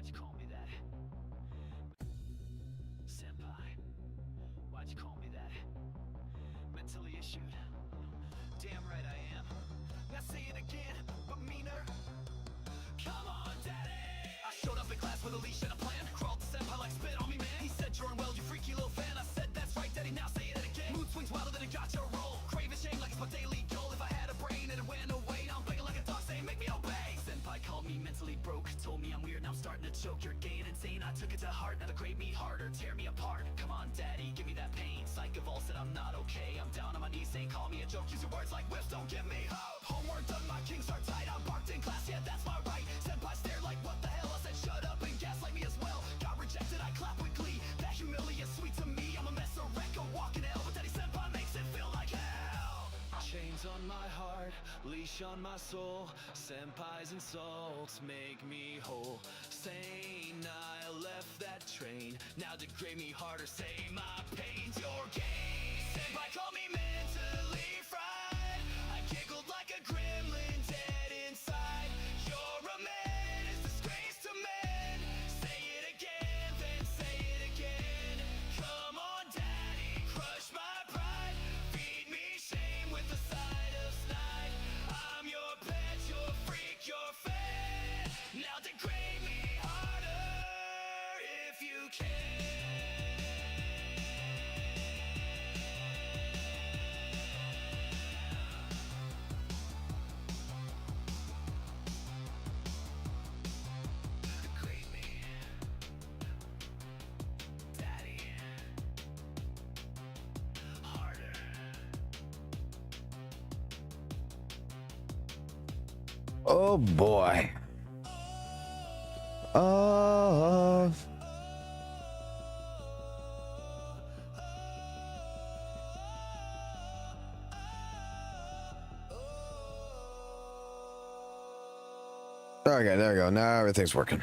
Why'd you call me that? Senpai, why'd you call me that? Mentally issued. Damn right I am. Now say it again, but meaner. Come on, daddy! I showed up in class with a leash and a plan. Crawled to senpai like spit on me, man. He said, Jordan, well, you freaky little fan. I said, that's right, daddy, now say it again. Mood swings wilder than a gotcha roll. Crave and shame like it's my daily goal. If I had a brain and it went away, now I'm begging like a dog saying, make me obey. Senpai called me mentally broke. Told me I'm weird, now I'm starting to choke. You're gay and insane, I took it to heart. Now degrade me harder, tear me apart. Come on, daddy, give me that pain. Psych of all said I'm not okay. I'm down on my knees saying, call me a joke. Use your words like whips, don't give me hope. Homework done, my kings are tight. I'm parked in class, yeah, that's my right. Senpai stared like, what the hell? I said, shut up and gaslight me as well. Got rejected, I clap with glee. That humility is sweet to me. I'm a mess, a wreck, a walking hell. But daddy senpai makes it feel like hell. Chains on my heart, leash on my soul. Senpai's insults make me whole. Sane, I left that train. Now degrade me harder, say my pain's your game. Senpai call me mentally fried. I giggled like a gremlin dead inside. You're a menace, disgrace to men. Say it again, then say it again. Come on, daddy, crush my pride. Feed me shame with the side of snide. I'm your pet, your freak, your fan. Now degrade me harder if you can. Degrade me, daddy, harder. Oh boy. Okay, there we go. Now everything's working.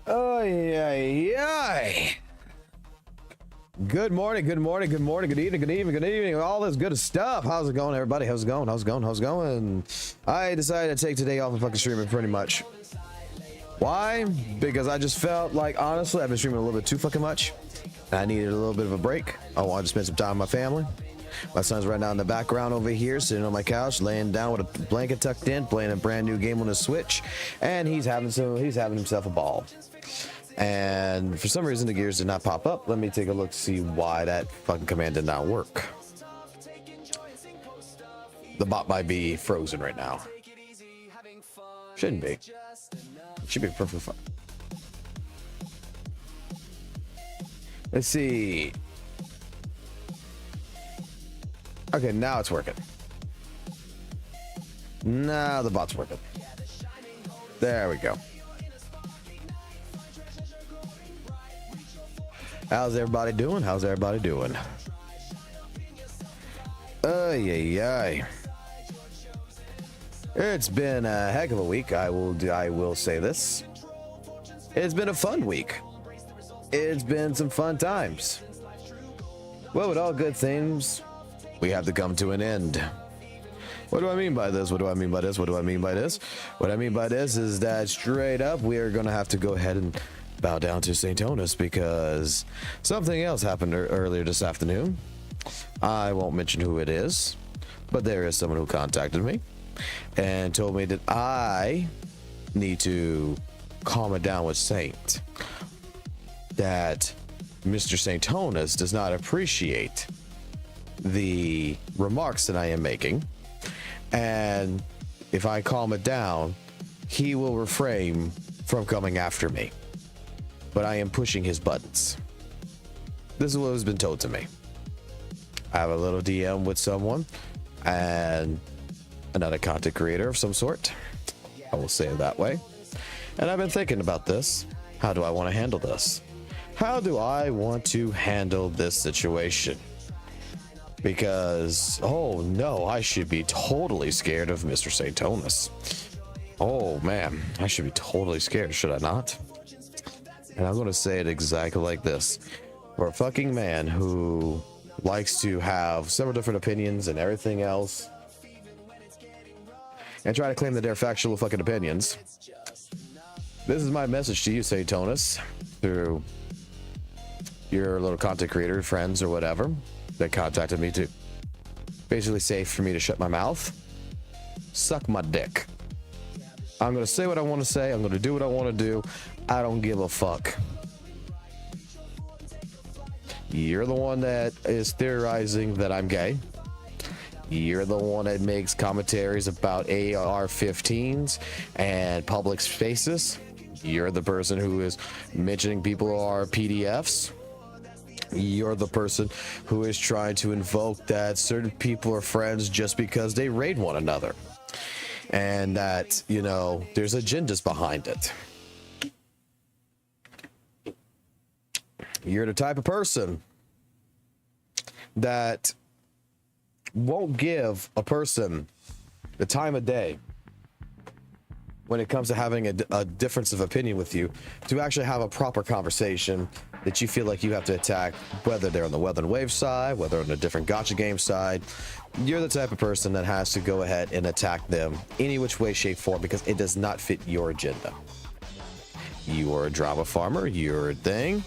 Oh yeah. Good morning, good morning, good morning, good evening, good evening, good evening. All this good stuff. How's it going, everybody? How's it going? How's it going? How's it going? I decided to take today off of fucking streaming pretty much. Why? Because I just felt like, honestly, I've been streaming a little bit too fucking much. I needed a little bit of a break. I wanted to spend some time with my family. My son's right now in the background over here, sitting on my couch, laying down with a blanket tucked in, playing a brand new game on his Switch, and he's having himself a ball. And for some reason, the gears did not pop up. Let me take a look to see why that fucking command did not work. The bot might be frozen right now. Shouldn't be. Should be perfectly fine. Let's see. Okay, now it's working. Now the bot's working. There we go. How's everybody doing? How's everybody doing? Ay. It's been a heck of a week. I will say this. It's been a fun week. It's been some fun times. Well, with all good things, we have to come to an end. What do I mean by this? What do I mean by this? What do I mean by this? What I mean by this is that straight up, we are going to have to go ahead and bow down to St. Onus because something else happened earlier this afternoon. I won't mention who it is, but there is someone who contacted me and told me that I need to calm it down with Saint. That Mr. St. Onus does not appreciate the remarks that I am making, and if I calm it down, he will refrain from coming after me. But I am pushing his buttons. This is what has been told to me. I have a little DM with someone and another content creator of some sort. I will say it that way. And I've been thinking about this. How do I want to handle this? How do I want to handle this situation? Because, oh no, I should be totally scared of Mr. St. Onus. Oh man, I should be totally scared, should I not? And I'm going to say it exactly like this. For a fucking man who likes to have several different opinions and everything else, and try to claim that they're factual fucking opinions, This is my message to you, Satonus, through your little content creator friends or whatever that contacted me to basically say for me to shut my mouth. Suck my dick. I'm gonna say what I want to say. I'm gonna do what I want to do. I don't give a fuck. You're the one that is theorizing that I'm gay. You're the one that makes commentaries about AR-15s and public spaces. You're the person who is mentioning people are PDFs. You're the person who is trying to invoke that certain people are friends just because they raid one another. And that, you know, there's agendas behind it. You're the type of person that won't give a person the time of day when it comes to having a difference of opinion with you to actually have a proper conversation that you feel like you have to attack, whether they're on the Weather and Wave side, whether on a different gotcha game side. You're the type of person that has to go ahead and attack them any which way, shape, form, because it does not fit your agenda. You are a drama farmer, you're a thing,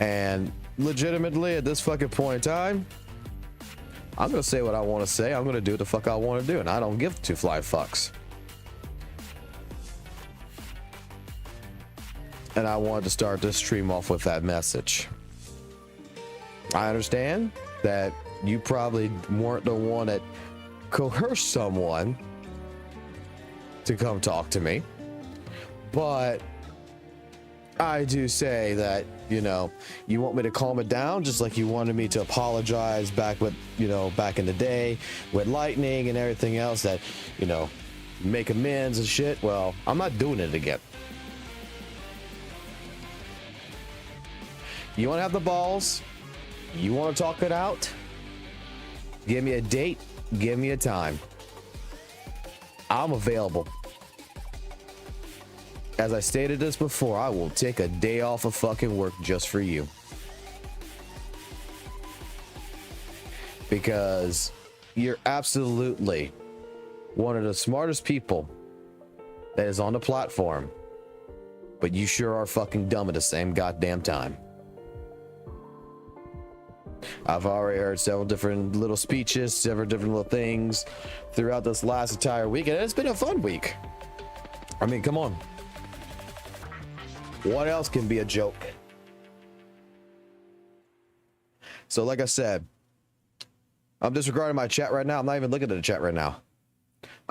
and legitimately at this fucking point in time, I'm gonna say what I want to say. I'm gonna do what the fuck I want to do, and I don't give two flying fucks. And I wanted to start this stream off with that message. I understand that you probably weren't the one that coerced someone to come talk to me, but I do say that, you know, you want me to calm it down just like you wanted me to apologize back with, you know, back in the day with lightning and everything else, that, you know, make amends and shit. Well, I'm not doing it again. You want to have the balls? You want to talk it out? Give me a date. Give me a time. I'm available. As I stated this before, I will take a day off of fucking work just for you. Because you're absolutely one of the smartest people that is on the platform. But you sure are fucking dumb at the same goddamn time. I've already heard several different little speeches, several different little things throughout this last entire week, and it's been a fun week. I mean, come on. What else can be a joke? So like I said, I'm disregarding my chat right now. I'm not even looking at the chat right now.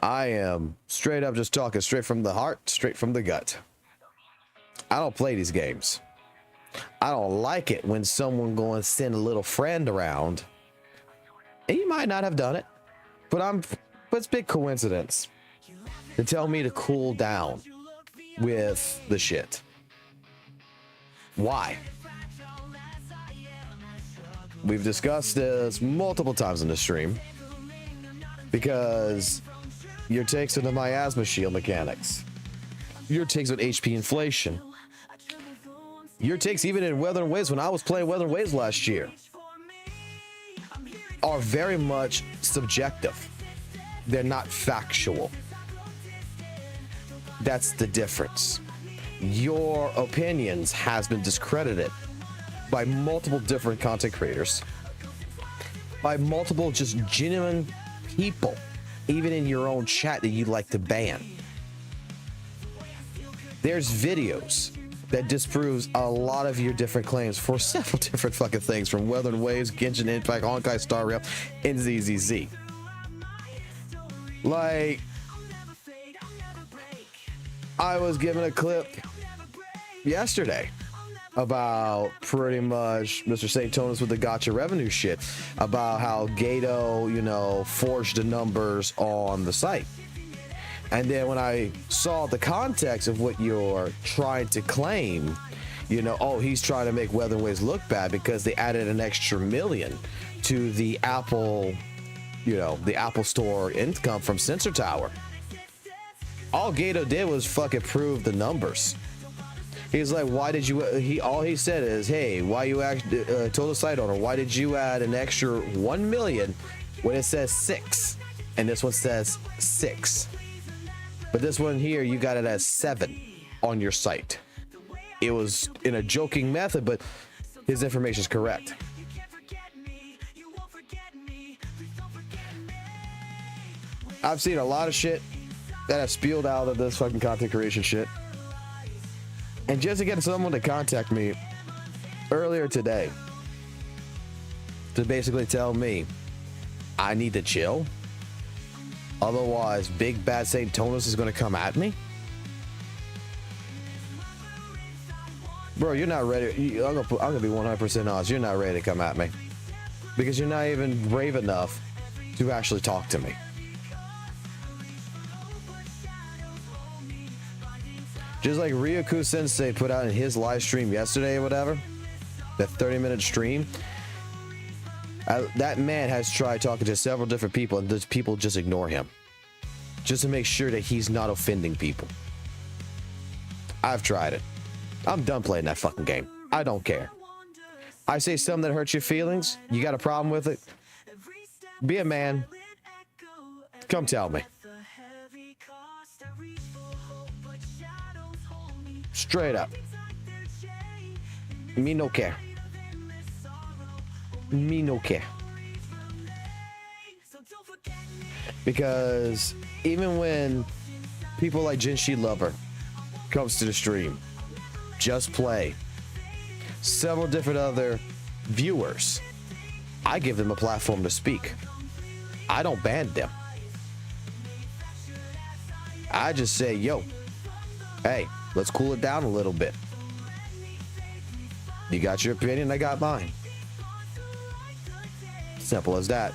I am straight up just talking straight from the heart, straight from the gut. I don't play these games. I don't like it when someone go and send a little friend around, and you might not have done it, but it's big coincidence to tell me to cool down with the shit. Why? We've discussed this multiple times in the stream, because your takes on the miasma shield mechanics, your takes on HP inflation, your takes even in Weather and Waves when I was playing Weather and Waves last year are very much subjective. They're not factual. That's the difference. Your opinions has been discredited by multiple different content creators, by multiple just genuine people, even in your own chat that you'd like to ban. There's videos that disproves a lot of your different claims for several different fucking things, from Weather and Waves, Genshin Impact, Honkai Star Rail, and ZZZ. Like, I was given a clip yesterday about pretty much Mr. St. Tonus with the gotcha revenue shit, about how Gato, you know, forged the numbers on the site. And then when I saw the context of what you're trying to claim, you know, oh, he's trying to make Weather and Waves look bad because they added an extra $1 million to the Apple, you know, the Apple Store income from Sensor Tower. All Gato did was fucking prove the numbers. He's like, why did you, all he said is, hey, why you told the site owner, why did you add an extra 1 million when it says 6? And this one says 6. But this one here, you got it as 7. on your site. It was in a joking method, but his information is correct. I've seen a lot of shit that have spewed out of this fucking content creation shit. And just to get someone to contact me earlier today to basically tell me I need to chill, otherwise Big Bad Saint Tonus is going to come at me. Bro, you're not ready. I'm gonna be 100% honest. You're not ready to come at me because you're not even brave enough to actually talk to me. Just like Ryoku Sensei put out in his live stream yesterday or whatever, that 30-minute stream, that man has tried talking to several different people, and those people just ignore him just to make sure that he's not offending people. I've tried it. I'm done playing that fucking game. I don't care. I say something that hurts your feelings. You got a problem with it? Be a man. Come tell me. Straight up. Me no care. Me no care. Because even when people like Jinshi Lover comes to the stream, Just Play, several different other viewers, I give them a platform to speak. I don't ban them. I just say, yo, hey, let's cool it down a little bit. You got your opinion, I got mine. Simple as that.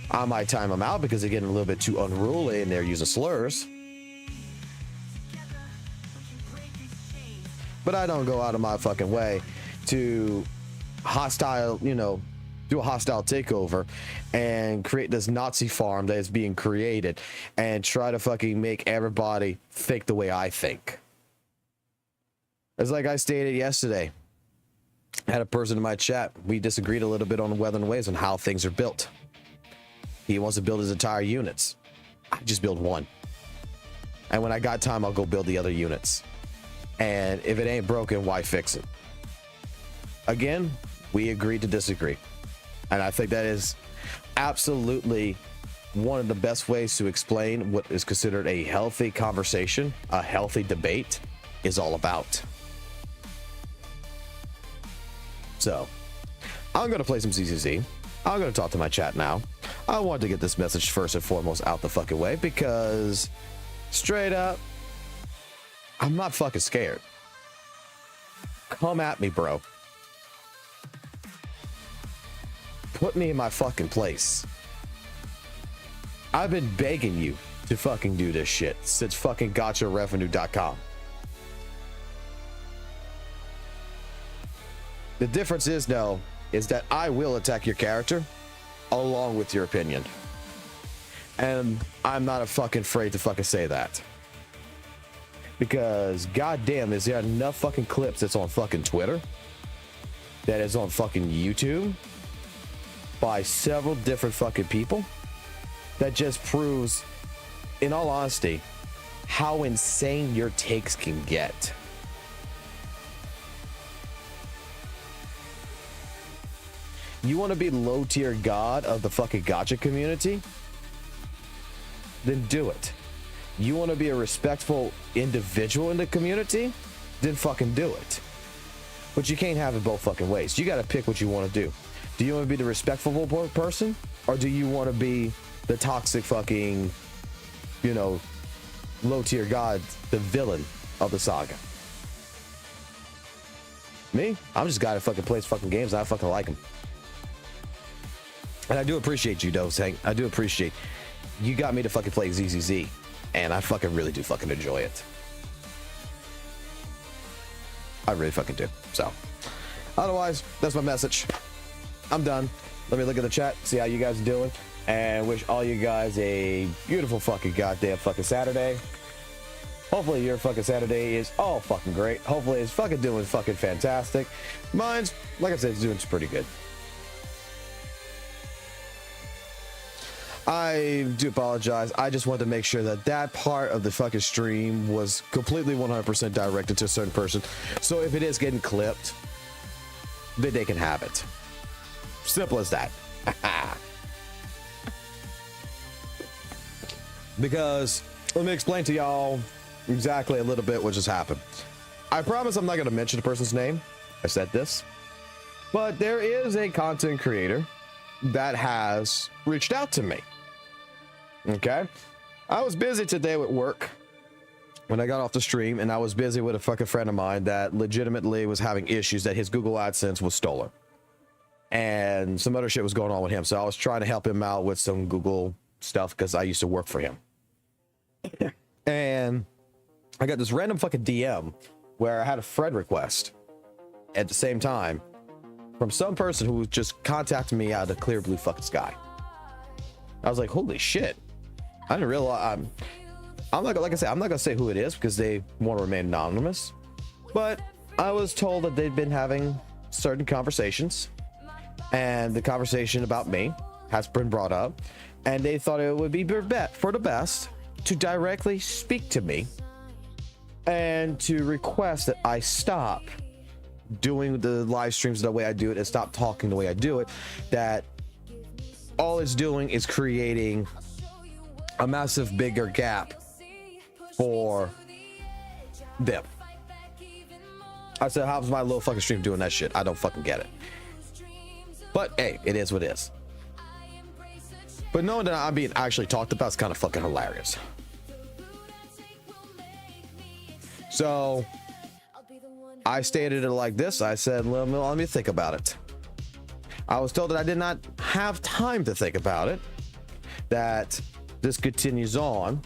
I might time them out because they're getting a little bit too unruly and they're using slurs. But I don't go out of my fucking way to hostile, do a hostile takeover and create this Nazi farm that is being created and try to fucking make everybody think the way I think. It's like I stated yesterday. I had a person in my chat. We disagreed a little bit on whether and ways on how things are built. He wants to build his entire units. I just build one. And when I got time, I'll go build the other units. And if it ain't broken, why fix it? Again, we agreed to disagree. And I think that is absolutely one of the best ways to explain what is considered a healthy conversation, a healthy debate is all about. So, I'm going to play some CCC. I'm going to talk to my chat now. I wanted to get this message first and foremost out the fucking way because straight up, I'm not fucking scared. Come at me, bro. Put me in my fucking place. I've been begging you to fucking do this shit since fucking gotcharevenue.com. The difference is that I will attack your character along with your opinion. And I'm not fucking afraid to fucking say that. Because goddamn, is there enough fucking clips that's on fucking Twitter, that is on fucking YouTube by several different fucking people that just proves, in all honesty, how insane your takes can get. You want to be low tier god of the fucking gacha community? Then do it. You want to be a respectful individual in the community? Then fucking do it. But you can't have it both fucking ways. You got to pick what you want to do. Do you want to be the respectful person? Or do you want to be the toxic fucking, low tier god, the villain of the saga? Me? I'm just a guy that fucking plays fucking games and I fucking like them. And I do appreciate you, though, Hank. I do appreciate you got me to fucking play ZZZ. And I fucking really do fucking enjoy it. I really fucking do. So, otherwise, that's my message. I'm done. Let me look at the chat, see how you guys are doing, and wish all you guys a beautiful fucking goddamn fucking Saturday. Hopefully your fucking Saturday is all fucking great. Hopefully it's fucking doing fucking fantastic. Mine's, like I said, it's doing pretty good. I do apologize. I just wanted to make sure that that part of the fucking stream was completely 100% directed to a certain person. So if it is getting clipped, then they can have it. Simple as that. Because let me explain to y'all exactly a little bit what just happened. I promise I'm not going to mention the person's name. I said this. But there is a content creator that has reached out to me. Okay? I was busy today with work when I got off the stream, and I was busy with a fucking friend of mine that legitimately was having issues that his Google AdSense was stolen. And some other shit was going on with him. So I was trying to help him out with some Google stuff because I used to work for him. And I got this random fucking DM where I had a friend request at the same time from some person who just contacted me out of the clear blue fucking sky. I was like, holy shit. I didn't realize. I'm not, like I said, I'm not gonna say who it is because they want to remain anonymous, but I was told that they've been having certain conversations, and the conversation about me has been brought up, and they thought it would be for the best to directly speak to me and to request that I stop doing the live streams the way I do it and stop talking the way I do it. That all it's doing is creating a massive bigger gap for them. I said, how's my little fucking stream doing that shit? I don't fucking get it. But hey, it is what it is. But knowing that I'm being actually talked about is kind of fucking hilarious. So I stated it like this. I said, let me think about it. I was told that I did not have time to think about it, that this continues on.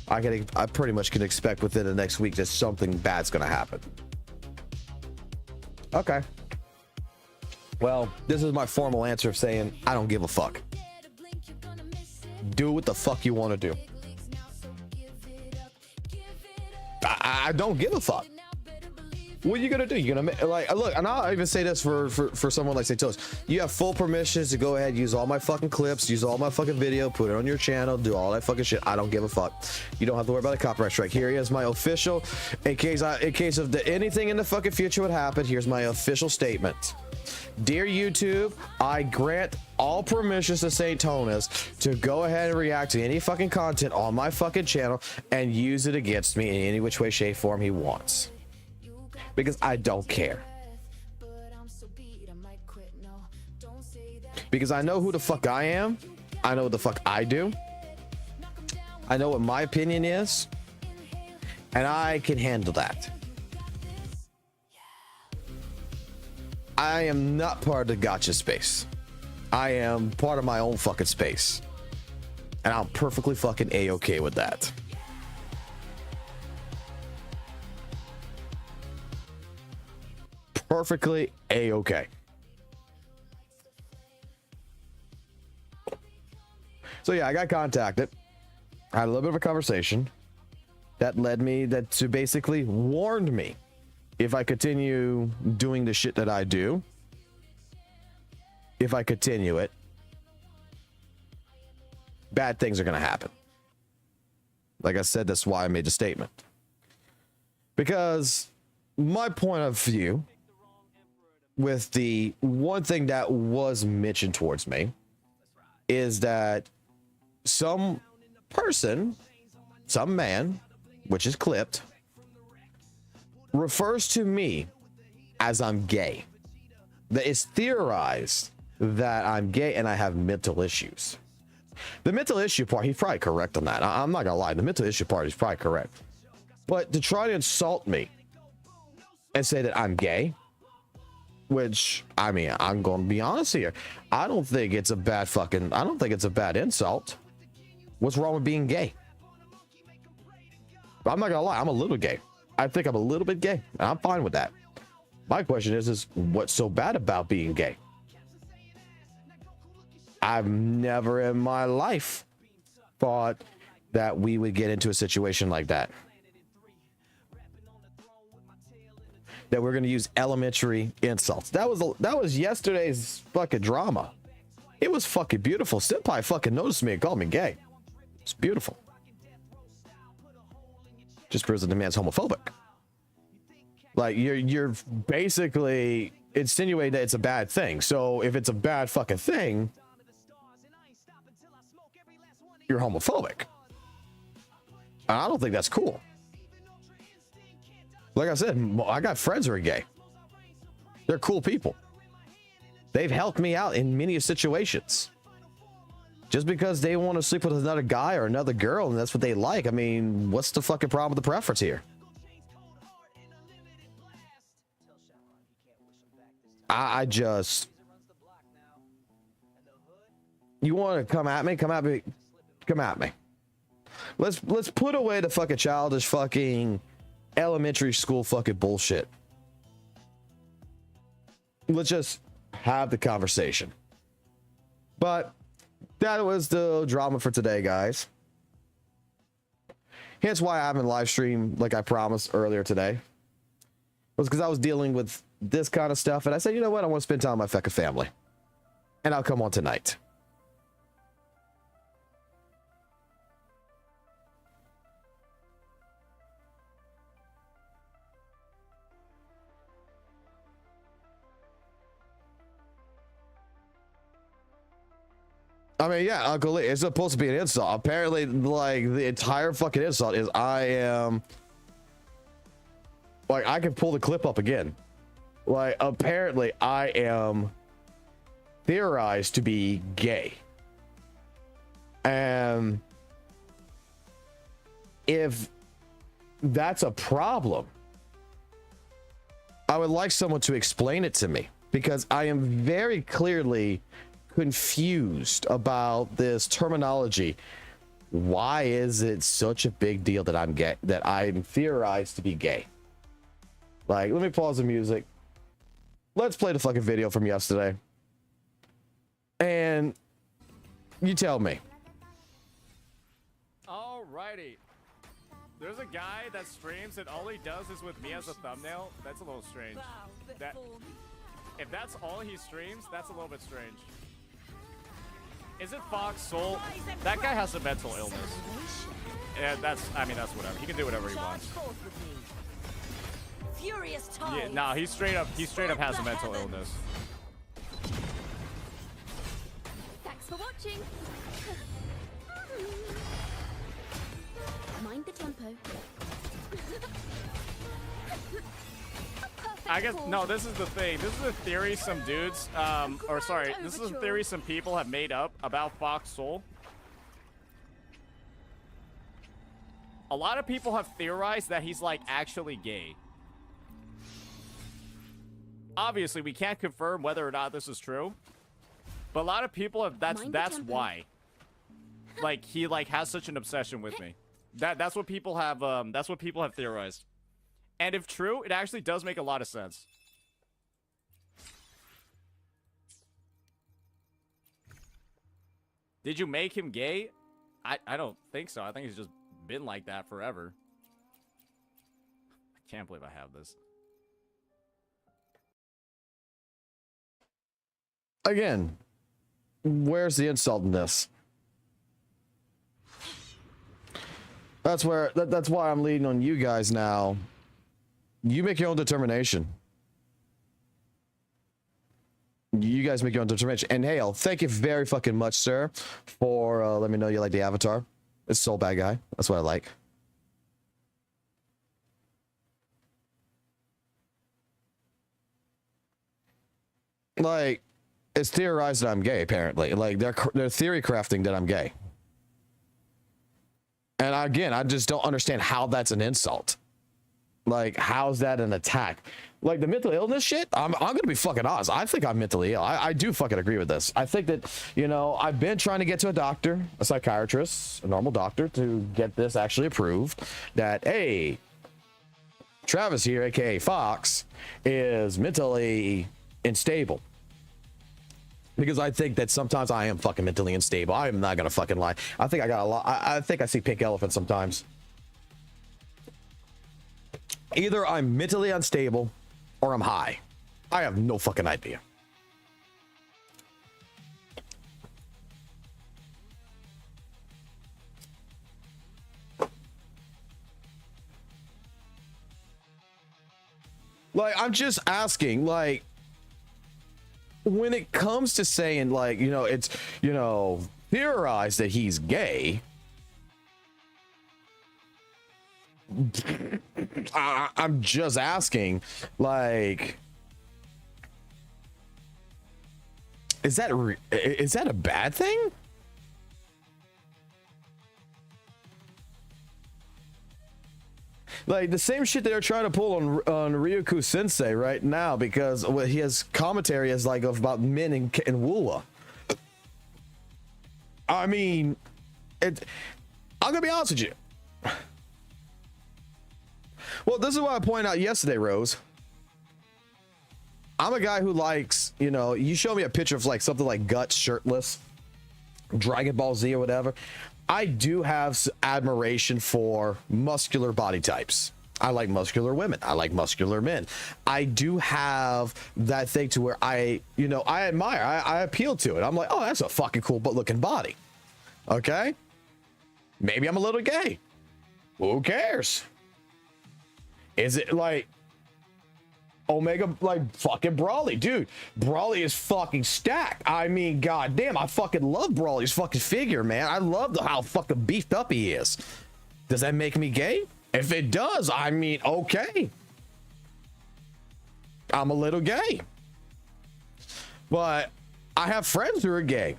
I pretty much can expect within the next week that something bad's gonna happen. Okay. Well, this is my formal answer of saying I don't give a fuck. Do what the fuck you want to do. I don't give a fuck. What are you gonna do? You're gonna like, look, and I'll even say this for someone like Satos. You have full permissions to go ahead, use all my fucking clips, use all my fucking video, put it on your channel, do all that fucking shit. I don't give a fuck. You don't have to worry about a copyright strike. Here is my official, in case of anything in the fucking future would happen. Here's my official statement. Dear YouTube, I grant all permissions to St. Tonas to go ahead and react to any fucking content on my fucking channel and use it against me in any which way, shape, form he wants. Because I don't care. Because I know who the fuck I am. I know what the fuck I do. I know what my opinion is. And I can handle that. I am not part of the gotcha space. I am part of my own fucking space. And I'm perfectly fucking A-okay with that. Perfectly A-okay. So yeah, I got contacted. I had a little bit of a conversation that to basically warned me if I continue doing the shit that I do, if I continue it, bad things are going to happen. Like I said, that's why I made the statement. Because my point of view with the one thing that was mentioned towards me is that some person, some man, which is clipped, refers to me as I'm gay. That it's theorized that I'm gay and I have mental issues. The mental issue part, he's probably correct on that. I'm not gonna lie, the mental issue part is probably correct. But to try to insult me and say that I'm gay, which, I mean, I'm gonna be honest here, I don't think it's a bad insult. What's wrong with being gay? I'm not gonna lie, I'm a little gay. I think I'm a little bit gay, and I'm fine with that. My question is what's so bad about being gay? I've never in my life thought that we would get into a situation like that. That we're going to use elementary insults. That was yesterday's fucking drama. It was fucking beautiful. Senpai fucking noticed me and called me gay. It's beautiful. Just proves that the man's homophobic. Like, you're basically insinuating that it's a bad thing. So if it's a bad fucking thing, you're homophobic. I don't think that's cool. Like I said, I got friends who are gay. They're cool people. They've helped me out in many situations. Just because they want to sleep with another guy or another girl and that's what they like, I mean, what's the fucking problem with the preference here? I just... You want to come at me? Come at me. Come at me. Let's put away the fucking childish fucking elementary school fucking bullshit. Let's just have the conversation. But that was the drama for today, guys. Hence why I haven't live streamed like I promised earlier today. It was because I was dealing with this kind of stuff, and I said, you know what, I want to spend time with my fucking family, and I'll come on tonight. I mean, yeah, Uncle Lee, it's supposed to be an insult. Apparently, like, the entire fucking insult is I am... Like, I can pull the clip up again. Like, apparently, I am theorized to be gay. And if that's a problem, I would like someone to explain it to me, because I am very clearly confused about this terminology. Why is it such a big deal that I'm gay, that I'm theorized to be gay? Like, let me pause the music. Let's play the fucking video from yesterday. And you tell me. Alrighty. There's a guy that streams and all he does is with me as a thumbnail. That's a little strange. That, if that's all he streams, that's a little bit strange. Is it Fox Soul? That guy has a mental illness. Yeah, I mean, that's whatever. He can do whatever he wants. Yeah, nah, he straight up has a mental illness. Thanks for watching. Mind the tempo. I guess, no, this is the thing. This is a theory some dudes, or sorry, this is a theory some people have made up about Fox Soul. A lot of people have theorized that he's, like, actually gay. Obviously, we can't confirm whether or not this is true. But a lot of people have, that's why. Like, he, like, has such an obsession with me. That's what people have theorized. And if true, it actually does make a lot of sense. Did you make him gay? I don't think so. I think he's just been like that forever. I can't believe I have this. Again, where's the insult in this? That's why I'm leading on you guys now. You make your own determination. You guys make your own determination. And Hale, thank you very fucking much, sir, for letting me know you like the avatar. It's Soul Bad Guy. That's what I like. Like, it's theorized that I'm gay, apparently. Like, they're theory crafting that I'm gay. And again, I just don't understand how that's an insult. Like, how's that an attack? Like, the mental illness shit, I'm gonna be fucking honest. I think I'm mentally ill. I do fucking agree with this. I think that, you know, I've been trying to get to a doctor, a psychiatrist, a normal doctor, to get this actually approved. That, hey, Travis here, aka Fox, is mentally unstable. Because I think that sometimes I am fucking mentally unstable. I am not gonna fucking lie. I think I got a lot. I think I see pink elephants sometimes. Either I'm mentally unstable or I'm high. I have no fucking idea. Like, I'm just asking, like, when it comes to saying, like, you know, it's, you know, theorized that he's gay, I'm just asking, like, is that a bad thing? Like the same shit they're trying to pull on Ryuku Sensei right now, because he has commentary as like about men in WUWA. I mean, I'm gonna be honest with you. Well, this is what I pointed out yesterday, Rose. I'm a guy who likes, you know, you show me a picture of like something like Guts shirtless, Dragon Ball Z or whatever. I do have admiration for muscular body types. I like muscular women. I like muscular men. I do have that thing to where I admire, I appeal to it. I'm like, oh, that's a fucking cool but looking body. Okay. Maybe I'm a little gay. Who cares? Is it like Omega, like fucking Brawly, dude? Brawly is fucking stacked. I mean, goddamn, I fucking love Brawly's fucking figure, man. I love how fucking beefed up he is. Does that make me gay? If it does, I mean, okay. I'm a little gay. But I have friends who are gay.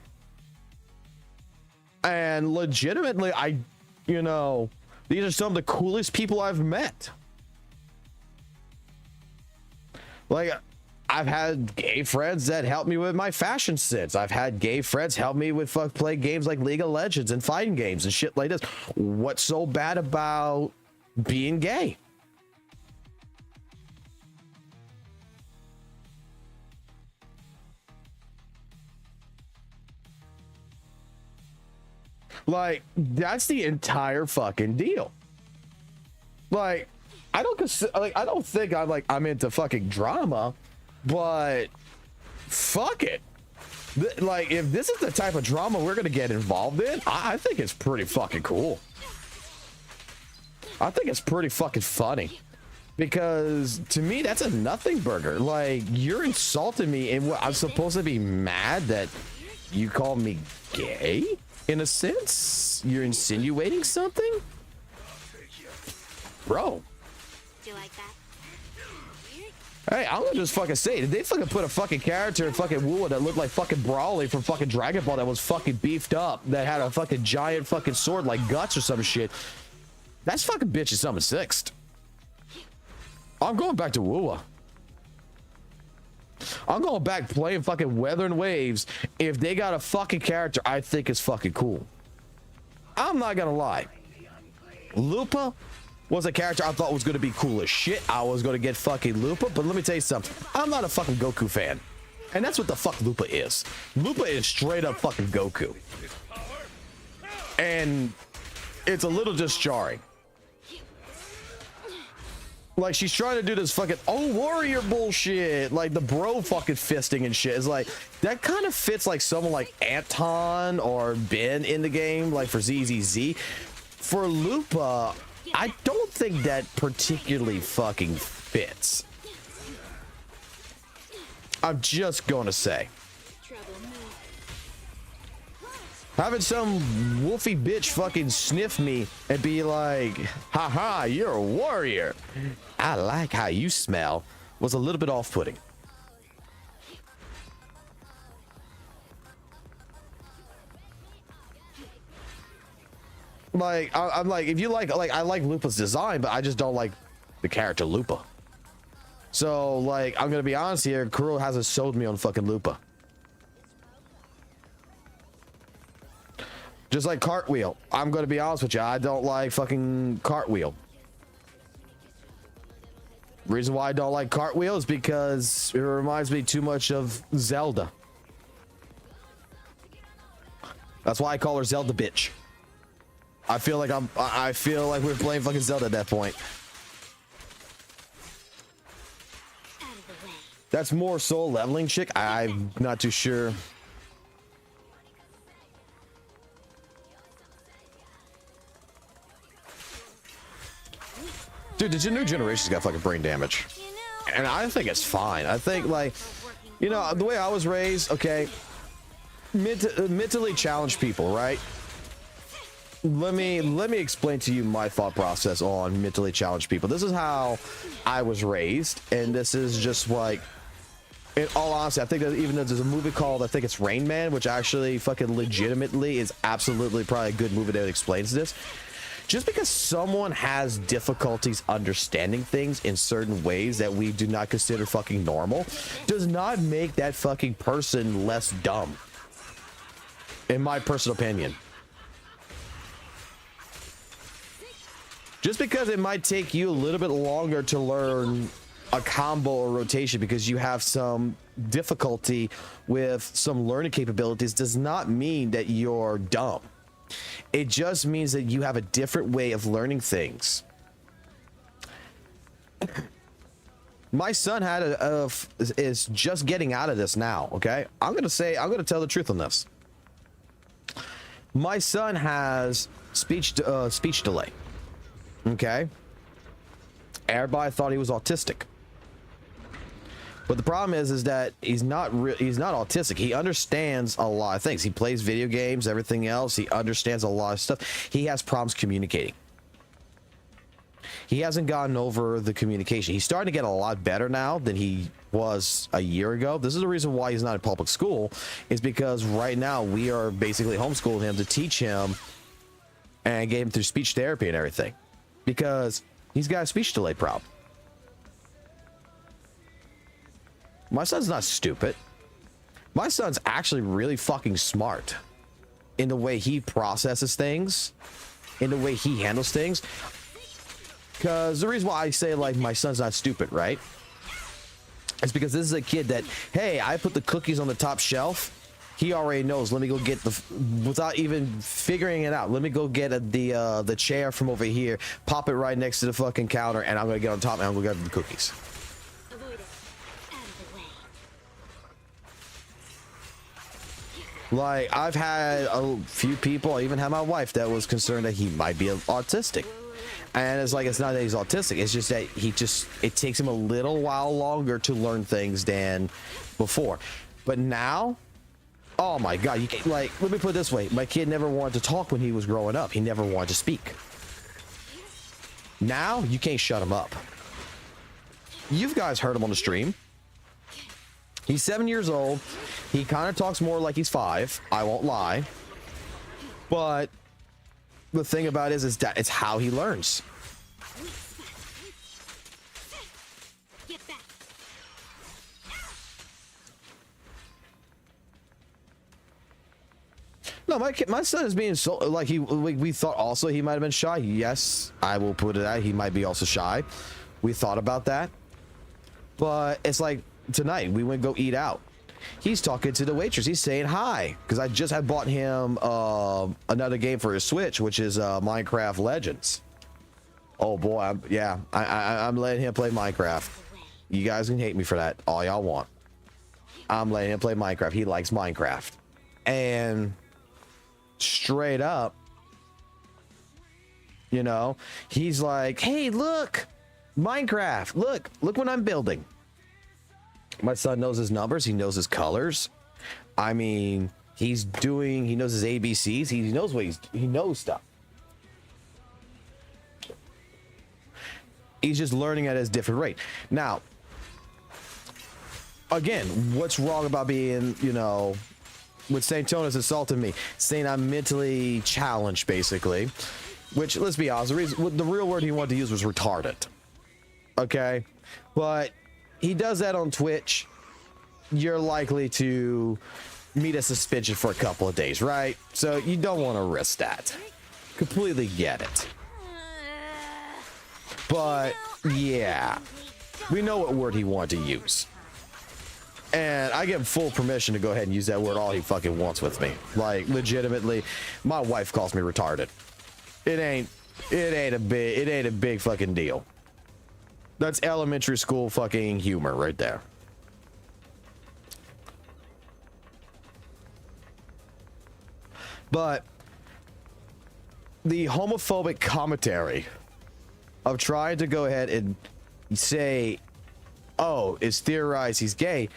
And legitimately, these are some of the coolest people I've met. Like, I've had gay friends that help me with my fashion sense. I've had gay friends help me with play games like League of Legends and fighting games and shit like this. What's so bad about being gay? Like, that's the entire fucking deal. Like, I don't think I'm into fucking drama, but fuck it. Like, if this is the type of drama we're gonna get involved in, I think it's pretty fucking cool. I think it's pretty fucking funny, because to me that's a nothing burger. Like, you're insulting me, and what, I'm supposed to be mad that you call me gay? In a sense, you're insinuating something, bro. Do you like that? Hey, I'm gonna just fucking say, did they fucking put a fucking character in fucking WUWA that looked like fucking Brawly from fucking Dragon Ball that was fucking beefed up, that had a fucking giant fucking sword like Guts or some shit? That's fucking bitch is something sixth. I'm going back to WUWA. I'm going back playing fucking Weathering Waves if they got a fucking character I think is fucking cool. I'm not gonna lie. Lupa was a character I thought was gonna be cool as shit. I was gonna get fucking Lupa, but let me tell you something. I'm not a fucking Goku fan. And that's what the fuck Lupa is. Lupa is straight up fucking Goku. And it's a little just jarring. Like, she's trying to do this fucking warrior bullshit, like the bro fucking fisting and shit. Is like, that kind of fits like someone like Anton or Ben in the game, like for ZZZ. For Lupa, I don't think that particularly fucking fits. I'm just gonna say. Having some wolfy bitch fucking sniff me and be like, haha, you're a warrior. I like how you smell, was a little bit off-putting. Like, I'm like, if you like, I like Lupa's design, but I just don't like the character Lupa. So, like, I'm gonna be honest here, Kuro hasn't sold me on fucking Lupa. Just like Cartwheel. I'm gonna be honest with you, I don't like fucking Cartwheel. Reason why I don't like Cartwheel is because it reminds me too much of Zelda. That's why I call her Zelda bitch. I feel like we're playing fucking Zelda at that point. That's more soul leveling chick. I'm not too sure. Dude, the new generation's got fucking brain damage. And I think it's fine. I think, like, you know, the way I was raised, okay, mentally challenged people, right? Let me explain to you my thought process on mentally challenged people. This is how I was raised, and this is just like, in all honesty, I think that even though there's a movie called, I think it's Rain Man, which actually fucking legitimately is absolutely probably a good movie that explains this. Just because someone has difficulties understanding things in certain ways that we do not consider fucking normal does not make that fucking person less dumb. In my personal opinion. Just because it might take you a little bit longer to learn a combo or rotation because you have some difficulty with some learning capabilities does not mean that you're dumb. It just means that you have a different way of learning things. My son is just getting out of this now, okay? I'm gonna tell the truth on this. My son has speech delay, okay? Everybody thought he was autistic. But the problem is that he's not autistic. He understands a lot of things. He plays video games, everything else. He understands a lot of stuff. He has problems communicating. He hasn't gotten over the communication. He's starting to get a lot better now than he was a year ago. This is the reason why he's not in public school, is because right now we are basically homeschooling him to teach him and get him through speech therapy and everything, because he's got a speech delay problem. My son's not stupid. My son's actually really fucking smart in the way he processes things, in the way he handles things. Because the reason why I say, like, my son's not stupid, right? It's because this is a kid that, hey, I put the cookies on the top shelf. He already knows. Let me go get without even figuring it out. Let me go get the chair from over here, pop it right next to the fucking counter, and I'm gonna get on top and I'm gonna get the cookies. Like, I've had a few people, I even had my wife that was concerned that he might be autistic. And it's like, it's not that he's autistic, it's just that it takes him a little while longer to learn things than before. But now, oh my God, you can't, like, let me put it this way. My kid never wanted to talk when he was growing up. He never wanted to speak. Now, you can't shut him up. You guys heard him on the stream. He's 7 years old. He kind of talks more like he's 5. I won't lie. But the thing about it is that it's how he learns. No, my son is being so, like, we thought also he might have been shy. Yes, I will put it out. He might be also shy. We thought about that. But it's like, tonight we went go eat out. He's talking to the waitress. He's saying hi, because I just had bought him another game for his Switch, which is Minecraft Legends. Oh boy, I'm letting him play Minecraft. You guys can hate me for that all y'all want. I'm letting him play Minecraft. He likes Minecraft. And straight up, you know, he's like, hey, look, Minecraft, look what I'm building. My son knows his numbers. He knows his colors. I mean, he knows his ABCs. He knows he knows stuff. He's just learning at his different rate. Now, again, what's wrong about being, you know, with St. Tonis insulting me, saying I'm mentally challenged, basically, which, let's be honest, the real word he wanted to use was retarded. Okay? But he does that on Twitch. You're likely to meet a suspension for a couple of days, right? So you don't want to risk that. Completely get it. But yeah, we know what word he wanted to use. And I give him full permission to go ahead and use that word all he fucking wants with me. Like, legitimately, my wife calls me retarded. It ain't a big fucking deal. That's elementary school fucking humor right there. But the homophobic commentary of trying to go ahead and say oh, it's theorized he's gay.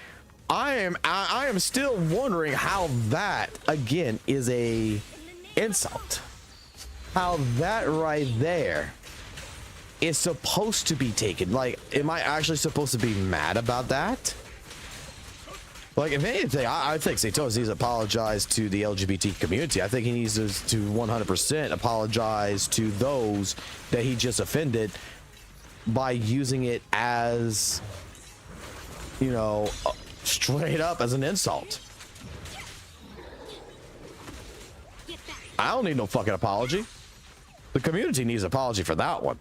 I am still wondering how that again is a insult. How that right there is supposed to be taken. Like, am I actually supposed to be mad about that? Like, if anything, I think Saito's needs to apologize to the LGBT community. I think he needs to 100% apologize to those that he just offended by using it as, you know, straight up as an insult. I don't need no fucking apology. The community needs an apology for that one.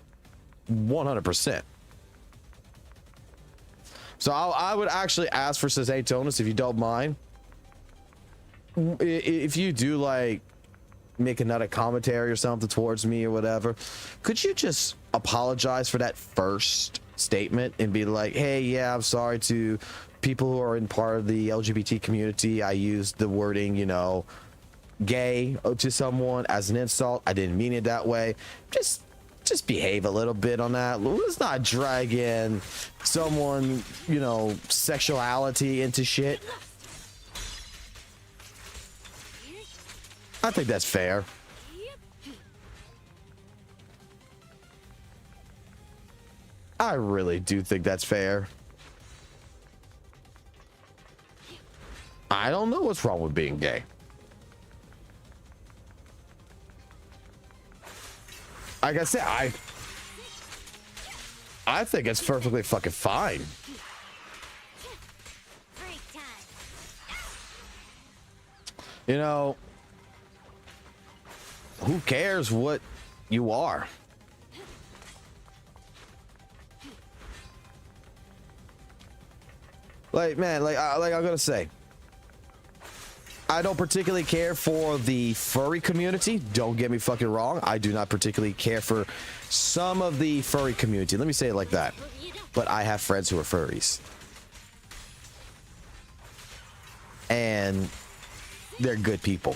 100%. So I would actually ask for Saitonis, if you don't mind, if you do like make another commentary or something towards me or whatever, could you just apologize for that first statement and be like, hey, yeah, I'm sorry to people who are in part of the LGBT community. I used the wording, you know, gay to someone as an insult. I didn't mean it that way. Just behave a little bit on that. Let's not drag in someone, you know, sexuality into shit. I think that's fair. I really do think that's fair. I don't know what's wrong with being gay. Like I said, I think it's perfectly fucking fine. You know, who cares what you are? Like, man, like I'm gonna say, I don't particularly care for the furry community. Don't get me fucking wrong. I do not particularly care for some of the furry community. Let me say it like that. But I have friends who are furries. And they're good people.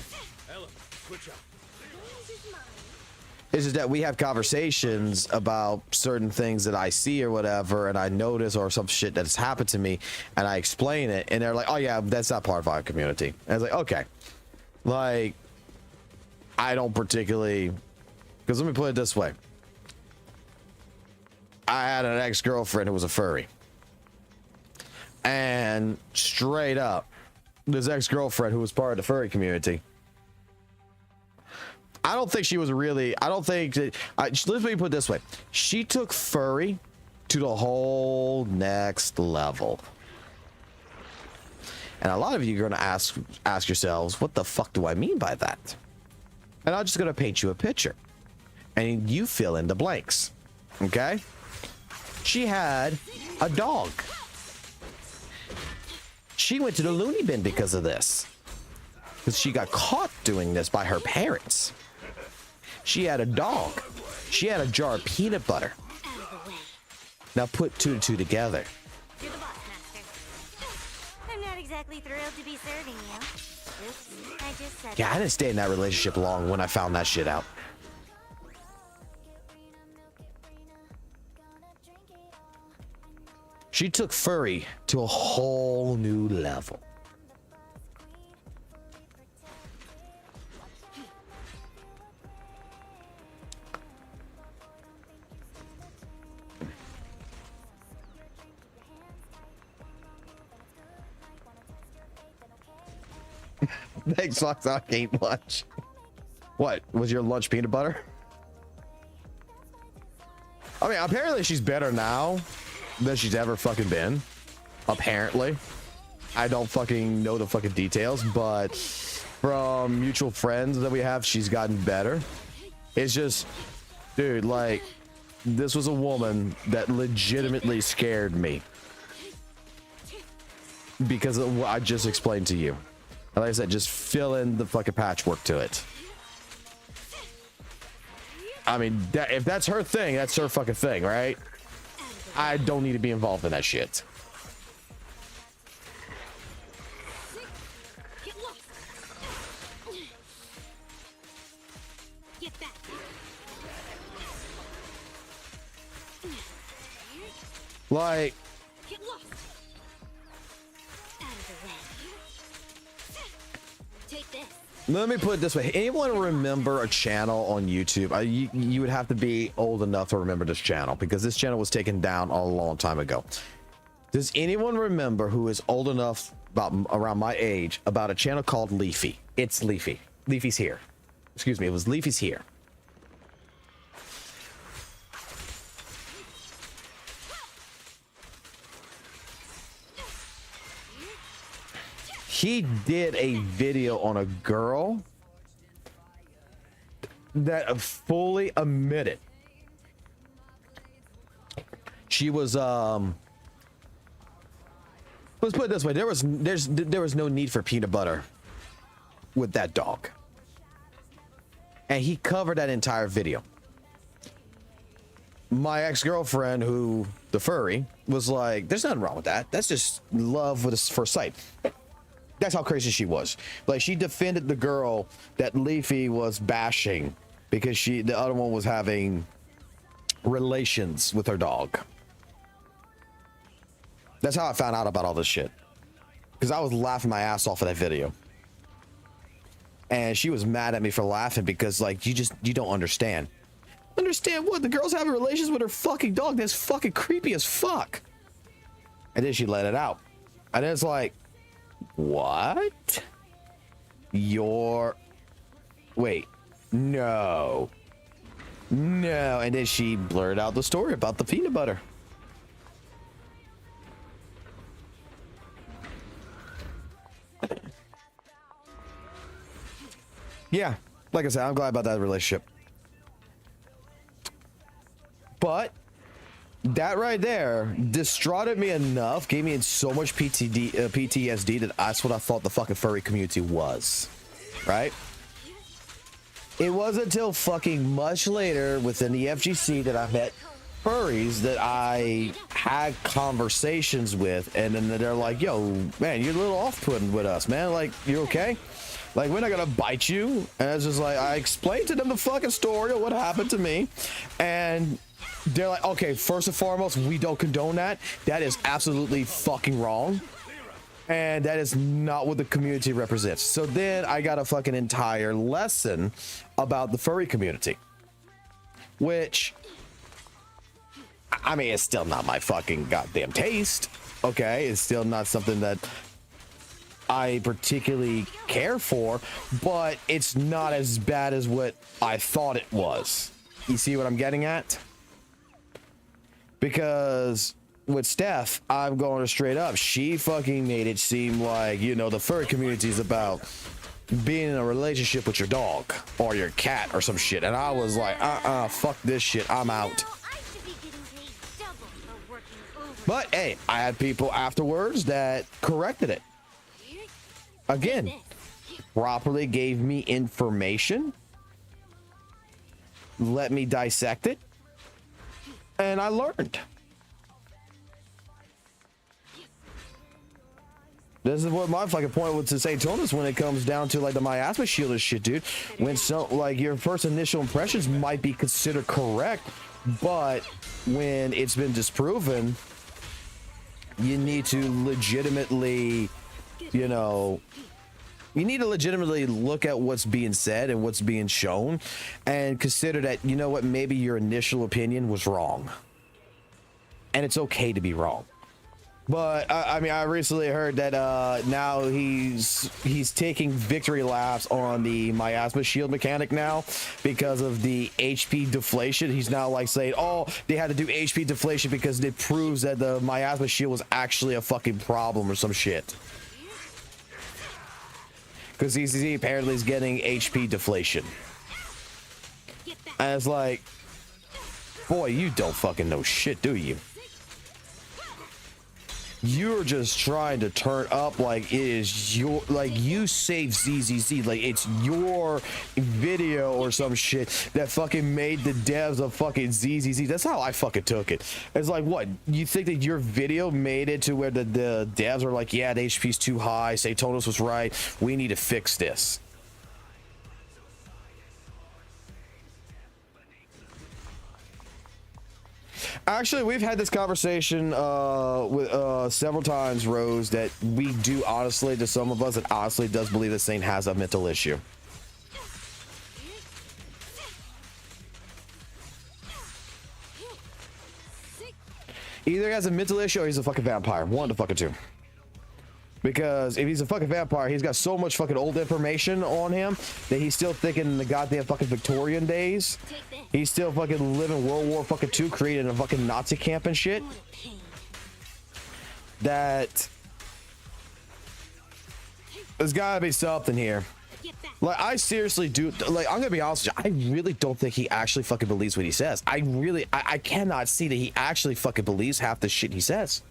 It's just that we have conversations about certain things that I see or whatever, and I notice, or some shit that's happened to me, and I explain it, and they're like, oh yeah, that's not part of our community. And I was like, okay. Like, I don't particularly, because let me put it this way. I had an ex-girlfriend who was a furry. And straight up, this ex-girlfriend who was part of the furry community, I don't think she was really, I don't think that, let me put it this way. She took furry to the whole next level. And a lot of you are going to ask yourselves, what the fuck do I mean by that? And I'm just going to paint you a picture. And you fill in the blanks. Okay? She had a dog. She went to the loony bin because of this. Because she got caught doing this by her parents. She had a dog. She had a jar of peanut butter. Now put two and two together. You're the boss, master. I'm not exactly thrilled to be serving you. Oops, I just said Yeah, I didn't stay in that relationship long when I found that shit out. She took furry to a whole new level. Thanks, Fox. I ate lunch. What was your lunch? Peanut butter? I mean, apparently she's better now than she's ever fucking been. Apparently, I don't fucking know the fucking details, but from mutual friends that we have, she's gotten better. It's just, dude, like, this was a woman that legitimately scared me because of what I just explained to you. And like I said, just fill in the fucking patchwork to it. I mean, if that's her thing, that's her fucking thing, right? I don't need to be involved in that shit. Like, Take this. Let me put it this way. Anyone remember a channel on YouTube? You would have to be old enough to remember this channel because this channel was taken down a long time ago. Does anyone remember who is old enough, about around my age, about a channel called Leafy? It's Leafy. Leafy's here. Excuse me, it was Leafy's here. He did a video on a girl that fully admitted she was let's put it this way, there was no need for peanut butter with that dog, and he covered that entire video. My ex-girlfriend, who the furry, was like, there's nothing wrong with that, that's just love with first sight. That's how crazy she was. Like, she defended the girl that Leafy was bashing because the other one was having relations with her dog. That's how I found out about all this shit. Because I was laughing my ass off of that video. And she was mad at me for laughing because, like, you don't understand. Understand what? The girl's having relations with her fucking dog. That's fucking creepy as fuck. And then she let it out. And it's like, what? Wait, no. And then she blurted out the story about the peanut butter. Yeah, like I said, I'm glad about that relationship. But that right there distraughted me enough, gave me so much PTSD that that's what I thought the fucking furry community was, right? It wasn't until fucking much later within the FGC that I met furries that I had conversations with, and then they're like, yo, man, you're a little off-putting with us, man. Like, you okay? Like, we're not gonna bite you. And it's just like, I explained to them the fucking story of what happened to me, and they're like, okay, first and foremost, we don't condone that. That is absolutely fucking wrong. And that is not what the community represents. So then I got a fucking entire lesson about the furry community. Which, I mean, it's still not my fucking goddamn taste. Okay, it's still not something that I particularly care for. But it's not as bad as what I thought it was. You see what I'm getting at? Because with Steph, I'm going straight up. She fucking made it seem like, you know, the furry community is about being in a relationship with your dog or your cat or some shit. And I was like, fuck this shit. I'm out. But hey, I had people afterwards that corrected it. Again, properly gave me information, let me dissect it, and I learned. This is what my fucking point was to say, Tonus, when it comes down to like the miasma shield and shit, dude. When like your first initial impressions might be considered correct, but when it's been disproven, you need to legitimately, you know, you need to legitimately look at what's being said and what's being shown and consider that, you know what, maybe your initial opinion was wrong. And it's okay to be wrong. But I mean, I recently heard that now he's taking victory laps on the miasma shield mechanic now because of the HP deflation. He's now like saying, oh, they had to do HP deflation because it proves that the miasma shield was actually a fucking problem or some shit. Because he apparently is getting HP deflation. And it's like, boy, you don't fucking know shit, do you? You're just trying to turn up like it is your, like you save ZZZ, like it's your video or some shit that fucking made the devs of fucking ZZZ. That's how I fucking took it. It's like, what, you think that your video made it to where the devs are like, yeah, the HP's too high, Satonos was right, we need to fix this. Actually, we've had this conversation with several times, Rose, that we do honestly, to some of us, that honestly does believe that Saint has a mental issue. Either he has a mental issue or he's a fucking vampire. One of the fucking two. Because if he's a fucking vampire, he's got so much fucking old information on him that he's still thinking in the goddamn fucking Victorian days. He's still fucking living World War fucking II, creating a fucking Nazi camp and shit. That there's gotta be something here. Like, I seriously do, like, I'm gonna be honest with you, I really don't think he actually fucking believes what he says. I cannot see that he actually fucking believes half the shit he says.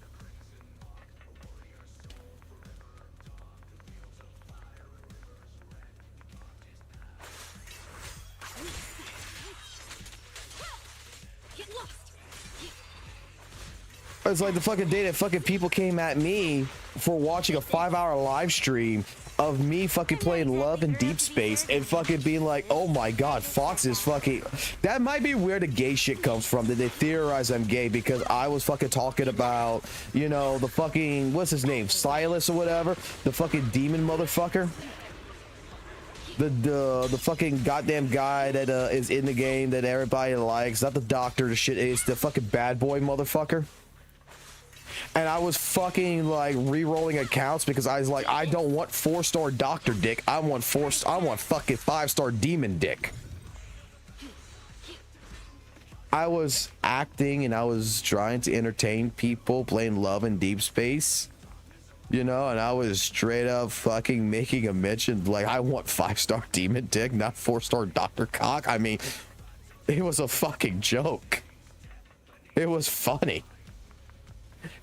It's like the fucking day that fucking people came at me for watching a 5-hour live stream of me fucking playing Love in Deep Space and fucking being like, oh my god, Fox is fucking... That might be where the gay shit comes from, that they theorize I'm gay because I was fucking talking about, you know, the fucking, what's his name, Silas or whatever, the fucking demon motherfucker. The fucking goddamn guy that is in the game that everybody likes, not the doctor, the shit, it's the fucking bad boy motherfucker. And I was fucking like re-rolling accounts because I was like, I don't want 4-star doctor dick. I want fucking 5-star demon dick. I was acting and I was trying to entertain people playing Love in Deep Space, you know, and I was straight up fucking making a mention like, I want 5-star demon dick, not 4-star doctor cock. I mean, it was a fucking joke. It was funny.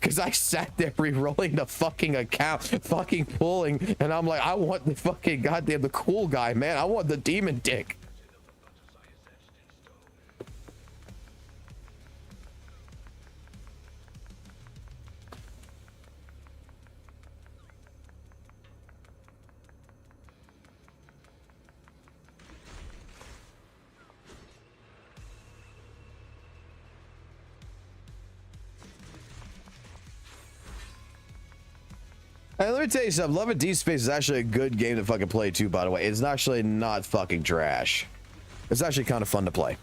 Because I sat there re-rolling the fucking account, fucking pulling, and I'm like, I want the fucking goddamn, the cool guy, man. I want the demon dick. Hey, let me tell you something. Love in Deep Space is actually a good game to fucking play too, by the way. It's actually not fucking trash. It's actually kind of fun to play.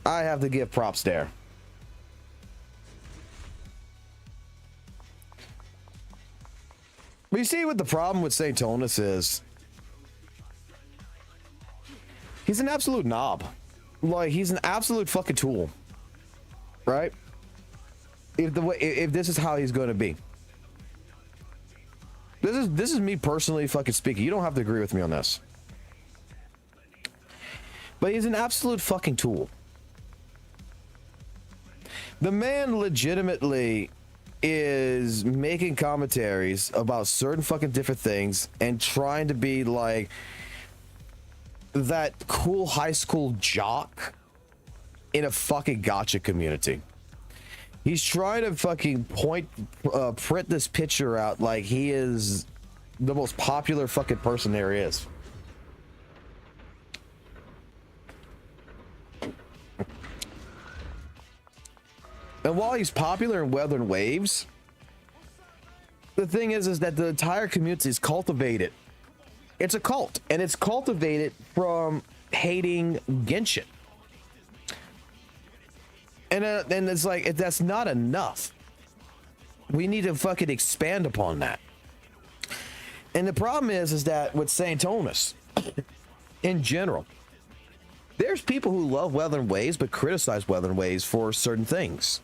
I have to give props there. But you see what the problem with St. Tonus is? He's an absolute knob. Like, he's an absolute fucking tool. Right? If this is how he's going to be. This is me personally fucking speaking. You don't have to agree with me on this. But he's an absolute fucking tool. The man legitimately is making commentaries about certain fucking different things and trying to be like that cool high school jock in a fucking gacha community. He's trying to fucking print this picture out like he is the most popular fucking person there is. And while he's popular in Weathering Waves, the thing is that the entire community is cultivated. It's a cult, and it's cultivated from hating Genshin. And it's like, that's not enough. We need to fucking expand upon that. And the problem is that with St. Tonus, in general, there's people who love Weathering Waves but criticize Weathering Waves for certain things.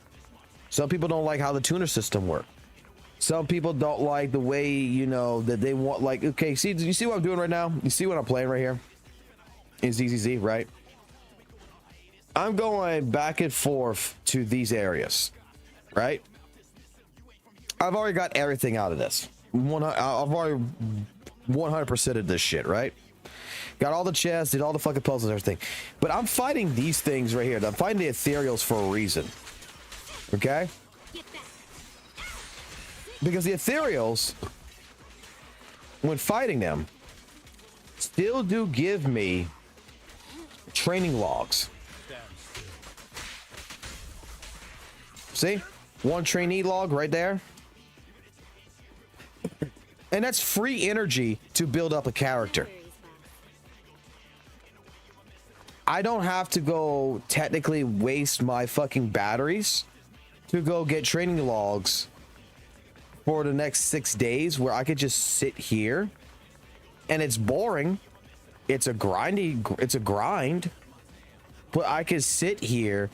Some people don't like how the tuner system works. Some people don't like the way, you know, that they want, like, okay, see, do you see what I'm doing right now? You see what I'm playing right here? In ZZZ, right? I'm going back and forth to these areas, right? I've already got everything out of this. I've already 100%ed this shit, right? Got all the chests, did all the fucking puzzles and everything. But I'm fighting these things right here. I'm fighting the ethereals for a reason. Okay? Because the ethereals, when fighting them, still do give me training logs. See? One trainee log right there. And that's free energy to build up a character. I don't have to go technically waste my fucking batteries to go get training logs for the next 6 days where I could just sit here and it's boring. It's a grind, but I could sit here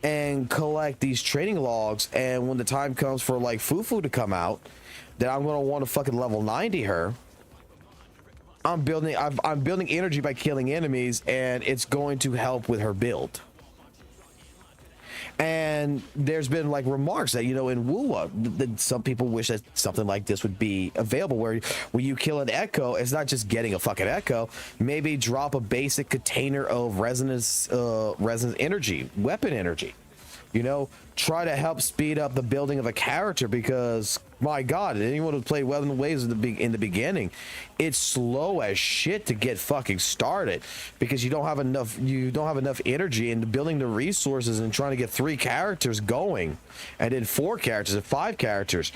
and collect these training logs, and when the time comes for like Fufu to come out, then I'm gonna want to fucking level 90 her. I'm building energy by killing enemies, and it's going to help with her build. And there's been like remarks that, you know, in WUWA, some people wish that something like this would be available, where you kill an echo, it's not just getting a fucking echo. Maybe drop a basic container of resonance energy, weapon energy. You know, try to help speed up the building of a character, because my God, anyone who played Weapon Waves in the beginning, it's slow as shit to get fucking started because you don't have enough energy in building the resources and trying to get 3 characters going, and then 4 characters and 5 characters.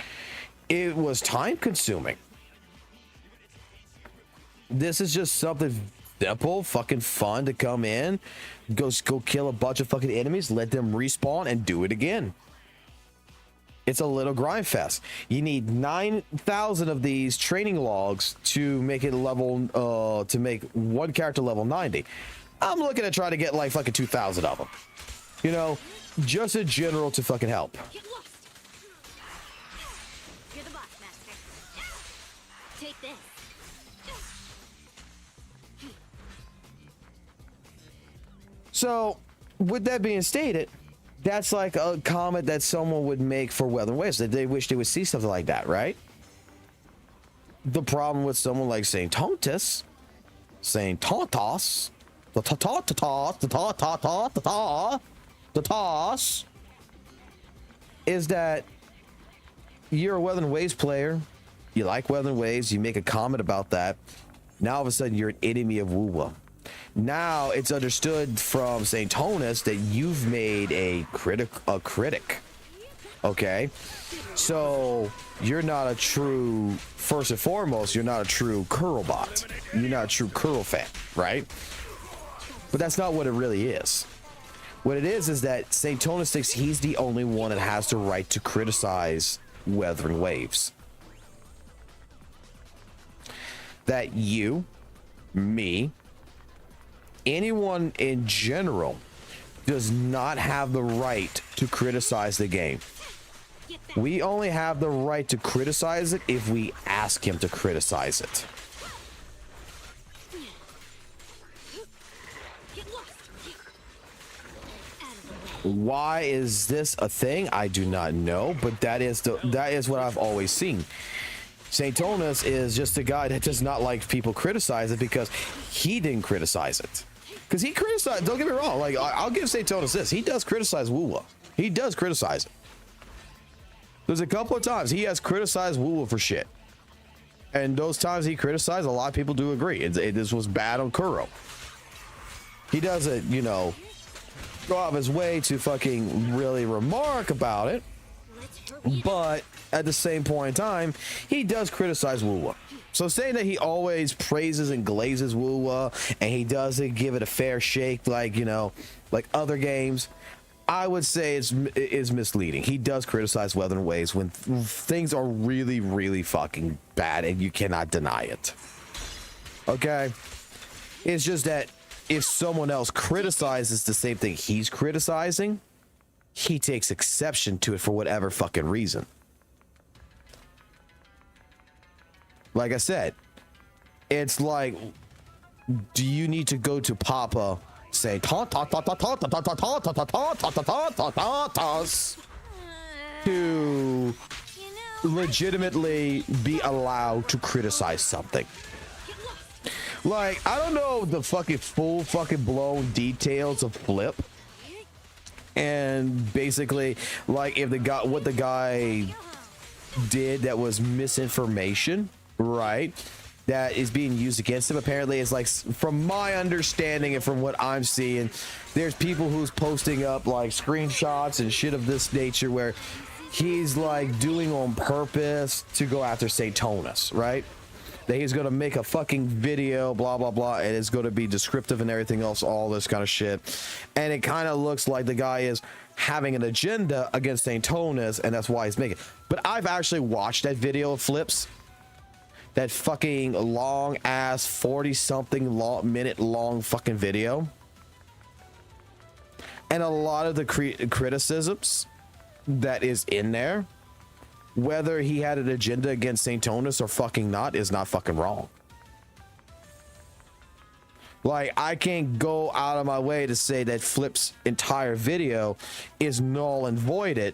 It was time consuming. This is just something simple, fucking fun to come in, go kill a bunch of fucking enemies, let them respawn, and do it again. It's a little grind fest. You need 9,000 of these training logs to make it level, to make one character level 90. I'm looking at trying to get like fucking 2,000 of them. You know, just in general to fucking help. Get lost. You're the boss, master. Take this. So, with that being stated, that's like a comment that someone would make for Weather Waves, that they wish they would see something like that, right? The problem with someone like Saint Tontos, is that you're a Weather Waves player, you like Weather Waves, you make a comment about that, now all of a sudden you're an enemy of WUWA. Now it's understood from St. Tonus that you've made a critic. Okay, so you're not a true, first and foremost, you're not a true Curl bot. You're not a true Curl fan, right? But that's not what it really is. What it is that St. Tonus thinks he's the only one that has the right to criticize Weathering Waves. That you, me, anyone in general does not have the right to criticize the game. We only have the right to criticize it if we ask him to criticize it. Why is this a thing? I do not know, but that is what I've always seen. St. Tonus is just a guy that does not like people criticize it because he didn't criticize it. Because he criticized, don't get me wrong, like I'll give St. Tonus this, he does criticize WUWA. He does criticize it. There's a couple of times he has criticized WUWA for shit. And those times he criticized, a lot of people do agree. This was bad on Kuro. He doesn't, you know, go out of his way to fucking really remark about it. But at the same point in time, he does criticize WUWA. So saying that he always praises and glazes WUWA and he doesn't give it a fair shake like, you know, like other games, I would say is misleading. He does criticize Weathering Waves when things are really, really fucking bad and you cannot deny it. Okay? It's just that if someone else criticizes the same thing he's criticizing, he takes exception to it for whatever fucking reason. Like I said, it's like, do you need to go to Papa say to legitimately be allowed to criticize something? Like, I don't know the fucking full fucking blown details of Flip. And basically, like, if what the guy did that was misinformation, right? that is being used against him. Apparently, it's like, from my understanding and from what I'm seeing, there's people who's posting up like screenshots and shit of this nature where he's like doing on purpose to go after Satonus, right? That he's going to make a fucking video, blah, blah, blah, and it's going to be descriptive and everything else, all this kind of shit. And it kind of looks like the guy is having an agenda against Satonus, and that's why he's making it. But I've actually watched that video of Flips, that fucking long ass 40-something minute long fucking video. And a lot of the criticisms that is in there, whether he had an agenda against Satonus or fucking not, is not fucking wrong. Like, I can't go out of my way to say that Flip's entire video is null and voided,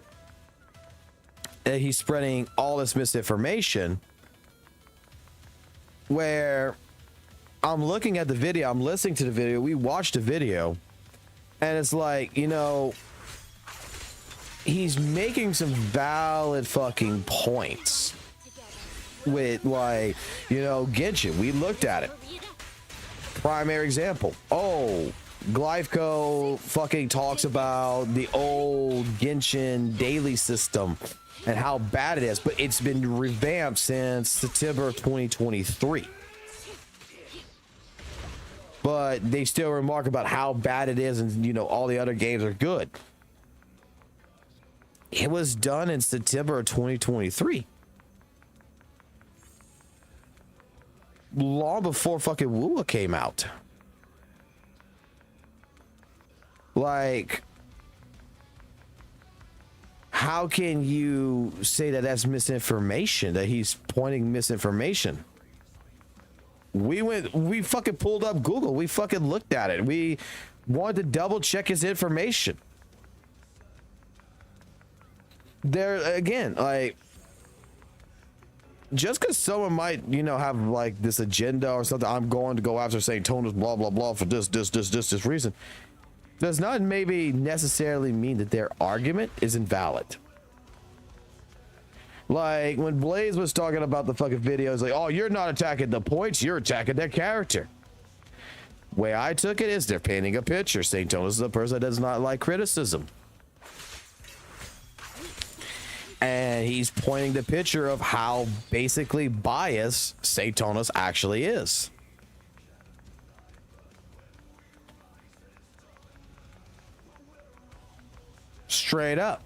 that he's spreading all this misinformation, where I'm looking at the video, I'm listening to the video, we watched the video, and it's like, you know, he's making some valid fucking points with, like, you know, Genshin. We looked at it. Primary example. Oh, Glyphco fucking talks about the old Genshin daily system and how bad it is, but it's been revamped since September of 2023. But they still remark about how bad it is, and, you know, all the other games are good. It was done in September of 2023. Long before fucking WUWA came out. Like, how can you say that that's misinformation, that he's pointing misinformation? We fucking pulled up Google. We fucking looked at it. We wanted to double check his information. There again, like, just because someone might, you know, have like this agenda or something, I'm going to go after Satonus, blah blah blah, for this reason, does not maybe necessarily mean that their argument is invalid. Like when Blaze was talking about the fucking videos, like, oh, you're not attacking the points, you're attacking their character. Way I took it is they're painting a picture. Satonus is a person that does not like criticism. And he's pointing the picture of how basically biased Satonus actually is. Straight up.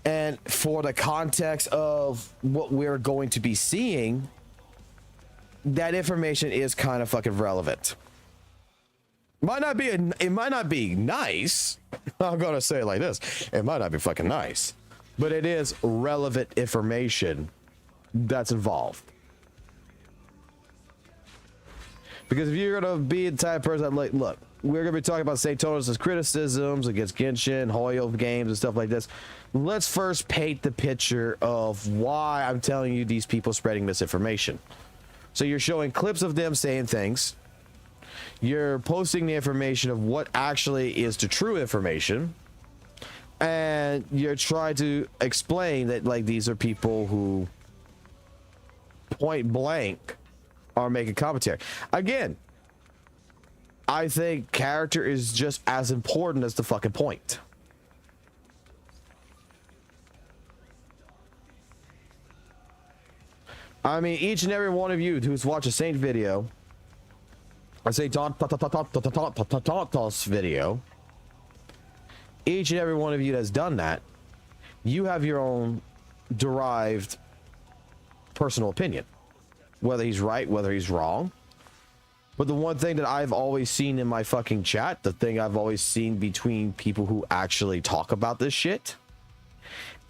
And for the context of what we're going to be seeing, that information is kind of fucking relevant. It might not be nice. I'm gonna say it like this. It might not be fucking nice, but it is relevant information that's involved. Because if you're gonna be the type of person that, like, look, we're gonna be talking about Satonus' criticisms against Genshin, Hoyo games and stuff like this. Let's first paint the picture of why I'm telling you these people spreading misinformation. So you're showing clips of them saying things. You're posting the information of what actually is the true information, and you're trying to explain that, like, these are people who point blank are making commentary. Again, I think character is just as important as the fucking point. I mean, each and every one of you who's watched a Saint video, I say Tos video, each and every one of you that's done that, you have your own derived personal opinion, whether he's right, whether he's wrong. But the one thing that I've always seen in my fucking chat, the thing I've always seen between people who actually talk about this shit,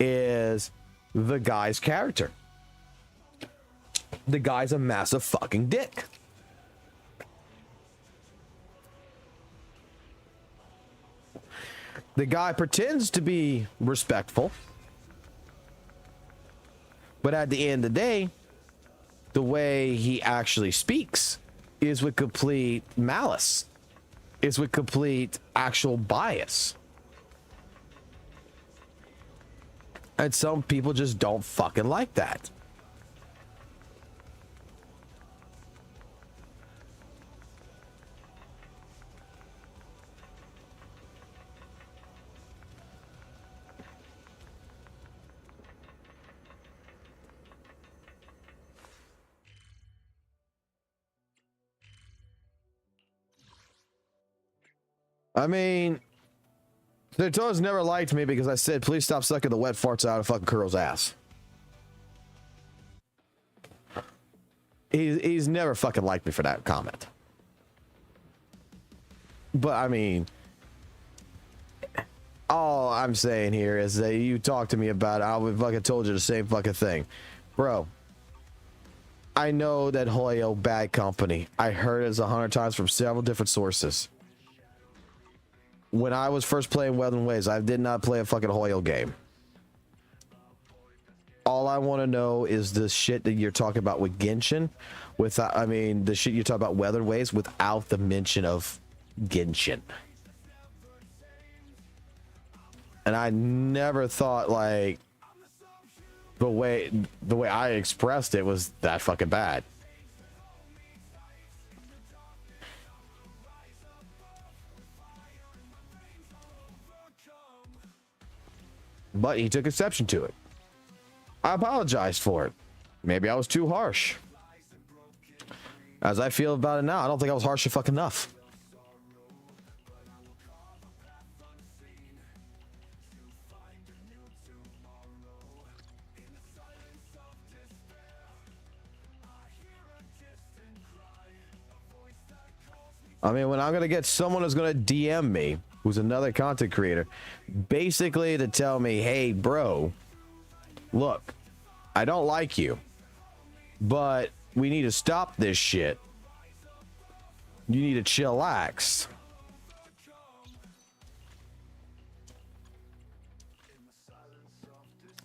is the guy's character. The guy's a massive fucking dick. The guy pretends to be respectful, but at the end of the day, the way he actually speaks is with complete malice, is with complete actual bias. And some people just don't fucking like that. I mean, Daytona's never liked me because I said, please stop sucking the wet farts out of fucking Kuro's ass. He's never fucking liked me for that comment. But I mean, all I'm saying here is that you talk to me about it, I would fucking told you the same fucking thing. Bro, I know that Hoyo bad company. I heard it 100 times from several different sources. When I was first playing Weathering Waves, I did not play a fucking Hoyo game. All I want to know is the shit that you're talking about with Genshin, without, I mean, the shit you're talking about Weathering Waves without the mention of Genshin. And I never thought like the way I expressed it was that fucking bad. But he took exception to it. I apologized for it. Maybe I was too harsh. As I feel about it now, I don't think I was harsh enough. I mean, when I'm going to get someone who's going to DM me, who's another content creator, basically to tell me, hey, bro, look, I don't like you, but we need to stop this shit. You need to chillax.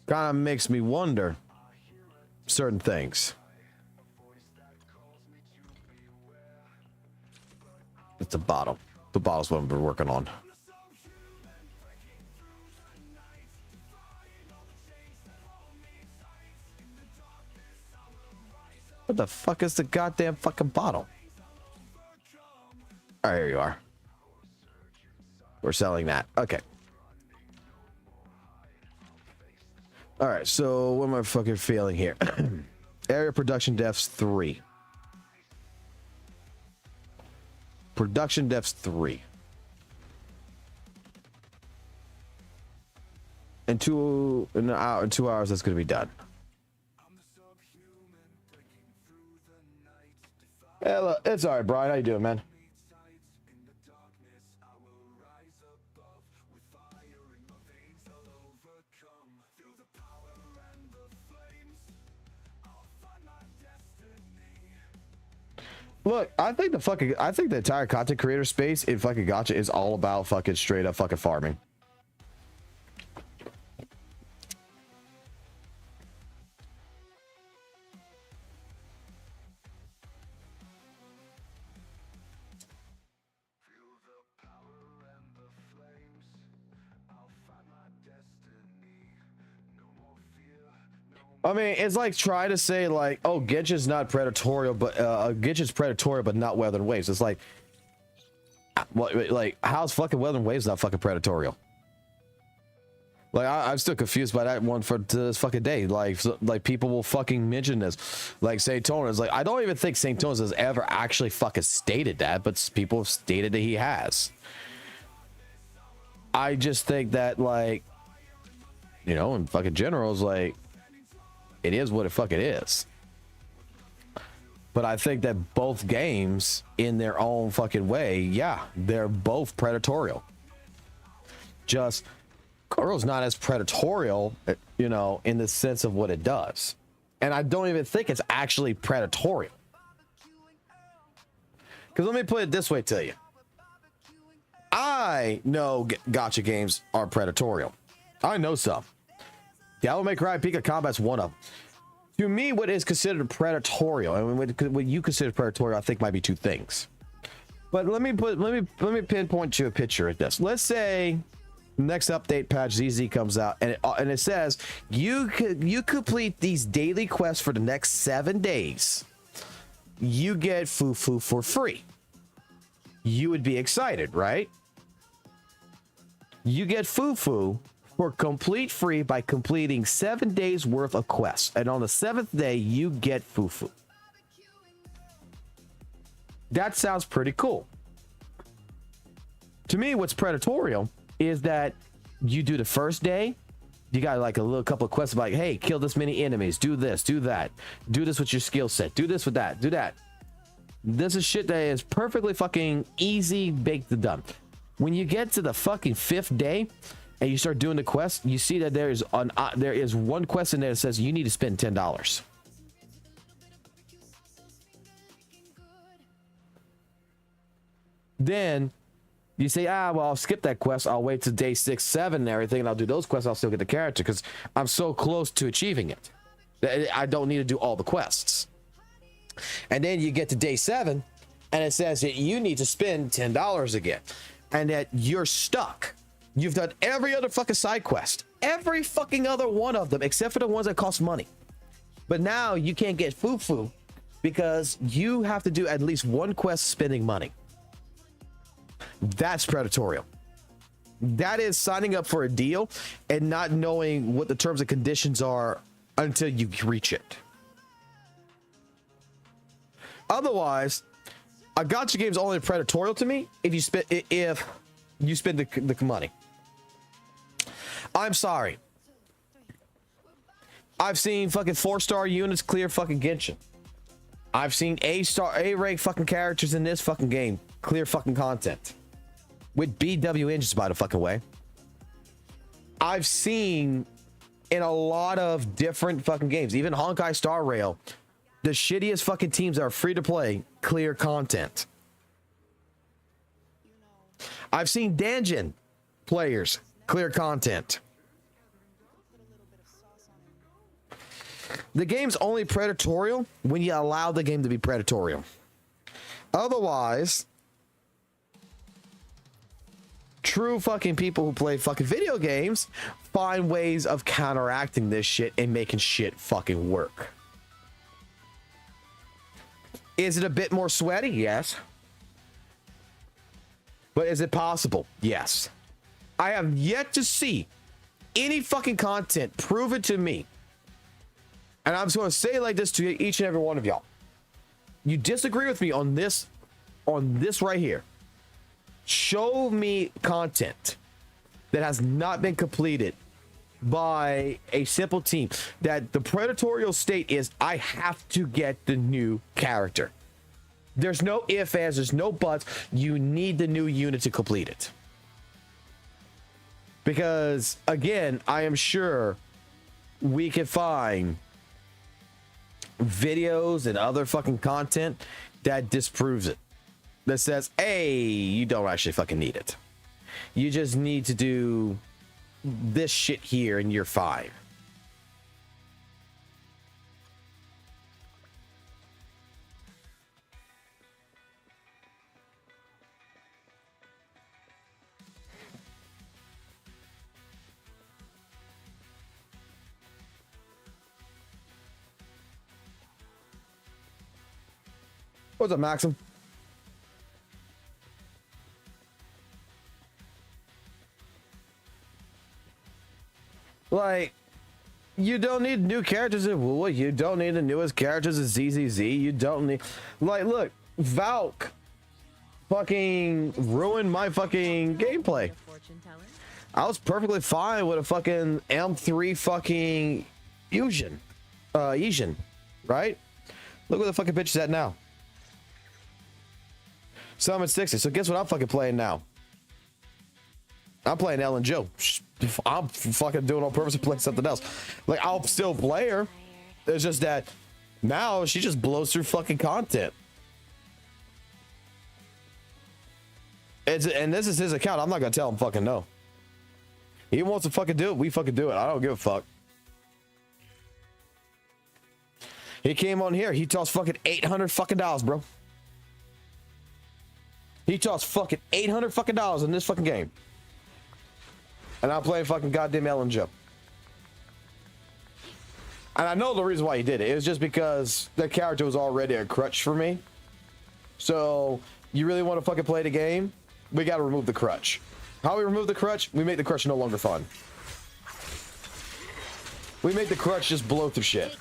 Kind of makes me wonder certain things. It's a bottle. The bottle's what I've been working on. What the fuck is the goddamn fucking bottle? All right, here you are. We're selling that. Okay. All right, so what am I fucking feeling here? Area production depths 3. Production depths 3. In 2 hours, that's gonna be done. Hey, look, it's all right, Brian. How you doing, man? Look, I think the entire content creator space in fucking Gacha is all about fucking straight up fucking farming. I mean, it's like trying to say like, oh, Genshin's not predatory, but Genshin's predatory, but not Weathering Waves. It's like, like how's fucking Weathering Waves not fucking predatory? Like I'm still confused by that one to this fucking day. Like people will fucking mention this, like Saint Tonas. Like I don't even think Saint Tonas has ever actually fucking stated that, but people have stated that he has. I just think that like, you know, in fucking general, is like. It is what it fucking is. But I think that both games, in their own fucking way, yeah, they're both predatorial. Just, Kuro's not as predatorial, you know, in the sense of what it does. And I don't even think it's actually predatorial. Because let me put it this way to you. I know gacha games are predatorial. I know some. Devil May Cry Peak of Combat's one of them. To me, what is considered predatorial, and what you consider predatorial, I think might be two things. But let me pinpoint you a picture at this. Let's say next update patch ZZ comes out, and it says you complete these daily quests for the next 7 days. You get Fufu for free. You would be excited, right? You get Fufu for complete free by completing 7 days worth of quests, and on the 7th day you get Fufu. That sounds pretty cool. To me, what's predatorial is that you do the first day, you got like a little couple of quests like, hey, kill this many enemies, do this, do that, do this with your skill set, do this with that, do that. This is shit that is perfectly fucking easy, baked and done. When you get to the fucking 5th day and you start doing the quest, you see that there is one quest in there that says you need to spend $10. Then you say, well, I'll skip that quest. I'll wait to day 6, 7 and everything, and I'll do those quests. I'll still get the character because I'm so close to achieving it. I don't need to do all the quests. And then you get to day 7 and it says that you need to spend $10 again and that you're stuck. You've done every other fucking side quest, every fucking other one of them, except for the ones that cost money. But now you can't get foo-foo because you have to do at least one quest spending money. That's predatorial. That is signing up for a deal and not knowing what the terms and conditions are until you reach it. Otherwise, a gacha game is only predatorial to me if you spend the money. I'm sorry. I've seen fucking 4-star units clear fucking Genshin. I've seen A rank fucking characters in this fucking game clear fucking content with BW engines, by the fucking way. I've seen in a lot of different fucking games, even Honkai Star Rail, the shittiest fucking teams that are free to play clear content. I've seen Danjin players clear content. The game's only predatorial when you allow the game to be predatorial. Otherwise, true fucking people who play fucking video games find ways of counteracting this shit and making shit fucking work. Is it a bit more sweaty? Yes. But is it possible? Yes. I have yet to see any fucking content prove it to me. And I'm just going to say it like this to each and every one of y'all. You disagree with me on this right here. Show me content that has not been completed by a simple team that the predatorial state is I have to get the new character. There's no ifs, ands, there's no buts. You need the new unit to complete it. Because again, I am sure we can find videos and other fucking content that disproves it. That says, hey, you don't actually fucking need it. You just need to do this shit here and you're fine. What's up, Maxim? Like, you don't need new characters in WUWA. You don't need the newest characters in ZZZ. You don't need... Like, look, Valk fucking ruined my fucking gameplay. I was perfectly fine with a fucking M3 fucking Fusion. Asian, right? Look where the fucking bitch is at now. Summon 60. So guess what I'm fucking playing now? I'm playing Ellen Joe. I'm fucking doing on purpose to play something else. Like, I'll still play her. It's just that now she just blows through fucking content. And this is his account. I'm not gonna tell him fucking no. He wants to fucking do it. We fucking do it. I don't give a fuck. He came on here. He tossed fucking $800 fucking dollars, bro. He tossed fucking $800 fucking dollars in this fucking game. And I'm playing fucking goddamn Ellen Joe. And I know the reason why he did it. It was just because the character was already a crutch for me. So, you really want to fucking play the game? We got to remove the crutch. How we remove the crutch? We make the crutch no longer fun. We make the crutch just blow through shit.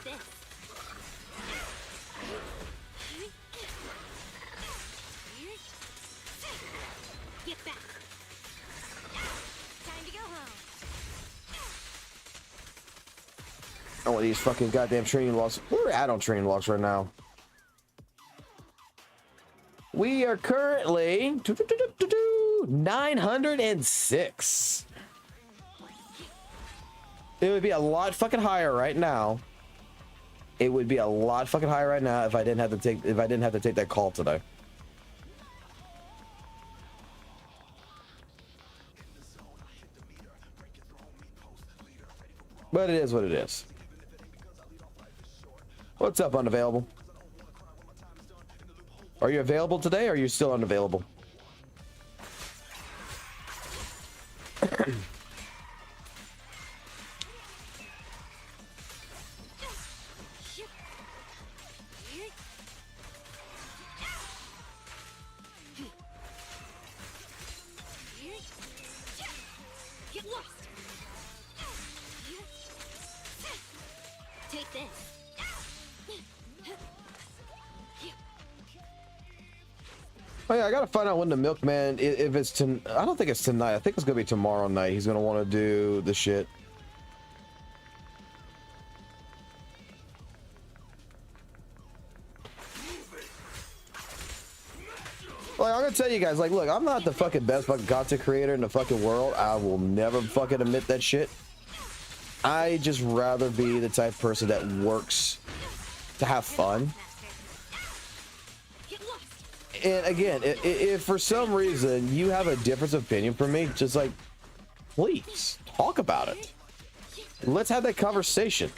Get back. with these fucking goddamn training logs. Where are we at on training logs right now? We are currently 906. It would be a lot fucking higher right now. It would be a lot fucking higher right now if I didn't have to take that call today. But it is what it is. What's up, unavailable? Are you available today or are you still unavailable? Get lost. Take this. Oh yeah, I gotta find out when the milkman, if it's to, I don't think it's tonight. I think it's gonna be tomorrow night. He's gonna want to do the shit. Like, I'm gonna tell you guys, like, look, I'm not the fucking best fucking content creator in the fucking world. I will never fucking admit that shit. I just rather be the type of person that works to have fun. And again, if for some reason you have a different opinion from me, just like, please talk about it. Let's have that conversation.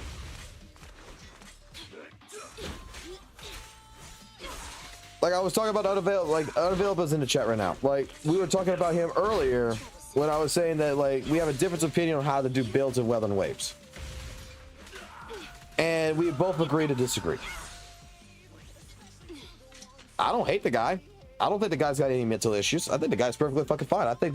Like I was talking about unavailable, like unavailable is in the chat right now. Like we were talking about him earlier when I was saying that like we have a different opinion on how to do builds in Weather and Waves, and we both agree to disagree. I don't hate the guy. I don't think the guy's got any mental issues. I think the guy's perfectly fucking fine. I think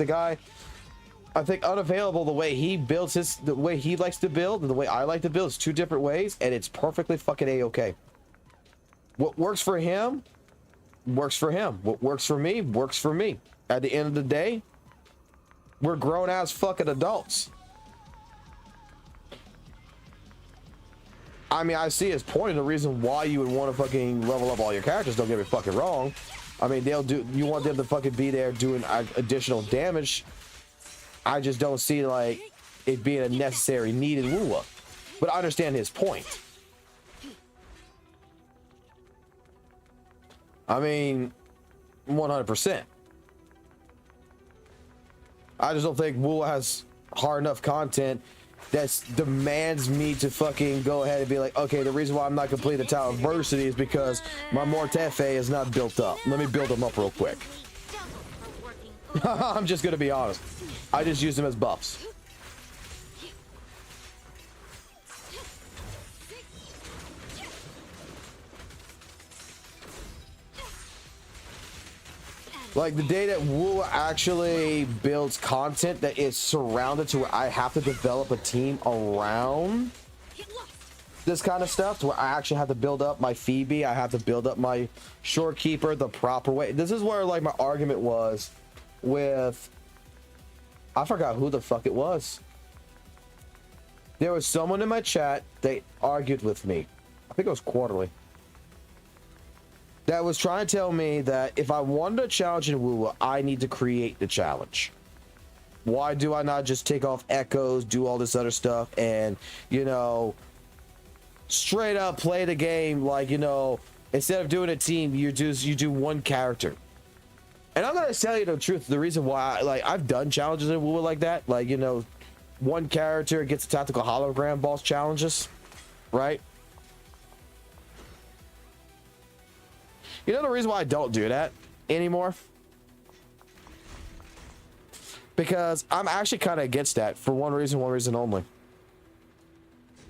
unavailable, the way he builds the way he likes to build and the way I like to build is two different ways, and it's perfectly fucking a-okay. What works for him works for him. What works for me works for me. At the end of the day, we're grown ass fucking adults. I mean, I see his point, and the reason why you would want to fucking level up all your characters. Don't get me fucking wrong. I mean, you want them to fucking be there doing additional damage. I just don't see like it being a necessary need in WUWA. But I understand his point. I mean, 100%. I just don't think WUWA has hard enough content that demands me to fucking go ahead and be like, okay, the reason why I'm not completing the Tower of Adversity is because my Mortefe is not built up. Let me build them up real quick. I'm just gonna be honest. I just use them as buffs. Like the day that WUWA actually builds content that is surrounded to where I have to develop a team around this kind of stuff, to where I actually have to build up my Phoebe, I have to build up my Shorekeeper the proper way. This is where like my argument was with, I forgot who the fuck it was. There was someone in my chat that argued with me. I think it was Quarterly. That was trying to tell me that if I wanted a challenge in WUWA, I need to create the challenge. Why do I not just take off echoes, do all this other stuff, and, you know, straight up play the game like, you know, instead of doing a team, you do one character. And I'm gonna tell you the truth. The reason why, like, I've done challenges in WUWA like that, like, you know, one character gets tactical hologram boss challenges, right? You know the reason why I don't do that anymore? Because I'm actually kind of against that for one reason only.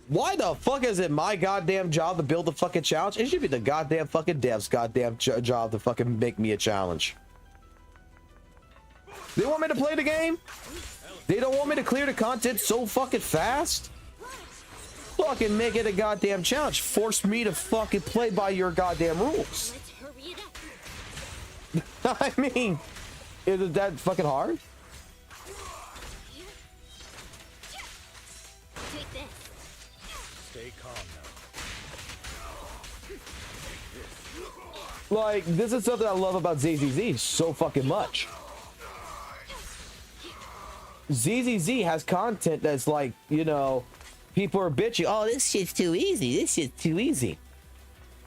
Why the fuck is it my goddamn job to build the fucking challenge? It should be the goddamn fucking devs' goddamn job to fucking make me a challenge. They want me to play the game? They don't want me to clear the content so fucking fast? Fucking make it a goddamn challenge. Force me to fucking play by your goddamn rules. I mean, is it that fucking hard? Take this. Stay calm now. Like, this is something I love about ZZZ so fucking much. ZZZ has content that's like, you know, people are bitching, oh, this shit's too easy. This shit's too easy.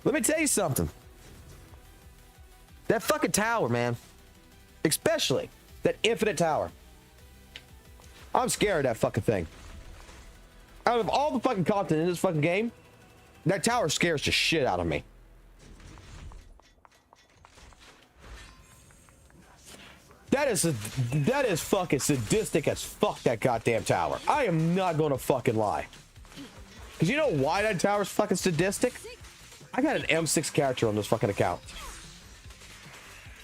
Let me tell you something. That fucking tower, man. Especially that infinite tower. I'm scared of that fucking thing. Out of all the fucking content in this fucking game, that tower scares the shit out of me. That is fucking sadistic as fuck, that goddamn tower. I am not gonna fucking lie. Cause you know why that tower's fucking sadistic? I got an M6 character on this fucking account.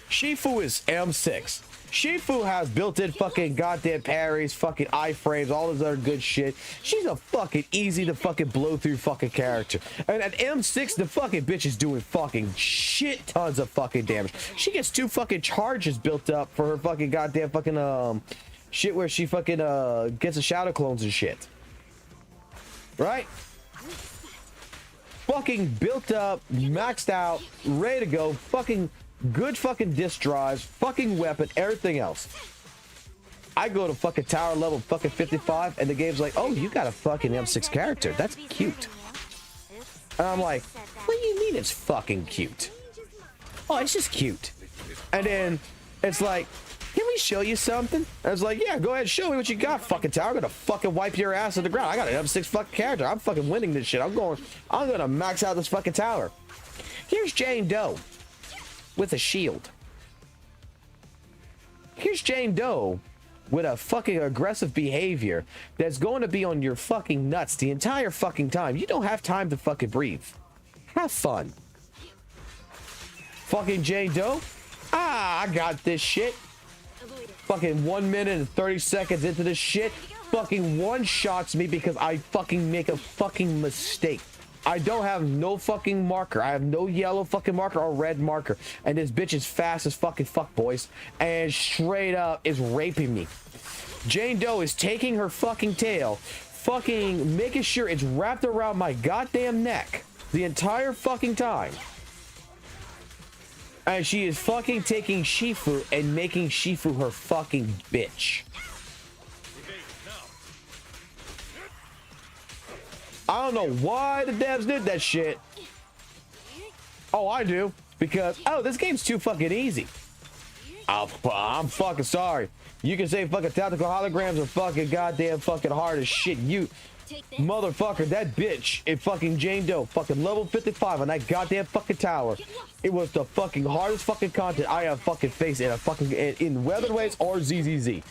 Shifu is M6. Shifu has built-in fucking goddamn parries, fucking iframes, all this other good shit. She's a fucking easy to fucking blow through fucking character. And at M6, the fucking bitch is doing fucking shit tons of fucking damage. She gets 2 fucking charges built up for her fucking goddamn fucking shit where she fucking gets a shadow clones and shit. Right? Fucking built up, maxed out, ready to go, fucking good fucking disc drives, fucking weapon, everything else. I go to fucking tower level fucking 55 and the game's like, oh, you got a fucking M6 character. That's cute. And I'm like, what do you mean it's fucking cute? Oh, it's just cute. And then it's like, can we show you something? I was like, yeah, go ahead, show me what you got, fucking tower. I'm gonna fucking wipe your ass to the ground. I got an M6 fucking character. I'm fucking winning this shit. I'm gonna max out this fucking tower. Here's Jane Doe with a shield. Here's Jane Doe with a fucking aggressive behavior that's going to be on your fucking nuts the entire fucking time. You don't have time to fucking breathe. Have fun. Fucking Jane Doe. I got this shit. Fucking 1 minute and 30 seconds into this shit, fucking one-shots me because I fucking make a fucking mistake. I don't have no fucking marker. I have no yellow fucking marker or red marker. And this bitch is fast as fucking fuck, boys. And straight up is raping me. Jane Doe is taking her fucking tail, fucking making sure it's wrapped around my goddamn neck the entire fucking time. And she is fucking taking Shifu and making Shifu her fucking bitch. I don't know why the devs did that shit. Oh, I do. Because, oh, this game's too fucking easy. I'm fucking sorry. You can say fucking tactical holograms are fucking goddamn fucking hard as shit. You motherfucker, that bitch in fucking Jane Doe, fucking level 55 on that goddamn fucking tower. It was the fucking hardest fucking content I have fucking faced in a fucking in Weatherways or ZZZ.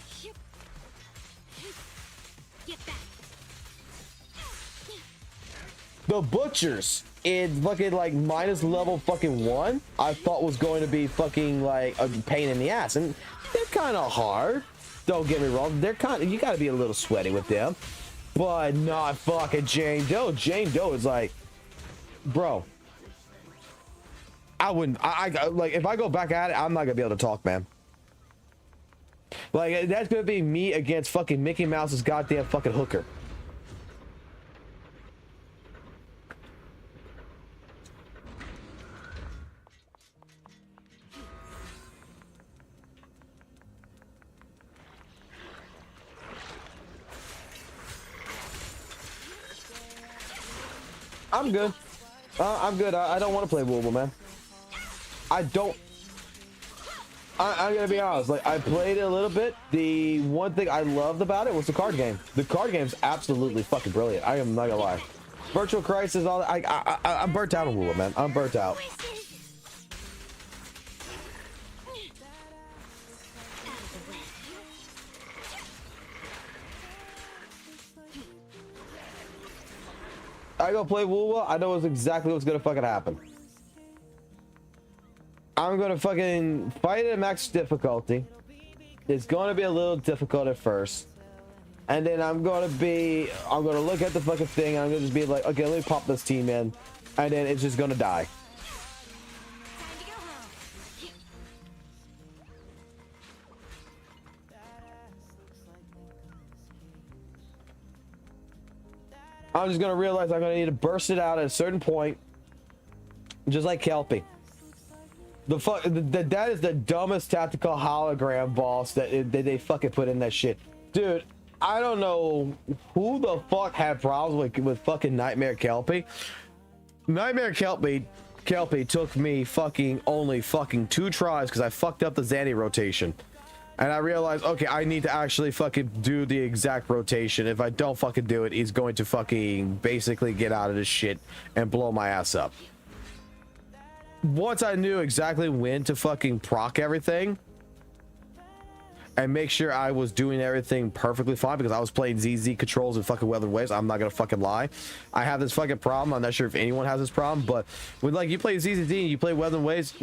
The butchers in fucking like minus level fucking 1, I thought was going to be fucking like a pain in the ass, and they're kind of hard. Don't get me wrong, they're kind of, you got to be a little sweaty with them, but not fucking Jane Doe. Jane Doe is like, bro, I wouldn't. I like if I go back at it, I'm not gonna be able to talk, man. Like that's gonna be me against fucking Mickey Mouse's goddamn fucking hooker. I'm good. I'm good. I don't want to play WUWA, man. I don't. I'm gonna be honest. Like I played it a little bit. The one thing I loved about it was the card game. The card game's absolutely fucking brilliant. I am not gonna lie. Virtual Crisis, all that. I'm burnt out on WUWA, man. I'm burnt out. I go play WUWA, I know exactly what's gonna fucking happen. I'm gonna fucking fight it at max difficulty. It's gonna be a little difficult at first. And then I'm gonna look at the fucking thing and I'm gonna just be like, okay, let me pop this team in. And then it's just gonna die. I'm just gonna realize I'm gonna need to burst it out at a certain point, just like Kelpie. That is the dumbest tactical hologram boss that they fucking put in that shit, dude. I don't know who the fuck had problems with fucking Nightmare Kelpie. Nightmare Kelpie took me only 2 tries because I fucked up the Zanny rotation. And I realized, okay, I need to actually fucking do the exact rotation. If I don't fucking do it, he's going to fucking basically get out of this shit and blow my ass up. Once I knew exactly when to fucking proc everything and make sure I was doing everything perfectly fine, because I was playing ZZ controls and fucking Weathered Waves. I'm not gonna fucking lie. I have this fucking problem. I'm not sure if anyone has this problem, but when like you play ZZZ and you play Weathered Waves,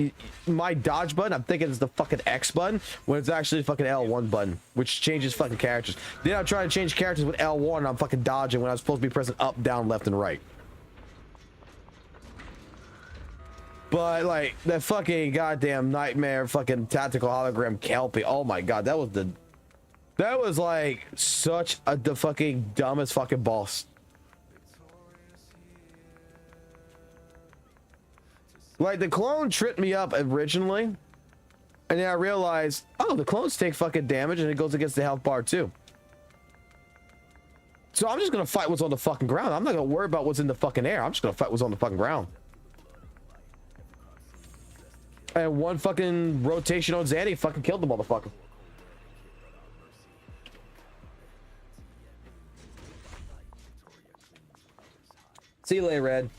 my dodge button, I'm thinking it's the fucking X button when it's actually fucking L1 button, which changes fucking characters. Then I'm trying to change characters with L1 and I'm fucking dodging when I'm supposed to be pressing up, down, left, and right. But like that fucking goddamn Nightmare fucking tactical hologram Kelpie, oh my god, that was like such the fucking dumbest fucking boss. Like the clone tripped me up originally, and then I realized, oh, the clones take fucking damage and it goes against the health bar too. So I'm just gonna fight what's on the fucking ground. I'm not gonna worry about what's in the fucking air. I'm just gonna fight what's on the fucking ground. And one fucking rotation on Zanny fucking killed the motherfucker. See you later, Red.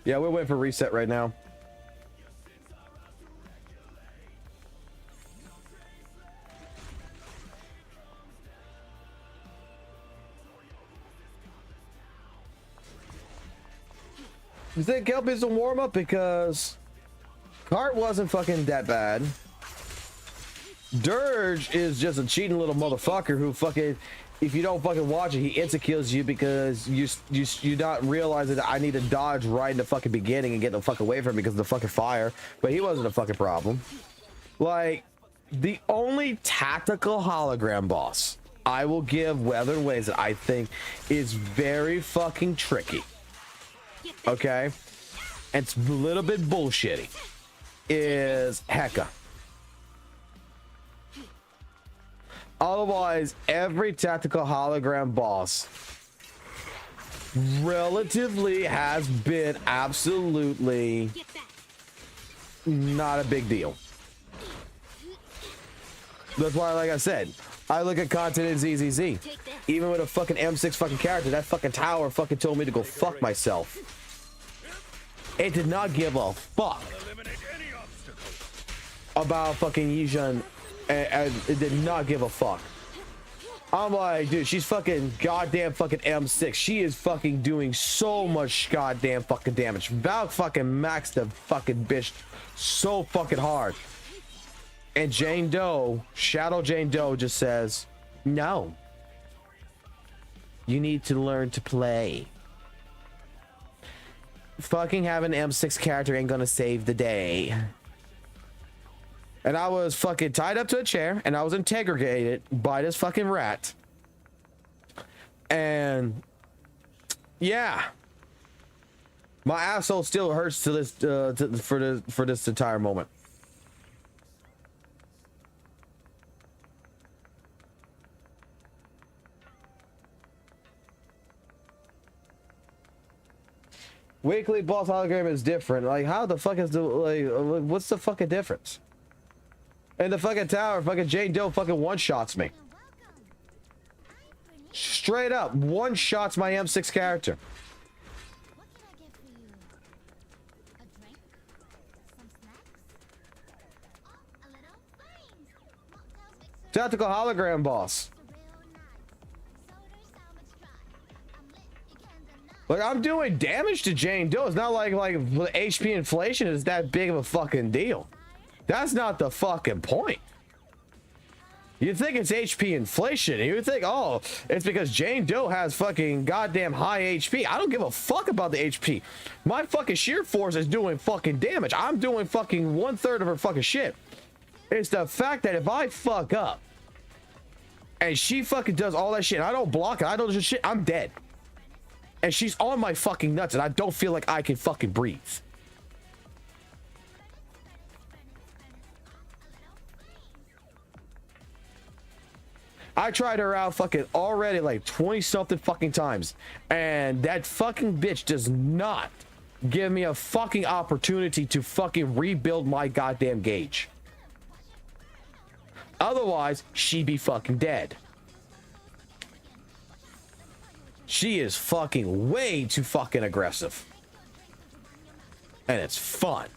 Yeah, we're waiting for reset right now. You think Kelpie's a warm-up? Because Cart wasn't fucking that bad. Dirge is just a cheating little motherfucker who fucking, if you don't fucking watch it, he insta-kills you because you not realizing that I need to dodge right in the fucking beginning and get the fuck away from him because of the fucking fire. But he wasn't a fucking problem. Like, the only tactical hologram boss I will give Weathered Waves that I think is very fucking tricky, okay, and it's a little bit bullshitty, is Heka. Otherwise, every tactical hologram boss relatively has been absolutely not a big deal. That's why, like I said, I look at content in ZZZ. Even with a fucking M6 fucking character, that fucking tower fucking told me to go fuck myself. It did not give a fuck about fucking Yijun, and it did not give a fuck. I'm like, dude, she's fucking goddamn fucking M6. She is fucking doing so much goddamn fucking damage. Valk fucking maxed the fucking bitch so fucking hard. And Jane Doe, Shadow Jane Doe, just says, no. You need to learn to play. Fucking having an M6 character ain't gonna save the day. And I was fucking tied up to a chair and I was interrogated by this fucking rat. And yeah, my asshole still hurts to this for this entire moment. Weekly boss hologram is different. Like, how the fuck is the, like, what's the fucking difference? And the fucking tower, fucking Jane Doe fucking one-shots me. Straight up, one-shots my M6 character. What can I get for you? A drink? Some snacks? Oh, a little? Fine! Mocktails, mixer. Tactical hologram boss. Like, I'm doing damage to Jane Doe. It's not like HP inflation is that big of a fucking deal. That's not the fucking point. You think it's HP inflation. You think, oh, it's because Jane Doe has fucking goddamn high HP. I don't give a fuck about the HP. My fucking sheer force is doing fucking damage. I'm doing fucking 1/3 of her fucking shit. It's the fact that if I fuck up And she fucking does all that shit. And I don't block it. I don't do shit. I'm dead. And she's on my fucking nuts, and I don't feel like I can fucking breathe. I tried her out fucking already like 20 something fucking times, and that fucking bitch does not give me a fucking opportunity to fucking rebuild my goddamn gauge. Otherwise, she'd be fucking dead. She is fucking way too fucking aggressive. And it's fun.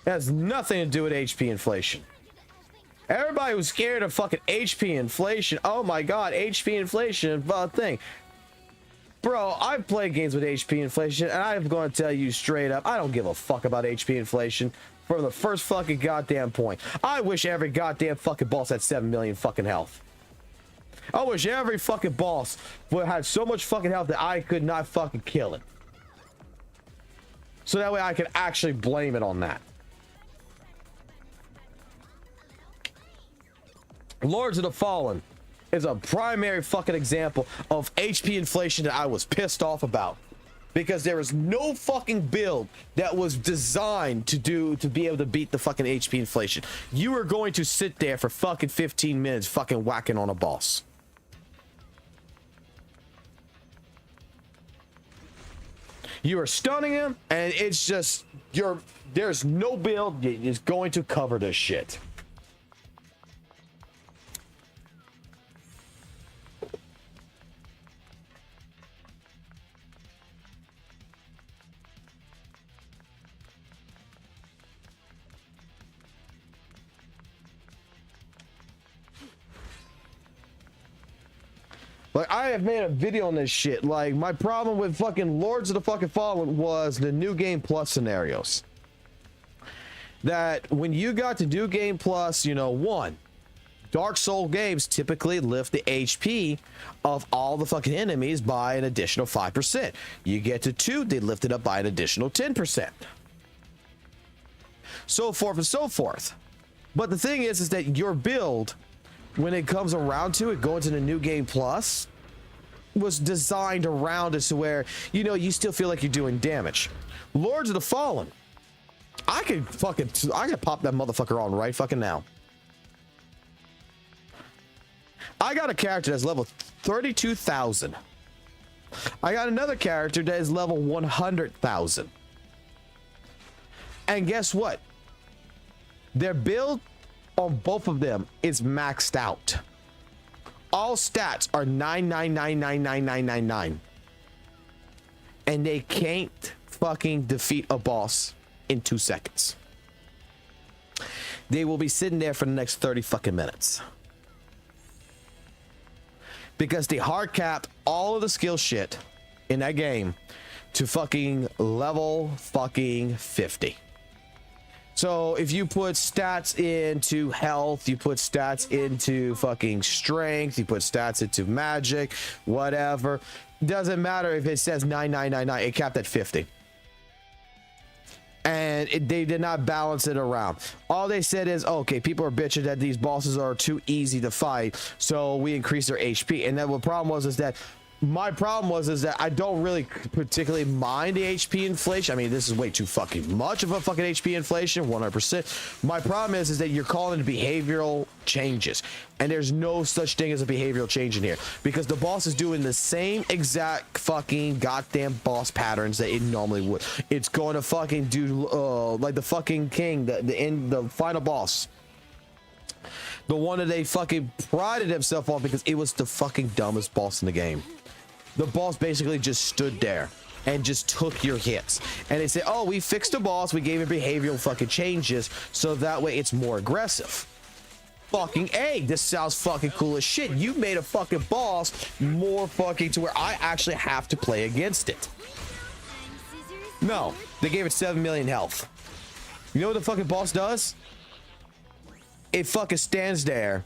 It has nothing to do with HP inflation. Everybody was scared of fucking HP inflation. Oh my god, HP inflation, thing. Bro, I've played games with HP inflation, and I'm going to tell you straight up, I don't give a fuck about HP inflation from the first fucking goddamn point. I wish every goddamn fucking boss had 7 million fucking health. I wish every fucking boss would have so much fucking health that I could not fucking kill it. So that way I could actually blame it on that. Lords of the Fallen is a primary fucking example of HP inflation that I was pissed off about. Because there is no fucking build that was designed to be able to beat the fucking HP inflation. You are going to sit there for fucking 15 minutes fucking whacking on a boss. You are stunning him, and it's just there's no build that is going to cover this shit. Like, I have made a video on this shit. Like, my problem with fucking Lords of the fucking Fallen was the New Game Plus scenarios. That when you got to New Game Plus, you know, one, Dark Soul games typically lift the HP of all the fucking enemies by an additional 5%. You get to 2, they lift it up by an additional 10%. So forth and so forth. But the thing is that your build, when it comes around to it, going to the New Game Plus, was designed around it to where, you know, you still feel like you're doing damage. Lords of the Fallen, I could pop that motherfucker on right fucking now. I got a character that's level 32,000. I got another character that is level 100,000. And guess what? Their build on both of them is maxed out. All stats are 9999999. And they can't fucking defeat a boss in 2 seconds. They will be sitting there for the next 30 fucking minutes. Because they hard capped all of the skill shit in that game to fucking level fucking 50. So if you put stats into health, you put stats into fucking strength, you put stats into magic, whatever, doesn't matter if it says 9999, it capped at 50. And they did not balance it around. All they said is, okay, people are bitching that these bosses are too easy to fight, so we increase their HP. And then the problem was that my problem was that I don't really particularly mind the HP inflation. I mean, this is way too fucking much of a fucking HP inflation, 100%. My problem is that you're calling it behavioral changes, and there's no such thing as a behavioral change in here, because the boss is doing the same exact fucking goddamn boss patterns that it normally would. It's going to fucking do like the fucking king, the final boss. The one that they fucking prided themselves on because it was the fucking dumbest boss in the game. The boss basically just stood there and just took your hits. And they said, oh, we fixed the boss. We gave it behavioral fucking changes so that way it's more aggressive. Fucking A, this sounds fucking cool as shit. You made a fucking boss more fucking to where I actually have to play against it. No, they gave it 7 million health. You know what the fucking boss does? It fucking stands there,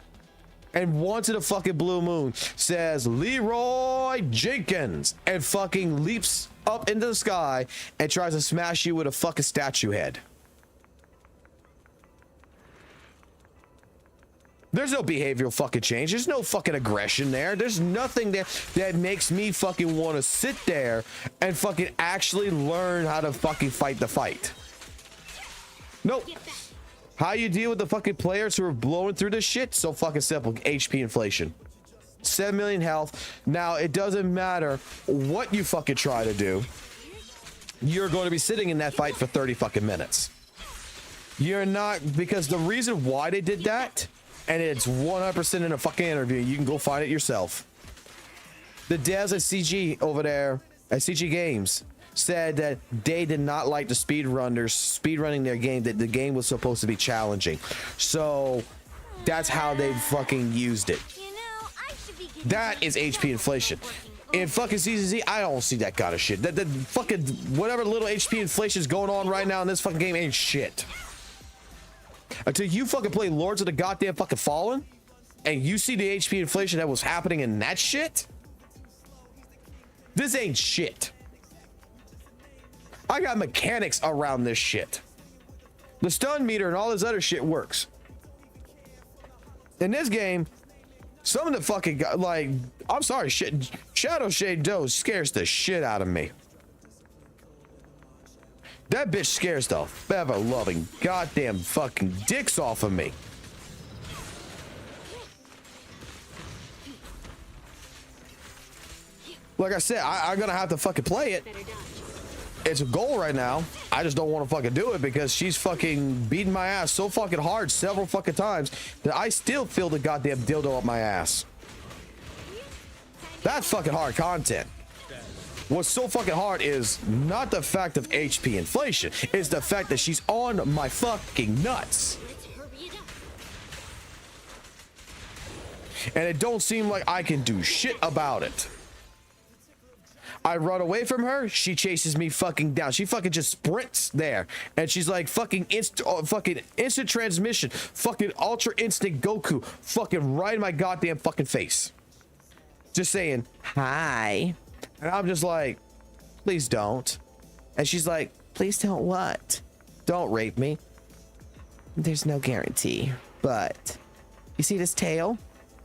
and once in a fucking blue moon says Leroy Jenkins and fucking leaps up into the sky and tries to smash you with a fucking statue head. There's no behavioral fucking change. There's no fucking aggression there. There's nothing there that makes me fucking want to sit there and fucking actually learn how to fucking fight the fight. Nope. How you deal with the fucking players who are blowing through this shit? So fucking simple. HP inflation. 7 million health. Now, it doesn't matter what you fucking try to do. You're going to be sitting in that fight for 30 fucking minutes. You're not, because the reason why they did that, and it's 100% in a fucking interview, you can go find it yourself. The devs at CG over there, at CG Games, said that they did not like the speedrunners speedrunning their game, that the game was supposed to be challenging. So that's how they fucking used it. That is HP inflation. In fucking Season Z, I don't see that kind of shit. That fucking whatever little HP inflation is going on right now in this fucking game ain't shit. Until you fucking play Lords of the goddamn fucking Fallen, and you see the HP inflation that was happening in that shit, this ain't shit. I got mechanics around this shit. The stun meter and all this other shit works. In this game, some of the fucking, like, I'm sorry, shit, Shadow Shade Doe scares the shit out of me. That bitch scares the ever-loving goddamn fucking dicks off of me. Like I said, I'm gonna have to fucking play it. It's a goal right now. I just don't want to fucking do it because she's fucking beating my ass so fucking hard several fucking times that I still feel the goddamn dildo up my ass. That's fucking hard content. What's so fucking hard is not the fact of HP inflation. It's the fact that she's on my fucking nuts. And it don't seem like I can do shit about it. I run away from her, she chases me fucking down. She fucking just sprints there. And she's like fucking instant transmission. Fucking ultra instinct Goku. Fucking right in my goddamn fucking face. Just saying, hi. And I'm just like, please don't. And she's like, please don't what? Don't rape me. There's no guarantee. But, you see this tail?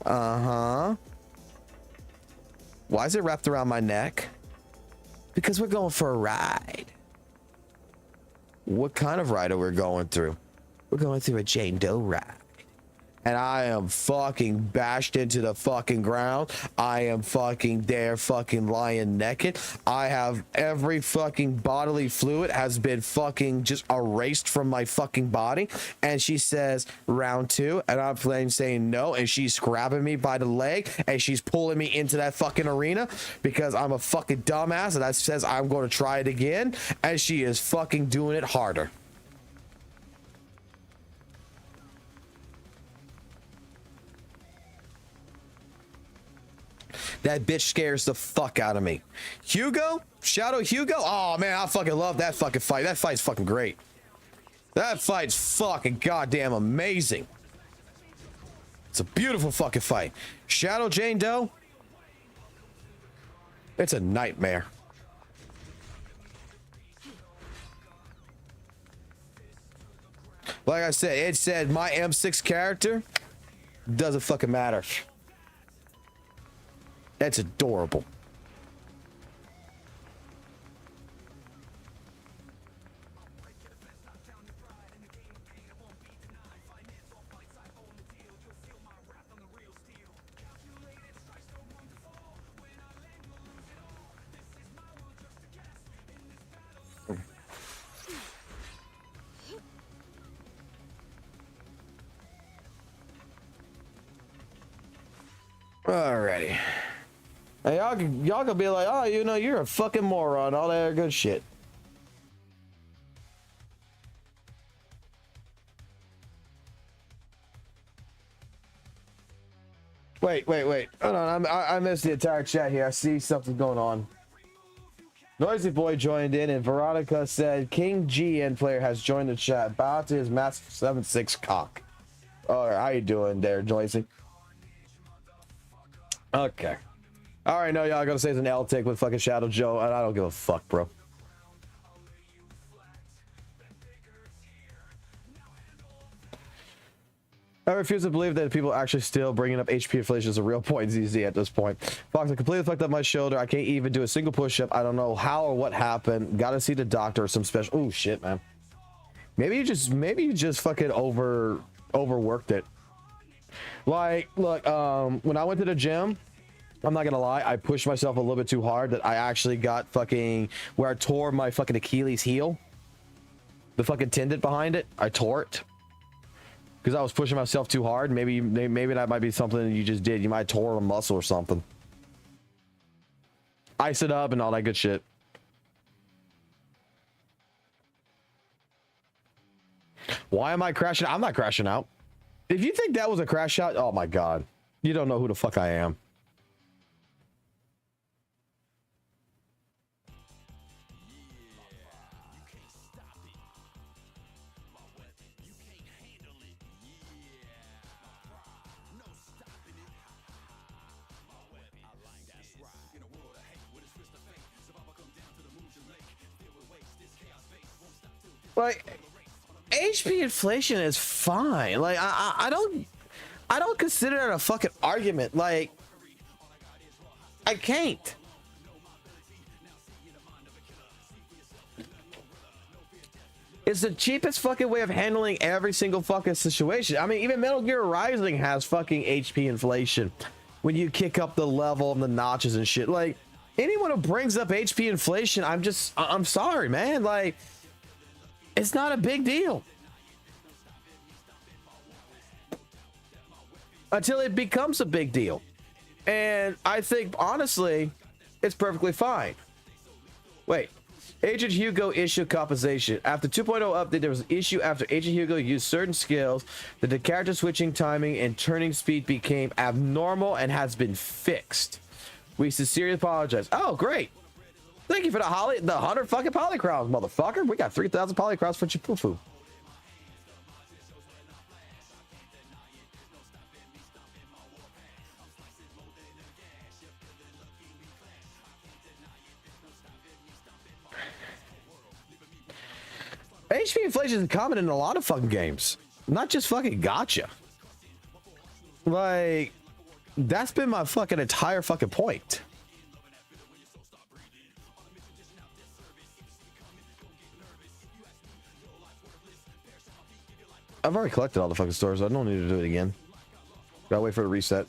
Uh-huh. Why is it wrapped around my neck? Because we're going for a ride. What kind of ride are we going through? We're going through a Jane Doe ride. And I am fucking bashed into the fucking ground. I am fucking there fucking lying naked. I have every fucking bodily fluid has been fucking just erased from my fucking body. And she says, round 2. And I'm playing saying no. And she's grabbing me by the leg. And she's pulling me into that fucking arena. Because I'm a fucking dumbass. And that says I'm going to try it again. And she is fucking doing it harder. That bitch scares the fuck out of me. Hugo? Shadow Hugo? Oh, man, I fucking love that fucking fight. That fight's fucking great. That fight's fucking goddamn amazing. It's a beautiful fucking fight. Shadow Jane Doe? It's a nightmare. Like I said, it said my M6 character doesn't fucking matter. That's adorable. Alrighty. Hey, y'all gonna be like, oh, you know, you're a fucking moron, all that good shit. Wait. Hold on, I missed the entire chat here. I see something going on. Noisy Boy joined in, and Veronica said, King GN player has joined the chat. Bow to his massive 7'6" cock. All right, how you doing there, Noisy? Okay. All right, no, y'all gonna say it's an L tick with fucking Shadow Joe, and I don't give a fuck, bro. I refuse to believe that people are actually still bringing up HP inflation as a real point, ZZ, at this point. Fox, I completely fucked up my shoulder. I can't even do a single push-up. I don't know how or what happened. Gotta see the doctor or some special... Oh, shit, man. Maybe you just fucking overworked it. Like, look, when I went to the gym, I'm not gonna lie, I pushed myself a little bit too hard that I actually got fucking... Where I tore my fucking Achilles heel. The fucking tendon behind it. I tore it. Because I was pushing myself too hard. Maybe that might be something you just did. You might tore a muscle or something. Ice it up and all that good shit. Why am I crashing? I'm not crashing out. If you think that was a crash out, oh my god. You don't know who the fuck I am. Like, HP inflation is fine. Like, I don't consider it a fucking argument. Like, I can't. It's the cheapest fucking way of handling every single fucking situation. I mean, even Metal Gear Rising has fucking HP inflation when you kick up the level and the notches and shit. Like, anyone who brings up HP inflation, I'm sorry, man. Like, it's not a big deal. Until it becomes a big deal. And I think, honestly, it's perfectly fine. Wait. Agent Hugo issue compensation. After 2.0 update, there was an issue after Agent Hugo used certain skills that the character switching timing and turning speed became abnormal and has been fixed. We sincerely apologize. Oh, great. Thank you for the 100 fucking polycrowns, motherfucker. We got 3,000 polycrowns for Chipufu. HP inflation is common in a lot of fucking games. Not just fucking gotcha. Like, that's been my fucking entire fucking point. I've already collected all the fucking stores. I don't need to do it again. Gotta wait for it to reset.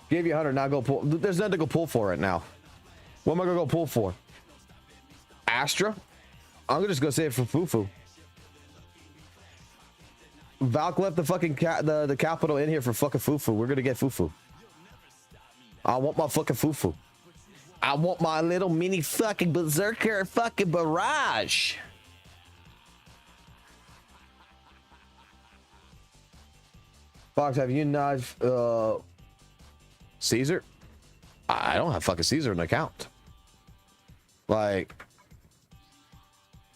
Gave you 100, now go pull. There's nothing to go pull for right now. What am I gonna go pull for? Astra? I'm gonna just go say it for Fufu. Valk left the fucking the capital in here for fucking Fufu. We're gonna get Fufu. I want my fucking Fufu. I want my little mini fucking berserker fucking barrage. Fox, have you not Caesar? I don't have fucking Caesar in the account. Like,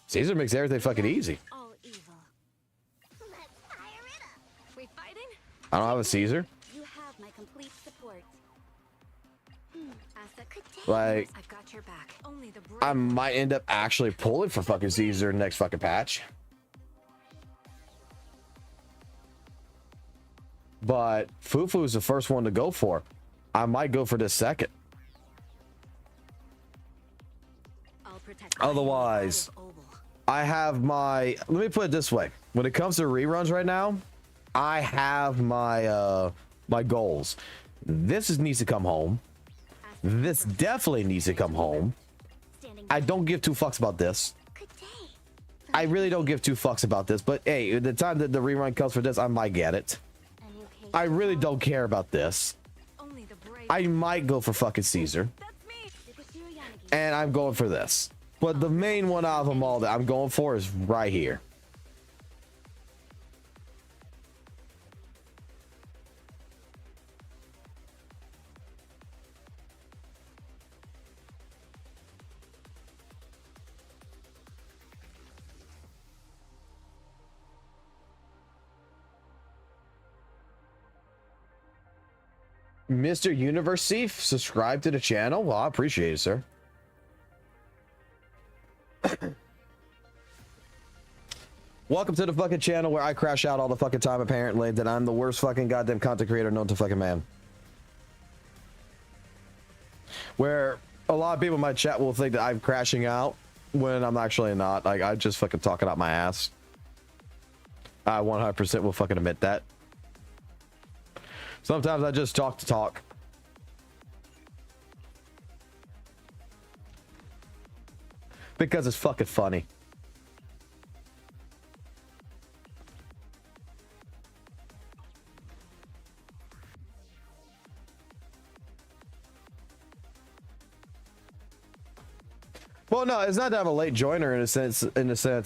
Caesar makes everything fucking easy. All evil. Let's fire it up. We fighting? I don't have a Caesar. You have my complete support. Asa, good day. Like, I've got your back. Only the brave. I might end up actually pulling for fucking Caesar next fucking patch. But Fufu is the first one to go for. I might go for this second. I'll protect Otherwise, I have my... Let me put it this way. When it comes to reruns right now, I have my my goals. This needs to come home. This definitely needs to come home. I don't give two fucks about this. Good day. I really don't give two fucks about this. But hey, the time that the rerun comes for this, I might get it. I really don't care about this. Only the brave. I might go for fucking Caesar. That's me. And I'm going for this. But the main one out of them all that I'm going for is right here. Mr. Universe Thief, subscribe to the channel. Well, I appreciate it, sir. Welcome to the fucking channel where I crash out all the fucking time, apparently, that I'm the worst fucking goddamn content creator known to fucking man. Where a lot of people in my chat will think that I'm crashing out when I'm actually not. Like, I'm just fucking talking out my ass. I 100% will fucking admit that. Sometimes I just talk to talk. Because it's fucking funny. Well, no, it's not that I'm a late joiner in a sense.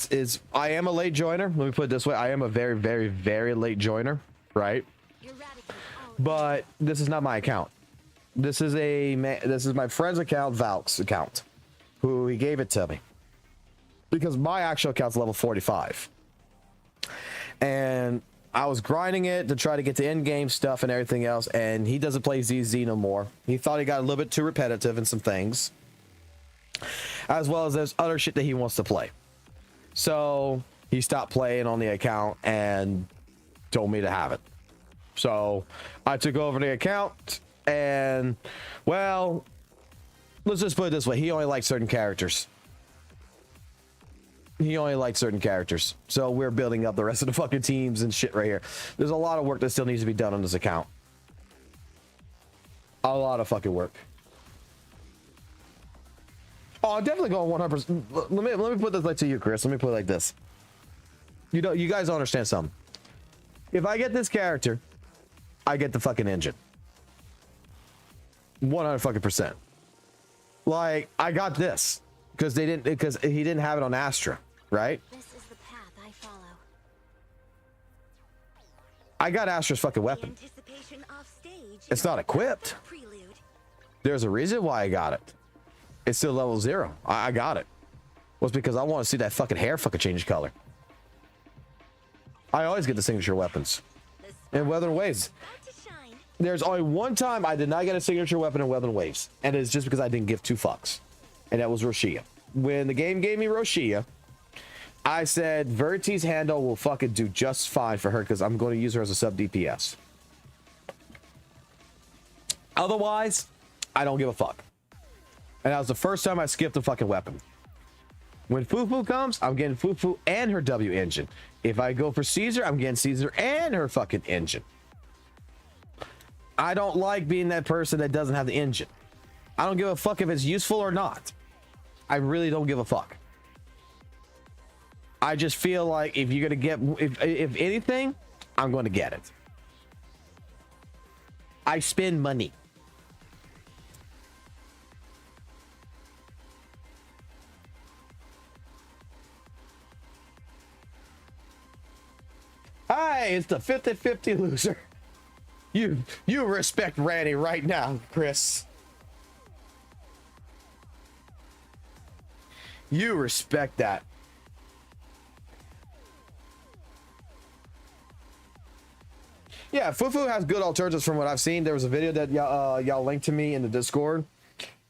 Is I am a late joiner. Let me put it this way: I am a very, very, very late joiner, right? But this is not my account. This is my friend's account, Valk's account, who he gave it to me because my actual account's level 45, and I was grinding it to try to get to end game stuff and everything else. And he doesn't play ZZ no more. He thought he got a little bit too repetitive in some things, as well as there's other shit that he wants to play. So he stopped playing on the account and told me to have it. So I took over the account, and well, let's just put it this way: he only likes certain characters. So we're building up the rest of the fucking teams and shit right here. There's a lot of work that still needs to be done on this account. A lot of fucking work. Oh, I'm definitely going 100%. Let me put this like to you, Chris. Let me put it like this. You guys don't understand something. If I get this character, I get the fucking engine. 100%. Like, I got this because he didn't have it on Astra, right? This is the path I follow. I got Astra's fucking weapon. It's not equipped. There's a reason why I got it. It's still level 0. I got it. Well, it's because I want to see that fucking hair fucking change color. I always get the signature weapons in Weathering Waves. There's only one time I did not get a signature weapon in Weathering Waves, and it's just because I didn't give two fucks, and that was Roshia. When the game gave me Roshia, I said Verity's handle will fucking do just fine for her because I'm going to use her as a sub DPS. Otherwise, I don't give a fuck. And that was the first time I skipped a fucking weapon. When Fufu comes, I'm getting Fufu and her W engine. If I go for Caesar, I'm getting Caesar and her fucking engine. I don't like being that person that doesn't have the engine. I don't give a fuck if it's useful or not. I really don't give a fuck. I just feel like if you're gonna get, if anything, I'm going to get it. I spend money. Hi, it's the 50-50 loser. You respect Randy right now, Chris. You respect that. Yeah, Fufu has good alternatives from what I've seen. There was a video that y'all linked to me in the Discord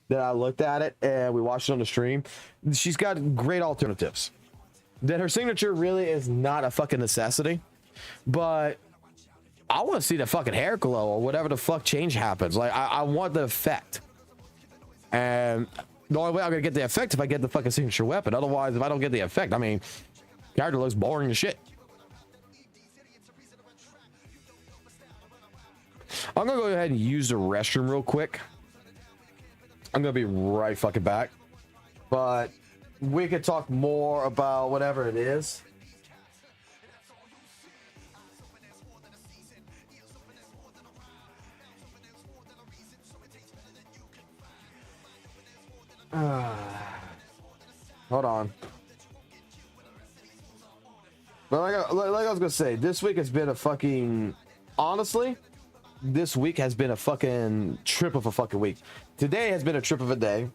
that I looked at it and we watched it on the stream. She's got great alternatives. That her signature really is not a fucking necessity, but I want to see the fucking hair glow or whatever the fuck change happens. Like, I want the effect. And the only way I'm going to get the effect if I get the fucking signature weapon. Otherwise, if I don't get the effect, I mean, character looks boring as shit. I'm going to go ahead and use the restroom real quick. I'm going to be right fucking back. But we could talk more about whatever it is. Hold on. But like I was gonna say, this week has been a fucking, honestly, this week has been a fucking trip of a fucking week. Today has been a trip of a day.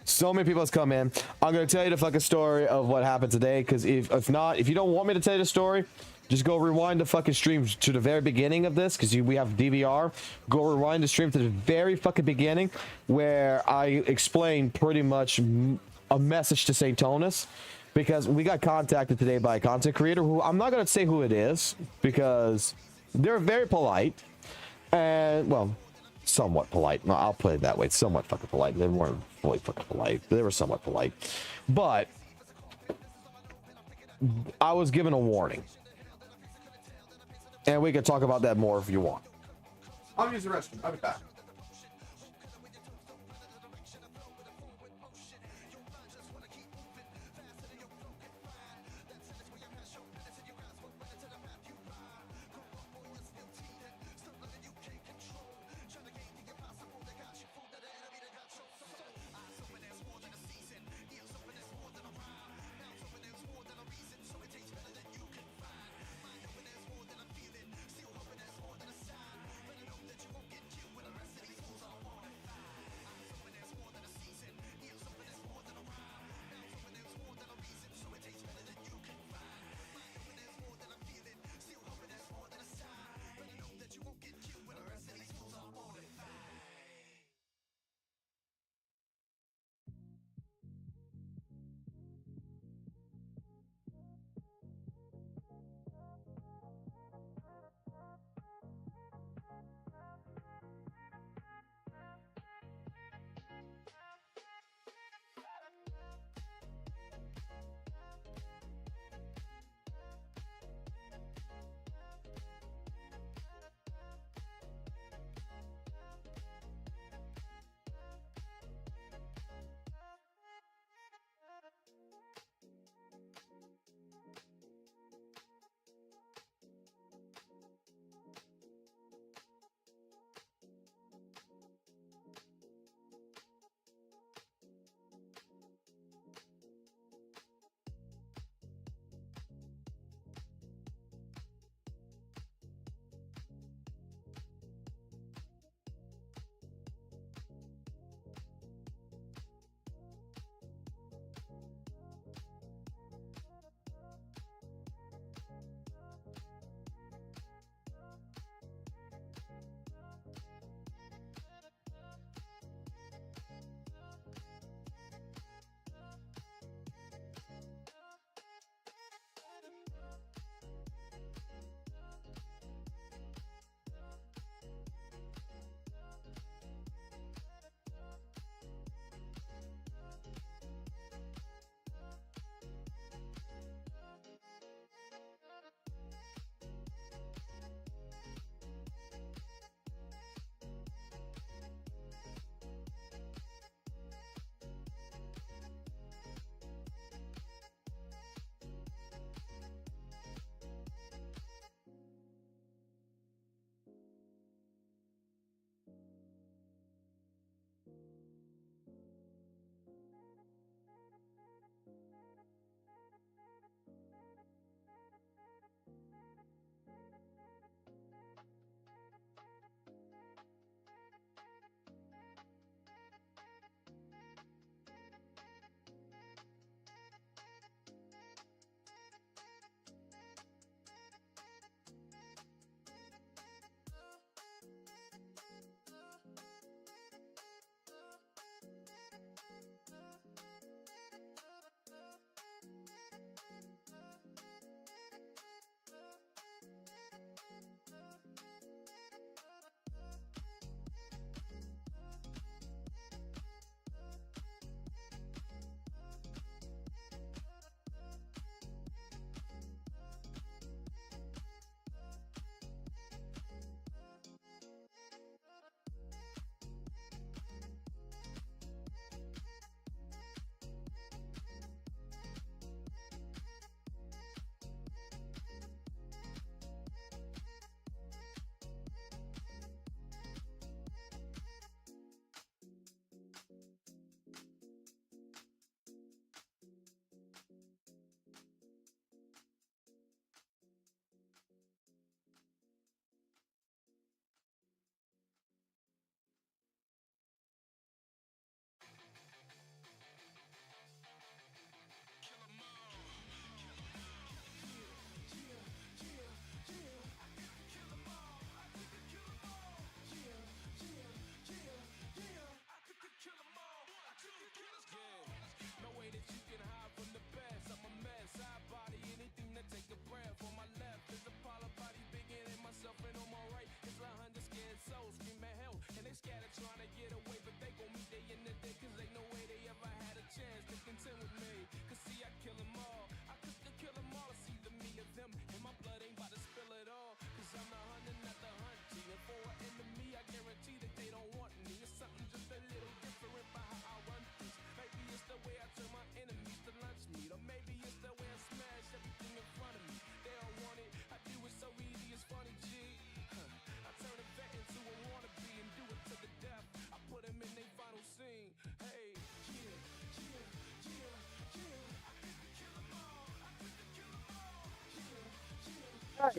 So many people has come in. I'm gonna tell you the fucking story of what happened today, because if not, if you don't want me to tell you the story, just go rewind the fucking stream to the very beginning of this, because we have DVR. Go rewind the stream to the very fucking beginning, where I explain pretty much a message to St. Tonus because we got contacted today by a content creator who I'm not going to say who it is because they're very polite and, well, somewhat polite. No, I'll put it that way. Somewhat fucking polite. They weren't fully fucking polite. They were somewhat polite. But I was given a warning. And we can talk about that more if you want. I'll use the restroom. I'll be back.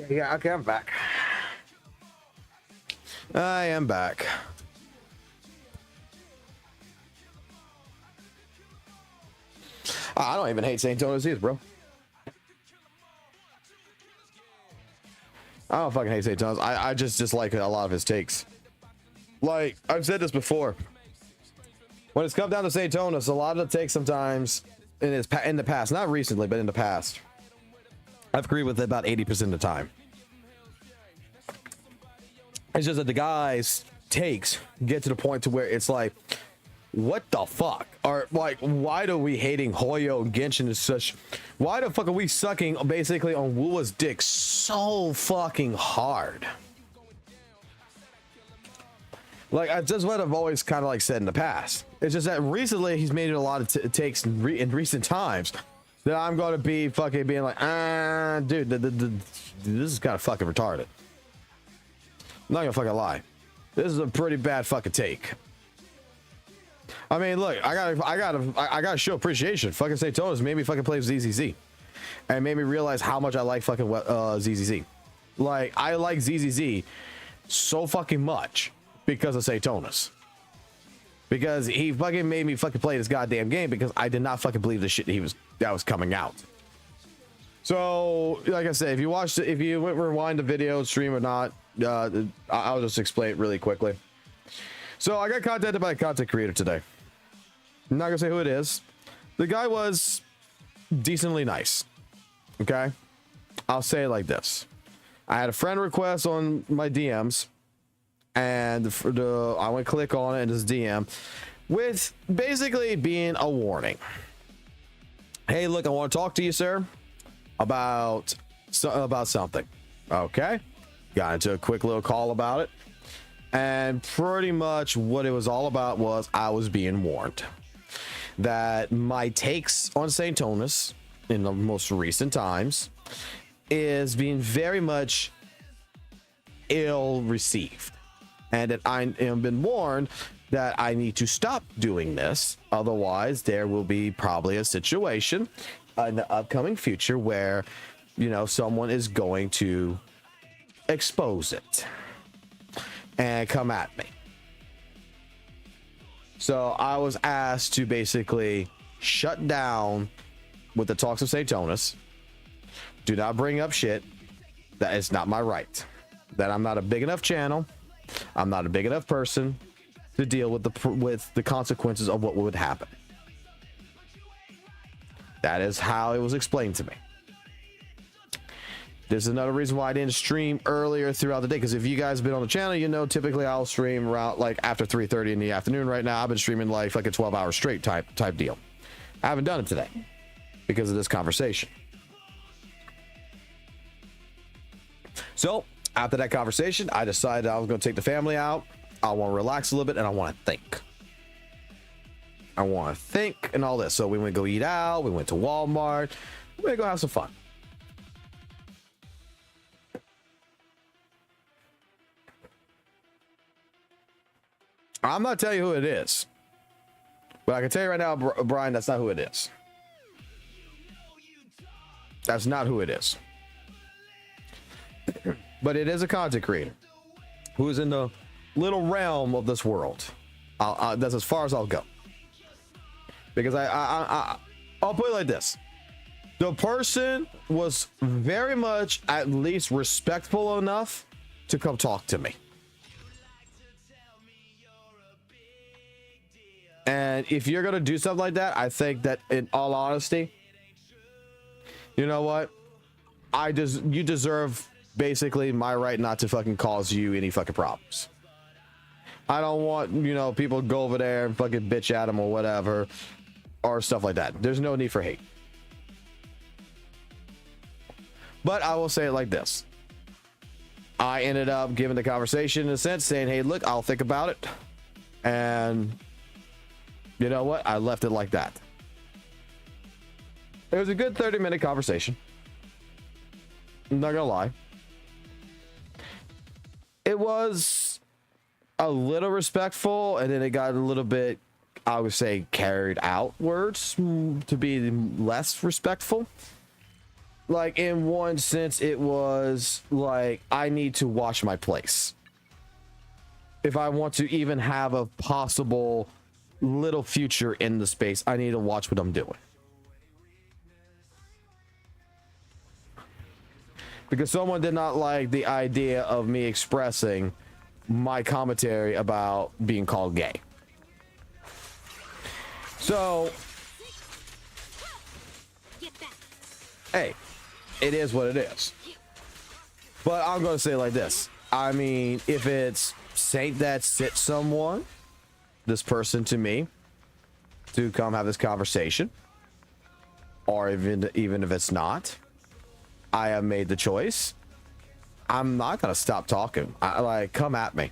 Yeah, okay, I'm back. I am back. I don't even hate St. Tonis either, bro. I don't fucking hate St. Tonis. I just dislike a lot of his takes. Like, I've said this before. When it's come down to St. Tonis, a lot of the takes sometimes in the past, not recently, but in the past, I've agreed with it about 80% of the time. It's just that the guy's takes get to the point to where it's like, what the fuck? Or like, why are we hating Hoyo and Genshin as such? Why the fuck are we sucking basically on WUWA's dick so fucking hard? Like, that's what I've always kind of like said in the past. It's just that recently he's made it a lot of takes in recent times that I'm going to be fucking being like, dude, this is kind of fucking retarded. I'm not gonna fucking lie. This is a pretty bad fucking take. I mean, look, I gotta show appreciation. Fucking St. Tonis made me fucking play ZZZ, and made me realize how much I like fucking ZZZ. Like, I like ZZZ so fucking much because of St. Tonis. Because he fucking made me fucking play this goddamn game because I did not fucking believe the shit that was coming out. So, like I said, if you rewind the video, stream or not, I'll just explain it really quickly. So I got contacted by a content creator today. I'm not gonna say who it is. The guy was decently nice. Okay, I'll say it like this: I had a friend request on my DMs, and I went to click on it in his DM, with basically being a warning. Hey, look, I want to talk to you, sir, about something. Okay, got into a quick little call about it. And pretty much what it was all about was I was being warned that my takes on St. Tonis in the most recent times is being very much ill received, and that I am been warned that I need to stop doing this. Otherwise, there will be probably a situation in the upcoming future where, you know, someone is going to expose it and come at me. So I was asked to basically shut down with the talks of St. Tonis. Do not bring up shit that is not my right. That I'm not a big enough channel. I'm not a big enough person to deal with the consequences of what would happen. That is how it was explained to me. This is another reason why I didn't stream earlier throughout the day, because if you guys have been on the channel, you know typically I'll stream around like after 3:30 in the afternoon. Right now I've been streaming like a 12-hour straight type deal. I haven't done it today because of this conversation. So after that conversation, I decided I was going to take the family out. I want to relax a little bit and I want to think. I want to think and all this. So we went to go eat out. We went to Walmart. We're going to go have some fun. I'm not telling you who it is, but I can tell you right now, Brian, that's not who it is. That's not who it is. But it is a content creator who is in the little realm of this world. That's as far as I'll go. Because I'll put it like this. The person was very much at least respectful enough to come talk to me. And if you're gonna do something like that, I think that in all honesty, you know what? You deserve basically my right not to fucking cause you any fucking problems. I don't want, you know, people to go over there and fucking bitch at them or whatever, or stuff like that. There's no need for hate. But I will say it like this. I ended up giving the conversation in a sense, saying, hey, look, I'll think about it. And you know what? I left it like that. It was a good 30-minute conversation. I'm not gonna lie. It was a little respectful, and then it got a little bit, I would say, carried outwards to be less respectful. Like, in one sense, it was like, I need to watch my place. If I want to even have a possible little future in the space, I need to watch what I'm doing. Because someone did not like the idea of me expressing my commentary about being called gay. So, hey, it is what it is. But I'm going to say it like this. I mean, if it's Saint that sits someone, this person to me, to come have this conversation, or even if it's not, I have made the choice. I'm not going to stop talking. Like, come at me.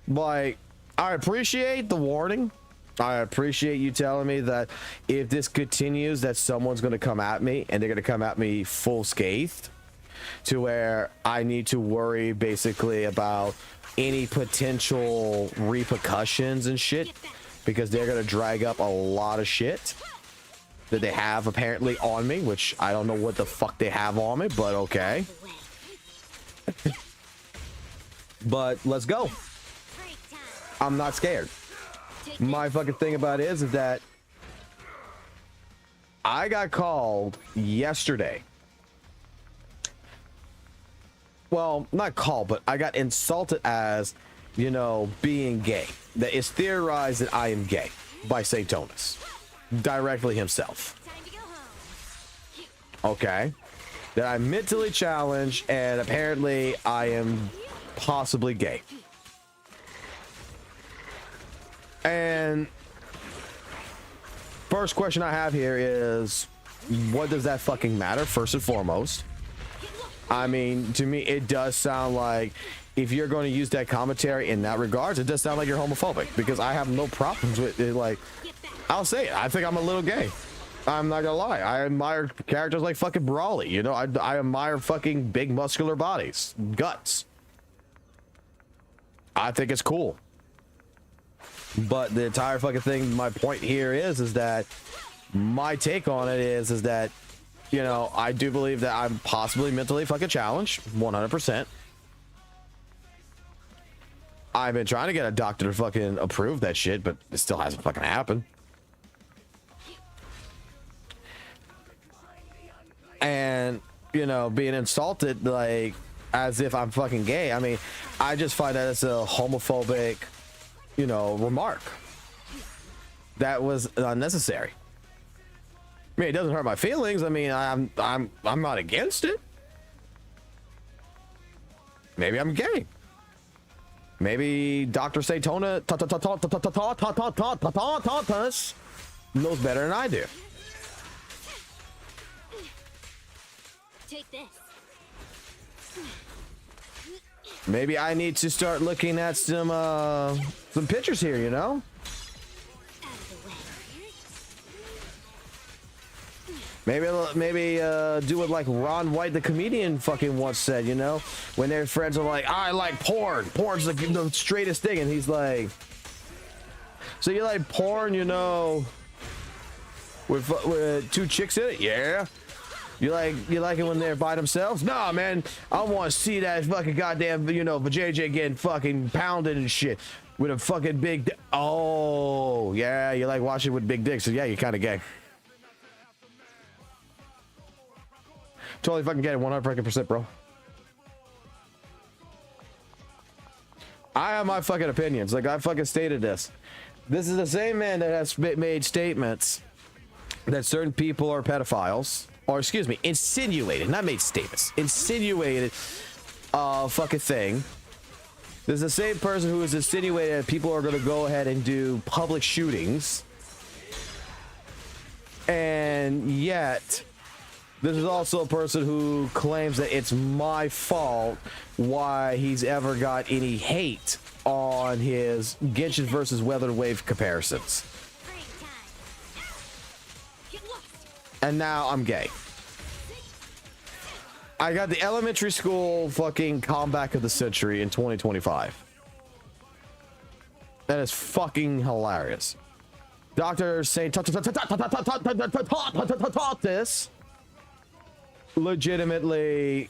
Like, I appreciate the warning. I appreciate you telling me that if this continues, that someone's going to come at me, and they're going to come at me full scathed, to where I need to worry basically about any potential repercussions and shit, because they're going to drag up a lot of shit that they have apparently on me, which I don't know what the fuck they have on me, but okay. But let's go. I'm not scared. My fucking thing about it is that I got called yesterday. Well, not called, but I got insulted as, you know, being gay. That it's theorized that I am gay by Saintonus. Directly himself. Okay. That I'm mentally challenged, and apparently I am possibly gay. And first question I have here is, what does that fucking matter, first and foremost? I mean, to me, it does sound like, if you're going to use that commentary in that regards, it does sound like you're homophobic, because I have no problems with it. Like, I'll say it. I think I'm a little gay. I'm not gonna lie. I admire characters like fucking Brawly. You know, I admire fucking big muscular bodies, guts. I think it's cool. But the entire fucking thing, my point here is that my take on it is that, you know, I do believe that I'm possibly mentally fucking challenged, 100%. I've been trying to get a doctor to fucking approve that shit, but it still hasn't fucking happened. And, you know, being insulted, like, as if I'm fucking gay. I mean, I just find that it's a homophobic, you know, remark. That was unnecessary. I mean, it doesn't hurt my feelings. I mean, I'm not against it. Maybe I'm gay. Maybe Dr. Saintona knows better than I do. Take this. Maybe I need to start looking at some pictures here, you know? Maybe do what like Ron White, the comedian, fucking once said, you know? When their friends are like, I like porn. Porn's the straightest thing. And he's like, so you like porn, you know, with two chicks in it? Yeah. You like it when they're by themselves? Nah, man. I want to see that fucking goddamn, you know, JJ getting fucking pounded and shit with a fucking big. Oh, yeah. You like watching with big dicks? So yeah, you're kind of gay. Totally fucking get it, 100%, bro. I have my fucking opinions. Like I fucking stated this. This is the same man that has made statements that certain people are pedophiles. Or excuse me, insinuated, not made statements, insinuated fucking thing. There's the same person who has insinuated that people are going to go ahead and do public shootings. And yet, this is also a person who claims that it's my fault why he's ever got any hate on his Genshin versus Weather Wave comparisons. And now I'm gay. I got the elementary school fucking comeback of the century in 2025. That is fucking hilarious. Dr. Saint taught this. legitimately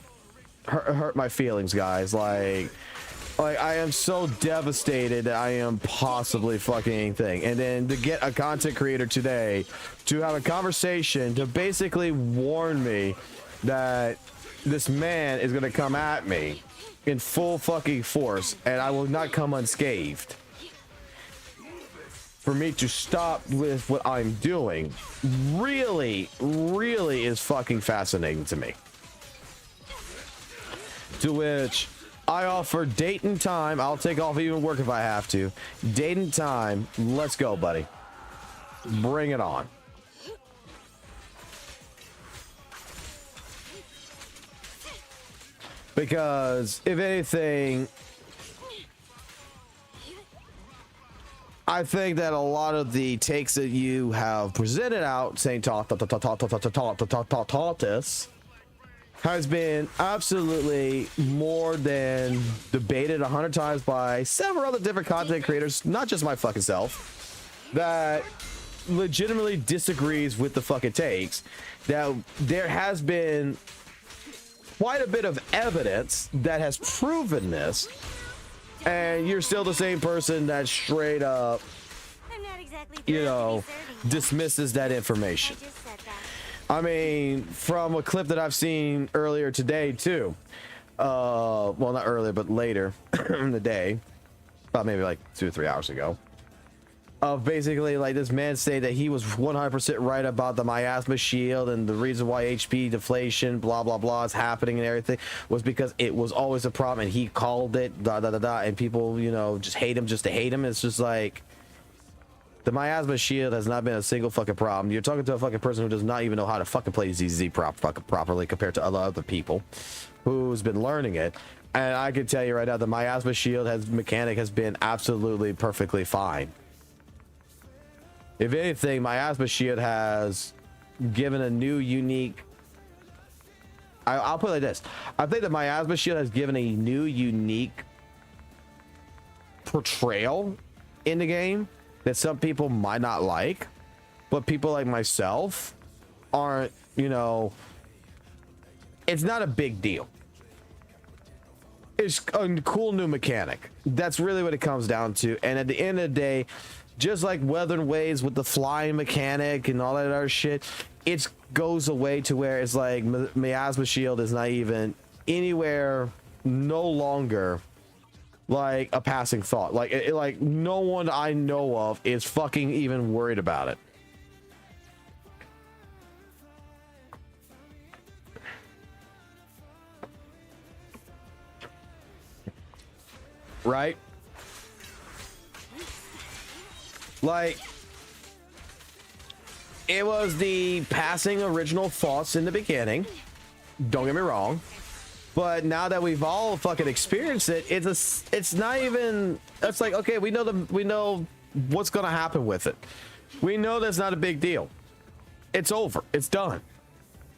hurt my feelings, guys. Like I am so devastated that I am possibly fucking anything. And then to get a content creator today to have a conversation to basically warn me that this man is going to come at me in full fucking force and I will not come unscathed. For me to stop with what I'm doing really is fucking fascinating to me. To which I offer date and time. I'll take off even work if I have to. Date and time. Let's go, buddy. Bring it on. Because if anything, I think that a lot of the takes that you have presented out saying taught this has been absolutely more than debated 100 times by several other different content creators, not just my fucking self, that legitimately disagrees with the fucking takes. That there has been quite a bit of evidence that has proven this, and you're still the same person that straight up, I'm not exactly you thrilled to know, be serving you. dismisses that I information. just said that. I mean, from a clip that I've seen earlier today too, well, not earlier, but later in the day, about maybe like 2 or 3 hours ago, of basically like this man saying that he was 100% right about the miasma shield, and the reason why HP deflation, blah blah blah, is happening and everything was because it was always a problem, and he called it, da da da da, and people, you know, just hate him just to hate him. It's just like, the miasma shield has not been a single fucking problem. You're talking to a fucking person who does not even know how to fucking play ZZ properly compared to other people who's been learning it. And I can tell you right now, the miasma shield mechanic has been absolutely perfectly fine. If anything, miasma shield has given a new unique, I'll put it like this. I think the miasma shield has given a new unique portrayal in the game that some people might not like, but people like myself aren't, you know, it's not a big deal. It's a cool new mechanic. That's really what it comes down to. And at the end of the day, just like Weathering Waves with the flying mechanic and all that other shit, it goes away to where it's like miasma shield is not even anywhere, no longer like a passing thought. Like like no one I know of is fucking even worried about it. Right? Like, it was the passing original thoughts in the beginning, don't get me wrong, but now that we've all fucking experienced it, it's not even, it's like, okay, we know what's gonna happen with it. We know that's not a big deal. It's over. It's done.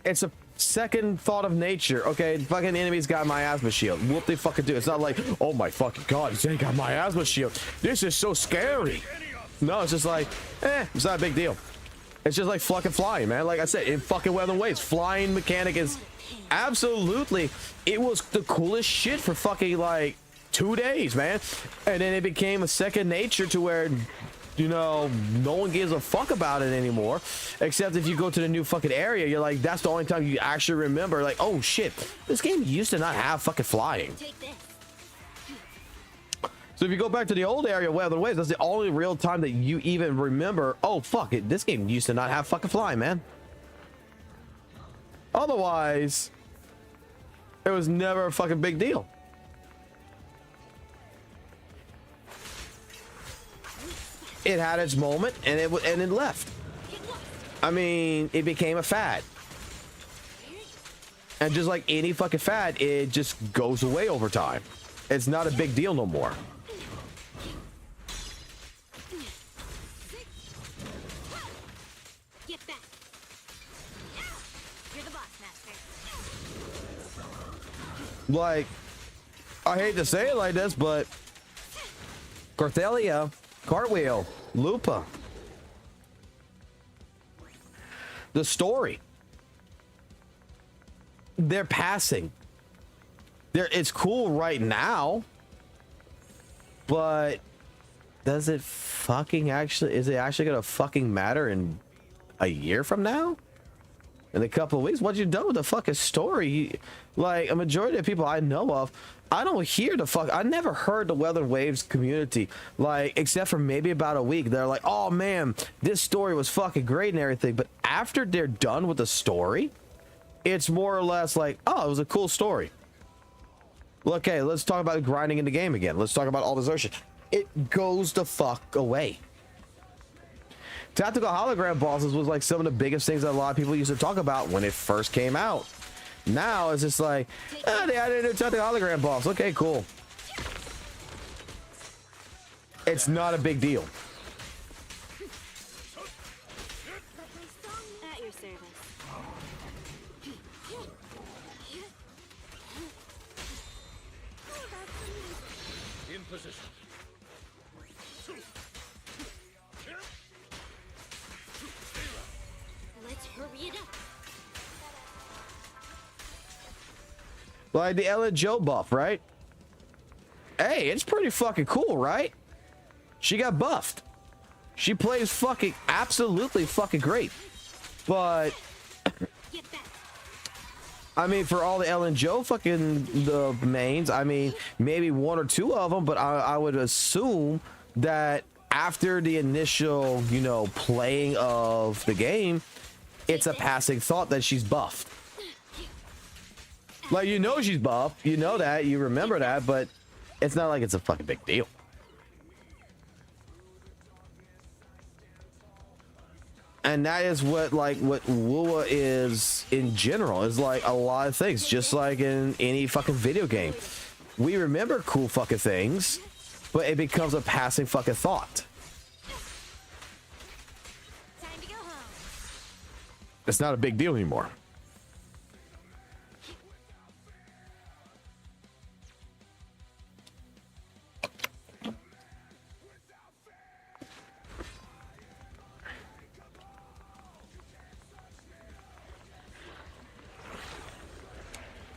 It's a second thought of nature. Okay, fucking enemies got miasma shield. What they fucking do? It's not like, oh my fucking god, they got miasma shield. This is so scary. No, it's just like, it's not a big deal. It's just like fucking flying, man. Like I said, in fucking Weathering Waves, flying mechanic is absolutely, it was the coolest shit for fucking like 2 days, man. And then it became a second nature to where, you know, no one gives a fuck about it anymore, except if you go to the new fucking area, you're like, that's the only time you actually remember, like, oh shit, this game used to not have fucking flying. So if you go back to the old area, Weathering Waves, that's the only real time that you even remember, oh fuck it, this game used to not have fucking flying, man. Otherwise, it was never a fucking big deal. It had its moment, and it left. I mean, it became a fad. And just like any fucking fad, it just goes away over time. It's not a big deal no more. Get back. You're the boss, master. Like, I hate to say it like this, but Carthelia, Cartwheel, Lupa, the story, they're passing. It's cool right now, but does it fucking actually, is it actually gonna fucking matter in a year from now? In a couple of weeks? What you done with the fucking story? Like, a majority of people I know of, I don't hear the fuck, I never heard the Weather Waves community, like, except for maybe about a week. They're like, oh man, this story was fucking great and everything, but after they're done with the story, it's more or less like, oh, it was a cool story. Okay, let's talk about grinding in the game again. Let's talk about all this other shit. It goes the fuck away. Tactical hologram bosses was like some of the biggest things that a lot of people used to talk about when it first came out. Now it's just like, oh, they added a tactical hologram boss. Okay, cool. It's not a big deal. At your service. In position. Let's hurry it up. Like the Ellen Joe buff, right? Hey, it's pretty fucking cool, right? She got buffed. She plays fucking absolutely fucking great. But Get back. I mean, for all the Ellen Joe fucking the mains, I mean, maybe one or two of them, but I would assume that after the initial, you know, playing of the game, it's a passing thought that she's buffed. Like, you know she's buffed, you know that, you remember that, but it's not like it's a fucking big deal. And that is what WUWA is in general, is like a lot of things, just like in any fucking video game. We remember cool fucking things, but it becomes a passing fucking thought. Time to go home. It's not a big deal anymore.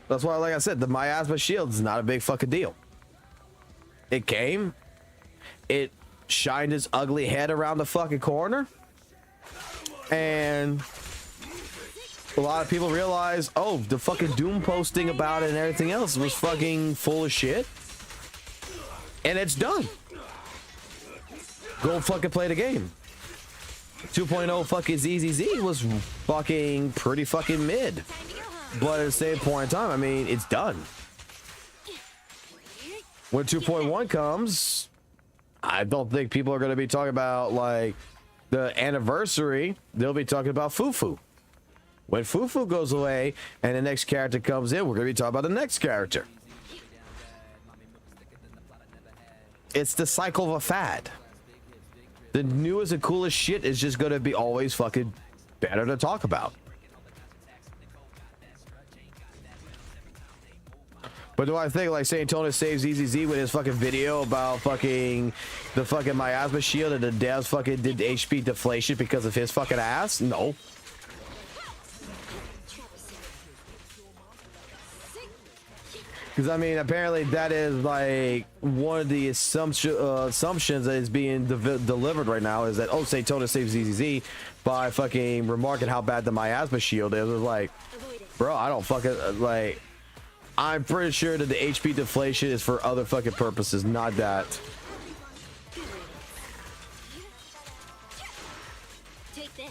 That's why, like I said, the miasma shield is not a big fucking deal. It came, it shined its ugly head around the fucking corner, and a lot of people realized, oh, the fucking Doom posting about it and everything else was fucking full of shit, and it's done. Go fucking play the game. 2.0 fucking ZZZ was fucking pretty fucking mid. But at the same point in time, I mean, it's done. When 2.1 comes, I don't think people are going to be talking about, like, the anniversary. They'll be talking about Fufu. When Fufu goes away and the next character comes in, we're going to be talking about the next character. It's the cycle of a fad. The newest and coolest shit is just going to be always fucking better to talk about. But do I think like St. Tona saves EZZ with his fucking video about fucking the fucking miasma shield and the devs fucking did HP deflation because of his fucking ass? No. Because I mean, apparently that is like one of the assumptions that is being delivered right now is that, oh, St. Tona saves ZZZ by fucking remarking how bad the miasma shield is. It was like, bro, I don't fucking like. I'm pretty sure that the HP deflation is for other fucking purposes, not that. Take this.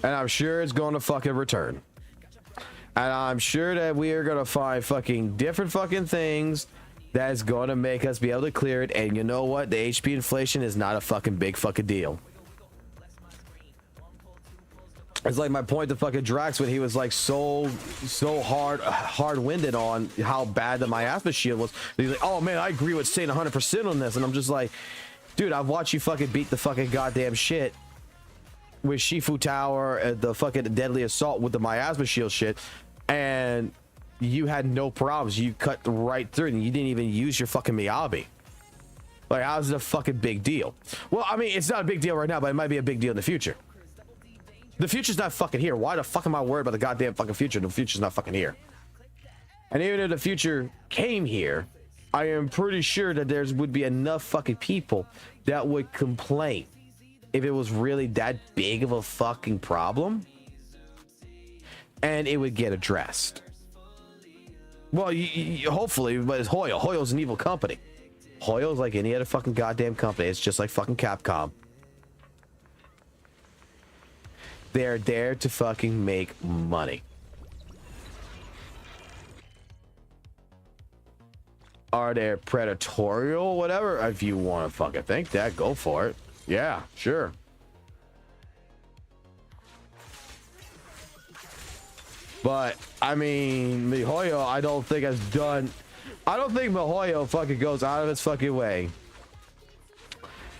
And I'm sure it's going to fucking return. And I'm sure that we are going to find fucking different fucking things that's going to make us be able to clear it. And you know what? The HP inflation is not a fucking big fucking deal. It's like my point to fucking Drax when he was like so hard-winded on how bad the miasma shield was. He's like, oh man, I agree with Saint 100% on this. And I'm just like, dude, I've watched you fucking beat the fucking goddamn shit with Shifu Tower and the fucking Deadly Assault with the miasma shield shit, and you had no problems. You cut right through it and you didn't even use your fucking Miyabi. Like, how's it a fucking big deal? Well, I mean, it's not a big deal right now, but it might be a big deal in the future. The future's not fucking here. Why the fuck am I worried about the goddamn fucking future? The future's not fucking here. And even if the future came here, I am pretty sure that there would be enough fucking people that would complain if it was really that big of a fucking problem, and it would get addressed. Well, hopefully, but it's Hoyo. Hoyo's an evil company. Hoyo's like any other fucking goddamn company. It's just like fucking Capcom. They're there to fucking make money. Are they predatory, whatever? If you want to fucking think that, go for it. Yeah, sure. But I mean, MiHoYo, I don't think has done. I don't think MiHoYo fucking goes out of its fucking way.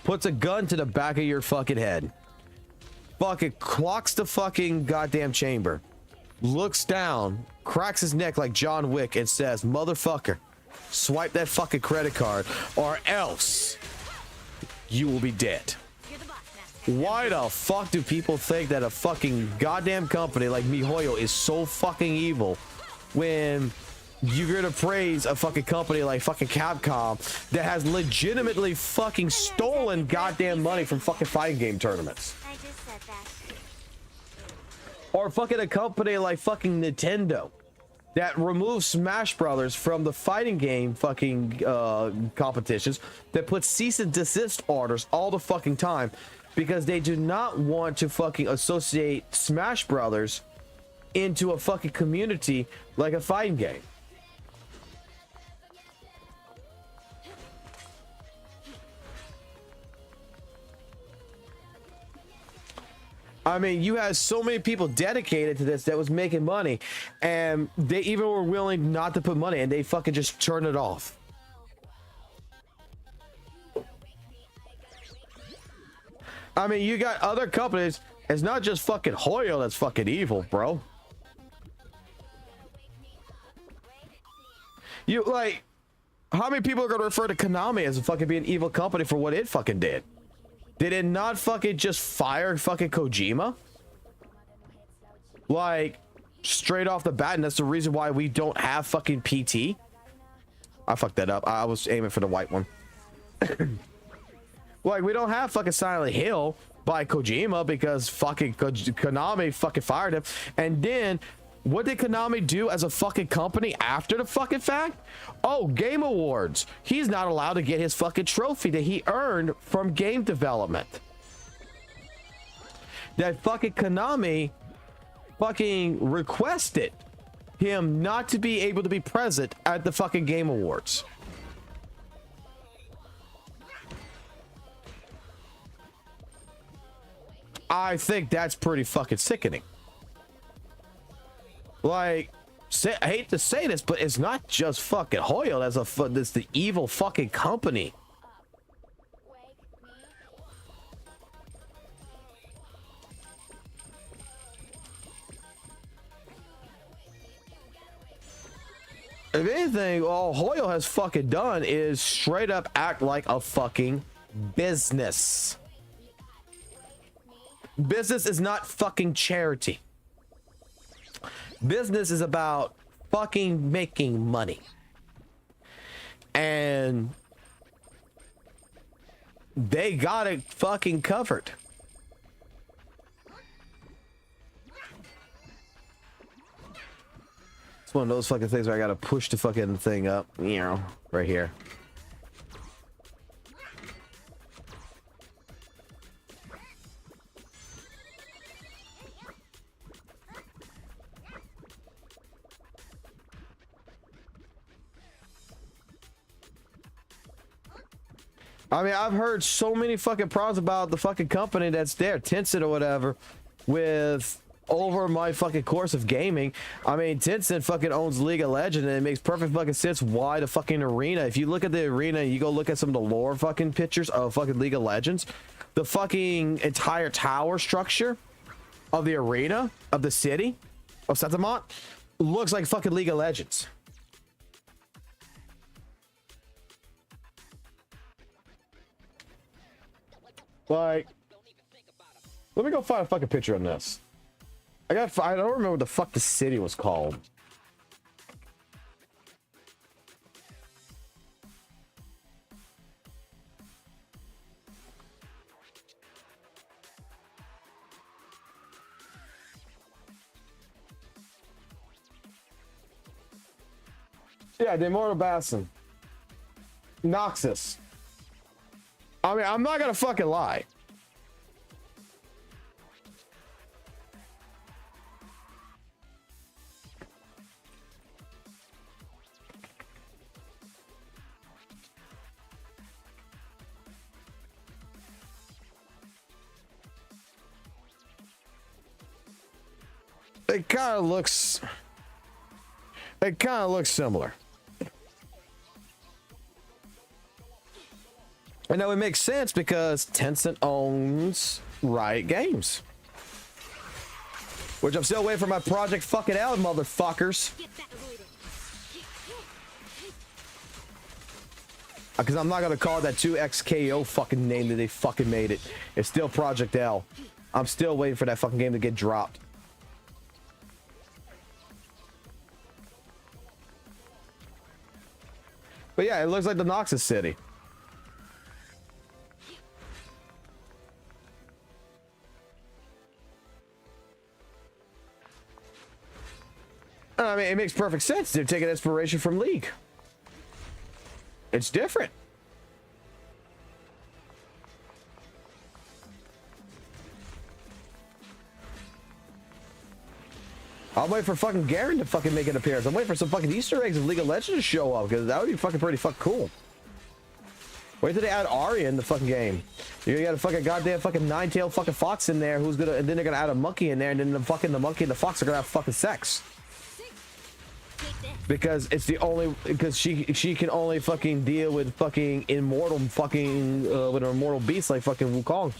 Puts a gun to the back of your fucking head. Fucking clocks the fucking goddamn chamber. Looks down, cracks his neck like John Wick, and says, "Motherfucker, swipe that fucking credit card, or else you will be dead." Why the fuck do people think that a fucking goddamn company like MiHoYo is so fucking evil when you're gonna praise a fucking company like fucking Capcom that has legitimately fucking stolen goddamn money from fucking fighting game tournaments? I just said that. Or fucking a company like fucking Nintendo that removes Smash Brothers from the fighting game fucking competitions, that puts cease and desist orders all the fucking time because they do not want to fucking associate Smash Brothers into a fucking community like a fighting game. I mean, you had so many people dedicated to this that was making money, and they even were willing not to put money, and they fucking just turn it off. I mean, you got other companies. It's not just fucking Hoyo that's fucking evil, bro. You like, how many people are gonna refer to Konami as a fucking being an evil company for what it fucking did? Did it not fucking just fire fucking Kojima? Like, straight off the bat, and that's the reason why we don't have fucking PT. I fucked that up. I was aiming for the white one. Like, we don't have fucking Silent Hill by Kojima because fucking Konami fucking fired him. And then, what did Konami do as a fucking company after the fucking fact? Oh, Game Awards. He's not allowed to get his fucking trophy that he earned from game development. That fucking Konami fucking requested him not to be able to be present at the fucking Game Awards. I think that's pretty fucking sickening. Like, I hate to say this, but it's not just fucking Hoyo that's the evil fucking company. If anything, all Hoyo has fucking done is straight up act like a fucking business. Business is not fucking charity. Business is about fucking making money. And they got it fucking covered. It's one of those fucking things where I gotta push the fucking thing up, you know, right here. I mean, I've heard so many fucking problems about the fucking company that's there, Tencent or whatever, with over my fucking course of gaming. I mean, Tencent fucking owns League of Legends, and it makes perfect fucking sense why the fucking arena. If you look at the arena, you go look at some of the lore fucking pictures of fucking League of Legends, the fucking entire tower structure of the arena of the city of Setamont looks like fucking League of Legends. Like, let me go find a fucking picture on this. I don't remember what the fuck the city was called. Yeah, the Immortal Bassin. Noxus. I mean, I'm not gonna fucking lie. It kind of looks similar. And that would make sense because Tencent owns Riot Games. Which I'm still waiting for my Project fucking L, motherfuckers. Because I'm not going to call it that 2XKO fucking name that they fucking made it. It's still Project L. I'm still waiting for that fucking game to get dropped. But yeah, it looks like the Noxus City. I mean, it makes perfect sense. They're taking inspiration from League. It's different. I'll wait for fucking Garen to fucking make an appearance. I'm waiting for some fucking Easter eggs of League of Legends to show up because that would be fucking pretty fucking cool. Wait till they add Arya in the fucking game. You got a fucking goddamn fucking nine-tailed fucking fox in there who's gonna, and then they're gonna add a monkey in there, and then the monkey and the fox are gonna have fucking sex. Because it's the only, because she can only fucking deal with fucking immortal fucking with an immortal beast like fucking Wukong.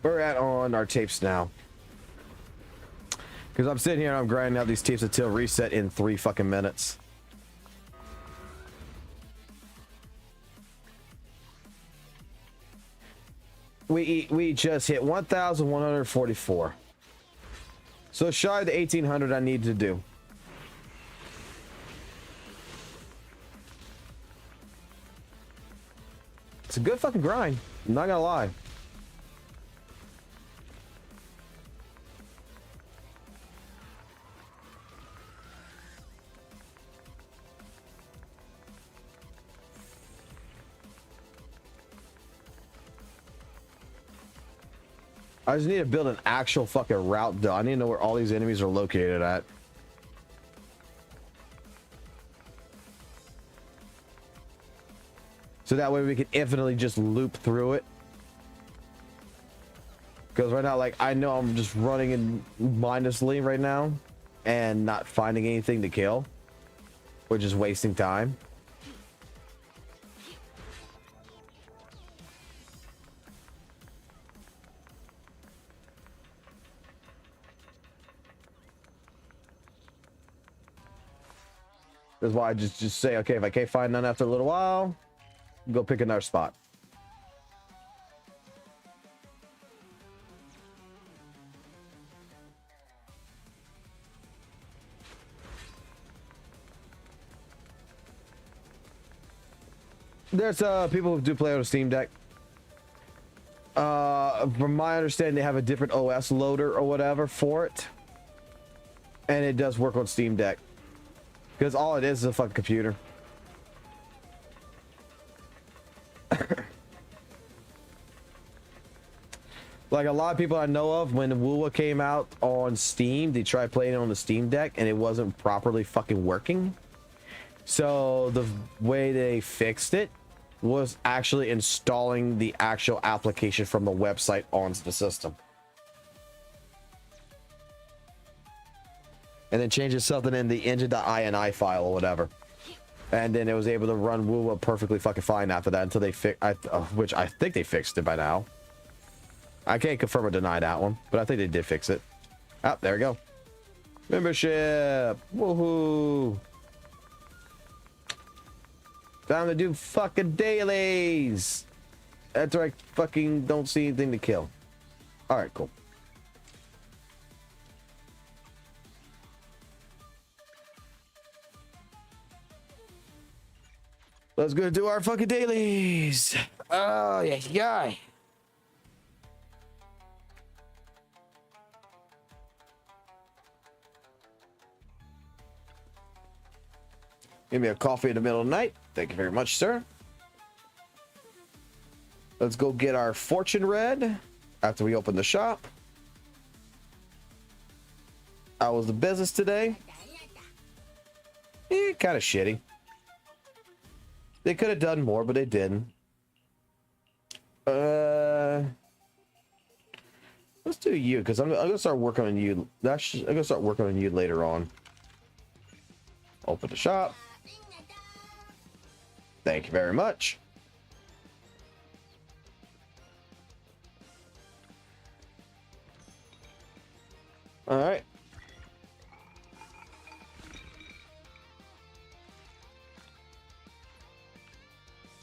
We're at on our tapes now. Because I'm sitting here and I'm grinding out these tapes until reset in 3 fucking minutes. We just hit 1,144. So shy of the 1,800 I need to do. It's a good fucking grind. I'm not gonna lie. I just need to build an actual fucking route though. I need to know where all these enemies are located at. So that way we can infinitely just loop through it. Because right now, like, I know I'm just running in mindlessly right now and not finding anything to kill, which is wasting time. That's why I just say, okay, if I can't find none after a little while, go pick another spot. There's people who do play on a Steam Deck. From my understanding, they have a different OS loader or whatever for it, and it does work on Steam Deck. Because all it is a fucking computer. Like a lot of people I know of, when the WUWA came out on Steam, they tried playing it on the Steam Deck and it wasn't properly fucking working. So the way they fixed it was actually installing the actual application from the website onto the system. And then changes something in the engine.ini file or whatever. And then it was able to run WUWA perfectly fucking fine after that until they which I think they fixed it by now. I can't confirm or deny that one, but I think they did fix it. Oh, there we go. Membership! Woohoo! Time to do fucking dailies! After I fucking don't see anything to kill. Alright, cool. Let's go do our fucking dailies! Oh, yeah. Give me a coffee in the middle of the night. Thank you very much, sir. Let's go get our fortune read after we open the shop. How was the business today? Kind of shitty. They could have done more, but they didn't. Let's do you, because I'm gonna start working on you. I'm gonna start working on you later on. Open the shop. Thank you very much. All right.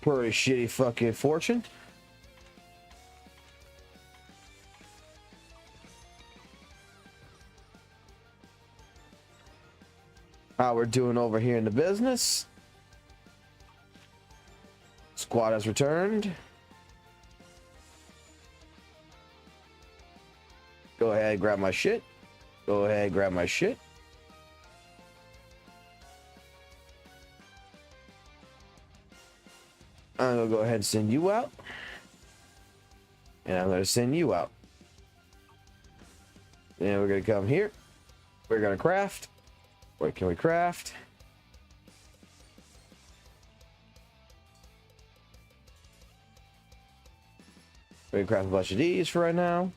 Pretty shitty fucking fortune. How we're doing over here in the business. Squad has returned. Go ahead, grab my shit. Go ahead, grab my shit. I'm gonna go ahead and send you out. And I'm gonna send you out. And we're gonna come here. We're gonna craft. What can we craft? We can craft a bunch of these for right now.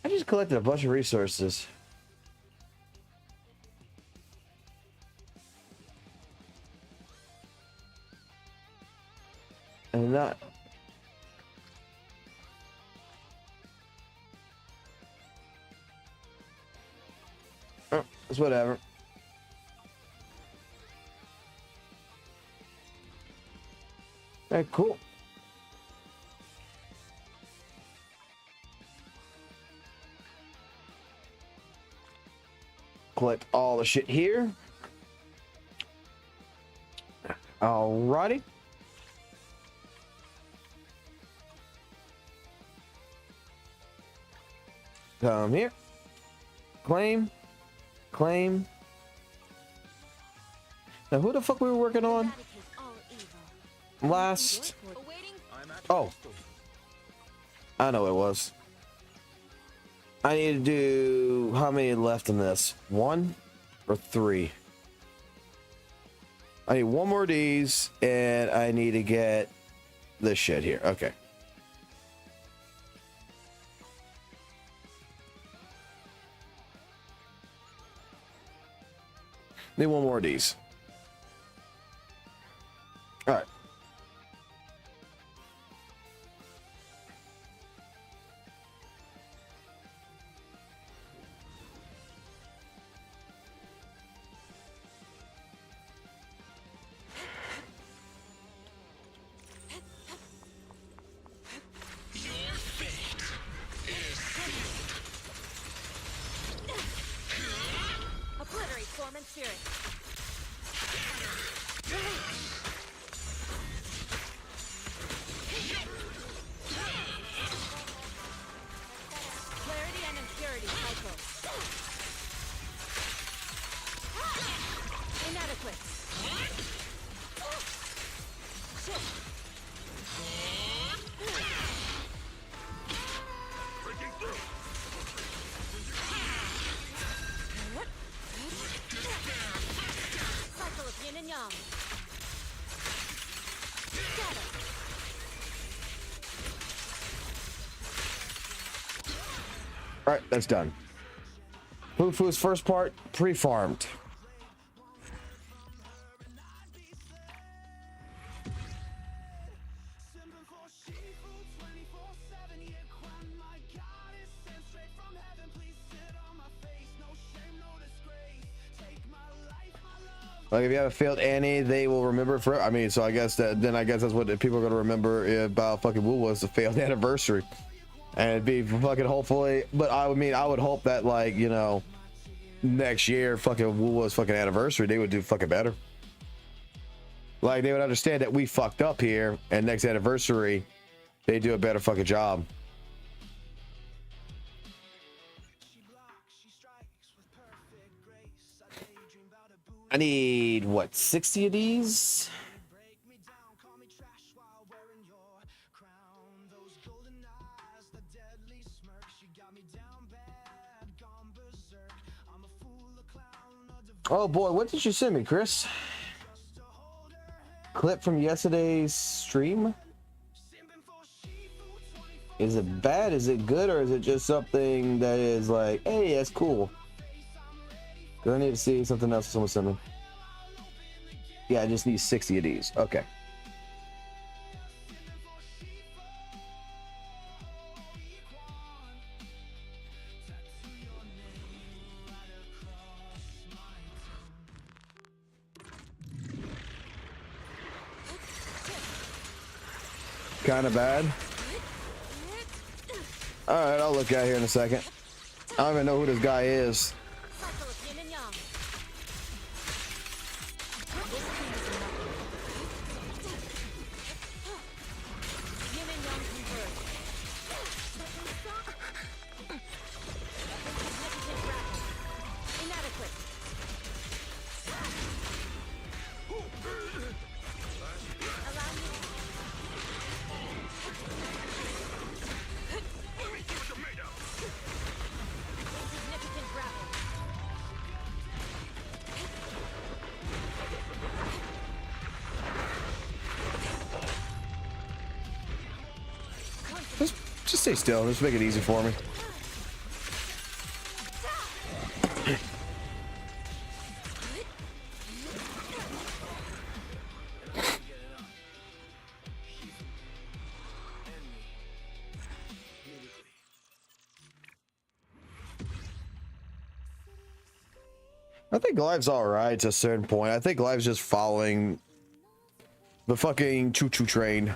I just collected a bunch of resources. And not. Oh, it's whatever. Alright, cool. Collect all the shit here. Alrighty. Come here. Claim. Claim. Now, who the fuck we were working on? Last. Oh. I know it was. I need to do. How many left in this? 1 or 3? I need 1 more of these, and I need to get this shit here. Okay. Need 1 more of these. All right. Obliterate form and spirit. Clarity and impurity cycle. Inadequate. Shit. Breaking through. What? All right, that's done. Fufu's first part pre-farmed. Like if you have a failed Annie, they will remember it for. I mean, so I guess that's what people are gonna remember about fucking WUWA is the failed anniversary, and it'd be fucking hopefully. But I would hope that like next year fucking WUWA's fucking anniversary, they would do fucking better. Like they would understand that we fucked up here, and next anniversary, they do a better fucking job. I need what, 60 of these? Oh boy, what did you send me, Chris? Clip from yesterday's stream? Is it bad? Is it good? Or is it just something that is like, hey, that's cool? Because I need to see something else someone sent me. Yeah, I just need 60 of these. Okay. Kind of bad. All right, I'll look at here in a second. I don't even know who this guy is. Just stay still. Just make it easy for me. I think Live's alright to a certain point. I think Live's just following the fucking choo-choo train.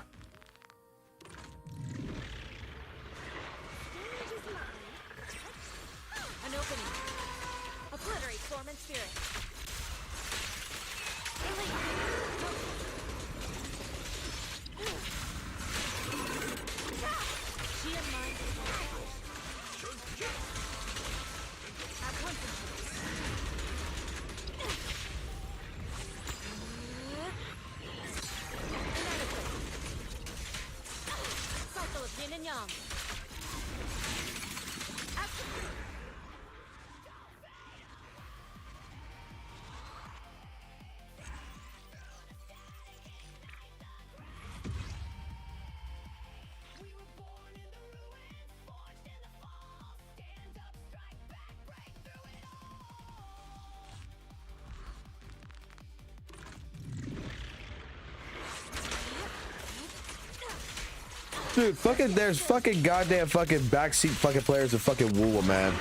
Dude, fucking, there's fucking goddamn fucking backseat fucking players of fucking WUWA, man.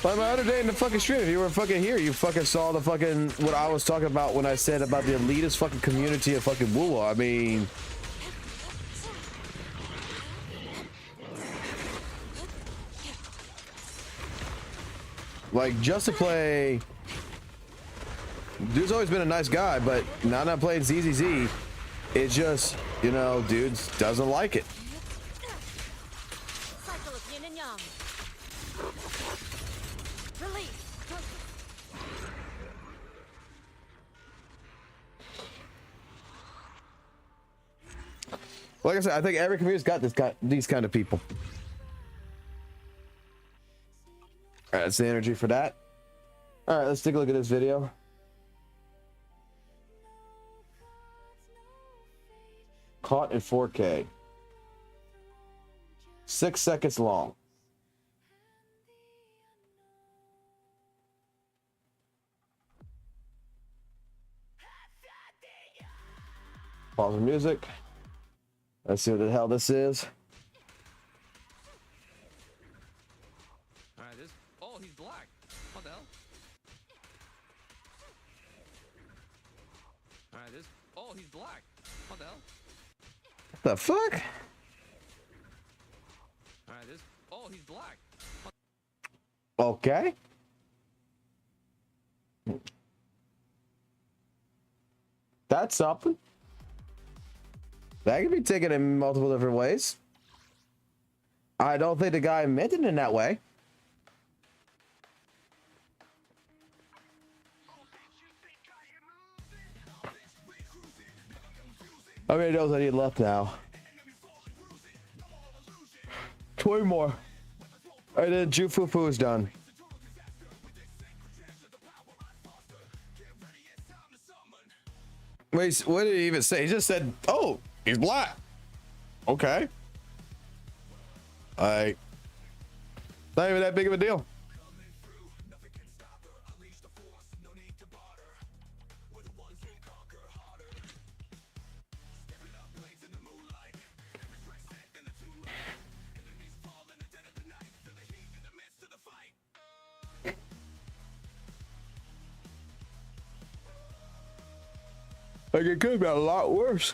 But my other day in the fucking stream, if you were fucking here, you fucking saw the fucking, what I was talking about when I said about the elitist fucking community of fucking WUWA. I mean, like, just to play, dude's always been a nice guy, but now that I'm playing ZZZ, it just, you know, dudes doesn't like it. Cycle of yin and yang. Release. Like I said, I think every community's got these kind of people. All right, that's the energy for that. All right, let's take a look at this video. Caught in 4K. 6 seconds long. Pause the music. Let's see what the hell this is. Alright, this. Oh, he's black. What the hell? Alright, this. Oh, he's black. What the hell? What the fuck? Alright, this. Oh, he's black. Okay. That's something. That can be taken in multiple different ways. I don't think the guy meant it in that way. How many knows I need left now? 20 more. And then Jufufu is done. Wait, what did he even say? He just said, oh, he's black. Okay. Not even that big of a deal. Like it could have been a lot worse.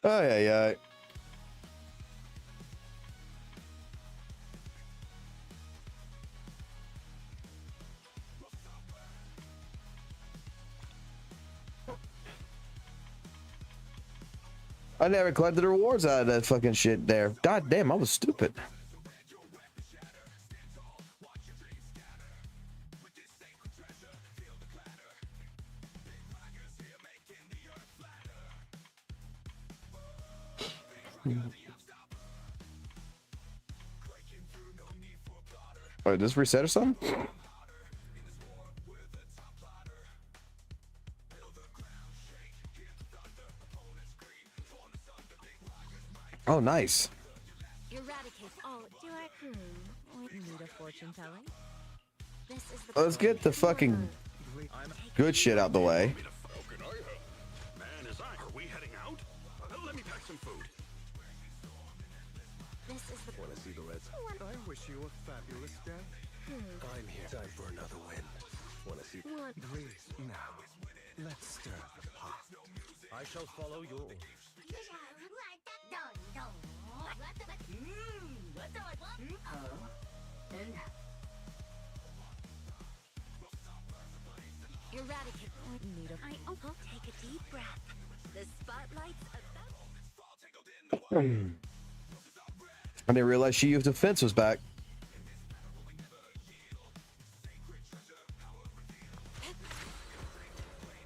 Oh yeah. I never collected the rewards out of that fucking shit there. God damn, I was stupid. Oh, does this reset or something? Oh, nice. Eradicate all. Do I? You need a fortune telling? This is the. Let's get the fucking good shit out the way. Man, are we heading out? Let me pack some food. This is the. Wanna see the reds? I wish you a fabulous day. I'm here. Time for another win. Wanna see? What? Breathe now. Let's stir the pot. I shall follow your orders. Eradicate. Need a. Take a deep breath. The spotlight's about. I didn't realize she used the fence was back.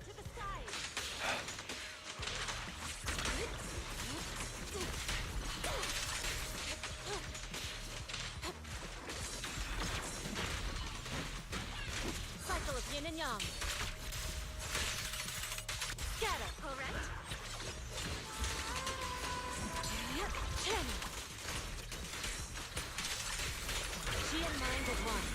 To the side. Cycle of yin and yang. Scatter, correct? Channel. She and mind as one.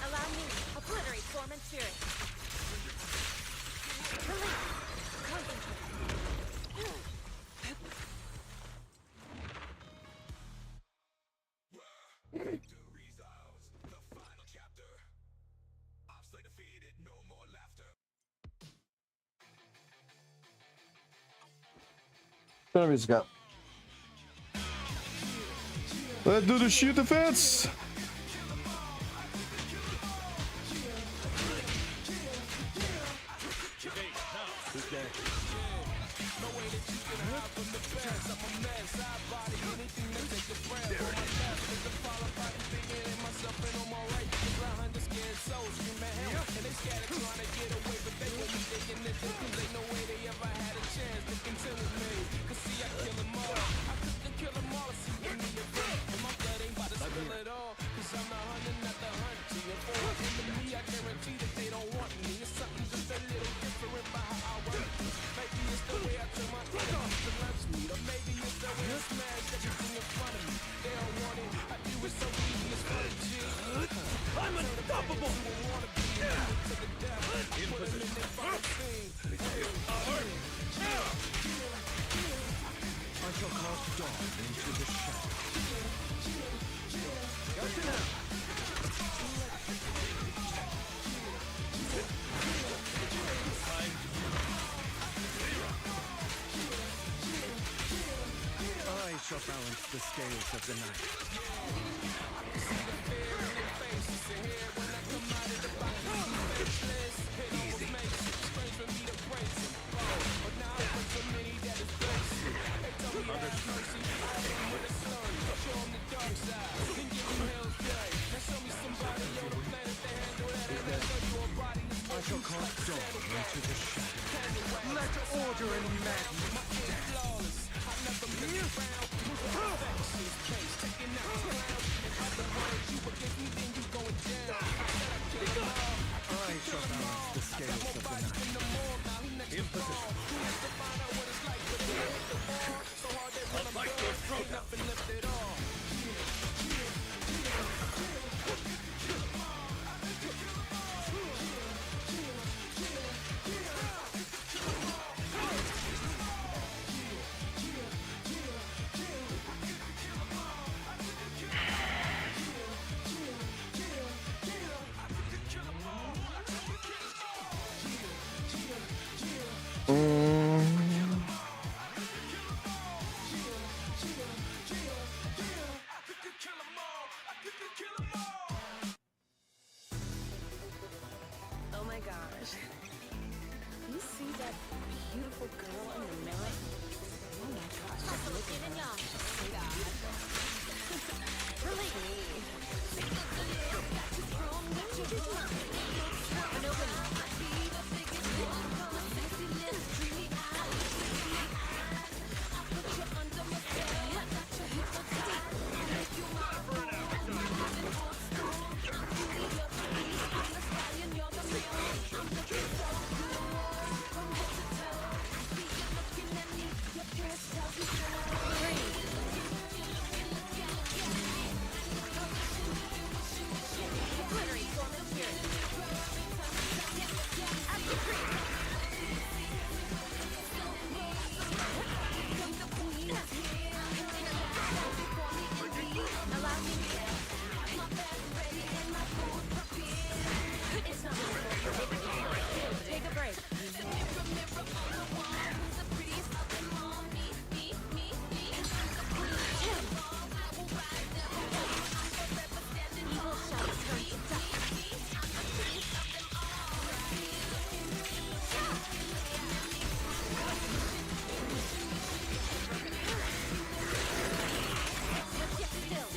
Allow me. Obliterate form and spirit. Release. Concentrate. Turn the music up. Let's do the shoot the fence. unstoppable! In position. I shall cast dawn into the shadow. Gotcha now! I shall balance the scales of the night. I shall cast dawn into the shadow. Let order and madness dance. I shall balance the scales of the night. In position. I'll bite your throat out. Oh my gosh. You see that beautiful girl in the mirror? Oh my gosh, just look at her. Relate me. Take a break. Evil shall turn to dust.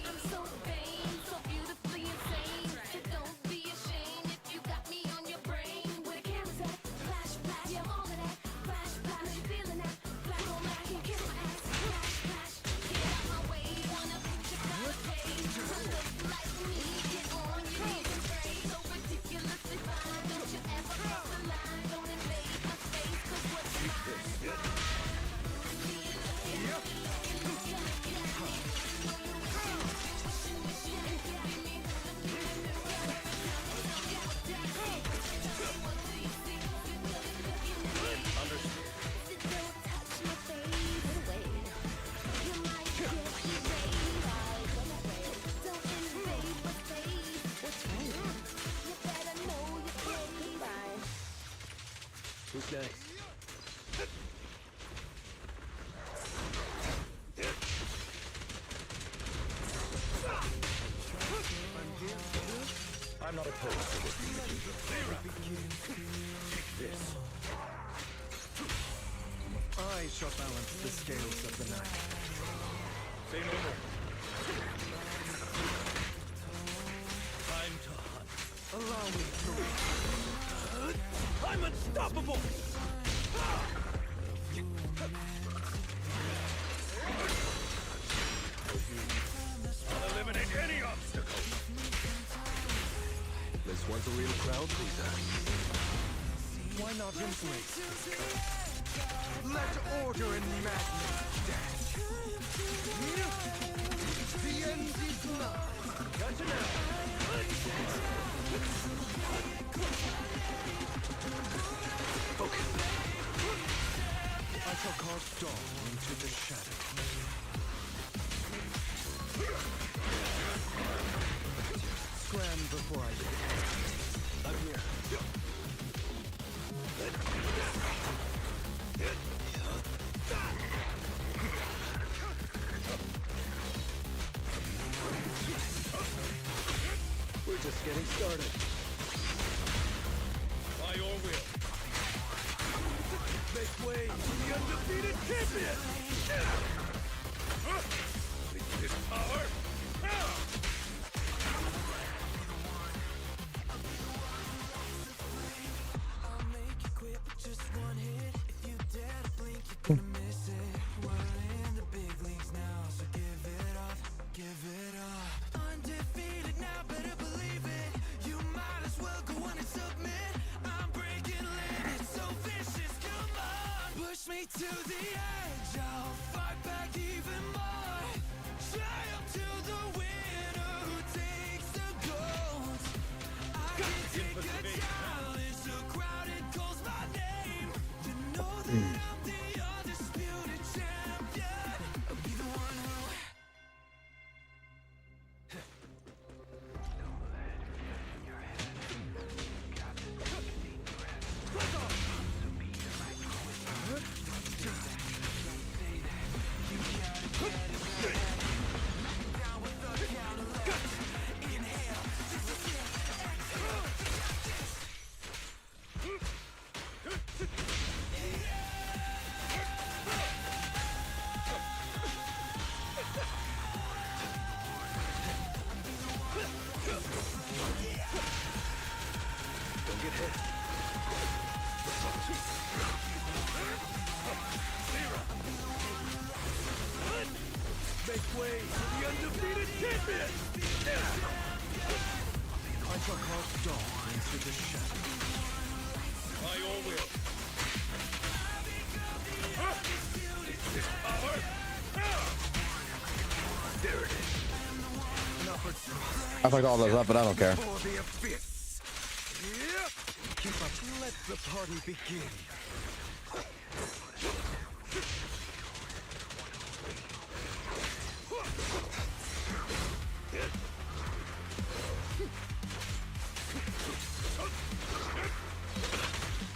I'm so vain, so beautifully insane. So don't be ashamed if you got me on your brain. Where the camera's at, flash, flash, yeah, I'm all of that. Flash, flash, you feeling that? Flash on that, can't kiss my ass. Flash, flash, get out my way. Wanna picture color page. To look like me, get on your knees and pray. So ridiculously fine, don't you ever cross the line. Don't invade my space, 'cause what's mine is mine. Who's next? I'm not opposed to what you do. This. I shall balance the scales of the night. Say no more. Time to hunt. Allow me to. I'm unstoppable! I'll eliminate any obstacle. This one's a real crowd pleaser. Why not embrace this curse? Let order and madness dance. The end before I get angry. I'm here. We're just getting started. By your will. Make way for the undefeated champion! His power! I'll make you quit with just one hit. If you dare to blink, you're gonna miss it. We're in the big leagues now, so give it up, give it up. Undefeated now, better believe it. You might as well go on and submit. I'm breaking limits, so vicious, come on. Push me to the edge, I'll fight back even more. Trial to the winner who takes the gold. I can take a challenge, the crowd it calls my name. You know that I'm the undisputed champion. I'll be the one who make way for the undefeated champion! I shall cast dawn into the shadows. By your will. His power! There it is. An upper thrust I fucked all those up, but I don't care. for the abyss. Yep. Keep up. Let the party begin.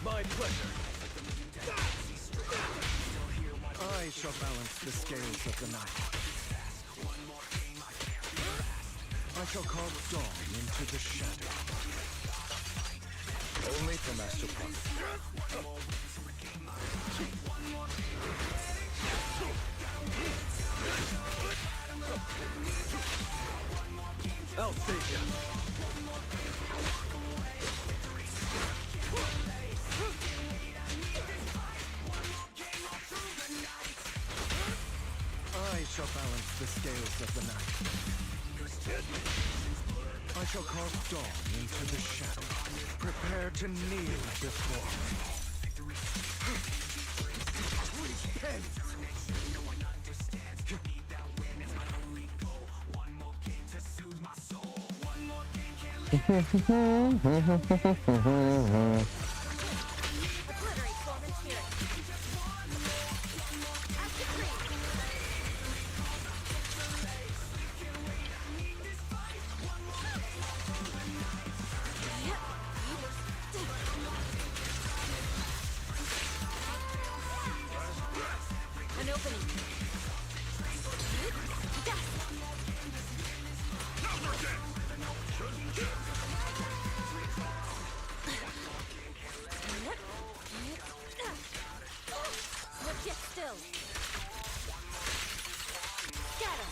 My pleasure. I shall balance the scales of the night. I shall carve dawn into the shadow. Only for Master Puppet. I'll save you. I shall balance the scales of the night. I shall carve dawn into the shadow. Prepare to kneel before me. Repent! Obliterate soul and spirit. Act free. An opening. Get still. Scatter.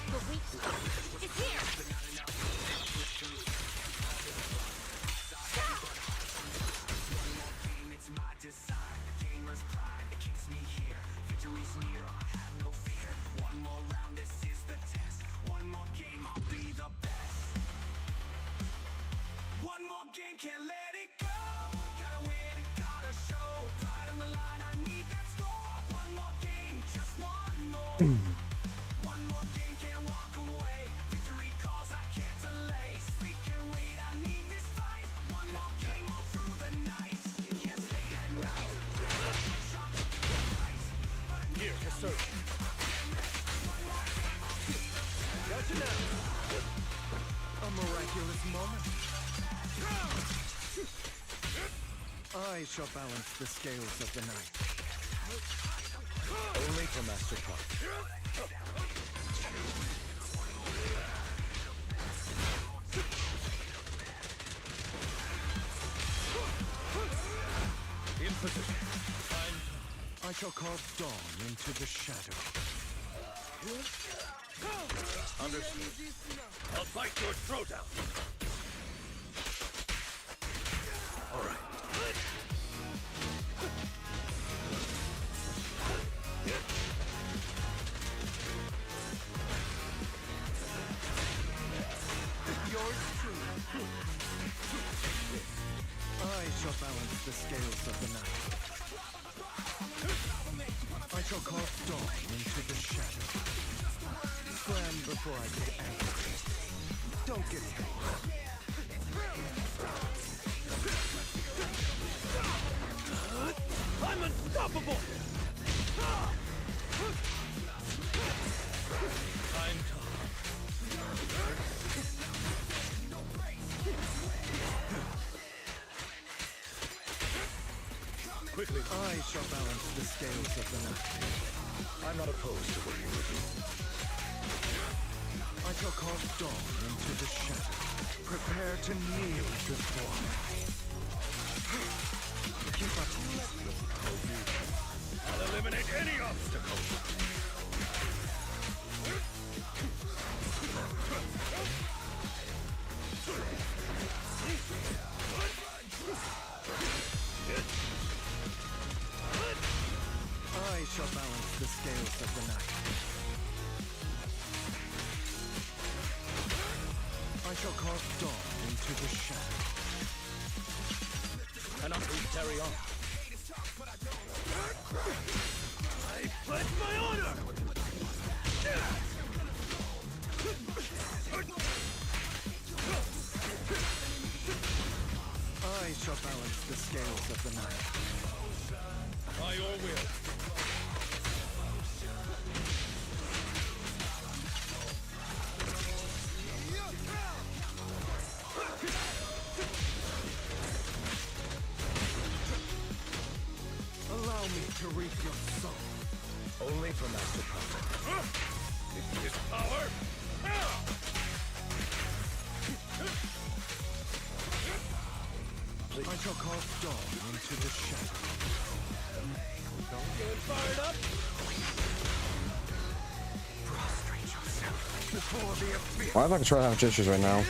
The weak spot is here. Can't let it go. Gotta win it, gotta show. Pride on the line, I need that score. One more game, just one more. One more game, can't walk away. Victory calls, I can't delay. A miraculous moment. I shall balance the scales of the night. Only for Master Puff. In position. I shall carve dawn into the shadow. Understood. I'll bite your throat out. All right. Yours truly. I shall balance the scales of the night. I shall carve dawn into the shadow. Plan before I get angry. Don't get angry. I'm unstoppable! I'm tough. Quickly. I shall balance the scales of the night. I'm not opposed to working with you. I shall carve dawn into the shadow. Prepare to kneel before me. Keep up. I'll eliminate any obstacle. I shall balance the scales of the night. I shall carve dawn into the shadow. Cannot we carry on? I pledge my honor! I shall balance the scales of the night. By your will. Allow me to reap your soul. Only for Master Puff. His power. I shall carve dawn into the shadow. Don't get fired up. Prostrate yourself before the abyss. Why am I controlling having issues right now?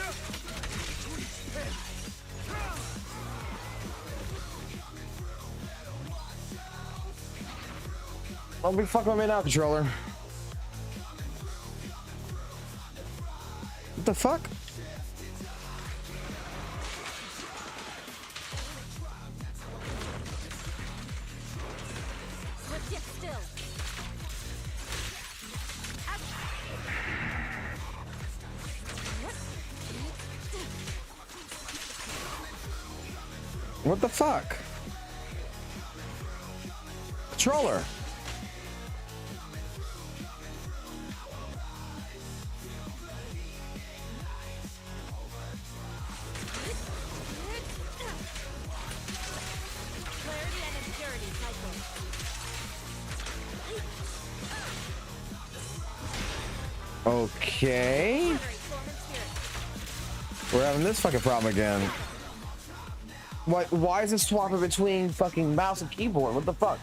Don't be fucking with me now, controller. What the fuck? Let's get still. What the fuck? Controller. Clarity and impurity cycle. Okay. Primary form and spirit. We're having this fucking problem again. Why is it swapping between fucking mouse and keyboard? What the fuck?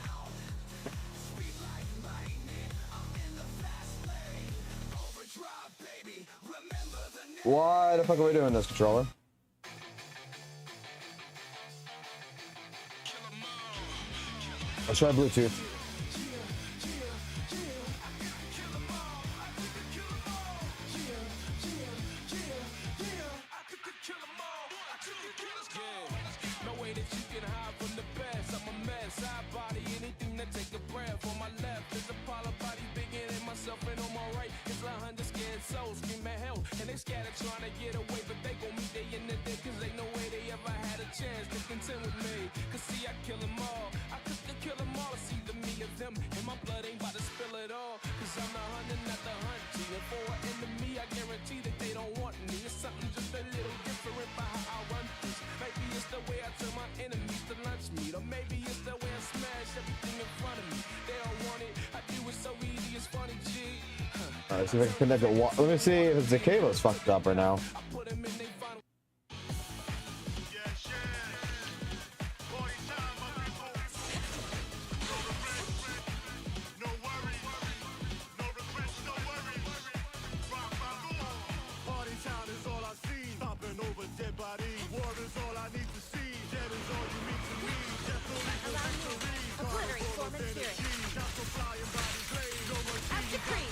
Why the fuck are we doing this, controller? Let's try Bluetooth. No way that you can hide from the best. I'm a mess. I body anything that take a breath. On my left is a pile of body bigger than myself, and on my right is 100 scared souls screaming hell. And they scattered trying to get away, but they gon' meet they in the day, cause they know way they ever had a chance to contend with me. Cause see, I kill them all. I cook to kill them all. I see the meat of them, and my blood ain't about to spill it all. Cause I'm the hunter, not the hunt. And for an enemy, I guarantee maybe it's the way I smash everything in front of me. They all want it, I do it so easy, it's funny, G. Alright, see if I can connect it. Let me see if the cable's fucked up right now. I put them in they final. Party town is all I see. Stomping over dead bodies. War is all I need to see. Dead is all you mean to me. Death only for victory. Obliterate form and spirit. Not so flying bodies laid. No mercy. As decreed.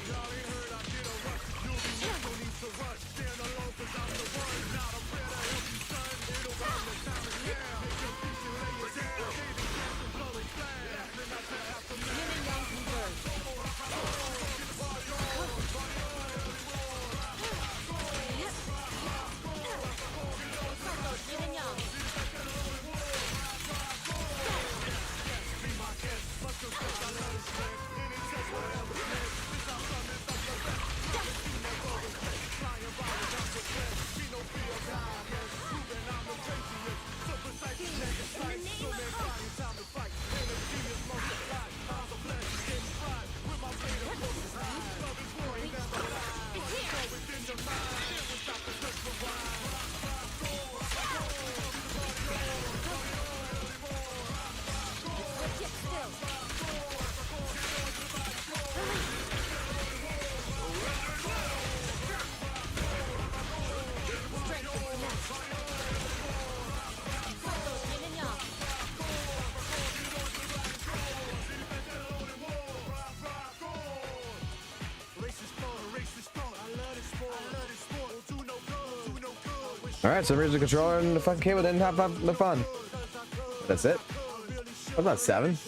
Y'all ain't heard I get a rush. You'll be next, no need to rush. Stand alone cause I'm the one. Not a prayer to help you, son. It'll come the time is now. Make your peace and lay it down. Baby, cast and blowing flags. Laughing not to have to Yin and yang converge. Yin and yang. Get still. Strength and finesse. Yin and yang. Alright, so here's the controller and the fucking cable didn't have the fun. That's it. What about 7?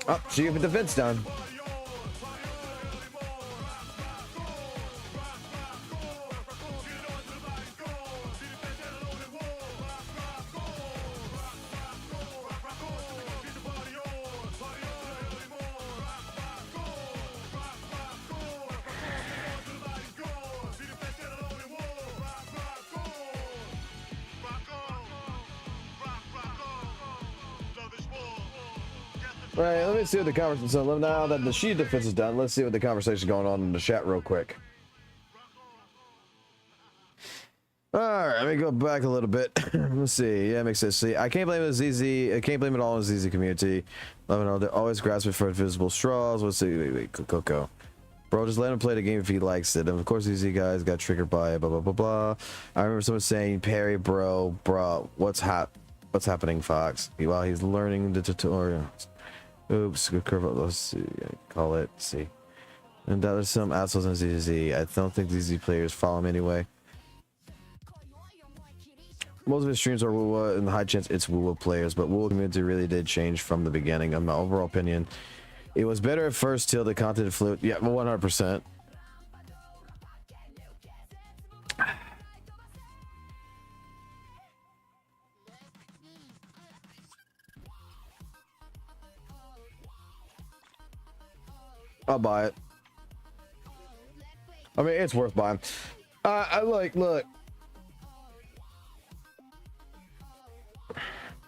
Oh, so you get the fence done. All right, let me see what the conversation. So now that the sheet defense is done, let's see what the conversation's going on in the chat real quick. All right, let me go back a little bit. Let's see. Yeah, makes sense. See, I can't blame it on ZZ. I can't blame it all on the ZZ community. They're always grasping for invisible straws. Let's see. Wait, Coco. Bro, just let him play the game if he likes it. And of course, these guys got triggered by it, blah, blah, blah, blah. I remember someone saying, Perry, bro, what's happening, Fox? While he's learning the tutorial. Oops, good curve up. Let's see. Call it. Let's see. And there's some assholes in ZZ. I don't think these players follow him anyway. Most of his streams are WUWA, and the high chance it's WUWA players, but WUWA community really did change from the beginning. In my overall opinion, it was better at first till the content flew. Yeah, 100%. I'll buy it. I mean, it's worth buying. Look.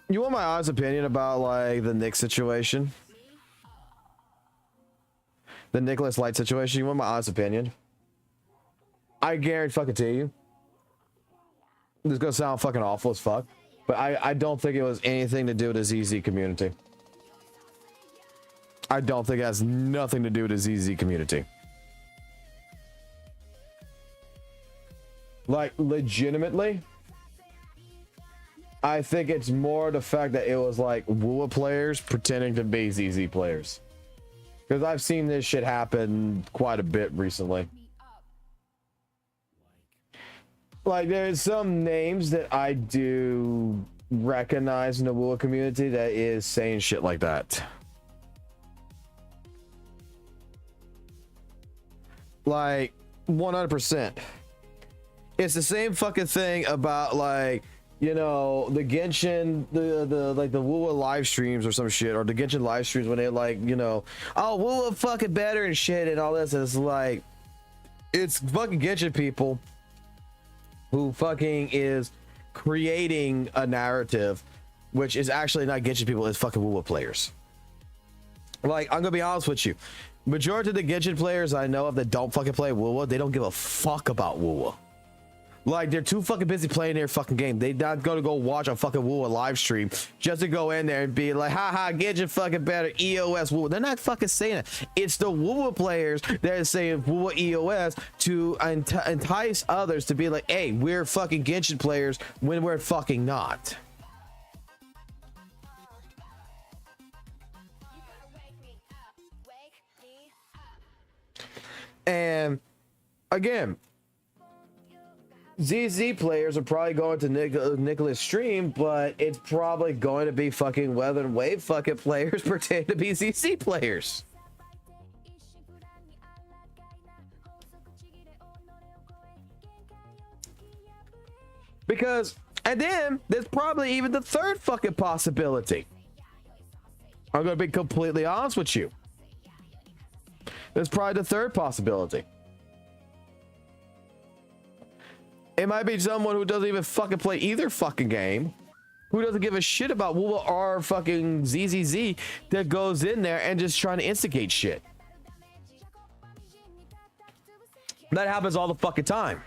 You want my honest opinion about like the Nick situation? The Nicholas Light situation? You want my honest opinion? I guarantee fucking to you. This is gonna sound fucking awful as fuck, but I don't think it was anything to do with the ZZ community. I don't think it has nothing to do with the ZZ community. Like, legitimately, I think it's more the fact that it was like WUWA players pretending to be ZZ players. Because I've seen this shit happen quite a bit recently. Like, there's some names that I do recognize in the WUWA community that is saying shit like that. Like, 100%. It's the same fucking thing about, like, you know, the Genshin, the like the WUWA live streams or some shit, or the Genshin live streams when they like, you know, oh, WUWA fucking better and shit and all this. And it's like, it's fucking Genshin people who fucking is creating a narrative, which is actually not Genshin people, it's fucking WUWA players. Like, I'm gonna be honest with you, majority of the Genshin players I know of that don't fucking play WUWA, they don't give a fuck about WUWA. Like, they're too fucking busy playing their fucking game. They not gonna go watch a fucking WUWA live stream just to go in there and be like, haha, Genshin fucking better, EOS WUWA. They're not fucking saying it. It's the WUWA players that are saying WUWA EOS to entice others to be like, hey, we're fucking Genshin players when we're fucking not. And again, ZZ players are probably going to Nicholas' stream, but it's probably going to be fucking Weather and Wave fucking players pretend to be ZZ players. Because, and then there's probably even the third fucking possibility. I'm going to be completely honest with you. There's probably the third possibility. It might be someone who doesn't even fucking play either fucking game, who doesn't give a shit about WUWA or fucking ZZZ, that goes in there and just trying to instigate shit. That happens all the fucking time.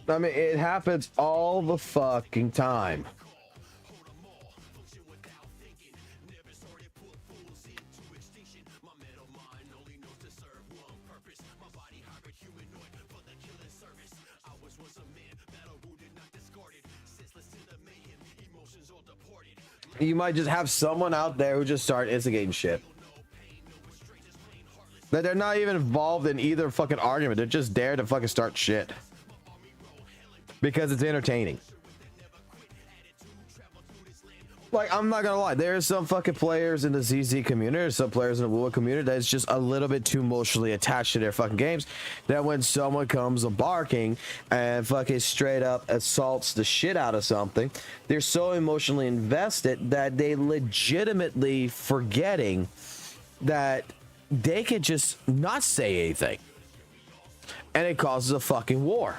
I mean, it happens all the fucking time. You might just have someone out there who just start instigating shit. That they're not even involved in either fucking argument. They're just there to fucking start shit. Because it's entertaining. Like, I'm not gonna lie, there's some fucking players in the ZZ community, there's some players in the WUWA community that's just a little bit too emotionally attached to their fucking games, that when someone comes barking and fucking straight up assaults the shit out of something, they're so emotionally invested that they legitimately forgetting that they could just not say anything. And it causes a fucking war.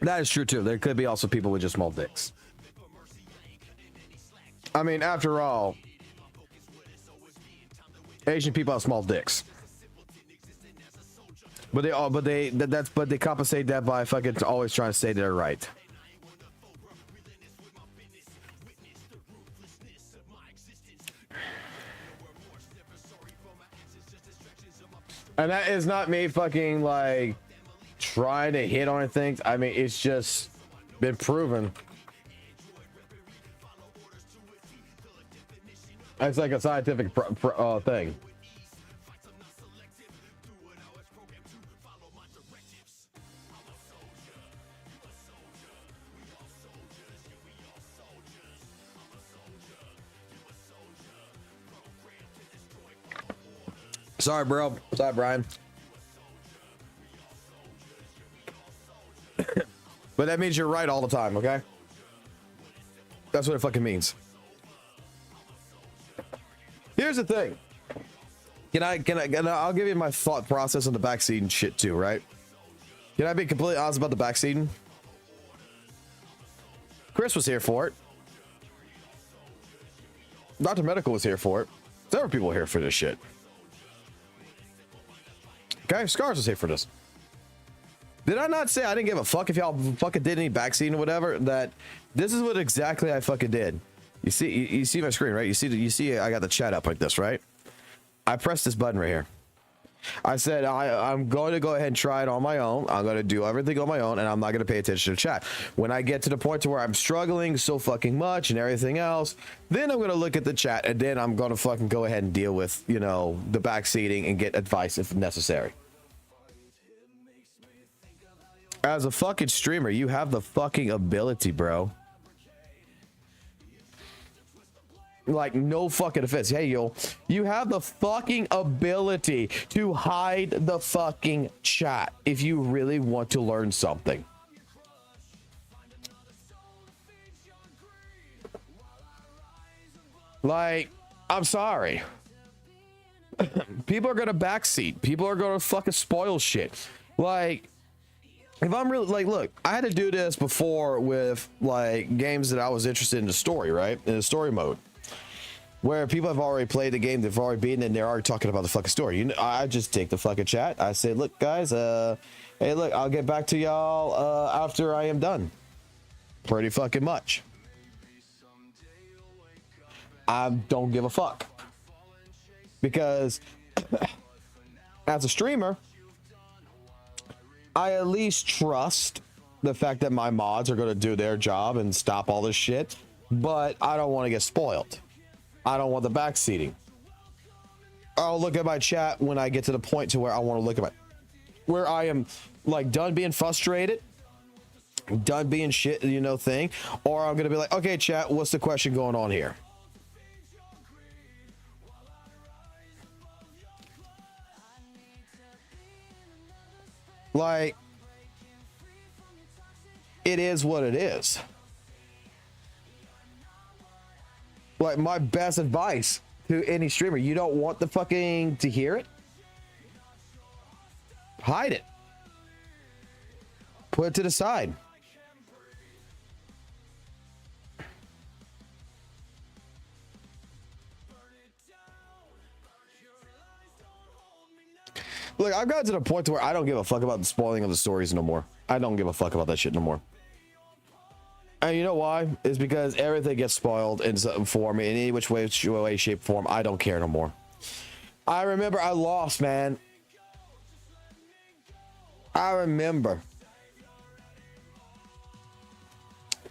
That is true too. There could be also people with just small dicks. I mean, after all, Asian people have small dicks. But they compensate that by fucking always trying to say they're right. And that is not me fucking like trying to hit on things. I mean, it's just been proven. It's like a scientific thing. Sorry, bro. Sorry, Brian. But that means you're right all the time, okay? That's what it fucking means. Here's the thing. I'll give you my thought process on the backseat and shit too, right? Can I be completely honest about the backseating? Chris was here for it. Dr. Medical was here for it. Several people were here for this shit. Okay, Scars was here for this. Did I not say I didn't give a fuck if y'all fucking did any backseating or whatever? That this is what exactly I fucking did. You see my screen, right? You see I got the chat up like this, right? I pressed this button right here. I said I'm going to go ahead and try it on my own. I'm going to do everything on my own, and I'm not going to pay attention to chat. When I get to the point to where I'm struggling so fucking much and everything else, then I'm going to look at the chat, and then I'm going to fucking go ahead and deal with, you know, the backseating and get advice if necessary. As a fucking streamer, you have the fucking ability, bro. Like, no fucking offense. Hey, yo, you have the fucking ability to hide the fucking chat if you really want to learn something. Like, I'm sorry. People are gonna backseat. People are gonna fucking spoil shit. Like, if I'm really, like, look, I had to do this before with, like, games that I was interested in the story, right? In the story mode. Where people have already played the game, they've already beaten it, and they're already talking about the fucking story. You know, I just take the fucking chat. I say, look, guys, hey, look, I'll get back to y'all after I am done. Pretty fucking much. I don't give a fuck. Because as a streamer, I at least trust the fact that my mods are going to do their job and stop all this shit, but I don't want to get spoiled. I don't want the backseating. I'll look at my chat when I get to the point to where I want to look at where I am, like, done being frustrated, done being shit, you know, thing, or I'm going to be like, okay, chat, what's the question going on here? Like, it is what it is. Like, my best advice to any streamer, you don't want the fucking to hear it? Hide it. Put it to the side. Look, I've gotten to the point to where I don't give a fuck about the spoiling of the stories no more. I don't give a fuck about that shit no more. And you know why? It's because everything gets spoiled in some form, in any which way, shape, form. I don't care no more. I remember I lost, man. I remember.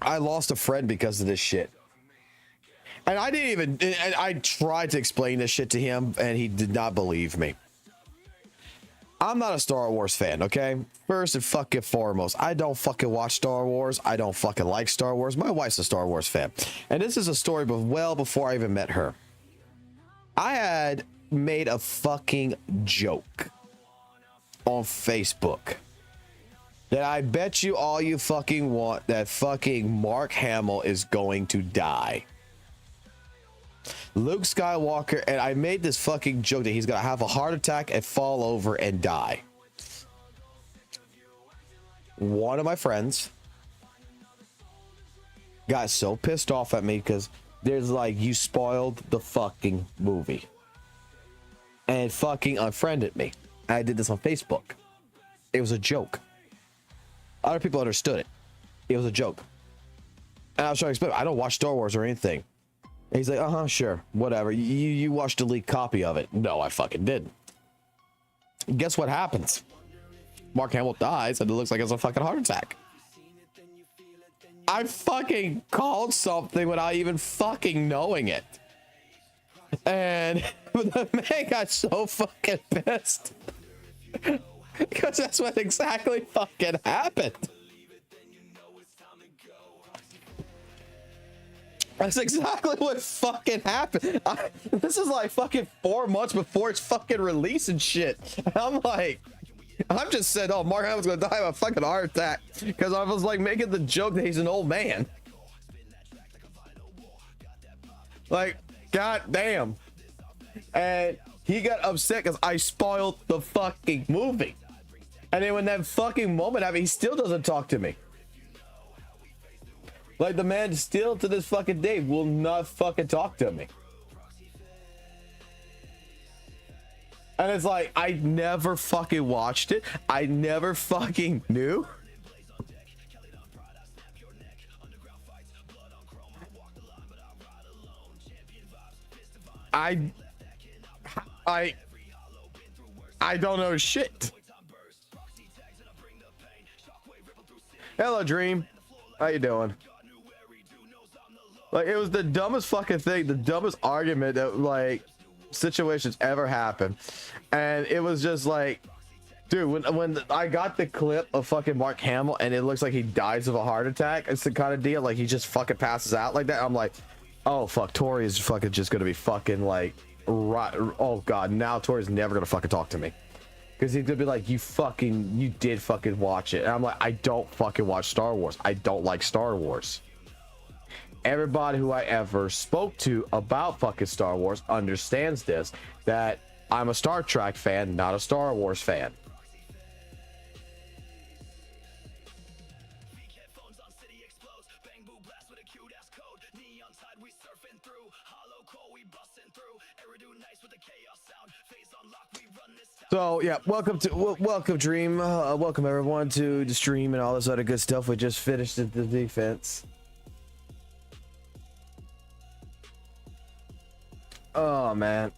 I lost a friend because of this shit. And I didn't even, and I tried to explain this shit to him, and he did not believe me. I'm not a Star Wars fan, okay? First and fucking foremost, I don't fucking watch Star Wars. I don't fucking like Star Wars. My wife's a Star Wars fan. And this is a story well before I even met her. I had made a fucking joke on Facebook that I bet you all you fucking want that fucking Mark Hamill is going to die. Luke Skywalker, and I made this fucking joke that he's gonna have a heart attack and fall over and die. One of my friends got so pissed off at me because there's like, you spoiled the fucking movie, and fucking unfriended me. I did this on Facebook. It was a joke. Other people understood it. It was a joke. And I was trying to explain, I don't watch Star Wars or anything. And he's like, sure, whatever. You watched a leaked copy of it. No, I fucking didn't. Guess what happens? Mark Hamill dies, and it looks like it's a fucking heart attack. I fucking called something without even fucking knowing it. And the man got so fucking pissed. Because that's what exactly fucking happened. That's exactly what fucking happened. This is like fucking 4 months before it's fucking release and shit. And I'm like, I'm just said, oh, Mark Hamill's gonna die of a fucking heart attack. Because I was like making the joke that he's an old man. Like, god damn. And he got upset because I spoiled the fucking movie. And then when that fucking moment happened, he still doesn't talk to me. Like, the man still to this fucking day will not fucking talk to me. And it's like, I never fucking watched it. I never fucking knew. I don't know shit. Hello, Dream. How you doing? Like, it was the dumbest fucking thing, the dumbest argument that, like, situations ever happened. And it was just like, dude, when I got the clip of fucking Mark Hamill and it looks like he dies of a heart attack, it's the kind of deal, like, he just fucking passes out like that. I'm like, oh, fuck, Tori is fucking just gonna be fucking, like, right. Oh, God, now Tori's never gonna fucking talk to me. Because he's gonna be like, you did fucking watch it. And I'm like, I don't fucking watch Star Wars. I don't like Star Wars. Everybody who I ever spoke to about fucking Star Wars understands this, that I'm a Star Trek fan, not a Star Wars fan. So yeah, welcome Dream, welcome everyone to the stream and all this other good stuff. We just finished the defense. Oh man.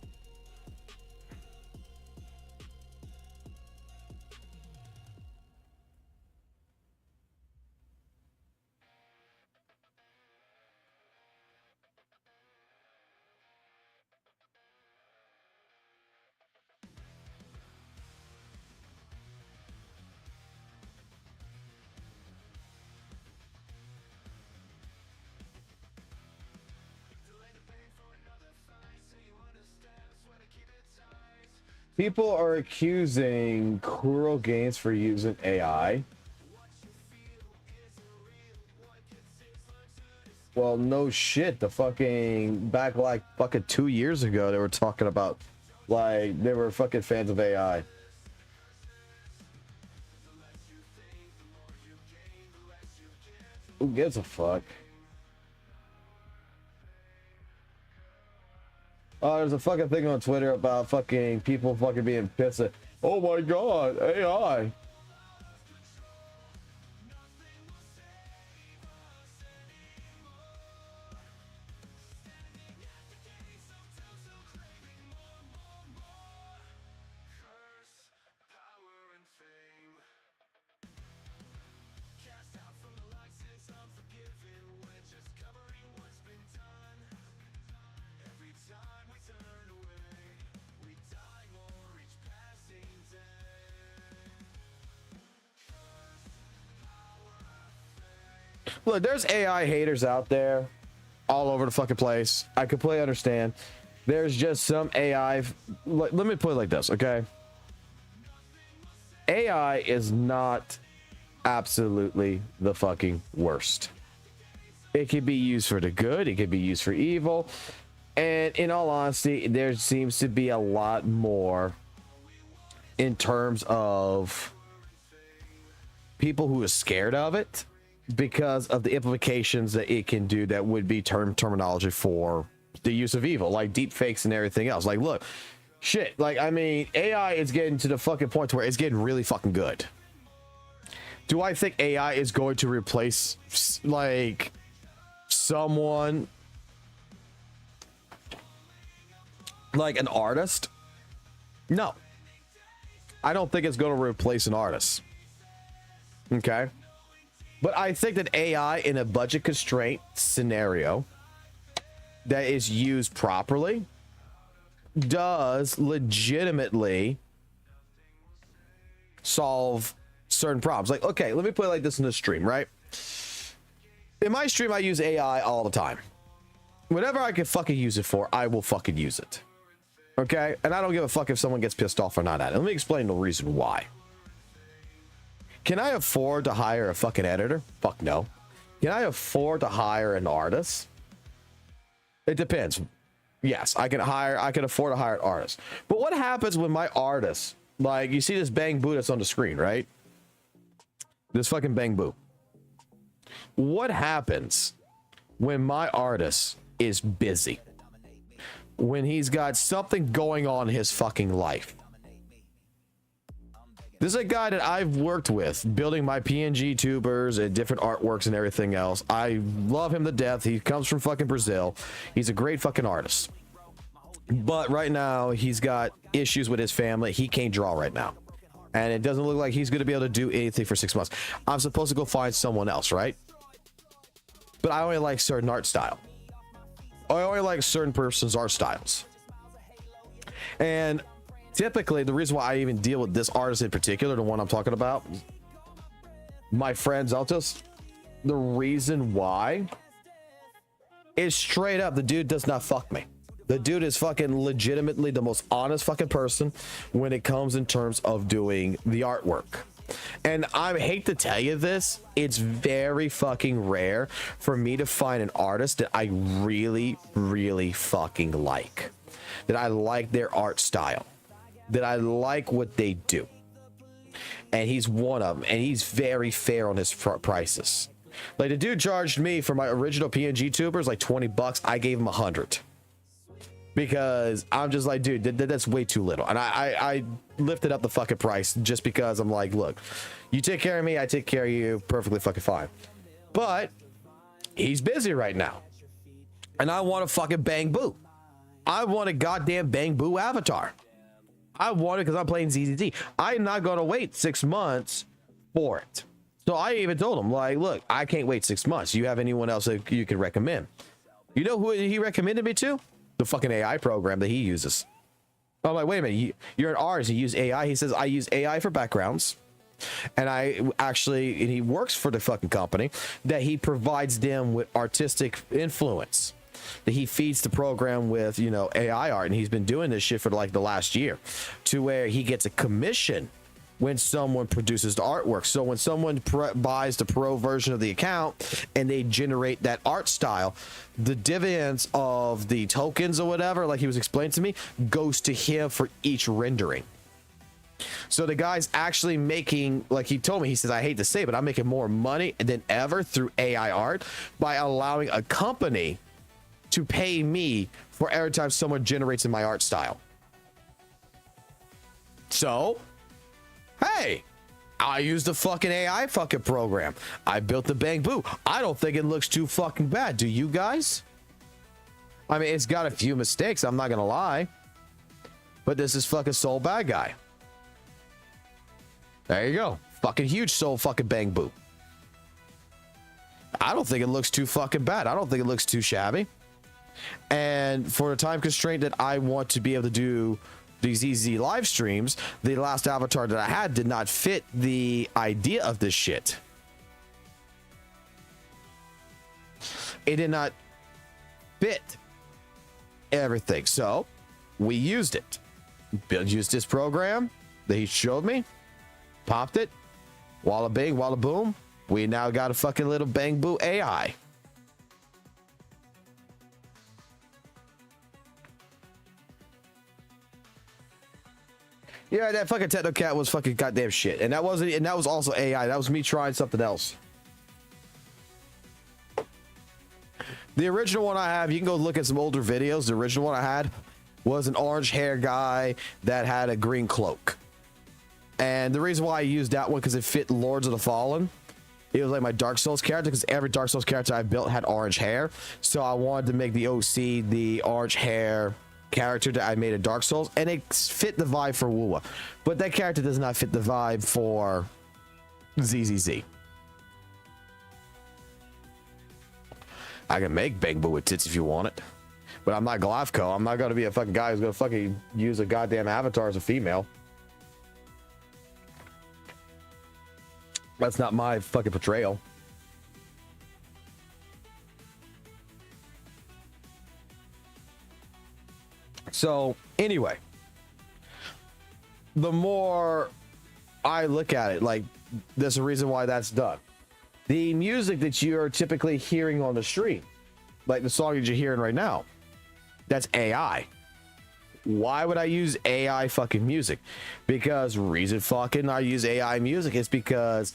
People are accusing Kuro Games for using AI. Well, no shit. The fucking back like fucking 2 years ago, they were talking about like they were fucking fans of AI. Who gives a fuck? Oh, there's a fucking thing on Twitter about fucking people fucking being pissed at, oh my god, AI. Look, there's AI haters out there all over the fucking place. I completely understand. There's just some AI. Let me put it like this, okay? AI is not absolutely the fucking worst. It can be used for the good. It can be used for evil. And in all honesty, there seems to be a lot more in terms of people who are scared of it, because of the implications that it can do that would be terminology for the use of evil, like deep fakes and everything else. Like, look, shit, like, I mean, AI is getting to the fucking point where it's getting really fucking good. Do I think AI is going to replace, like, someone like an artist? No. I don't think it's going to replace an artist. Okay? But I think that AI in a budget constraint scenario that is used properly does legitimately solve certain problems. Like, okay, let me put it like this in the stream, right? In my stream, I use AI all the time. Whatever I can fucking use it for, I will fucking use it. Okay? And I don't give a fuck if someone gets pissed off or not at it. Let me explain the reason why. Can I afford to hire a fucking editor? Fuck no. Can I afford to hire an artist? It depends. Yes, I can afford to hire an artist. But what happens when my artist, like, you see this Bang Boo that's on the screen, right? This fucking Bang Boo. What happens when my artist is busy? When he's got something going on in his fucking life? This is a guy that I've worked with building my PNG tubers and different artworks and everything else. I love him to death. He comes from fucking Brazil. He's a great fucking artist. But right now he's got issues with his family. He can't draw right now. And it doesn't look like he's going to be able to do anything for 6 months. I'm supposed to go find someone else, right? But I only like certain art style. I only like certain person's art styles. And typically, the reason why I even deal with this artist in particular, the one I'm talking about, my friend Zeltos, the reason why is straight up, the dude does not fuck me. The dude is fucking legitimately the most honest fucking person when it comes in terms of doing the artwork. And I hate to tell you this, it's very fucking rare for me to find an artist that I really, really fucking like. That I like their art style. That I like what they do. And he's one of them. And he's very fair on his prices. Like, the dude charged me for my original PNG tubers like $20. I gave him 100. Because I'm just like, dude, that's way too little. And I lifted up the fucking price just because I'm like, look, you take care of me, I take care of you, perfectly fucking fine. But he's busy right now. And I want a fucking Bang Boo. I want a goddamn Bang Boo avatar. I want it because I'm playing ZZZ. I'm not going to wait 6 months for it. So I even told him, like, look, I can't wait 6 months. You have anyone else that you can recommend? You know who he recommended me to? The fucking AI program that he uses. I'm like, wait a minute, you're in ours, you use AI? He says, I use AI for backgrounds. And and he works for the fucking company that he provides them with artistic influence. That he feeds the program with, you know, AI art. And he's been doing this shit for like the last year to where he gets a commission when someone produces the artwork. So when someone buys the pro version of the account and they generate that art style, the dividends of the tokens or whatever, like he was explaining to me, goes to him for each rendering. So the guy's actually making, like he told me, he says, I hate to say it, but I'm making more money than ever through AI art by allowing a company to pay me for every time someone generates in my art style. So, hey, I used the fucking AI fucking program. I built the Bang Boo. I don't think it looks too fucking bad. Do you guys? I mean, it's got a few mistakes, I'm not gonna lie. But this is fucking Soul Bad Guy. There you go. Fucking huge Soul fucking Bang Boo. I don't think it looks too fucking bad. I don't think it looks too shabby. And for the time constraint that I want to be able to do these ZZ live streams, the last avatar that I had did not fit the idea of this shit. It did not fit everything. So we used it. Used this program that he showed me, popped it, walla bing, walla boom. We now got a fucking little Bang Boo AI. Yeah, that fucking Technocat was fucking goddamn shit. And that wasn't, and that was also AI. That was me trying something else. The original one I have, you can go look at some older videos. The original one I had was an orange hair guy that had a green cloak. And the reason why I used that one, because it fit Lords of the Fallen. It was like my Dark Souls character, because every Dark Souls character I built had orange hair. So I wanted to make the OC the orange hair character that I made in Dark Souls, and it fit the vibe for WUWA. But that character does not fit the vibe for ZZZ. I can make Bang Boo with tits if you want it, but I'm not Glavko. I'm not going to be a fucking guy who's going to fucking use a goddamn avatar as a female. That's not my fucking portrayal. So anyway, the more I look at it, like, there's a reason why that's done. The music that you're typically hearing on the stream, like the song that you're hearing right now, that's AI. Why would I use AI fucking music? Because reason fucking I use AI music is because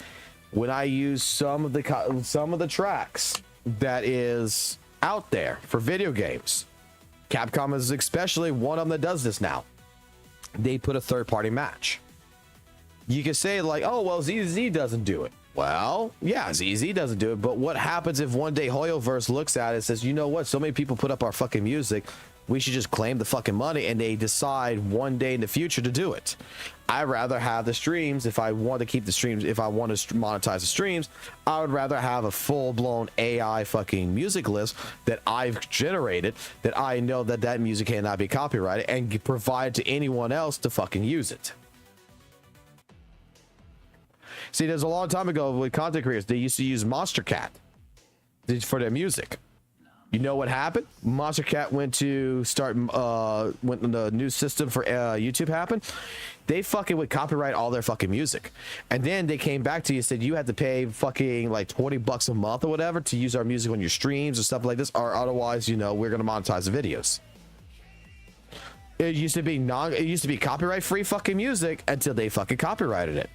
when I use some of the tracks that is out there for video games, Capcom is especially one of them that does this now. They put a third-party match. You can say like, oh, well, ZZ doesn't do it. Well, yeah, ZZ doesn't do it, but what happens if one day Hoyoverse looks at it and says, you know what, so many people put up our fucking music, We should just claim the fucking money, and they decide one day in the future to do it. I'd rather have the streams. If I want to keep the streams, if I want to monetize the streams, I would rather have a full-blown AI fucking music list that I've generated, that I know that that music cannot be copyrighted, and provide to anyone else to fucking use it. See, there's a long time ago with content creators, they used to use Monster Cat for their music. You know what happened? Monster Cat went to start when the new system for YouTube happened. They fucking would copyright all their fucking music, and then they came back to you and said you had to pay fucking like $20 a month or whatever to use our music on your streams or stuff like this, or otherwise, you know, we're gonna monetize the videos. It used to be copyright free fucking music until they fucking copyrighted it.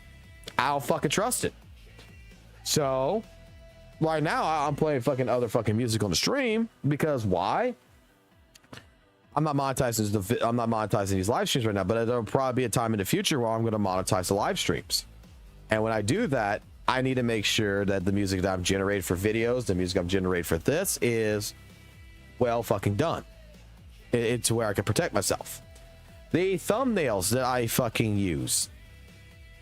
I don't fucking trust it. So right now I'm playing fucking other fucking music on the stream because why? I'm not monetizing these live streams right now, but there'll probably be a time in the future where I'm going to monetize the live streams. And when I do that, I need to make sure that the music that I'm generating for videos, the music I'm generating for this is well fucking done. It's where I can protect myself. The thumbnails that I fucking use,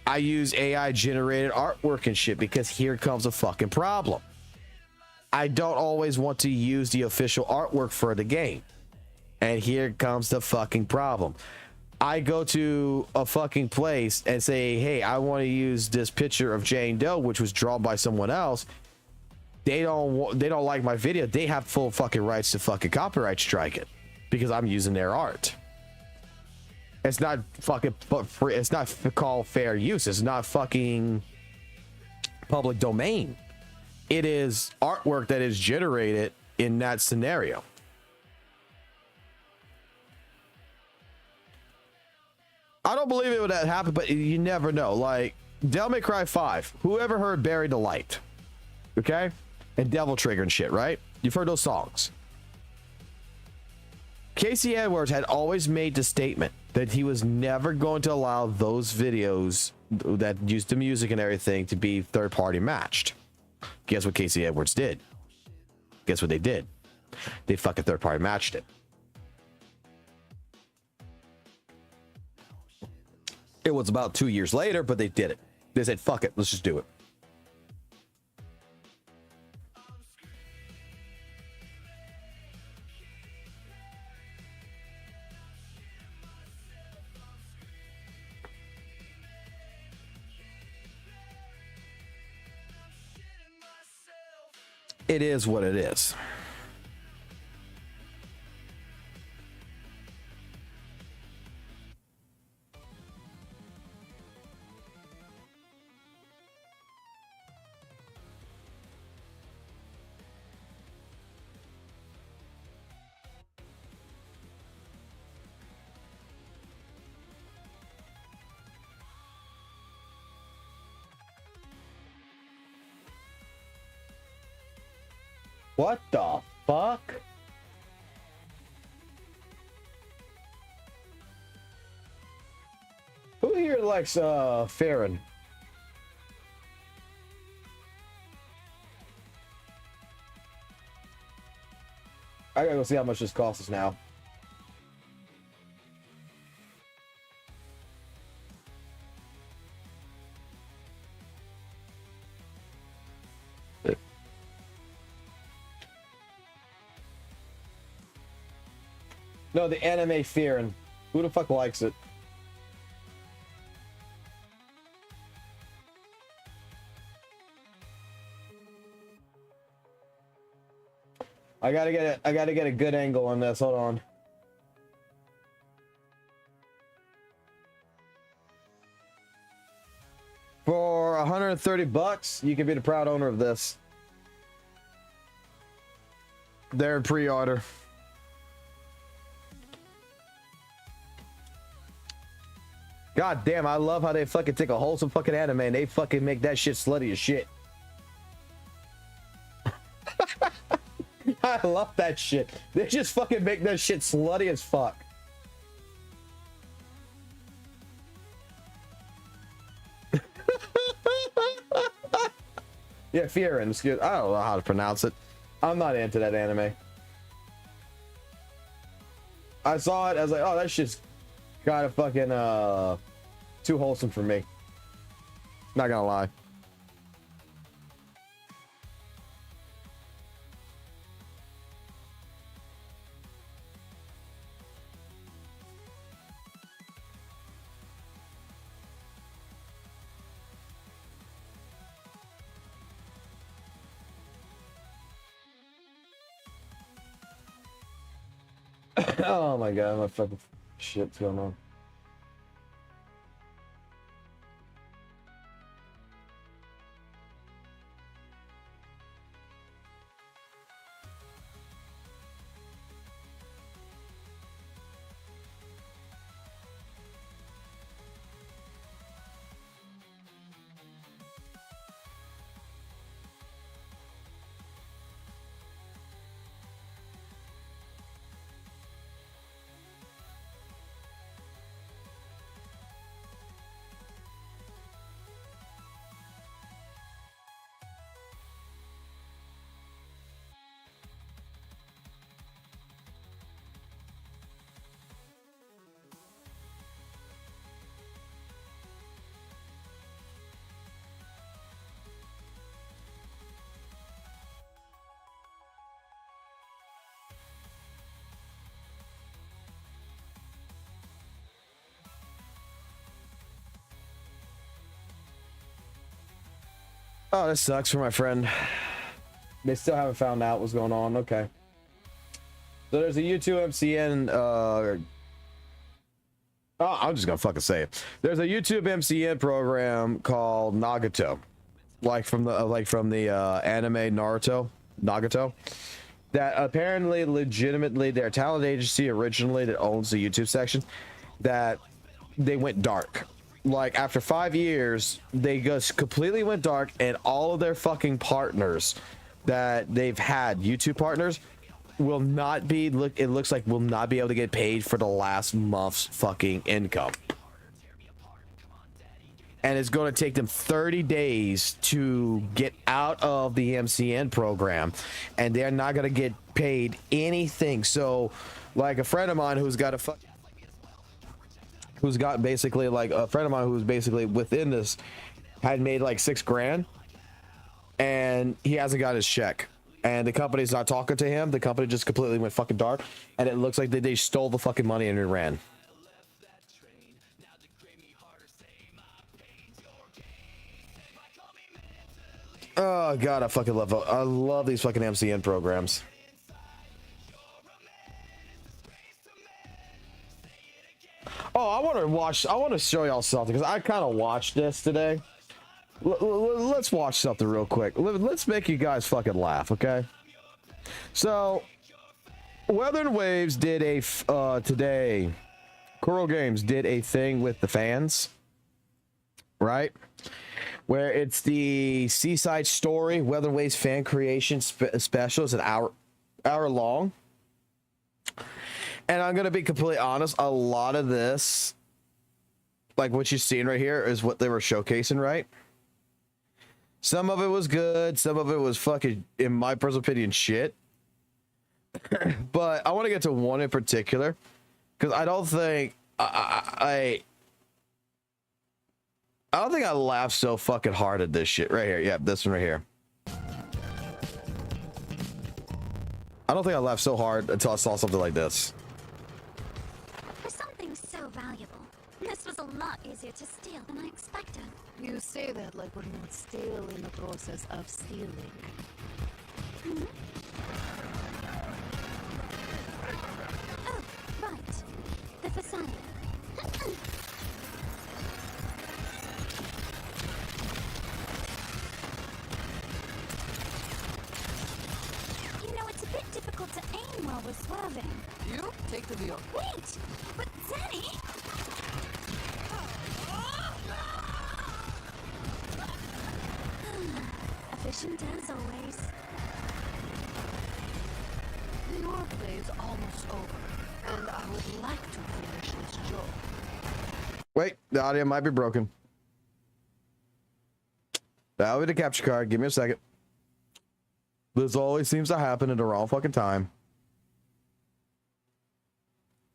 I use AI generated artwork and shit because here comes a fucking problem. I don't always want to use the official artwork for the game. And here comes the fucking problem. I go to a fucking place and say, hey, I want to use this picture of Jane Doe, which was drawn by someone else. They don't like my video. They have full fucking rights to fucking copyright strike it because I'm using their art. It's not fucking free. It's not called fair use. It's not fucking public domain. It is artwork that is generated in that scenario. I don't believe it would have happened, but you never know. Like Devil May Cry 5. Whoever heard Bury the Light? Okay? And Devil Trigger and shit, right? You've heard those songs. Casey Edwards had always made the statement that he was never going to allow those videos that used the music and everything to be third-party matched. Guess what Casey Edwards did? Guess what they did? They fucking third-party matched it. It was about 2 years later, but they did it. They said, fuck it, let's just do it. It is what it is. What the fuck? Who here likes Farron? I gotta go see how much this costs us now. No, the anime Fearin'. Who the fuck likes it? I gotta get a good angle on this. Hold on. For $130, you can be the proud owner of this. They're in pre-order. God damn, I love how they fucking take a wholesome fucking anime and they fucking make that shit slutty as shit. I love that shit. They just fucking make that shit slutty as fuck. Yeah, Fearin', excuse. I don't know how to pronounce it. I'm not into that anime. I saw it. I was like, oh, that shit's kind of fucking too wholesome for me. Not gonna lie. Oh my god, my fucking shit's going on. Oh, this sucks for my friend. They still haven't found out what's going on. Okay. So there's a YouTube MCN. Oh, I'm just gonna fucking say it. There's a YouTube MCN program called Nagato, like from the anime Nagato. That apparently, legitimately, their talent agency originally that owns the YouTube section, that they went dark. Like after 5 years, they just completely went dark, and all of their fucking partners that they've had, YouTube partners, will not be it looks like will not be able to get paid for the last month's fucking income. And it's going to take them 30 days to get out of the MCN program, and they're not going to get paid anything. So like a friend of mine who's got basically like a friend of mine who's basically within this had made like $6,000, and he hasn't got his check, and the company's not talking to him. The company just completely went fucking dark, and it looks like they stole the fucking money and ran. Oh god, I love these fucking MCN programs. Oh, I want to show y'all something, because I kind of watched this today. Let's watch something real quick. Let's make you guys fucking laugh, okay? So, Weather and Waves did today, Coral Games did a thing with the fans, right? Where it's the Seaside Story Weather and Waves fan creation special. It's an hour long. And I'm going to be completely honest, a lot of this, like what you're seeing right here, is what they were showcasing, right? Some of it was good. Some of it was fucking, in my personal opinion, shit. But I want to get to one in particular, because I don't think I don't think I laughed so fucking hard at this shit right here. Yeah, this one right here. I don't think I laughed so hard until I saw something like this. For something so valuable, this was a lot easier to steal than I expected. You say that like we're not still in the process of stealing. Oh, right. The facade. You know, it's a bit difficult to aim while we're swerving. You take the wheel. Wait! But Danny! Efficient as always. The workday is almost over, and I would like to finish this job. Wait, the audio might be broken. That'll be the capture card. Give me a second. This always seems to happen at the wrong fucking time.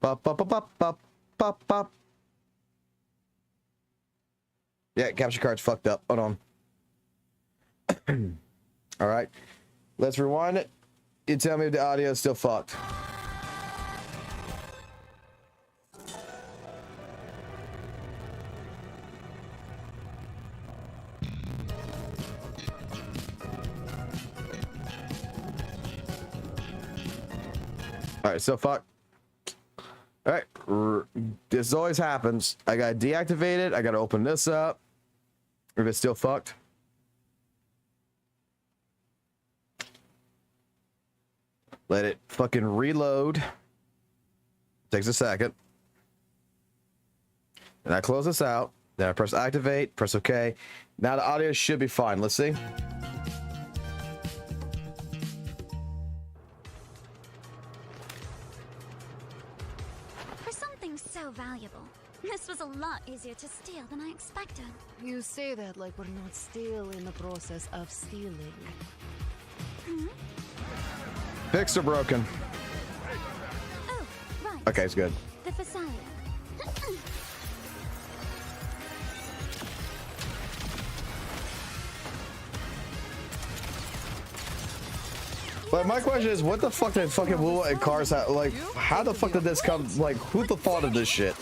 Pop, pop, pop, pop, pop, pop, pop. Yeah, capture card's fucked up. Hold on. All right. Let's rewind it. You tell me if the audio is still fucked. All right, so fuck. All right, this always happens. I gotta deactivate it. I gotta open this up. If it's still fucked. Let it fucking reload. Takes a second. And I close this out. Then I press activate, press OK. Now the audio should be fine. Let's see. For something so valuable, this was a lot easier to steal than I expected. You say that like we're not still in the process of stealing. Fixed or broken? Oh, right. Okay, it's good. The Phasalia. But my question is, what the fuck did fucking WUWA and cars have? Like, how the fuck did this come? Like, who the thought of this shit?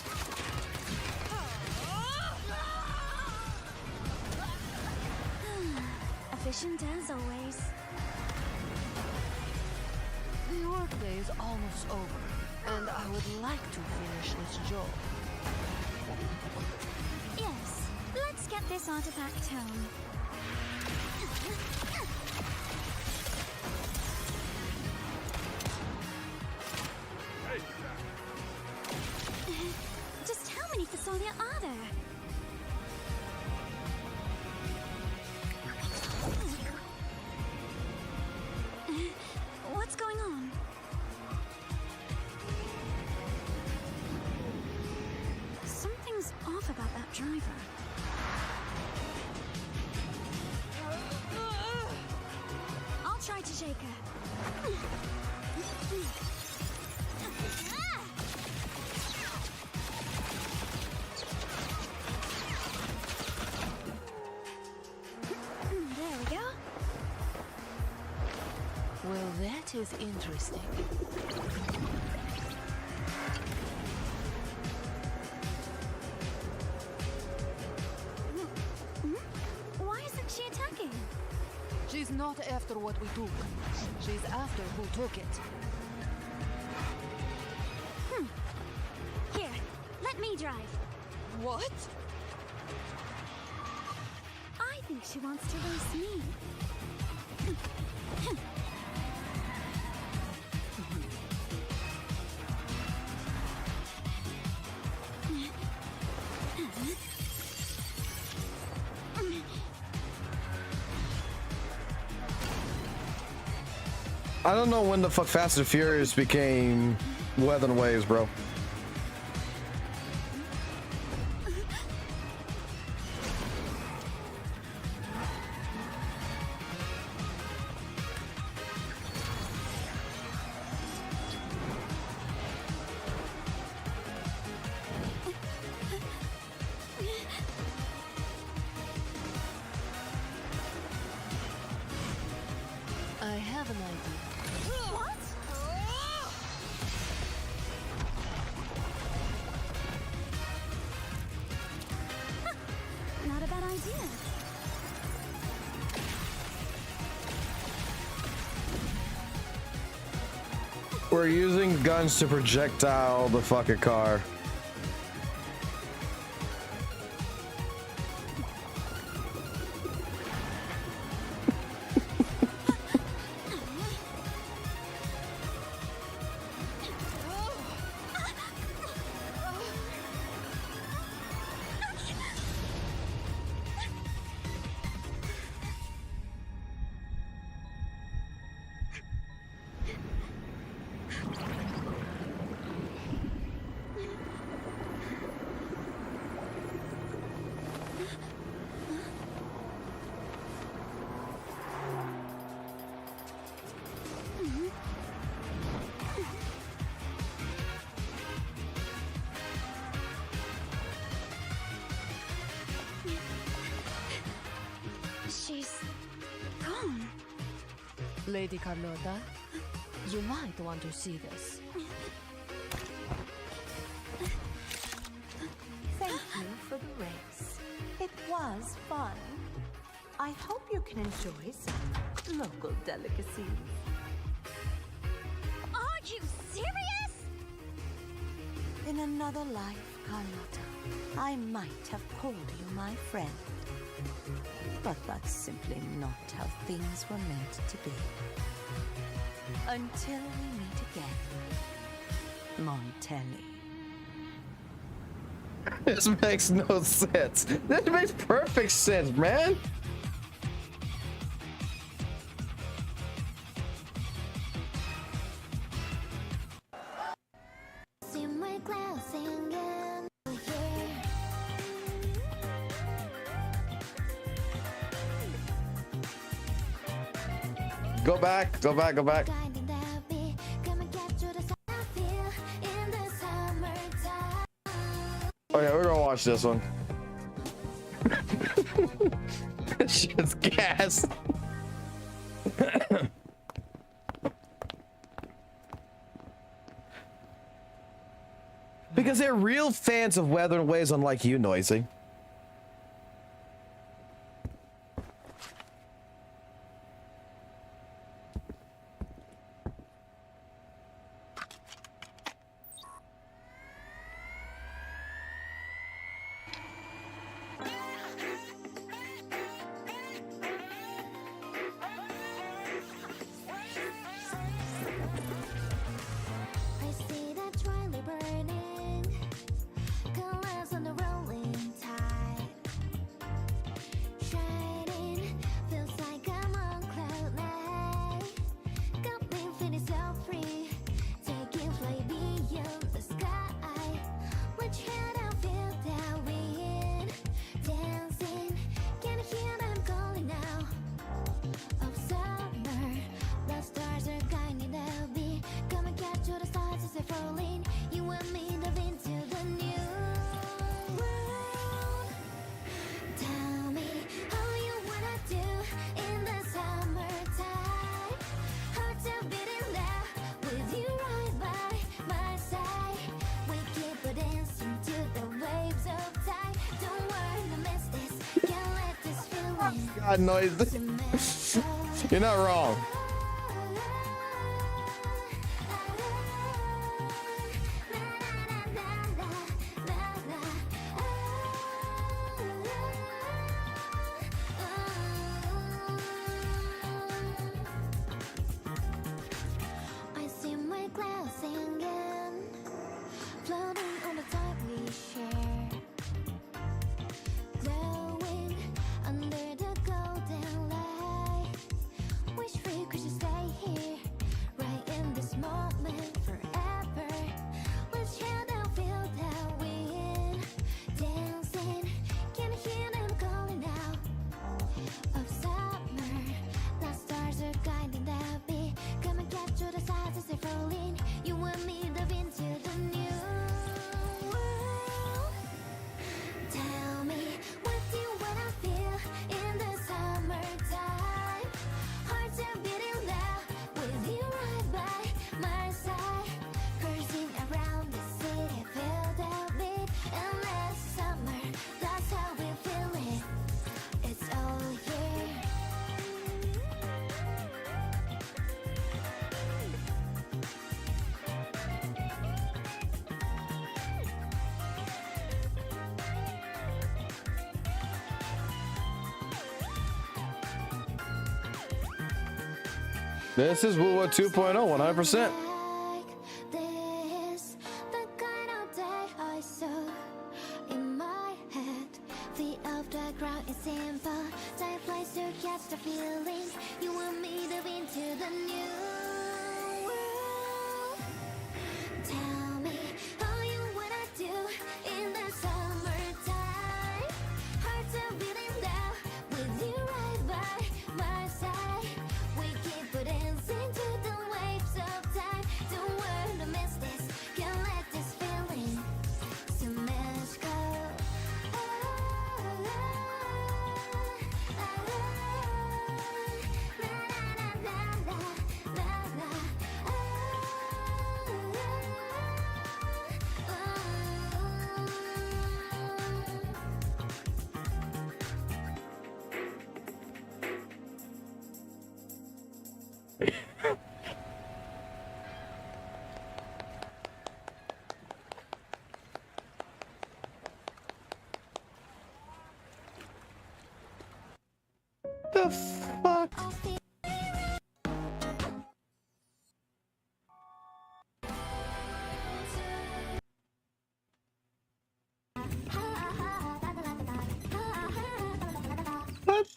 Efficient as always. The workday is almost over, and I would like to finish this job. Yes, let's get this artifact home. Just how many Phasalia are there? What's going on? Something's off about that driver. I'll try to shake her. There we go. Well, that is interesting. Why isn't she attacking? She's not after what we took. She's after who took it. Here, let me drive. What? I think she wants to race me. I don't know when the fuck Fast and Furious became Weather and Waves, bro. I have an idea. What? Not a bad idea. We're using guns to projectile the fucking car. Lady Carlota, you might want to see this. Thank you for the race. It was fun. I hope you can enjoy some local delicacies. Are you serious? In another life, Carlotta, I might have called you my friend. But that's simply not how things were meant to be. Until we meet again, Montelli. This makes no sense. This makes perfect sense, man. See my clouds singing. Go back, go back, go back. Guiding that beat, come and capture the sound I feel in the summertime. Okay, we're gonna watch this one. This shit's gas. Because they're real fans of Weather and Ways, unlike you, Noisy. I see the twilight burning, colors on the rolling tide. Shining, feels like I'm on cloud nine. Got me feeling so free, taking flight beyond the sky. Which head I feel that wind, dancing. Can you hear them calling now? Of summer, the stars are guiding the beat. Come and capture the stars as they're falling. You and me dive into the new world. Tell me how you wanna do in the summertime. Hearts are beating loud with you right by my side. We keep on dancing to the waves of time. Don't worry, no miss this. Can't let this feeling God, Noisy. smash us. You're not wrong. I see my clouds singing, floating on the tide we share, glowing under the golden light. Wish we could just stay here, right in this moment forever. Let's share the feel that we're dancing. Can you hear them calling out? Of summer, the stars are guiding the beat. Come and capture the sights as they're falling. You and me dive into the new world. Tell me, what do you wanna feel in the summertime? Hearts are beating loud with you right by my side. Cruising around the city, feel the beat. Endless summer, that's how we feel it. It's all here. This is WUWA 2.0, 100%. Like this, the kind of day I saw in my head. Feet off the ground is simple. Time flies to catch the feeling. You and me dive into the new world. Tell me how you wanna do in the summertime. Hearts are beating loud with you right by my side. We keep on dancing to the waves of time. Don't worry, no miss this. Can't let this feeling smash go. Na na na na.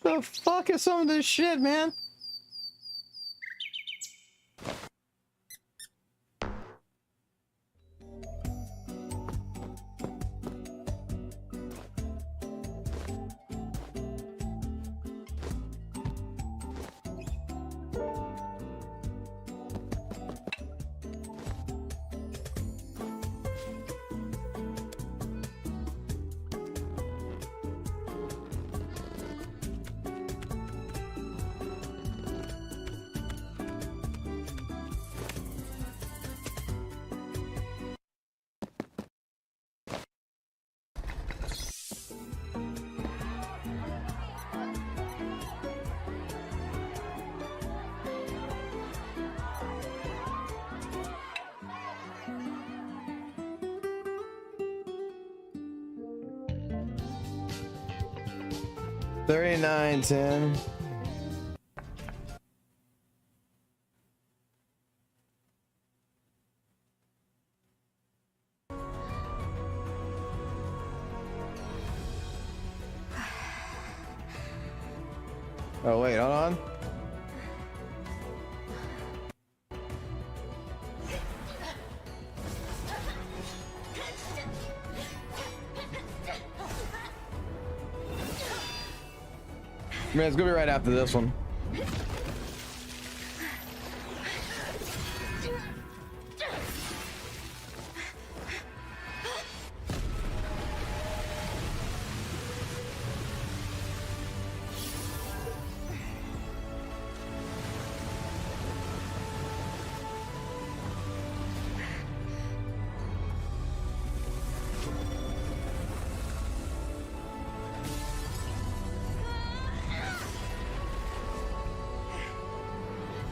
The fuck is some of this shit, man? $39.10. Oh wait, hold on. Man, it's gonna be right after this one.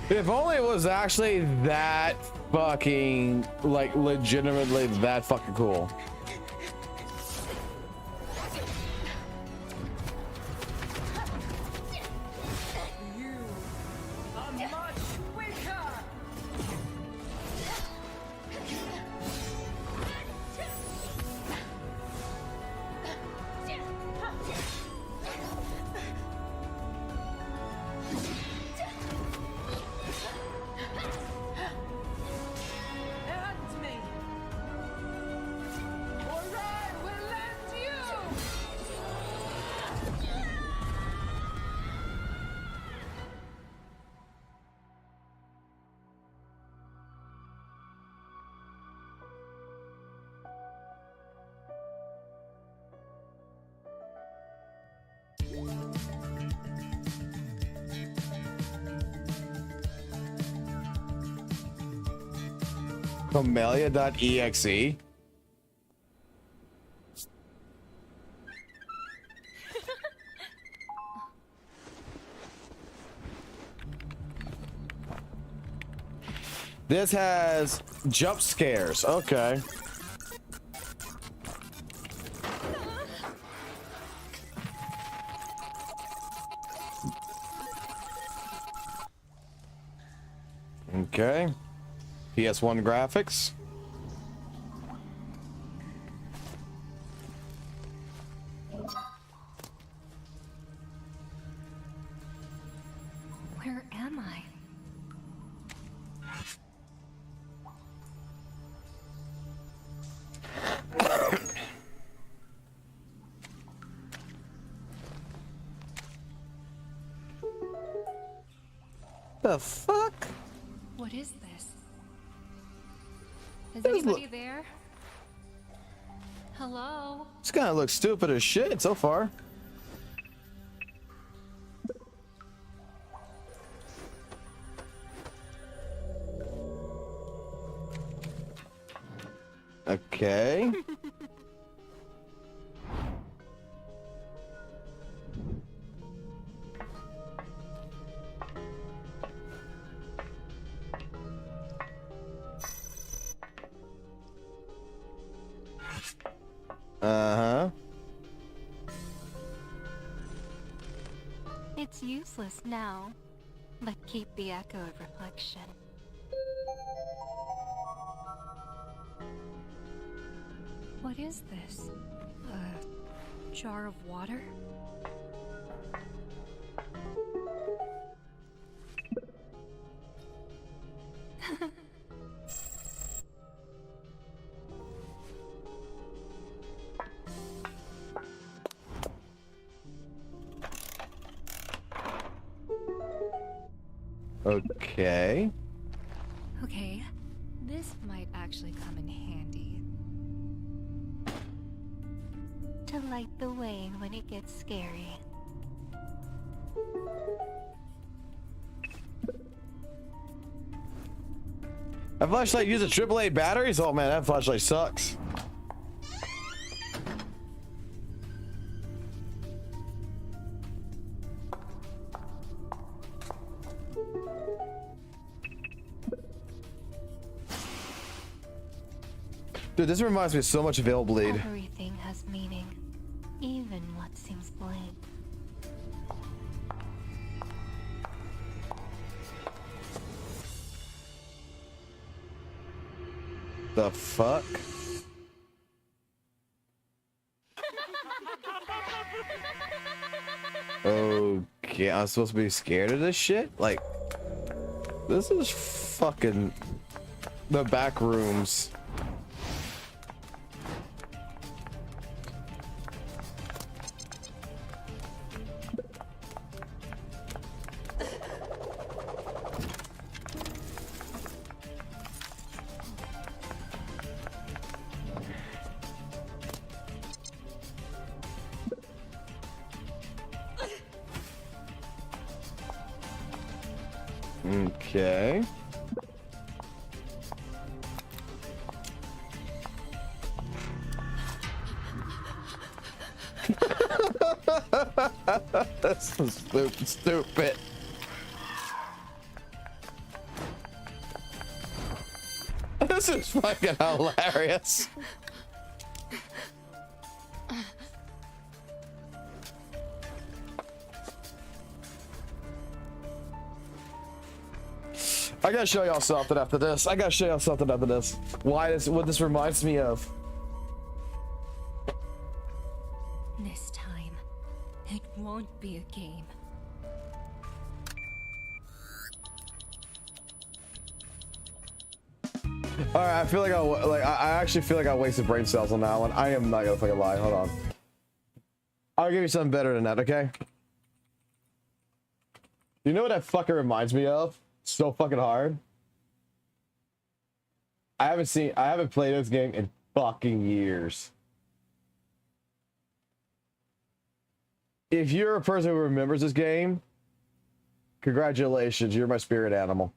If only it was actually that fucking, like, legitimately that fucking cool. Camellia.exe. This has jump scares. Okay. Okay. PS1 graphics. Where am I? The fuck? What is this? Is anybody there? Hello? This guy looks stupid as shit so far. Okay. Uh-huh. It's useless now, but keep the echo of reflection. What is this? A jar of water? Okay. Okay, this might actually come in handy. To light the way when it gets scary. That flashlight uses AAA batteries? Oh man, that flashlight sucks. Dude, this reminds me so much of Veil Bleed. Everything has meaning, even what seems blank. The fuck? Okay, I'm supposed to be scared of this shit? Like, this is fucking the back rooms. Okay. That's so stupid. This is fucking hilarious. I gotta show y'all something after this. What this reminds me of. This time, it won't be a game. All right, I feel like I actually feel like I wasted brain cells on that one. I am not gonna fucking lie. Hold on. I'll give you something better than that, okay? You know what that fucker reminds me of? So fucking hard. I haven't played this game in fucking years. If you're a person who remembers this game, congratulations, you're my spirit animal.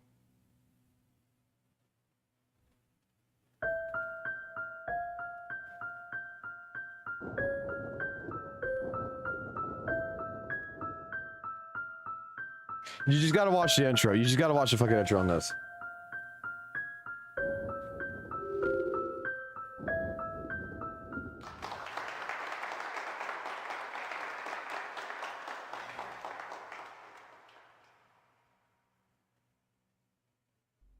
You just gotta watch the intro. You just gotta watch the fucking intro on this.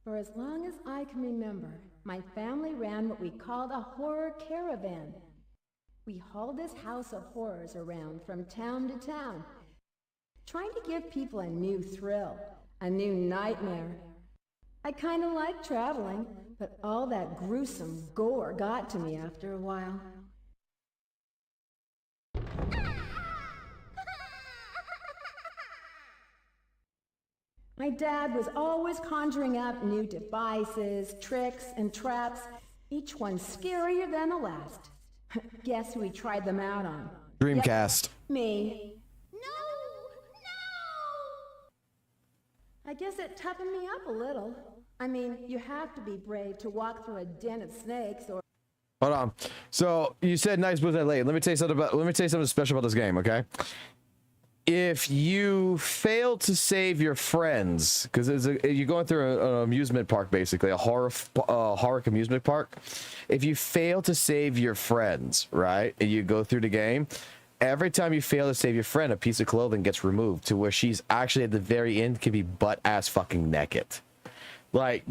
For as long as I can remember, my family ran what we called a horror caravan. We hauled this house of horrors around from town to town, trying to give people a new thrill, a new nightmare. I kind of like traveling, but all that gruesome gore got to me after a while. My dad was always conjuring up new devices, tricks, and traps, each one scarier than the last. Guess who he tried them out on? Dreamcast. Yep, me. I guess it toughened me up a little. I mean, you have to be brave to walk through a den of snakes or... Hold on. So you said nice booze late. Let me tell you something special about this game, okay? If you fail to save your friends, because you're going through an amusement park, basically a horror amusement park. If you fail to save your friends, right, and you go through the game, every time you fail to save your friend, a piece of clothing gets removed to where she's actually at the very end can be butt ass fucking naked, like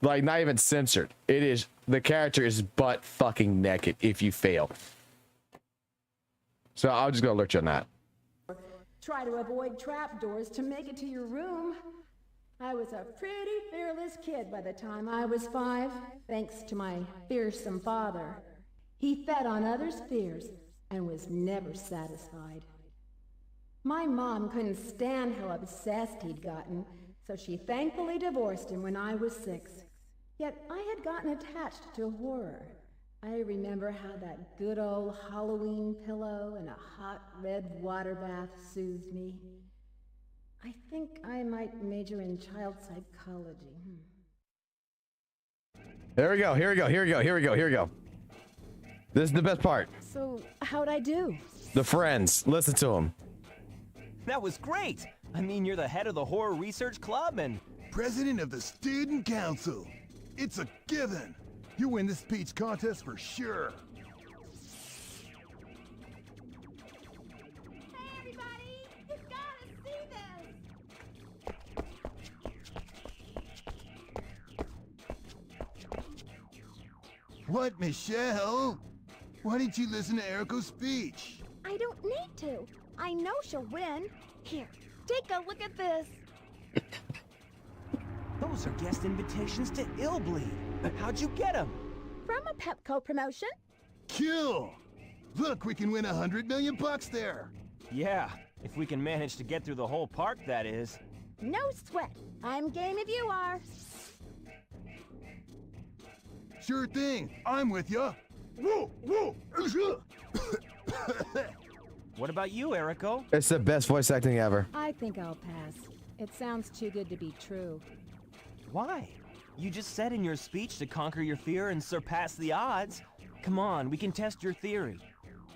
not even censored. It is, the character is butt fucking naked if you fail. So I'll just go alert you on that. Try to avoid trapdoors to make it to your room. I was a pretty fearless kid by the time I was 5, thanks to my fearsome father. He fed on others' fears and was never satisfied. My mom couldn't stand how obsessed he'd gotten, So she thankfully divorced him when I was 6. Yet I had gotten attached to horror. I remember how that good old Halloween pillow and a hot red water bath soothed me. I think I might major in child psychology. Here we go. This is the best part. So, how'd I do? The friends. Listen to them. That was great. I mean, you're the head of the horror research club and president of the student council. It's a given. You win this speech contest for sure. Hey everybody! You gotta see this! What, Michelle? Why didn't you listen to Eriko's speech? I don't need to. I know she'll win. Here, take a look at this. those are guest invitations to Illbleed. How'd you get them? From a Pepco promotion. Kill! Look, we can win $100 million there. Yeah, if we can manage to get through the whole park, that is. No sweat. I'm game if you are. Sure thing. I'm with ya. Whoa, whoa. What about you, Eriko? It's the best voice acting ever. I think I'll pass. It sounds too good to be true. Why? You just said in your speech to conquer your fear and surpass the odds. Come on, we can test your theory.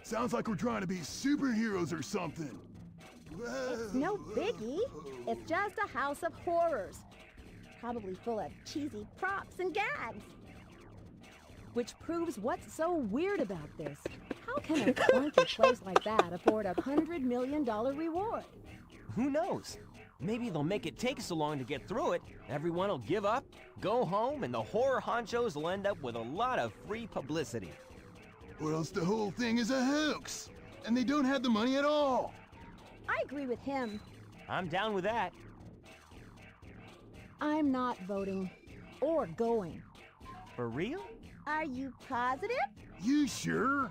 Sounds like we're trying to be superheroes or something. It's no biggie. It's just a house of horrors. Probably full of cheesy props and gags. Which proves what's so weird about this. How can a clunky place like that afford a $100 million reward? Who knows? Maybe they'll make it take so long to get through it, everyone will give up, go home, and the horror honchos will end up with a lot of free publicity. Or else the whole thing is a hoax, and they don't have the money at all. I agree with him. I'm down with that. I'm not voting. Or going. For real? Are you positive? You sure?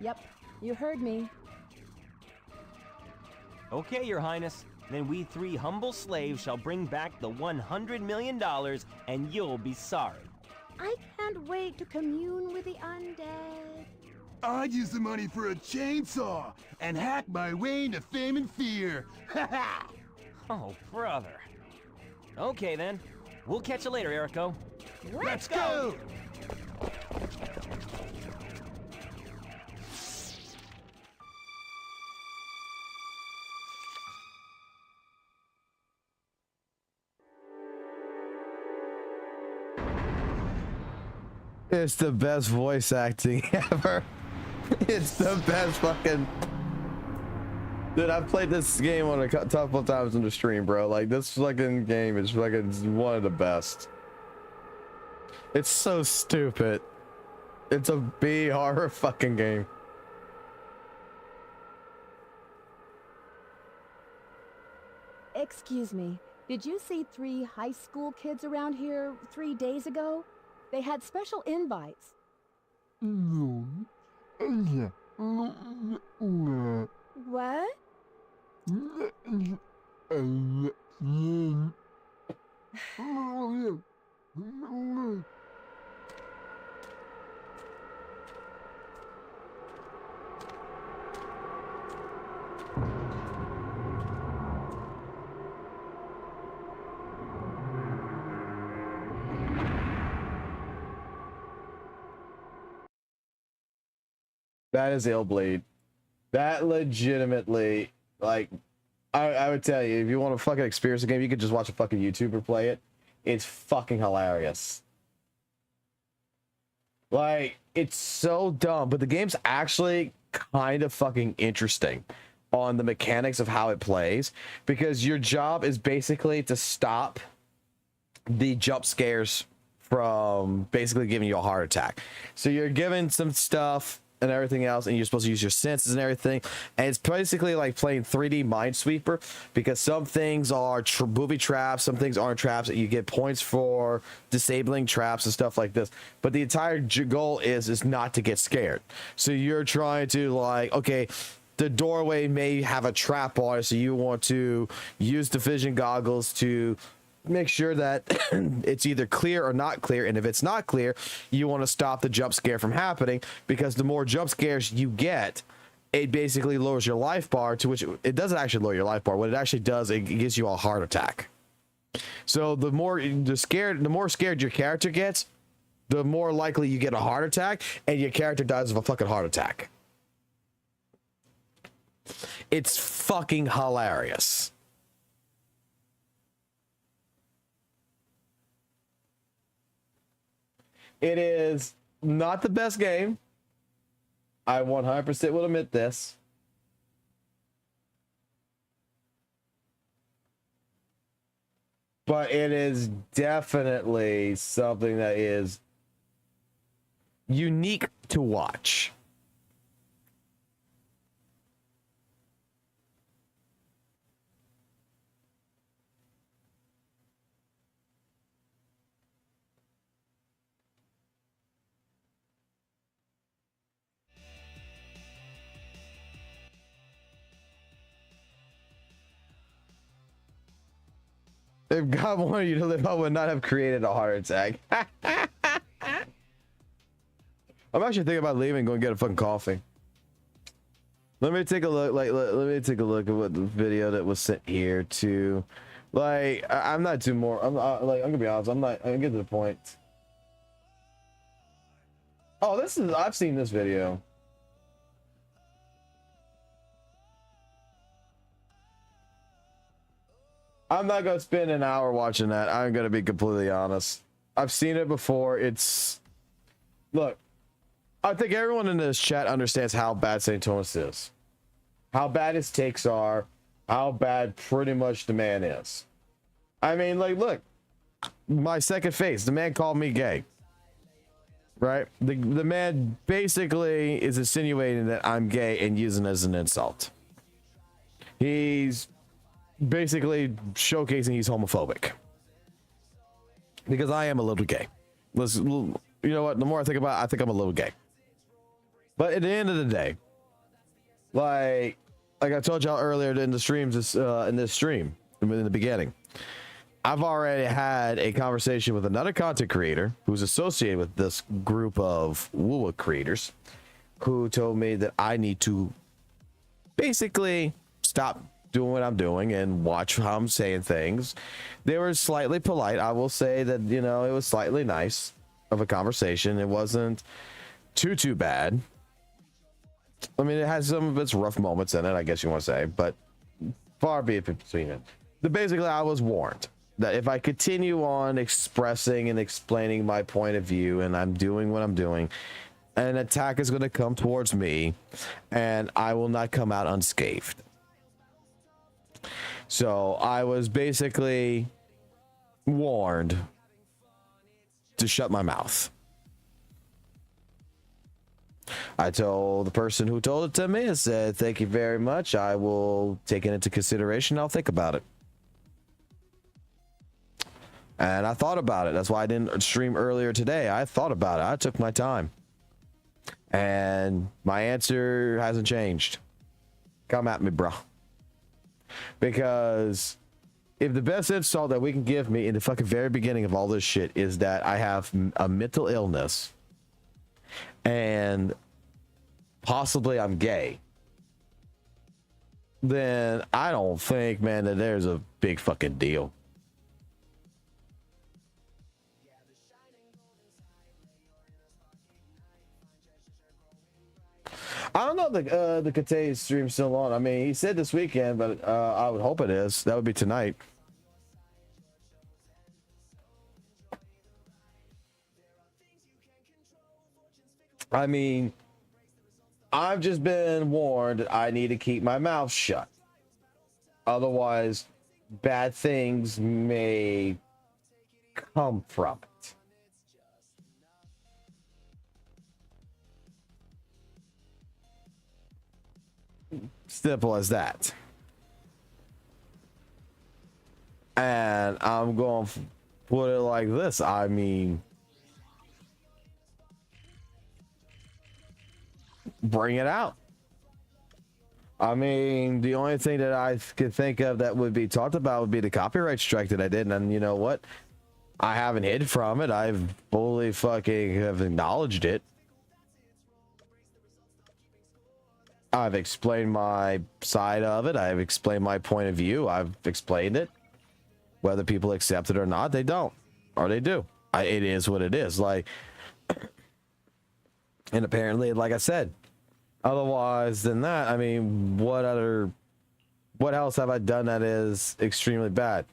Yep, you heard me. Okay, Your Highness. Then we three humble slaves shall bring back the $100 million, and you'll be sorry. I can't wait to commune with the undead. I'd use the money for a chainsaw and hack my way into fame and fear. Ha ha! Oh, brother. Okay, then. We'll catch you later, Eriko. Let's go! It's the best voice acting ever. It's the best fucking... Dude, I've played this game on a couple of times on the stream, bro. Like, this fucking game is fucking one of the best. It's so stupid. It's a B horror fucking game. Excuse me, did you see 3 high school kids around here 3 days ago? They had special invites. What? That is Illbleed. That legitimately, like, I would tell you, if you want to fucking experience the game, you could just watch a fucking YouTuber play it. It's fucking hilarious. Like, it's so dumb, but the game's actually kind of fucking interesting on the mechanics of how it plays, because your job is basically to stop the jump scares from basically giving you a heart attack. So you're given some stuff and everything else, and you're supposed to use your senses and everything, and it's basically like playing 3D Minesweeper, because some things are booby traps, some things aren't traps, that you get points for disabling traps and stuff like this, but the entire goal is not to get scared. So you're trying to, like, okay, the doorway may have a trap on it, so you want to use the vision goggles to make sure that it's either clear or not clear. And if it's not clear, you want to stop the jump scare from happening, because the more jump scares you get, it basically lowers your life bar, to which it doesn't actually lower your life bar. What it actually does, it gives you a heart attack. So the more scared your character gets, the more likely you get a heart attack, and your character dies of a fucking heart attack. It's fucking hilarious. It is not the best game. I 100% will admit this. But it is definitely something that is unique to watch. If God wanted you to live, I would not have created a heart attack. I'm actually thinking about leaving and going to get a fucking coffee. Let me take a look. Let me take a look at what the video that was sent here to. I'm not too more. I'm gonna be honest. I'm gonna get to the point. Oh, I've seen this video. I'm not gonna spend an hour watching that. I'm gonna be completely honest. I've seen it before. Look, I think everyone in this chat understands how bad St. Thomas is, how bad his takes are, how bad pretty much the man is. I mean, look, my second face. The man called me gay. Right? The man basically is insinuating that I'm gay and using it as an insult. He's basically showcasing he's homophobic, because I am a little gay. You know what? The more I think about it, I think I'm a little gay. But at the end of the day, like I told y'all earlier in the streams, in this stream in the beginning, I've already had a conversation with another content creator who's associated with this group of WUWA creators, who told me that I need to basically stop doing what I'm doing and watch how I'm saying things. They were slightly polite. I will say that, it was slightly nice of a conversation. It wasn't too bad. I mean, it has some of its rough moments in it, I guess you want to say, but far be it between it. But basically, I was warned that if I continue on expressing and explaining my point of view, and I'm doing what I'm doing, an attack is going to come towards me, and I will not come out unscathed. So I was basically warned to shut my mouth. I told the person who told it to me, I said, thank you very much. I will take it into consideration. I'll think about it. And I thought about it. That's why I didn't stream earlier today. I thought about it. I took my time. And my answer hasn't changed. Come at me, bro. Because if the best insult that we can give me in the fucking very beginning of all this shit is that I have a mental illness and possibly I'm gay, then I don't think, man, that there's a big fucking deal. I don't know if the Kate stream's still on. I mean, he said this weekend, but I would hope it is. That would be tonight. I mean, I've just been warned that I need to keep my mouth shut. Otherwise, bad things may come from it. Simple as that. And I'm going to put it like this. I mean, bring it out. I mean, the only thing that I could think of that would be talked about would be the copyright strike that I did. And you know what? I haven't hid from it. I've fully fucking have acknowledged it. I've explained my side of it. I've explained my point of view. I've explained it. Whether people accept it or not, they don't. Or they do. It is what it is. Like, and apparently, like I said, otherwise than that, I mean, what else have I done that is extremely bad?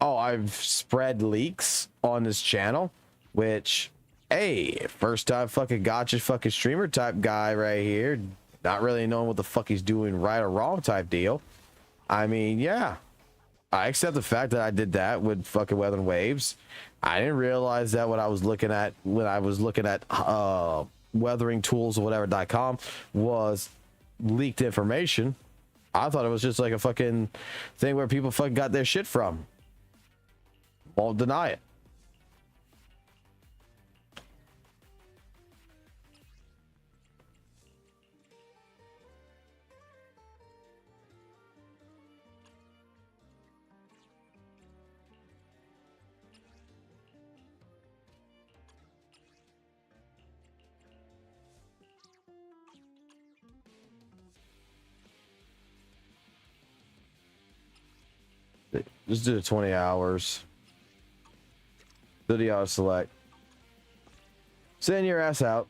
Oh, I've spread leaks on this channel, which, hey, first time fucking gotcha fucking streamer type guy right here, not really knowing what the fuck he's doing right or wrong type deal. I mean, yeah, I accept the fact that I did that with fucking Weather and Waves. I didn't realize that when I was looking at weathering tools or whatever.com was leaked information. I thought it was just like a fucking thing where people fucking got their shit from. Won't deny it. Just do the 20 hours. Do the auto select. Send your ass out.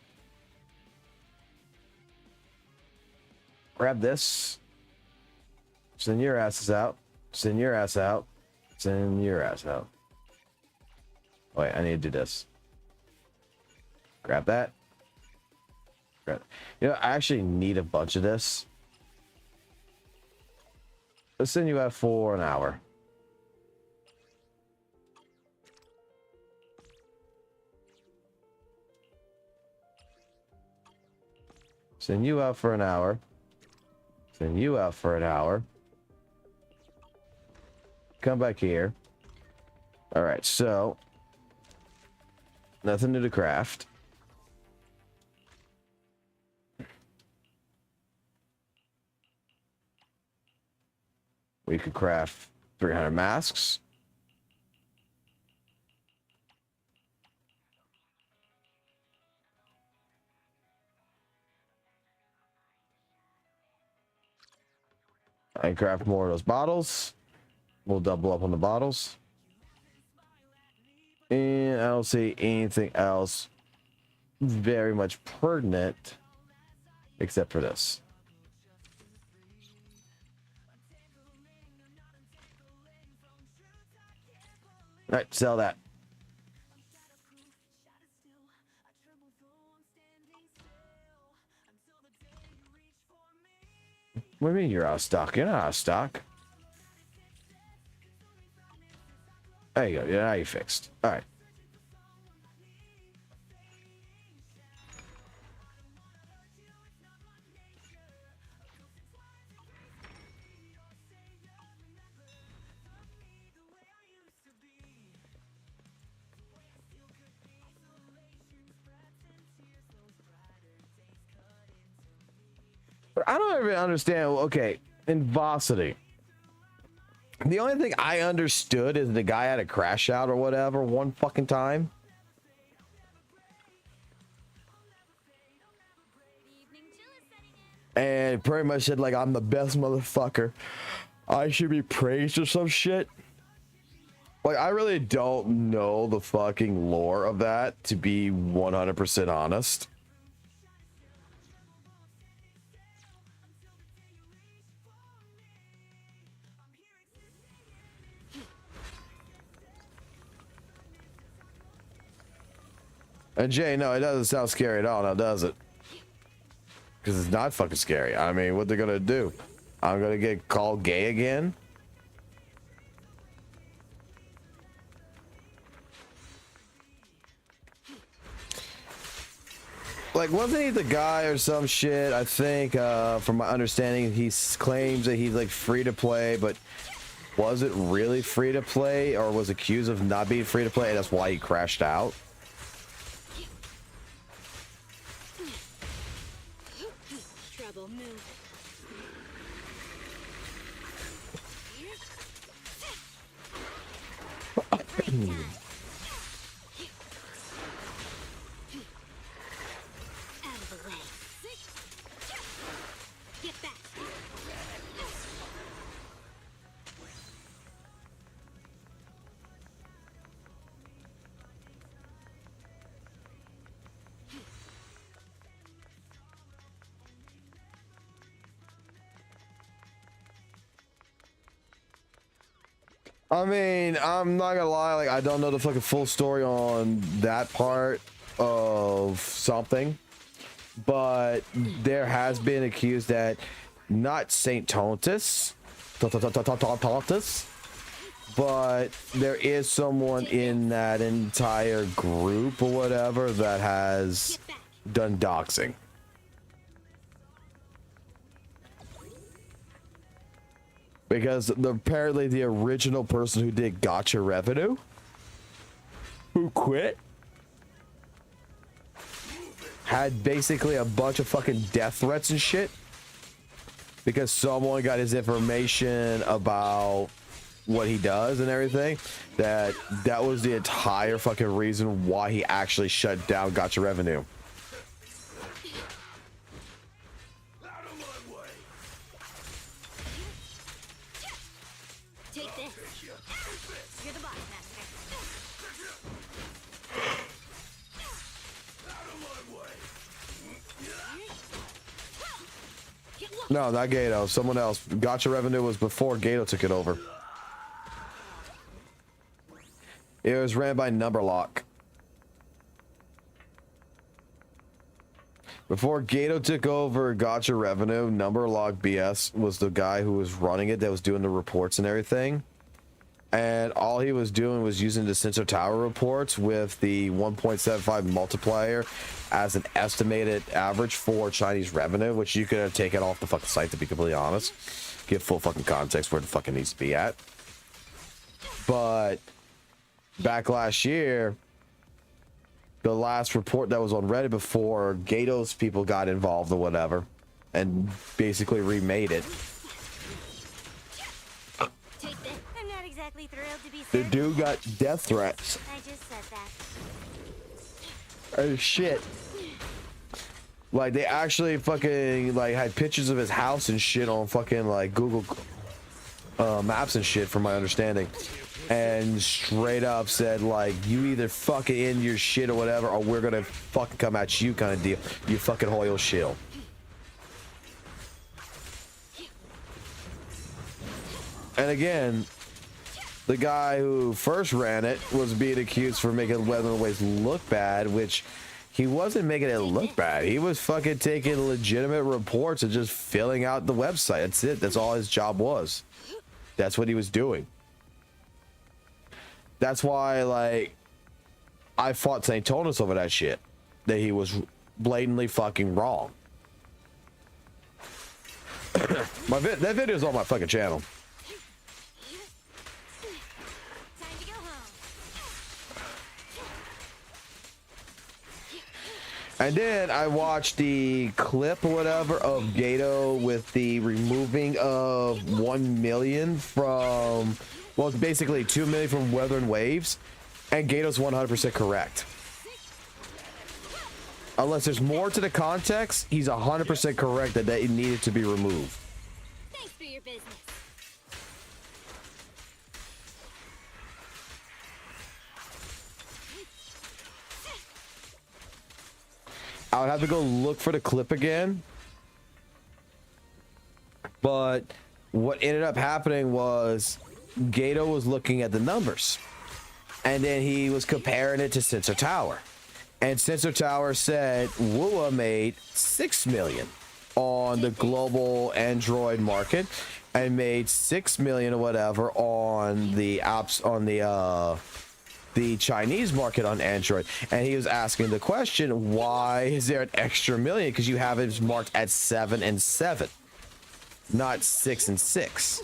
Grab this. Send your asses out. Send your ass out. Send your ass out. Wait, I need to do this. Grab that. Grab. You know, I actually need a bunch of this. Let's send you out for an hour. Send you out for an hour. Send you out for an hour. Come back here. All right, so nothing new to craft. We could craft 300 masks. I can craft more of those bottles. We'll double up on the bottles. And I don't see anything else very much pertinent except for this. All right, sell that. What do you mean you're out of stock? You're not out of stock. There you go. Yeah, now you're fixed. All right. But I don't even understand. Okay, in Vosity, the only thing I understood is the guy had a crash out or whatever one fucking time. And pretty much said, like, I'm the best motherfucker. I should be praised or some shit. Like, I really don't know the fucking lore of that, to be 100% honest. And Jay, no, it doesn't sound scary at all, now does it? Because it's not fucking scary. I mean, what they're gonna do? I'm gonna get called gay again? Like, wasn't he the guy or some shit? I think, from my understanding, he claims that he's like free to play, but was it really free to play, or was accused of not being free to play, and that's why he crashed out? I mean, I'm not gonna lie, like I don't know the fucking full story on that part of something, but there has been accused that not Saint Tontus, but there is someone in that entire group or whatever that has done doxing. Because apparently the original person who did Gotcha Revenue, who quit, had basically a bunch of fucking death threats and shit. Because someone got his information about what he does and everything. That was the entire fucking reason why he actually shut down Gotcha Revenue. Take this. You're the boss, master. No, not Gato. Someone else. Gotcha Revenue was before Gato took it over. It was ran by Numberlock. Before Gato took over Gotcha Revenue, Numberlock BS was the guy who was running it, that was doing the reports and everything. And all he was doing was using the Sensor Tower reports with the 1.75 multiplier as an estimated average for Chinese revenue, which you could have taken off the fucking site, to be completely honest. Give full fucking context where the fucking needs to be at. But back last year, the last report that was on Reddit before Gato's people got involved or whatever, and basically remade it. I'm not exactly thrilled to be The served. dude got death threats. I just said that. Oh shit. Like they actually fucking like had pictures of his house and shit on fucking like Google Maps and shit, from my understanding. And straight up said like, you either fucking end your shit or whatever, or we're gonna fucking come at you, kind of deal. You fucking Hoyle shield. And again, the guy who first ran it was being accused for making Weatherways look bad, which he wasn't making it look bad. He was fucking taking legitimate reports and just filling out the website. That's it. That's all his job was. That's what he was doing. That's why, like, I fought St. Tonus over that shit. That he was blatantly fucking wrong. That video's on my fucking channel. And then I watched the clip or whatever of Gato with the removing of 1 million from, well, it's basically 2 million from Weather and Waves, and Gato's 100% correct. Unless there's more to the context, he's 100% correct that it needed to be removed. Thanks for your business. I would have to go look for the clip again. But what ended up happening was Gato was looking at the numbers. And then he was comparing it to Sensor Tower. And Sensor Tower said WUWA made 6 million on the global Android market and made 6 million or whatever on the apps, on the Chinese market on Android. And he was asking the question, why is there an extra million? Because you have it marked at 7 and 7, not 6 and 6.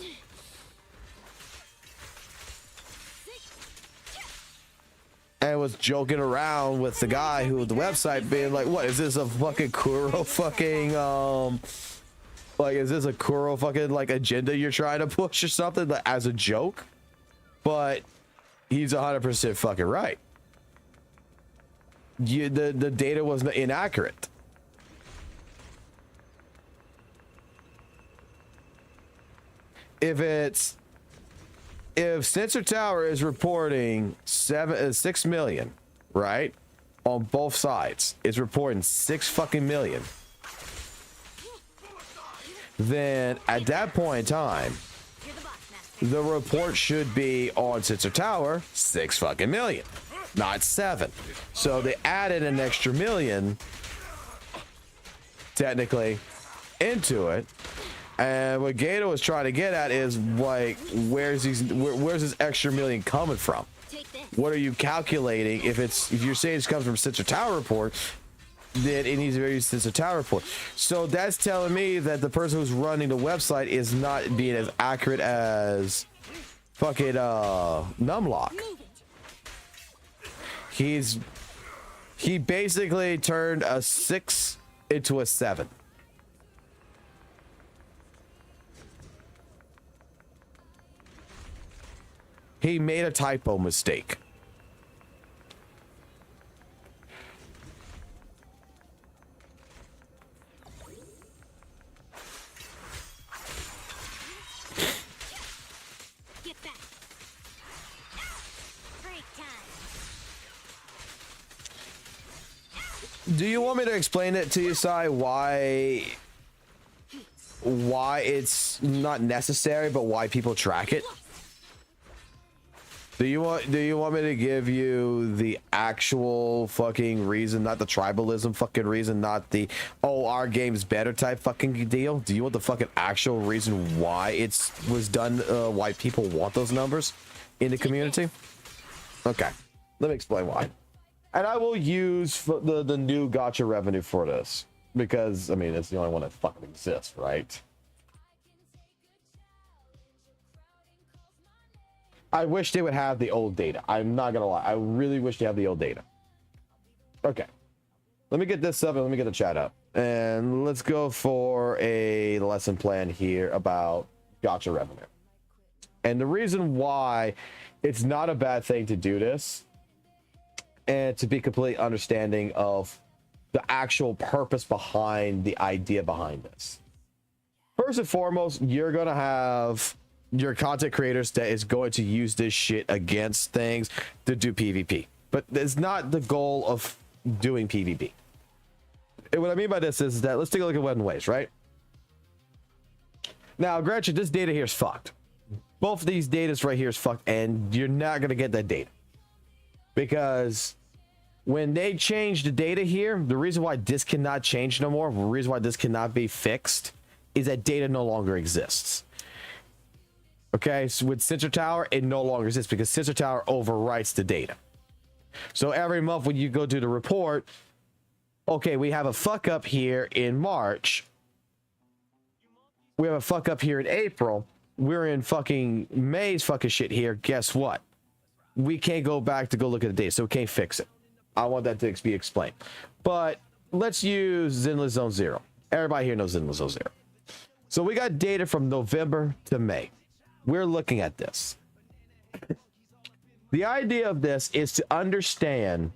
And was joking around with the guy who, the website, being like, what is this, a fucking Kuro fucking like, is this a Kuro fucking like agenda you're trying to push or something, like, as a joke? But he's 100% fucking right. The data was inaccurate. If Sensor Tower is reporting 6 million, right, on both sides, it's reporting 6 fucking million, then at that point in time, the report should be on Sensor Tower 6 fucking million, not 7. So they added an extra million technically into it. And what Gator was trying to get at is like, where's this extra million coming from? What are you calculating? If you're saying it comes from Sensor Tower report, then it needs to be Sensor Tower report. So that's telling me that the person who's running the website is not being as accurate as fucking Numlock. He basically turned a 6 into a 7. He made a typo mistake. Get back. Break time. Do you want me to explain it to you, Sai, why it's not necessary, but why people track it? Do you want me to give you the actual fucking reason, not the tribalism fucking reason, not the oh our game's better type fucking deal? Do you want the fucking actual reason why it was done, why people want those numbers in the community? Okay, let me explain why. And I will use the new gotcha revenue for this because I mean it's the only one that fucking exists, right? I wish they would have the old data. I'm not gonna lie. I really wish they have the old data. Okay. Let me get this up and let me get the chat up. And let's go for a lesson plan here about gotcha revenue. And the reason why it's not a bad thing to do this and to be completely understanding of the actual purpose behind the idea behind this. First and foremost, you're gonna have your content creators that is going to use this shit against things to do PvP, but it's not the goal of doing PvP. And what I mean by this is that let's take a look at Web and Waves, right? Now, granted, this data here is fucked. Both of these datas right here is fucked, and you're not gonna get that data because when they change the data here, the reason why this cannot change no more, the reason why this cannot be fixed, is that data no longer exists. Okay, so with Sensor Tower, it no longer exists because Sensor Tower overwrites the data. So every month when you go to the report, okay, we have a fuck up here in March. We have a fuck up here in April. We're in fucking May's fucking shit here. Guess what? We can't go back to go look at the data, so we can't fix it. I want that to be explained. But let's use Zenless Zone Zero. Everybody here knows Zenless Zone Zero. So we got data from November to May. We're looking at this. The idea of this is to understand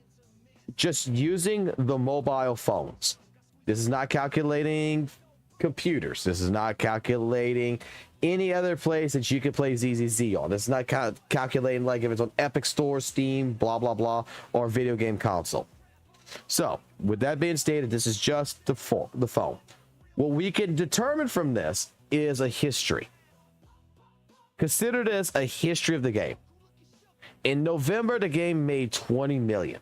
just using the mobile phones. This is not calculating computers. This is not calculating any other place that you can play ZZZ on. This is not calculating like if it's on Epic Store, Steam, blah, blah, blah, or video game console. So with that being stated, this is just the phone. What we can determine from this is a history. Consider this a history of the game. In November, the game made 20 million.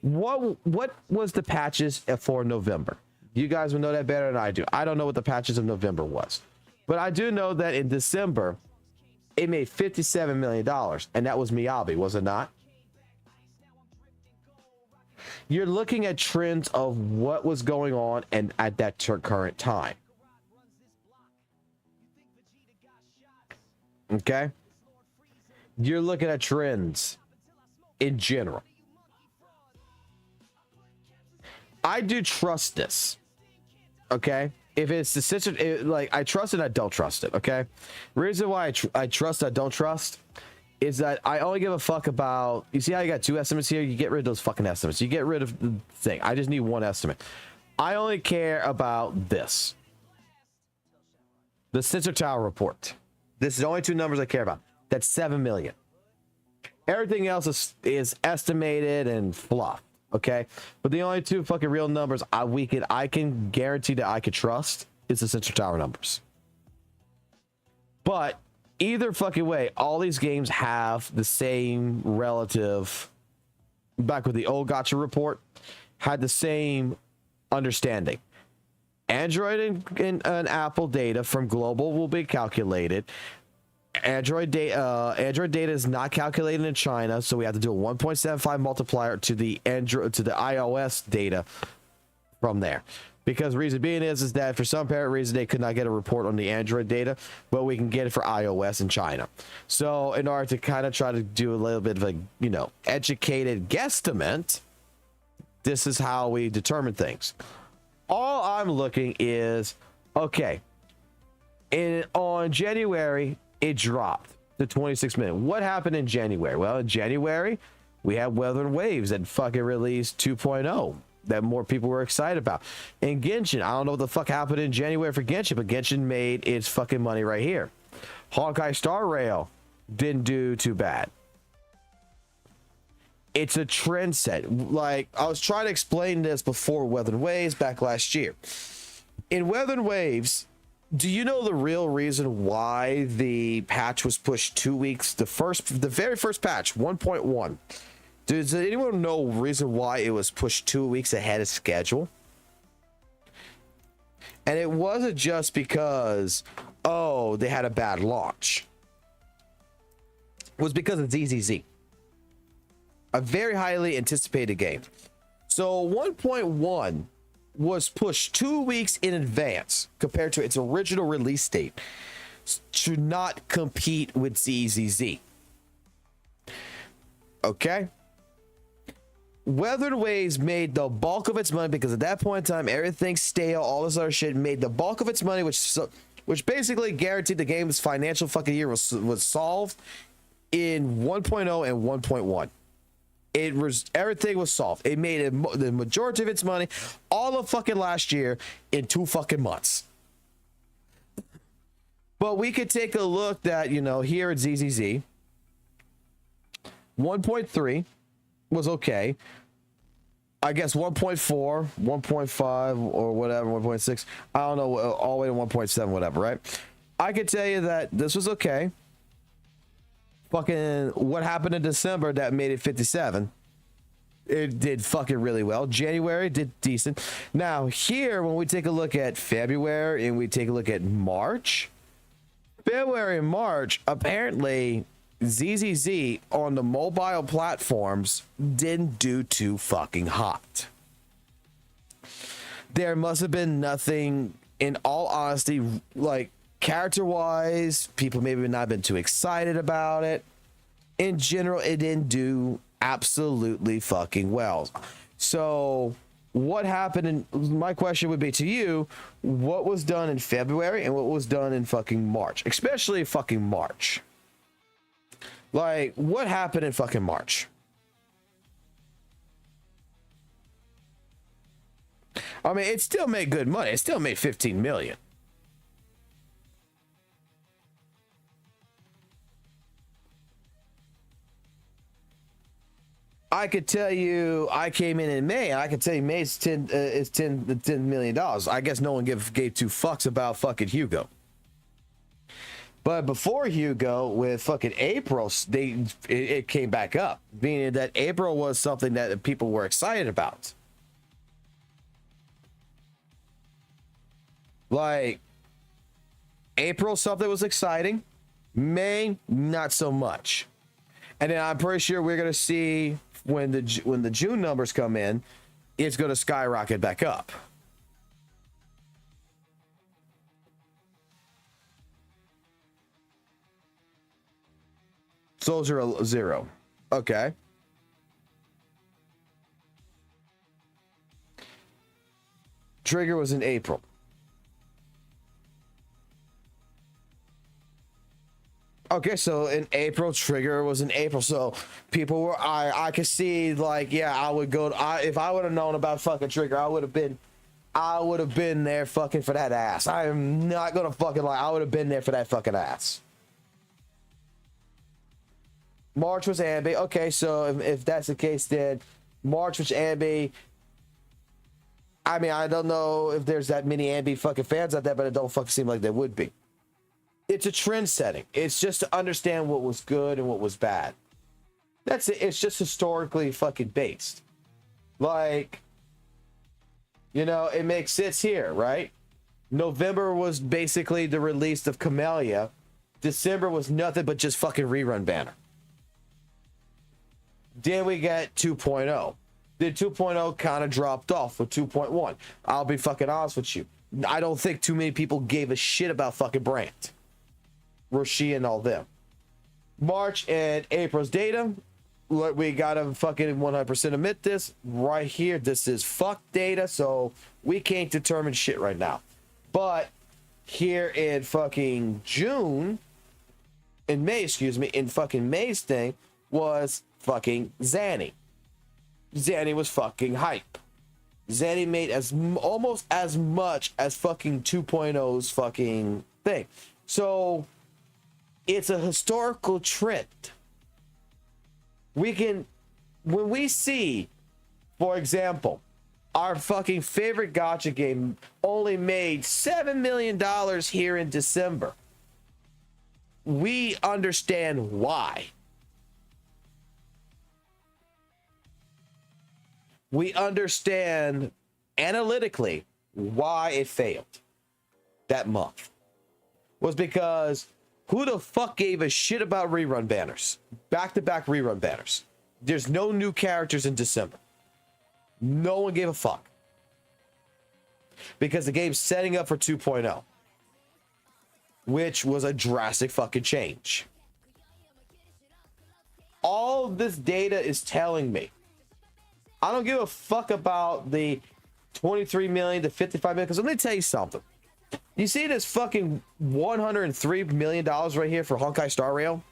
What was the patches for November? You guys would know that better than I do. I don't know what the patches of November was. But I do know that in December, it made $57 million. And that was Miyabi, was it not? You're looking at trends of what was going on and at that current time. Okay? You're looking at trends in general. I do trust this. Okay? If it's the situation, like I trust it, I don't trust it. Okay? Reason why I trust, I don't trust is that I only give a fuck about. You see how you got two estimates here? You get rid of those fucking estimates. You get rid of the thing. I just need one estimate. I only care about this. The Sensor Tower report. This is the only two numbers I care about. That's 7 million. Everything else is estimated and fluff. Okay, but the only two fucking real numbers I can guarantee that I could trust is the Sensor Tower numbers. But either fucking way, all these games have the same relative. Back with the old gotcha report, had the same understanding. Android and Apple data from global will be calculated. Android data is not calculated in China, so we have to do a 1.75 multiplier to the iOS data from there. Because reason being is that for some apparent reason they could not get a report on the Android data, but we can get it for iOS in China. So in order to kind of try to do a little bit of a, you know, educated guesstimate, this is how we determine things. All I'm looking is, okay, on January, it dropped to 26 minutes. What happened in January? Well, in January, we had Weather and Waves that fucking released 2.0 that more people were excited about. And Genshin, I don't know what the fuck happened in January for Genshin, but Genshin made its fucking money right here. Honkai Star Rail didn't do too bad. It's a trend set. Like, I was trying to explain this before Weather and Waves back last year. In Weather and Waves, do you know the real reason why the patch was pushed 2 weeks? The very first patch, 1.1. Does anyone know the reason why it was pushed 2 weeks ahead of schedule? And it wasn't just because, oh, they had a bad launch. It was because of ZZZ. A very highly anticipated game. So 1.1 was pushed 2 weeks in advance compared to its original release date to not compete with ZZZ. Okay? Weather and Waves made the bulk of its money because at that point in time, everything stale, all this other shit, made the bulk of its money, which basically guaranteed the game's financial fucking year was solved in 1.0 and 1.1. It was, everything was solved. It made the majority of its money all of fucking last year in 2 fucking months. But we could take a look that, you know, here at ZZZ, 1.3 was okay. I guess 1.4, 1.5 or whatever, 1.6. I don't know, all the way to 1.7, whatever, right? I could tell you that this was okay. Fucking what happened in December that made it 57? It did fucking really well. January did decent. Now here, when we take a look at February and we take a look at March, February and March, apparently ZZZ on the mobile platforms didn't do too fucking hot. There must have been nothing, in all honesty, like character-wise, people maybe not been too excited about it. In general, it didn't do absolutely fucking well. So what happened, and my question would be to you, what was done in February and what was done in fucking March? Especially fucking March. Like, what happened in fucking March? I mean, it still made good money. It still made 15 million. I could tell you, I came in May, and I could tell you May's $10 million. I guess no one gave 2 fucks about fucking Hugo. But before Hugo, with fucking April, it came back up, meaning that April was something that people were excited about. Like, April, something was exciting. May, not so much. And then I'm pretty sure we're gonna see when the June numbers come in, it's gonna skyrocket back up. Zone Zero. Okay. Trigger was in April. Okay, so in April, Trigger was in April. So people were, I could see, like, yeah, I would go, if I would have known about fucking Trigger, I would have been there fucking for that ass. I am not gonna fucking lie. I would have been there for that fucking ass. March was Ambi. Okay, so if that's the case, then March was Ambi. I mean, I don't know if there's that many Ambi fucking fans out there, but it don't fucking seem like there would be. It's a trend setting. It's just to understand what was good and what was bad. That's it. It's just historically fucking based. Like, you know, it makes sense here, right? November was basically the release of Camellia. December was nothing but just fucking rerun banner. Then we get 2.0. Then 2.0 kind of dropped off with 2.1. I'll be fucking honest with you. I don't think too many people gave a shit about fucking Brand, Roshi, and all them. March and April's data. We gotta fucking 100% admit this right here. This is fuck data, so we can't determine shit right now. But here in fucking June, in May, excuse me, in fucking May's thing was fucking Zanny. Zanny was fucking hype. Zanny made almost as much as fucking 2.0's fucking thing. So it's a historical trend. When we see, for example, our fucking favorite gacha game only made $7 million here in December, we understand why. We understand analytically why it failed that month. Was because who the fuck gave a shit about rerun banners? Back-to-back rerun banners. There's no new characters in December. No one gave a fuck. Because the game's setting up for 2.0. Which was a drastic fucking change. All this data is telling me, I don't give a fuck about the 23 million to 55 million. Because let me tell you something. You see this fucking $103 million right here for Honkai Star Rail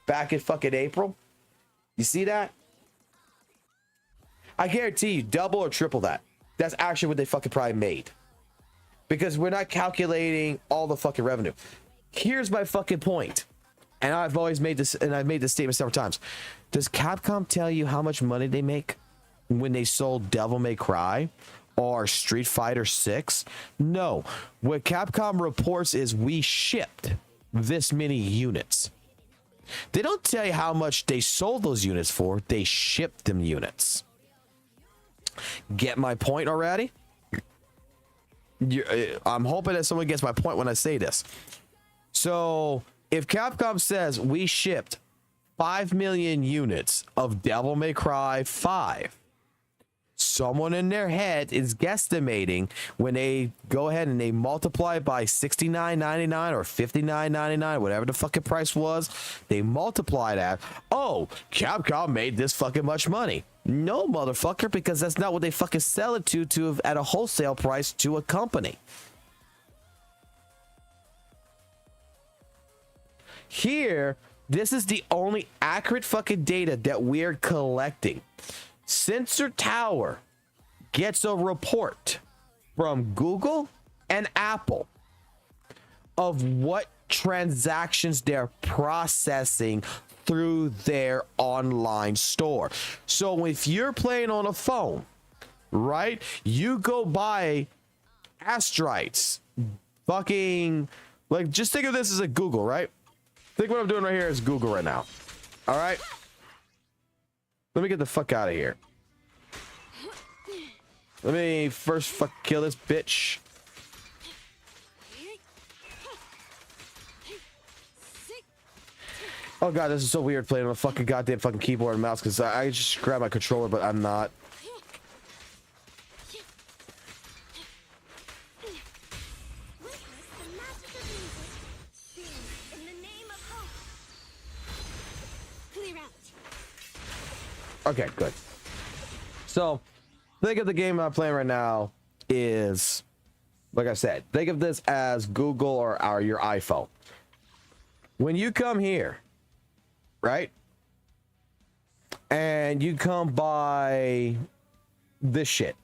back in fucking April? You see that? I guarantee you, double or triple that. That's actually what they fucking probably made. Because we're not calculating all the fucking revenue. Here's my fucking point. And I've always made this, and I've made this statement several times. Does Capcom tell you how much money they make when they sold Devil May Cry or Street Fighter 6? No. What Capcom reports is we shipped this many units. They don't tell you how much they sold those units for. They shipped them units. Get my point already? I'm hoping that someone gets my point when I say this. So if Capcom says we shipped 5 million units of Devil May Cry 5, someone in their head is guesstimating when they go ahead and they multiply by $69.99 or $59.99, whatever the fucking price was, they multiply that. Oh, Capcom made this fucking much money. No, motherfucker, because that's not what they fucking sell it to at a wholesale price to a company. Here, this is the only accurate fucking data that we're collecting. Sensor Tower gets a report from Google and Apple of what transactions they're processing through their online store. So if you're playing on a phone, right, you go buy Astrites, fucking, like, just think of this as a Google, right? Think what I'm doing right here is Google right now. All right. Let me get the fuck out of here. Let me first fuck kill this bitch. Oh god, this is so weird playing on a fucking goddamn fucking keyboard and mouse because I just grab my controller, but I'm not. Okay, good. So, think of the game I'm playing right now is, like I said, think of this as Google or your iPhone. When you come here, right, and you come buy this shit,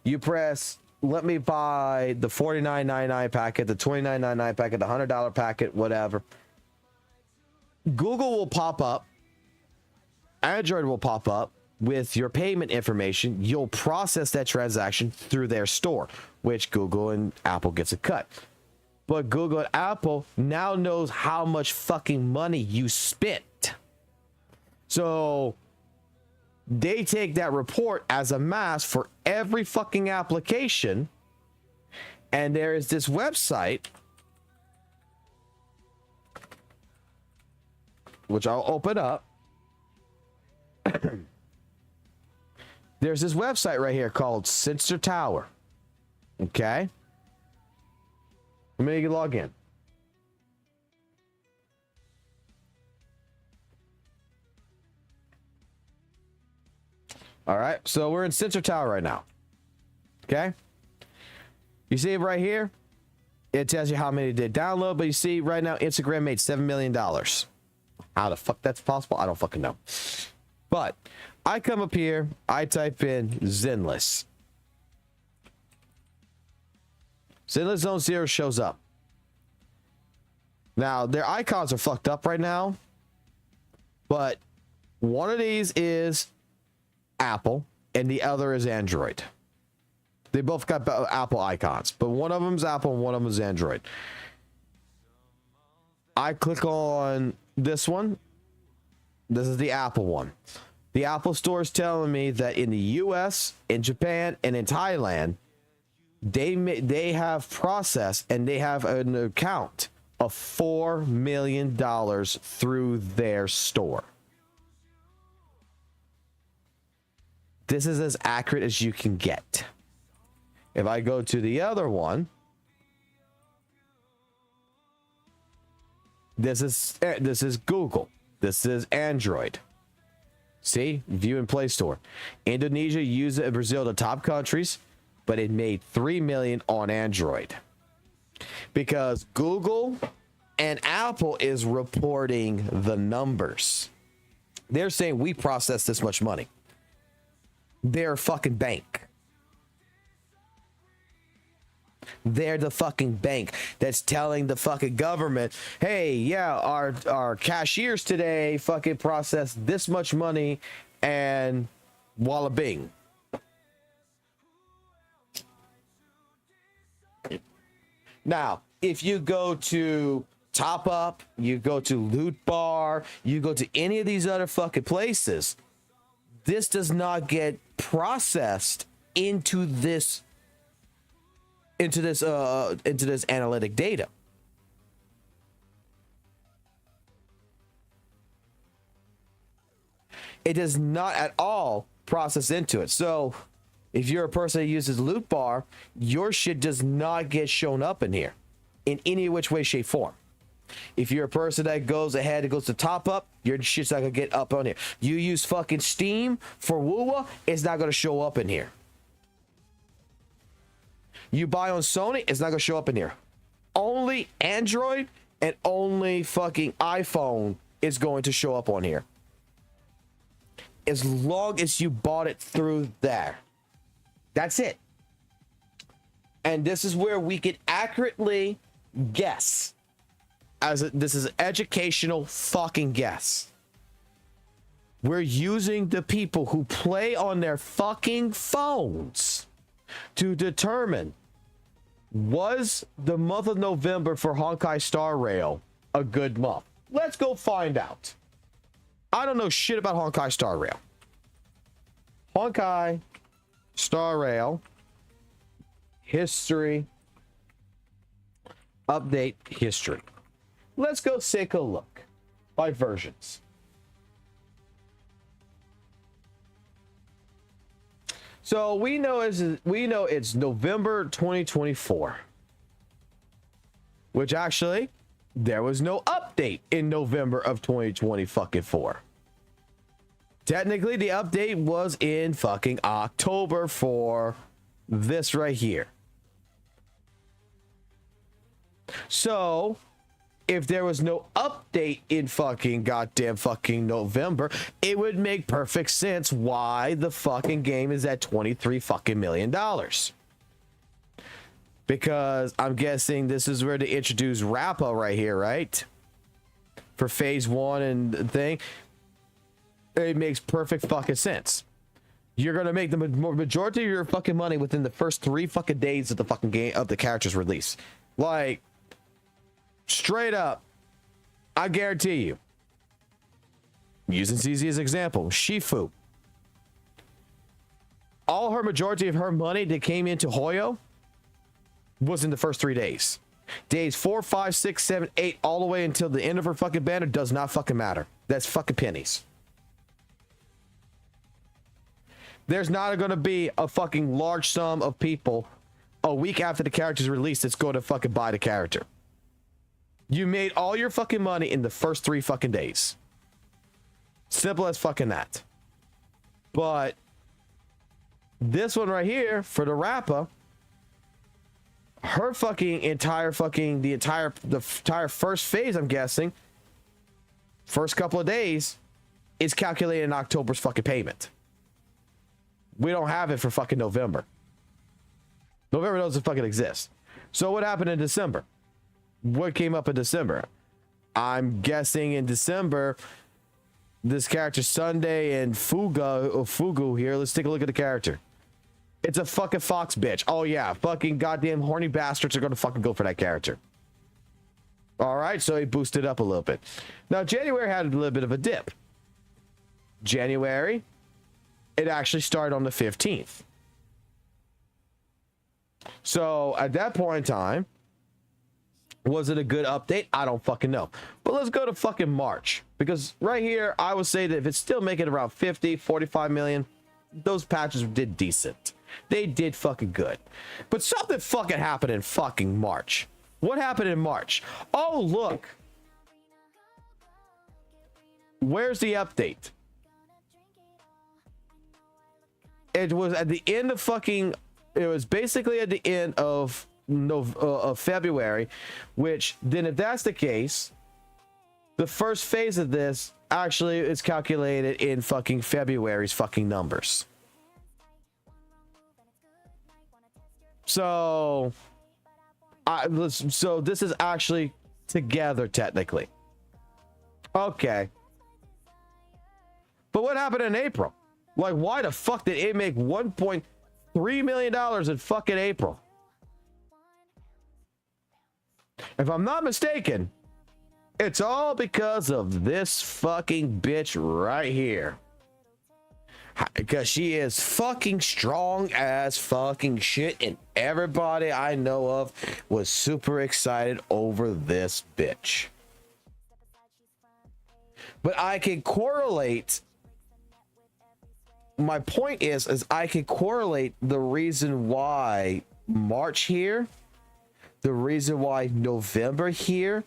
you press, let me buy the $49.99 packet, the $29.99 packet, the $100 packet, whatever. Google will pop up. Android will pop up with your payment information. You'll process that transaction through their store, which Google and Apple gets a cut. But Google and Apple now knows how much fucking money you spent. So they take that report as a mass for every fucking application. And there is this website, which I'll open up. There's this website right here called Sensor Tower. Okay. Let me log in. All right. So we're in Sensor Tower right now. Okay. You see it right here? It tells you how many did download, but you see right now Instagram made $7 million. How the fuck that's possible? I don't fucking know. But I come up here, I type in Zenless. Zenless Zone Zero shows up. Now, their icons are fucked up right now, but one of these is Apple and the other is Android. They both got Apple icons, but one of them is Apple and one of them is Android. I click on this one. This is the Apple one. The Apple Store is telling me that in the US, in Japan, and in Thailand, they have processed and they have an account of $4 million through their store. This is as accurate as you can get. If I go to the other one, this is Google. This is Android. See, view and Play Store. Indonesia, USA, and Brazil, the top countries, but it made 3 million on Android because Google and Apple is reporting the numbers. They're saying we processed this much money. They're a fucking bank. They're the fucking bank that's telling the fucking government, hey, yeah, our cashiers today fucking processed this much money and walla bing. Now, if you go to Top Up, you go to Loot Bar, you go to any of these other fucking places, this does not get processed into this analytic data. It does not at all process into it. So if you're a person that uses Loot Bar, your shit does not get shown up in here in any which way, shape, form. If you're a person that goes ahead and goes to Top Up, your shit's not gonna get up on here. You use fucking Steam for WUWA, it's not gonna show up in here. You buy on Sony, it's not gonna show up in here. Only Android and only fucking iPhone is going to show up on here. As long as you bought it through there. That's it. And this is where we can accurately guess. This is an educational fucking guess. We're using the people who play on their fucking phones to determine, was the month of November for Honkai Star Rail a good month? Let's go find out. I don't know shit about Honkai Star Rail. Honkai Star Rail history update history. Let's go take a look by versions. So we know it's November 2024, which actually there was no update in November of 2024. Technically, the update was in fucking October for this right here. So if there was no update in fucking goddamn fucking November, it would make perfect sense why the fucking game is at $23 fucking million. Because I'm guessing this is where they introduce Rappa right here, right? For phase 1 and the thing. It makes perfect fucking sense. You're gonna make the majority of your fucking money within the first 3 fucking days of the fucking game of the character's release. Like, Straight up, I guarantee you. Using CZ as an example, Shifu. All her majority of her money that came into Hoyo was in the first 3 days. Days 4, 5, 6, 7, 8, all the way until the end of her fucking banner does not fucking matter. That's fucking pennies. There's not going to be a fucking large sum of people a week after the character's released that's going to fucking buy the character. You made all your fucking money in the first 3 fucking days. Simple as fucking that. But this one right here for the rapper, her fucking entire first phase, I'm guessing, first couple of days is calculated in October's fucking payment. We don't have it for fucking November. November doesn't fucking exist. So what happened in December? What came up in December? I'm guessing in December, this character Sunday and Fugu here. Let's take a look at the character. It's a fucking fox bitch. Oh yeah, fucking goddamn horny bastards are gonna fucking go for that character. All right, so he boosted up a little bit. Now January had a little bit of a dip. January, it actually started on the 15th. So at that point in time, was it a good update? I don't fucking know. But let's go to fucking March. Because right here, I would say that if it's still making around 50, 45 million, those patches did decent. They did fucking good. But something fucking happened in fucking March. What happened in March? Oh, look. Where's the update? It was at the end of fucking... It was basically at the end of February, which then if that's the case, the first phase of this actually is calculated in fucking February's fucking numbers. So so this is actually together technically. Okay. But what happened in April? Like, why the fuck did it make $1.3 million in fucking April? If I'm not mistaken, it's all because of this fucking bitch right here. Because she is fucking strong as fucking shit, and everybody I know of was super excited over this bitch. But I can correlate. My point is I can correlate the reason why March here, the reason why November here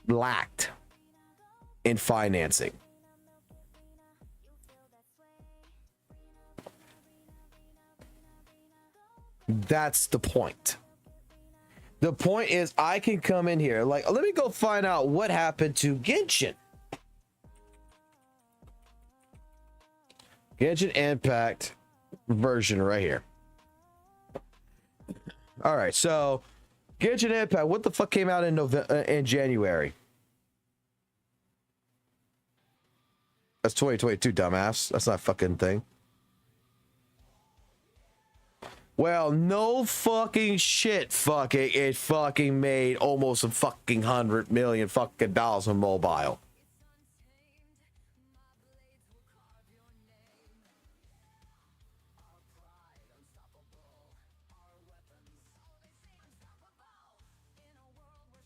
lacked in financing. That's the point. The point is I can come in here, like, let me go find out what happened to Genshin. Genshin Impact version right here. All right, so Genshin Impact, what the fuck came out in January? That's 2022, dumbass. That's not a fucking thing. Well, no fucking shit, fucking, it fucking made almost a fucking $100 million fucking dollars on mobile.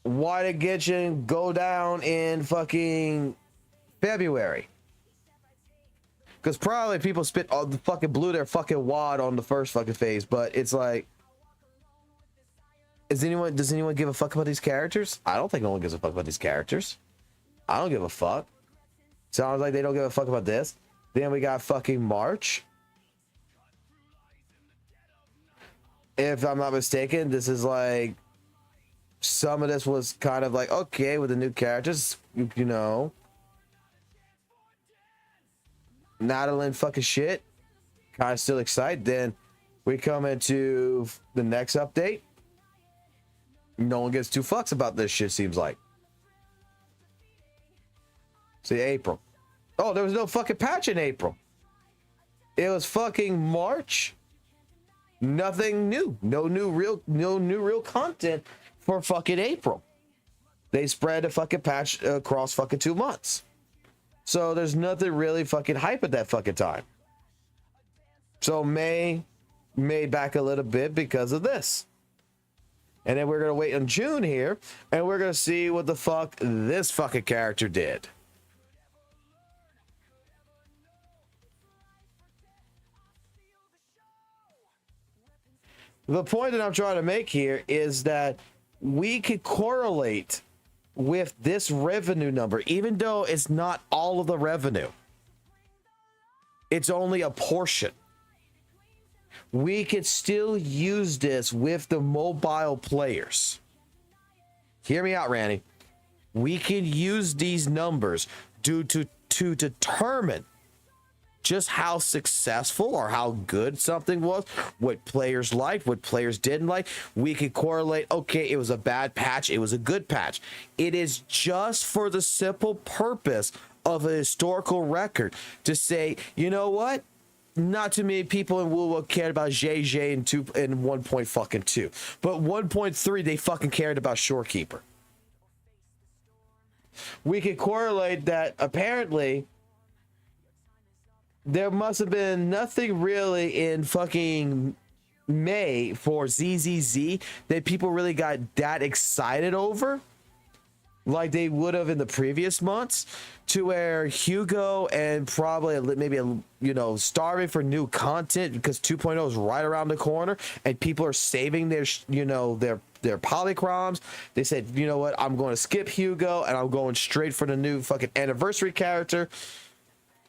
Why did Genshin go down in fucking February? Because probably people spit all the fucking blew their fucking wad on the first fucking phase, but it's like, does anyone give a fuck about these characters? I don't think no one gives a fuck about these characters. I don't give a fuck. Sounds like they don't give a fuck about this. Then we got fucking March. If I'm not mistaken, this is like, some of this was kind of like, okay, with the new characters, you know. Not fucking shit. Kind of still excited. Then we come into the next update. No one gives two fucks about this shit, seems like. See, April. Oh, there was no fucking patch in April. It was fucking March. Nothing new. No new real content for fucking April. They spread a fucking patch across fucking 2 months. So there's nothing really fucking hype at that fucking time. So May back a little bit because of this. And then we're going to wait in June here, and we're going to see what the fuck this fucking character did. The point that I'm trying to make here is that we could correlate with this revenue number, even though it's not all of the revenue. It's only a portion. We could still use this with the mobile players. Hear me out, Randy. We could use these numbers to determine just how successful or how good something was, what players liked, what players didn't like. We could correlate, okay, it was a bad patch, it was a good patch. It is just for the simple purpose of a historical record to say, you know what? Not too many people in WUWA cared about JJ and 1.2, but 1.3 they fucking cared about Shorekeeper. We could correlate that apparently there must have been nothing really in fucking May for ZZZ that people really got that excited over like they would have in the previous months, to where Hugo and probably maybe starving for new content because 2.0 is right around the corner and people are saving their their polychroms. They said, you know what, I'm going to skip Hugo and I'm going straight for the new fucking anniversary character.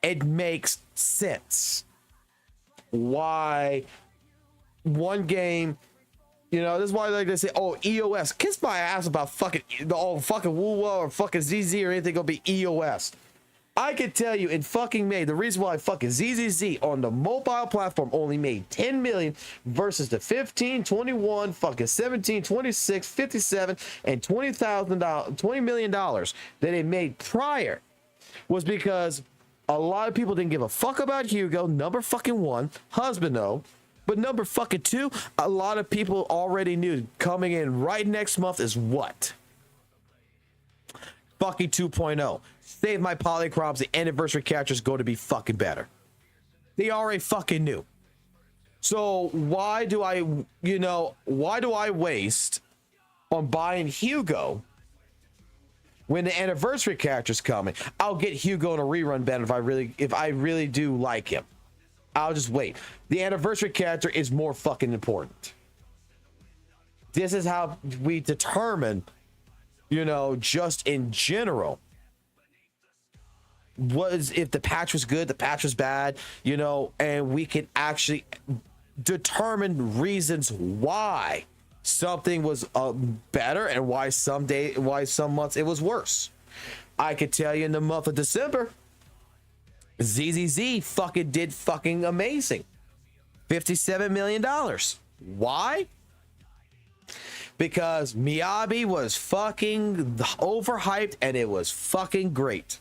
It makes sense why one game, this is why like they say, oh, EOS, kiss my ass about fucking WUWA or fucking ZZ or anything gonna be EOS. I can tell you in fucking May, the reason why fucking ZZZ on the mobile platform only made 10 million versus the 15, 21, fucking 17, 26, 57, and $20 million that it made prior was because a lot of people didn't give a fuck about Hugo, number fucking one, husbando. But number fucking two, a lot of people already knew coming in right next month is what? Fucking 2.0. Save my polychroms, the anniversary characters go to be fucking better. They already fucking knew. So why do I waste on buying Hugo when the anniversary character's coming? I'll get Hugo in a rerun banner if I really do like him. I'll just wait. The anniversary character is more fucking important. This is how we determine, just in general, if the patch was good, the patch was bad, and we can actually determine reasons why something was better and why some months it was worse. I could tell you in the month of December, ZZZ fucking did fucking amazing. $57 million. Why? Because Miyabi was fucking overhyped and it was fucking great.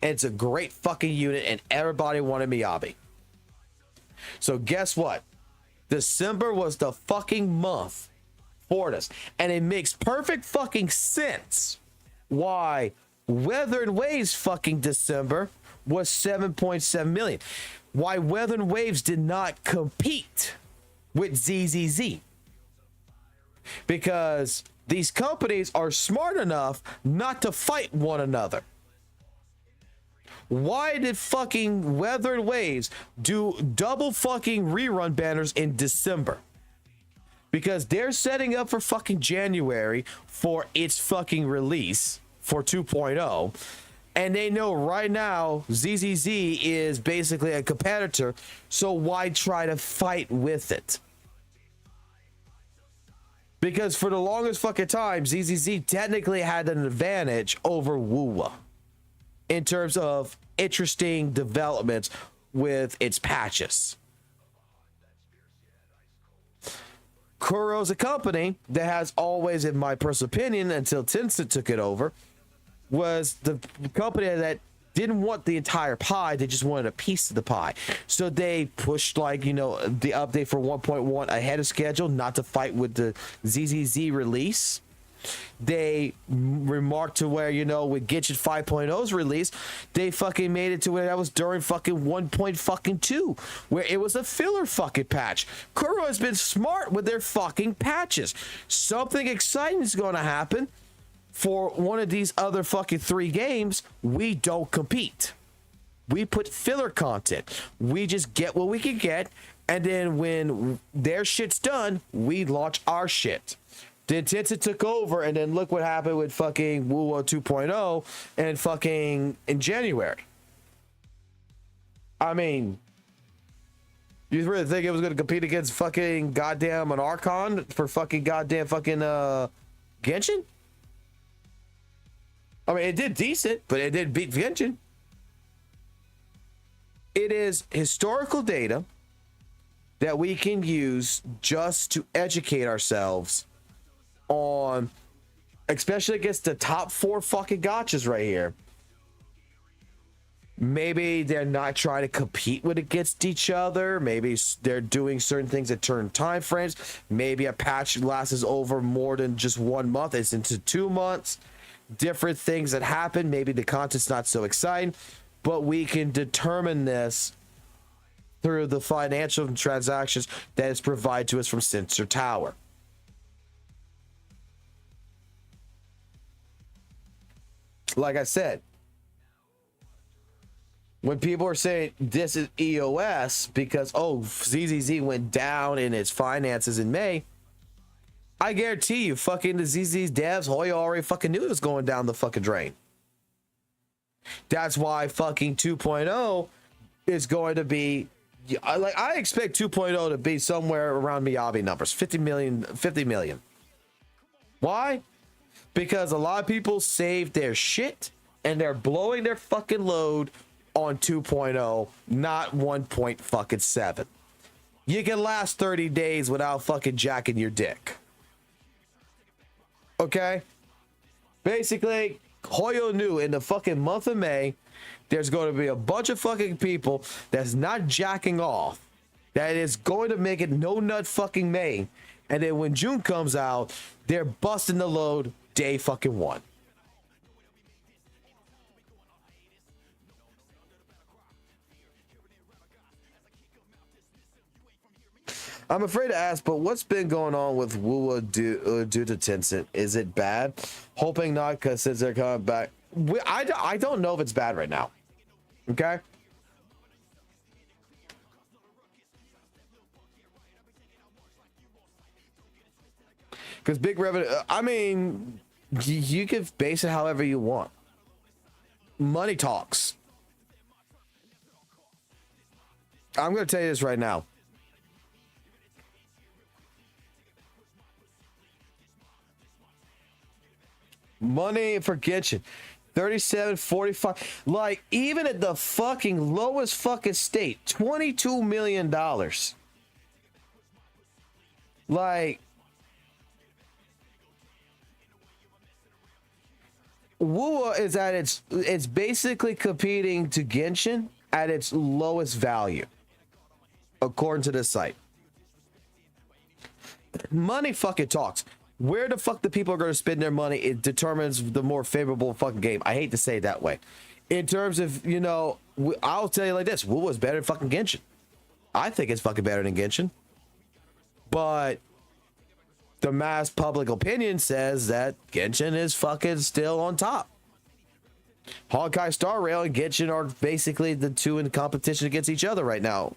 And it's a great fucking unit and everybody wanted Miyabi. So guess what? December was the fucking month for this. And it makes perfect fucking sense why Weather and Waves fucking December was 7.7 million. Why Weather and Waves did not compete with ZZZ. Because these companies are smart enough not to fight one another. Why did fucking Weather and Waves do double fucking rerun banners in December? Because they're setting up for fucking January for its fucking release for 2.0. And they know right now ZZZ is basically a competitor, so why try to fight with it? Because for the longest fucking time, ZZZ technically had an advantage over WUWA in terms of interesting developments with its patches. Kuro's a company that has always, in my personal opinion, until Tencent took it over, was the company that didn't want the entire pie. They just wanted a piece of the pie. So they pushed the update for 1.1 ahead of schedule, not to fight with the ZZZ release. They remarked to where, you know, with Genshin 5.0's release, they fucking made it to where that was during fucking 1.2, where it was a filler fucking patch. Kuro has been smart with their fucking patches. Something exciting is going to happen for one of these other fucking 3 games. We don't compete. We put filler content. We just get what we can get, and then when their shit's done, we launch our shit. Then Tencent took over, and then look what happened with fucking WUWA 2.0 and fucking in January. I mean, you really think it was going to compete against fucking goddamn an Archon for fucking goddamn fucking Genshin? I mean, it did decent, but it didn't beat Genshin. It is historical data that we can use just to educate ourselves on, especially against the top 4 fucking gotchas right here. Maybe they're not trying to compete with against each other. Maybe they're doing certain things at certain time frames. Maybe a patch lasts over more than just 1 month. It's into 2 months. Different things that happen. Maybe the content's not so exciting, but we can determine this through the financial transactions that is provided to us from Sensor Tower. Like I said, when people are saying this is EOS because, oh, ZZZ went down in its finances in May, I guarantee you fucking the ZZ's devs, Hoya already fucking knew it was going down the fucking drain. That's why fucking 2.0 is going to be, like, I expect 2.0 to be somewhere around Miyabi numbers, 50 million. Why? Because a lot of people saved their shit and they're blowing their fucking load on 2.0, not 1.7. You can last 30 days without fucking jacking your dick. Okay? Basically, Hoyo knew in the fucking month of May, there's going to be a bunch of fucking people that's not jacking off, that is going to make it no nut fucking May. And then when June comes out, they're busting the load day fucking 1. I'm afraid to ask, but what's been going on with WUWA due to Tencent? Is it bad? Hoping not, because since they're coming back, I don't know if it's bad right now. Okay. Because big revenue, I mean, you can base it however you want. Money talks. I'm going to tell you this right now. Money for Genshin, 37.45. Like, even at the fucking lowest fucking state, $22 million. Like, WUWA is at it's basically competing to Genshin at its lowest value, according to this site. Money fucking talks. Where the fuck the people are going to spend their money, it determines the more favorable fucking game. I hate to say it that way. In terms of, you know, I'll tell you like this, WUWA is better than fucking Genshin. I think it's fucking better than Genshin. But the mass public opinion says that Genshin is fucking still on top. Honkai Star Rail and Genshin are basically the two in competition against each other right now.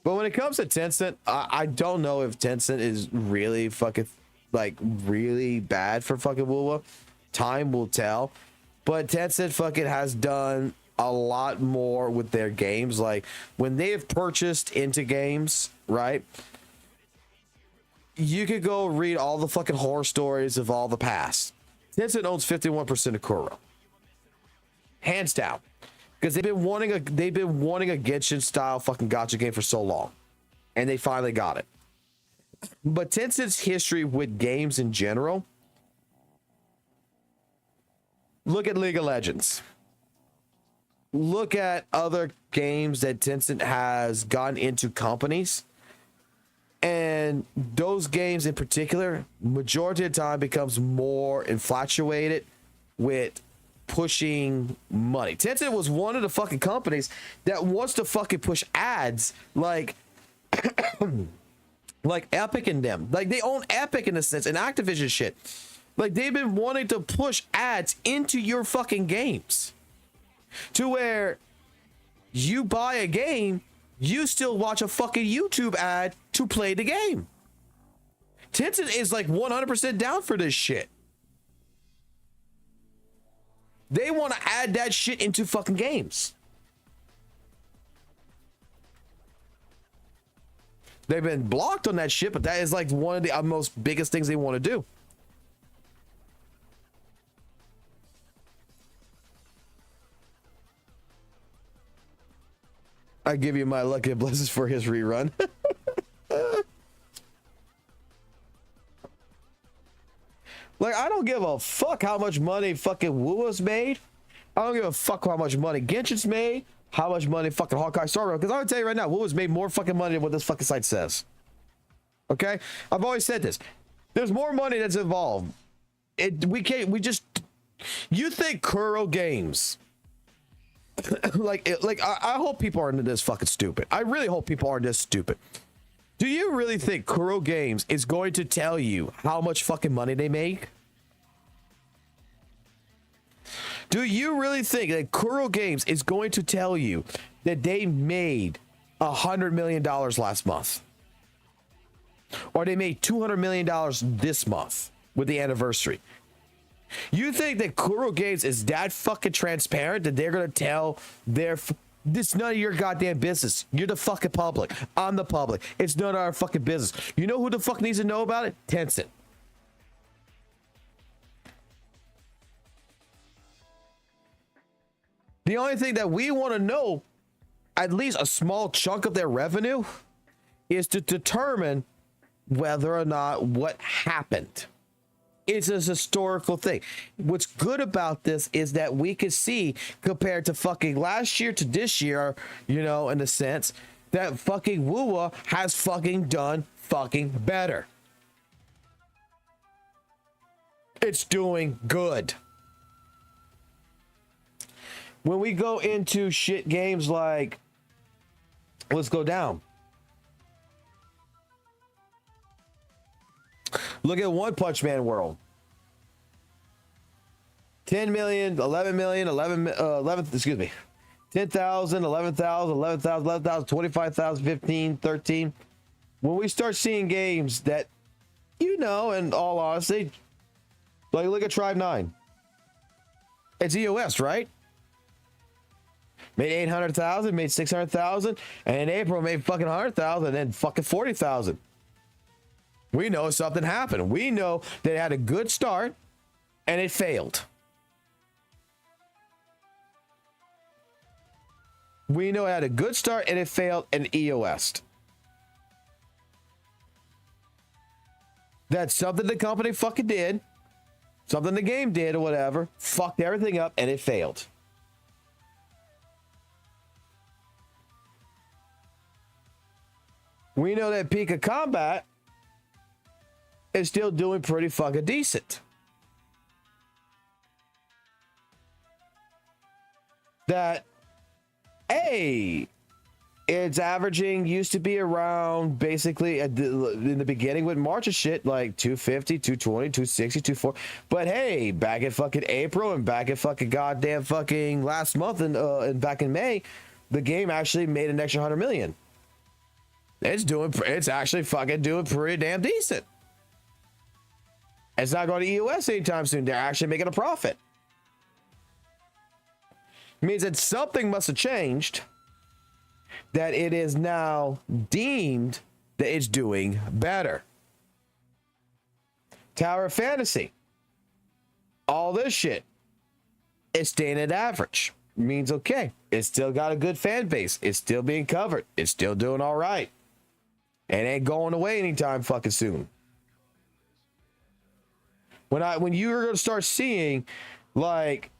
But when it comes to Tencent, I don't know if Tencent is really fucking, like, really bad for fucking WUWA. Time will tell. But Tencent fucking has done a lot more with their games. Like, when they have purchased into games, right? You could go read all the fucking horror stories of all the past. Tencent owns 51% of Kuro. Hands down. Because they've been wanting a Genshin style fucking gacha game for so long. And they finally got it. But Tencent's history with games in general, look at League of Legends. Look at other games that Tencent has gotten into companies. And those games in particular, majority of the time becomes more infatuated with pushing money. Tencent was one of the fucking companies that wants to fucking push ads like like Epic and them. Like they own Epic in a sense and Activision shit. Like they've been wanting to push ads into your fucking games to where you buy a game, you still watch a fucking YouTube ad to play the game. Tencent is like 100% down for this shit. They want to add that shit into fucking games. They've been blocked on that shit, but that is like one of the most biggest things they want to do. I give you my lucky blessings for his rerun. Like, I don't give a fuck how much money fucking WUWA's made. I don't give a fuck how much money Genshin's made, how much money fucking Hawkeye Star Rail. Because I'm gonna tell you right now, WUWA's made more fucking money than what this fucking site says. Okay? I've always said this. There's more money that's involved. We you think Kuro Games I hope people aren't this fucking stupid. I really hope people aren't this stupid. Do you really think Kuro Games is going to tell you how much fucking money they make? Do you really think that Kuro Games is going to tell you that they made $100 million last month? Or they made $200 million this month with the anniversary? You think that Kuro Games is that fucking transparent that they're gonna tell this none of your goddamn business? You're the fucking public. I'm the public. It's none of our fucking business. You know who the fuck needs to know about it? Tencent. The only thing that we want to know, at least a small chunk of their revenue, is to determine whether or not what happened. It's a historical thing. What's good about this is that we can see, compared to fucking last year to this year, you know, in a sense, that fucking WUWA has fucking done fucking better. It's doing good. When we go into shit games like, let's go down. Look at One Punch Man World. 10 million, 11 million, 11, excuse me. 10,000, 11,000, 11,000, 11,000, 25,000, 15, 13. When we start seeing games that, you know, in all honesty, like look at Tribe 9. It's EOS, right? Made 800,000, made 600,000, and in April made fucking 100,000, and then fucking 40,000. We know something happened. We know that it had a good start and it failed. We know it had a good start and it failed and EOS'd. That's something the company fucking did, something the game did or whatever, fucked everything up and it failed. We know that Pika Combat is still doing pretty fucking decent. That, hey, it's averaging, used to be around basically in the beginning with March of shit, like 250, 220, 260, 240. But hey, back in fucking April and back in fucking goddamn fucking last month and back in May, the game actually made an extra 100 million. It's actually fucking doing pretty damn decent. It's not going to EOS anytime soon. They're actually making a profit. It means that something must have changed, that it is now deemed that it's doing better. Tower of Fantasy. All this shit. It's staying at average. It means, okay, it's still got a good fan base. It's still being covered. It's still doing all right. It ain't going away anytime fucking soon. When you're gonna start seeing like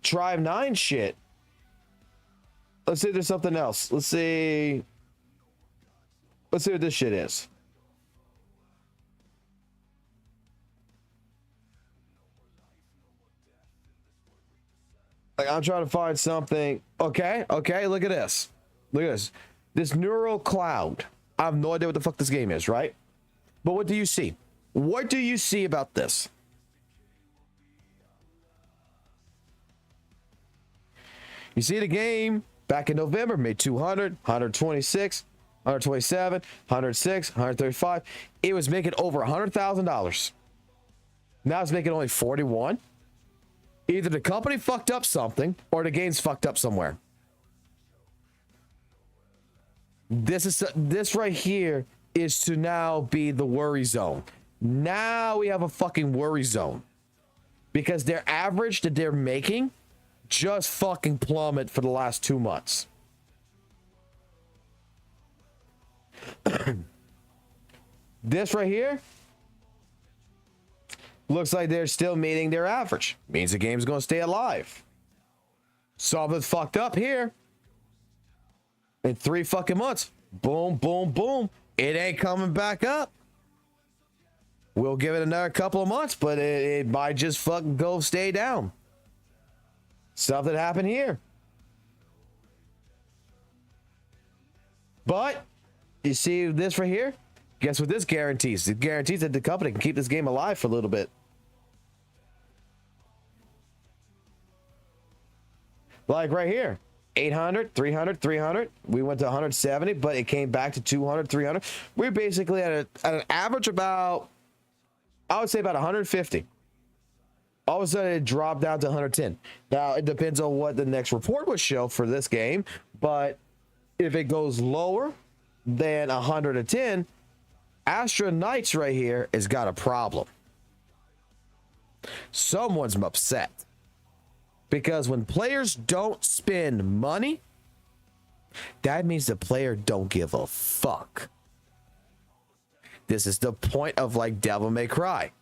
Tribe 9 shit, let's say there's something else. Let's say Let's see what this shit is. Like, I'm trying to find something. Okay, look at this. Look at this. This neural cloud. I have no idea what the fuck this game is, right? But what do you see? What do you see about this? You see the game back in November made 200, 126, 127, 106, 135. It was making over $100,000. Now it's making only 41. Either the company fucked up something or the game's fucked up somewhere. This right here is to now be the worry zone. Now we have a fucking worry zone because their average that they're making just fucking plummet for the last 2 months. This right here looks like they're still meeting their average. Means the game's gonna stay alive. Something's fucked up here. In 3 fucking months, boom, boom, boom. It ain't coming back up. We'll give it another couple of months, but it might just fucking go stay down. Something happened here. But you see this right here? Guess what this guarantees? It guarantees that the company can keep this game alive for a little bit. Like right here. 800, 300, 300. We went to 170, but it came back to 200, 300. We're basically at an average about, I would say about 150. All of a sudden it dropped down to 110. Now it depends on what the next report will show for this game, but if it goes lower than 110, Astra Knights right here has got a problem. Someone's upset. Because when players don't spend money, that means the player don't give a fuck. This is the point of like Devil May Cry.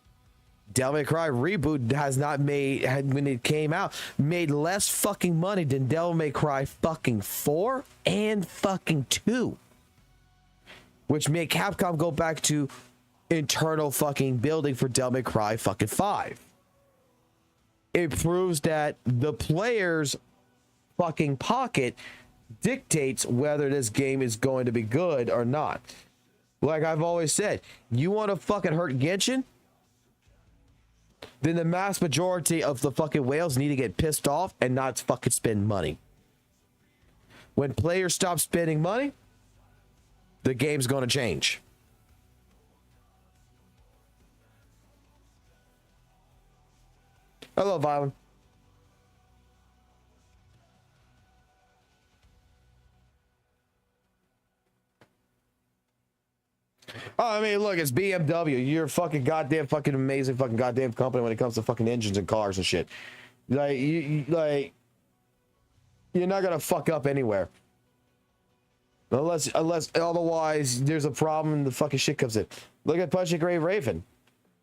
Devil May Cry reboot has not made, when it came out, made less fucking money than Devil May Cry fucking 4 and fucking 2. Which made Capcom go back to internal fucking building for Devil May Cry fucking 5. It proves that the player's fucking pocket dictates whether this game is going to be good or not. Like I've always said, you want to fucking hurt Genshin? Then the mass majority of the fucking whales need to get pissed off and not fucking spend money. When players stop spending money, the game's going to change. Hello, Violet. Oh, I mean, look, it's BMW. You're a fucking goddamn fucking amazing fucking goddamn company when it comes to fucking engines and cars and shit. Like, you're not gonna fuck up anywhere. Unless otherwise there's a problem and the fucking shit comes in. Look at Punch and Gray Raven.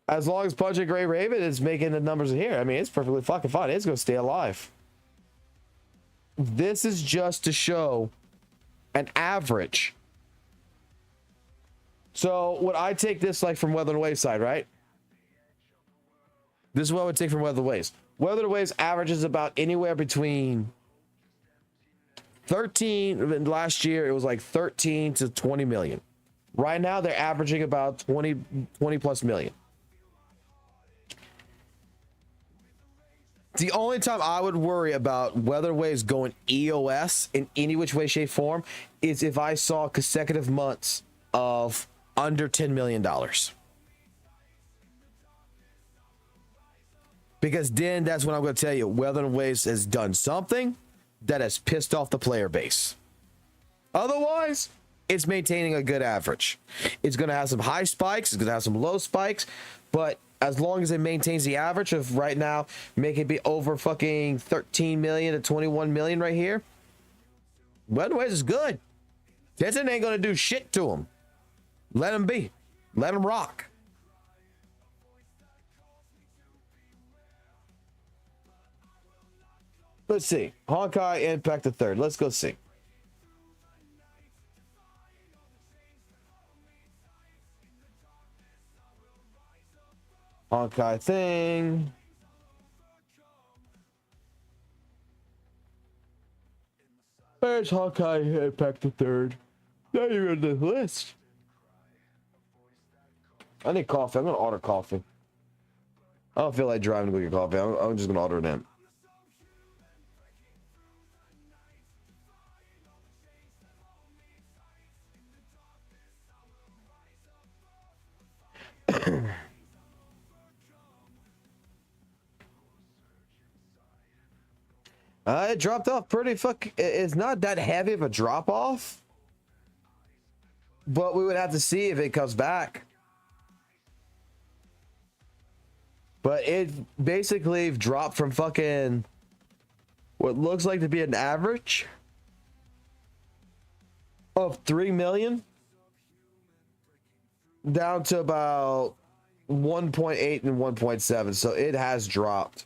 As long as Punch and Gray Raven is making the numbers here, I mean, it's perfectly fucking fine. It's gonna stay alive. This is just to show an average. So what I take this like from Weather and Waves side, right? This is what I would take from Weather and Waves. Weather and Waves averages about anywhere between 13, last year it was like 13 to 20 million. Right now they're averaging about 20 plus million. The only time I would worry about Weather Waves going EOS in any which way, shape, form is if I saw consecutive months of under $10 million. Because then that's when I'm going to tell you Weather Waves has done something that has pissed off the player base. Otherwise, it's maintaining a good average. It's going to have some high spikes, it's going to have some low spikes, but as long as it maintains the average of right now, make it be over fucking 13 million to 21 million right here, Weatherways is good. Tencent ain't gonna do shit to him. Let him be. Let him rock. Let's see. Honkai Impact the Third. Let's go see. Honkai thing. Where's Honkai Impact the Third? Not even on the list. I need coffee. I'm gonna order coffee. I don't feel like driving to go get coffee. I'm just gonna order it in. It dropped off pretty it's not that heavy of a drop off, but we would have to see if it comes back. But it basically dropped from fucking what looks like to be an average of 3 million down to about 1.8 and 1.7. So it has dropped.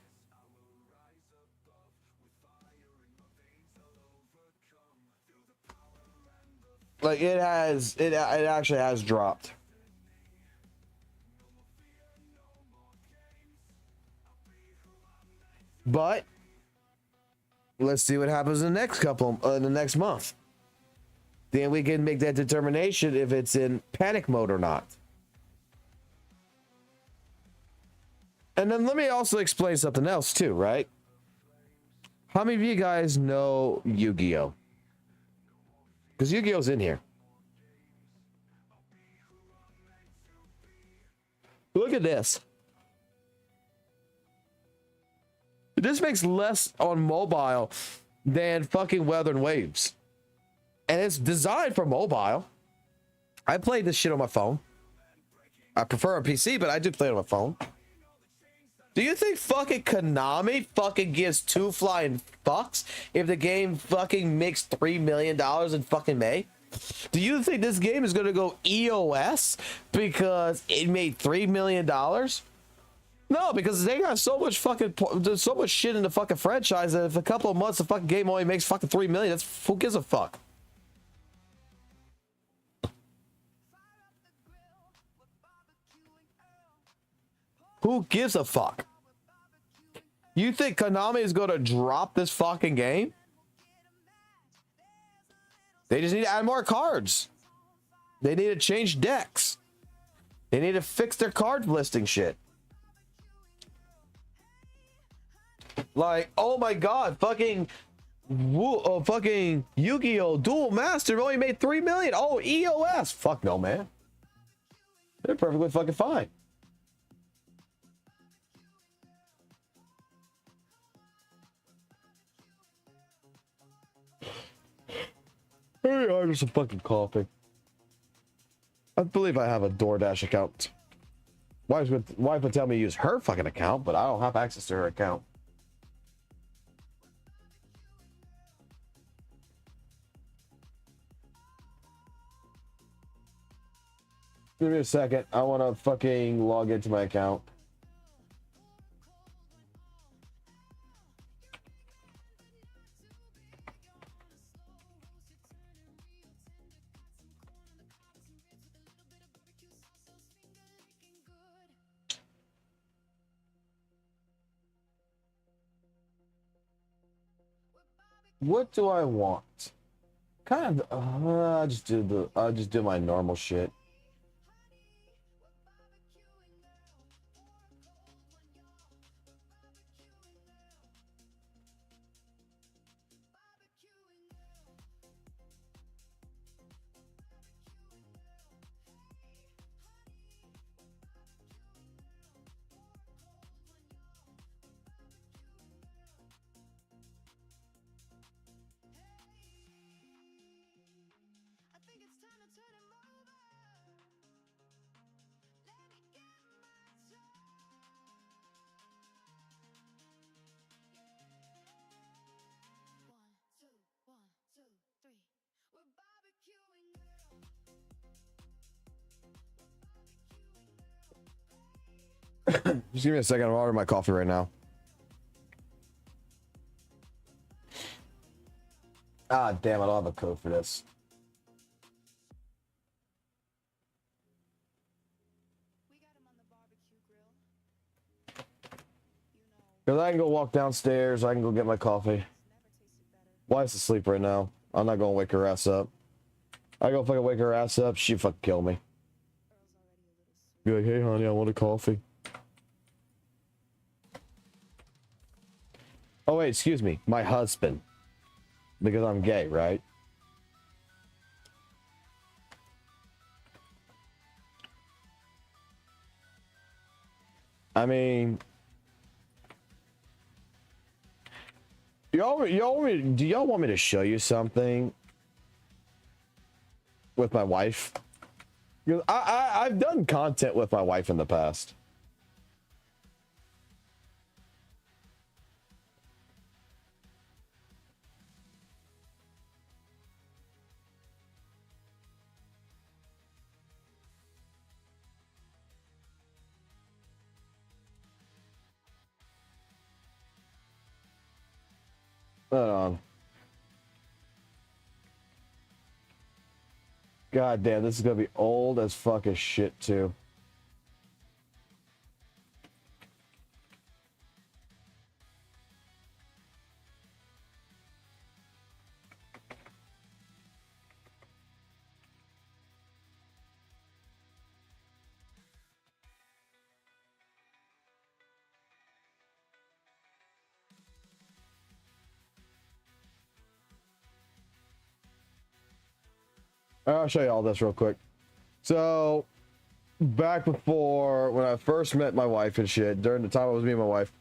Like it actually has dropped. But let's see what happens in the next month. Then we can make that determination if it's in panic mode or not. And then let me also explain something else too, right? How many of you guys know Yu-Gi-Oh? Because Yu-Gi-Oh's in here. Look at this. This makes less on mobile than fucking Weather and Waves. And it's designed for mobile. I played this shit on my phone. I prefer a PC, but I do play it on my phone. Do you think fucking Konami fucking gives two flying fucks if the game fucking makes $3 million in fucking May? Do you think this game is gonna go EOS because it made $3 million? No, because they got so much shit in the fucking franchise that if a couple of months the fucking game only makes fucking $3 million, that's who gives a fuck? Who gives a fuck? You think Konami is gonna drop this fucking game? They just need to add more cards. They need to change decks. They need to fix their card listing shit. Like, oh my god, fucking Yu-Gi-Oh! Dual Master only made $3 million. Oh, EOS. Fuck no, man. They're perfectly fucking fine. Hey, I ordered some fucking coffee. I believe I have a DoorDash account. Wife would tell me to use her fucking account, but I don't have access to her account. Give me a second. I want to fucking log into my account. What do I want? Kind of. I just do my normal shit. Just give me a second. I'm ordering my coffee right now. Ah, damn! I don't have a code for this. Because I can go walk downstairs. I can go get my coffee. Wife's asleep right now. I'm not going to wake her ass up. I go fucking wake her ass up. She fucking kill me. Be like, hey, honey, I want a coffee. Oh, wait, excuse me. My husband. Because I'm gay, right? I mean... do y'all want me to show you something with my wife? Because I've done content with my wife in the past. Hold on. God damn, this is gonna be old as fuck as shit too. I'll show you all this real quick. So, back before, when I first met my wife and shit, during the time it was me and my wife,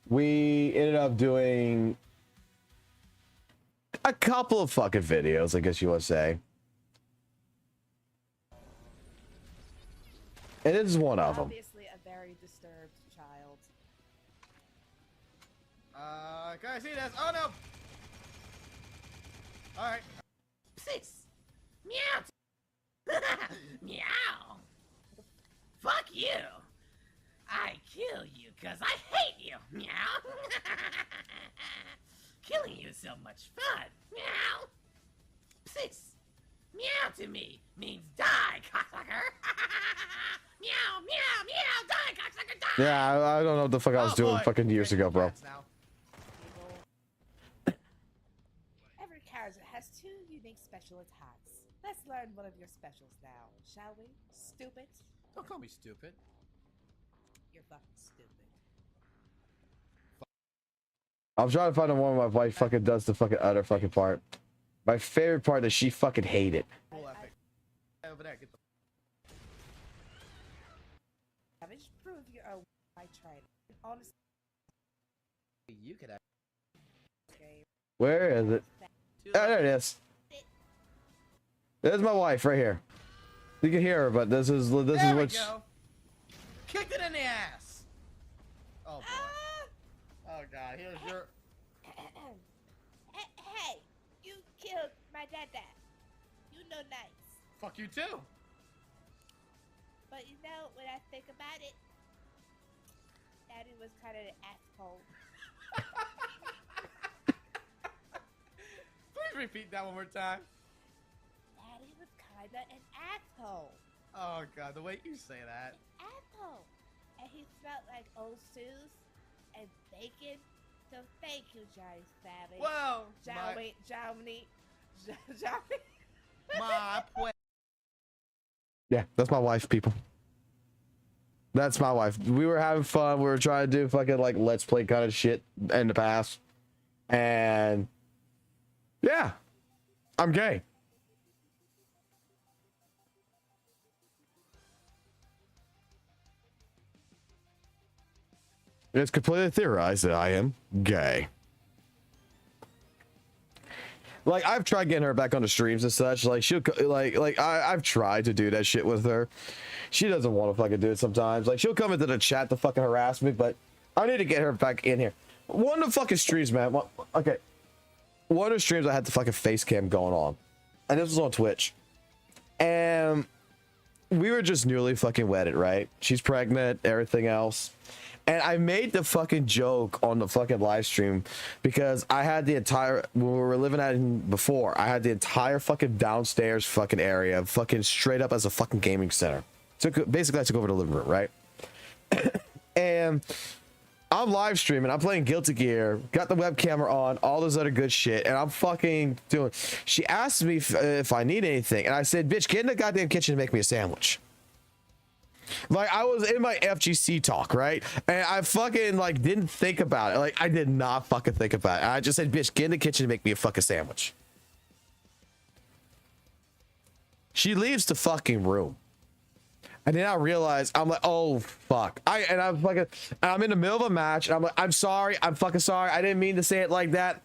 we ended up doing a couple of fucking videos, I guess you would say. And this is one of them. Obviously a very disturbed child. Can I see this? Oh no! Alright. Six. Meow. Meow. Fuck you. I kill you because I hate you. Meow. Killing you is so much fun. Meow. Six. Meow to me means die, cocksucker. Meow, meow, meow, die, cocksucker, die. Yeah, I don't know what the fuck I was doing fucking years ago, bro. Every character has 2 unique special attacks. Let's learn one of your specials now, shall we? Stupid? Don't call me stupid. You're fucking stupid. I'm trying to find the one where my wife fucking does the fucking other fucking part. My favorite part that she fucking hated. Over there, get the Savage, prove you are my trainer. Honestly, you could have. Where is it? Oh, there it is. There's my wife right here. You can hear her, but this is There we what. go. Kicked it in the ass. Oh boy. Oh god, here's your. Hey, you killed my dada. You know nice. Fuck you too. But you know, when I think about it, Daddy was kind of an asshole. Please repeat that one more time. Daddy was kind of an asshole. Oh god, the way you say that. Asshole. And he smelled like old shoes and bacon. So thank you, Johnny Savage. Well, Johnny. My Yeah, that's my wife, people. That's my wife. We were having fun. We were trying to do fucking like let's play kind of shit in the past. And yeah, I'm gay. It's completely theorized that I am gay. Like, I've tried getting her back on the streams and such. Like, she'll I've tried to do that shit with her. She doesn't want to fucking do it sometimes. Like, she'll come into the chat to fucking harass me, but I need to get her back in here. One of the fucking streams, man. Okay. One of the streams I had the fucking face cam going on. And this was on Twitch. And we were just newly fucking wedded, right? She's pregnant, everything else. And I made the fucking joke on the fucking live stream because I had the entire, when we were living at it before, I had the entire fucking downstairs fucking area fucking straight up as a fucking gaming center. So basically I took over the living room, right? And I'm live streaming. I'm playing Guilty Gear. Got the web camera on. All this other good shit. And I'm fucking doing. She asked me if I need anything. And I said, bitch, get in the goddamn kitchen and make me a sandwich. Like, I was in my FGC talk, right? And I fucking, like, didn't think about it. Like, I did not fucking think about it. I just said, bitch, get in the kitchen and make me a fucking sandwich. She leaves the fucking room. And then I realized, I'm like, oh, fuck. I'm in the middle of a match. And I'm like, I'm sorry. I'm fucking sorry. I didn't mean to say it like that.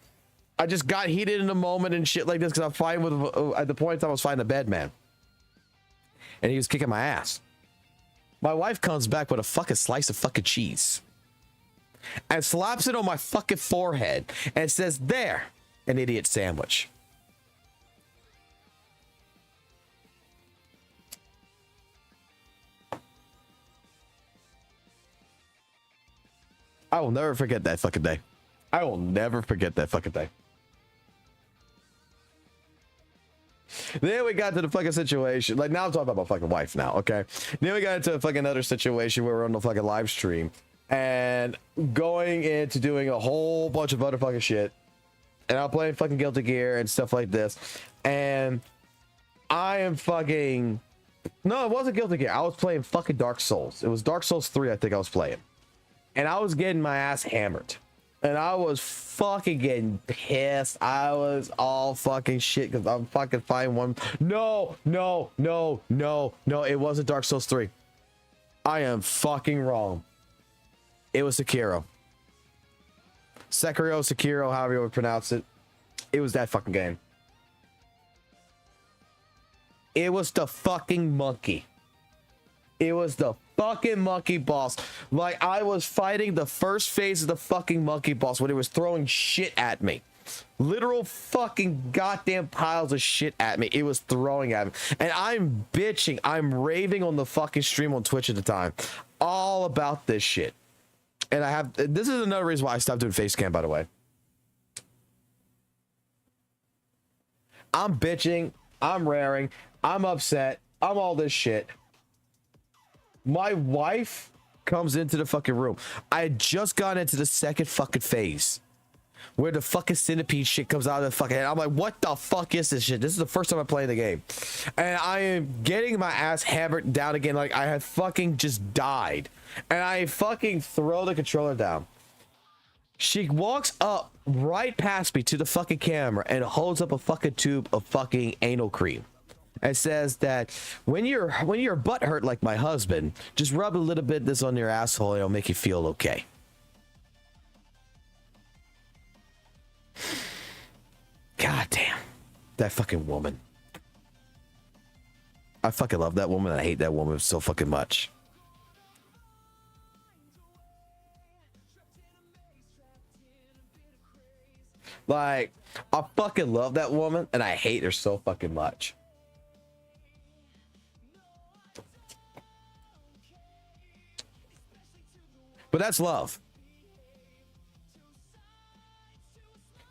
I just got heated in the moment and shit like this because I'm fighting with, at the point in time I was fighting the bed man. And he was kicking my ass. My wife comes back with a fucking slice of fucking cheese and slaps it on my fucking forehead and says, there, an idiot sandwich. I will never forget that fucking day. I will never forget that fucking day. Then we got to the fucking situation. Like, now I'm talking about my fucking wife now, okay? Then we got into a fucking other situation where we're on the fucking live stream and going into doing a whole bunch of other fucking shit. And I'm playing fucking Guilty Gear and stuff like this. And I am fucking... No, it wasn't Guilty Gear. I was playing fucking Dark Souls. It was Dark Souls 3, I think I was playing. And I was getting my ass hammered. And I was fucking getting pissed. I was all fucking shit because I'm fucking fighting one. No. It wasn't Dark Souls 3. I am fucking wrong. It was Sekiro. Sekiro, however you would pronounce it. It was that fucking game. It was the fucking monkey. It was the fucking monkey boss. Like, I was fighting the first phase of the fucking monkey boss when it was throwing shit at me. Literal fucking goddamn piles of shit at me. It was throwing at me. And I'm bitching. I'm raving on the fucking stream on Twitch at the time. All about this shit. And I have... This is another reason why I stopped doing face cam, by the way. I'm bitching. I'm raring. I'm upset. I'm all this shit. My wife comes into the fucking room. I had just gone into the second fucking phase where the fucking centipede shit comes out of the fucking head. I'm like, what the fuck is this shit? This is the first time I'm playing the game. And I am getting my ass hammered down again like I had fucking just died. And I fucking throw the controller down. She walks up right past me to the fucking camera and holds up a fucking tube of fucking anal cream. And says that when your butt hurt like my husband, just rub a little bit of this on your asshole and it'll make you feel okay. God damn. That fucking woman. I fucking love that woman and I hate that woman so fucking much. Like, I fucking love that woman and I hate her so fucking much. But that's love.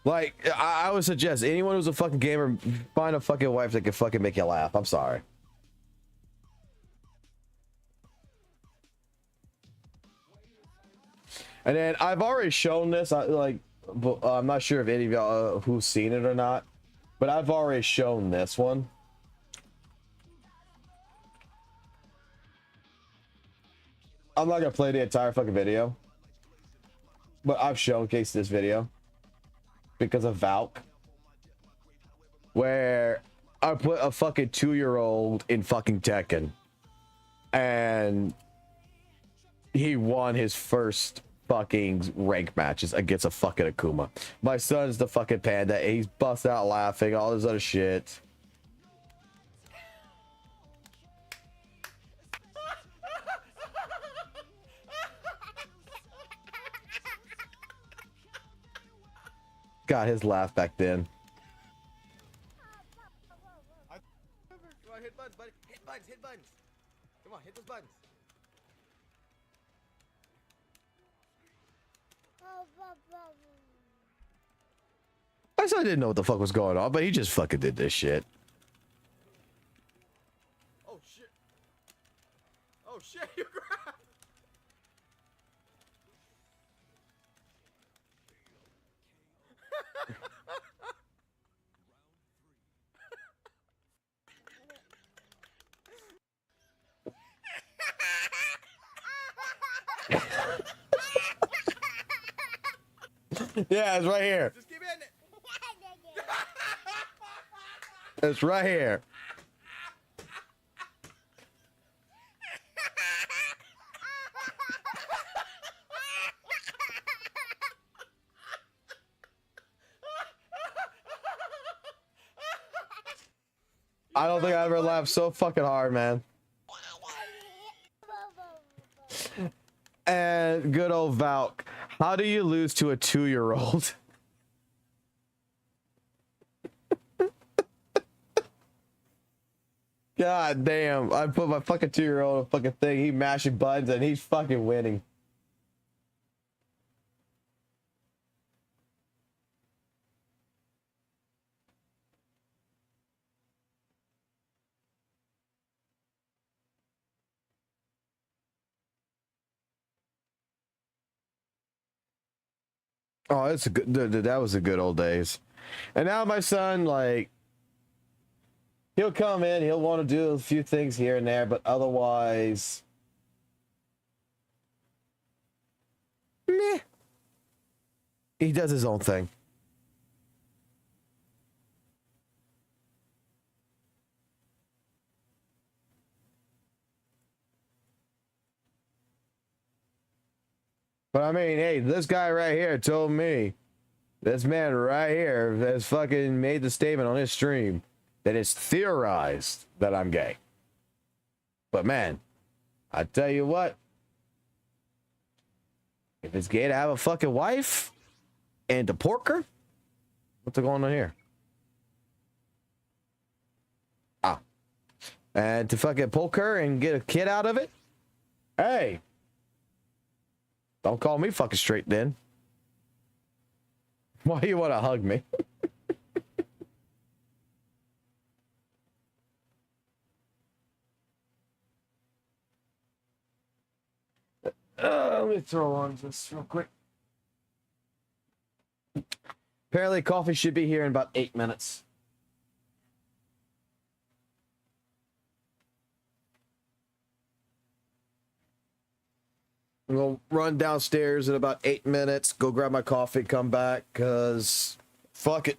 Like, I would suggest anyone who's a fucking gamer, find a fucking wife that can fucking make you laugh. I'm sorry. And then I've already shown this. I'm not sure if any of y'all who's seen it or not, but I've already shown this one. I'm not gonna play the entire fucking video, but I've showcased this video because of Valk, where I put a fucking 2-year-old in fucking Tekken, and he won his first fucking rank matches against a fucking Akuma. My son's the fucking panda. He's bust out laughing, all this other shit. Got his laugh back then. Come on, hit buttons, buddy. Hit buttons, hit buttons. Come on, hit those buttons. I still didn't know what the fuck was going on, but he just fucking did this shit. Oh shit. Oh shit, you grabbed. Yeah, it's right here. Just keep hitting it. It's right here. I don't think I ever laughed so fucking hard, man. And good old Valk. How do you lose to a 2-year-old? God damn. I put my fucking 2-year-old on a fucking thing. He mashing buttons and he's fucking winning. Oh, it's a good. That was the good old days. And now my son, like, he'll come in, he'll want to do a few things here and there, but otherwise, meh. He does his own thing. But I mean, hey, this guy right here told me, this man right here has fucking made the statement on his stream that it's theorized that I'm gay. But man, I tell you what, if it's gay to have a fucking wife and to pork her, what's going on here? Ah. And to fucking poke her and get a kid out of it? Hey. Don't call me fucking straight then. Why you want to hug me? Let me throw on this real quick. Apparently coffee should be here in about 8 minutes. I'm gonna run downstairs in about 8 minutes, go grab my coffee, come back, cause fuck it.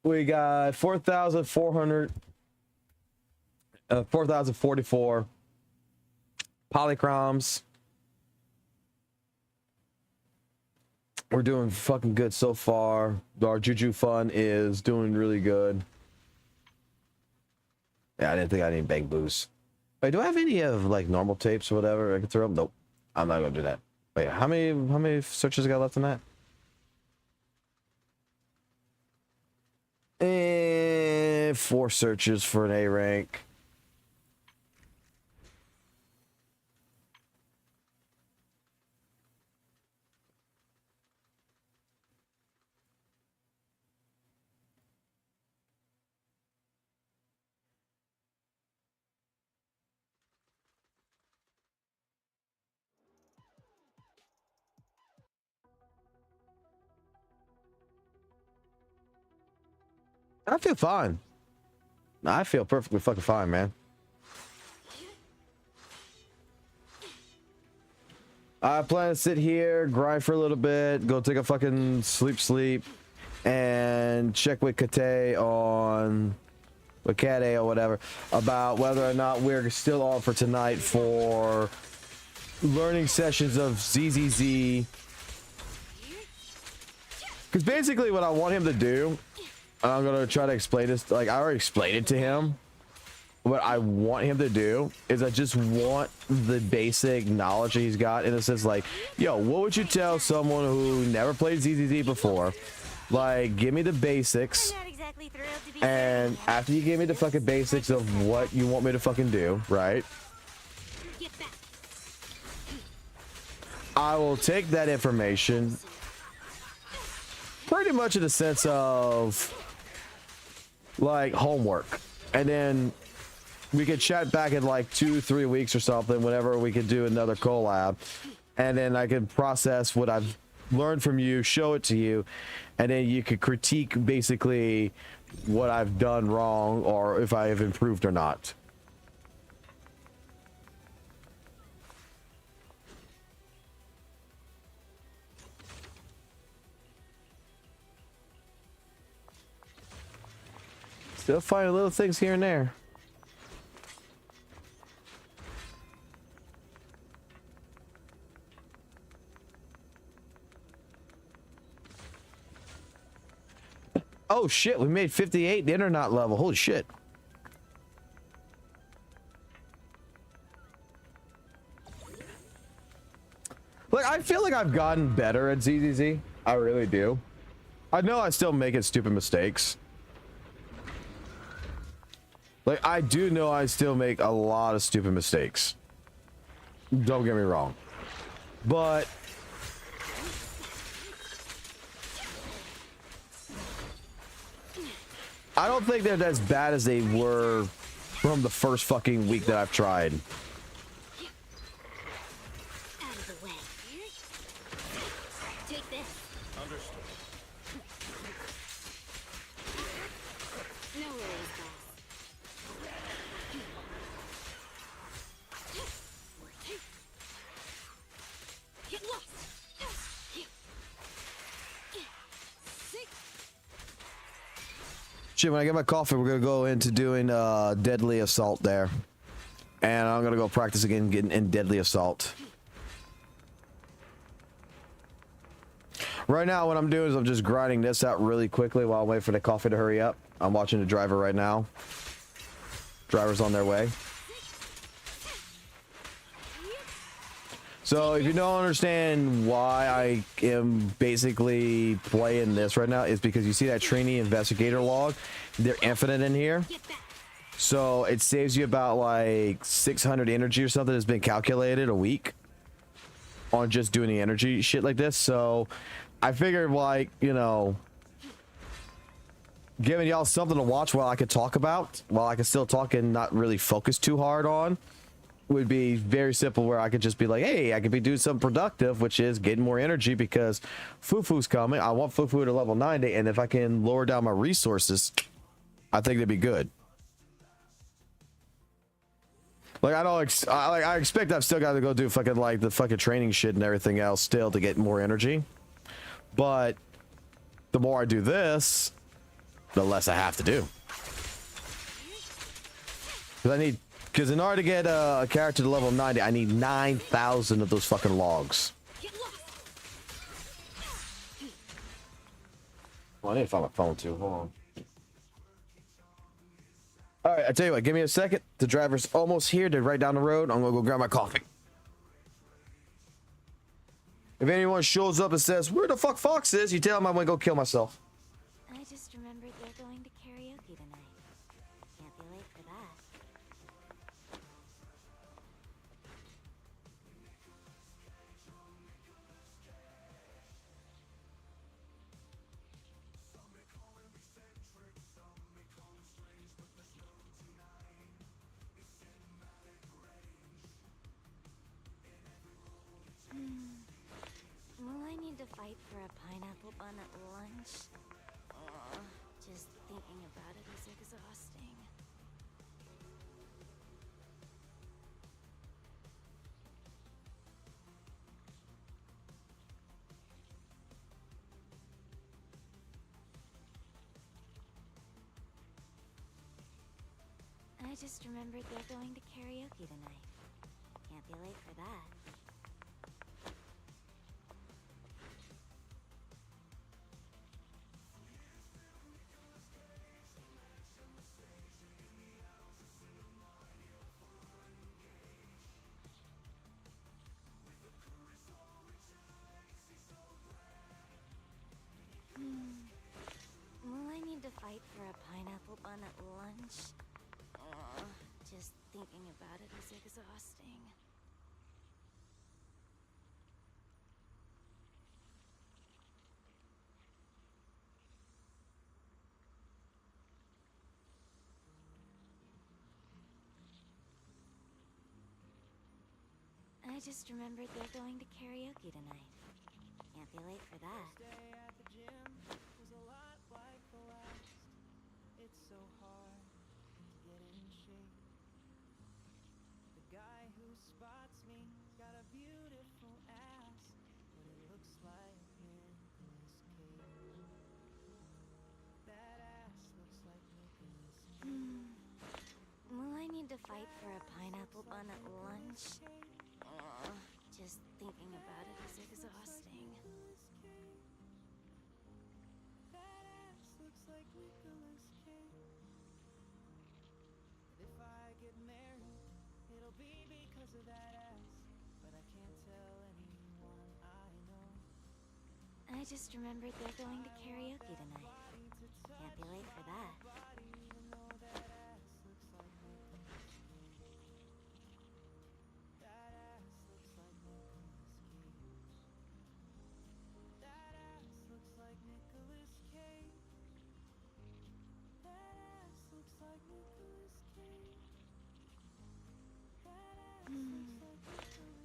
We got 4,044 polychroms. We're doing fucking good so far. Our Juju Fun is doing really good. Yeah, I didn't think I need bang boost. Wait, do I have any of like normal tapes or whatever I can throw them? Nope. I'm not gonna do that. Wait, how many searches I got left in that? And 4 searches for an A rank. I feel fine. I feel perfectly fucking fine, man. I plan to sit here, grind for a little bit, go take a fucking sleep, and check with Kate on, with Kate or whatever, about whether or not we're still on for tonight for learning sessions of ZZZ. Because basically what I want him to do, and I'm gonna try to explain this, like I already explained it to him. What I want him to do is I just want the basic knowledge that he's got, in a sense, like, yo, what would you tell someone who never played ZZZ before? Like, give me the basics, and after you give me the fucking basics of what you want me to fucking do, right? I will take that information pretty much in the sense of like homework, and then we could chat back in like 2-3 weeks or something, whenever we could do another collab, and then I could process what I've learned from you, show it to you, and then you could critique basically what I've done wrong or if I have improved or not. Still finding little things here and there. Oh shit, we made 58 the internet level. Holy shit. Like, I feel like I've gotten better at ZZZ. I really do. I know I still make stupid mistakes. Like, I do know I still make a lot of stupid mistakes. Don't get me wrong. But I don't think they're as bad as they were from the first fucking week that I've tried. Out of the way. Take this. Understood. No worries, boss. Get lost. Shit, when I get my coffee, we're gonna go into doing Deadly Assault there. And I'm gonna go practice again getting in Deadly Assault. Right now, what I'm doing is I'm just grinding this out really quickly while I wait for the coffee to hurry up. I'm watching the driver right now. Driver's on their way. So if you don't understand why I am basically playing this right now, it's because you see that trainee investigator log. They're infinite in here. So it saves you about like 600 energy or something that's been calculated a week on just doing the energy shit like this. So I figured, like, you know, giving y'all something to watch while I could talk about, while I can still talk and not really focus too hard on, would be very simple, where I could just be like, hey, I could be doing something productive, which is getting more energy because Fufu's coming. I want Fufu to level 90, and if I can lower down my resources, I think that'd be good. Like, I expect I've still got to go do fucking, like, the fucking training shit and everything else still to get more energy. But the more I do this, the less I have to do. Because in order to get a character to level 90, I need 9,000 of those fucking logs. Well, I need to find my phone too. Hold on. All right, I tell you what, give me a second. The driver's almost here. They're right down the road. I'm gonna go grab my coffee. If anyone shows up and says, where the fuck Fox is, you tell them I'm gonna go kill myself. I just remembered they're going to karaoke tonight. Can't be late for that. Will I need to fight for a pineapple bun at lunch? Oh, just thinking about it is exhausting. I just remembered they're going to karaoke tonight. Can't be late for that. Will I need to fight for a pineapple bun at lunch? Oh, just thinking about it is exhausting. I just remembered they're going to karaoke tonight. Can't be late for that. At the gym was a lot like the last. It's so hard to get in shape. The guy who spots me got a beautiful ass, but it looks like Nicolas Cage. That ass looks like Nicolas fight for a pineapple bun at lunch. Just thinking about it is exhausting. If I get married, it'll be because of that ass. But I can't tell anyone I know. I just remembered they're going to karaoke tonight. Can't be late for that.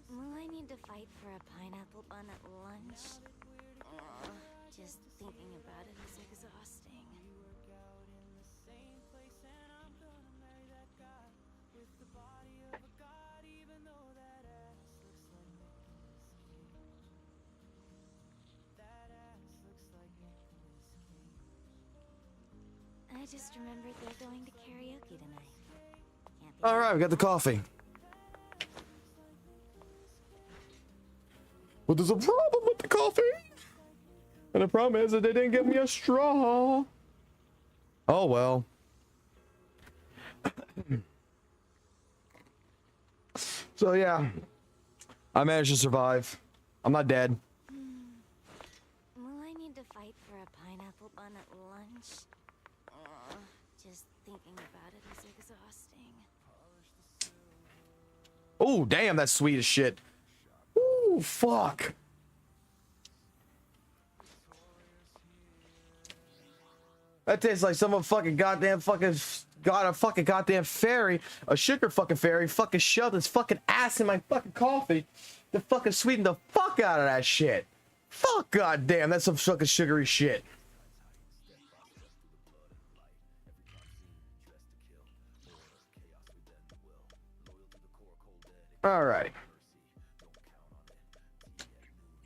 Will I need to fight for a pineapple bun at lunch? Just thinking about it is exhausting. I just remembered they're going to karaoke tonight. Can't be All right, we got the coffee. But there's a problem with the coffee. And the problem is that they didn't give me a straw. Oh, well. So, yeah. I managed to survive. I'm not dead. Will I need to fight for a pineapple bun at lunch? Just thinking about it is exhausting. Oh, damn, that's sweet as shit. Ooh, fuck. That tastes like someone fucking goddamn fucking got a fucking goddamn fairy, a sugar fucking fairy, fucking shoved his fucking ass in my fucking coffee to fucking sweeten the fuck out of that shit. Fuck goddamn, that's some fucking sugary shit. Alright.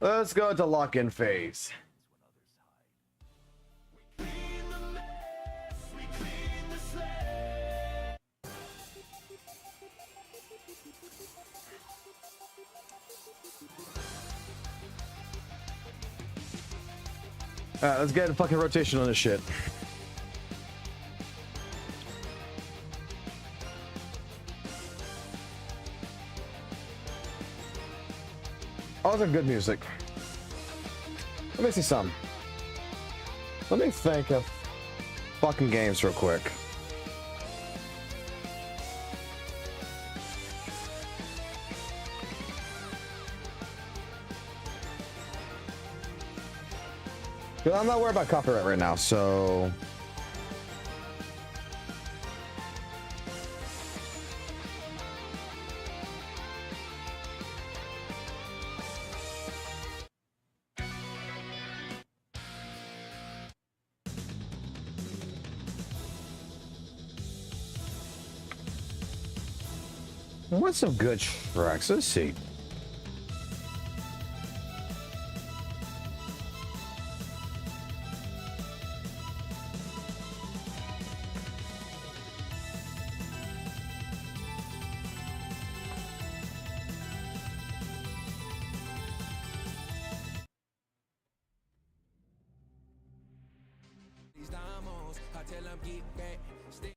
Let's go to lock-in phase. Alright, let's get a fucking rotation on this shit. Oh, those are good music. Let me see some. Let me think of fucking games real quick. Because I'm not worried about copyright right now, so... What's some good tracks? Let's see. These diamonds, I tell them get back. Stay.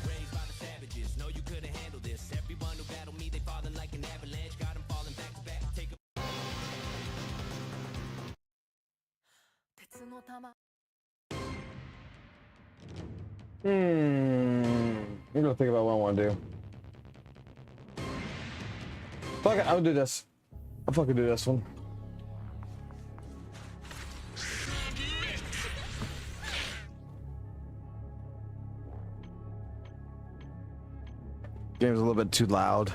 Raised by the savages, know you couldn't handle this. Everyone who battled me, they falling like an avalanche. Got them falling back to back. Take a I'm gonna think about what I want to do. Fuck it, I'll do this. I'll fucking do this one. Game's a little bit too loud.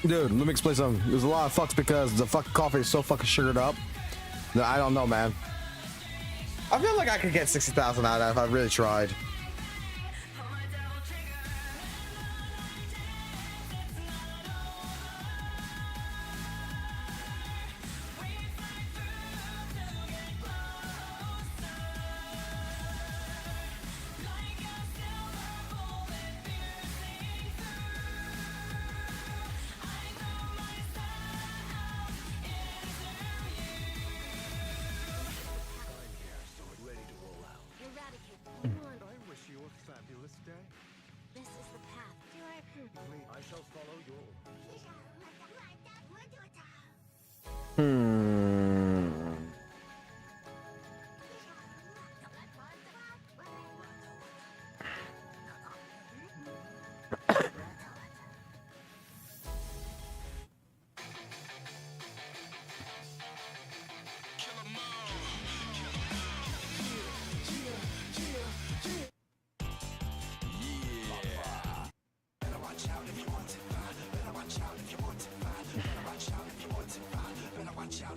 Dude, let me explain something. There's a lot of fucks because the fucking coffee is so fucking sugared up that I don't know, man. I feel like I could get 60,000 out of that if I really tried. Watch out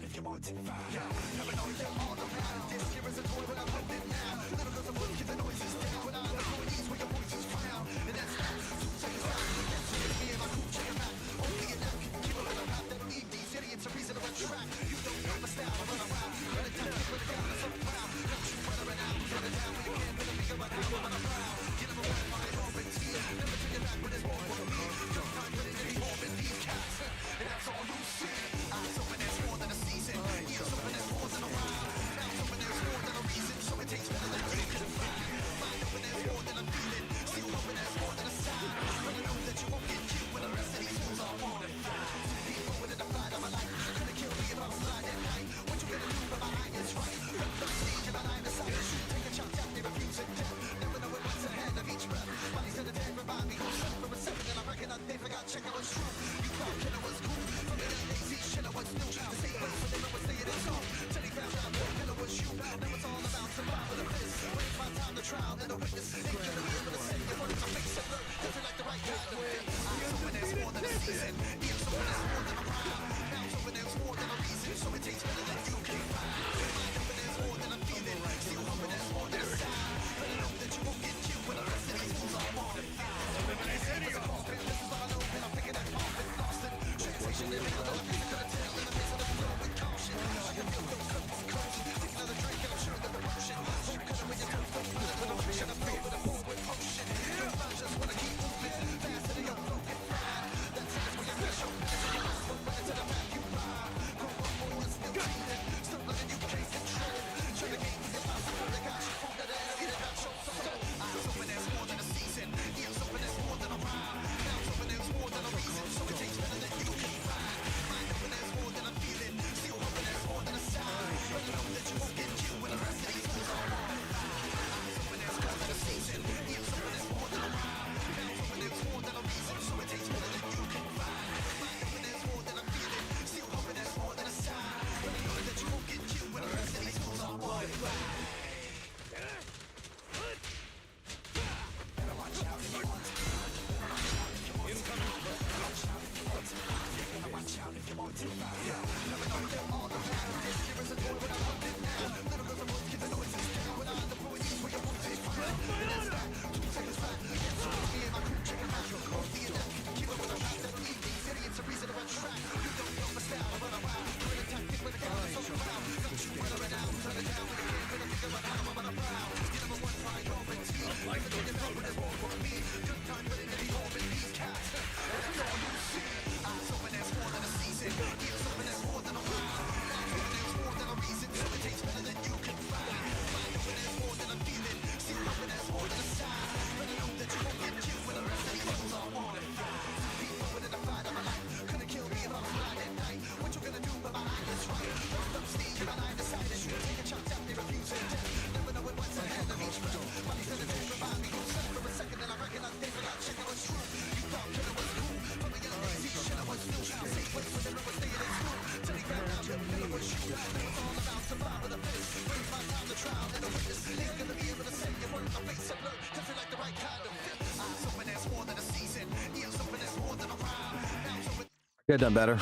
Could have done better.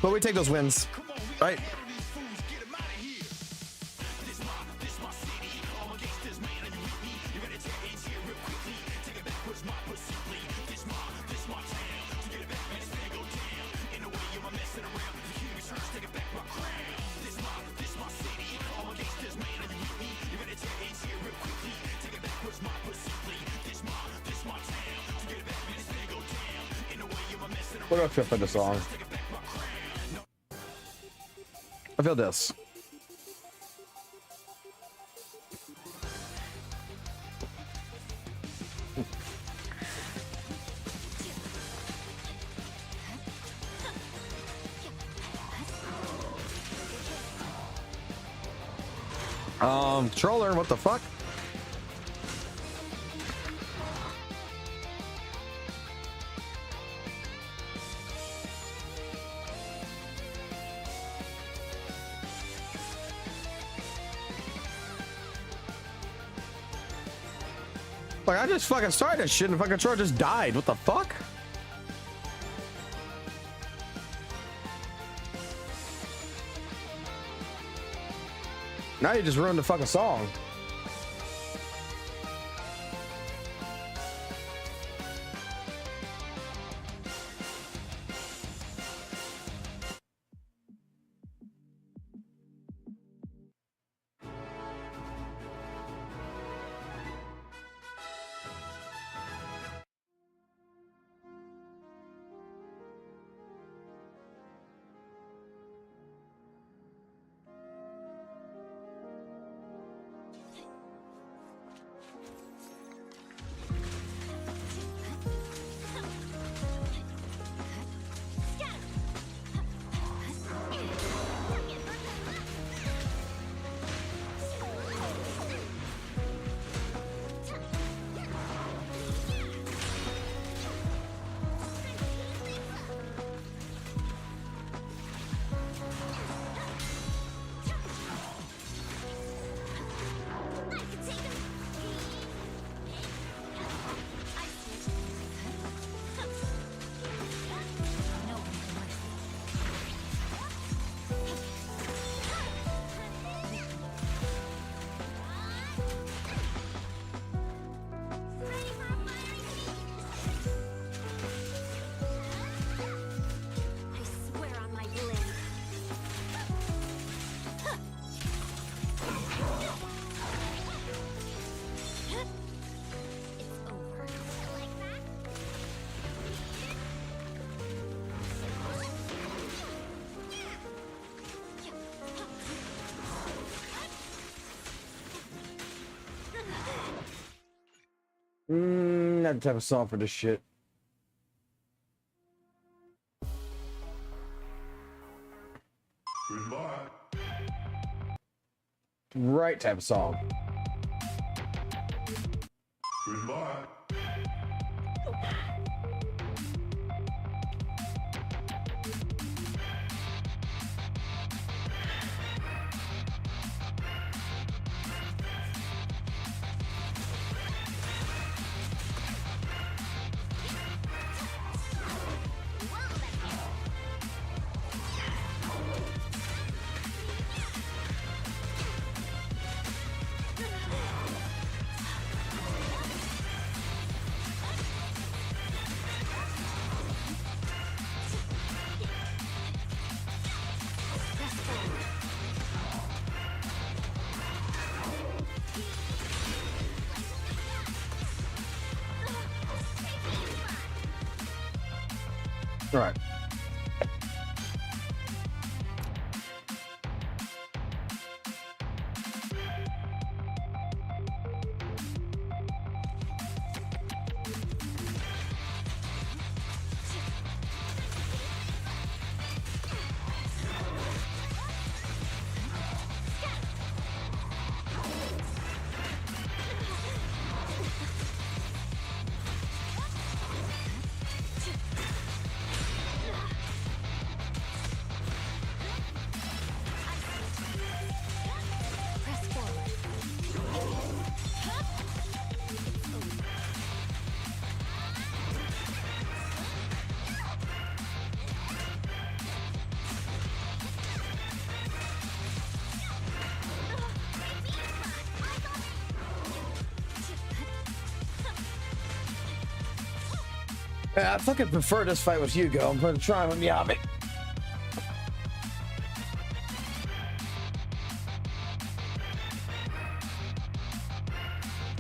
But we take those wins, right? What do I feel for the song? I feel this. Controller, what the fuck? Like, I just fucking started that shit and the fucking controller just died. What the fuck? Now you just ruined the fucking song. Not the type of song for this shit. Right type of song. Right. I fucking prefer this fight with Hugo. I'm gonna try with Miyabi.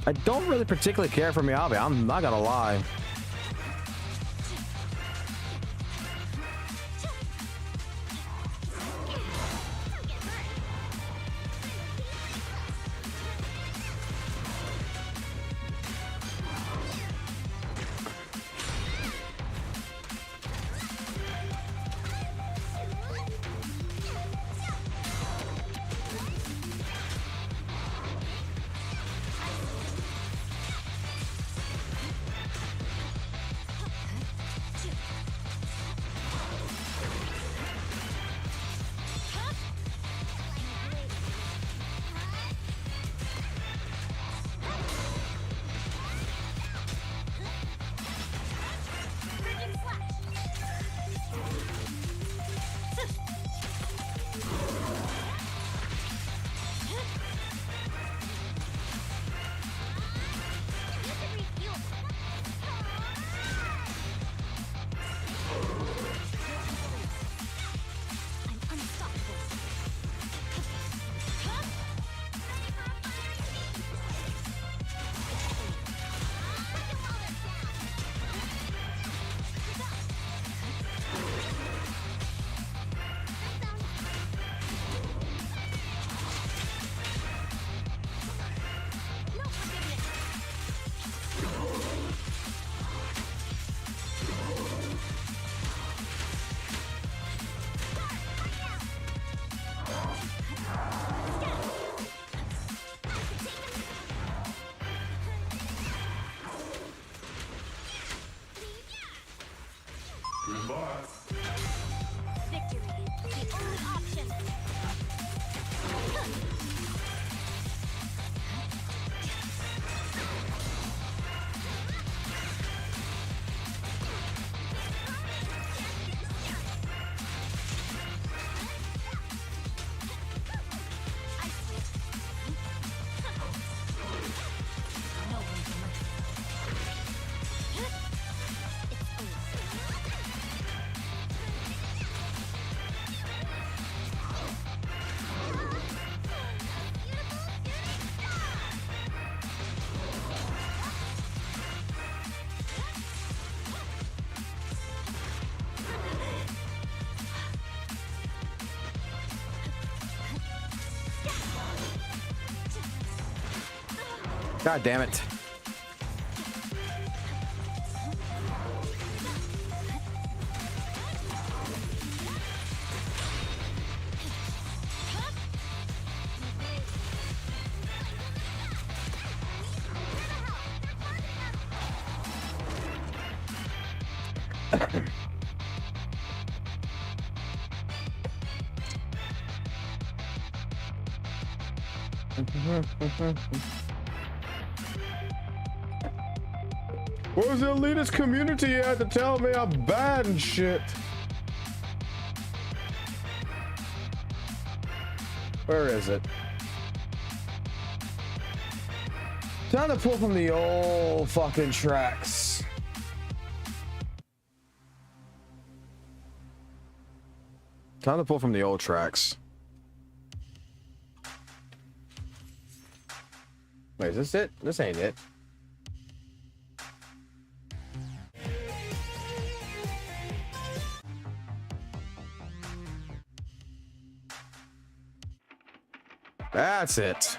I don't really particularly care for Miyabi. I'm not gonna lie. God damn it. Where's the elitist community at to tell me I'm bad and shit? Where is it? Time to pull from the old fucking tracks. Time to pull from the old tracks. Wait, is this it? This ain't it. That's it.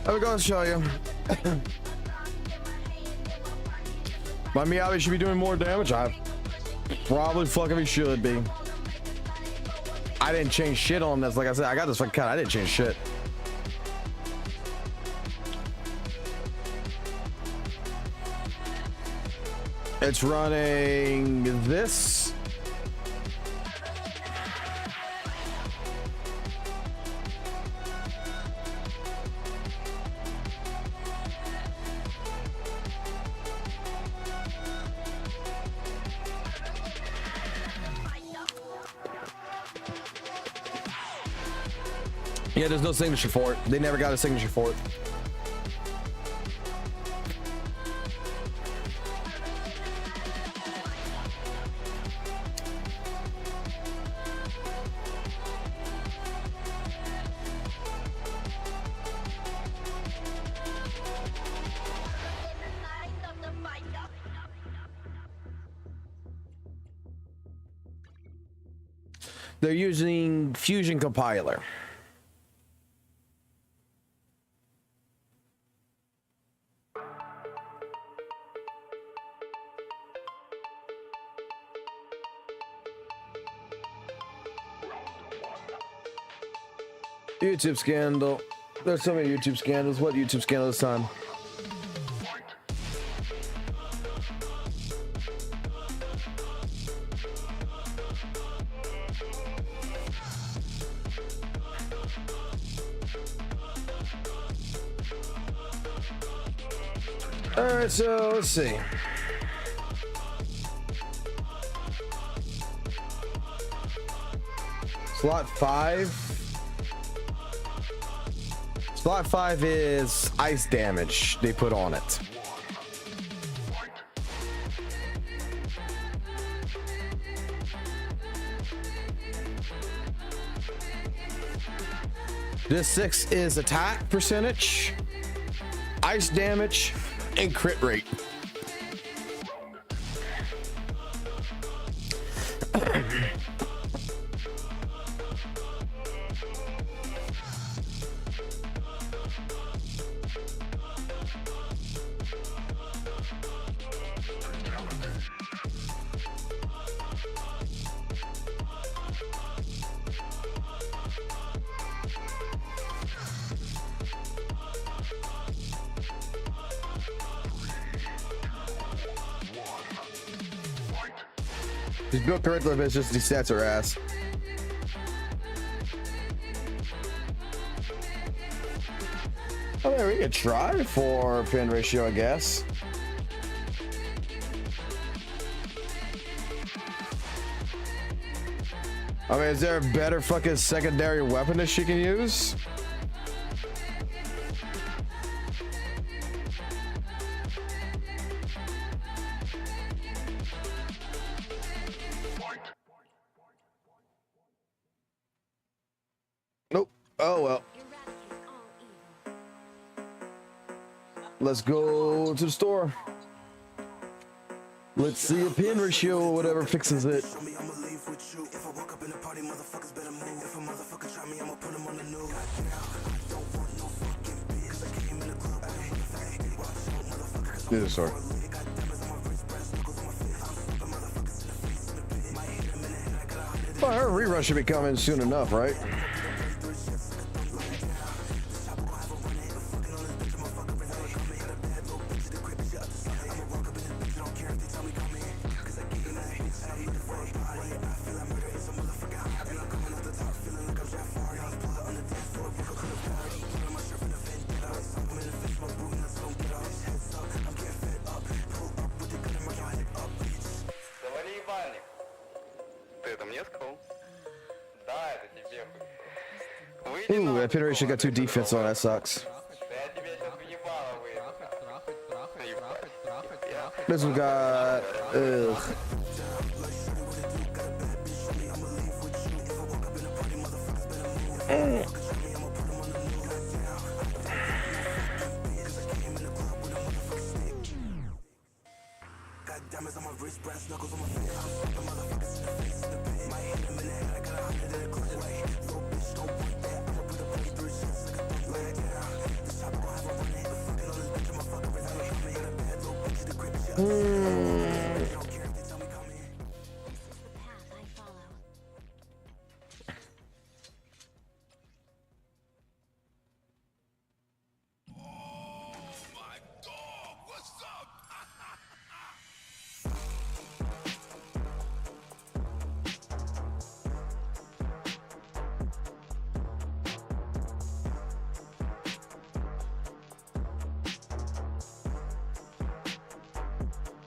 I'm gonna show you. My Miyabi should be doing more damage. Probably fucking should be. I didn't change shit on this. Like I said, I got this fucking cut. I didn't change shit. It's running this. Yeah, there's no signature for it. They never got a signature for it. They're using Fusion Compiler. YouTube scandal. There's so many YouTube scandals. What YouTube scandal this time? Alright, so let's see. Slot 5. Slot 5 is ice damage they put on it. This 6 is attack percentage, ice damage, and crit rate. He's built correctly, but it's just these stats are ass. I mean, we could try for pin ratio, I guess. I mean, is there a better fucking secondary weapon that she can use? Nope. Oh well. Let's go to the store. Let's see a pin ratio or whatever fixes it. Do the store. Well, her rerun should be coming soon enough, right? Ooh, that pin ratio got 2 defense on. That sucks. This one got ugh.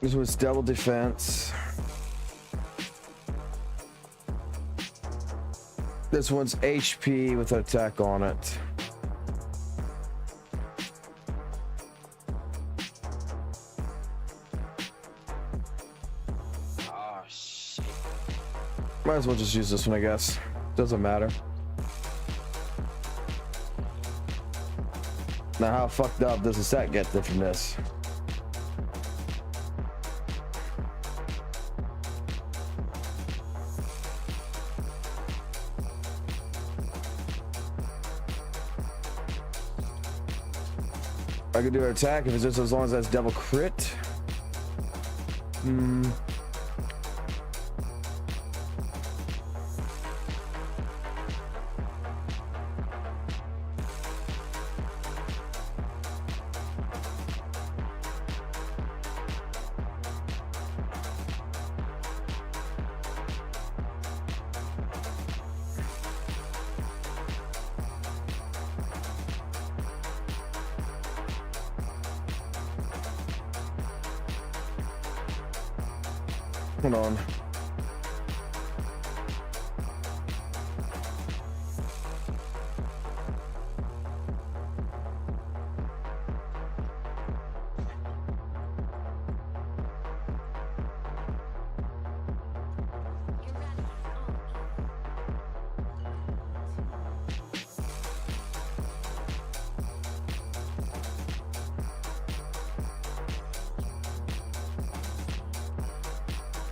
This was double defense. This one's HP with an attack on it. Oh, shit. Might as well just use this one, I guess. Doesn't matter. Now, how fucked up does the set get from this? I could do an attack if it's just as long as that's double crit. Hold on.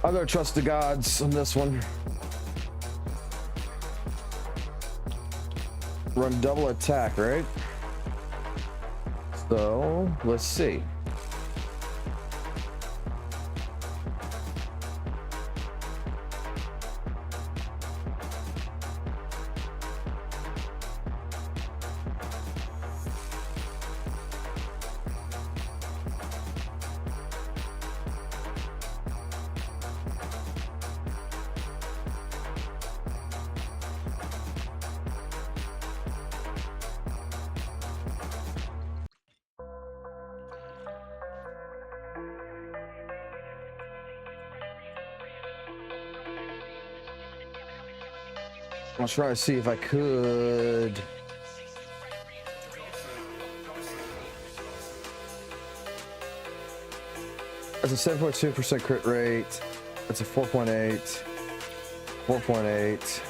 I'm gonna trust the gods on this one. Run double attack, right? So, let's see. I'll try to see if I could. That's a 7.2% crit rate. That's a 4.8. 4.8.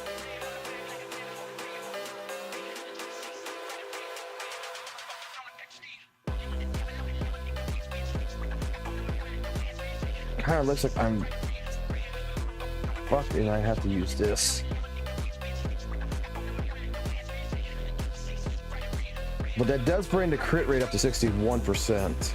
Kind of looks like I'm fucking. I have to use this. But that does bring the crit rate up to 61%.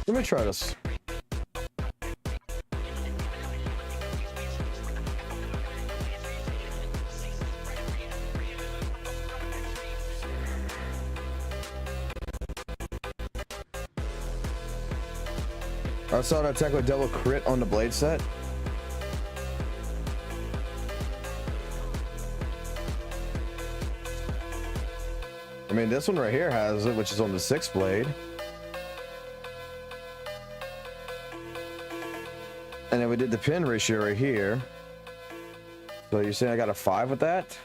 Let me try this. I saw an attack with double crit on the blade set. I mean, this one right here has it, which is on the 6th blade. And then we did the pin ratio right here. So you're saying I got a 5 with that?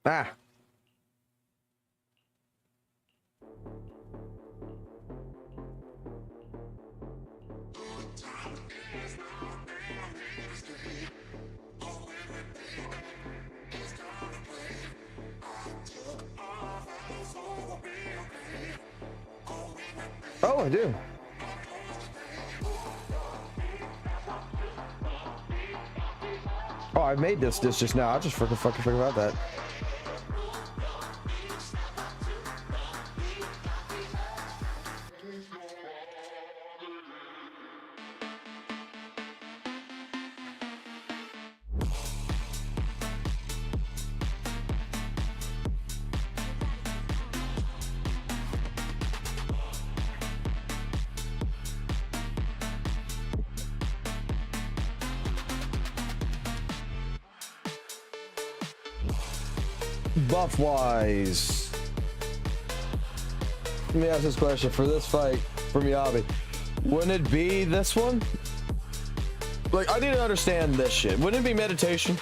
Ah. Oh, I do. Oh, I made this just now. I just fucking forgot about that. Buff wise, let me ask this question for this fight for Miyabi. Wouldn't it be this one? Like, I need to understand this shit. Wouldn't it be meditation?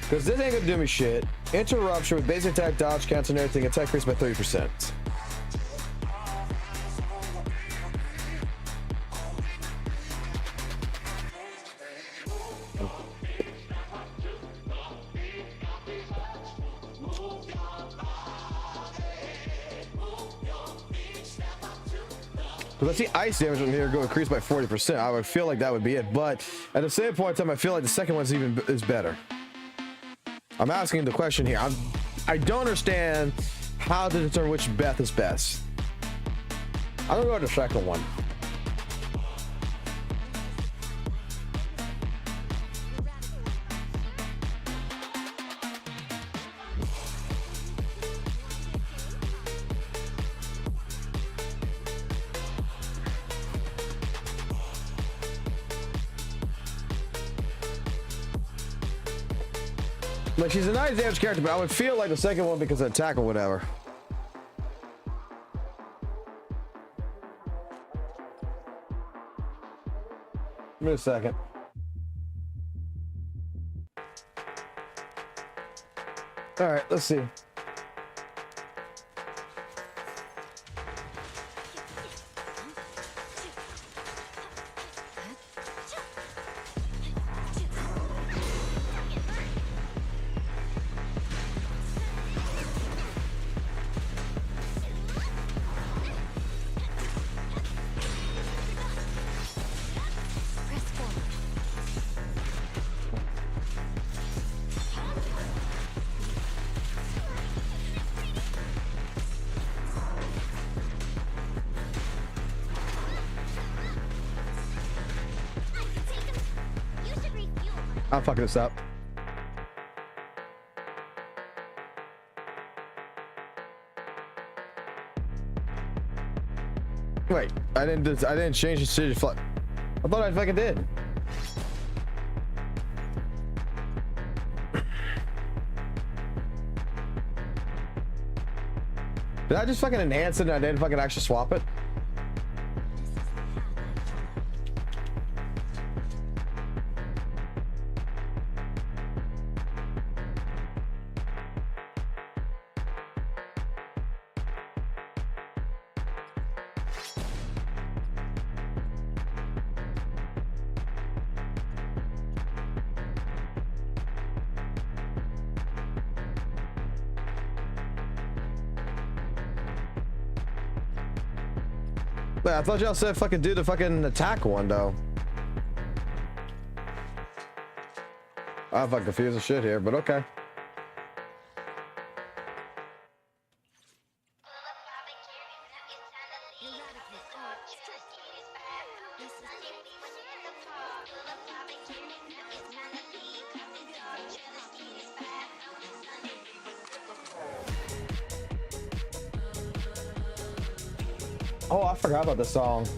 Because this ain't gonna do me shit. Interruption with basic attack, dodge, cancel, and everything. Attack increase by 30%. Because I see ice damage from here go increase by 40%. I would feel like that would be it, but at the same point in time, I feel like the second one's is better. I'm asking the question here. I don't understand how to determine which Beth is best. I'm gonna go with the second one. Like, she's a nice damage character, but I would feel like the second one because of attack or whatever. Give me a second. All right, let's see. I'm fucking this up. Wait, I didn't change the city flag. I thought I fucking did. Did I just fucking enhance it and I didn't fucking actually swap it? I thought y'all said fucking do the fucking attack one though. I'm fucking confused as shit here, but okay. Oh, I forgot about this song.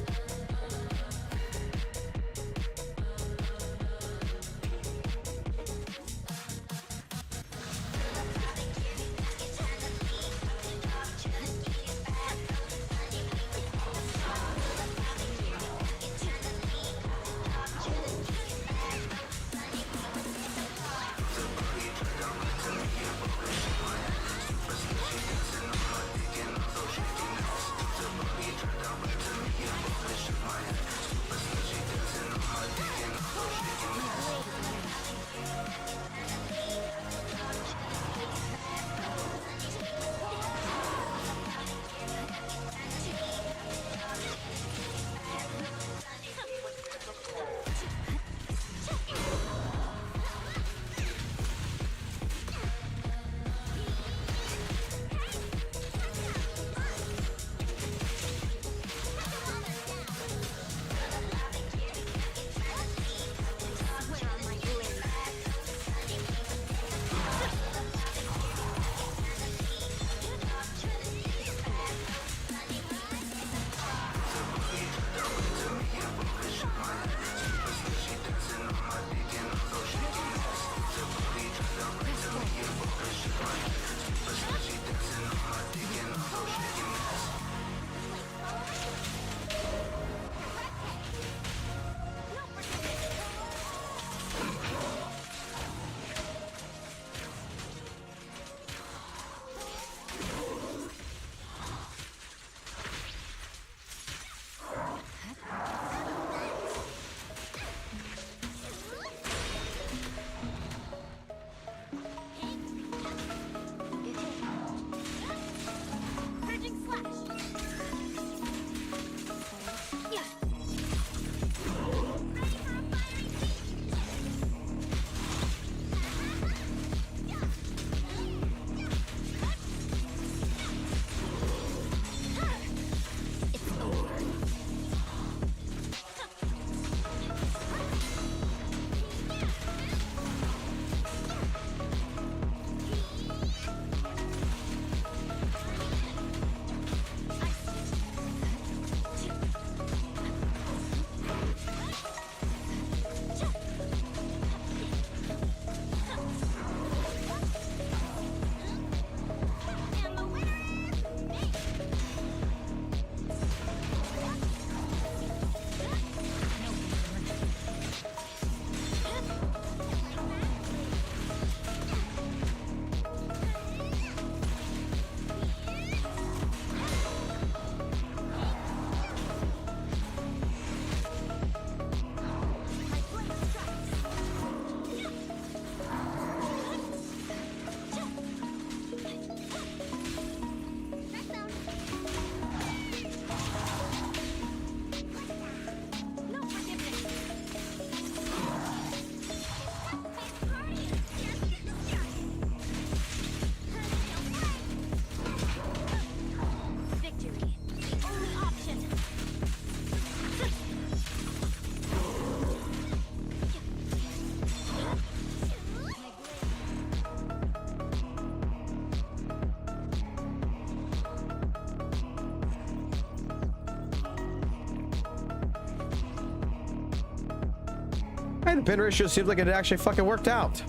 Pin ratio seems like it actually fucking worked out.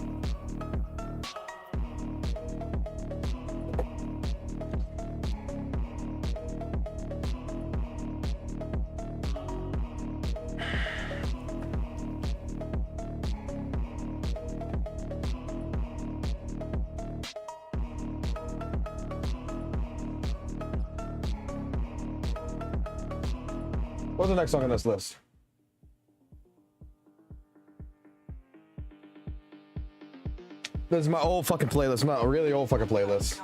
What's the next song on this list? This is my old fucking playlist, my really old fucking playlist.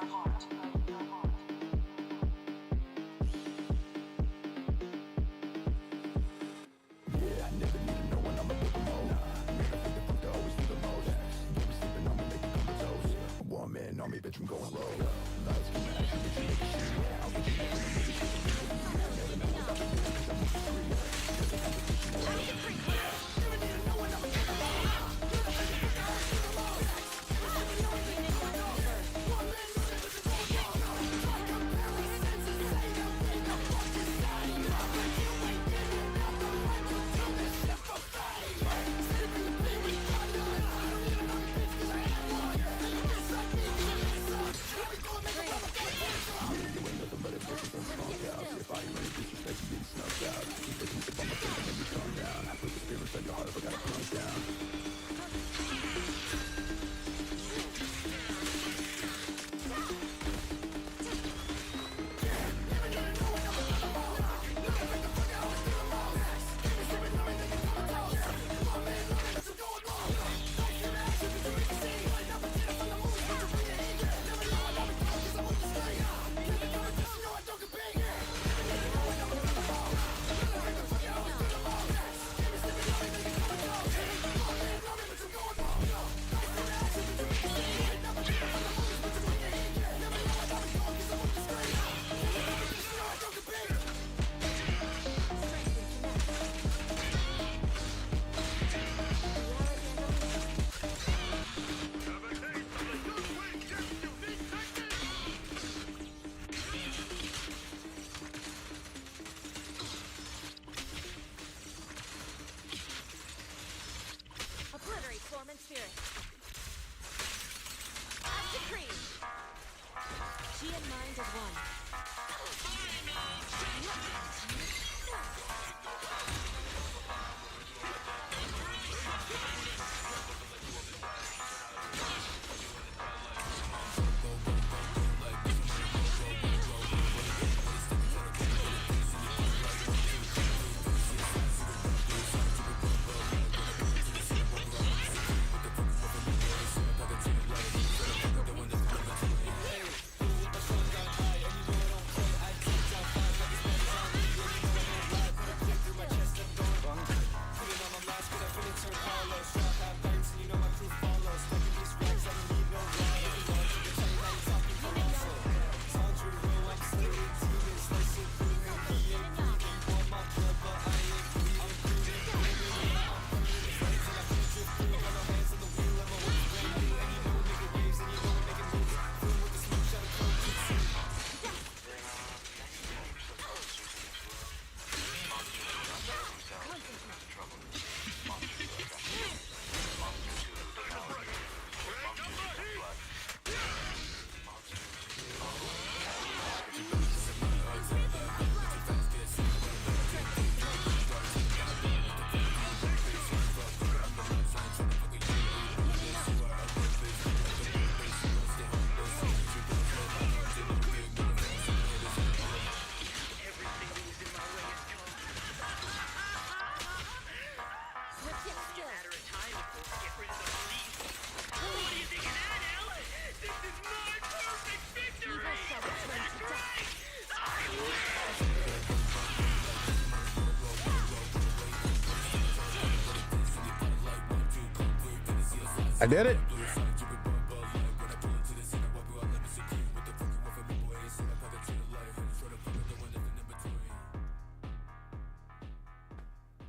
I did it.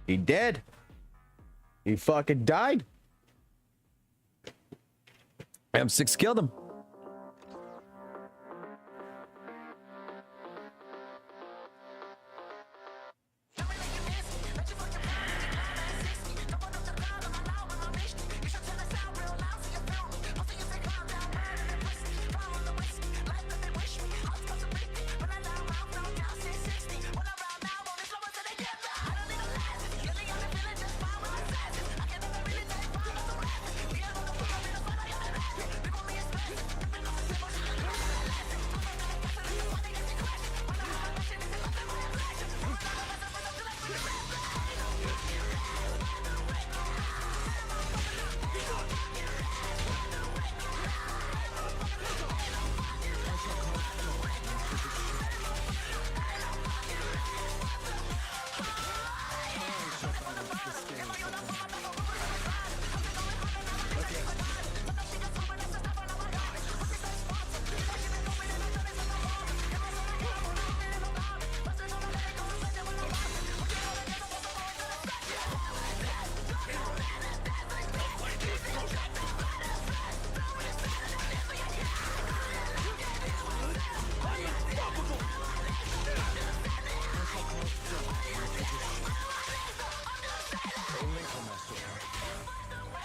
He dead. He fucking died. M6 killed him.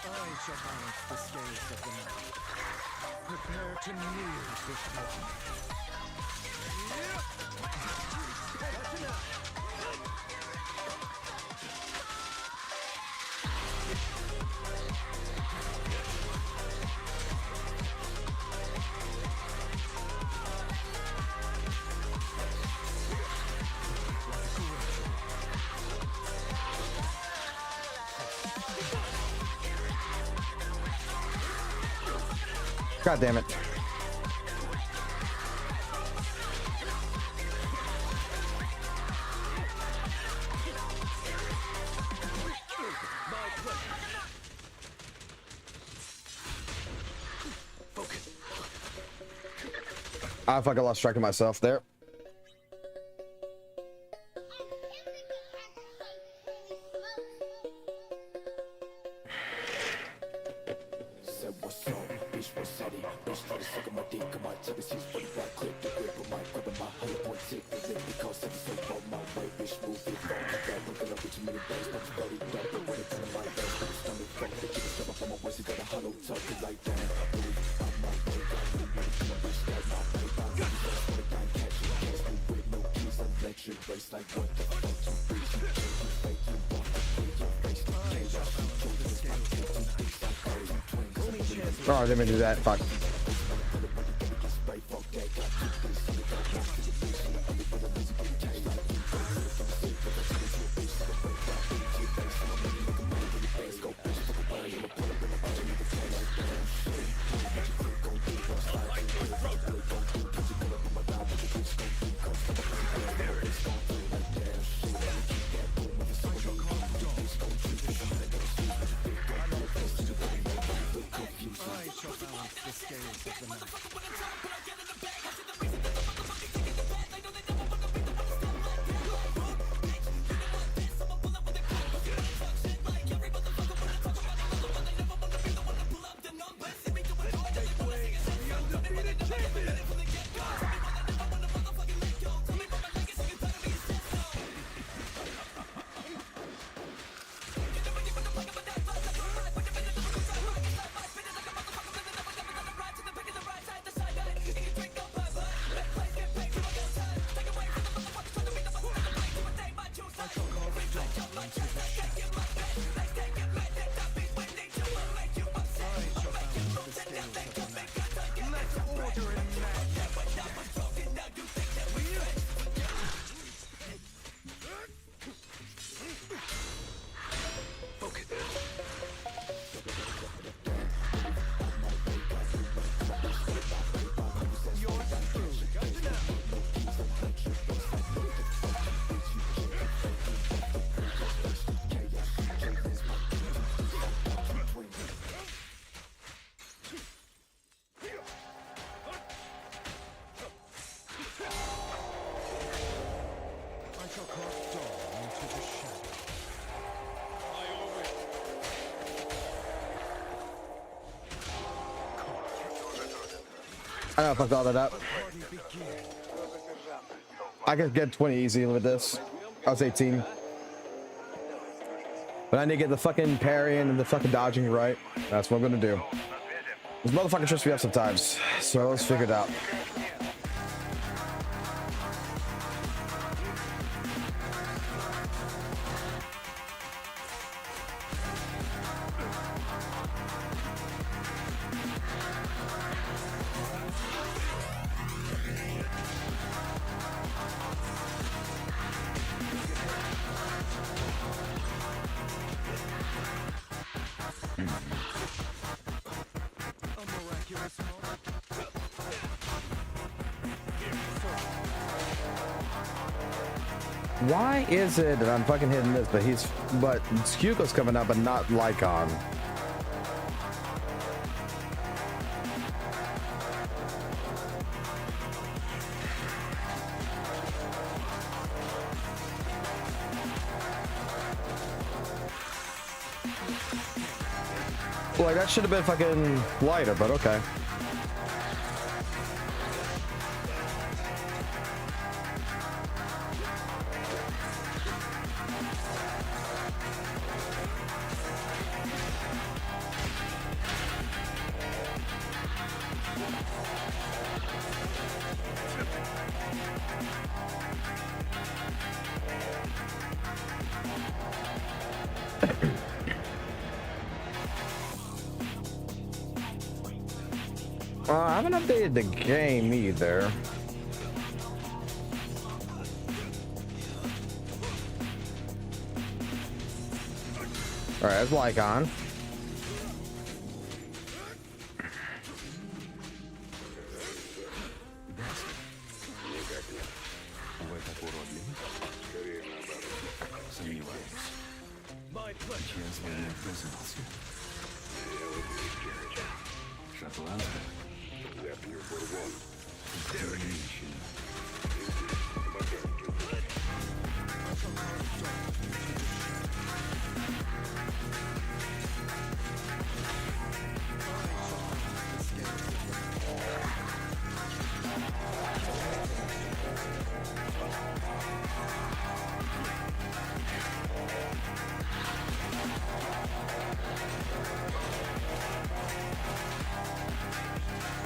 shall balance the scales of the night. Prepare to kneel before me. God damn it. I fucking lost track of myself there. Oh, I didn't do that. Fuck. I fucked all that up. I could get 20 easy with this. I was 18. But I need to get the fucking parrying and the fucking dodging right. That's what I'm gonna do. This motherfucker trips me up sometimes. So let's figure it out. Why is it that I'm fucking hitting this, but Hugo's coming up, but not Lycon? Like, that should have been fucking lighter, but okay. I haven't updated the game either. Alright, that's Lycon. My pleasure.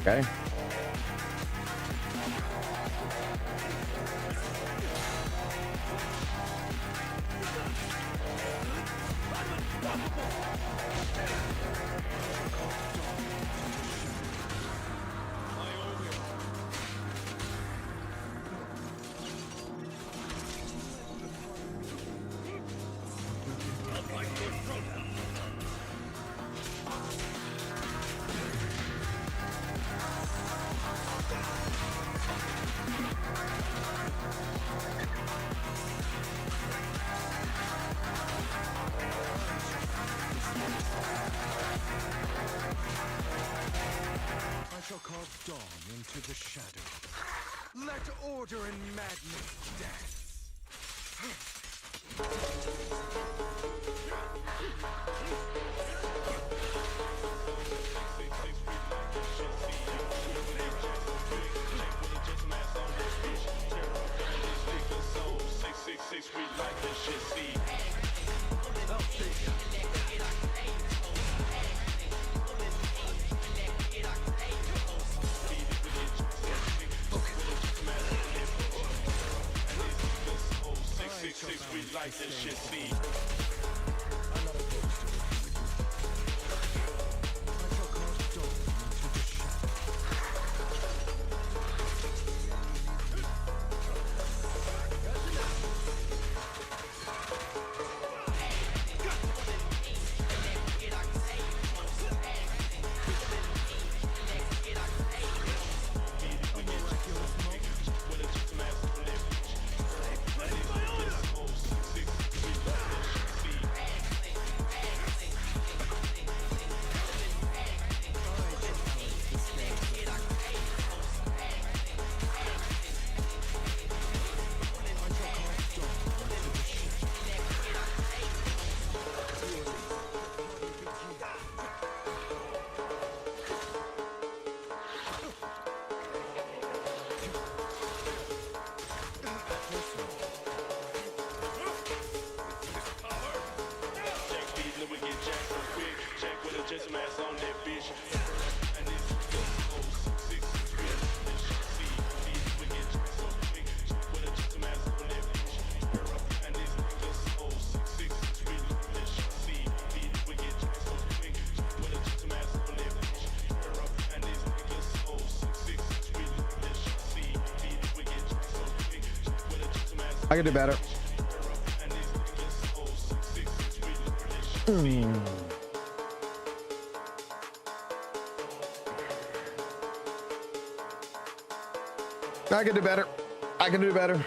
Okay. I shall call dawn into the shadow. Let order and madness dance. I can do better. I can do better. I can do better.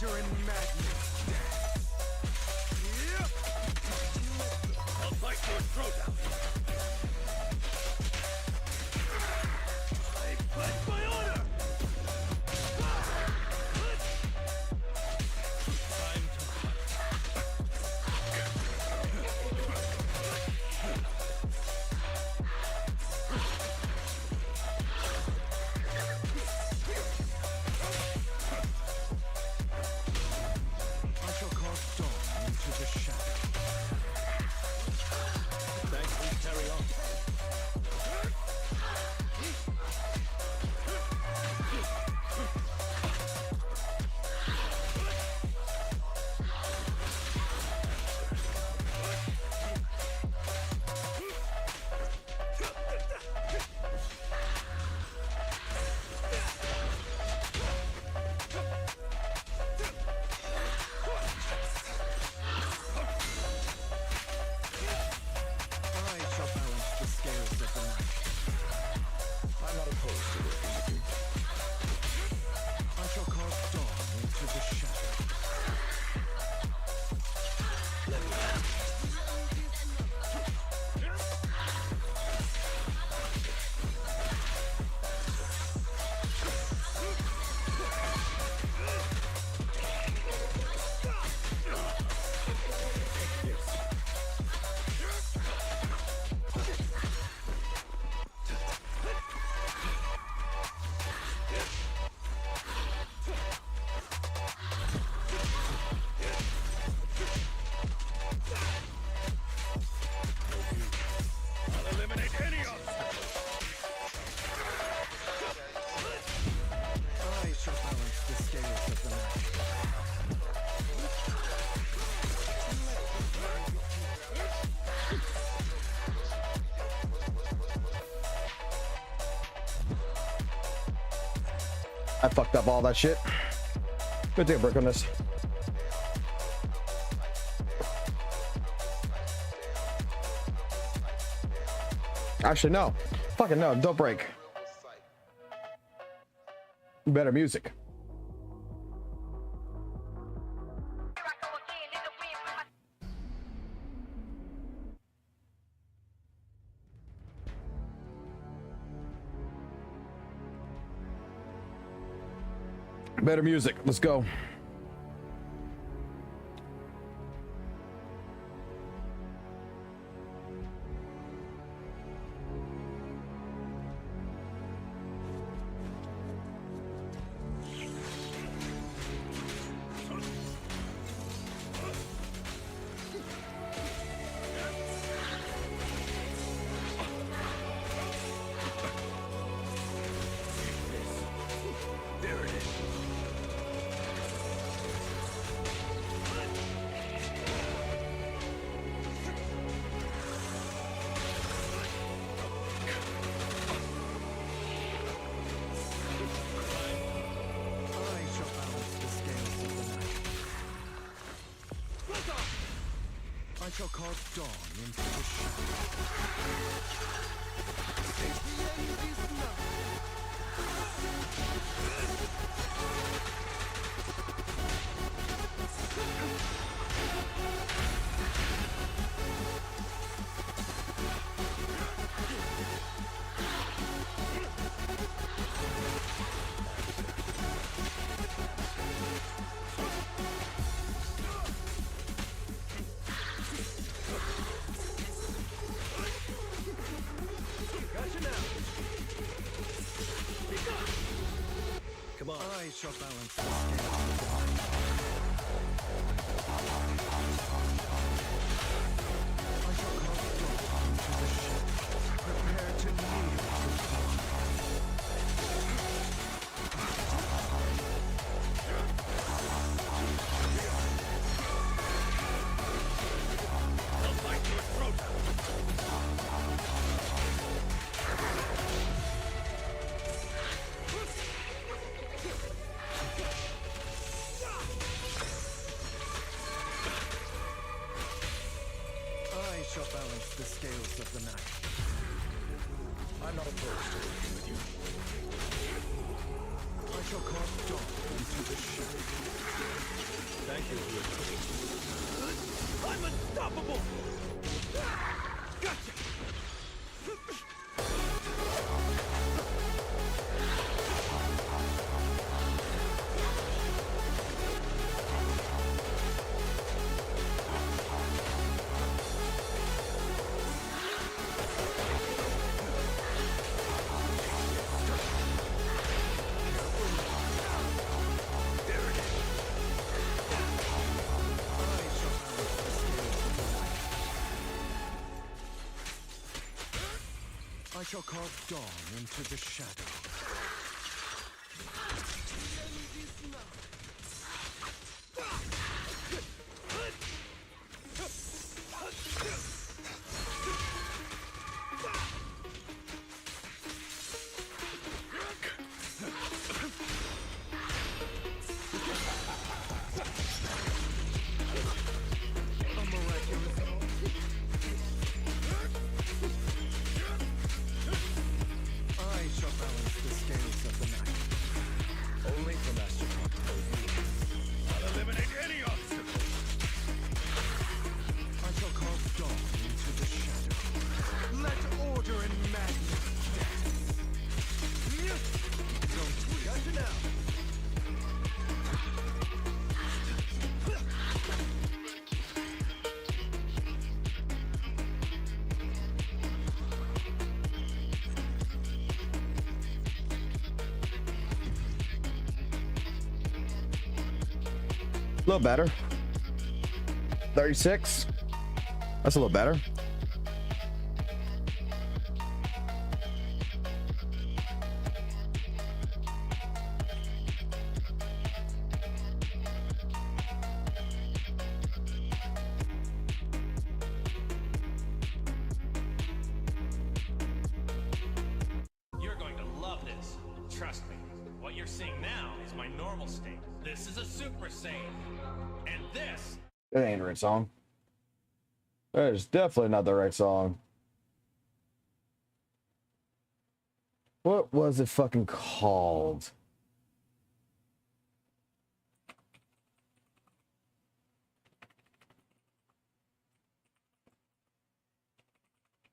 order and madness. Yep. I'll fight for a throwdown. I fight my honor. Time to I shall cast dawn into the shadow. thanks, please carry on. I shall balance the scales of the night. I'm not opposed to working with you. I shall cast dawn into the shadow. I'll eliminate any obstacle. I shall balance the scales of the night. I fucked up all that shit. Good take a break on this. Actually, no. Fucking no. Don't break. Better music. Better music. Let's go. There it is. I shall balance the scales of the night. I shall cast dawn into the Gotcha now. Come on. I shall balance the scales of the night. I shall cast dawn into the shadow. Prepare to kneel to dawn. I'll fight your throat out. I shall balance the scales of the night. I'm not opposed to working with you. I I shall cast dawn into the shadow. Thank you for your I'm unstoppable! Gotcha! I shall carve dawn into the shadow. I shall balance the scales of the night. Only for Master I'll eliminate any obstacle. I shall carve dawn into the shadow. Let order and madness dance. Don't gotcha now. A little better. 36. That's a little better. You're going to love this. Trust me. What you're seeing now is my normal state. This is a Super Saiyan. And this... That ain't the right song. That is definitely not the right song. What was it fucking called?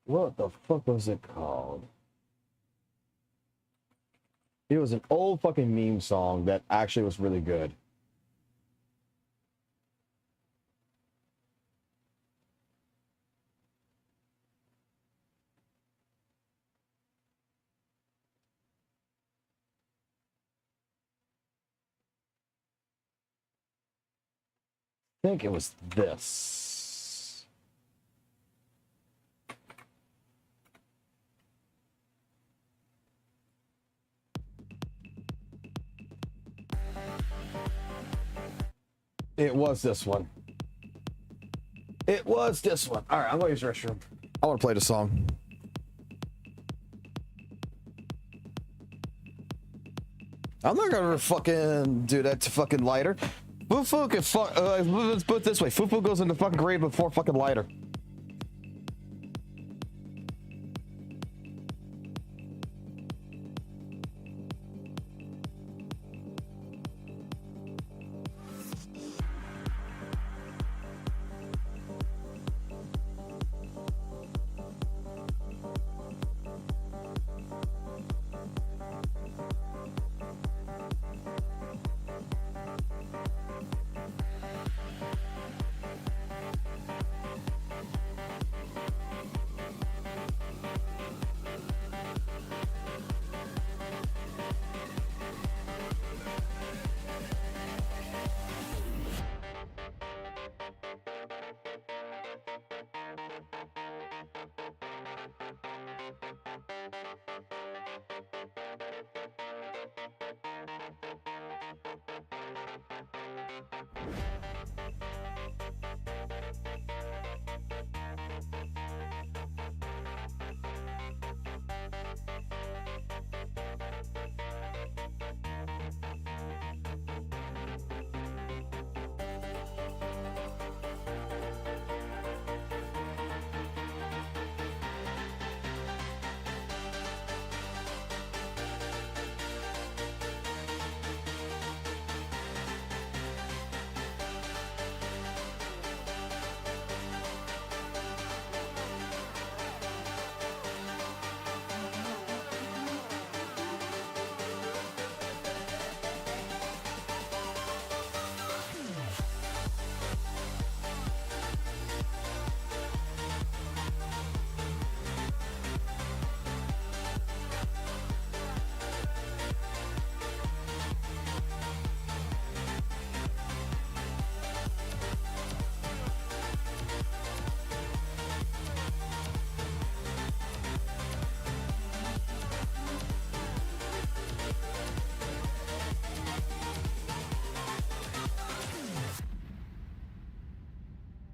What the fuck was it called? It was an old fucking meme song that actually was really good. I think it was this. It was this one. It was this one. All right, I'm going to use the restroom. I want to play the song. I'm not going to fucking do that to fucking lighter. Fufu can fuck. Let's put it this way. Fufu goes in the fucking grave before fucking lighter.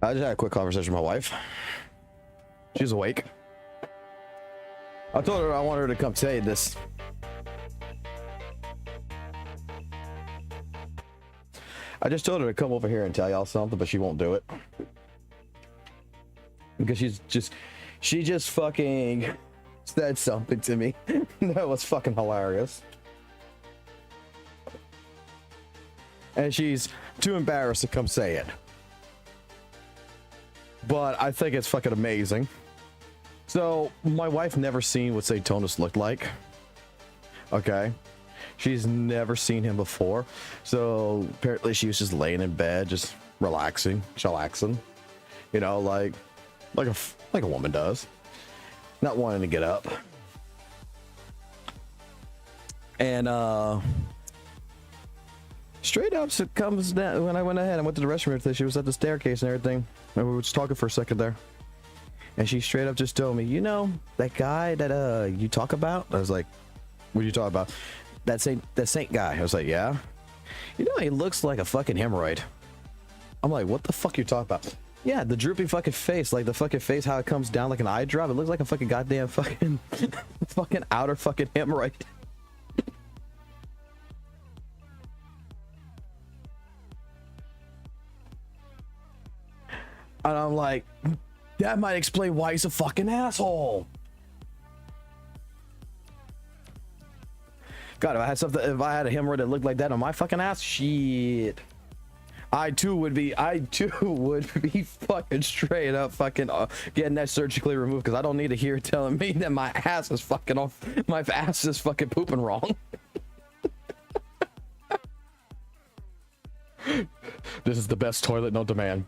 I just had a quick conversation with my wife. She's awake. I told her I want her to come tell you this. I just told her to come over here and tell y'all something, but she won't do it. Because she just fucking said something to me that was fucking hilarious. And she's too embarrassed to come say it. But I think it's fucking amazing. So, my wife never seen what Satonus looked like. Okay? She's never seen him before. So, apparently she was just laying in bed, just relaxing, chillaxing. You know, like a woman does. Not wanting to get up. And, straight up, it comes down. When I went ahead and went to the restroom, she was at the staircase and everything. And we were just talking for a second there. And she straight up just told me, you know, that guy that you talk about? I was like, what are you talking about? That Saint guy. I was like, yeah. You know, he looks like a fucking hemorrhoid. I'm like, what the fuck you talking about? Yeah, the droopy fucking face, like the fucking face, how it comes down like an eye drop. It looks like a fucking goddamn fucking fucking outer fucking hemorrhoid. And I'm like, that might explain why he's a fucking asshole. God, if I had a hemorrhoid that looked like that on my fucking ass, shit. I too would be fucking straight up fucking getting that surgically removed, because I don't need to hear telling me that my ass is fucking off, my ass is fucking pooping wrong. This is the best toilet known to man.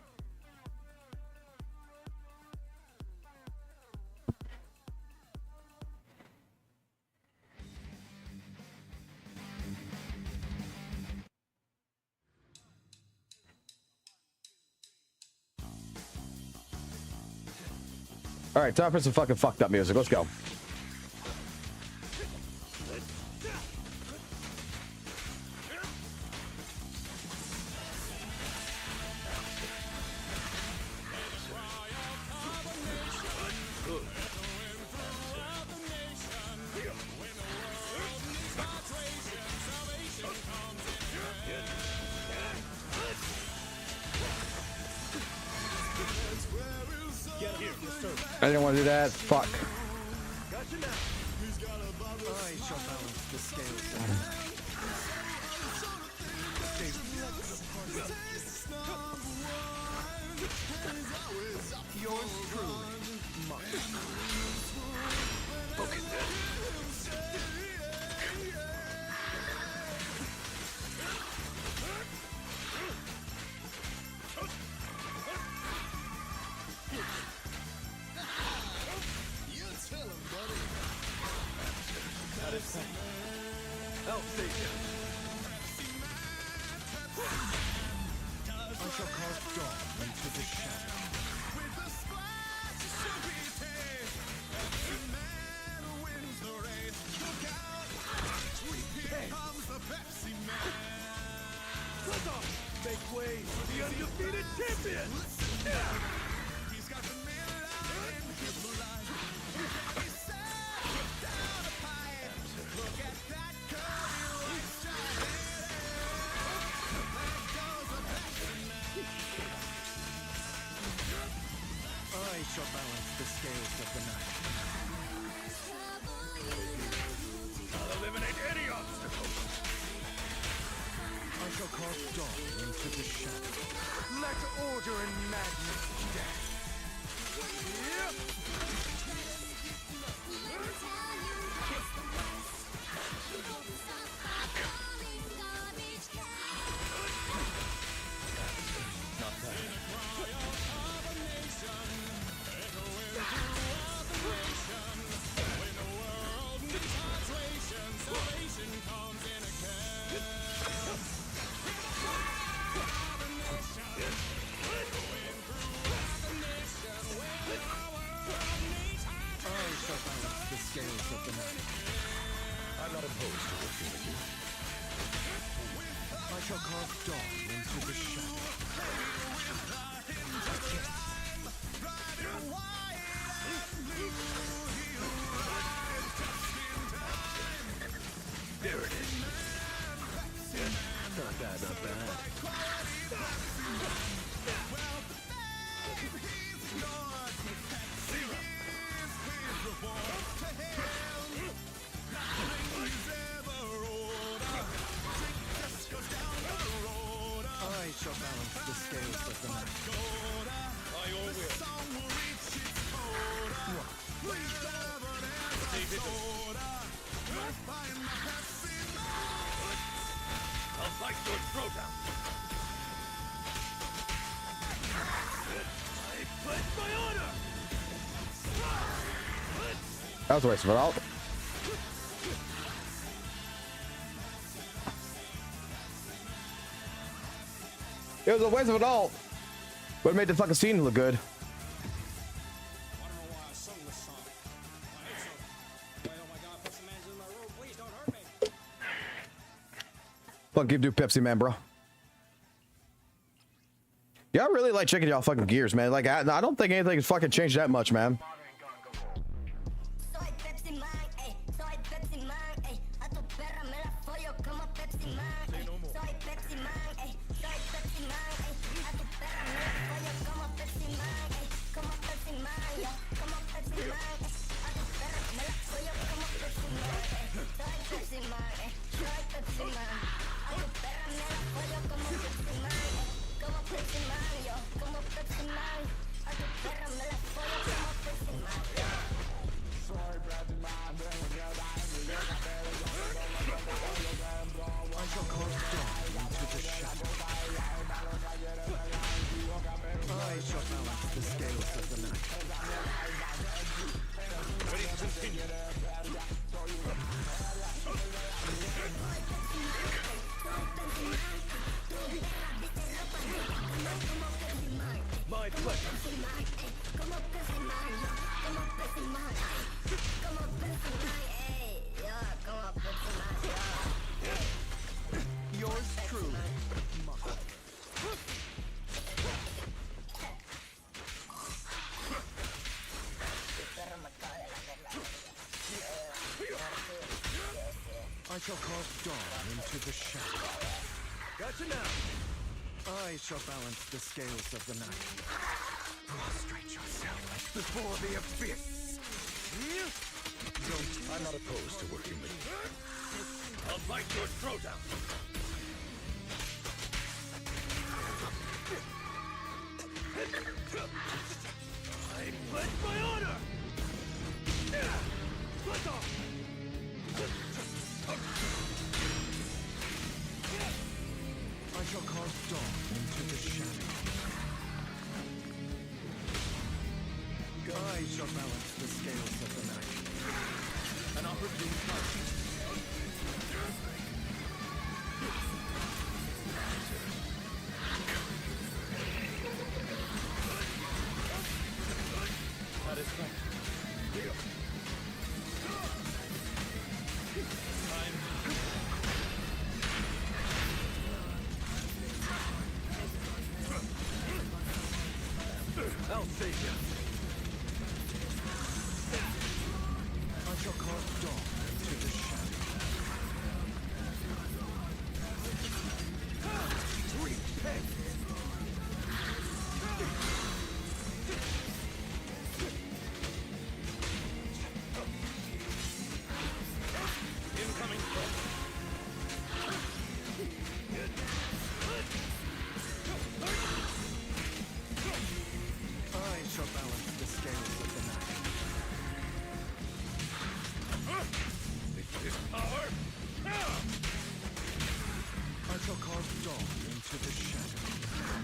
All right, time for some fucking fucked up music. Let's go. I didn't want to do that. Fuck. Yours truly, okay, I'll save you. I shall cast dawn into the shadow. Make way for the undefeated champion! He's got the midline, his life. Look at that curly waist. I shall balance the scales of the night. I'll eliminate any obstacle. I shall cast dawn into the shadow. Let order and madness death. The scales of the night. I'm not opposed to working with you. I shall cast dawn into the shadow. scales of the night. By your will. I'll fight your throat out. I pledge my honor. That was a waste of an ult. It was a waste of an ult, but it made the fucking scene look good. Fuck you, do Pepsi Man, bro. Yeah, I really like checking y'all fucking gears, man. Like, I don't think anything has fucking changed that much, man. I shall balance the scales of the night. Ready to continue. My pleasure. Yours truly. I shall cast dawn into the shadow. Gotcha now. I shall balance the scales of the night. Prostrate yourself before the abyss. Don't. I'm not opposed to working with you. I'll bite your throat out. I pledge my honor. Let off. I shall cast dawn into the shadow. I shall balance the scales of the night. An opportune touch. I'll save you. I shall cast dawn into the shadow. Repent! Incoming threat. I shall balance the scales of the night. With this power, I shall cast dawn into the shadow.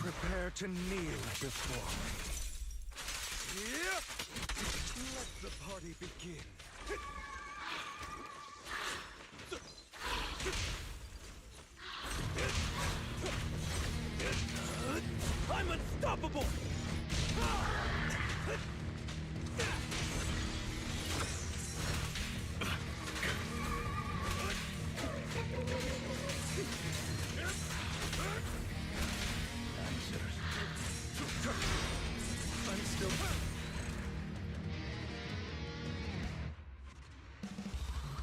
Prepare to kneel before me. Yep. Let the party begin. I'm unstoppable! I'm still...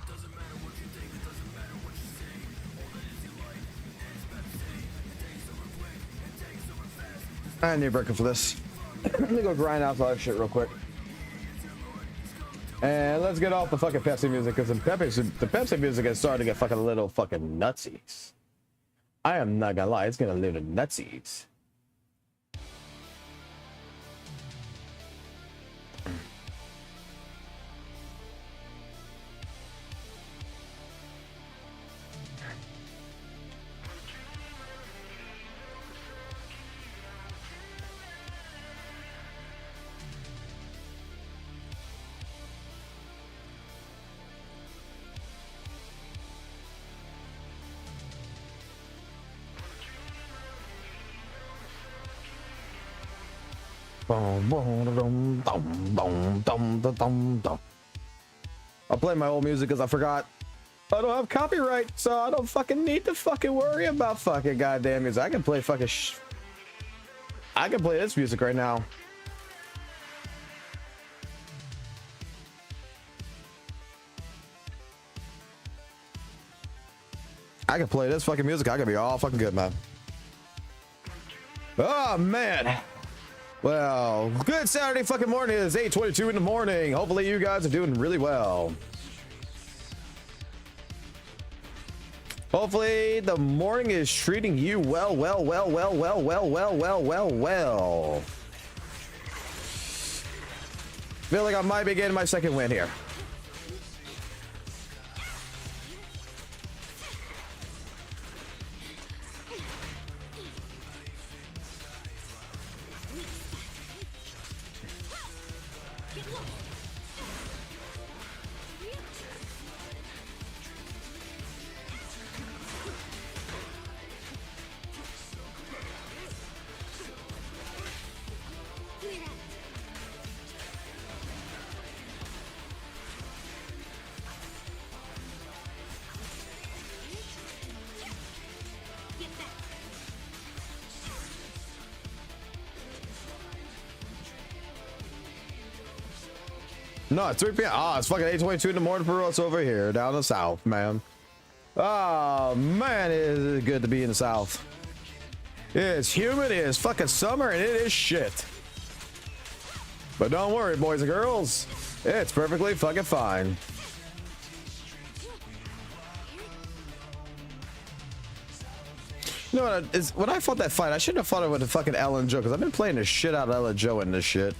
Doesn't matter what you think, it doesn't matter what you say. All that is your life, it's better to stay. It takes over quick, it takes over fast. I need a breaker for this. Let me go grind out all that shit real quick. And let's get off the fucking Pepsi music, because the Pepsi music is starting to get fucking a little fucking nutsies. I am not gonna lie, it's getting a little nutsies. I'll play my old music because I forgot I don't have copyright, so I don't fucking need to fucking worry about fucking goddamn music. I can play fucking I can play this music right now. I can play this fucking music. I can be all fucking good, man. Oh, man. Well, good Saturday fucking morning. It's 8:22 in the morning. Hopefully you guys are doing really well. Hopefully the morning is treating you well. Feel like I might be getting my second win here. No, it's 3 p.m. Oh, it's fucking 8:22 in the morning for us over here down the south, man. Oh, man, it is good to be in the south. It's humid, it is fucking summer, and it is shit. But don't worry, boys and girls. It's perfectly fucking fine. You know what? When I fought that fight, I shouldn't have fought it with the fucking Ellen Joe, because I've been playing the shit out of Ellen Joe in this shit.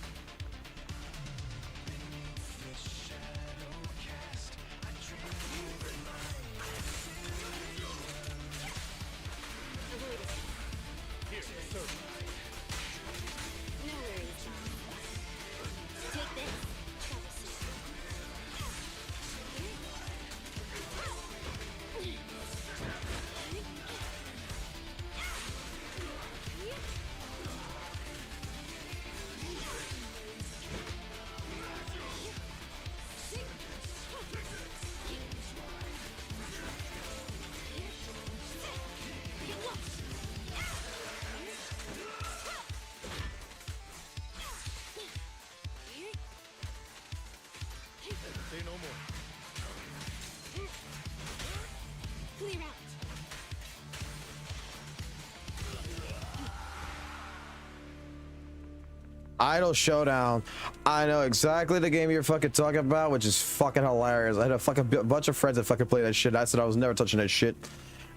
Idle Showdown. I know exactly the game you're fucking talking about, which is fucking hilarious. I had a fucking bunch of friends that fucking play that shit. I said I was never touching that shit.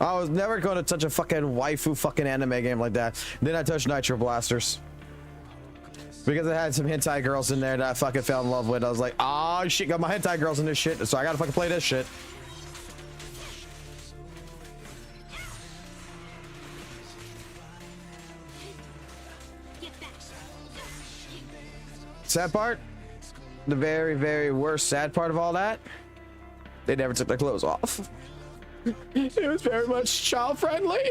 I was never going to touch a fucking waifu fucking anime game like that. Then I touched Nitro Blasters. Because it had some hentai girls in there that I fucking fell in love with. I was like, oh shit, got my hentai girls in this shit, so I gotta fucking play this shit. Sad part, the very, very worst sad part of all that, they never took their clothes off. It was very much child friendly.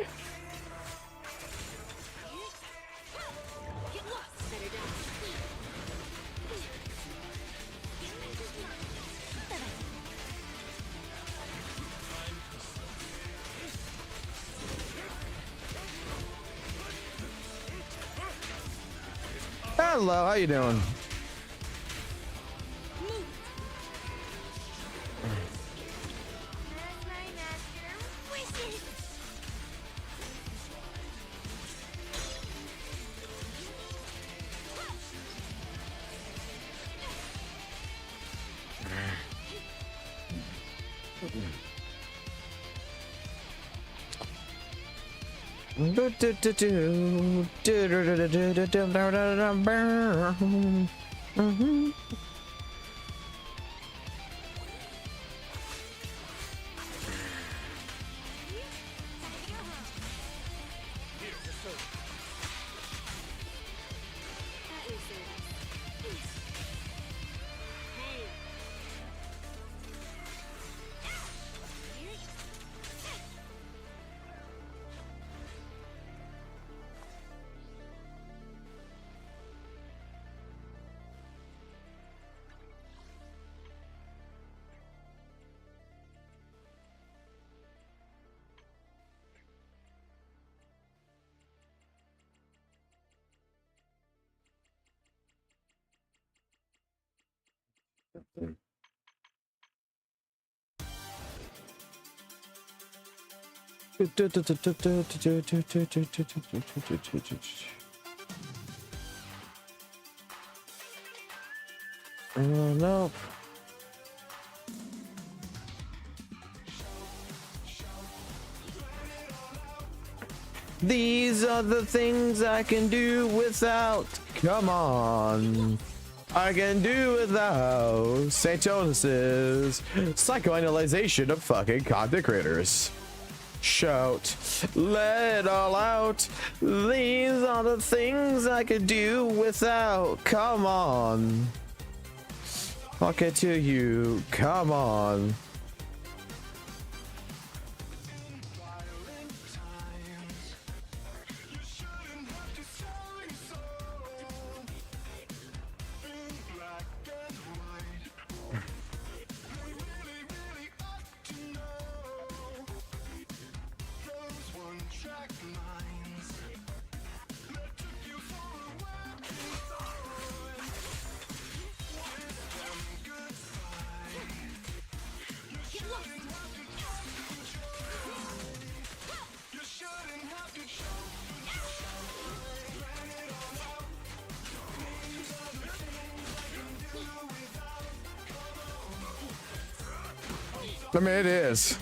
Hello, how you doing? No. These are the things I can do without. Come on. I can do without St. Jonas's psychoanalyzation of fucking content creators. Shout, let it all out. These are the things I could do without. Come on. Fuck it to you. Come on. I mean, it is.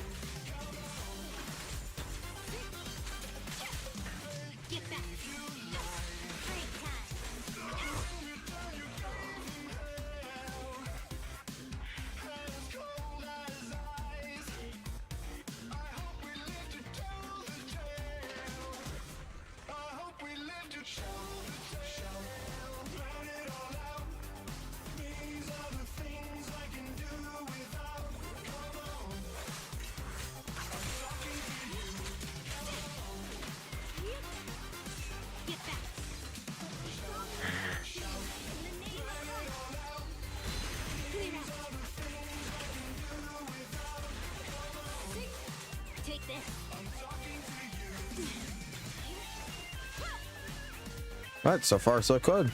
Alright, so far so good.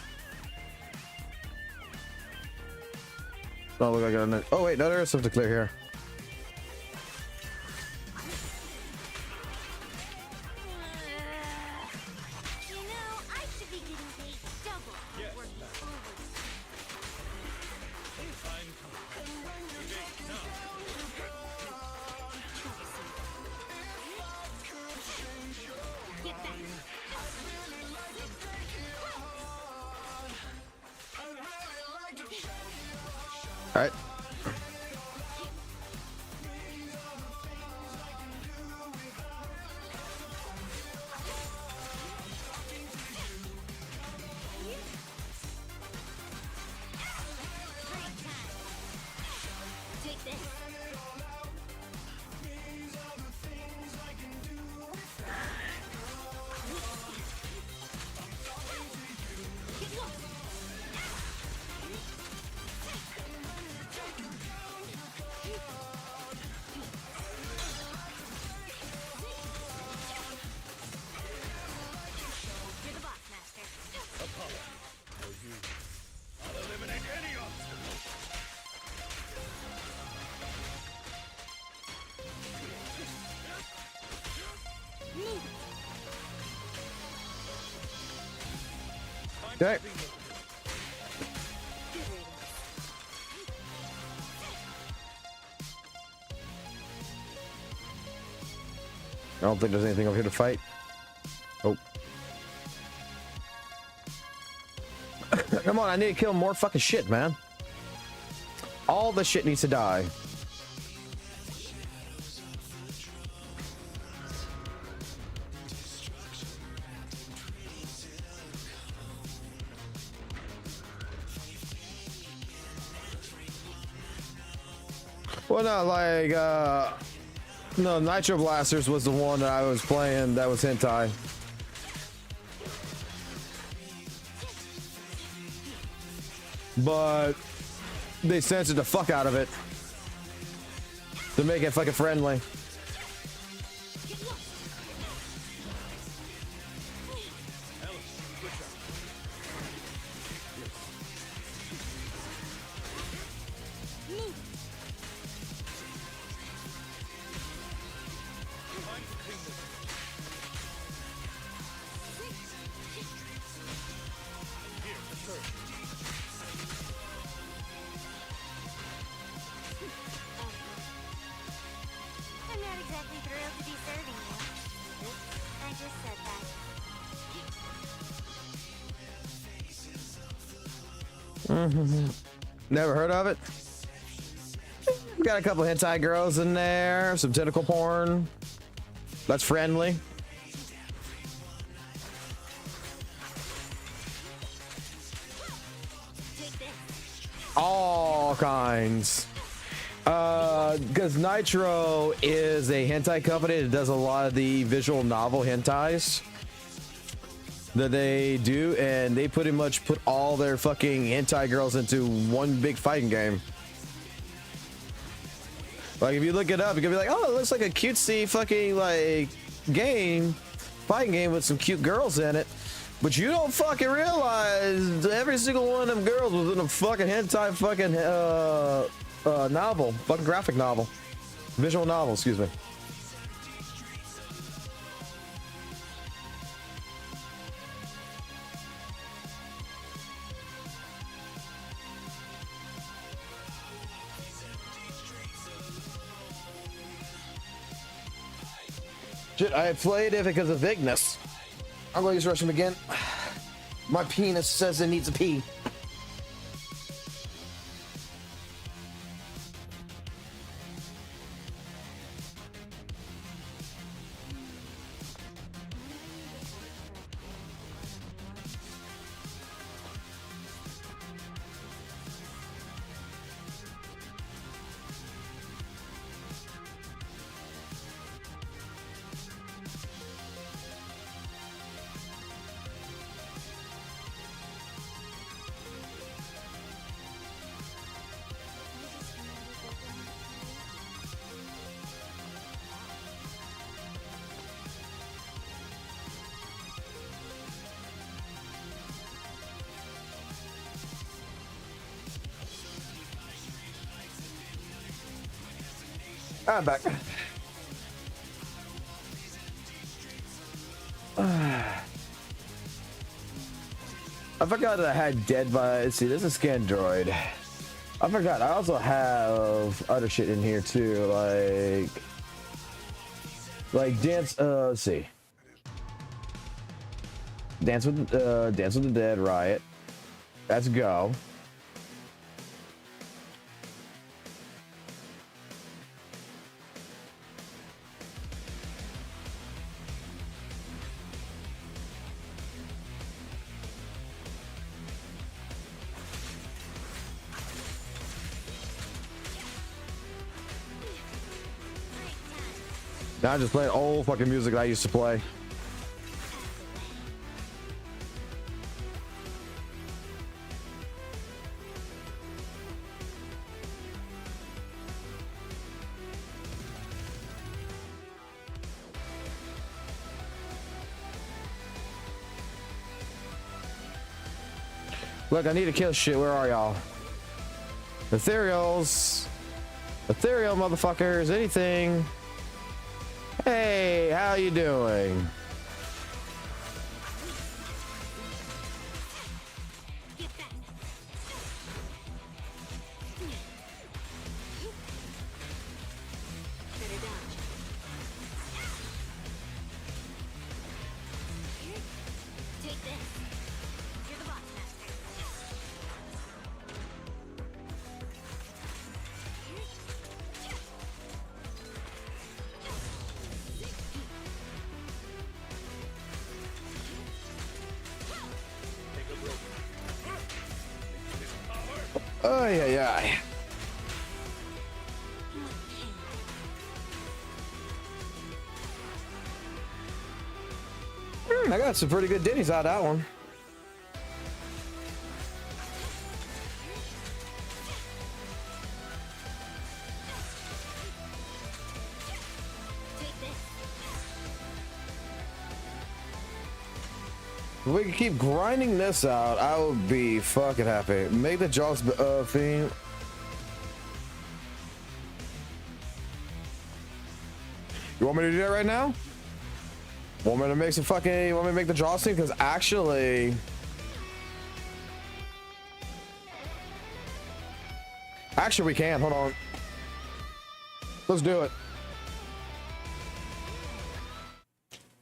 Oh, look, I got a. Oh wait, no, there is something to clear here. All right. Okay. I don't think there's anything over here to fight. Oh. Come on, I need to kill more fucking shit, man. All the shit needs to die. Well, not like, no, Nitro Blasters was the one that I was playing that was hentai. But they censored the fuck out of it to make it fucking friendly. Never heard of it. We got a couple hentai girls in there, some tentacle porn. That's friendly. All kinds. Because Nitro is a hentai company that does a lot of the visual novel hentais that they do, and they pretty much put all their fucking hentai girls into one big fighting game. Like, if you look it up, you're gonna be like, oh, it looks like a cutesy fucking, like, fighting game with some cute girls in it. But you don't fucking realize every single one of them girls was in a fucking hentai fucking, novel. Fucking graphic novel. Visual novel, excuse me. Shit, I played it because of Ignis. I'm going to use the restroom again. My penis says it needs a pee. I'm back. I forgot that I had Dead by. See, this is Scandroid. I forgot. I also have other shit in here too, like dance. Let's see. Dance with the Dead, Riot. Let's go. Now I'm just playing old fucking music that I used to play. Look, I need to kill shit. Where are y'all? Ethereals. Ethereal motherfuckers. Anything. Hey, how you doing? Oh, yeah. I got some pretty good ditties out of that one. If we can keep grinding this out, I would be fucking happy. Make the jaws theme. You want me to do that right now? Want me to make some fucking, want me to make the jaws theme? Because actually, we can. Hold on. Let's do it.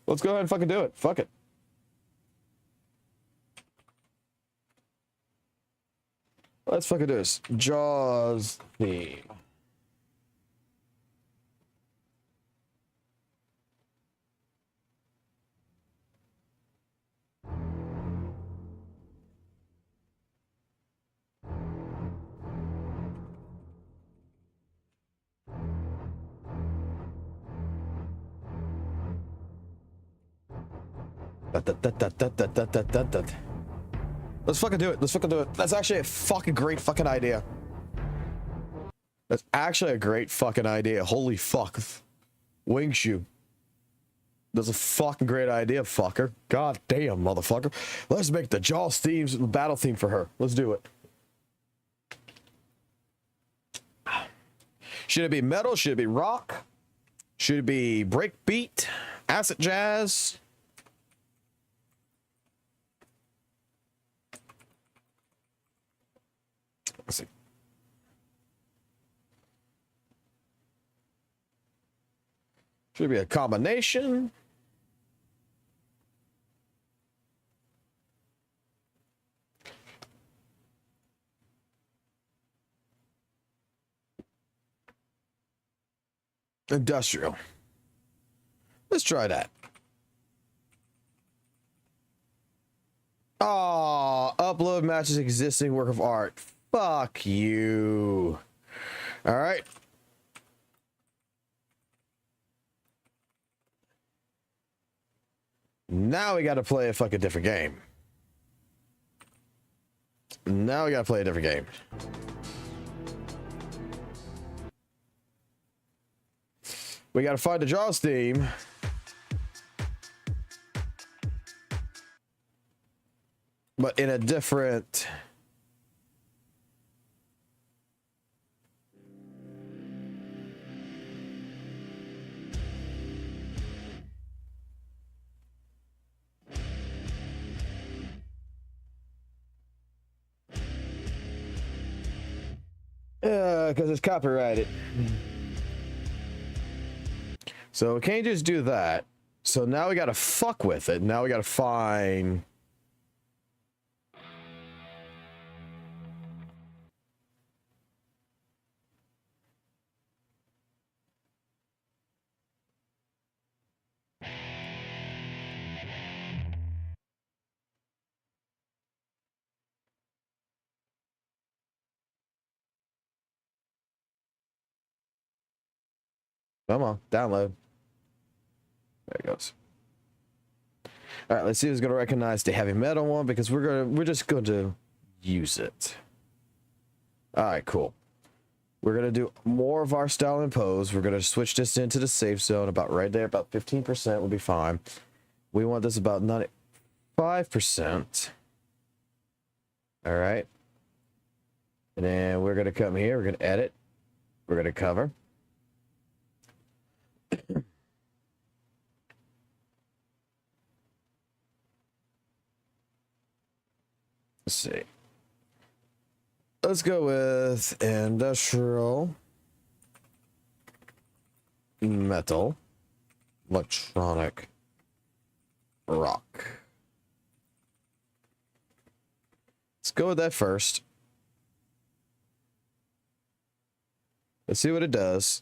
Let's go ahead and fucking do it. Fuck it. Let's fucking do this. Jaws theme. Let's fucking do it. Let's fucking do it. That's actually a fucking great fucking idea. That's actually a great fucking idea. Holy fuck. Wingshoe. That's a fucking great idea, fucker. God damn, motherfucker. Let's make the Jaws themes battle theme for her. Let's do it. Should it be metal? Should it be rock? Should it be breakbeat? Acid jazz? Let's see. Should it be a combination? Industrial. Let's try that. Oh, upload matches existing work of art. Fuck you. All right. Now we got to play a fucking different game. Now we got to play a different game. We got to find the Jaws theme. But in a different... because it's copyrighted. So we can't just do that. So now we gotta fuck with it. Now we gotta find... Come on, download. There it goes. All right, let's see who's gonna recognize the heavy metal one because we're just going to use it. All right, cool. We're gonna do more of our style and pose. We're gonna switch this into the safe zone about right there, about 15% will be fine. We want this about 95%. All right. And then we're gonna come here. We're gonna edit. We're gonna cover. Let's see. Let's go with industrial, metal, electronic, rock. Let's go with that first. Let's see what it does.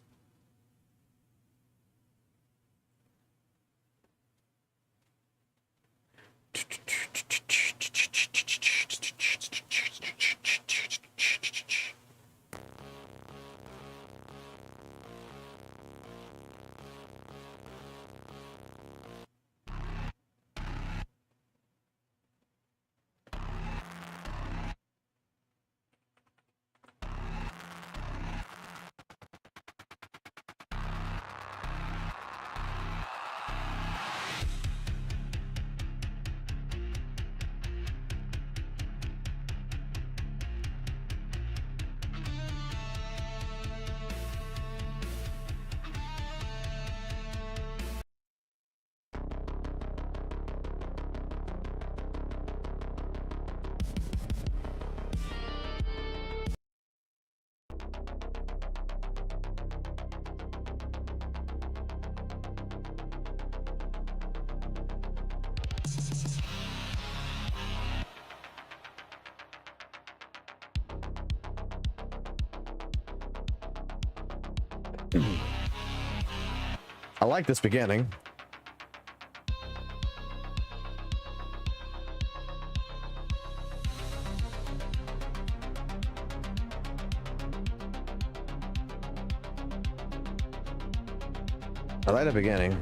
I like this beginning. I like the beginning.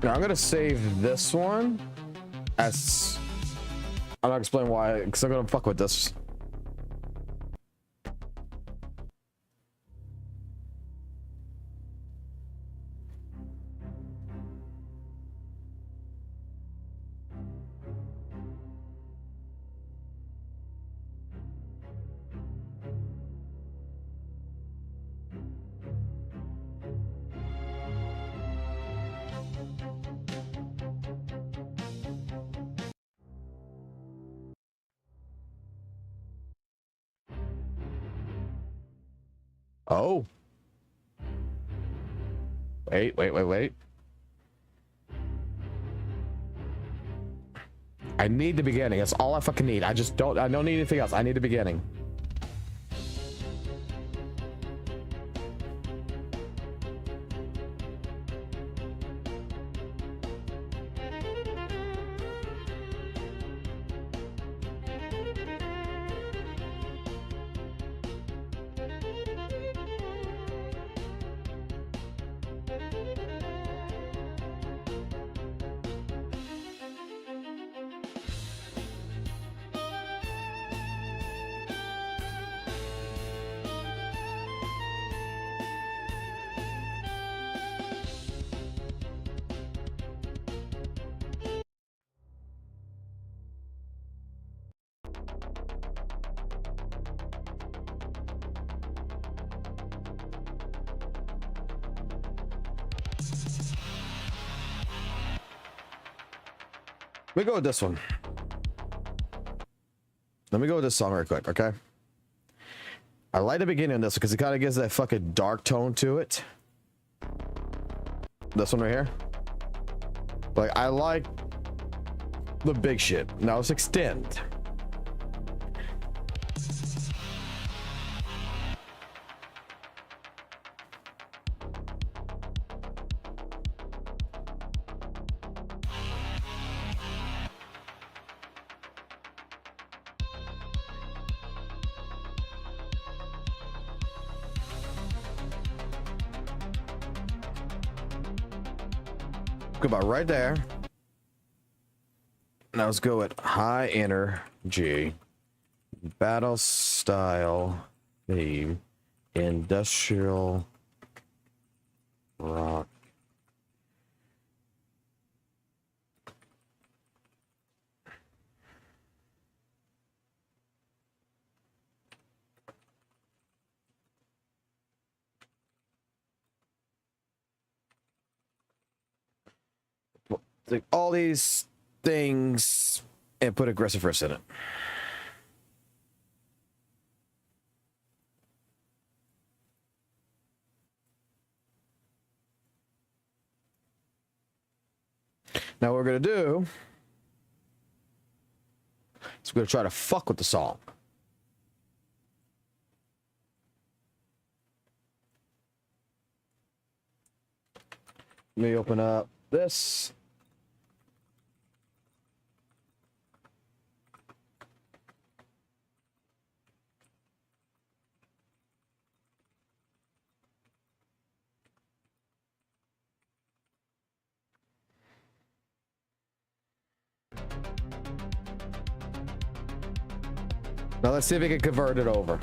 Now I'm gonna save this one as I'm not explaining why, because I'm gonna fuck with this. Oh. Wait. I need the beginning. That's all I fucking need. I don't need anything else. I need the beginning. Let me go with this one. Let me go with this song real quick, okay? I like the beginning of this because it kind of gives that fucking dark tone to it. This one right here. Like, I like the big shit. Now let's extend. Go about right there. Now let's go with high energy, battle style theme, industrial rock. Take all these things and put aggressive verse in it. Now what we're gonna do is we're gonna try to fuck with the song. Let me open up this. Now let's see if we can convert it over.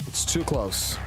It's too close.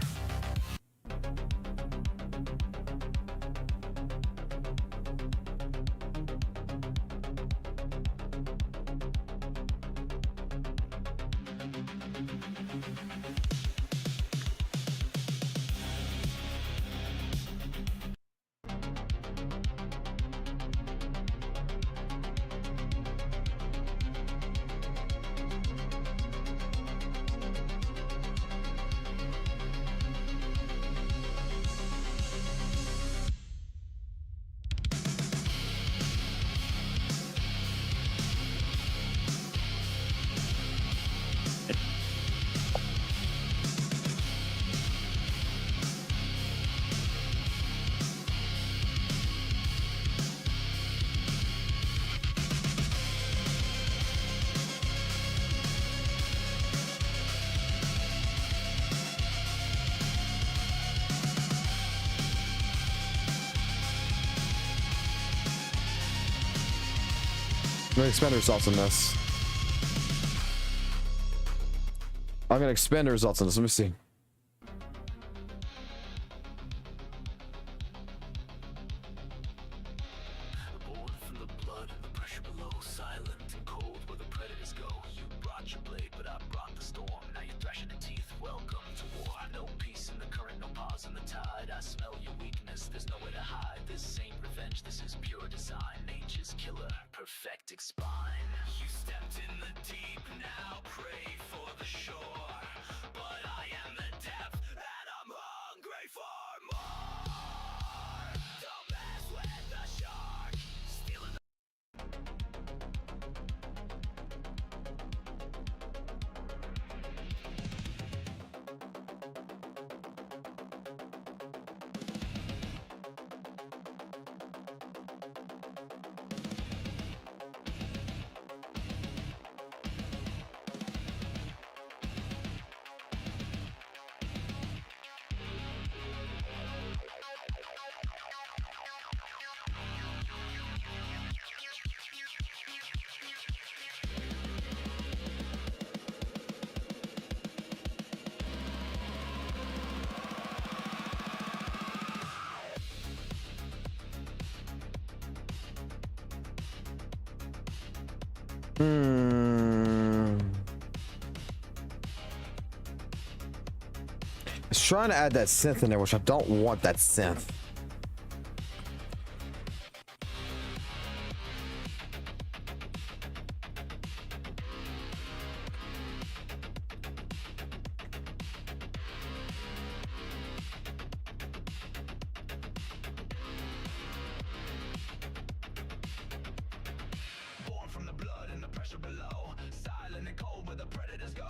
I'm gonna expand the results on this. I'm gonna expand the results on this. Let me see. Born from the blood, the pressure below, silent and cold where the predators go. You brought your blade, but I brought the storm. Now you're thrashing the teeth. Welcome to war. No peace in the current, no pause in the tide. I smell your weakness. There's nowhere to hide. This ain't revenge. This is pure design. Nature's killer, perfecting spine. You stepped in the deep, now pray for the shore. But I am the depth, and I'm hungry for more. Don't mess with the shark. Stealing the It's trying to add that synth in there, which I don't want that synth. born from the blood and the pressure below. Silent and cold where the predators go.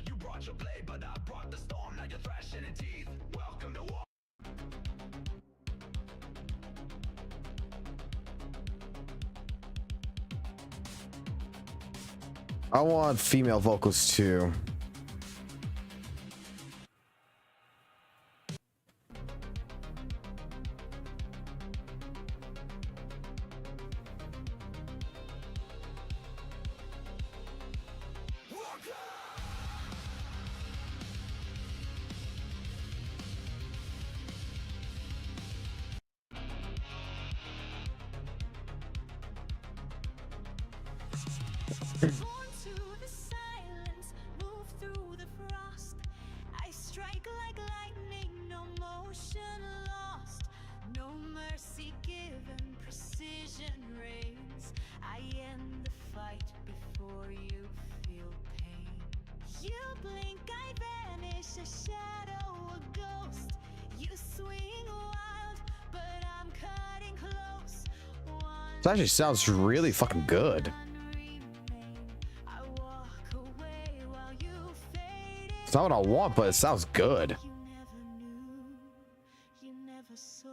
You brought your blade, but I brought the storm. Now you're thrashing in teeth. Welcome to war. I want female vocals too. Born to the silence, move through the frost. I strike like lightning, no motion lost. No mercy given, precision reigns. I end the fight before you feel pain. You blink, I vanish, a shadow, a ghost. You swing wild, but I'm cutting close. This actually sounds really fucking good. It's not what I want, but it sounds good. You never saw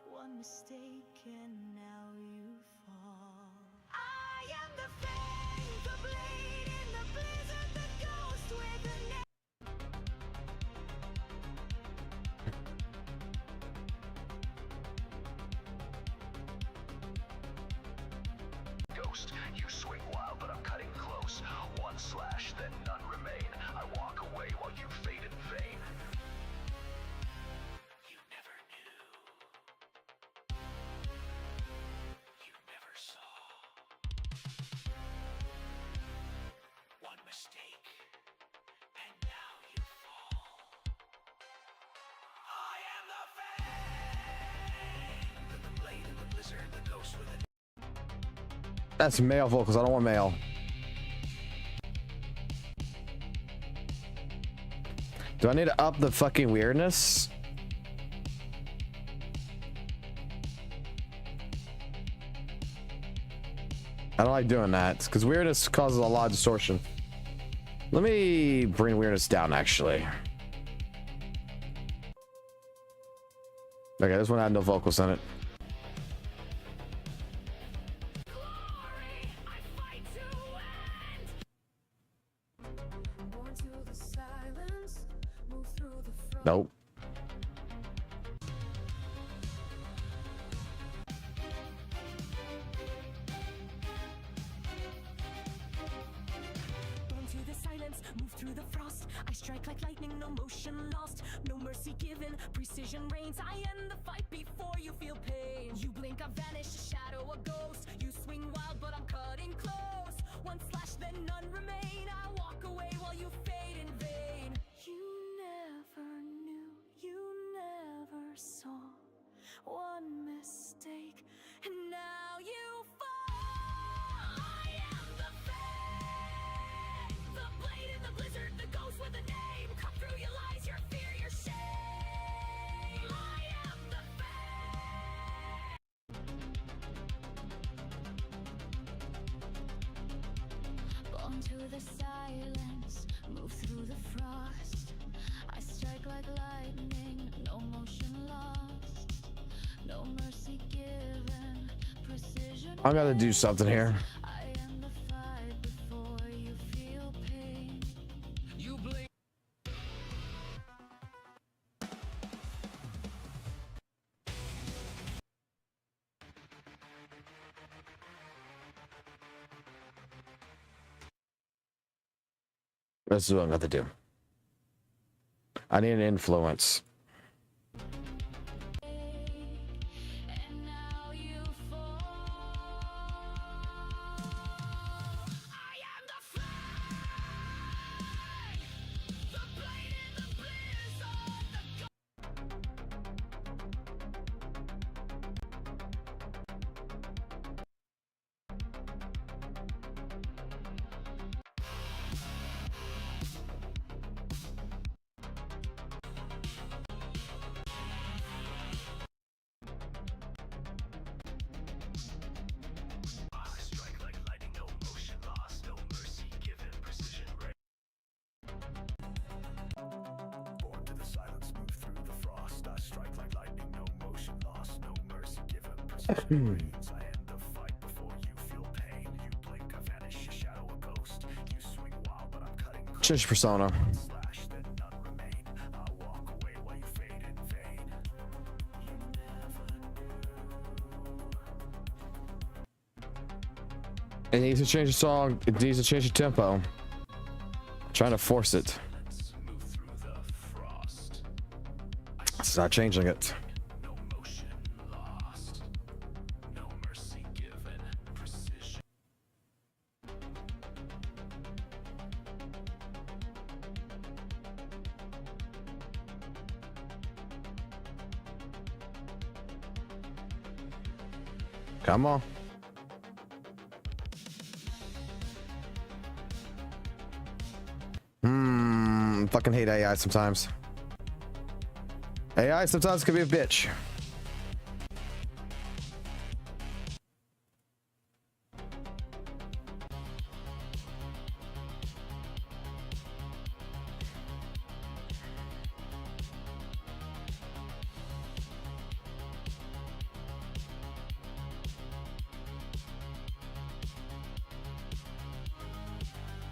one mistake and now you fall. I am the fang, the blade in the blizzard, the ghost with the Ghost, you swing wild, but I'm cutting close. One slash, then none remain. I walk away while you fade in vain. You never knew. You never saw. One mistake, and now you fall. I am the fang, the blade in the blizzard, the ghost with it. That's male vocals. I don't want male. Do I need to up the fucking weirdness? I don't like doing that because weirdness causes a lot of distortion. Let me bring weirdness down actually. Okay, this one had no vocals in it. Nope. through the frost. I strike like lightning, no motion lost, no mercy given, precision reigns. I end the fight before you feel pain. You blink, I vanish, a shadow, a ghost. You swing wild, but I'm cutting close. One slash, then none remain. I walk away while you fade in vain. You never knew, you never saw one mistake, and now you fall. I am the fate, the blade in the blizzard, the ghost with a name. Cut through your lies, your fear, your shame. I am the fate. Born to the silence, move through the frost. I strike like lightning, no motion lost, no mercy given, precision. I gotta do something here. I end the fight before you feel pain. You blink. This is what I'm gonna do. I need an influence. And now you fall. I am the flame, the blade in the blizzard, the Strike like lightning, no motion lost, no mercy given, precision reigns. Born to the silence, move through the frost. I strike like lightning, no motion lost, no mercy given, precision reigns. I end the fight before you feel pain. You blink, I vanish, a shadow, a ghost. You swing wild, but I'm cutting close. Change persona. Slash, then none remain. I walk away while you fade in vain. You never knew. It needs to change the song. It needs to change the tempo. I'm trying to force it. Move through the frost. It's not changing it. No motion lost, no mercy given, precision. Come on. Fucking hate AI sometimes. AI sometimes can be a bitch.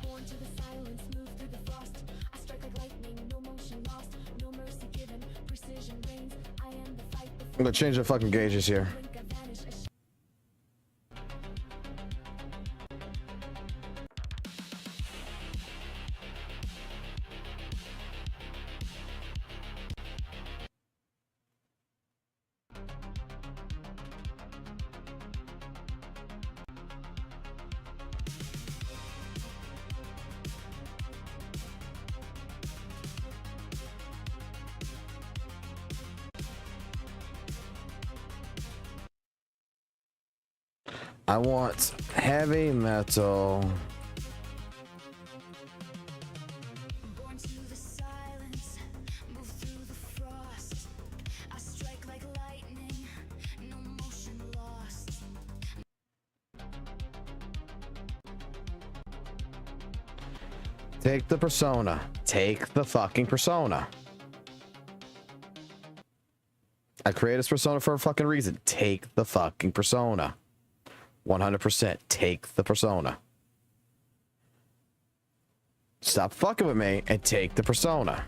Born to the silence, move through the frost. I strike like lightning, no motion lost, no mercy given, precision reigns. I am the fight before I'm gonna change the fucking gauges here. blink, I vanish, a I want heavy metal. born to the silence, move through the frost. I strike like lightning, no motion lost. Take the persona. Take the fucking persona. I created this persona for a fucking reason. Take the fucking persona. 100% take the persona. Stop fucking with me and take the persona.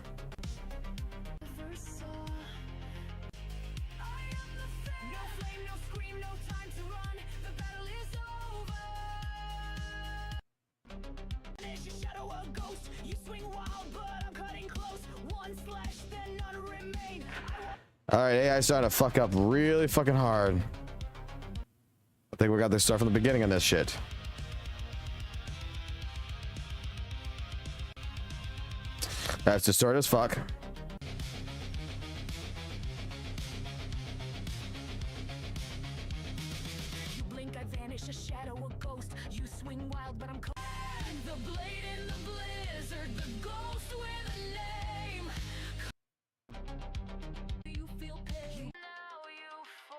shadow, a ghost. You swing wild. All right, AI's starting to fuck up really fucking hard. I think we got this start from the beginning on this shit. That's distorted as fuck. You blink, I vanish, a shadow, a ghost. You swing wild, but I'm cold. The blade in the blizzard, the ghost with a name. You feel pain. Now you fall.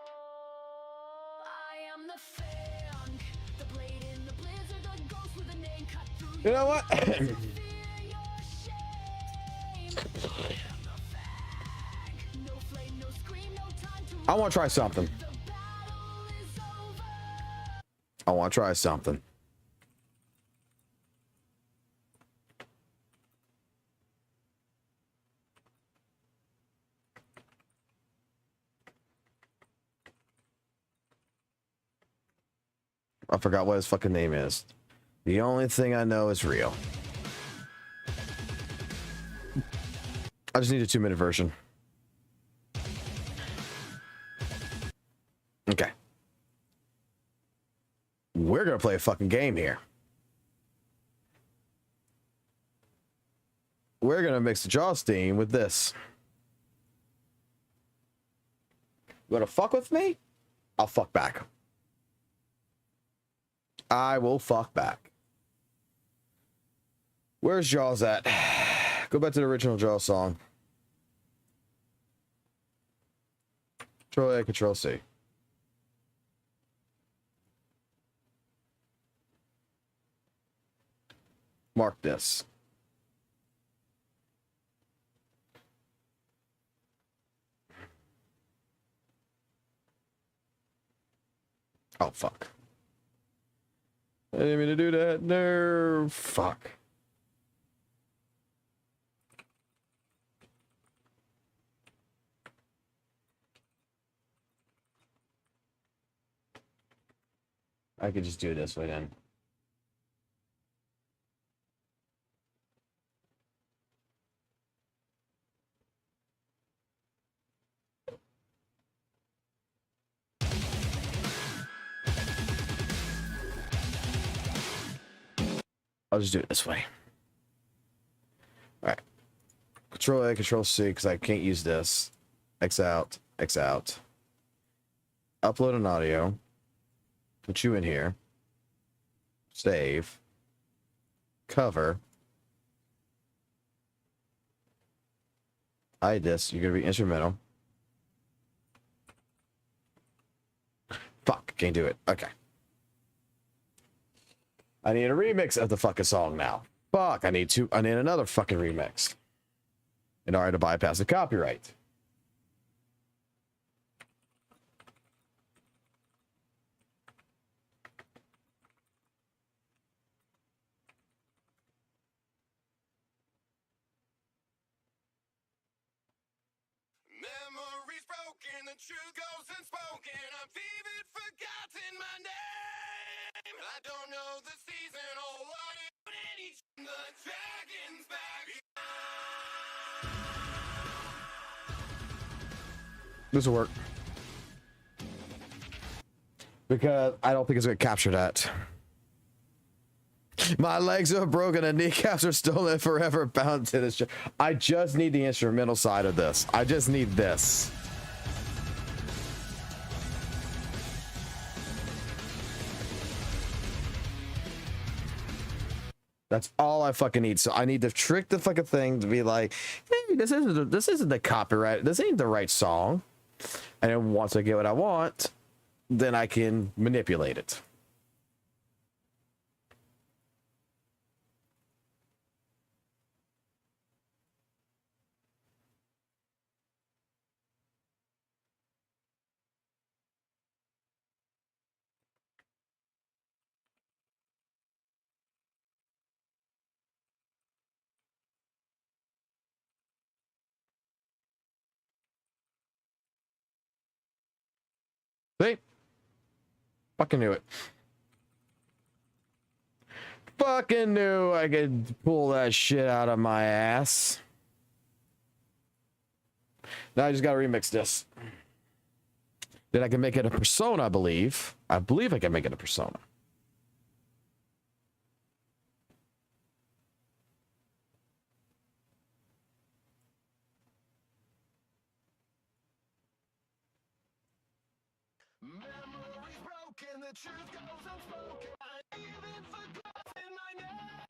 I am the fan. The blade in the blizzard, the ghost with a name. Cut through. You know what? I want to try something. I want to try something. I forgot what his fucking name is. The only thing I know is real. I just need a 2-minute version. Okay. We're gonna play a fucking game here. We're gonna mix the Jaws theme with this. You wanna fuck with me? I'll fuck back. I will fuck back. Where's Jaws at? Go back to the original Jaws song. Control A, Control C. Mark this. Oh, fuck. I didn't mean to do that. No, fuck. I could just do it this way then. I'll just do it this way. All right. Control A, Control C, because I can't use this. X out, X out. Upload an audio. Put you in here. Save. Cover. Hide this. You're going to be instrumental. Fuck. Can't do it. Okay. I need a remix of the fucking song now. Fuck. I need another fucking remix in order to bypass the copyright. Memories broken, the truth goes unspoken. I've even forgotten my name. I don't know the season or what it is. The dragon's back. This will work. Because I don't think it's going to capture that. My legs are broken and kneecaps are stolen forever bound to this. I just need the instrumental side of this. I just need this. That's all I fucking need. So I need to trick the fucking thing to be like, hey, this isn't the copyright. This ain't the right song. And then once I get what I want, then I can manipulate it. See? Fucking knew it. fucking knew I could pull that shit out of my ass. Now I just gotta remix this. Then I can make it a persona, I believe. I believe I can make it a persona. Memories broken, the truth goes unspoken. I even forgotten my name.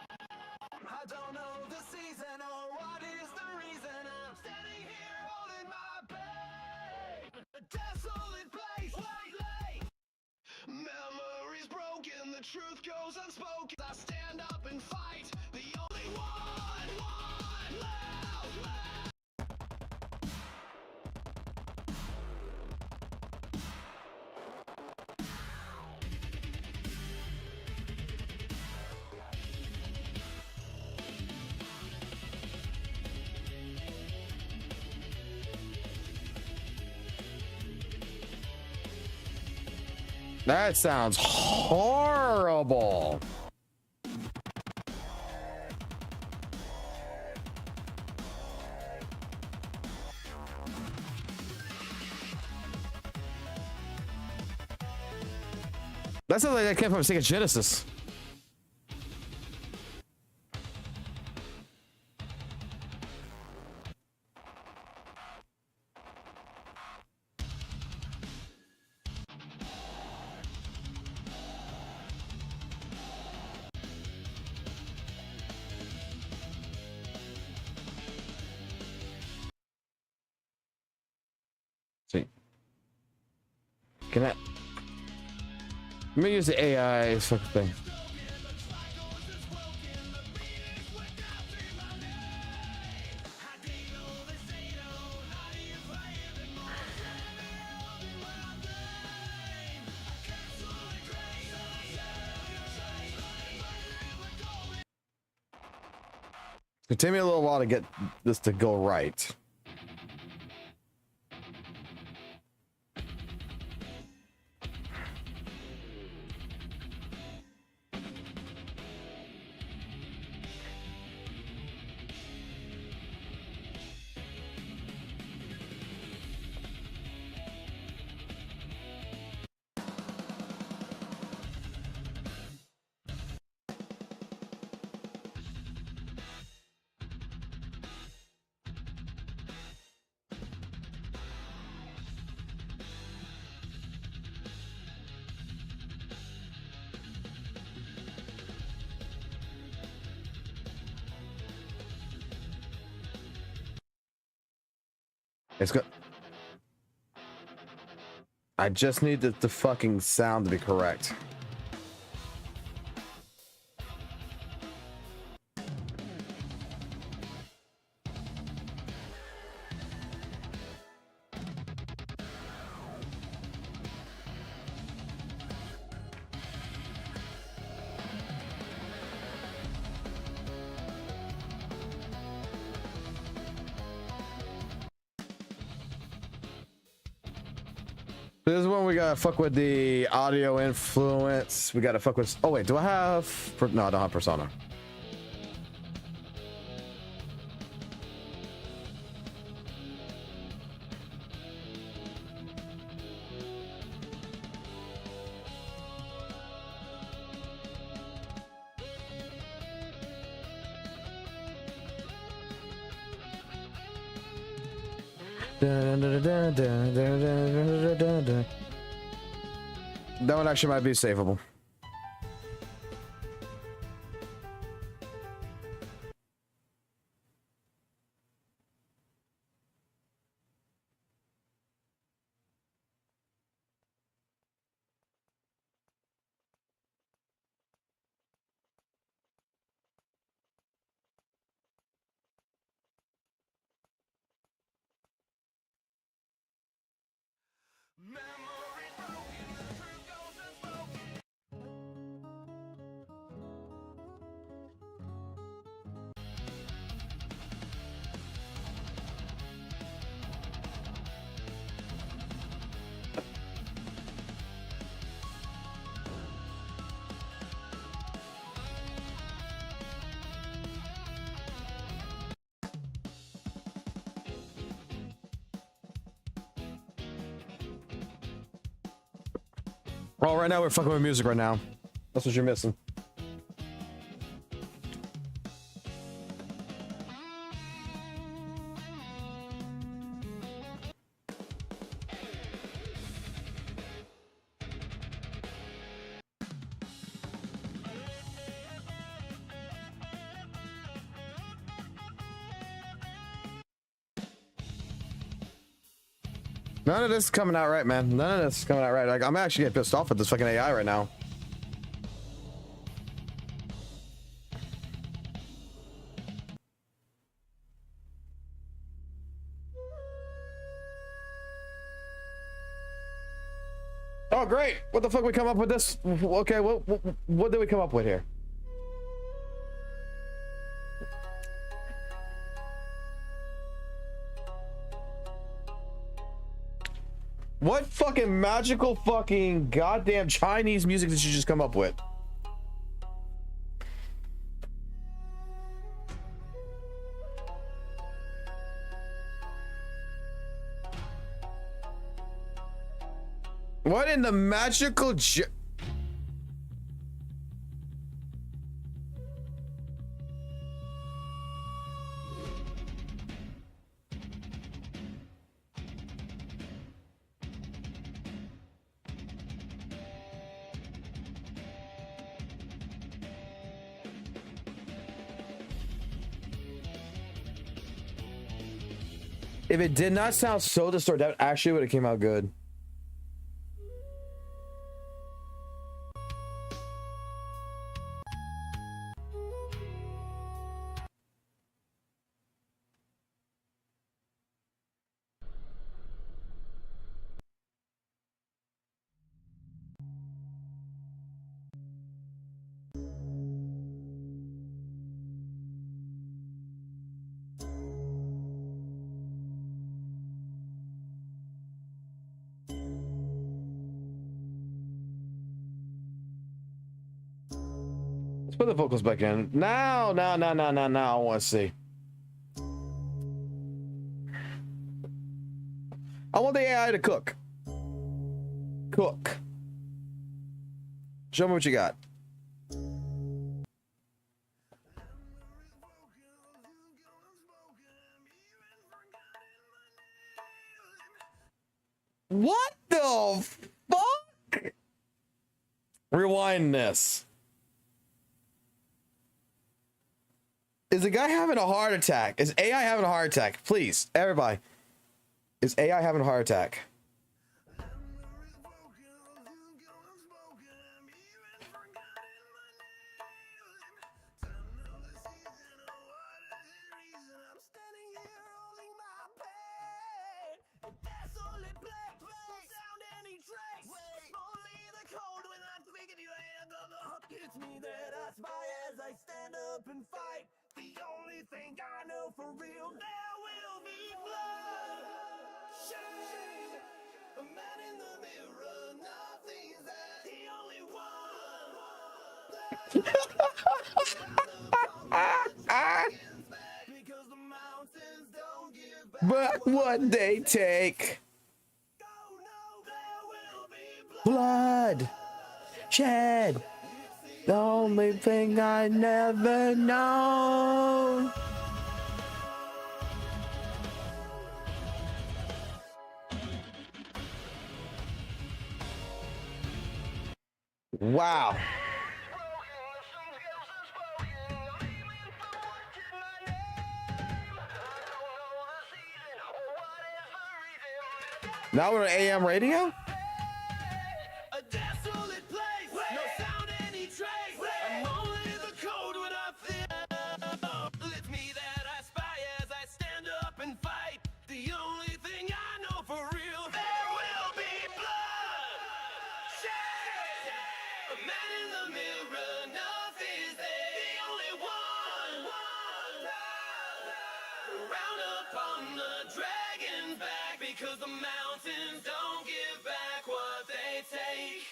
I don't know the season or what is the reason I'm standing here holding my pain. A desolate place lately. Memories broken, the truth goes unspoken. I stand up and fight, the only one left. That sounds horrible. That sounds like that came from Sega Genesis. See. Can I? Let me use the AI fucking thing. It'll take me a little while to get this to go right. It's good. I just need the fucking sound to be correct. This is when we gotta fuck with the audio influence. We gotta fuck with. Oh wait, do I have? No, I don't have Persona. That one actually might be savable. Oh, right now we're fucking with music right now. That's what you're missing. None of this is coming out right, man. None of this is coming out right. Like, I'm actually getting pissed off at this fucking AI right now. Oh, great. What the fuck we come up with this? Okay, what did we come up with here? What fucking magical fucking goddamn Chinese music did you just come up with? What in the magical If it did not sound so distorted, that actually would have came out good. Let's put the vocals back in. Now, I want to see. I want the AI to cook. Cook. Show me what you got. What the fuck? Rewind this. Is the guy having a heart attack? Is AI having a heart attack? Please, everybody. Is AI having a heart attack? It's me that I spy as I stand up and fight. The only thing I know for real, there will be blood. Shame, a man in the mirror, nothing's that. The only one. Because the mountains don't give back. But what they take. Blood. Shed. The only thing I never know. Wow. Now we're on AM radio? Because the mountains don't give back what they take.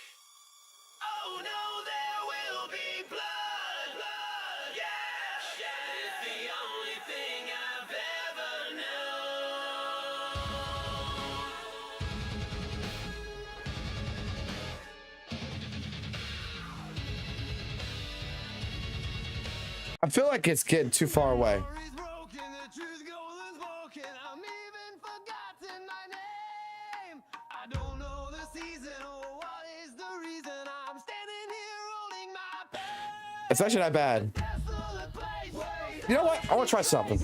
Oh no, there will be blood. Blood. Yeah. It's the only thing I've ever known. I feel like it's getting too far away. It's actually not bad. You know what? I want to try something.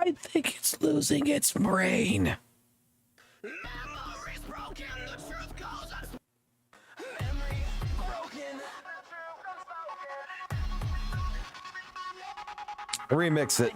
I think it's losing its brain. Remix it.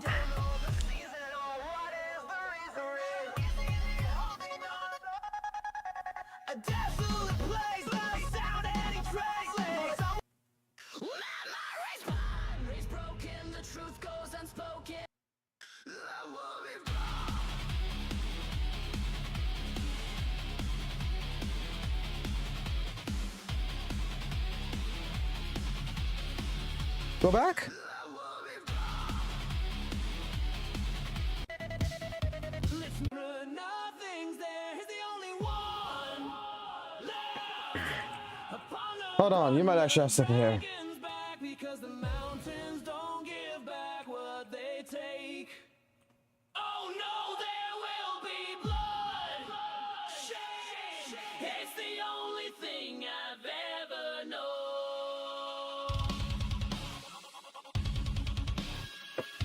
Go back. Hold on, you might actually have something here. Because the mountains don't give back what they take. Oh no, there will be blood. Shame. It's the only thing I've ever known.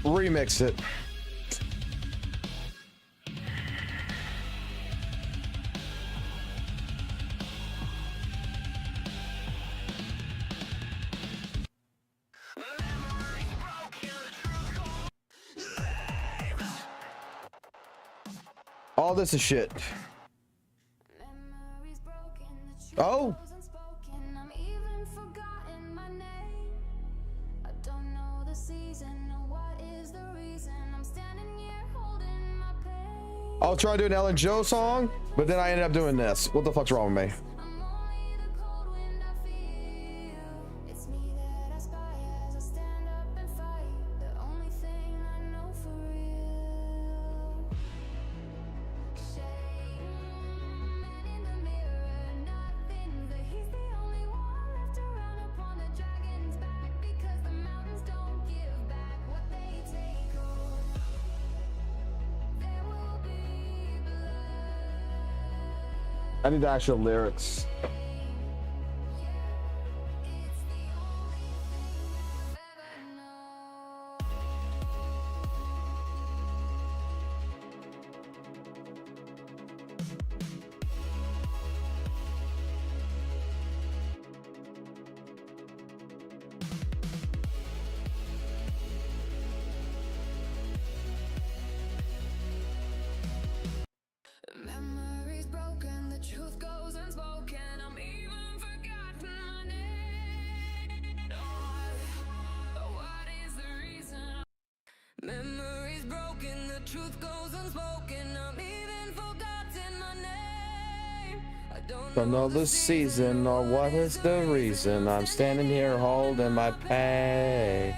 Remix it. All this is shit. Oh. I'll try to do an Ellen Joe song, but then I ended up doing this. What the fuck's wrong with me? I need the actual lyrics. Memories broken, the truth goes unspoken. I'm even forgotten my name. I Don't know the season or what is the reason. I'm standing here holding my pay.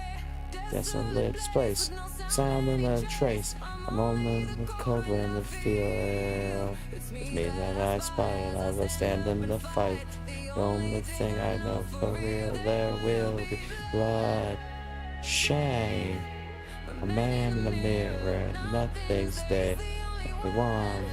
Guess I live this place. Sound in a trace. I'm on the cold in the field. It's me that I aspire. I will stand in the fight. The only thing I know for real, there will be blood, shame. A man in the mirror, nothing's there. The one.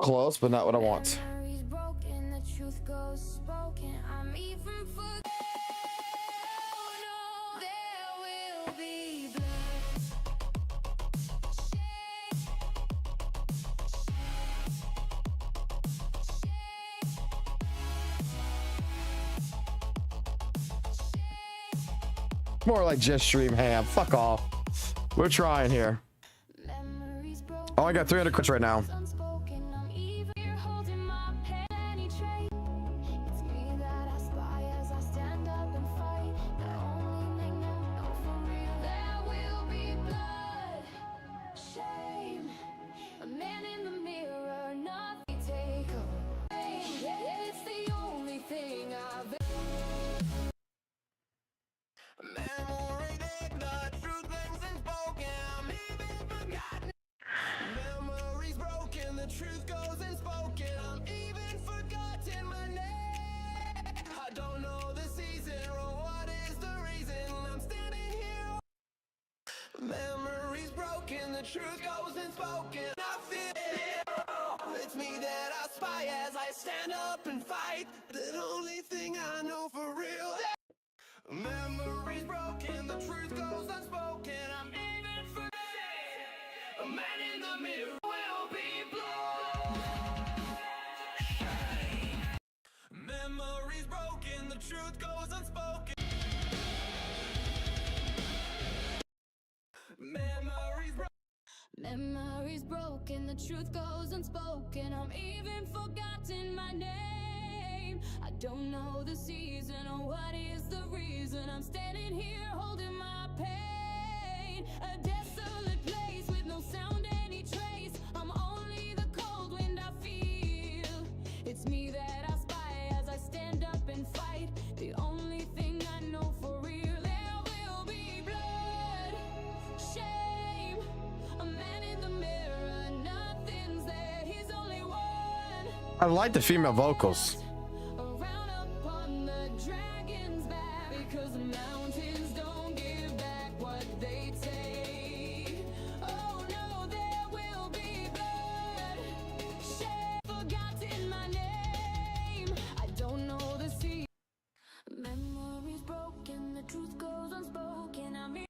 close, but not what I want. Memories broken, the truth goes spoken. I'm even for no, there will be blood. More like just stream ham. Fuck off. We're trying here. Oh, I got 300 quits right now. Unspoken, I'm even here holding my pen. Any trait, it's me that I spy as I stand up and fight. The only thing I know for real, there will be blood, shame. A man in the mirror, nothing take away. It's the only thing I've. Memory dead, the truth rings unspoken. I'm even forgotten. Memories broken, the truth goes unspoken. I'm even forgotten my name. I don't know the season or what is the reason I'm standing here. Memories broken, the truth goes unspoken. I feel it. It's me that I spy as I stand up and fight. The only thing I know for real. Memories broken, the truth goes unspoken. I'm even forgetting. A man in the mirror will be blood. Memories broken, the truth goes unspoken. Memories broken, the truth goes unspoken. I'm even forgotten my name. I don't know the season or what is the reason I'm standing here holding my pain. A desolate place with no sound, any trace. I'm only the cold wind I feel. It's me that I spy as I stand up and fight. The only thing I know for real, there will be blood, shame. A man in the mirror, nothing's there. He's only one. I like the female vocals. Around upon the dragon's back, because the mountains don't give back what they take. Oh no, there will be blood, shame. Forgotten my name. I don't know the sea. Memories broken, the truth goes unspoken. I mean.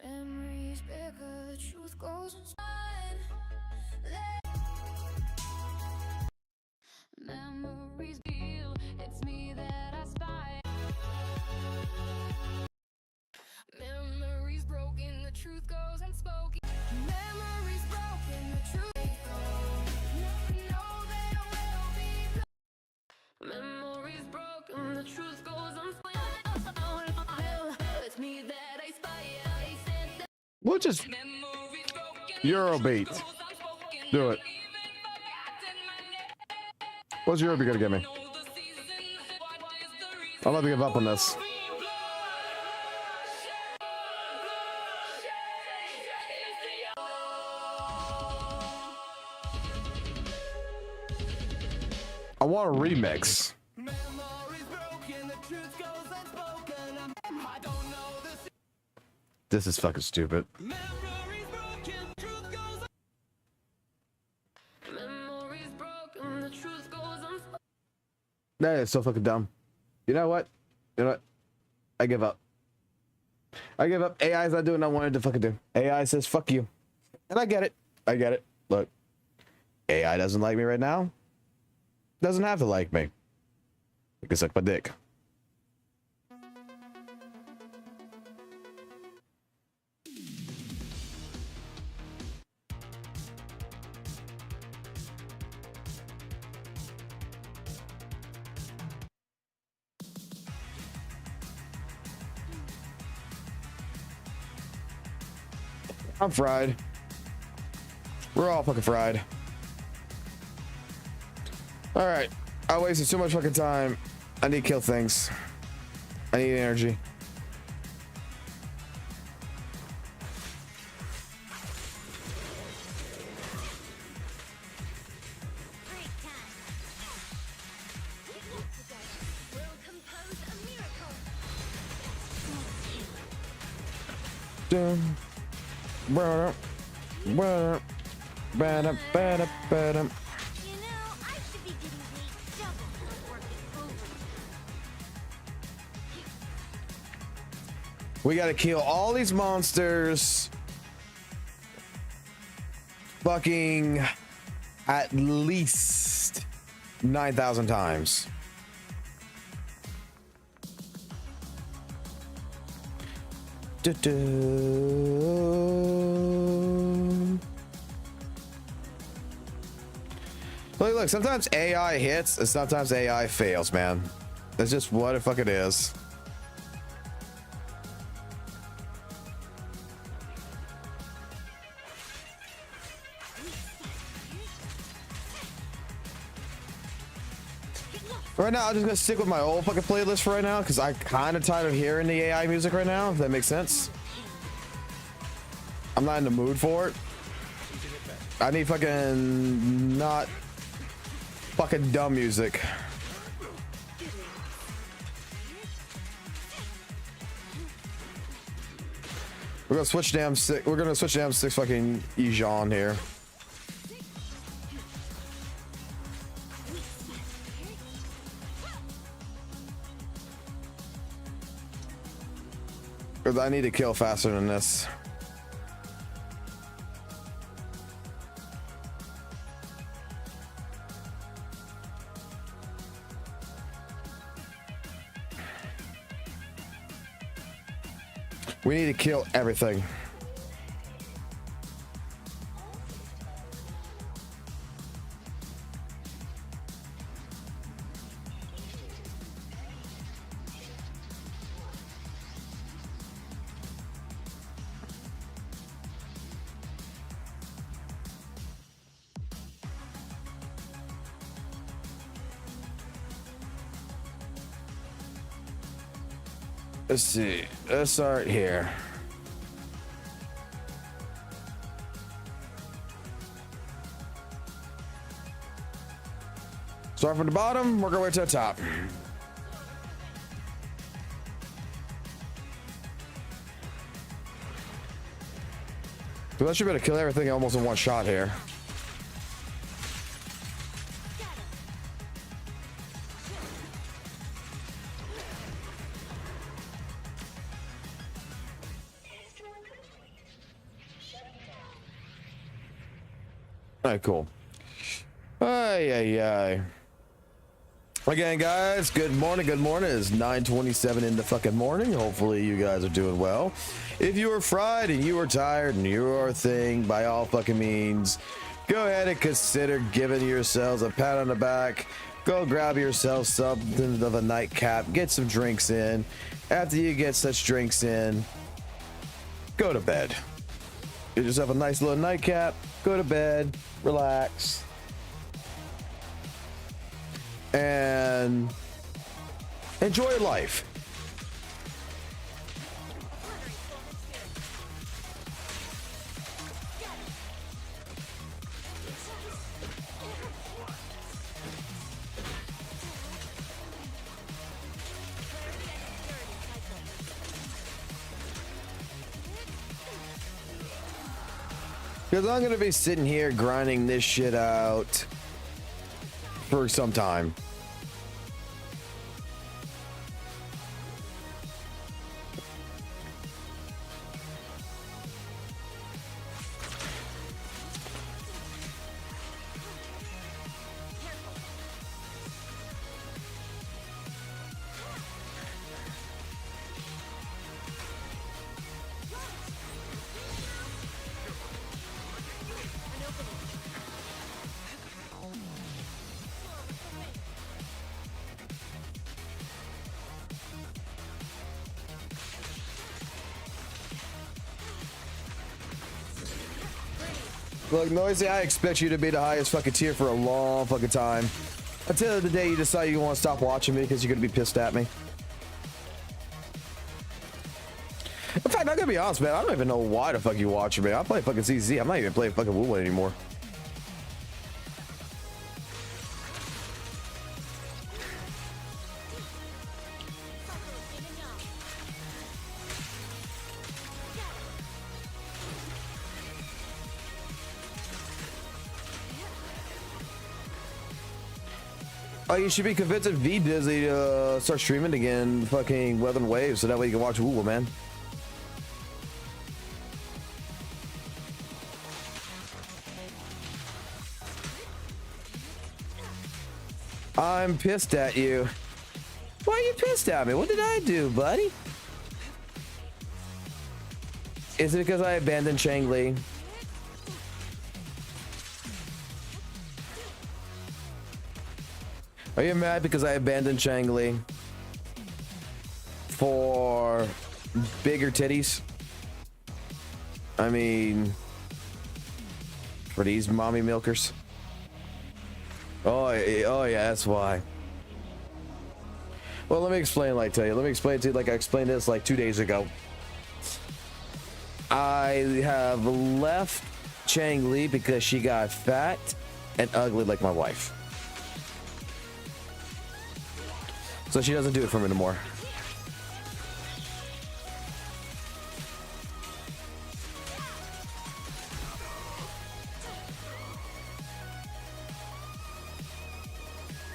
Memories bigger, the truth goes inside. Memories feel, it's me that I spy. Memories broken, the truth goes unspoken. Memories broken, the truth goes. No, there will be blood. Memories broken, the truth goes unspoken. It's me that I spy. I stand up. We'll just Eurobeat. Do it. What's Eurobeat gonna get me? I'm about to give up on this. I want a remix. This is fucking stupid. That is so fucking dumb. You know what? You know what? I give up. I give up. AI's not doing what I wanted to fucking do. AI says fuck you. And I get it. I get it. Look. AI doesn't like me right now. Doesn't have to like me. You can suck my dick. I'm fried. We're all fucking fried. Alright. I wasted too much fucking time. I need to kill things. I need energy. We'll compose a miracle. Dun, brr, brr, ba-dum, ba-dum, ba-dum. We gotta kill all these monsters fucking at least 9,000 times. Look, sometimes AI hits and sometimes AI fails, man. That's just what the fuck it is. Right now, I'm just gonna stick with my old fucking playlist for right now because I'm kind of tired of hearing the AI music right now, if that makes sense. I'm not in the mood for it. I need fucking not fucking dumb music. We're gonna switch down six. We're gonna switch down 6 fucking Ejon here. Because I need to kill faster than this. We need to kill everything. Let's see. Let's start here. Start from the bottom, work our way to the top. So I should be able to kill everything almost in one shot here. All right, cool. Ay, ay, ay. Again, guys, good morning. Good morning. It's 9:27 in the fucking morning. Hopefully, you guys are doing well. If you were fried and you were tired and you are a thing, by all fucking means, go ahead and consider giving yourselves a pat on the back. Go grab yourself something of a nightcap. Get some drinks in. After you get such drinks in, go to bed. Get yourself a nice little nightcap. Go to bed. Relax. And enjoy life. Because I'm going to be sitting here grinding this shit out for some time. Look, Noisy, I expect you to be the highest fucking tier for a long fucking time. Until the day you decide you want to stop watching me because you're going to be pissed at me. In fact, I'm going to be honest, man. I don't even know why the fuck you watching me. I'm playing fucking CZ. I'm not even playing fucking WUWA anymore. Oh, you should be convincing V Disney to start streaming again, fucking Weather and Waves, so that way you can watch WUWA, man. I'm pissed at you. Why are you pissed at me? What did I do, buddy? Is it because I abandoned Chang Li? Are you mad because I abandoned Chang Li for bigger titties? I mean, for these mommy milkers? Oh yeah, that's why. Well, let me explain like to you. Let me explain to you like I explained this like 2 days ago. I have left Chang Li because she got fat and ugly like my wife. So she doesn't do it for me anymore.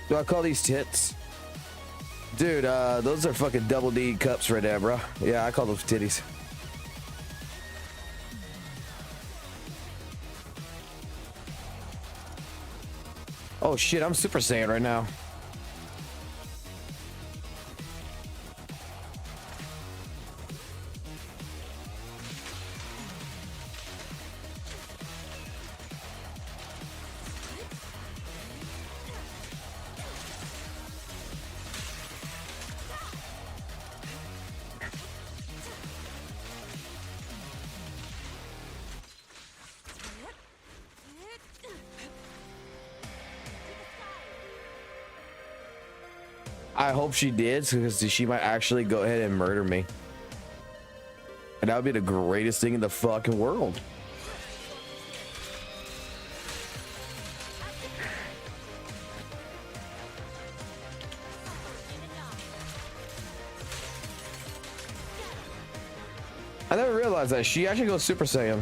Do I call these tits? Dude, those are fucking double D cups right there, bro. Yeah, I call those titties. Oh shit, I'm Super Saiyan right now. I hope she did, because she might actually go ahead and murder me. And that would be the greatest thing in the fucking world. I never realized that she actually goes Super Saiyan.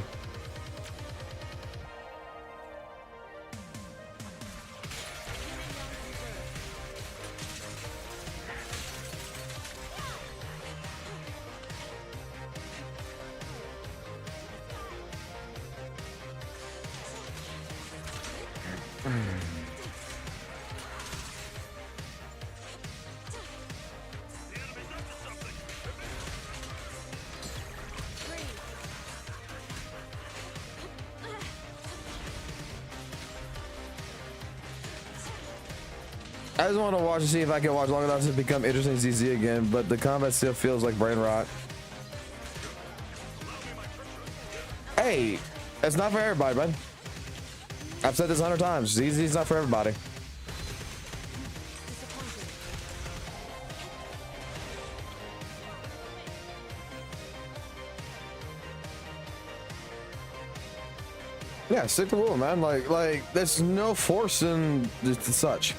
I just want to watch to see if I can watch long enough to become interested in ZZ again, but the combat still feels like brain rot. Hey, it's not for everybody, bud. I've said this 100 times. ZZ's not for everybody. Yeah, stick to WUWA, man. Like there's no force in such.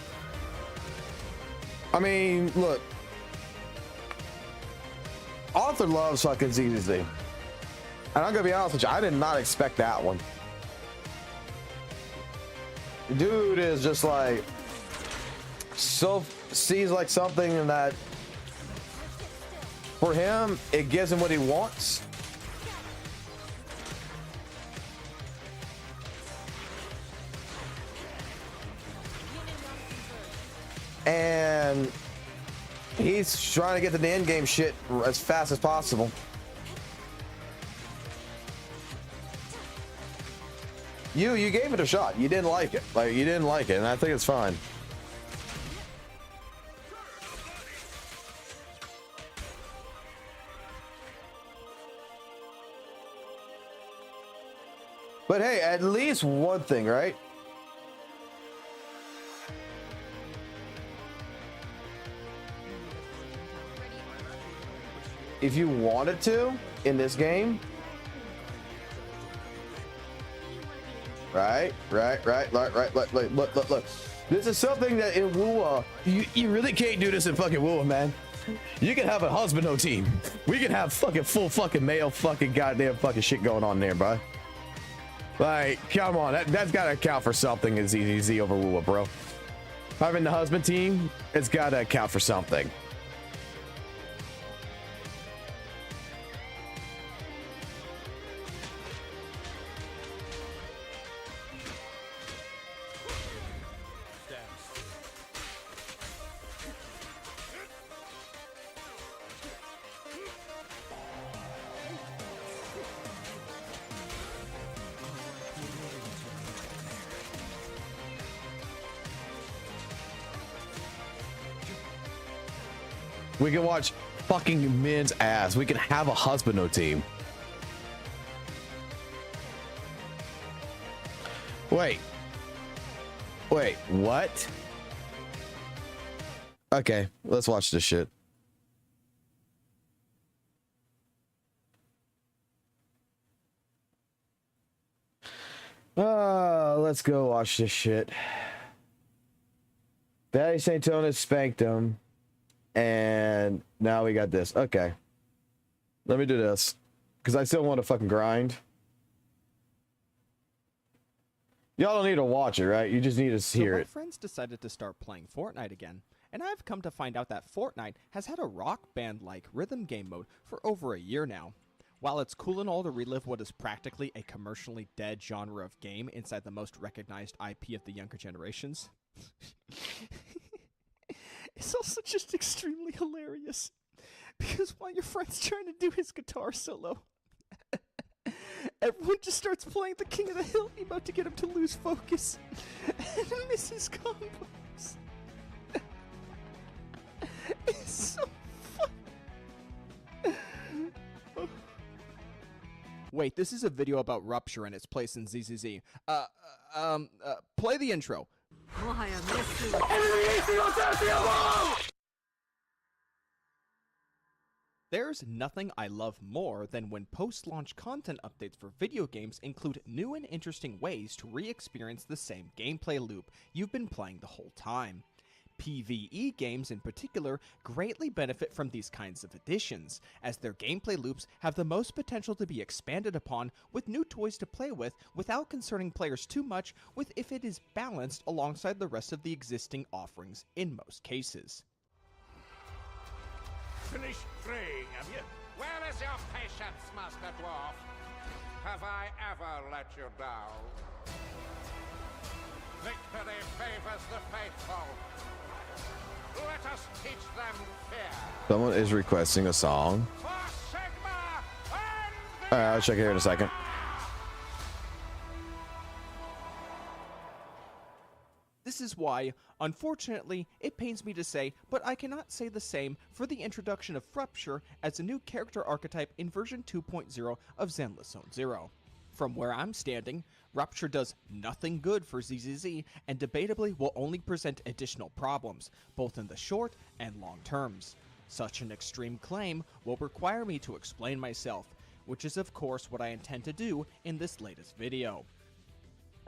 I mean, look. Arthur loves fucking ZZ. And I'm gonna be honest with you, I did not expect that one. Dude is just like so sees like something that for him it gives him what he wants. And he's trying to get to the end game shit as fast as possible. You gave it a shot. You didn't like it. Like, you didn't like it, and I think it's fine. But hey, at least one thing, right? If you wanted to in this game, right. Look. This is something that in WUWA, you really can't do this in fucking WUWA, man. You can have a husband-o team. We can have fucking full fucking male fucking goddamn fucking shit going on there, bro. Like, come on, that's gotta count for something in ZZZ over WUWA, bro. Having the husband team, it's got to account for something. We can watch fucking men's ass. We can have a husbando team. Wait, what? Okay, let's watch this shit. Let's go watch this shit. Daddy St. Tonis spanked him. And now we got this. Okay. Let me do this. Because I still want to fucking grind. Y'all don't need to watch it, right? You just need to hear My it. friends decided to start playing Fortnite again. And I've come to find out that Fortnite has had a rock band-like rhythm game mode for over a year now. While it's cool and all to relive what is practically a commercially dead genre of game inside the most recognized IP of the younger generations, it's also just extremely hilarious. Because while your friend's trying to do his guitar solo, everyone just starts playing the King of the Hill emote to get him to lose focus and misses combos. It's so fun. Wait, this is a video about Rupture and its place in ZZZ. Play the intro. There's nothing I love more than when post-launch content updates for video games include new and interesting ways to re-experience the same gameplay loop you've been playing the whole time. PvE games in particular greatly benefit from these kinds of additions, as their gameplay loops have the most potential to be expanded upon with new toys to play with without concerning players too much with if it is balanced alongside the rest of the existing offerings in most cases. Finished praying, have you? Where is your patience, Master Dwarf? Have I ever let you down? Victory favors the faithful. Let us teach them fear. Someone is requesting a song. Alright, I'll check it here in a second. This is why, unfortunately, it pains me to say, but I cannot say the same for the introduction of Rupture as a new character archetype in version 2.0 of Zenless Zone Zero. From where I'm standing, Rupture does nothing good for ZZZ and debatably will only present additional problems, both in the short and long terms. Such an extreme claim will require me to explain myself, which is of course what I intend to do in this latest video.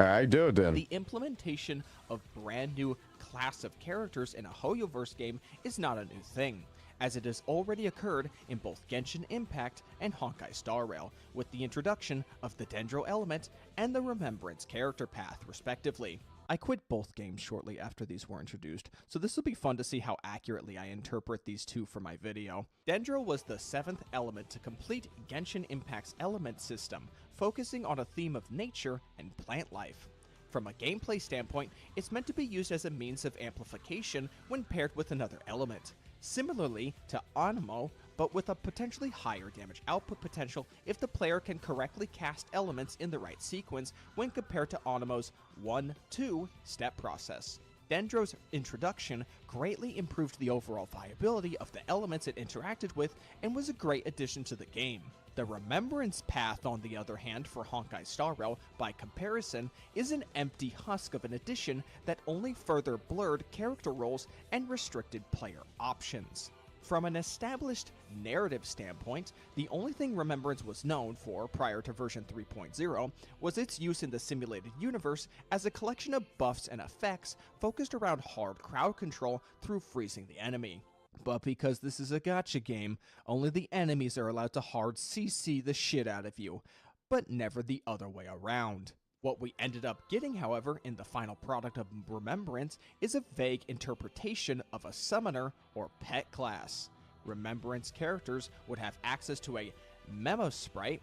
Alright, do it then. The implementation of brand new class of characters in a Hoyoverse game is not a new thing, as it has already occurred in both Genshin Impact and Honkai Star Rail, with the introduction of the Dendro element and the Remembrance character path, respectively. I quit both games shortly after these were introduced, so this will be fun to see how accurately I interpret these two for my video. Dendro was the 7th element to complete Genshin Impact's element system, focusing on a theme of nature and plant life. From a gameplay standpoint, it's meant to be used as a means of amplification when paired with another element, similarly to Anemo, but with a potentially higher damage output potential if the player can correctly cast elements in the right sequence when compared to Anemo's 1-2 step process. Dendro's introduction greatly improved the overall viability of the elements it interacted with and was a great addition to the game. The Remembrance path, on the other hand, for Honkai Star Rail, by comparison, is an empty husk of an addition that only further blurred character roles and restricted player options. From an established narrative standpoint, the only thing Remembrance was known for prior to version 3.0 was its use in the simulated universe as a collection of buffs and effects focused around hard crowd control through freezing the enemy. But because this is a gacha game, only the enemies are allowed to hard CC the shit out of you, but never the other way around. What we ended up getting, however, in the final product of Remembrance is a vague interpretation of a summoner or pet class. Remembrance characters would have access to a memo sprite,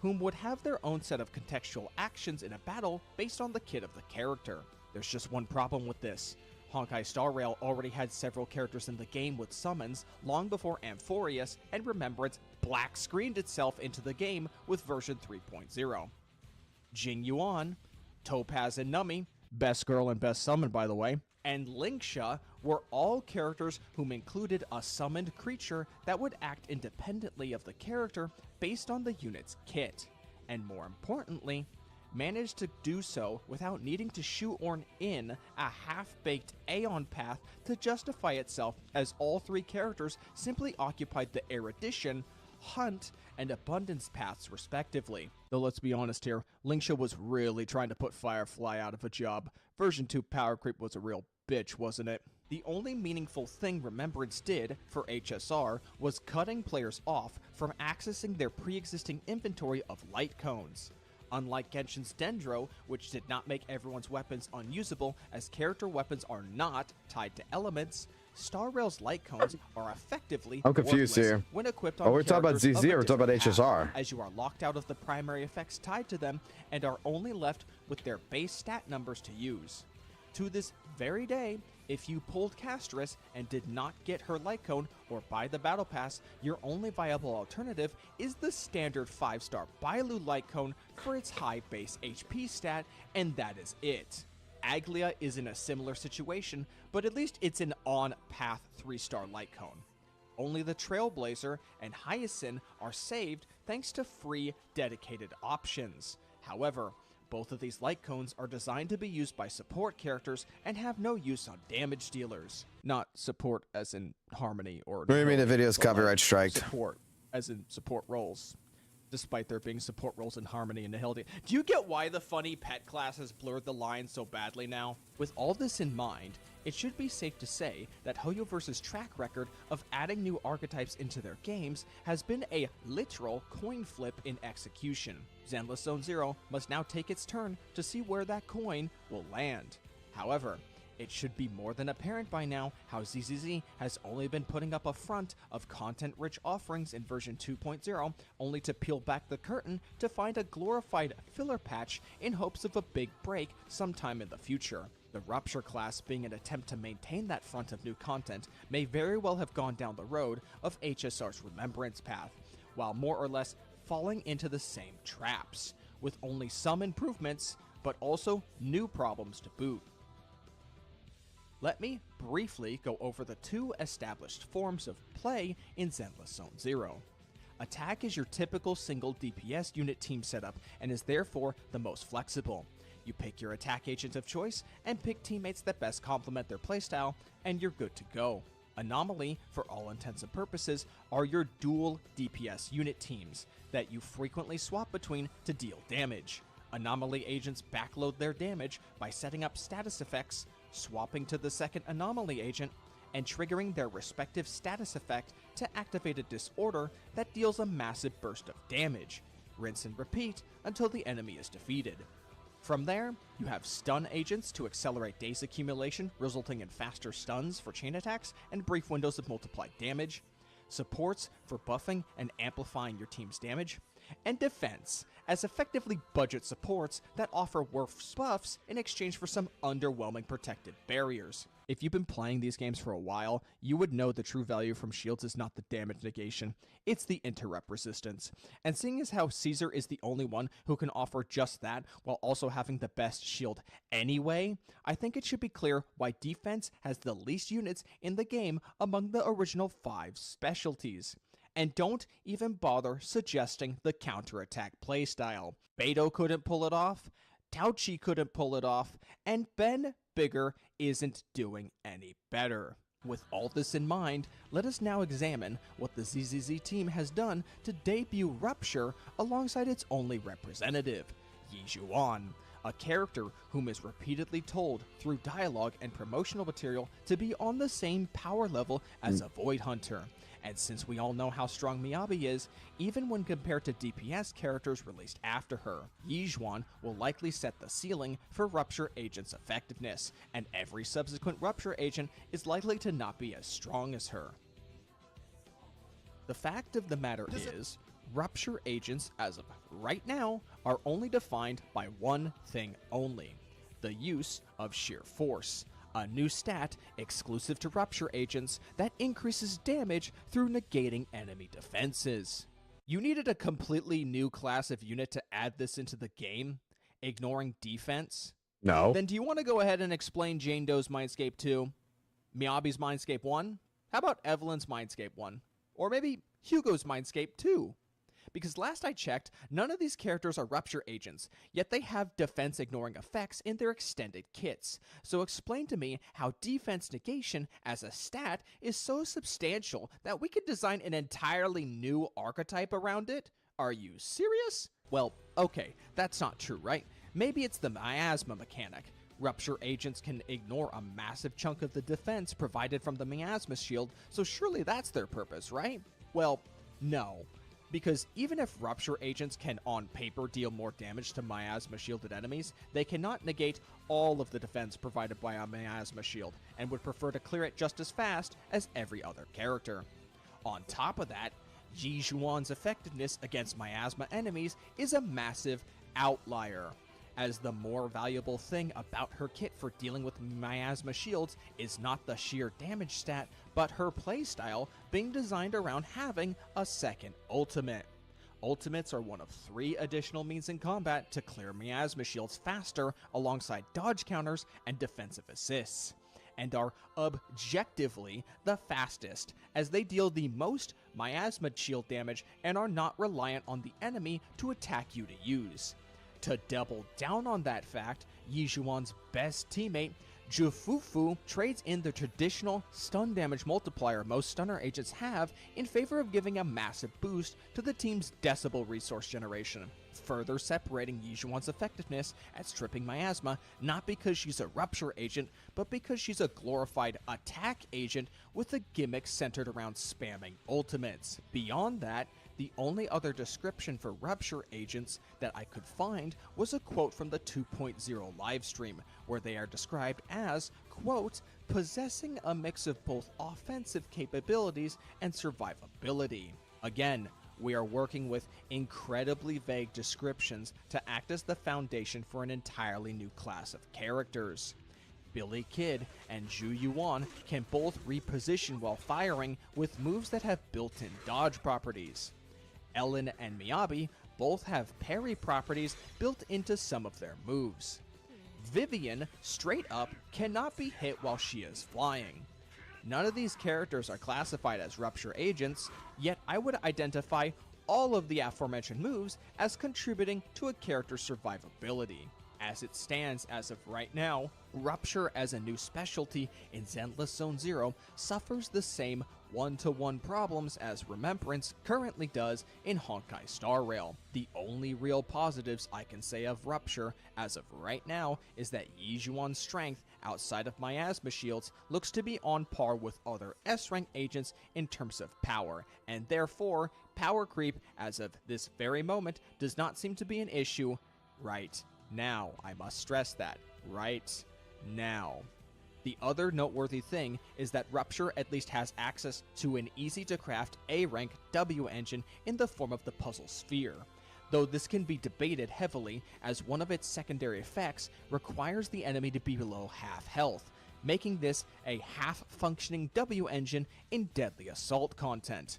whom would have their own set of contextual actions in a battle based on the kit of the character. There's just one problem with this. Honkai Star Rail already had several characters in the game with summons long before Amphorius and Remembrance black screened itself into the game with version 3.0. Jing Yuan, Topaz and Numi, best girl and best summon by the way, and Linksha were all characters whom included a summoned creature that would act independently of the character based on the unit's kit, and more importantly, managed to do so without needing to shoehorn in a half-baked Aeon path to justify itself, as all three characters simply occupied the Erudition, Hunt, and Abundance paths respectively. Though let's be honest here, Linksha was really trying to put Firefly out of a job. Version 2 power creep was a real bitch, wasn't it? The only meaningful thing Remembrance did for HSR was cutting players off from accessing their pre-existing inventory of light cones. Unlike Genshin's Dendro, which did not make everyone's weapons unusable as character weapons are not tied to elements, Star Rail's light cones are effectively I'm confused worthless here. when equipped on Oh, we're talking about characters of ZZ a or we're talking about different path, HSR? as you are locked out of the primary effects tied to them and are only left with their base stat numbers to use. To this very day, if you pulled Castris and did not get her light cone or buy the battle pass, your only viable alternative is the standard 5-star Bailu light cone for its high base HP stat, and that is it. Aglia is in a similar situation, but at least it's an on-path 3-star light cone. Only the Trailblazer and Hyacinth are saved thanks to free dedicated options. However, both of these light cones are designed to be used by support characters and have no use on damage dealers. Not support as in Harmony or... What do you mean the video's but like copyright striked? Support as in support roles. Despite there being support roles in Harmony and Nihilde. Do you get why the funny pet class has blurred the line so badly now? With all this in mind, it should be safe to say that Hoyoverse's track record of adding new archetypes into their games has been a literal coin flip in execution. Zenless Zone Zero must now take its turn to see where that coin will land. However, it should be more than apparent by now how ZZZ has only been putting up a front of content-rich offerings in version 2.0, only to peel back the curtain to find a glorified filler patch in hopes of a big break sometime in the future. The Rupture class, being an attempt to maintain that front of new content, may very well have gone down the road of HSR's Remembrance path, while more or less falling into the same traps, with only some improvements, but also new problems to boot. Let me briefly go over the two established forms of play in Zenless Zone Zero. Attack is your typical single DPS unit team setup and is therefore the most flexible. You pick your attack agent of choice and pick teammates that best complement their playstyle, and you're good to go. Anomaly, for all intents and purposes, are your dual DPS unit teams that you frequently swap between to deal damage. Anomaly agents backload their damage by setting up status effects, swapping to the second Anomaly agent, and triggering their respective status effect to activate a disorder that deals a massive burst of damage. Rinse and repeat until the enemy is defeated. From there, you have stun agents to accelerate daze accumulation, resulting in faster stuns for chain attacks and brief windows of multiplied damage, supports for buffing and amplifying your team's damage, and defense, as effectively budget supports that offer worse buffs in exchange for some underwhelming protective barriers. If you've been playing these games for a while, you would know the true value from shields is not the damage negation, it's the interrupt resistance. And seeing as how Caesar is the only one who can offer just that while also having the best shield anyway, I think it should be clear why defense has the least units in the game among the original 5 specialties. And don't even bother suggesting the counterattack playstyle. Beidou couldn't pull it off, Tauchi couldn't pull it off, and Ben Bigger isn't doing any better. With all this in mind, let us now examine what the ZZZ team has done to debut Rupture alongside its only representative, Yi Zhuan, a character whom is repeatedly told through dialogue and promotional material to be on the same power level as a Void Hunter. And since we all know how strong Miyabi is, even when compared to DPS characters released after her, Yizhuan will likely set the ceiling for Rupture Agent's effectiveness, and every subsequent Rupture Agent is likely to not be as strong as her. The fact of the matter is, Rupture Agents, as of right now, are only defined by one thing only: the use of sheer force. A new stat exclusive to Rupture Agents that increases damage through negating enemy defenses. You needed a completely new class of unit to add this into the game, ignoring defense? No. Then do you want to go ahead and explain Jane Doe's Mindscape 2? Miyabi's Mindscape 1? How about Evelyn's Mindscape 1? Or maybe Hugo's Mindscape 2? Because last I checked, none of these characters are Rupture Agents, yet they have defense-ignoring effects in their extended kits. So explain to me how defense negation as a stat is so substantial that we could design an entirely new archetype around it? Are you serious? Well, okay, that's not true, right? Maybe it's the miasma mechanic. Rupture Agents can ignore a massive chunk of the defense provided from the miasma shield, so surely that's their purpose, right? Well, no. Because even if Rupture Agents can on paper deal more damage to miasma shielded enemies, they cannot negate all of the defense provided by a miasma shield, and would prefer to clear it just as fast as every other character. On top of that, Yizhuan's effectiveness against miasma enemies is a massive outlier, as the more valuable thing about her kit for dealing with miasma shields is not the sheer damage stat, but her playstyle being designed around having a second ultimate. Ultimates are one of 3 additional means in combat to clear miasma shields faster alongside dodge counters and defensive assists, and are objectively the fastest, as they deal the most miasma shield damage and are not reliant on the enemy to attack you to use. To double down on that fact, Yizhuan's best teammate, Jufufu, trades in the traditional stun damage multiplier most stunner agents have in favor of giving a massive boost to the team's decibel resource generation, further separating Yizhuan's effectiveness at stripping miasma not because she's a Rupture Agent, but because she's a glorified attack agent with a gimmick centered around spamming ultimates. Beyond that, the only other description for Rupture Agents that I could find was a quote from the 2.0 livestream, where they are described as, quote, possessing a mix of both offensive capabilities and survivability. Again, we are working with incredibly vague descriptions to act as the foundation for an entirely new class of characters. Billy Kid and Zhu Yuan can both reposition while firing with moves that have built-in dodge properties. Ellen and Miyabi both have parry properties built into some of their moves. Vivian, straight up, cannot be hit while she is flying. None of these characters are classified as Rupture Agents, yet I would identify all of the aforementioned moves as contributing to a character's survivability. As it stands as of right now, Rupture as a new specialty in Zenless Zone Zero suffers the same one-to-one problems as Remembrance currently does in Honkai Star Rail. The only real positives I can say of Rupture as of right now is that Yizhuan's strength outside of miasma shields looks to be on par with other S-rank agents in terms of power, and therefore power creep as of this very moment does not seem to be an issue right now. I must stress that, right now. The other noteworthy thing is that Rupture at least has access to an easy-to-craft A-rank W engine in the form of the Puzzle Sphere, though this can be debated heavily as one of its secondary effects requires the enemy to be below half health, making this a half-functioning W engine in Deadly Assault content.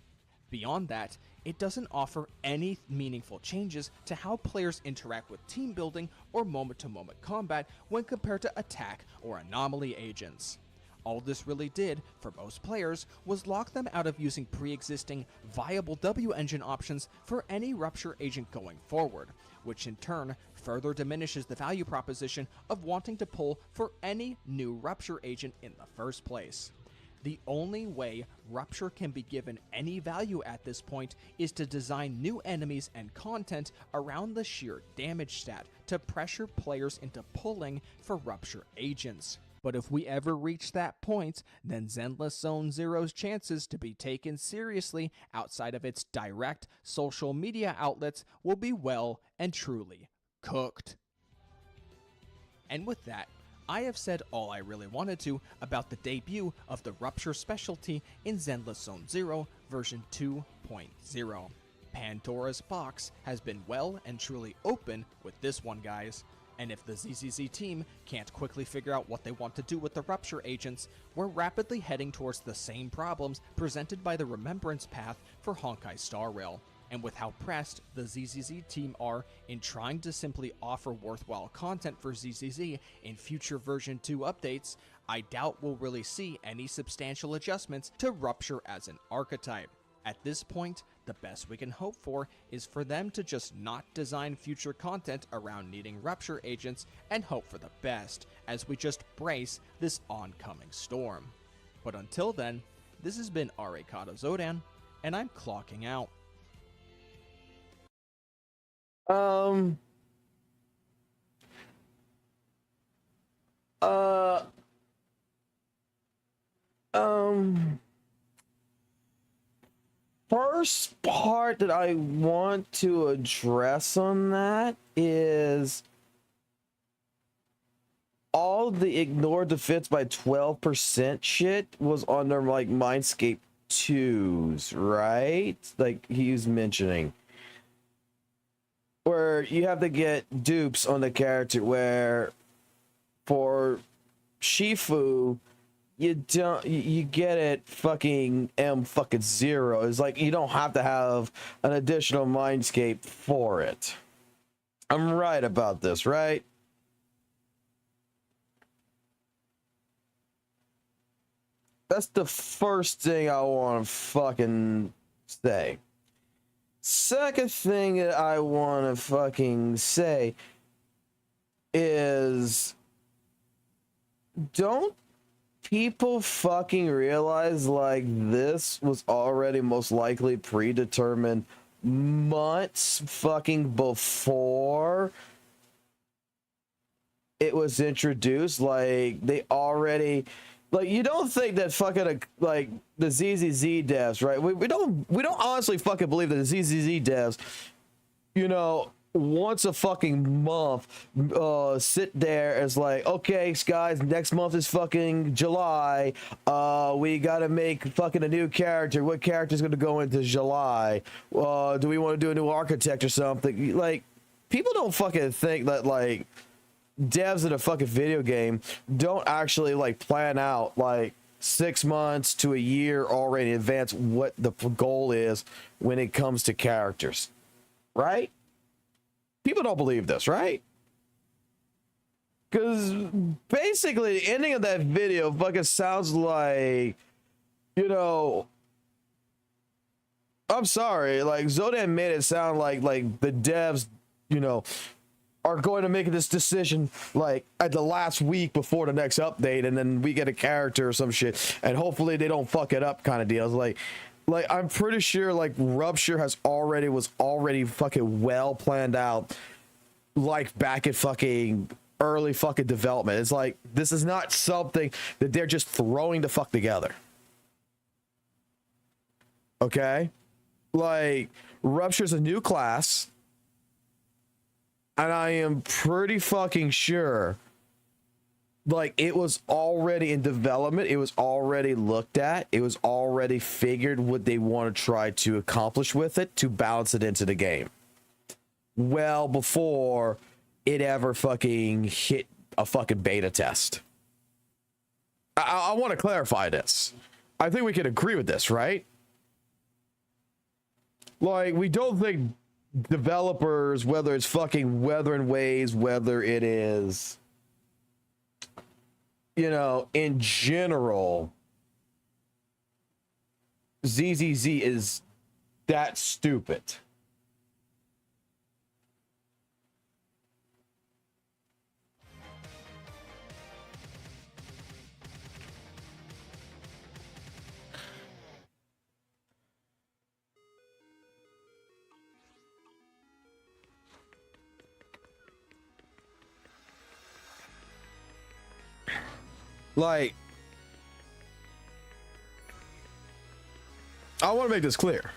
Beyond that, it doesn't offer any meaningful changes to how players interact with team building or moment-to-moment combat when compared to attack or anomaly agents. All this really did, for most players, was lock them out of using pre-existing viable W engine options for any Rupture agent going forward, which in turn further diminishes the value proposition of wanting to pull for any new Rupture agent in the first place. The only way Rupture can be given any value at this point is to design new enemies and content around the sheer damage stat to pressure players into pulling for Rupture agents. But if we ever reach that point, then Zenless Zone Zero's chances to be taken seriously outside of its direct social media outlets will be well and truly cooked. And with that, I have said all I really wanted to about the debut of the Rupture specialty in Zenless Zone Zero version 2.0. Pandora's box has been well and truly open with this one, guys. And if the ZZZ team can't quickly figure out what they want to do with the Rupture agents, we're rapidly heading towards the same problems presented by the Remembrance path for Honkai Star Rail. And with how pressed the ZZZ team are in trying to simply offer worthwhile content for ZZZ in future version 2 updates, I doubt we'll really see any substantial adjustments to Rupture as an archetype. At this point, the best we can hope for is for them to just not design future content around needing Rupture agents and hope for the best as we just brace this oncoming storm. But until then, this has been Arekata Zodan, and I'm clocking out. First part that I want to address on that is all the ignored defense by 12% shit was on their like Mindscape 2s, right? Like he was mentioning. Where you have to get dupes on the character where for Shifu you get it fucking M0. It's like you don't have to have an additional Mindscape for it. I'm right about this, right? That's the first thing I want to fucking say. Second thing that I want to fucking say is, don't people fucking realize like this was already most likely predetermined months fucking before it was introduced? Like they already, like, you don't think that fucking like the ZZZ devs, right? We don't honestly fucking believe that the ZZZ devs, you know, once a fucking month sit there as like, okay guys, next month is fucking July, we gotta make fucking a new character. What character's gonna go into July? Do we want to do a new architect or something? Like, people don't fucking think that like devs in a fucking video game don't actually like plan out like 6 months to a year already in advance what the goal is when it comes to characters, right? People don't believe this, right? Because basically the ending of that video fucking sounds like, you know, I'm sorry, like Zodan made it sound like the devs, you know, are going to make this decision like at the last week before the next update, and then we get a character or some shit, and hopefully they don't fuck it up kind of deals. Like I'm pretty sure like Rupture was already fucking well planned out, like back at fucking early fucking development. It's like, this is not something that they're just throwing the fuck together. Okay? Like, Rupture's a new class, and I am pretty fucking sure like it was already in development, it was already looked at, it was already figured what they want to try to accomplish with it to balance it into the game well before it ever fucking hit a fucking beta test. I want to clarify this. I think we can agree with this, right? Like, we don't think developers, whether it's fucking Weathering Ways, whether it is, you know, in general, ZZZ is that stupid. Like, I want to make this clear.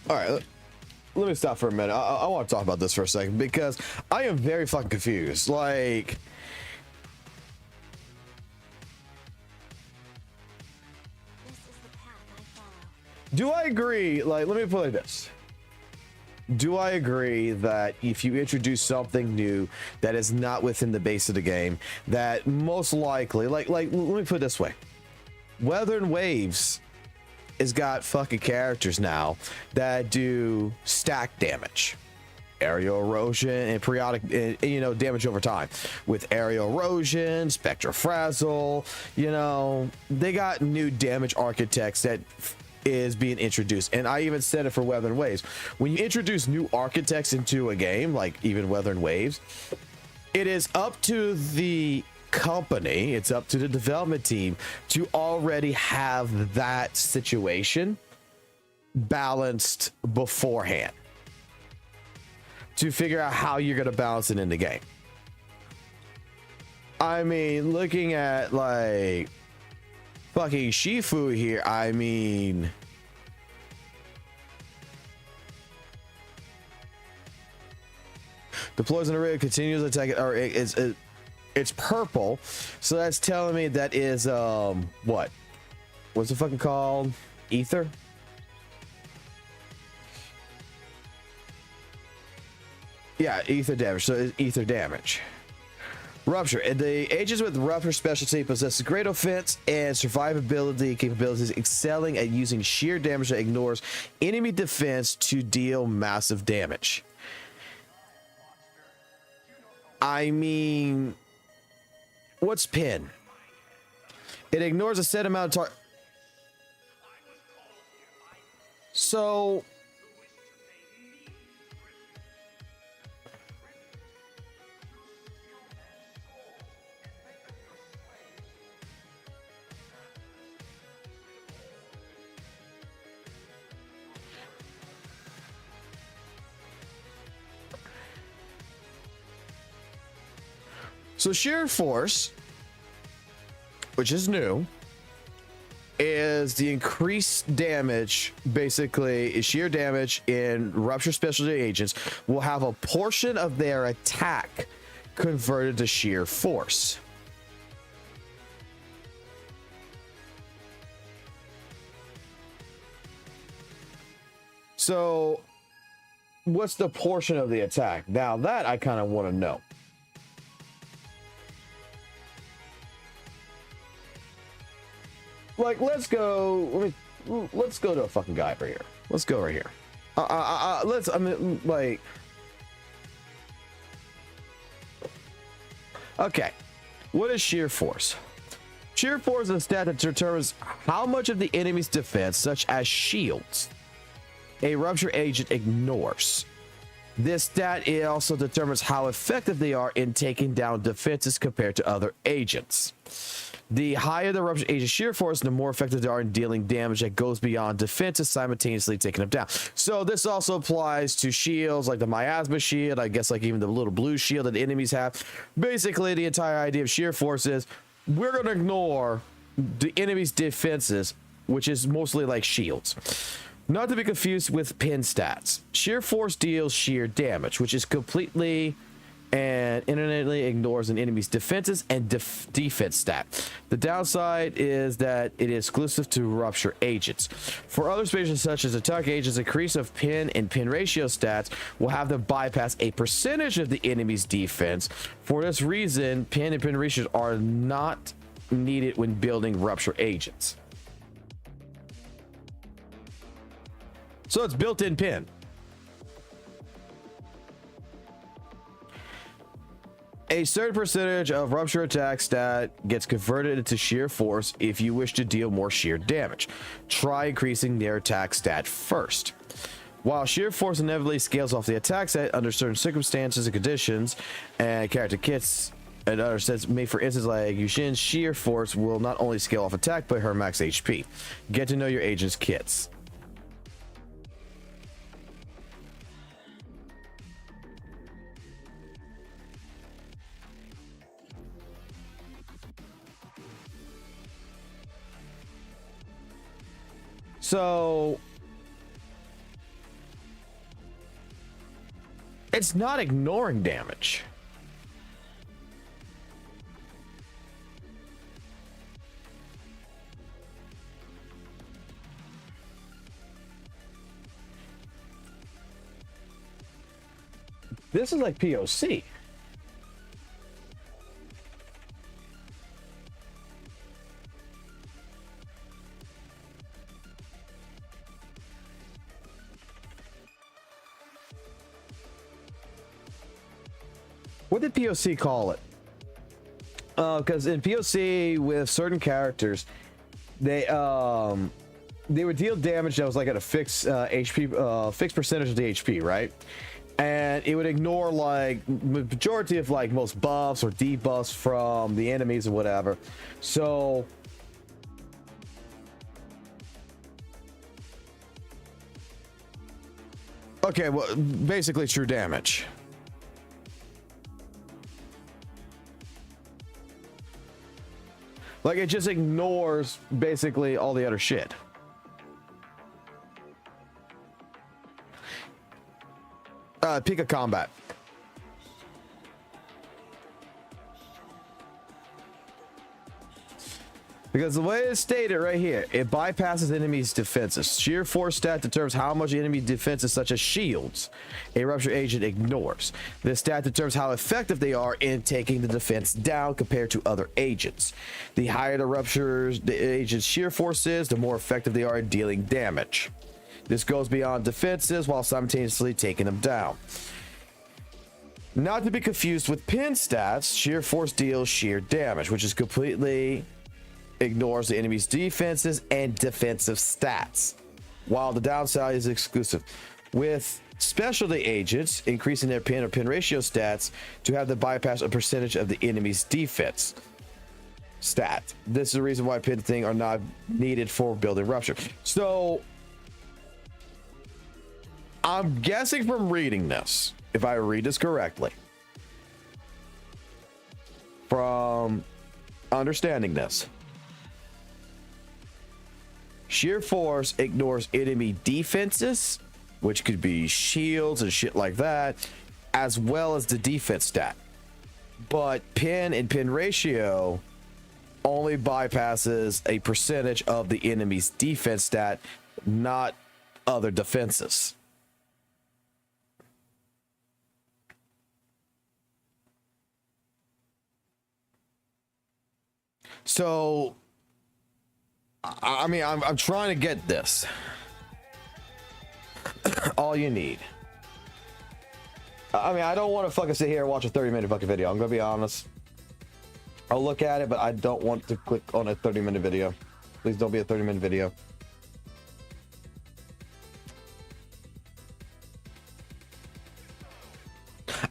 All right, let me stop for a minute. I want to talk about this for a second because I am very fucking confused. Like, do I agree? Like, let me put it like this. Do I agree that if you introduce something new that is not within the base of the game, that most likely, like let me put it this way. Weather and Waves has got fucking characters now that do stack damage, aerial erosion, and periodic, you know, damage over time. With aerial erosion, Spectra Frazzle, you know, they got new damage architects that is being introduced. And I even said it for Weather and Waves. When you introduce new architects into a game, like even Weather and Waves, it is up to the company, it's up to the development team to already have that situation balanced beforehand, to figure out how you're going to balance it in the game. I mean, looking at like fucking Shifu here, I mean, deploys an array, continues attack, or it's purple, so that's telling me that is what? What's it fucking called? Ether? Yeah, ether damage. So it's ether damage. Rupture. The agents with Rupture specialty possess great offense and survivability capabilities, excelling at using sheer damage that ignores enemy defense to deal massive damage. I mean, what's pin? It ignores a set amount of target. So sheer force, which is new, is the increased damage. Basically, sheer damage in Rupture specialty agents will have a portion of their attack converted to sheer force. So what's the portion of the attack? Now that I kind of want to know. Like, let's go to a fucking guy over here. Let's go right here. Okay. What is sheer force? Sheer force is a stat that determines how much of the enemy's defense, such as shields, a Rupture agent ignores. This stat also determines how effective they are in taking down defenses compared to other agents. The higher the Rupture agent's sheer force, the more effective they are in dealing damage that goes beyond defenses, simultaneously taking them down. So this also applies to shields, like the miasma shield, I guess, like even the little blue shield that the enemies have. Basically, the entire idea of sheer force is we're going to ignore the enemy's defenses, which is mostly like shields. Not to be confused with pin stats. Sheer force deals sheer damage, which is completely and intermittently ignores an enemy's defenses and defense stat. The downside is that it is exclusive to Rupture agents. For other specials such as attack agents, increase of pin and pin ratio stats will have them bypass a percentage of the enemy's defense. For this reason, pin and pin ratios are not needed when building Rupture agents. So it's built-in pin. A certain percentage of Rupture attack stat gets converted into sheer force if you wish to deal more sheer damage. Try increasing their attack stat first. While sheer force inevitably scales off the attack set under certain circumstances and conditions, and character kits and other sets made for instance like Yushin's sheer force will not only scale off attack but her max HP. Get to know your agent's kits. So it's not ignoring damage. This is like POC. What did POC call it? Because in POC with certain characters, they would deal damage that was like at a fixed HP, fixed percentage of the HP, right? And it would ignore like majority of like most buffs or debuffs from the enemies or whatever. So okay, well, basically true damage. Like it just ignores basically all the other shit. Peak of combat. Because the way it's stated right here, it bypasses enemies' defenses. Sheer force stat determines how much enemy defenses such as shields a rupture agent ignores. This stat determines how effective they are in taking the defense down compared to other agents. The higher the agent's sheer force is, the more effective they are in dealing damage. This goes beyond defenses while simultaneously taking them down. Not to be confused with pin stats, sheer force deals sheer damage, which is completely ignores the enemy's defenses and defensive stats, while the downside is exclusive. With specialty agents, increasing their pin or pin ratio stats to have the bypass a percentage of the enemy's defense stat. This is the reason why pin thing are not needed for building rupture. So I'm guessing from reading this, if I read this correctly, from understanding this, sheer force ignores enemy defenses, which could be shields and shit like that, as well as the defense stat. But pin and pin ratio only bypasses a percentage of the enemy's defense stat, not other defenses. So, I mean, I'm trying to get this. All you need. I mean, I don't want to fucking sit here and watch a 30-minute fucking video. I'm gonna be honest. I'll look at it, but I don't want to click on a 30-minute video. Please don't be a 30-minute video.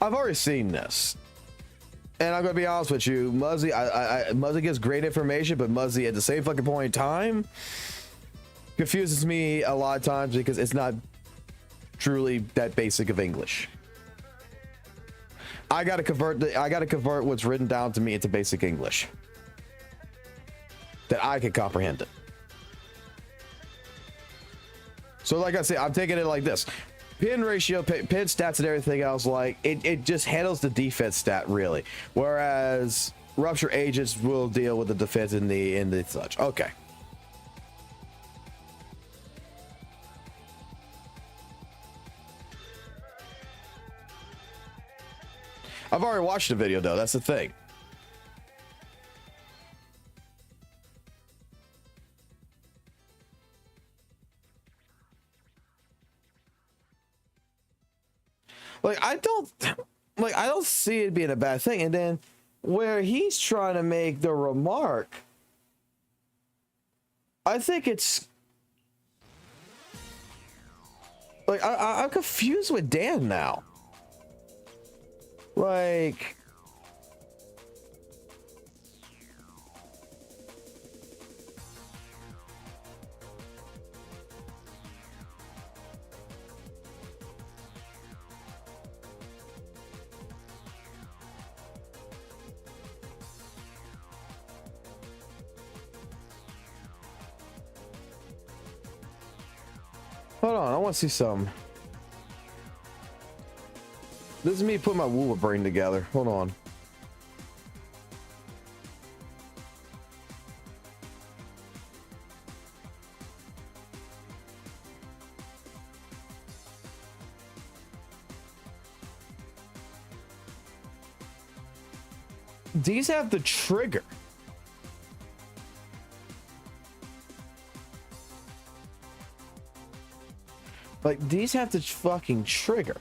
I've already seen this. And I'm gonna be honest with you, Muzzy. Muzzy gives great information, but Muzzy at the same fucking point in time confuses me a lot of times because it's not truly that basic of English. I gotta convert what's written down to me into basic English that I can comprehend it. So, like I said, I'm taking it like this. Pin ratio, pin stats, and everything else, like it just handles the defense stat really, whereas rupture agents will deal with the defense and the such. Okay. I've already watched the video though. That's the thing. Like I don't see it being a bad thing. And then where he's trying to make the remark, I think it's Like, I'm confused with Dan now. Like... Hold on, I want to see some. This is me putting my WUWA brain together. Hold on. These have the trigger. Like, these have the fucking trigger.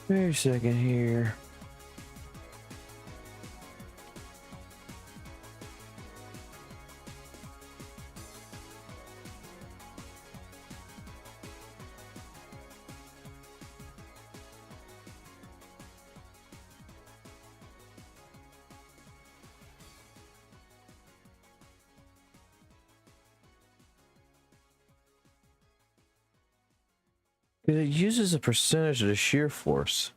Wait a second here. It uses a percentage of the shear force.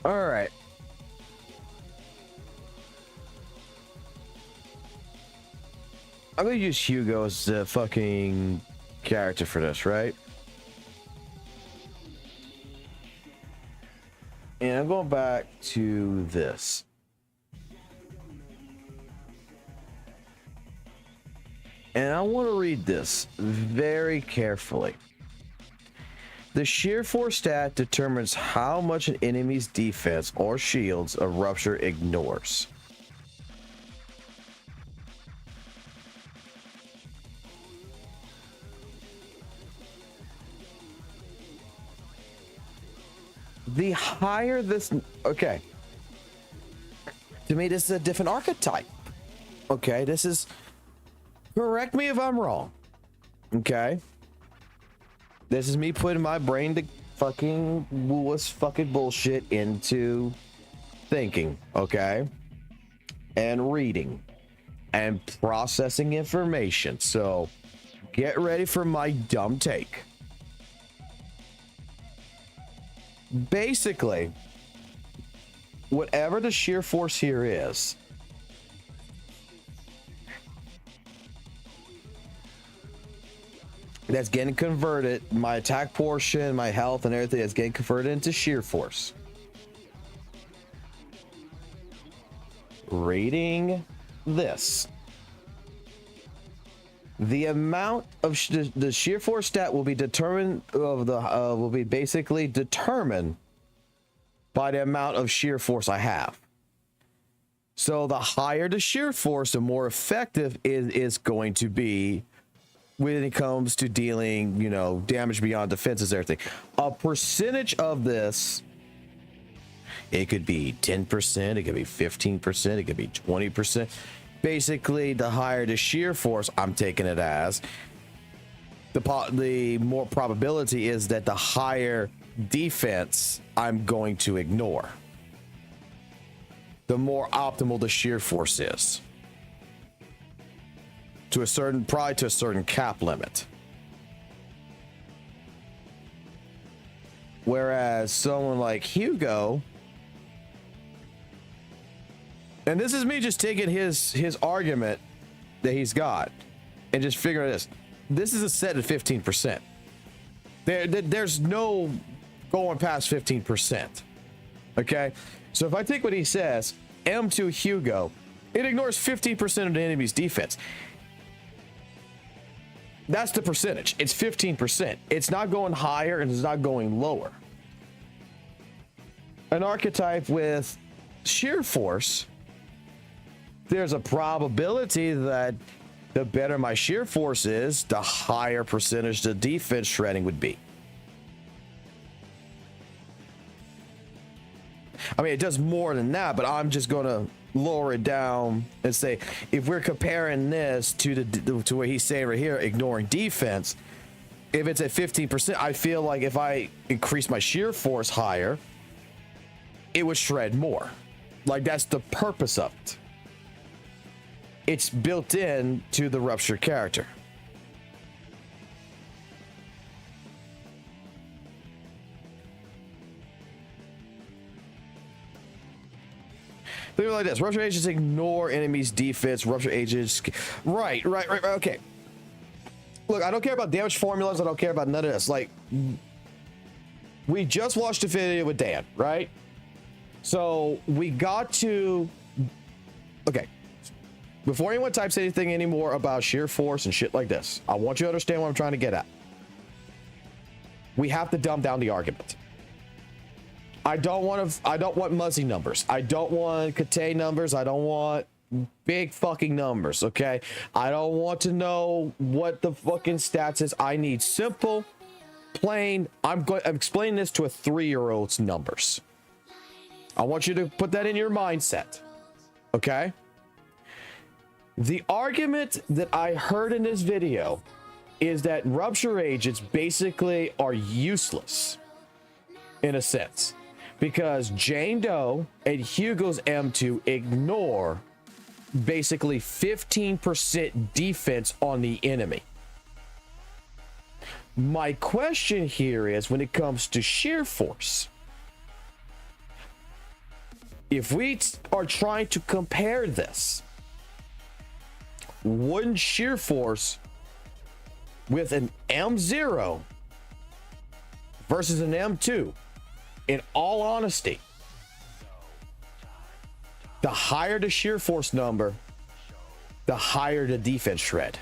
All right. I'm gonna use Hugo as the fucking character for this, right? And I'm going back to this. And I want to read this very carefully. The shear force stat determines how much an enemy's defense or shields a rupture ignores. The higher this... Okay. To me, this is a different archetype. Okay, this is... Correct me if I'm wrong. Okay. This is me putting my brain to fucking WUWA fucking bullshit into thinking, okay? And reading and processing information. So get ready for my dumb take. Basically, whatever the sheer force here is, that's getting converted, my attack portion, my health and everything is getting converted into sheer force. Reading this, the amount of the sheer force stat will be determined will be basically determined by the amount of sheer force I have. So the higher the sheer force, the more effective it is going to be when it comes to dealing, you know, damage beyond defenses, everything. A percentage of this, it could be 10%, it could be 15%, it could be 20%. Basically, the higher the sheer force, I'm taking it as, the more probability is that the higher defense I'm going to ignore. The more optimal the sheer force is. To a certain, probably to a certain cap limit. Whereas someone like Hugo, and this is me just taking his argument that he's got and just figuring this. This is a set at 15%. There's no going past 15%. Okay? So if I take what he says, M2 Hugo, it ignores 15% of the enemy's defense. That's the percentage. It's 15%. It's not going higher and it's not going lower. An archetype with sheer force, there's a probability that the better my sheer force is, the higher percentage the defense shredding would be. I mean, it does more than that, but I'm just going to lower it down and say, if we're comparing this to what he's saying right here, ignoring defense, if it's at 15%, I feel like if I increase my sheer force higher, it would shred more. Like, that's the purpose of it. It's built in to the Rupture character. Think of it like this. Rupture agents ignore enemies' defense. Rupture agents... Right. Okay. Look, I don't care about damage formulas. I don't care about none of this. Like, we just watched a video with Dan, right? So, we got to... Okay. Before anyone types anything anymore about sheer force and shit like this, I want you to understand what I'm trying to get at. We have to dumb down the argument. I don't want muzzy numbers. I don't want Kate numbers. I don't want big fucking numbers, okay? I don't want to know what the fucking stats is. I need simple, plain, I'm explaining this to a 3-year-old's numbers. I want you to put that in your mindset, okay? The argument that I heard in this video is that Rupture agents basically are useless in a sense, because Jane Doe and Hugo's M2 ignore basically 15% defense on the enemy. My question here is, when it comes to sheer force, if we are trying to compare this, wouldn't sheer force with an M0 versus an M2, in all honesty, the higher the sheer force number, the higher the defense shred?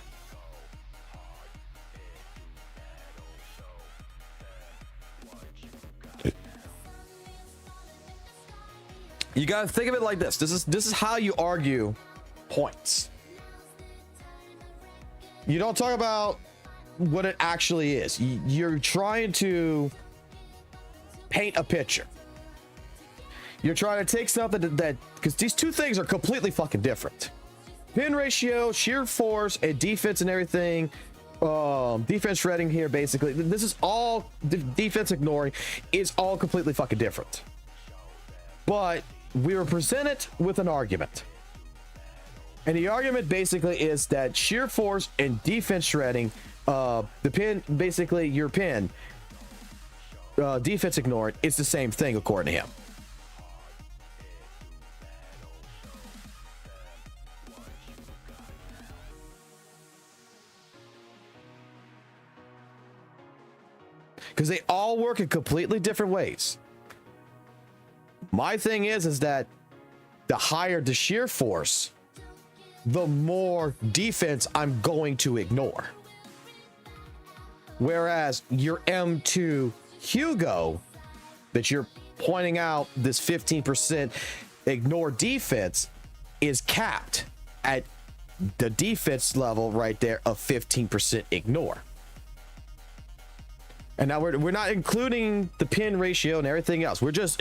You gotta think of it like this. This is how you argue points. You don't talk about what it actually is. You're trying to paint a picture. You're trying to take something that because these two things are completely fucking different. Pin ratio, sheer force, and defense and everything. Defense shredding here, basically. This is all defense ignoring is all completely fucking different. But we were presented with an argument. And the argument basically is that sheer force and defense shredding, the pin, basically your pin, defense ignoring, is the same thing according to him. Because they all work in completely different ways. My thing is that the higher the sheer force, the more defense I'm going to ignore. Whereas your M2 Hugo that you're pointing out, this 15% ignore defense, is capped at the defense level right there of 15% ignore. And now we're not including the pin ratio and everything else. We're just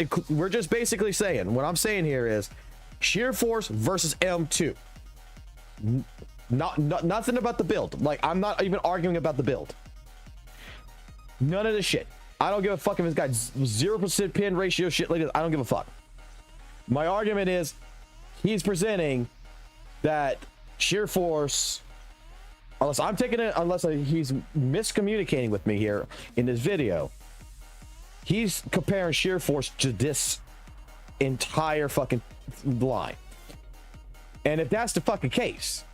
basically saying, what I'm saying here is sheer force versus M2. Nothing about the build. Like, I'm not even arguing about the build. None of this shit. I don't give a fuck if it's got 0% pin ratio shit like this. I don't give a fuck. My argument is he's presenting that sheer force, unless I'm taking it, unless he's miscommunicating with me here in this video, he's comparing sheer force to this entire fucking line. And if that's the fucking case,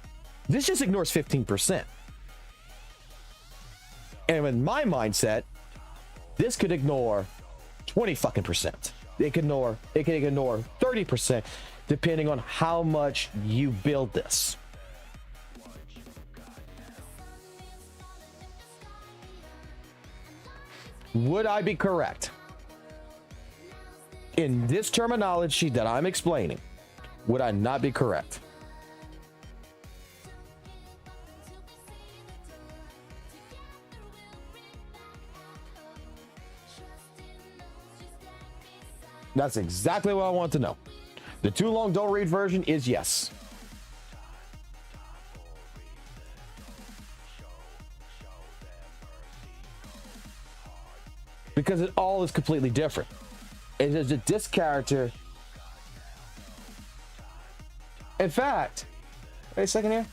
this just ignores 15%. And in my mindset, this could ignore 20 fucking percent. It can ignore 30%, depending on how much you build this. Would I be correct? In this terminology that I'm explaining, would I not be correct? That's exactly what I want to know. The too long don't read version is yes. Because it all is completely different. It is that this character. In fact, wait a second here.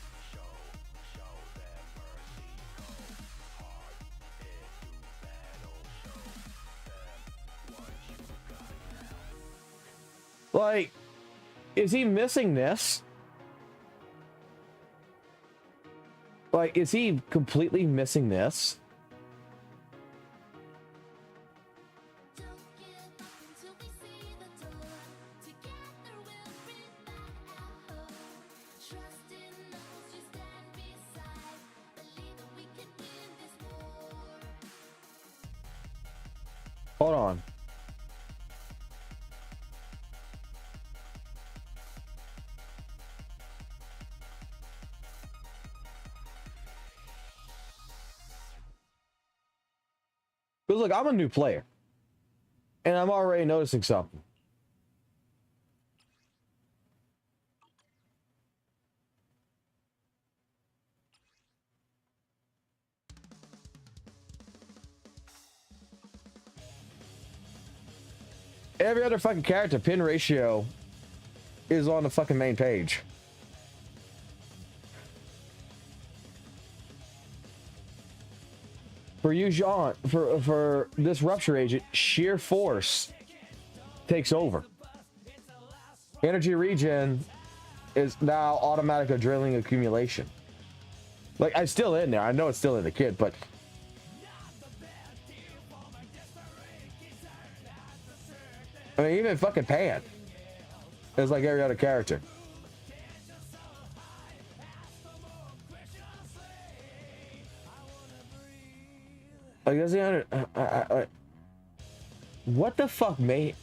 Like, is he missing this? Like, is he completely missing this? Hold on. Because look, I'm a new player. And I'm already noticing something. Every other fucking character pin ratio is on the fucking main page. For you, Jean, for this rupture agent, sheer force takes over. Energy regen is now automatic adrenaline accumulation. Like, it's still in there. I know it's still in the kit, but I mean, even fucking Pan is like every other character. Like, does he under? What the fuck, mate?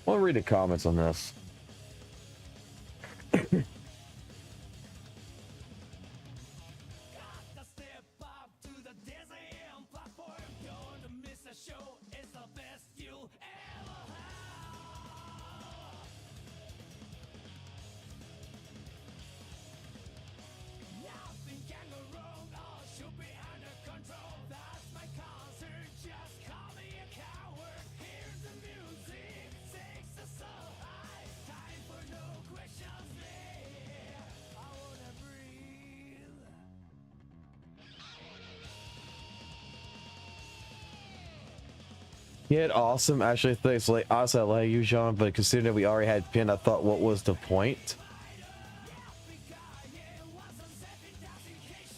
I'll read the comments on this. Yeah, awesome. Actually, thanks. Like, honestly, I like you, John, but considering that we already had Pin, I thought, what was the point?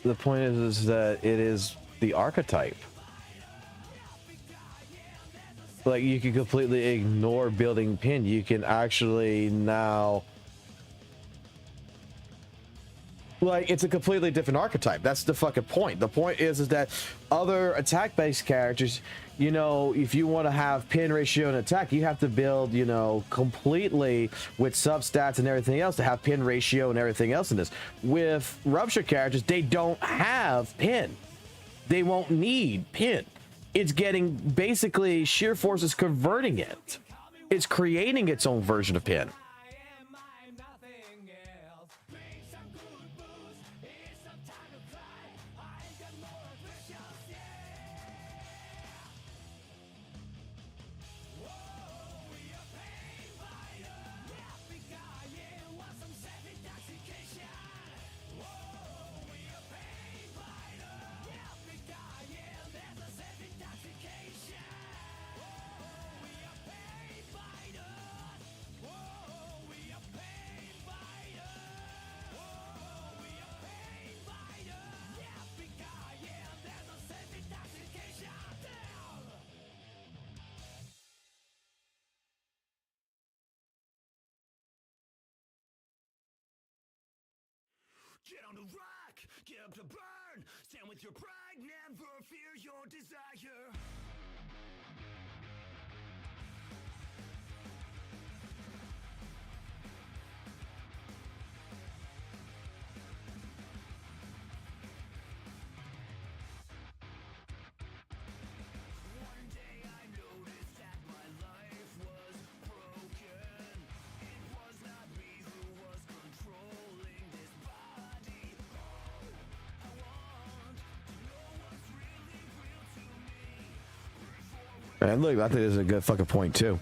The point is that it is the archetype. Like, you can completely ignore building Pin. You can actually now, like, it's a completely different archetype. That's the fucking point. The point is that other attack-based characters, you know, if you want to have pin ratio and attack, you have to build, you know, completely with substats and everything else to have pin ratio and everything else in this. With Rupture characters, they don't have pin. They won't need pin. It's getting basically sheer force is converting it. It's creating its own version of pin. Get on the rock, get up to burn. Stand with your pride, never fear your desire. One day I noticed that my life was broken. It was not me who was controlling this body. I want to know what's really real to me. And look, I think this is a good fucking point too.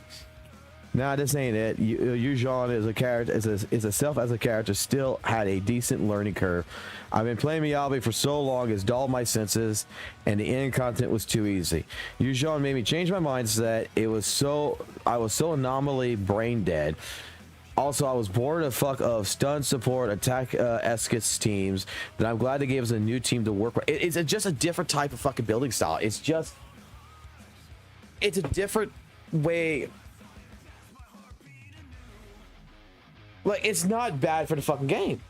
Nah, this ain't it. Yuuzhan as a character, is a self as a character, still had a decent learning curve. I've been playing Miyabi for so long, it's dulled my senses, and the end content was too easy. Yuuzhan made me change my mindset. I was so anomaly brain dead. Also, I was bored of stun support, attack Eskis teams. That I'm glad they gave us a new team to work with. It's just a different type of fucking building style. It's a different way. Like, it's not bad for the fucking game.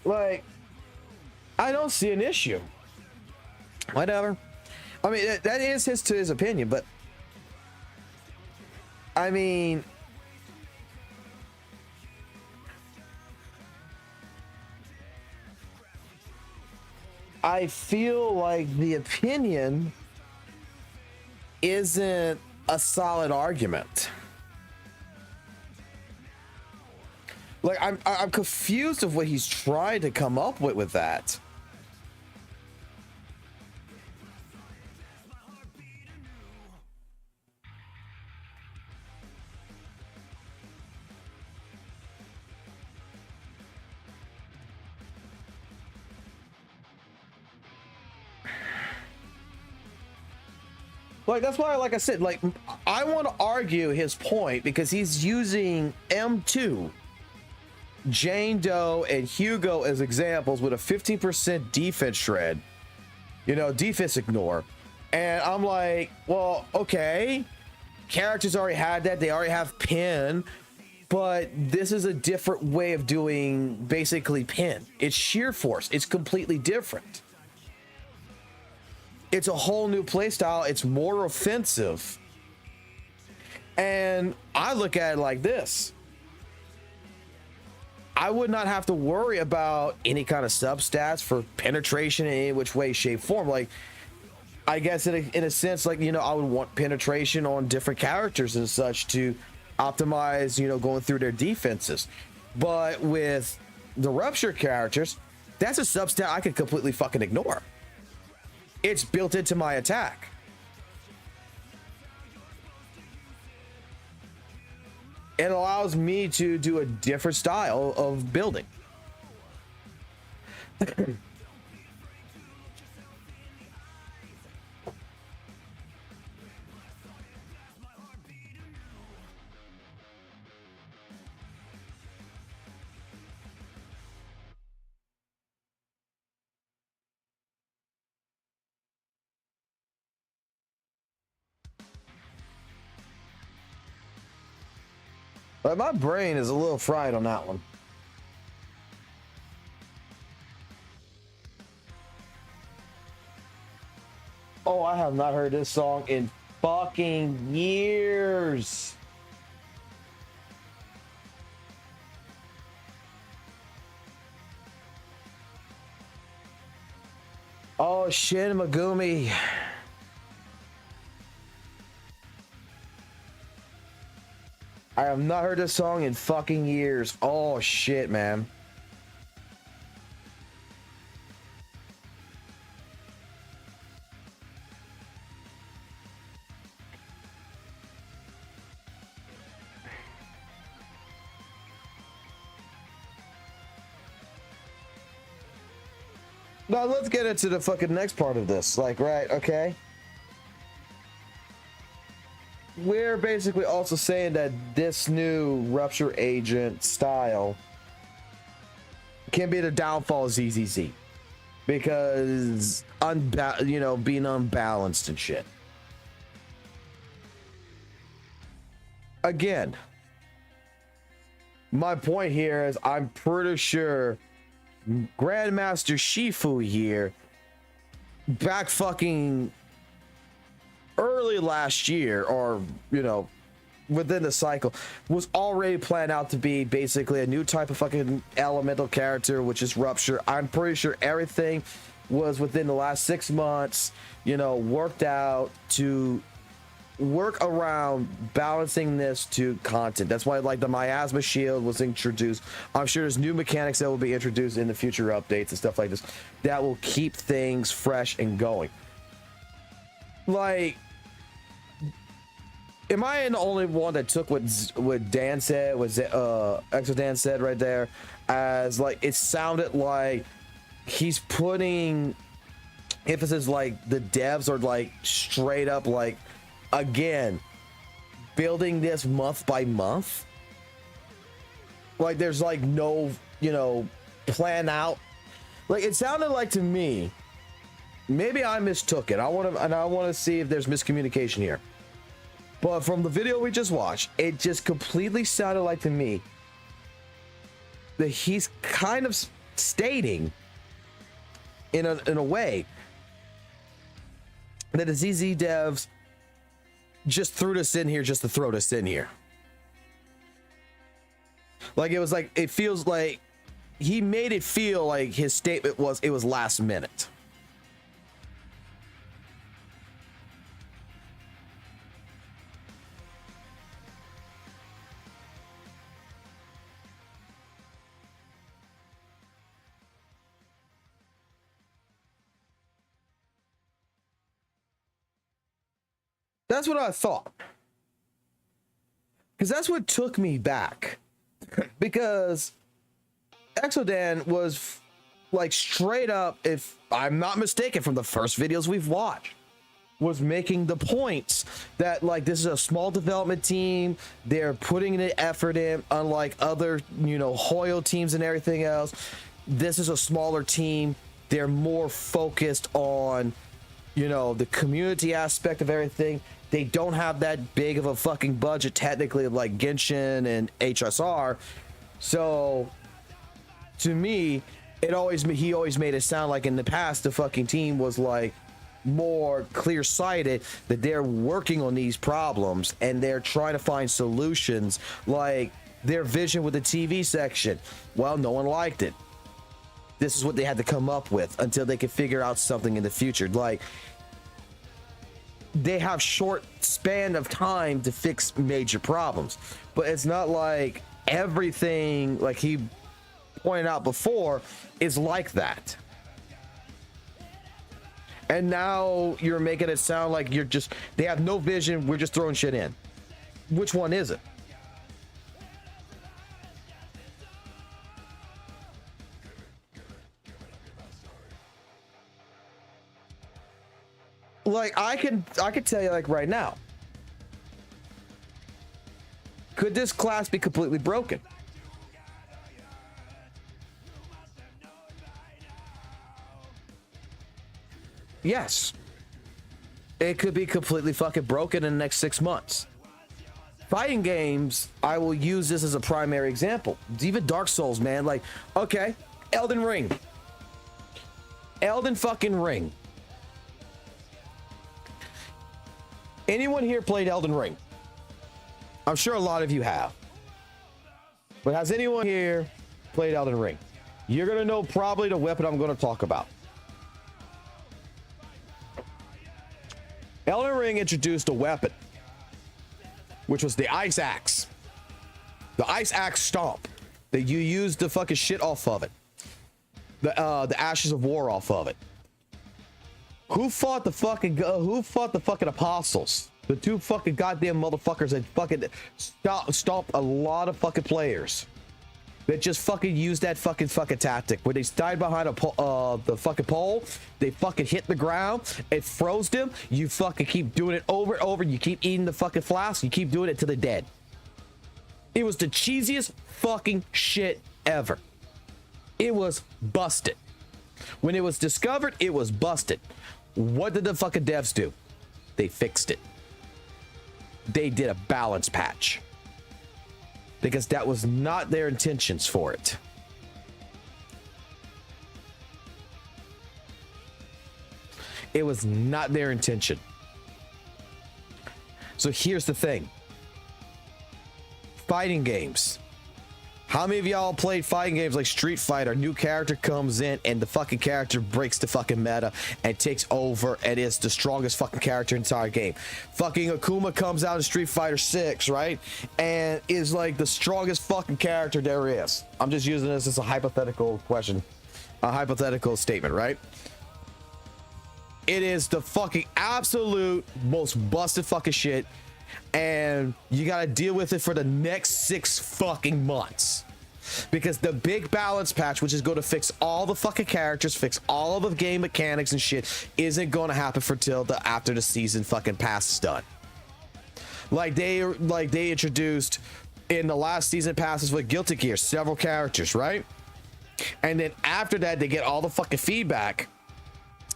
Like, I don't see an issue. Whatever. I mean, that is his opinion, but I mean, I feel like the opinion isn't a solid argument. Like, I'm confused of what he's trying to come up with that. Like, that's why, like I said, like, I want to argue his point because he's using M2 Jane Doe and Hugo as examples with a 15% defense shred, you know, defense ignore. And I'm like, well, okay, characters already had that. They already have pin, but this is a different way of doing basically pin. It's sheer force. It's completely different. It's a whole new playstyle. It's more offensive. And I look at it like this. I would not have to worry about any kind of substats for penetration in any which way, shape, form. Like, I guess in a sense, like, you know, I would want penetration on different characters and such to optimize, you know, going through their defenses. But with the Rupture characters, that's a substat I could completely fucking ignore. It's built into my attack. It allows me to do a different style of building. But my brain is a little fried on that one. Oh, I have not heard this song in fucking years. Oh, Shin Megumi. I have not heard this song in fucking years. Oh shit, man. Now let's get into the fucking next part of this. Like, right, okay. We're basically also saying that this new Rupture agent style can be the downfall of ZZZ because being unbalanced and shit. Again, my point here is I'm pretty sure Grandmaster Shifu here back fucking early last year, or you know, within the cycle, was already planned out to be basically a new type of fucking elemental character, which is Rupture. I'm pretty sure everything was within the last 6 months, you know, worked out to work around balancing this to content. That's why like the miasma shield was introduced. I'm sure there's new mechanics that will be introduced in the future updates and stuff like this that will keep things fresh and going. Like, am I the only one that took what Dan said, what Exodan said right there, as like it sounded like he's putting emphasis, like the devs are like straight up like, again, building this month by month? Like there's like no, you know, plan out. Like it sounded like to me, maybe I mistook it. I want to see if there's miscommunication here. But from the video we just watched, it just completely sounded like to me that he's kind of stating in a way that the ZZ devs just threw this in here just to throw this in here. Like it was like, it feels like he made it feel like his statement was, it was last minute. That's what I thought. Because that's what took me back. Because Exodan was like straight up, if I'm not mistaken, from the first videos we've watched, was making the points that like this is a small development team, they're putting the effort in, unlike other, you know, Hoyo teams and everything else. This is a smaller team, they're more focused on, you know, the community aspect of everything. They don't have that big of a fucking budget technically like Genshin and HSR. So to me, he always made it sound like in the past the fucking team was like more clear-sighted, that they're working on these problems and they're trying to find solutions. Like their vision with the TV section, well, no one liked it. This is what they had to come up with until they could figure out something in the future. Like they have short span of time to fix major problems, but it's not like everything, like he pointed out before, is like that. And now you're making it sound like they have no vision, we're just throwing shit in. Which one is it? Like I can tell you like right now, could this class be completely broken? Yes. It could be completely fucking broken in the next 6 months. Fighting games, I will use this as a primary example. Even Dark Souls, man. Like, okay, Elden Ring. Elden fucking Ring. Anyone here played Elden Ring? I'm sure a lot of you have. But has anyone here played Elden Ring? You're going to know probably the weapon I'm going to talk about. Elden Ring introduced a weapon, which was the Ice Axe. The Ice Axe Stomp. That you use the fucking shit off of it. The Ashes of War off of it. Who fought the fucking apostles? The two fucking goddamn motherfuckers that fucking stomped a lot of fucking players. That just fucking used that fucking tactic where they died behind the fucking pole, they fucking hit the ground, it froze them. You fucking keep doing it over and over. You keep eating the fucking flask. You keep doing it till they're dead. It was the cheesiest fucking shit ever. It was busted. When it was discovered, it was busted. What did the fucking devs do? They fixed it. They did a balance patch. Because that was not their intentions for it. It was not their intention. So here's the thing. Fighting games. How many of y'all played fighting games like Street Fighter? New character comes in and the fucking character breaks the fucking meta and takes over and is the strongest fucking character in the entire game. Fucking Akuma comes out in Street Fighter 6, right? And is like the strongest fucking character there is. I'm just using this as a hypothetical question. A hypothetical statement, right? It is the fucking absolute most busted fucking shit. And you gotta deal with it for the next 6 fucking months. Because the big balance patch, which is going to fix all the fucking characters, fix all of the game mechanics and shit, isn't going to happen for till after the season fucking pass is done. Like they introduced in the last season passes with Guilty Gear several characters, right? And then after that, they get all the fucking feedback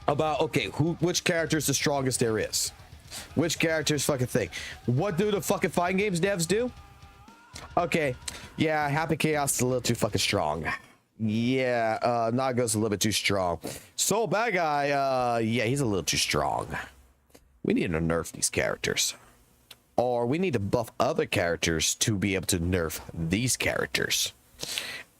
about, okay, which character is the strongest there is. Which characters fucking thing. What do the fucking fighting games devs do? Okay, yeah, Happy Chaos is a little too fucking strong. Yeah, Naga's a little bit too strong. Soul Bad Guy, yeah, he's a little too strong. We need to nerf these characters. Or we need to buff other characters to be able to nerf these characters.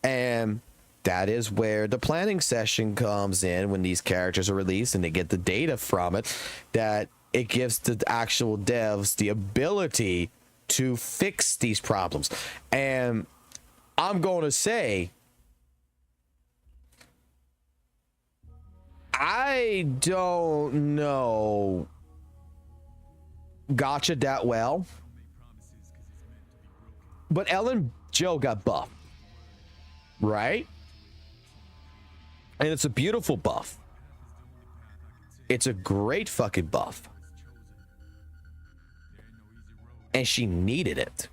And that is where the planning session comes in when these characters are released and they get the data from it, that it gives the actual devs the ability to fix these problems. And I'm going to say, I don't know Gotcha that well, but Ellen Joe got buffed, right? And it's a beautiful buff. It's a great fucking buff. and she needed it.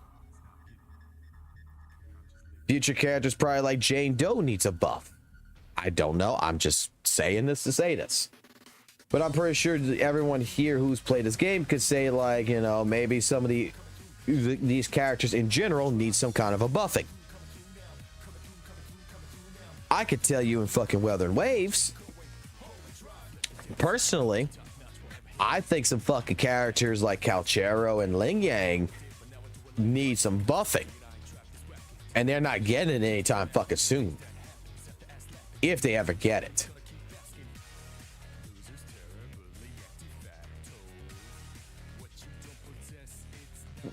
Future characters probably like Jane Doe needs a buff. I don't know. I'm just saying this to say this. But I'm pretty sure everyone here who's played this game could say, like, you know, maybe some of these characters in general need some kind of a buffing. I could tell you in fucking Weather and Waves, personally, I think some fucking characters like Calchero and Ling Yang need some buffing. And they're not getting it anytime fucking soon. If they ever get it.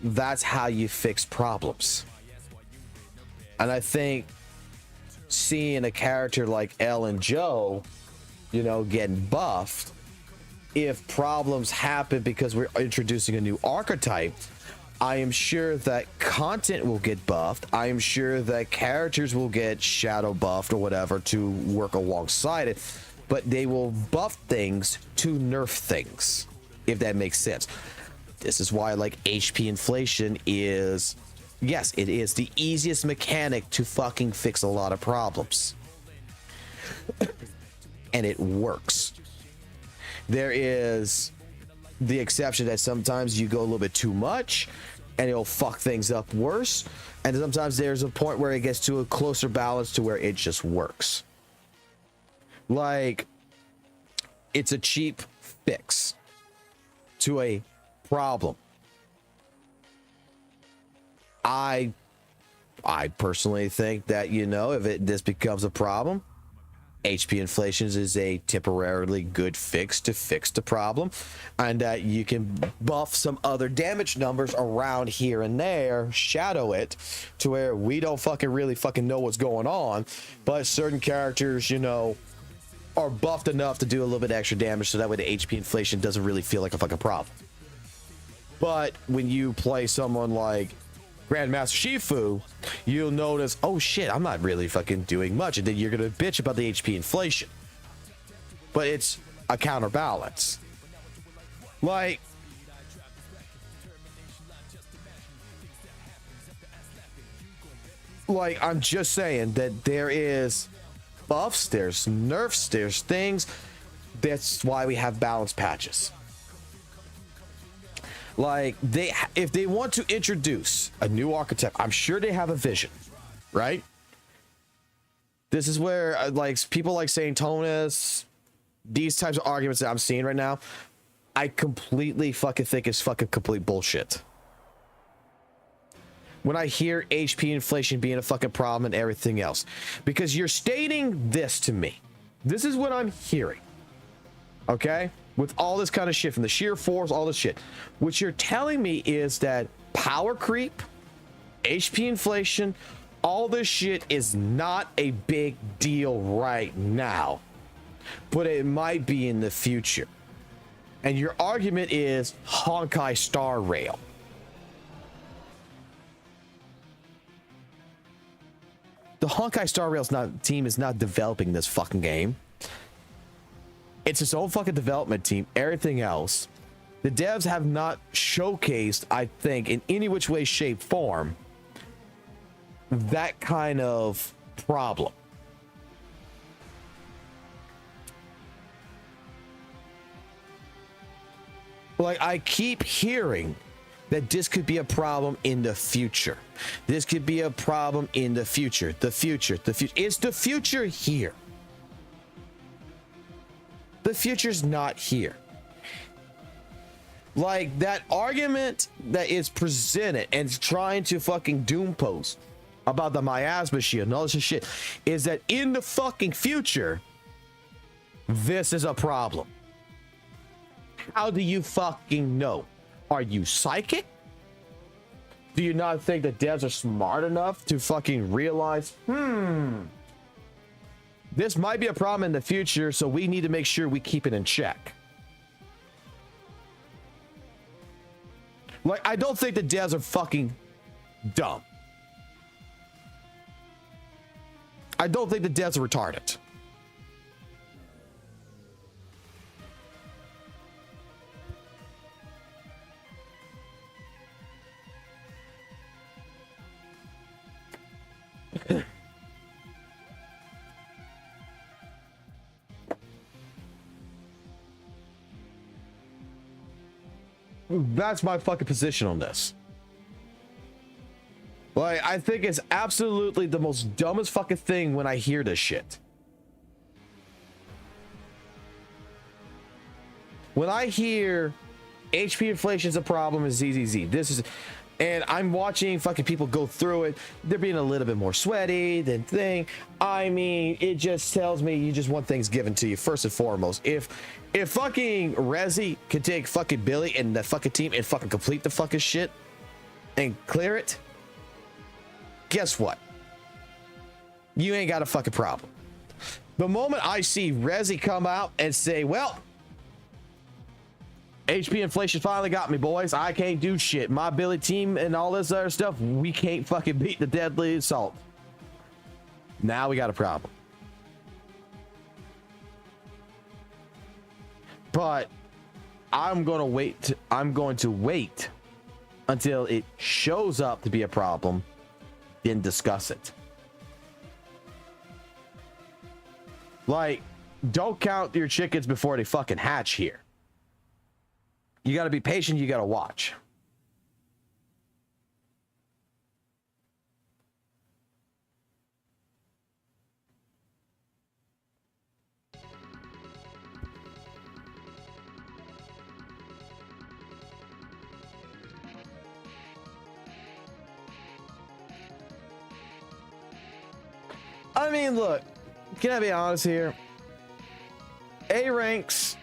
That's how you fix problems. And I think seeing a character like Elle and Joe, you know, getting buffed, if problems happen because we're introducing a new archetype, I am sure that content will get buffed. I am sure that characters will get shadow buffed or whatever to work alongside it, but they will buff things to nerf things, if that makes sense. This is why, like, HP inflation is, yes, it is the easiest mechanic to fucking fix a lot of problems. And it works. There is the exception that sometimes you go a little bit too much and it'll fuck things up worse. And sometimes there's a point where it gets to a closer balance to where it just works. Like, it's a cheap fix to a problem. I personally think that, you know, if this becomes a problem, HP inflations is a temporarily good fix to fix the problem, and that you can buff some other damage numbers around here and there, shadow it to where we don't really know what's going on, but certain characters, you know, are buffed enough to do a little bit extra damage, so that way the HP inflation doesn't really feel like a fucking problem. But when you play someone like Grandmaster Shifu, you'll notice, oh shit, I'm not really fucking doing much, and then you're gonna bitch about the HP inflation. But it's a counterbalance. Like, I'm just saying that there is buffs, there's nerfs, there's things. That's why we have balance patches. Like, if they want to introduce a new archetype, I'm sure they have a vision, right? This is where, like, people like Saintonus, these types of arguments that I'm seeing right now, I completely fucking think is fucking complete bullshit. When I hear HP inflation being a fucking problem and everything else, because you're stating this to me. This is what I'm hearing. Okay? With all this kind of shit from the sheer force, all this shit. What you're telling me is that power creep, HP inflation, all this shit is not a big deal right now, but it might be in the future. And your argument is Honkai Star Rail. The Honkai Star Rail's team is not developing this fucking game. It's its own fucking development team. Everything else, the devs have not showcased, I think, in any which way, shape, form, that kind of problem. Like, I keep hearing that this could be a problem in the future. This could be a problem in the future. The future. Is the future here? The future's not here. Like, that argument that is presented and trying to fucking doom post about the miasma shield and all this shit is that in the fucking future, this is a problem. How do you fucking know? Are you psychic? Do you not think that devs are smart enough to fucking realize, this might be a problem in the future, so we need to make sure we keep it in check? Like, I don't think the devs are fucking dumb. I don't think the devs are retarded. That's my fucking position on this. Like, I think it's absolutely the most dumbest fucking thing when I hear this shit. When I hear HP inflation's a problem in ZZZ, this is, and I'm watching fucking people go through it, they're being a little bit more sweaty than thing. I mean, it just tells me you just want things given to you first and foremost. If fucking Rezi could take fucking Billy and the fucking team and fucking complete the fucking shit and clear it, guess what? You ain't got a fucking problem. The moment I see Rezi come out and say, well, HP inflation finally got me, boys. I can't do shit. My Billy team and all this other stuff, we can't fucking beat the deadly assault. Now we got a problem. But I'm going to wait until it shows up to be a problem, then discuss it. Like, don't count your chickens before they fucking hatch here. You got to be patient. You got to watch. I mean, look, can I be honest here? A ranks,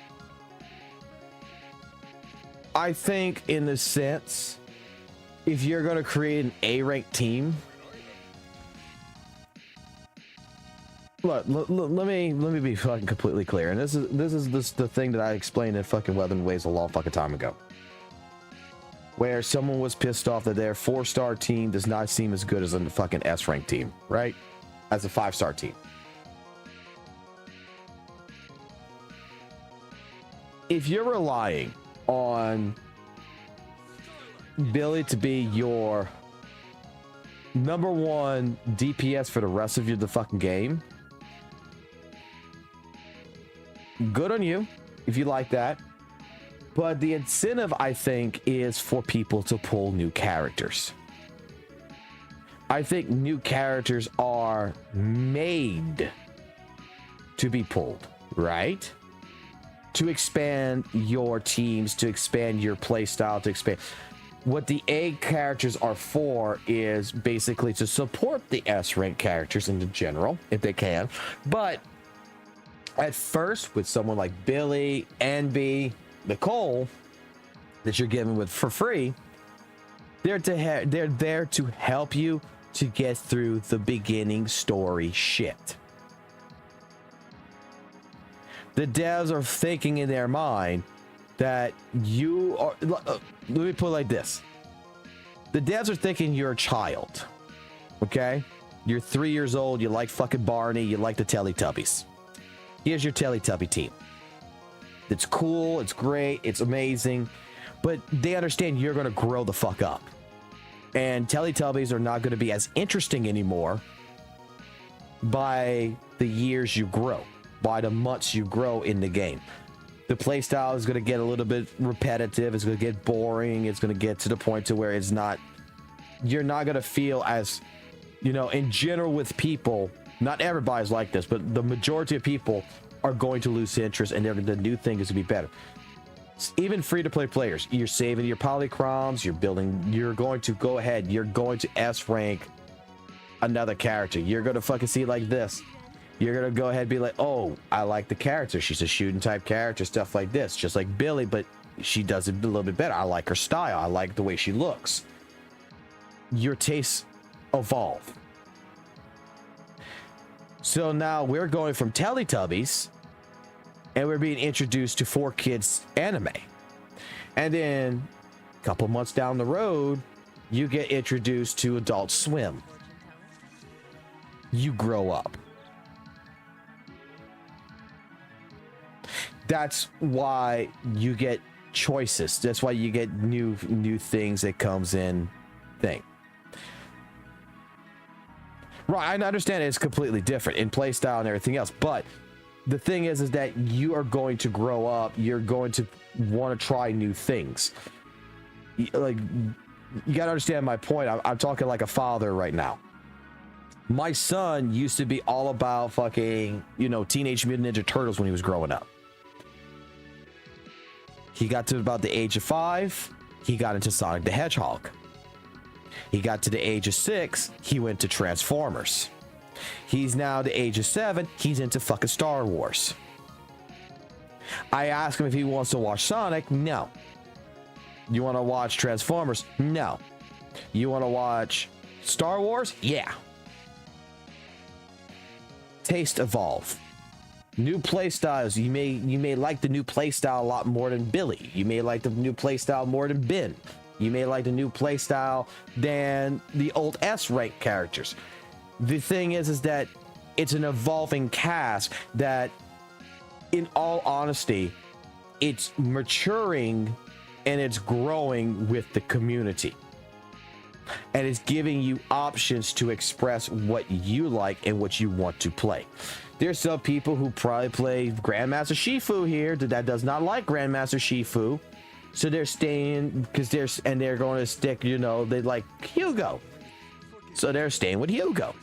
I think, in the sense, if you're going to create an A rank team, look, let me be fucking completely clear, and this is the thing that I explained in fucking Weathering Waves a long fucking time ago, where someone was pissed off that their 4-star team does not seem as good as a fucking S rank team, right? As a 5-star team. If you're relying on Billy to be your #1 DPS for the rest of the fucking game, good on you if you like that. But the incentive, I think, is for people to pull new characters. I think new characters are made to be pulled, right? To expand your teams, to expand your playstyle, to expand. What the A characters are for is basically to support the S rank characters in the general, if they can. But at first, with someone like Billy, NB, Nicole, that you're given with for free, they're there to help you to get through the beginning story shit. The devs are thinking in their mind that you are, let me put it like this. The devs are thinking you're a child, okay? You're 3 years old, you like fucking Barney, you like the Teletubbies. Here's your Teletubby team. It's cool, it's great, it's amazing, but they understand you're gonna grow the fuck up. And Teletubbies are not gonna be as interesting anymore by the years you grow, by the months you grow in the game. The playstyle is going to get a little bit repetitive. It's going to get boring. It's going to get to the point to where it's not, you're not going to feel as, you know, in general with people, not everybody's like this, but the majority of people are going to lose interest, and the new thing is to be better. Even free-to-play players, you're saving your polychroms, you're going to go ahead, you're going to S rank another character. You're going to fucking see like this. You're going to go ahead and be like, oh, I like the character. She's a shooting type character, stuff like this. Just like Billy, but she does it a little bit better. I like her style. I like the way she looks. Your tastes evolve. So now we're going from Teletubbies, and we're being introduced to 4Kids anime. And then a couple months down the road, you get introduced to Adult Swim. You grow up. That's why you get choices. That's why you get new things that comes in thing. Right, I understand it's completely different in playstyle and everything else, but the thing is that you are going to grow up. You're going to want to try new things. like, you gotta understand my point. I'm talking like a father right now. My son used to be all about fucking, you know, Teenage Mutant Ninja Turtles when he was growing up. He got to about the age of 5, he got into Sonic the Hedgehog. He got to the age of 6, he went to Transformers. He's now the age of 7, he's into fucking Star Wars. I ask him if he wants to watch Sonic. No. You want to watch Transformers? No. You want to watch Star Wars? Yeah. Taste evolve. New play styles. You may like the new play style a lot more than Billy. You may like the new play style more than Ben. You may like the new play style than the old S-rank characters. The thing is that it's an evolving cast that, in all honesty, it's maturing and it's growing with the community. And it's giving you options to express what you like and what you want to play. There's some people who probably play Grandmaster Shifu here that does not like Grandmaster Shifu. So they're staying because they're going to stick, you know, they like Hugo. So they're staying with Hugo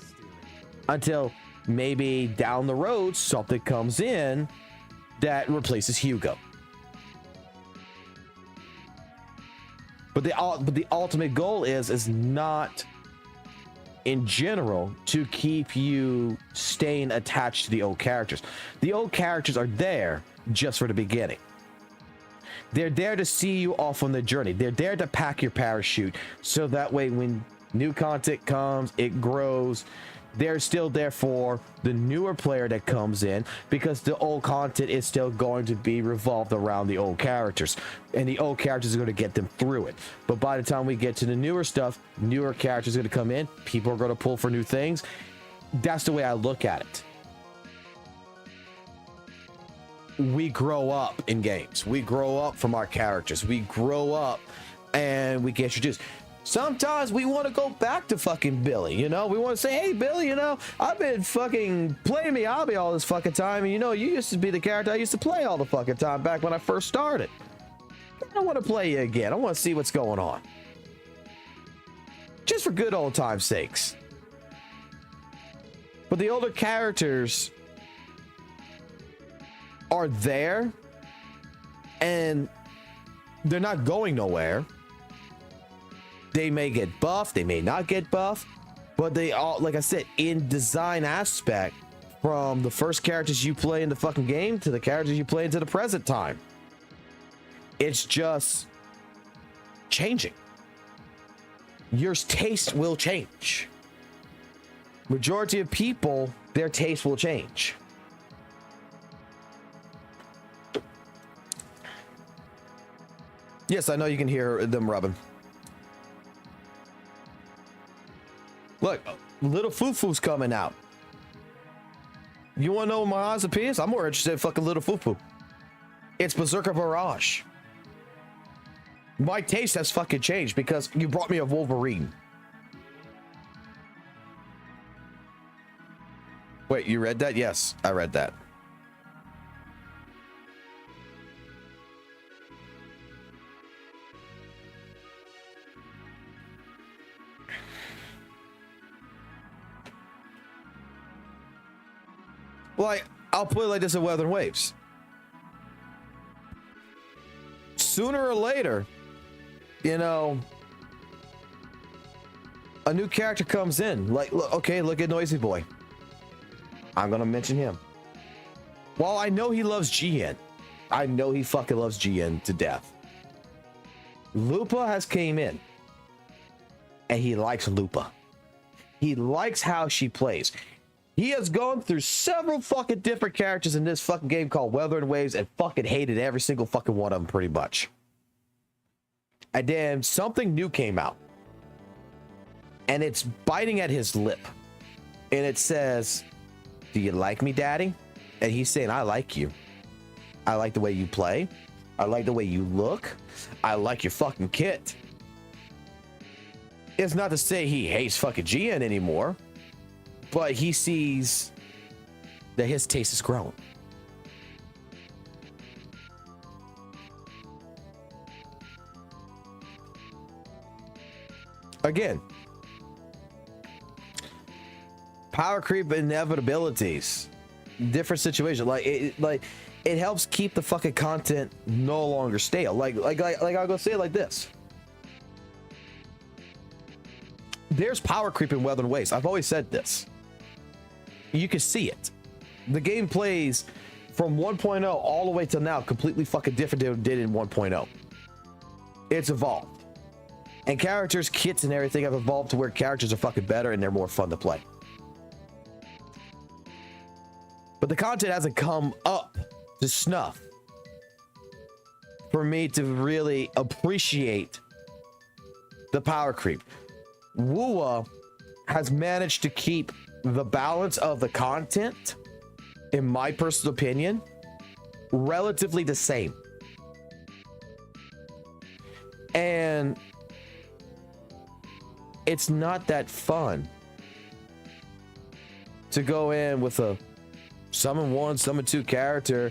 until maybe down the road something comes in that replaces Hugo. But the ultimate goal is not, in general, to keep you staying attached to the old characters. The old characters are there just for the beginning. They're there to see you off on the journey. They're there to pack your parachute, so that way when new content comes, it grows. They're still there for the newer player that comes in, because the old content is still going to be revolved around the old characters, and the old characters are going to get them through it. But by the time we get to the newer stuff, newer characters are going to come in, people are going to pull for new things. That's the way I look at it. We grow up in games. We grow up from our characters. We grow up and we get introduced. Sometimes we want to go back to fucking Billy, you know? We want to say, hey, Billy, you know, I've been fucking playing Miyabi all this fucking time, and you know, you used to be the character I used to play all the fucking time back when I first started. I don't want to play you again. I want to see what's going on. Just for good old time's sakes. But the older characters are there, and they're not going nowhere. They may get buffed, they may not get buffed, but they all, like I said, in design aspect, from the first characters you play in the fucking game to the characters you play into the present time, it's just changing. Your taste will change. Majority of people, their taste will change. Yes, I know you can hear them rubbing. Look, Little Fufu's coming out. You want to know my honest opinions? I'm more interested in fucking Little Fufu. It's Berserker Barrage. My taste has fucking changed because you brought me a Wolverine. Wait, you read that? Yes, I read that. Well, I'll put it like this in Weather and Waves. Sooner or later, you know, a new character comes in. Like, look, okay, look at Noisy Boy. I'm gonna mention him. While I know he loves GN, I know he fucking loves GN to death. Lupa has came in, and he likes Lupa. He likes how she plays. He has gone through several fucking different characters in this fucking game called Weather and Waves and fucking hated every single fucking one of them pretty much. And then something new came out. And it's biting at his lip. And it says, do you like me, Daddy? And he's saying, I like you. I like the way you play. I like the way you look. I like your fucking kit. It's not to say he hates fucking GN anymore. But he sees that his taste has grown. again, power creep inevitabilities, different situations. Like it helps keep the fucking content no longer stale. Like I'll go say it like this. There's power creep in Weather Ways. I've always said this. You can see it. The game plays from 1.0 all the way to now completely fucking different than it did in 1.0. It's evolved. And characters, kits, and everything have evolved to where characters are fucking better and they're more fun to play. But the content hasn't come up to snuff for me to really appreciate the power creep. WUWA has managed to keep the balance of the content, in my personal opinion, relatively the same. And it's not that fun to go in with a summon 1, summon 2 character,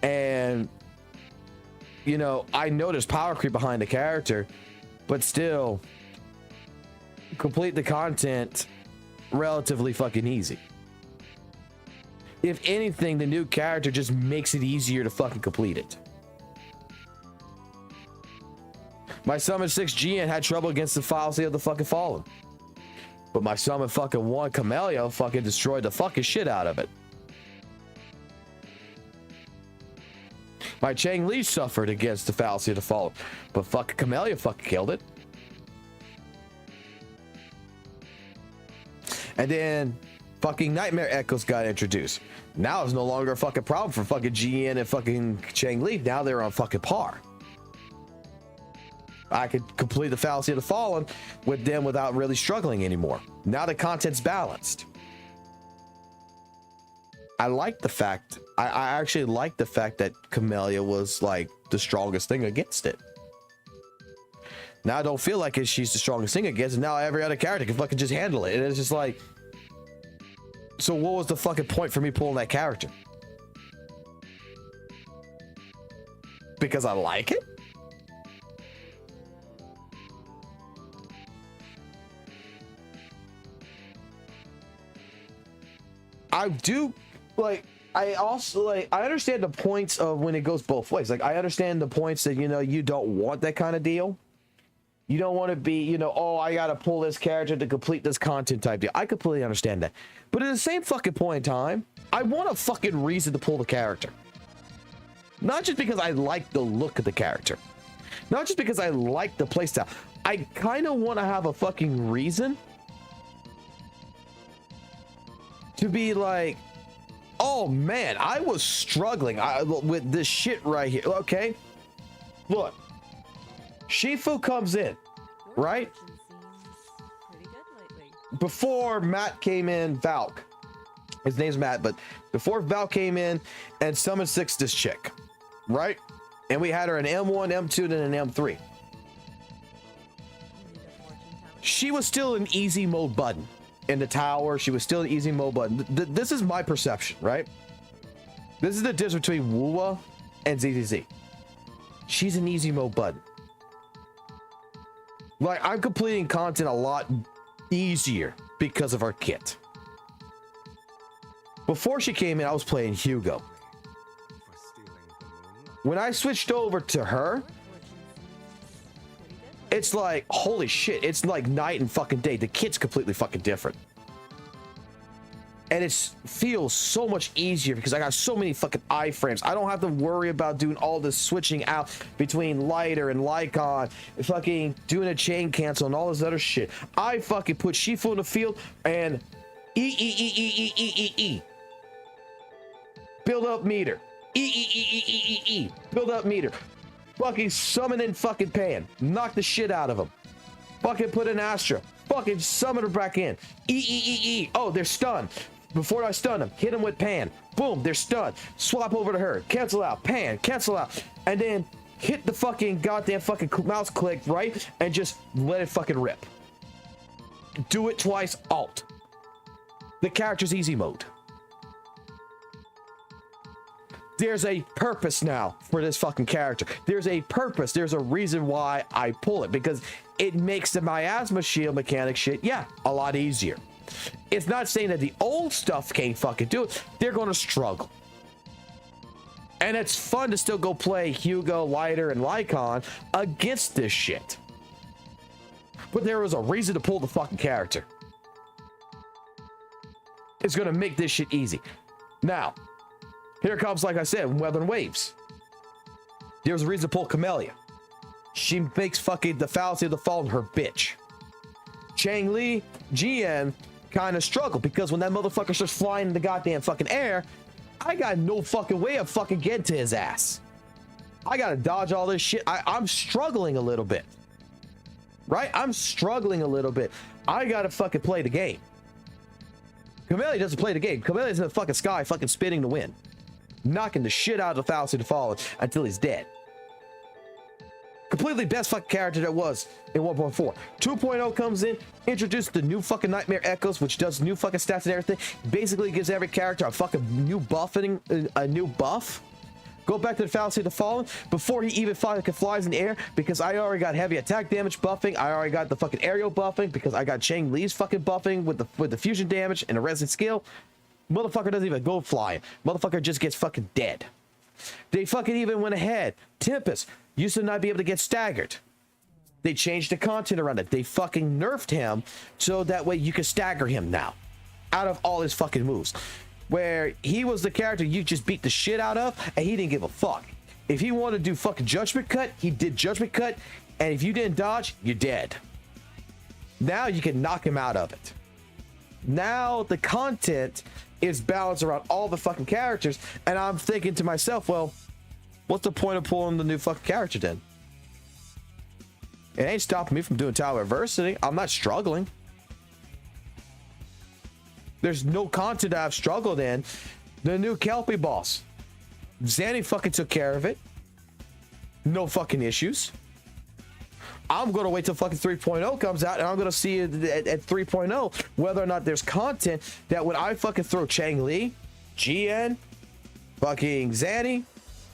and you know, I know there's power creep behind the character, but still complete the content relatively fucking easy. If anything, the new character just makes it easier to fucking complete it. My summon 6 GN had trouble against the fallacy of the fucking fallen, but my summon fucking 1 Camellia fucking destroyed the fucking shit out of it. My Chang Li suffered against the fallacy of the fallen, but fucking Camellia fucking killed it. And then fucking Nightmare Echoes got introduced. Now it's no longer a fucking problem for fucking GN and fucking Chang Li. Now they're on fucking par. I could complete the fallacy of the fallen with them without really struggling anymore. Now the content's balanced. I like the fact, I actually like the fact that Camellia was like the strongest thing against it. Now I don't feel like she's the strongest thing against it. Now every other character can fucking just handle it. And it's just like, so what was the fucking point for me pulling that character? Because I like it? I do, like, I also, like, I understand the points of when it goes both ways. Like, I understand the points that, you know, you don't want that kind of deal. You don't want to be, you know, oh, I got to pull this character to complete this content type deal. I completely understand that. But at the same fucking point in time, I want a fucking reason to pull the character. Not just because I like the look of the character. Not just because I like the playstyle. I kind of want to have a fucking reason to be like, oh man, I was struggling with this shit right here. Okay, look, Shifu comes in, right? Before Matt came in, Valk. His name's Matt, but before Valk came in and summoned 6 this chick, right? And we had her an M1, M2, and an M3. She was still an easy mode button. In the tower, she was still an easy mode button. This is my perception, right? This is the difference between WUWA and ZZZ. She's an easy mode button. Like, I'm completing content a lot easier because of her kit. Before she came in, I was playing Hugo. When I switched over to her, it's like, holy shit, it's like night and fucking day. The kit's completely fucking different. And it feels so much easier because I got so many fucking iframes. I don't have to worry about doing all this switching out between lighter and Lycon, fucking doing a chain cancel and all this other shit. I fucking put Shifu in the field and E. Build up meter. E. Build up meter. Fucking summon in fucking Pan. Knock the shit out of them. Fucking put in Astra. Fucking summon her back in. E. Oh, they're stunned. Before I stun them, hit them with Pan. Boom, they're stunned. Swap over to her. Cancel out. Pan. Cancel out. And then hit the fucking goddamn fucking mouse click, right? And just let it fucking rip. Do it twice. Alt. The character's easy mode. There's a purpose now for this fucking character. There's a purpose. There's a reason why I pull it, because it makes the miasma shield mechanic shit, yeah, a lot easier. It's not saying that the old stuff can't fucking do it. They're going to struggle. And it's fun to still go play Hugo, Lighter, and Lycon against this shit. But there was a reason to pull the fucking character. It's going to make this shit easy. Now, here comes, like I said, Weather and Waves. There's a reason to pull Camellia. She makes fucking the fallacy of the fallen her bitch. Chang Li, GN, kind of struggle because when that motherfucker starts flying in the goddamn fucking air, I got no fucking way of fucking getting to his ass. I gotta dodge all this shit. I'm struggling a little bit. Right? I'm struggling a little bit. I gotta fucking play the game. Camellia doesn't play the game. Camelia's in the fucking sky fucking spinning the wind. Knocking the shit out of the fallacy of the fallen until he's dead. Completely best fucking character that was in 1.4. 2.0 comes in, introduced the new fucking Nightmare Echoes, which does new fucking stats and everything. Basically gives every character a fucking new buffing, a new buff. Go back to the Fallacy of the Fallen before he even flies in the air, because I already got heavy attack damage buffing. I already got the fucking aerial buffing because I got Chang Li's fucking buffing with the fusion damage and the resident skill. Motherfucker doesn't even go flying. Motherfucker just gets fucking dead. They fucking even went ahead. Tempest used to not be able to get staggered. They changed the content around it. They fucking nerfed him so that way you can stagger him now out of all his fucking moves. Where he was the character you just beat the shit out of and he didn't give a fuck. If he wanted to do fucking Judgment Cut, he did Judgment Cut, and if you didn't dodge, you're dead. Now you can knock him out of it. Now the content is balanced around all the fucking characters, and I'm thinking to myself, well, what's the point of pulling the new fucking character then? It ain't stopping me from doing Tower Adversity. I'm not struggling. There's no content I've struggled in. The new Kelpie boss. Zanny fucking took care of it. No fucking issues. I'm going to wait till fucking 3.0 comes out, and I'm going to see at 3.0 whether or not there's content that when I fucking throw Chang Li, GN, fucking Zanny,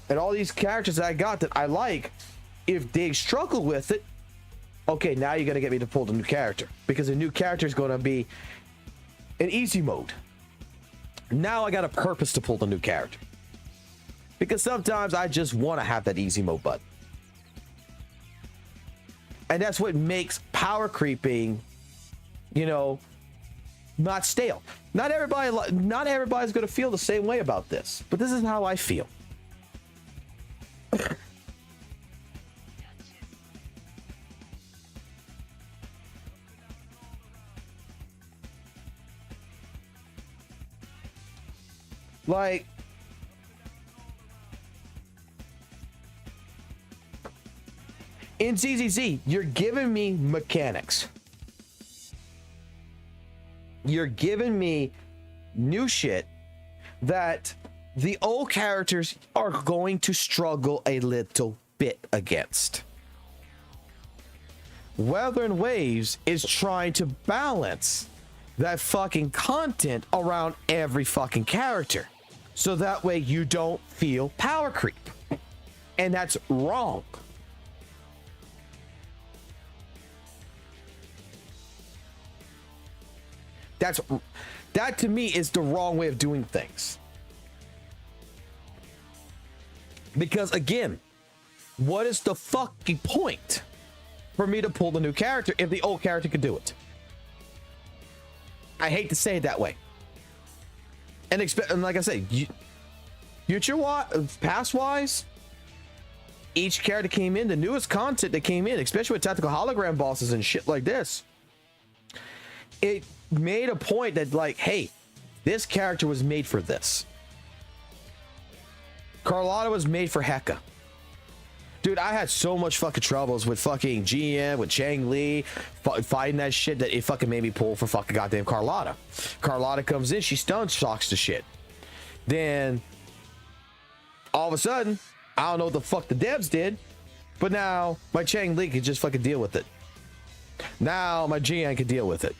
and all these characters that I got that I like, if they struggle with it, okay, now you're going to get me to pull the new character, because the new character is going to be in easy mode. Now I got a purpose to pull the new character, because sometimes I just want to have that easy mode button. And that's what makes power creeping, you know, not stale. Not everybody's going to feel the same way about this, but this is how I feel. Like, in ZZZ, you're giving me mechanics. You're giving me new shit that the old characters are going to struggle a little bit against. Weather and Waves is trying to balance that fucking content around every fucking character, so that way you don't feel power creep. And that's wrong. That to me is the wrong way of doing things. Because again, what is the fucking point for me to pull the new character if the old character could do it? I hate to say it that way. And like I say, past wise, each character came in, the newest content that came in, especially with tactical hologram bosses and shit like this, it made a point that, like, hey, this character was made for this. Carlotta was made for Heka. Dude, I had so much fucking troubles with fucking GM, with Chang Li, fighting that shit, that it fucking made me pull for fucking goddamn Carlotta. Carlotta comes in, she stun shocks the shit. Then, all of a sudden, I don't know what the fuck the devs did, but now my Chang Li can just fucking deal with it. Now my GN can deal with it.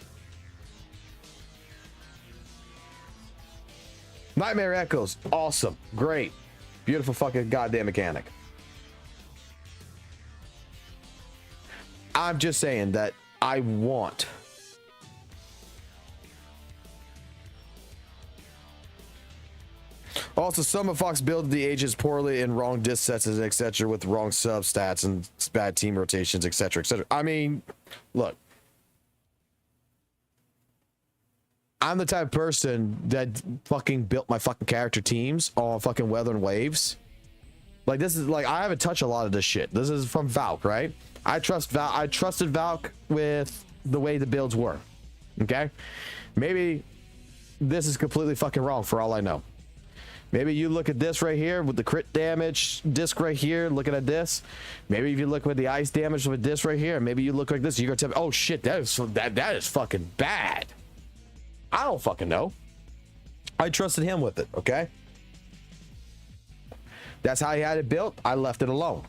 Nightmare Echoes, awesome, great. Beautiful fucking goddamn mechanic. I'm just saying that I want. Also, some of Fox build the agents poorly in wrong disc sets, etc., with wrong sub stats and bad team rotations, etc., etc. I mean, look, I'm the type of person that fucking built my fucking character teams on fucking Weather and Waves. Like, this is like, I haven't touched a lot of this shit. This is from Valk, right? I trusted Valk with the way the builds were. Okay, maybe this is completely fucking wrong for all I know. Maybe you look at this right here with the crit damage disc right here, looking at this. Maybe if you look with the ice damage with this right here, maybe you look like this, you're gonna tell me, oh shit, that is fucking bad. I don't fucking know. I trusted him with it, okay? That's how he had it built. I left it alone.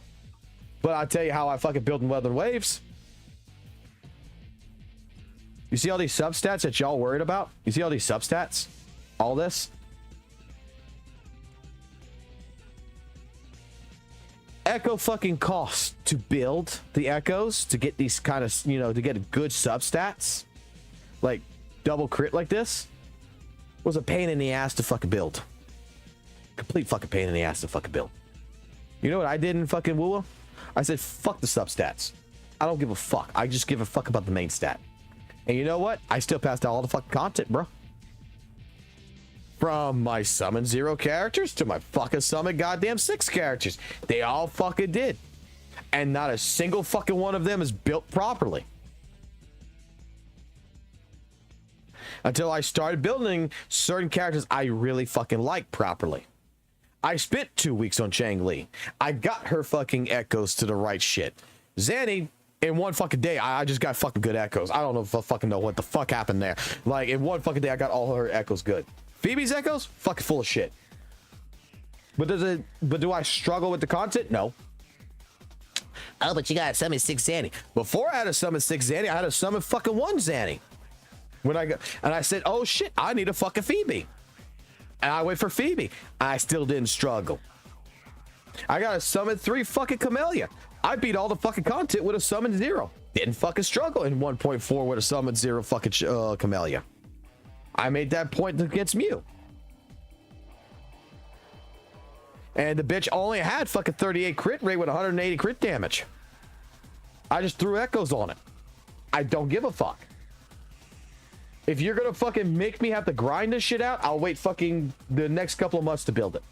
But I'll tell you how I fucking built in Weather and Waves. You see all these substats that y'all worried about? You see all these substats? All this? Echo fucking costs to build the echoes to get these kind of, you know, to get good substats. Like double crit like this was a pain in the ass to fucking build. Complete fucking pain in the ass to fucking build. You know what I did in fucking WUWA? I said, fuck the substats. I don't give a fuck. I just give a fuck about the main stat. And you know what? I still passed out all the fucking content, bro. From my Summon 0 characters to my fucking Summon goddamn 6 characters. They all fucking did. And not a single fucking one of them is built properly. Until I started building certain characters I really fucking like properly. I spent 2 weeks on Chang Li. I got her fucking echoes to the right shit. Zanny, in one fucking day, I just got fucking good echoes. I don't know if I fucking know what the fuck happened there. Like, in one fucking day, I got all her echoes good. Phoebe's echoes? Fucking full of shit. But do I struggle with the content? No. Oh, but you got to summon 6 Zanny. Before I had to summon 6 Zanny, I had to summon fucking 1 Zanny. And I said, oh shit, I need a fucking Phoebe. And I wait for Phoebe. I still didn't struggle. I got to summon 3 fucking Camellia. I beat all the fucking content with a summon 0. Didn't fucking struggle in 1.4 with a summon 0 fucking Camellia. I made that point against Mew. And the bitch only had fucking 38 crit rate with 180 crit damage. I just threw echoes on it. I don't give a fuck. If you're gonna fucking make me have to grind this shit out, I'll wait fucking the next couple of months to build it.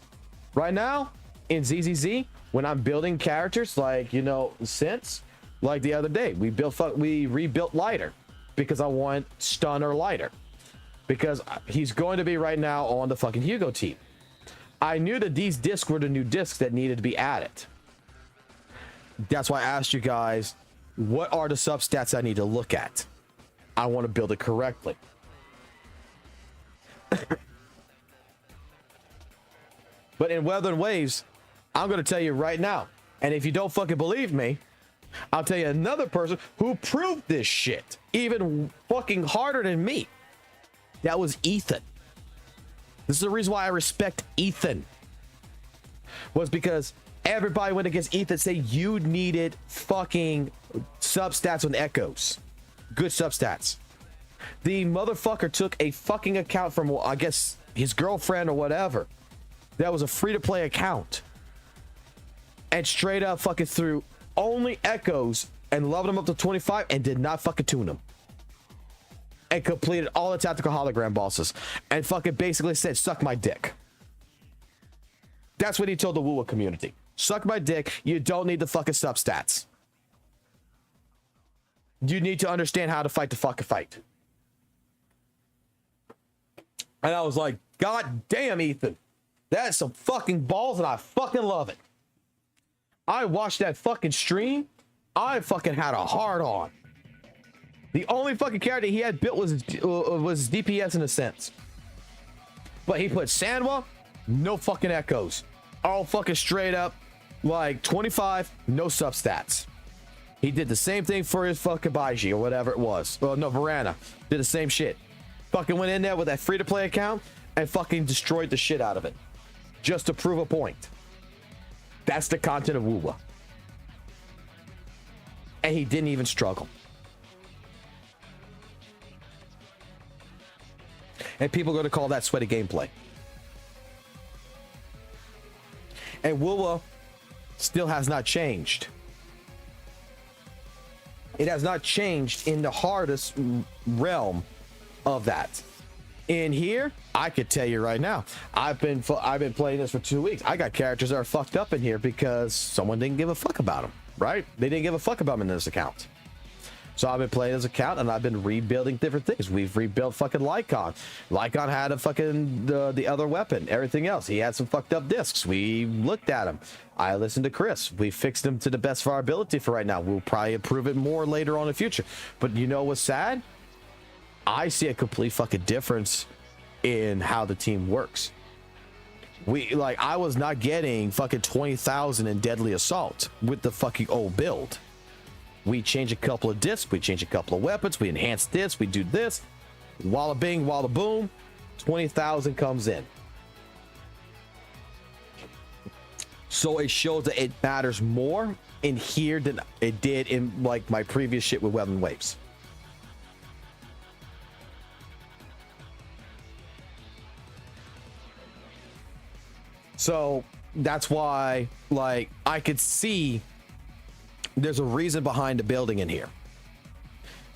Right now, in ZZZ, when I'm building characters, like, you know, since, like the other day, we rebuilt Lighter because I want Stun or Lighter. Because he's going to be right now on the fucking Hugo team. I knew that these discs were the new discs that needed to be added. That's why I asked you guys, what are the substats I need to look at? I want to build it correctly. But in Weather and Waves, I'm going to tell you right now. And if you don't fucking believe me, I'll tell you another person who proved this shit even fucking harder than me. That was Ethan. This is the reason why I respect Ethan. Was because everybody went against Ethan, say you needed fucking substats on echoes. Good substats. The motherfucker took a fucking account from, I guess, his girlfriend or whatever. That was a free-to-play account. And straight up fucking threw only echoes and leveled them up to 25 and did not fucking tune them. And completed all the tactical hologram bosses. And fucking basically said, suck my dick. That's what he told the WUWA community. Suck my dick. You don't need the fucking substats. You need to understand how to fight the fucking fight. And I was like, God damn, Ethan. That's some fucking balls and I fucking love it. I watched that fucking stream. I fucking had a hard on. The only fucking character he had built was DPS in a sense. But he put Sanwa, no fucking echoes. All fucking straight up, like 25, no substats. He did the same thing for his fucking Baiji or whatever it was. Well, no, Varana did the same shit. Fucking went in there with that free-to-play account and fucking destroyed the shit out of it. Just to prove a point. That's the content of WUWA. And he didn't even struggle. And people are going to call that sweaty gameplay. And WUWA still has not changed. It has not changed in the hardest realm of that. In here, I could tell you right now, I've been playing this for 2 weeks. I got characters that are fucked up in here because someone didn't give a fuck about them, right? They didn't give a fuck about them in this account. So I've been playing this account and I've been rebuilding different things. We've rebuilt fucking Lycon. Lycon had a fucking the other weapon, everything else. He had some fucked up discs. We looked at him. I listened to Chris. We fixed him to the best of our ability for right now. We'll probably improve it more later on in the future. But you know what's sad? I see a complete fucking difference in how the team works. I was not getting fucking 20,000 in Deadly Assault with the fucking old build. We change a couple of discs, we change a couple of weapons, we enhance this, we do this. Walla bing, walla boom, 20,000 comes in. So it shows that it matters more in here than it did in like my previous shit with Weapon Waves. So that's why, like, I could see there's a reason behind the building in here.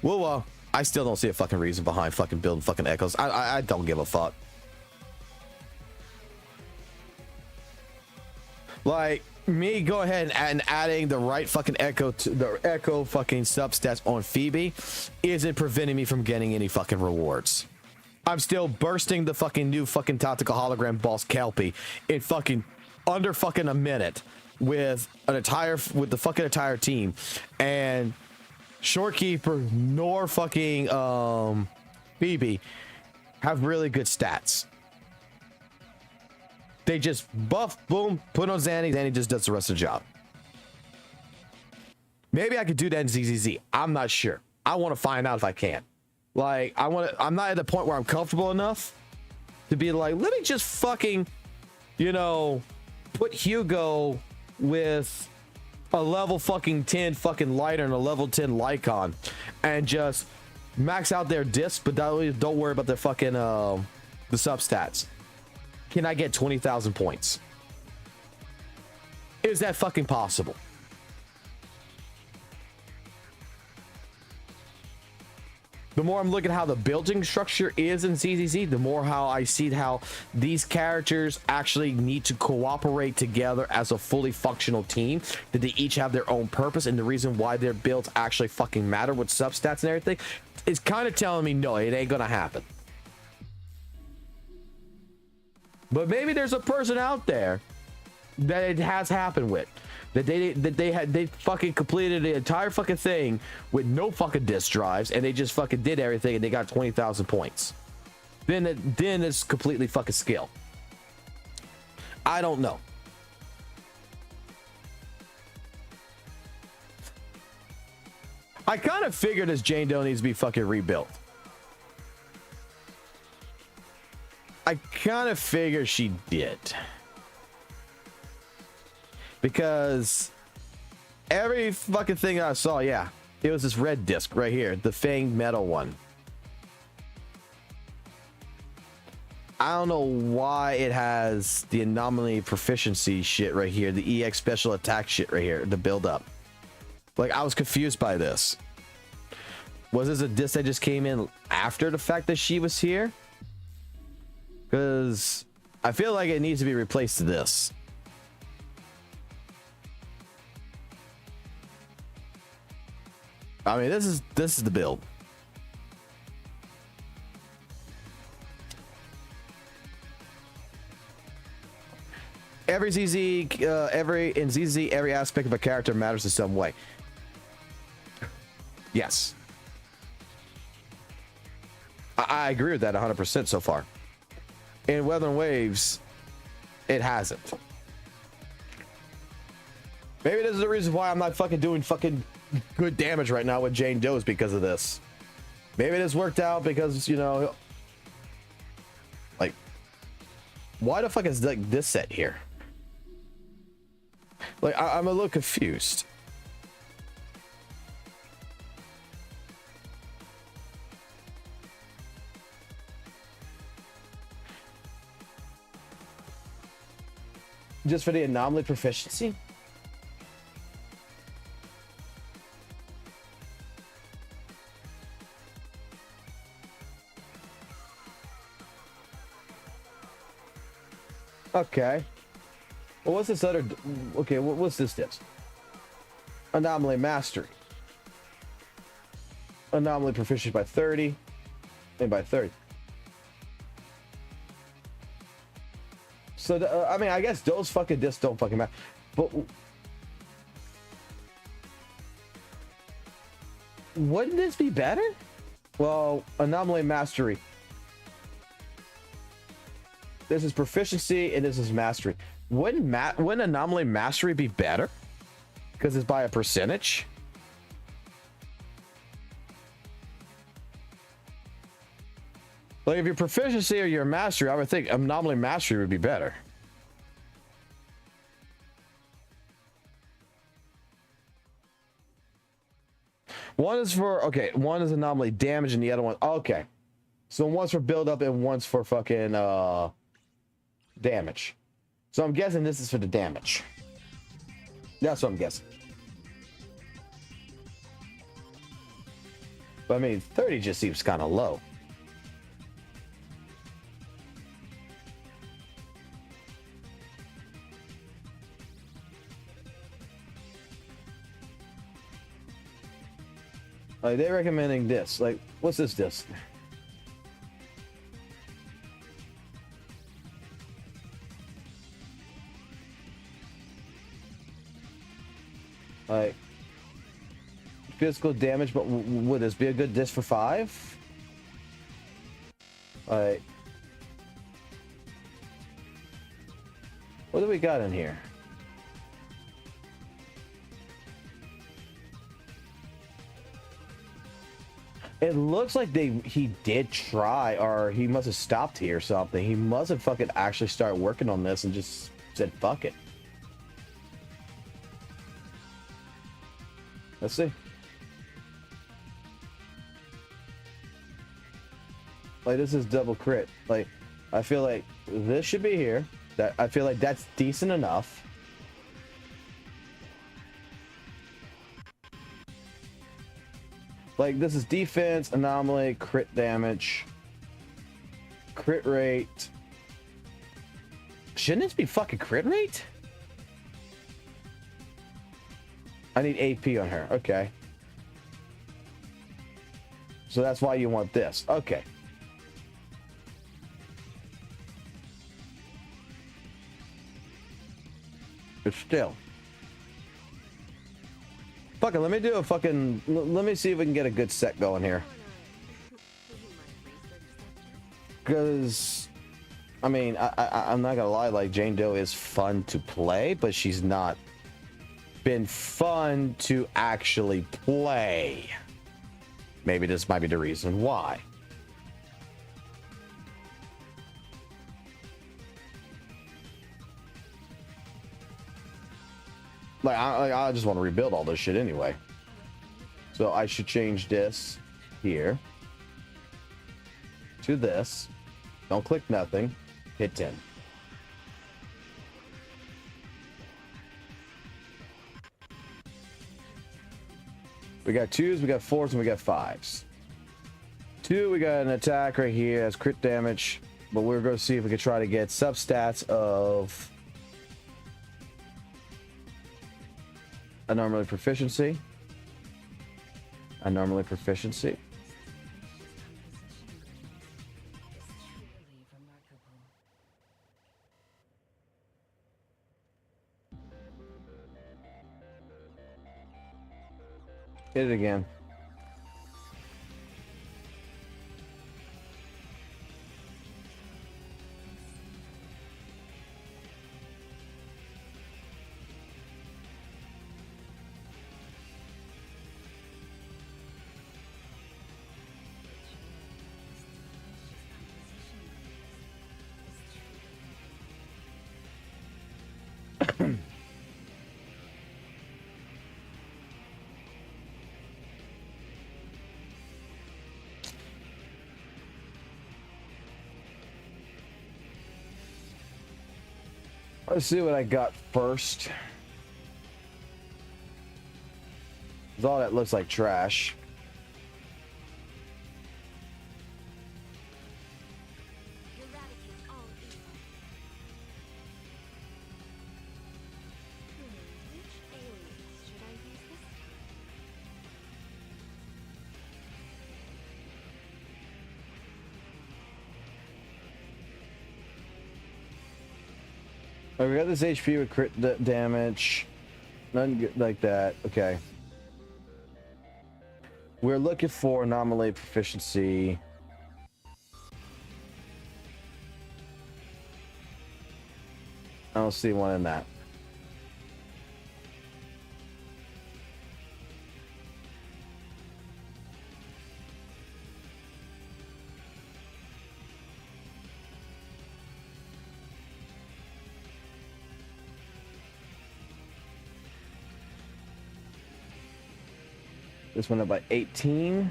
WUWA, I still don't see a fucking reason behind fucking building fucking echoes. I don't give a fuck. Like, me go ahead and adding the right fucking echo to the echo fucking substats on Phoebe isn't preventing me from getting any fucking rewards. I'm still bursting the fucking new fucking tactical hologram boss Kelpie in fucking under fucking a minute with the fucking entire team, and Shorekeeper nor fucking Phoebe have really good stats. They just buff, boom, put on Zanny, Zanny just does the rest of the job. Maybe I could do that in ZZZ. I'm not sure. I want to find out if I can. Like, I'm not at the point where I'm comfortable enough to be like, let me just fucking, you know, put Hugo with a level fucking 10 fucking lighter and a level 10 Lycon and just max out their discs, but don't worry about their fucking the substats. Can I get 20,000 points? Is that fucking possible? The more I'm looking at how the building structure is in ZZZ, the more how I see how these characters actually need to cooperate together as a fully functional team, that they each have their own purpose, and the reason why their builds actually fucking matter with substats and everything is kind of telling me no, it ain't gonna happen. But maybe there's a person out there that it has happened with, that they fucking completed the entire fucking thing with no fucking disk drives, and they just fucking did everything and they got 20,000 points. Then it's completely fucking skill. I don't know. I kind of figured this Jane Doe needs to be fucking rebuilt. I kind of figured she did. Because every fucking thing I saw, yeah, it was this red disc right here, the fanged metal one. I don't know why it has the anomaly proficiency shit right here, the EX special attack shit right here, the build up. Like, I was confused by this. Was this a disc that just came in after the fact that she was here? Because I feel like it needs to be replaced to this. I mean, this is the build. Every ZZ, every aspect of a character matters in some way. Yes. I agree with that 100% so far. In Weather Waves, it hasn't. Maybe this is the reason why I'm not fucking doing fucking good damage right now with Jane Doe's, because of this. Maybe this worked out because, you know, like, why the fuck is like this set here? Like, I'm a little confused. Just for the anomaly proficiency? Okay. Well, what's this other... Okay, what's this disc? Anomaly Mastery. Anomaly proficiency by 30. And by 30. So, I mean, I guess those fucking discs don't fucking matter. But... wouldn't this be better? Well, Anomaly Mastery. This is proficiency and this is mastery. Wouldn't Anomaly Mastery be better? Because it's by a percentage? Like, if your proficiency or your mastery, I would think Anomaly Mastery would be better. One is for, okay, one is anomaly damage and the other one, okay. So one's for build up and one's for fucking damage. So I'm guessing this is for the damage. That's what I'm guessing. But I mean, 30 just seems kind of low. Like, they're recommending this. Like, what's this disc? Like, physical damage, but would this be a good disc for 5? Like, what do we got in here? It looks like he did try, or he must have stopped here or something. He must have fucking actually started working on this and just said, fuck it. Let's see. Like, this is double crit. Like, I feel like this should be here. That I feel like that's decent enough. Like, this is defense, anomaly, crit damage, crit rate. Shouldn't this be fucking crit rate? I need AP on her. Okay. So that's why you want this. Okay. But still. Fuck it, let me do a fucking... Let me see if we can get a good set going here. Because... I mean, I'm not gonna lie, like, Jane Doe is fun to play, but she's not been fun to actually play. Maybe this might be the reason why. Like, I just want to rebuild all this shit anyway. So I should change this here to this. Don't click nothing. Hit 10. We got 2s, we got 4s, and we got 5s. 2, we got an attack right here as crit damage, but we're going to see if we can try to get substats of anomaly proficiency. Anomaly proficiency. Hit it again. Let's see what I got first. 'Cause all that looks like trash. Oh, we got this HP with crit damage. Nothing good like that. Okay. We're looking for anomaly proficiency. I don't see one in that. This went up by 18.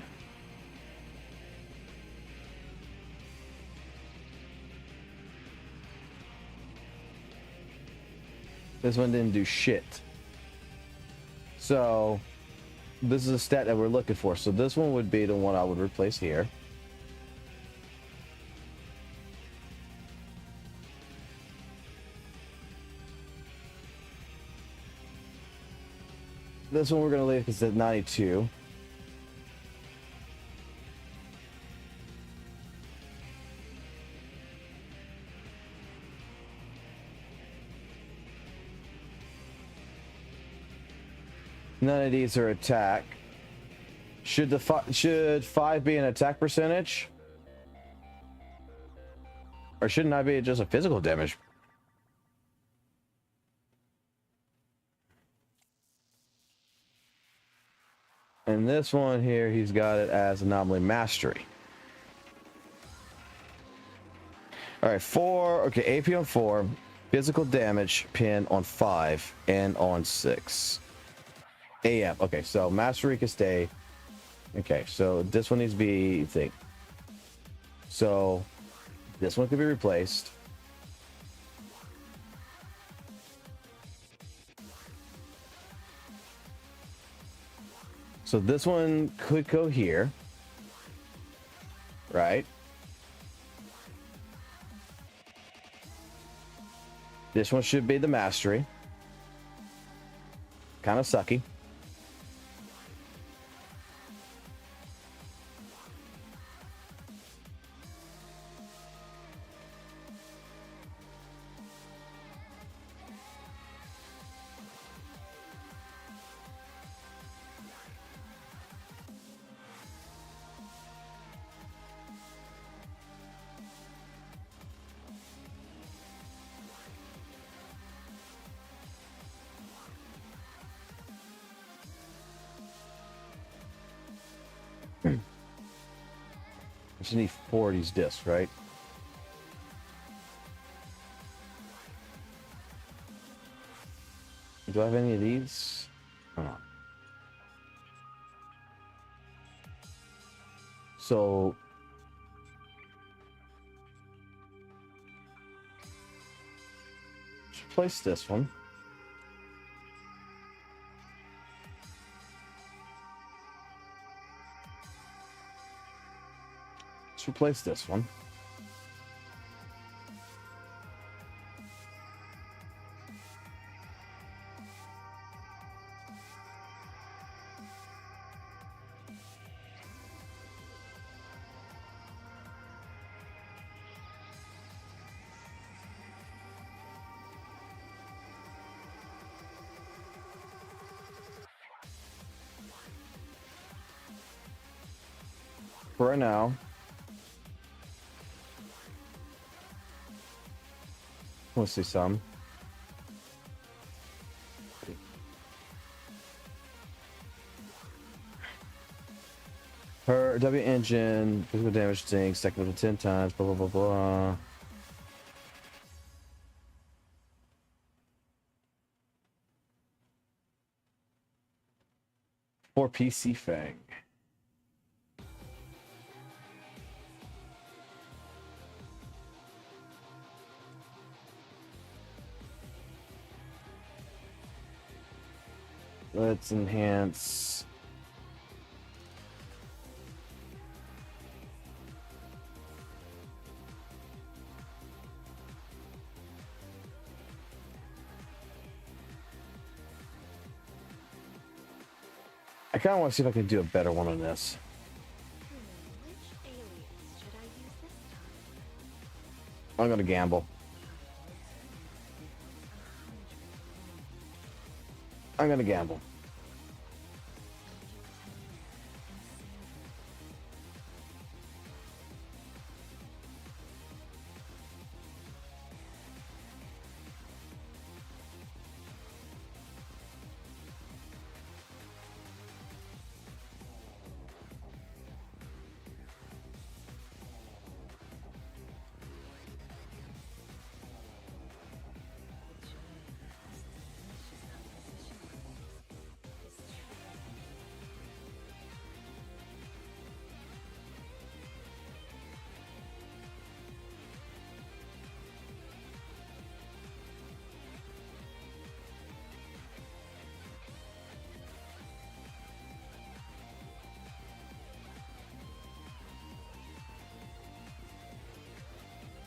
This one didn't do shit. So this is a stat that we're looking for. So this one would be the one I would replace here. This one we're going to leave because it's at 92. None of these are attack. Should should 5 be an attack percentage? Or shouldn't I be just a physical damage? And this one here, he's got it as anomaly mastery. All right, 4. Okay, AP on 4, physical damage pin on 5, and on 6. AM. Okay, so mastery can stay. Okay, so this one needs to be thing. So this one could be replaced. So this one could go here, right? This one should be the mastery. Kind of sucky. I just need 4 of these discs, right? Do I have any of these? Oh. So let's replace this one. Let's replace this one. For right now. Let's see some. Her W engine, physical damage thing, second level 10 times, blah, blah, blah, blah. For PC Fang. Let's enhance. I kind of want to see if I can do a better one on this. I'm going to gamble. I'm going to gamble.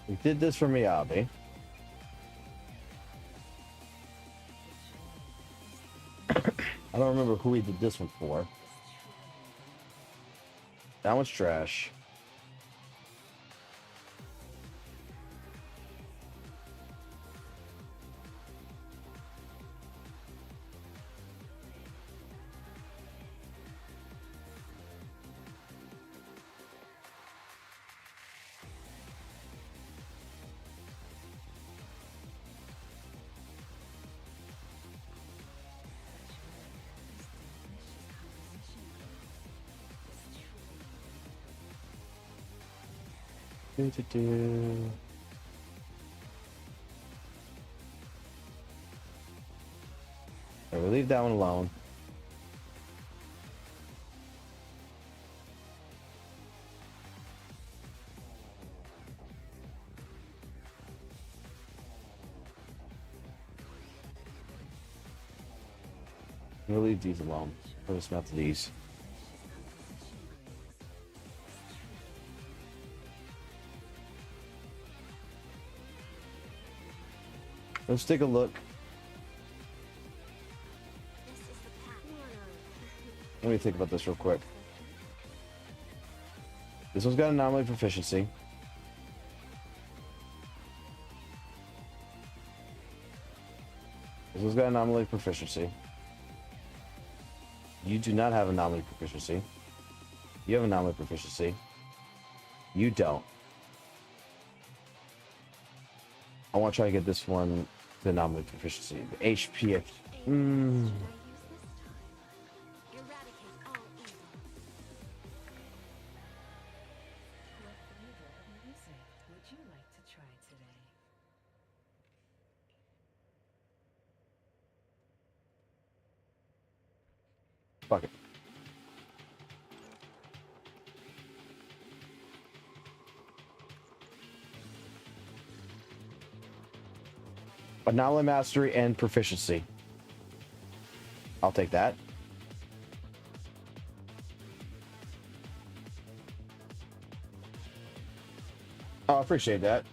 We did this for Miyabi. I don't remember who we did this one for. That one's trash. Do. We'll leave that one alone. We'll leave these alone. We'll just melt these. Let's take a look. Let me think about this real quick. This one's got anomaly proficiency. This one's got anomaly proficiency. You do not have anomaly proficiency. You have anomaly proficiency. You don't. I want to try to get this one to anomaly proficiency. The HP. Fuck it. Anomaly mastery and proficiency. I'll take that. Oh, I appreciate that.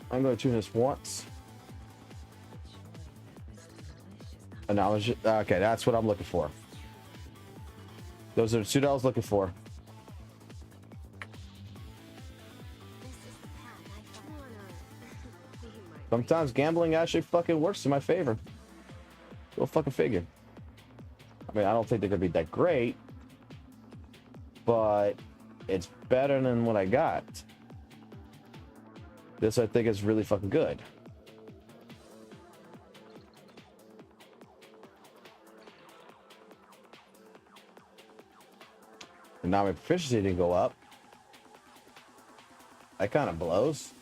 I'm going to tune this once. Analogy. Okay, that's what I'm looking for. Those are the two that I was looking for. Sometimes gambling actually fucking works in my favor. Go fucking figure. I mean, I don't think they're going to be that great, but it's better than what I got. This, I think, is really fucking good. And now my proficiency didn't go up. That kind of blows.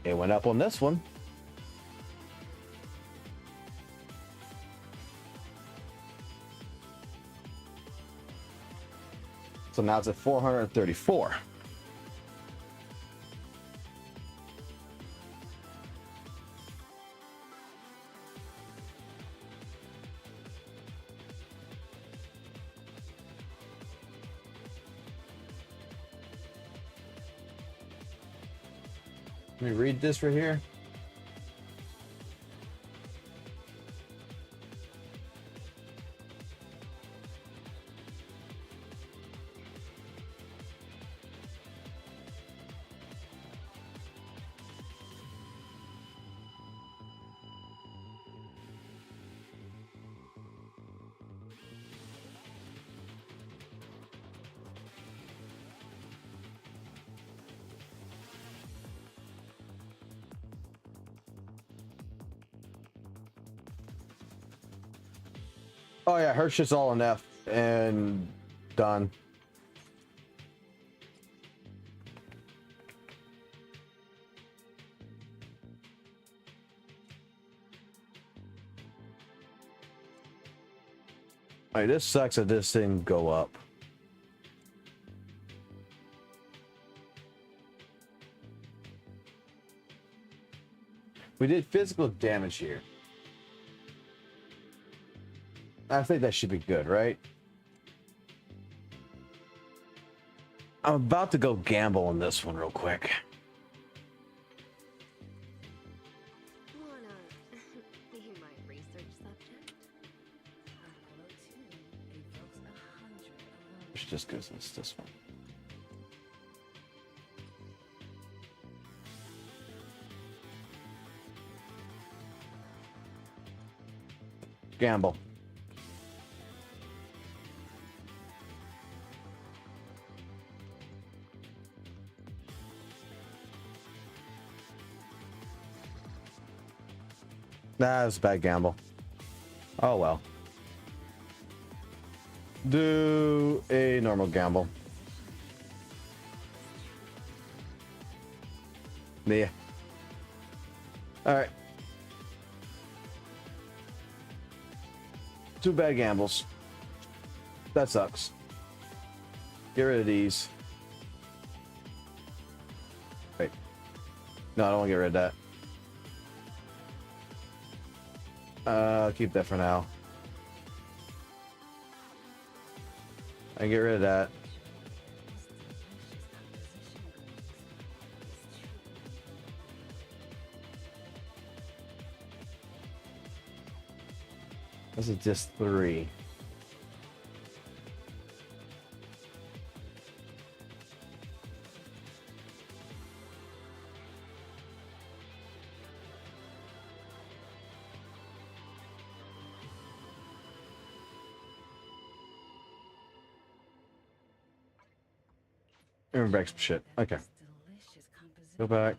It went up on this one. So now it's at 434. Let me read this right here. Oh yeah, her shit's all in F and done. Alright, this sucks that this didn't go up. We did physical damage here. I think that should be good, right? I'm about to go gamble on this one real quick. Wanna be my research subject? It's just because it's this one. Gamble. Nah, it's a bad gamble. Oh well. Do a normal gamble. Yeah. Alright. Two bad gambles. That sucks. Get rid of these. Wait. No, I don't want to get rid of that. Keep that for now. I can get rid of that. This is just 3. Back some shit. Okay. Go back.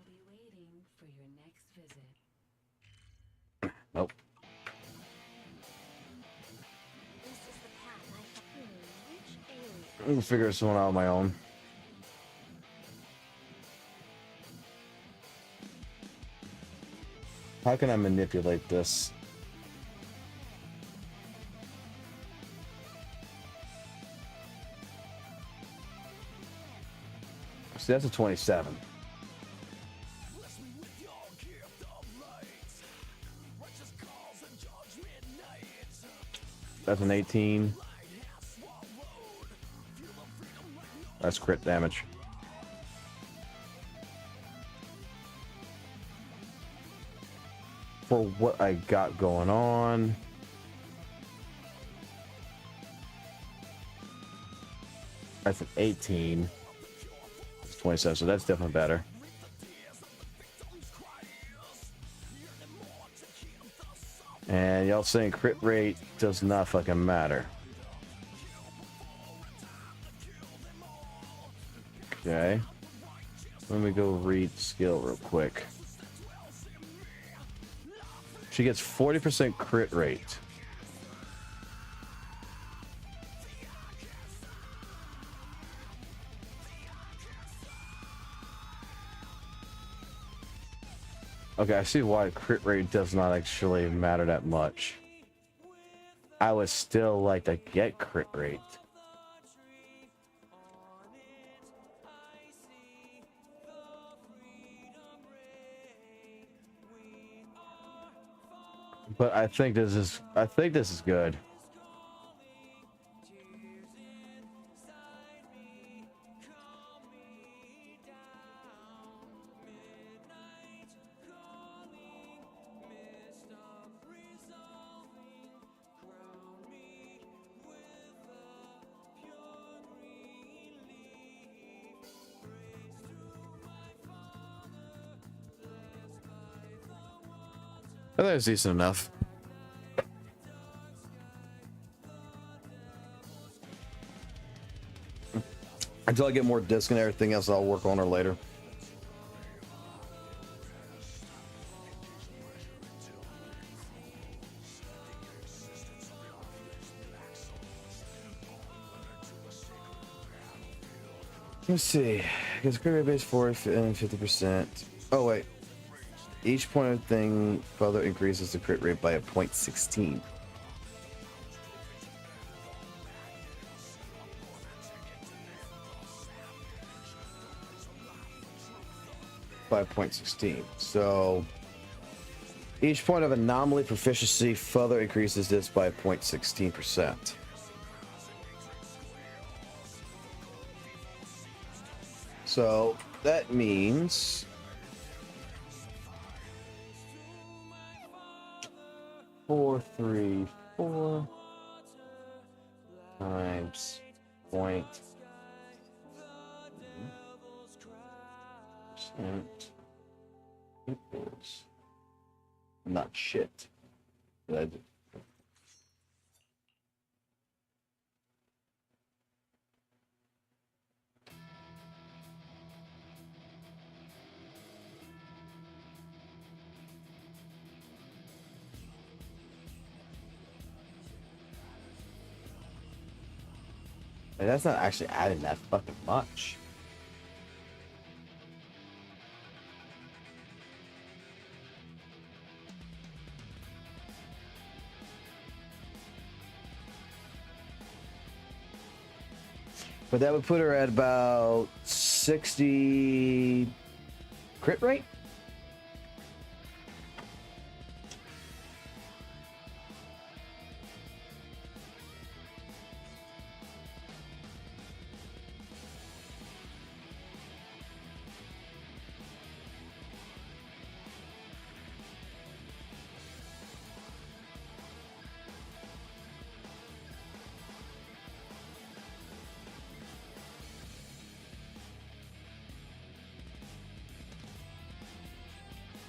Nope. I can figure this one out on my own. How can I manipulate this? See, that's a 27. That's an 18. That's crit damage. For what I got going on. That's an 18. 27, so that's definitely better. And y'all saying crit rate does not fucking matter. Okay. Let me go read skill real quick. She gets 40% crit rate. Okay, I see why crit rate does not actually matter that much. I would still like to get crit rate. But I think this is good. I think it's decent enough. Until I get more disc and everything else, I'll work on her later. Let's see. Because crit rate base 40 and 50%. Oh wait. Each point of thing further increases the crit rate by a 0.16. By 0.16. So each point of anomaly proficiency further increases this by 0.16%. So that means 434 times point percent equals not shit. Did I do? Like, that's not actually adding that fucking much. But that would put her at about 60 crit rate.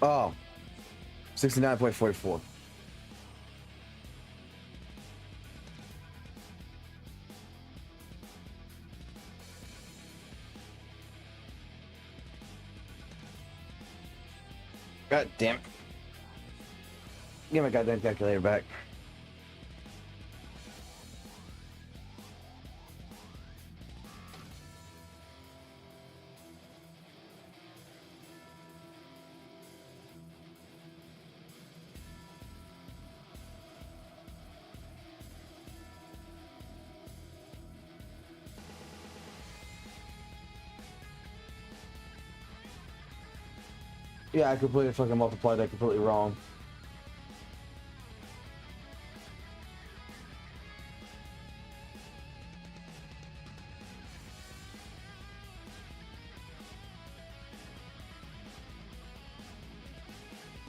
Oh, 69.44. God damn it. Give my goddamn calculator back. Yeah, I completely fucking multiplied that completely wrong.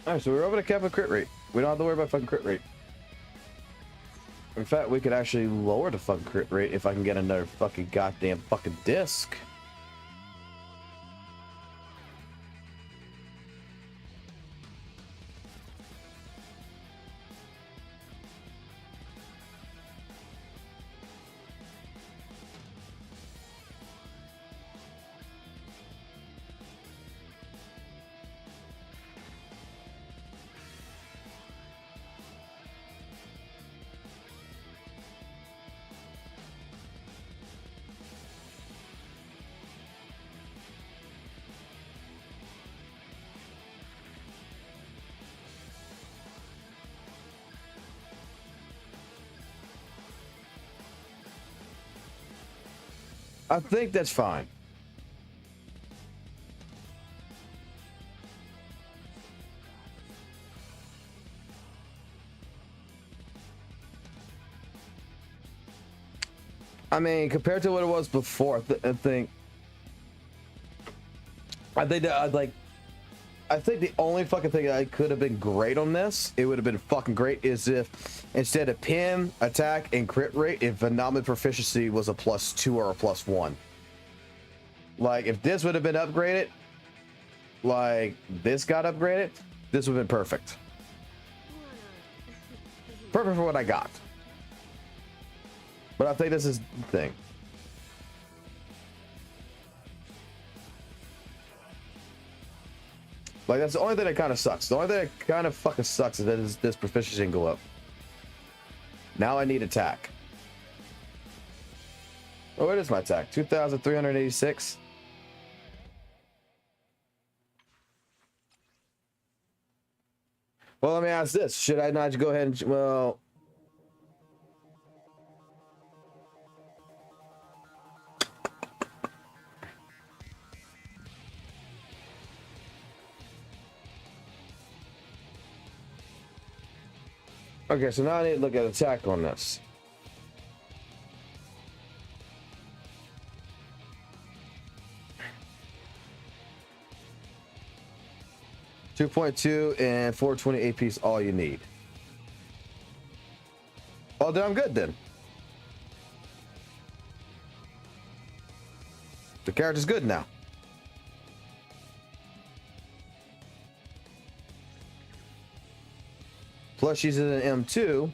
Alright, so we're over to cap a crit rate. We don't have to worry about fucking crit rate. In fact, we could actually lower the fucking crit rate if I can get another fucking goddamn fucking disc. I think that's fine. I mean, compared to what it was before, I think that I think the only fucking thing that could have been great on this, it would have been fucking great, is if instead of pin, attack, and crit rate, if anomaly proficiency was a +2 or a +1. Like, if this would have been upgraded, like this got upgraded, this would have been perfect. Perfect for what I got. But I think this is the thing. Like, that's the only thing that kind of sucks. The only thing that kind of fucking sucks is that this proficiency didn't go up. Now I need attack. Oh, what is my attack? 2,386. Well, let me ask this. Should I not go ahead and... Well... Okay, so now I need to look at attack on this. .2 and 420 AP is all you need. Oh, then I'm good then. The character's good now. Plus she's in an M2.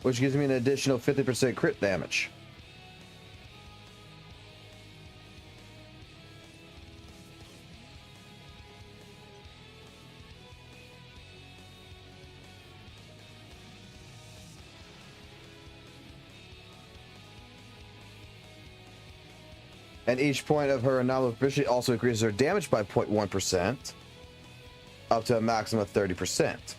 Which gives me an additional 50% crit damage. And each point of her anomaly proficiency also increases her damage by 0.1%, up to a maximum of 30%.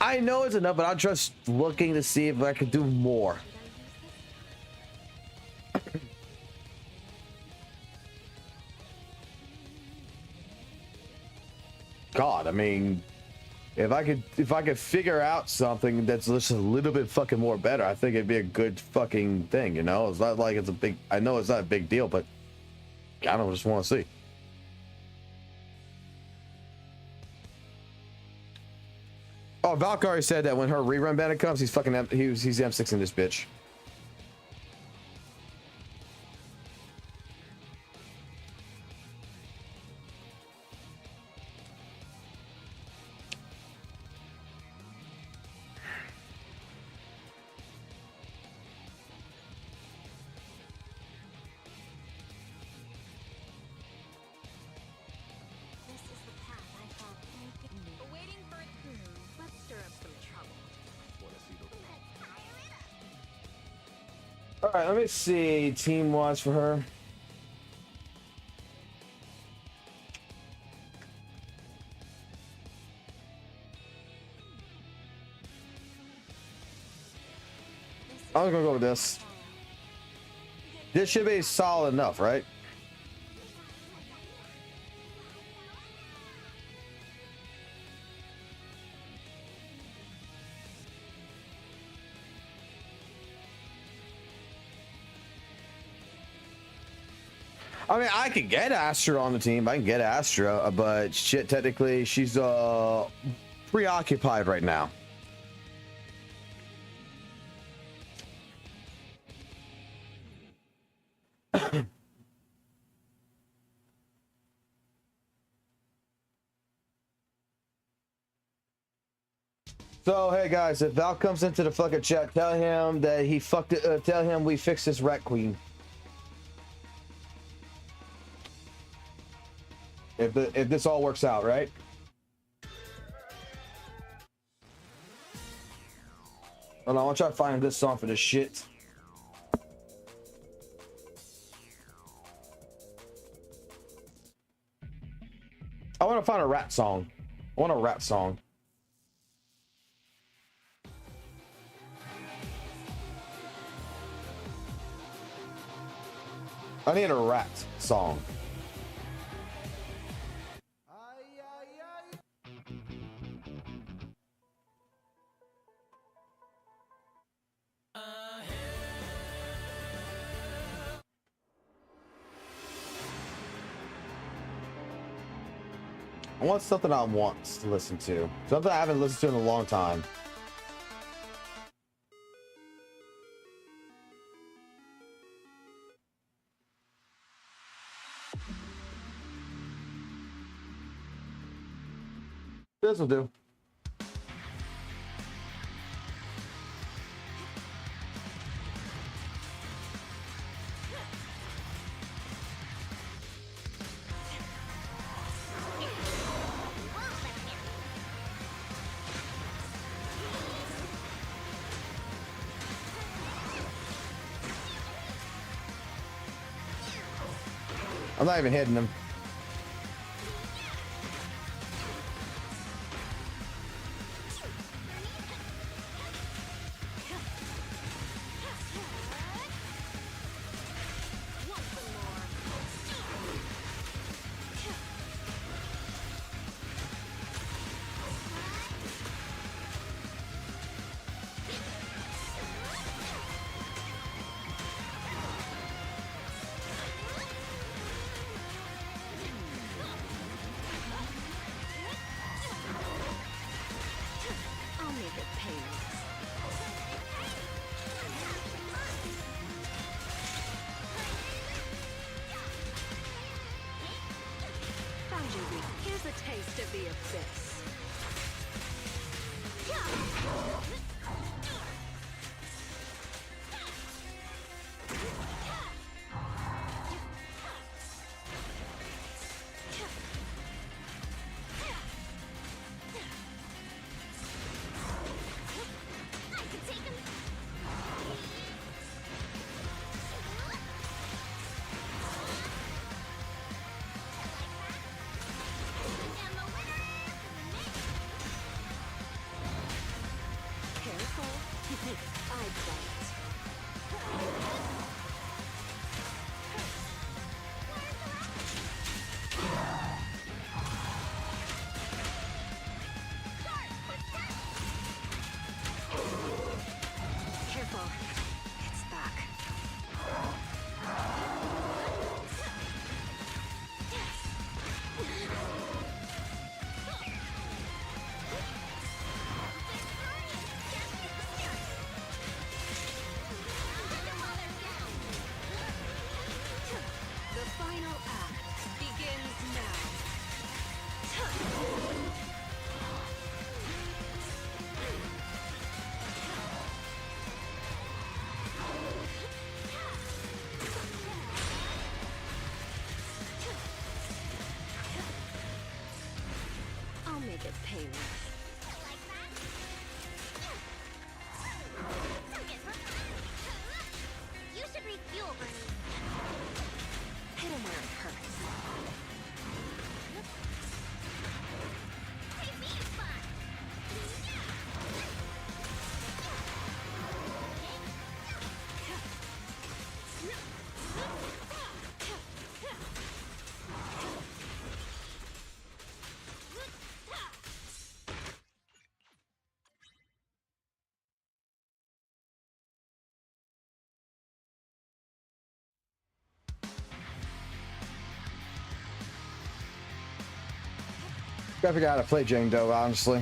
I know it's enough, but I'm just looking to see if I could do more. God, I mean, if I could figure out something that's just a little bit fucking more better, I think it'd be a good fucking thing, you know? It's not like it's a big, I know it's not a big deal, but I don't just want to see. Oh, Valkyrie said that when her rerun bandit comes, he's fucking he's M6 in this bitch. All right, let me see team watch for her. I'm gonna go with this. This should be solid enough, right? I mean, I could get Astra on the team. I can get Astra, but shit, technically, she's preoccupied right now. So, hey guys, if Val comes into the fucking chat, tell him that he fucked it. Tell him we fixed this rat queen. If this all works out, right? Hold on, I want to try to find this song for this shit. I want to find a rap song. I want a rap song. I need a rap song. I want something I want to listen to. Something I haven't listened to in a long time. This will do. I'm not even hitting them. I'll make it painless. Found you, Reed. Here's a taste of the abyss. Careful. It's back. The final act begins now. I'll make it painless. You should refuel, Bernie. Hit him where it hurts. Hey, me is fun. Gotta figure out how to play Jane Doe, honestly.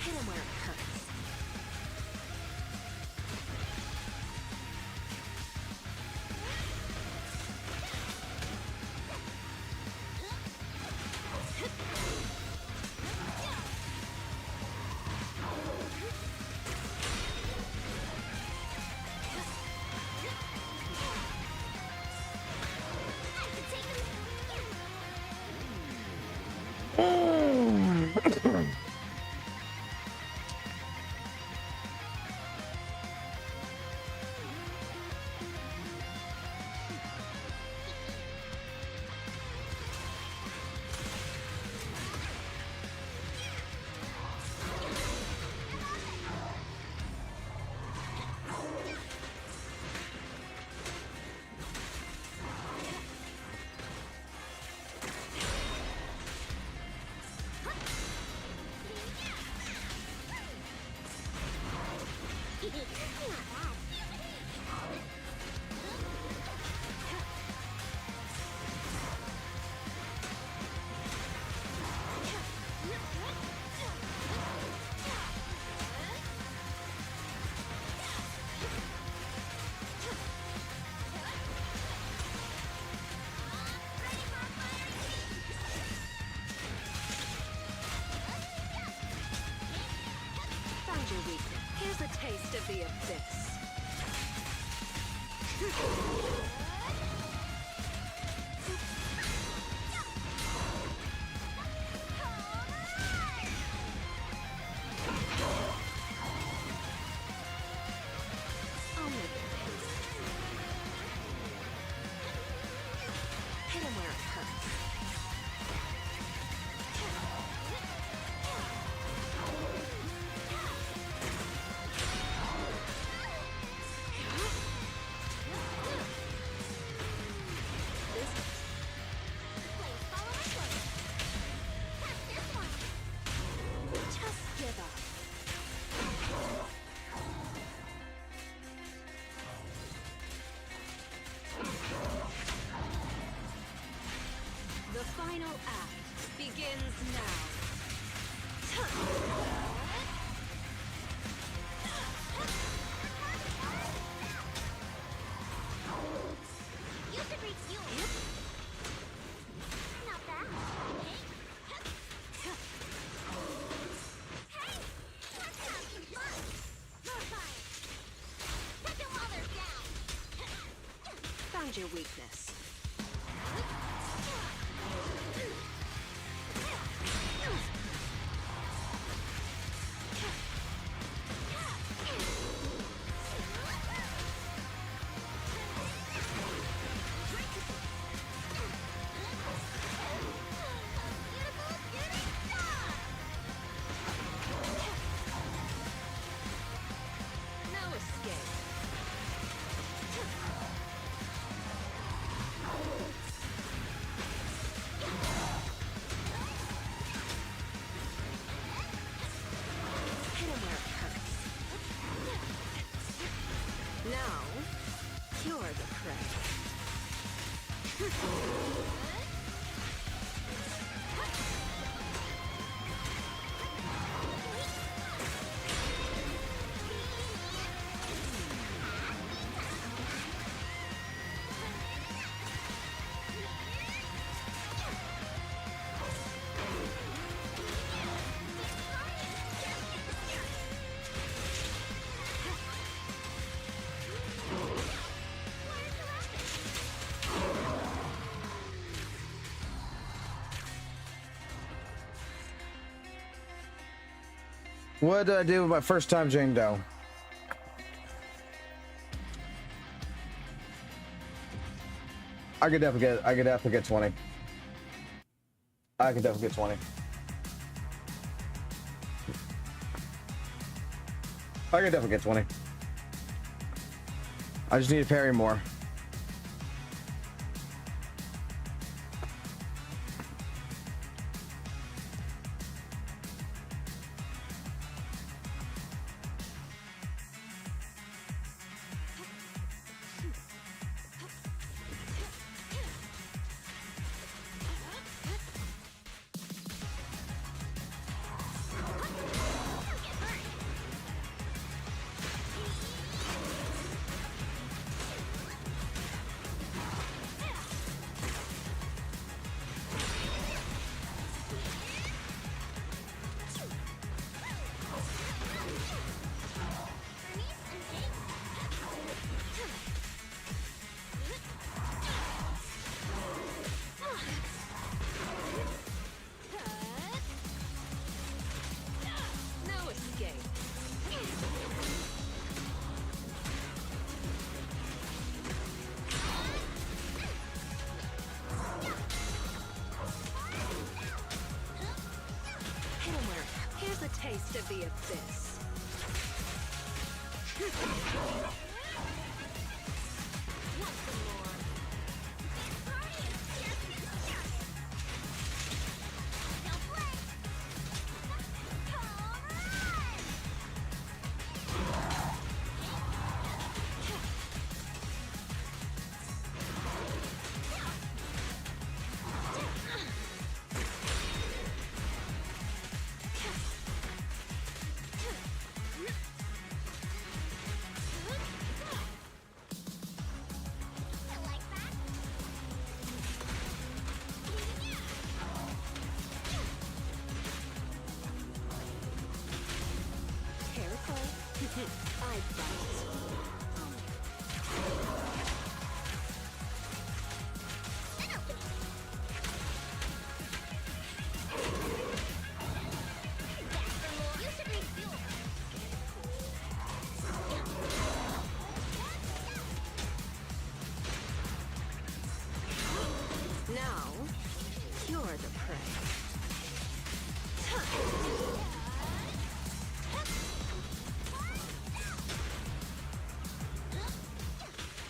Hit him where it hurts. Found your weakness. Here's a taste of the abyss. I'll make it. Hit him where it hurts. Just give up. The final act begins now. You should reach you. Not bad. Hey, let's have some fun. More fire. Hit them while they're down. Found your weakness. No escape. Hit him where it hurts. Now, you're the prey. What did I do with my first time Jane Doe? I could definitely get 20. I could definitely get 20. I could definitely get 20. I just need to parry more. Here's a taste of the abyss. I Now, you're the prey.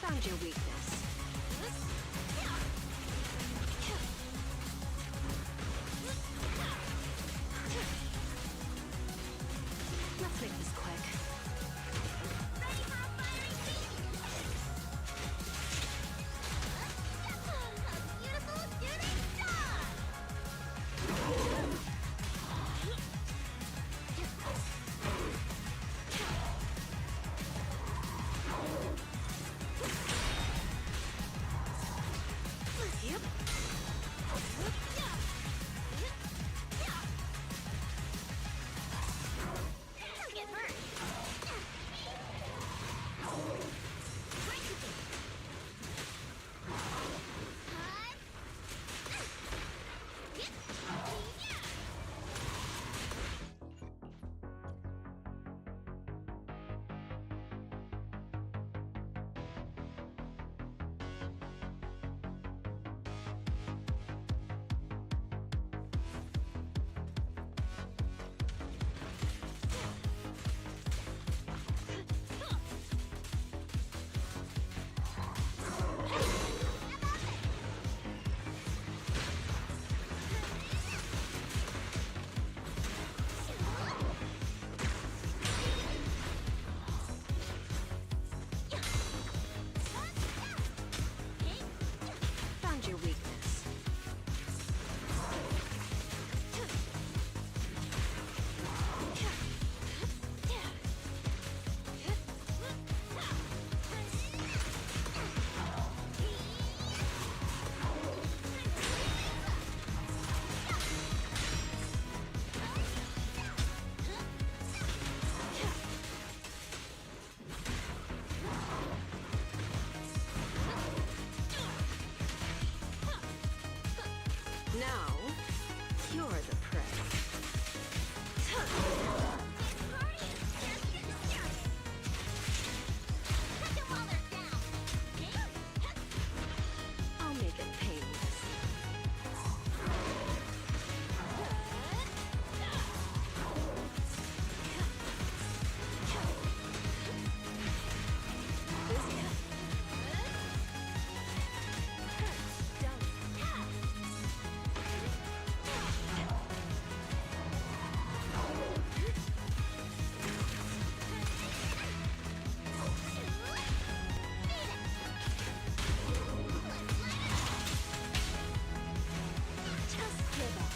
Found your weakness. Let's make this quick. Yep. Found your weakness. Now, you're the prey. I'll make it painless. Just give up.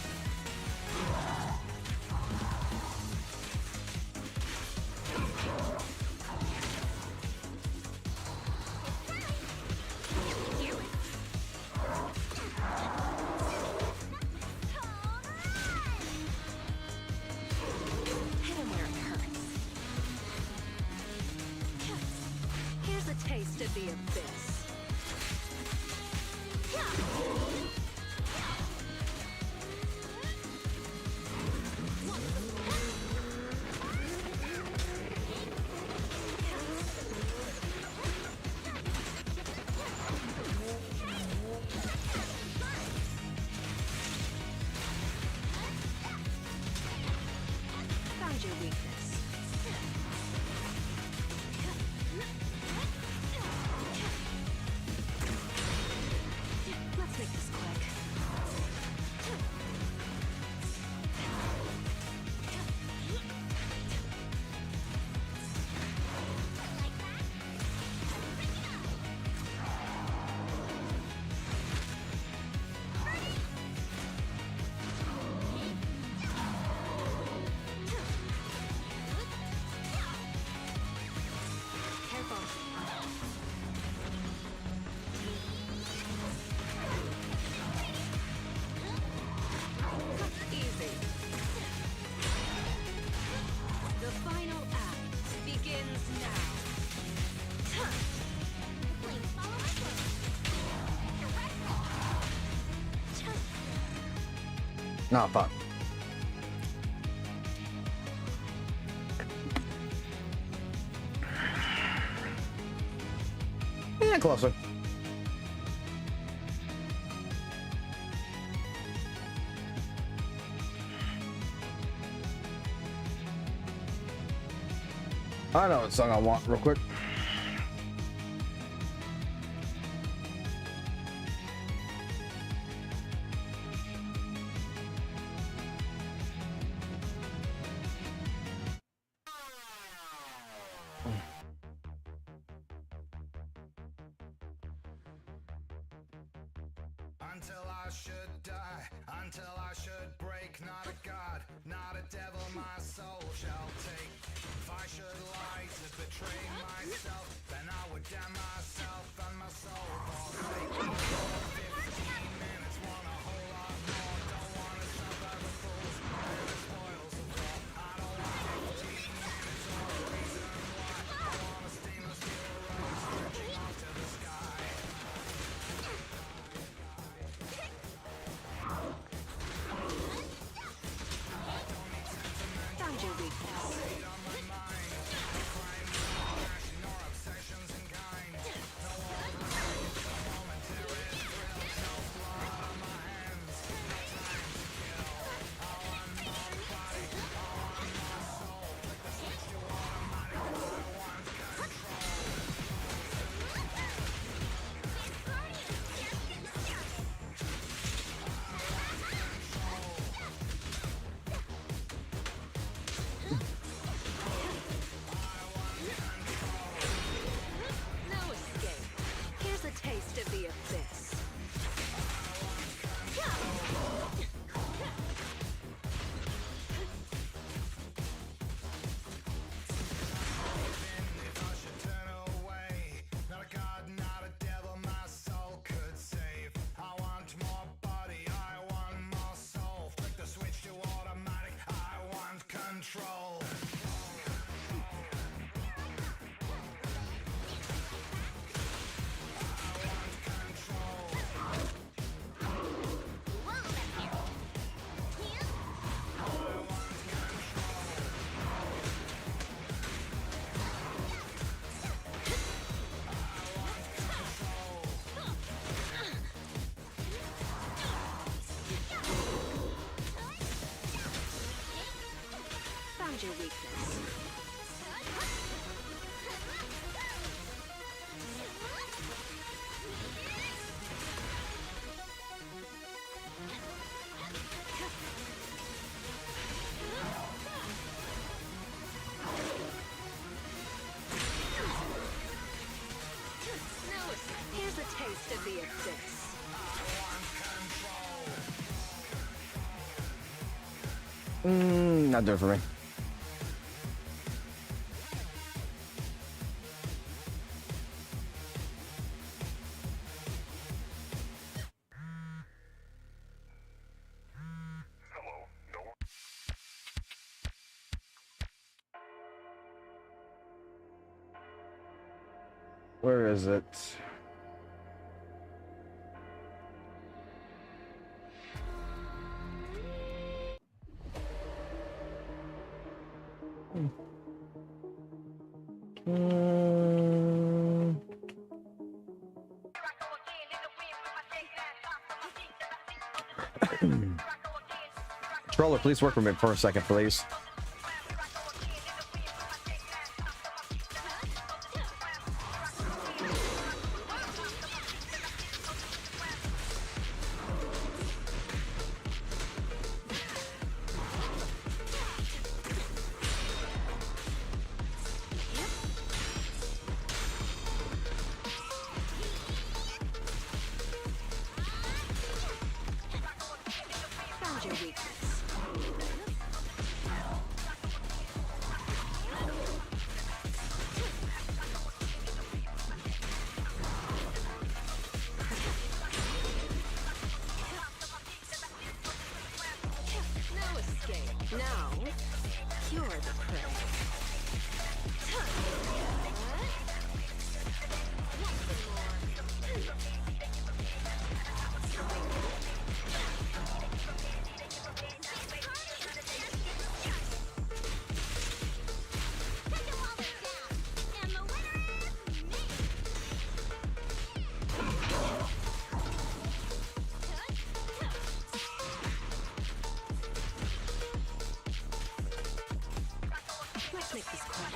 Hit him where it hurts. Here's a taste of the abyss. Found your weakness. Let's make this quick. Easy. The final act begins now. Please follow my Not fun. Yeah, closer. I know what song I want real quick. Until I should die, until I should break, not a god, not a devil, my soul shall take. If I should lie to betray myself, then I would damn myself and my soul forsake. 15 minutes, want a whole lot more, don't want to suffer the fools and the spoils of war. I don't want 15 minutes or a reason why. I want a stainless steel rose stretching off to the sky. Found your weakness. No escape. Here's a taste of the abyss. If I should turn away, not a god, not a devil, my soul could save. I want more body, I want more soul. Flick the switch to automatic, I want control. Found your weakness. No escape. Here's a taste of the abyss. Not doing it for me. Where is it? Controller, please work with me for a second, please. make this quick.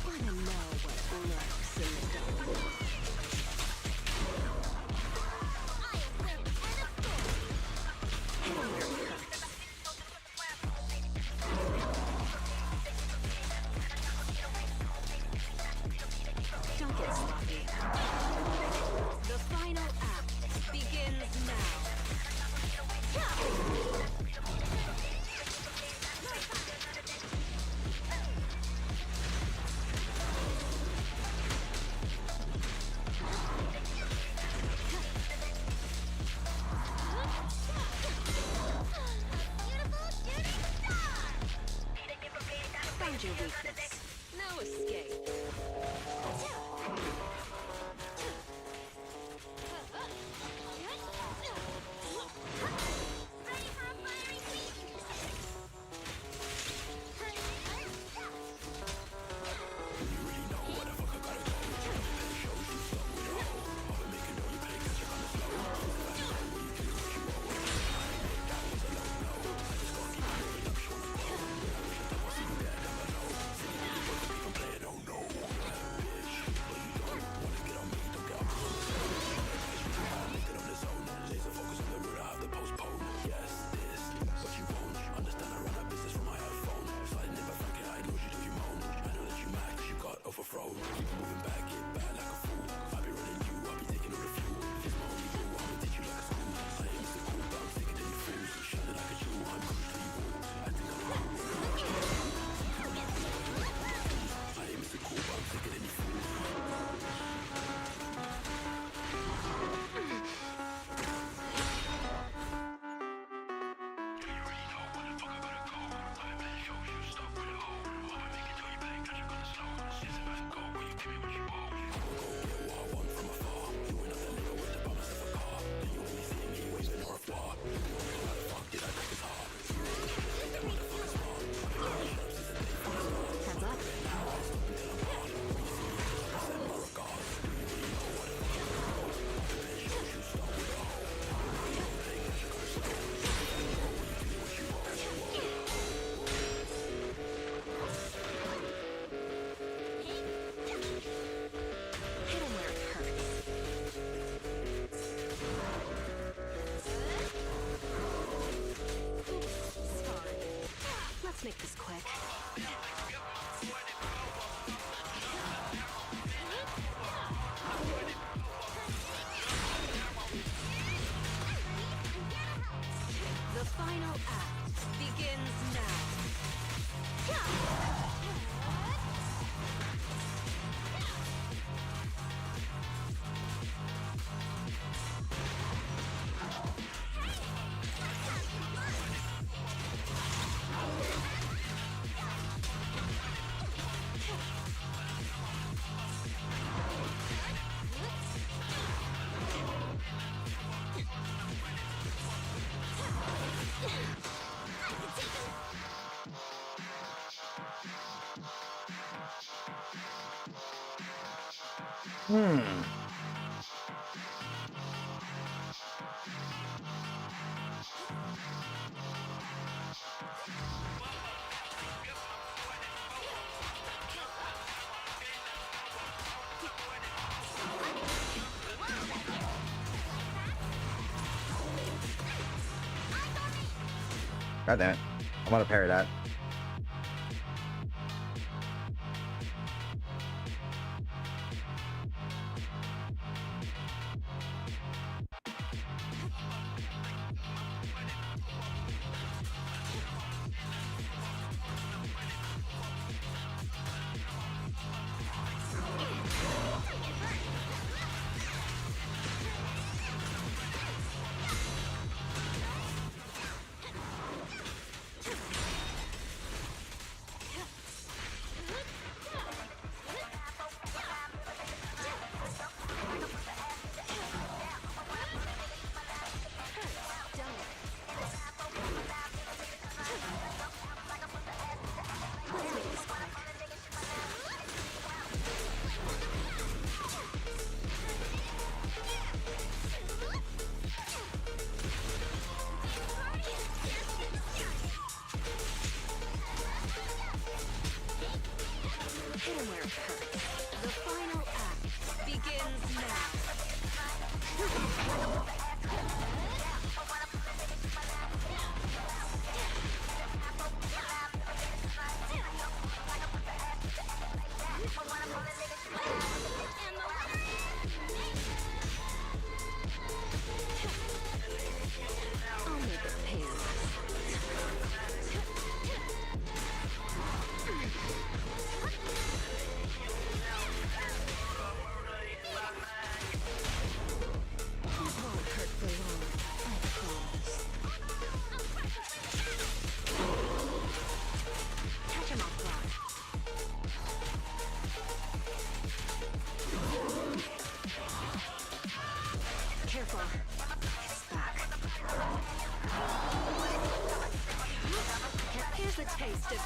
Wanna know what lurks in the dark? Don't get sloppy. The final act begins now. Find your weakness. No escape. Let's make this quick. The final act begins now. God damn it. I want to parry that.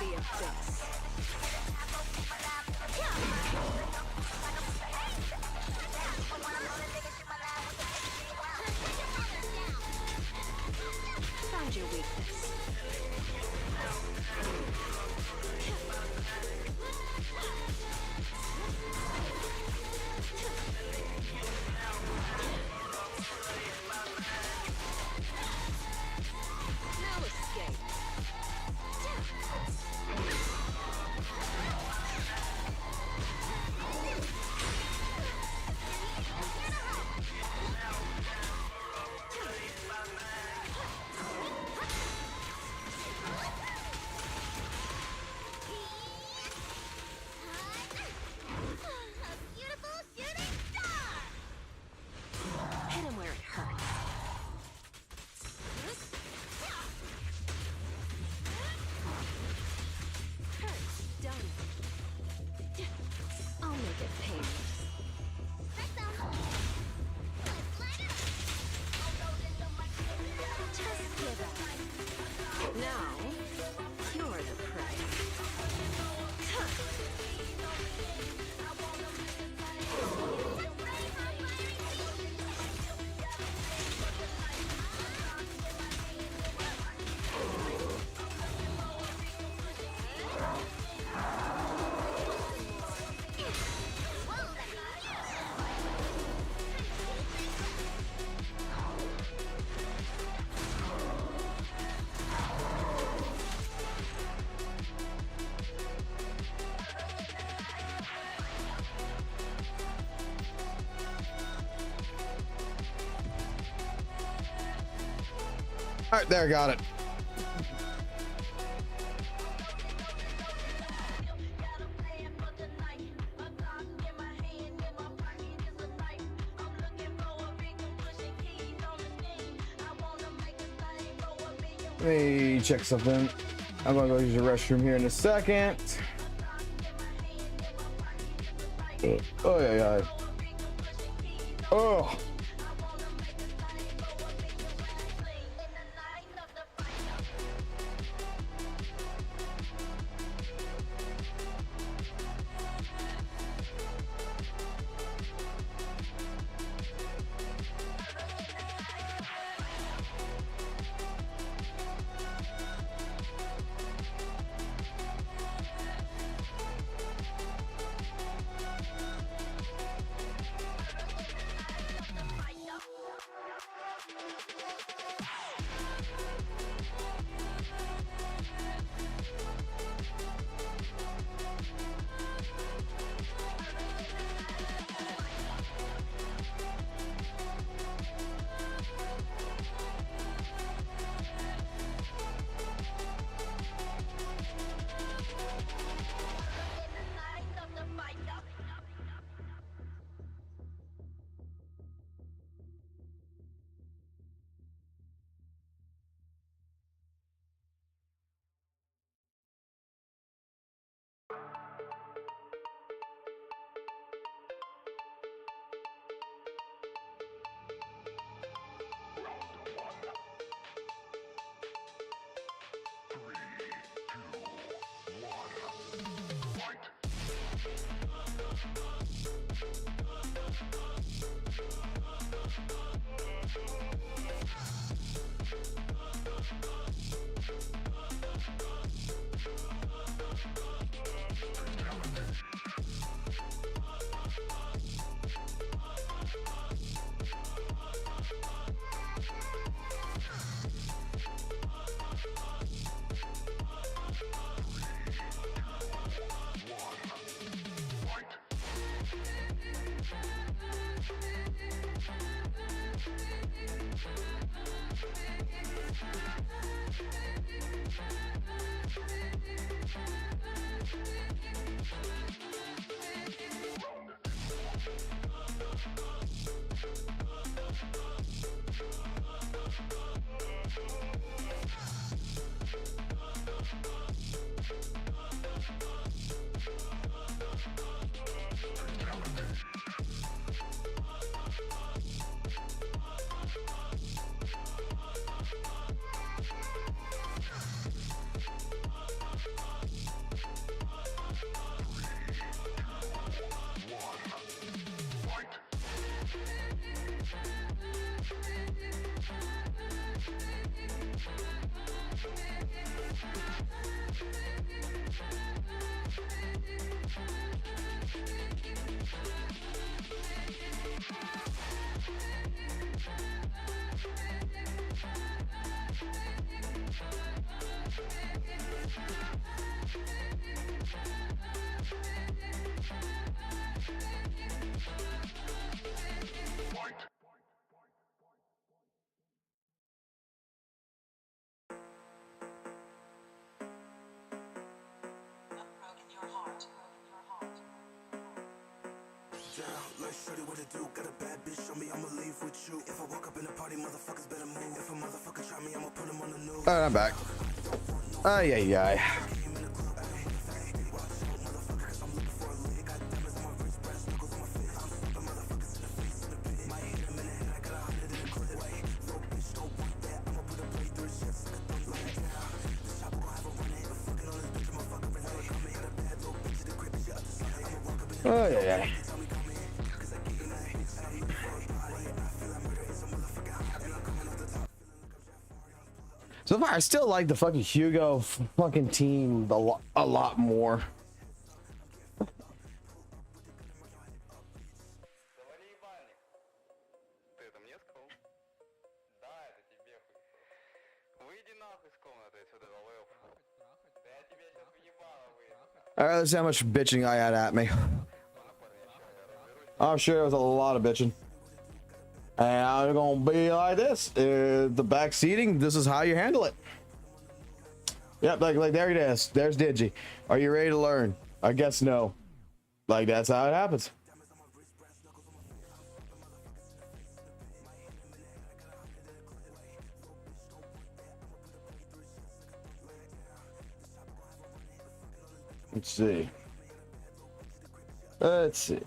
be a fix. Found your weakness. No escape. Beautiful shooting star! Hit him where it hurts. Hurts, don't it? I'll make it painless. Just give up. Now, you're the prey. All right, there, got it. Let me check something. I'm gonna go use the restroom here in a second. Oh yeah. Oh. shorty what it do. Got a bad bitch, show me I'ma leave with you. If I walk up in the party, motherfuckers better move. If a motherfucker try me, I'ma put him on the news. All right, I'm back. Ay, ay, ay. Oh, yeah. So far, I still like the fucking Hugo fucking team a lot more. Alright, let's see how much bitching I had at me. I'm sure it was a lot of bitching. And I'm gonna be like this. The back seating, this is how you handle it. Yep, like there it is. There's Digi. Are you ready to learn? I guess no. Like, that's how it happens. Let's see. Let's see.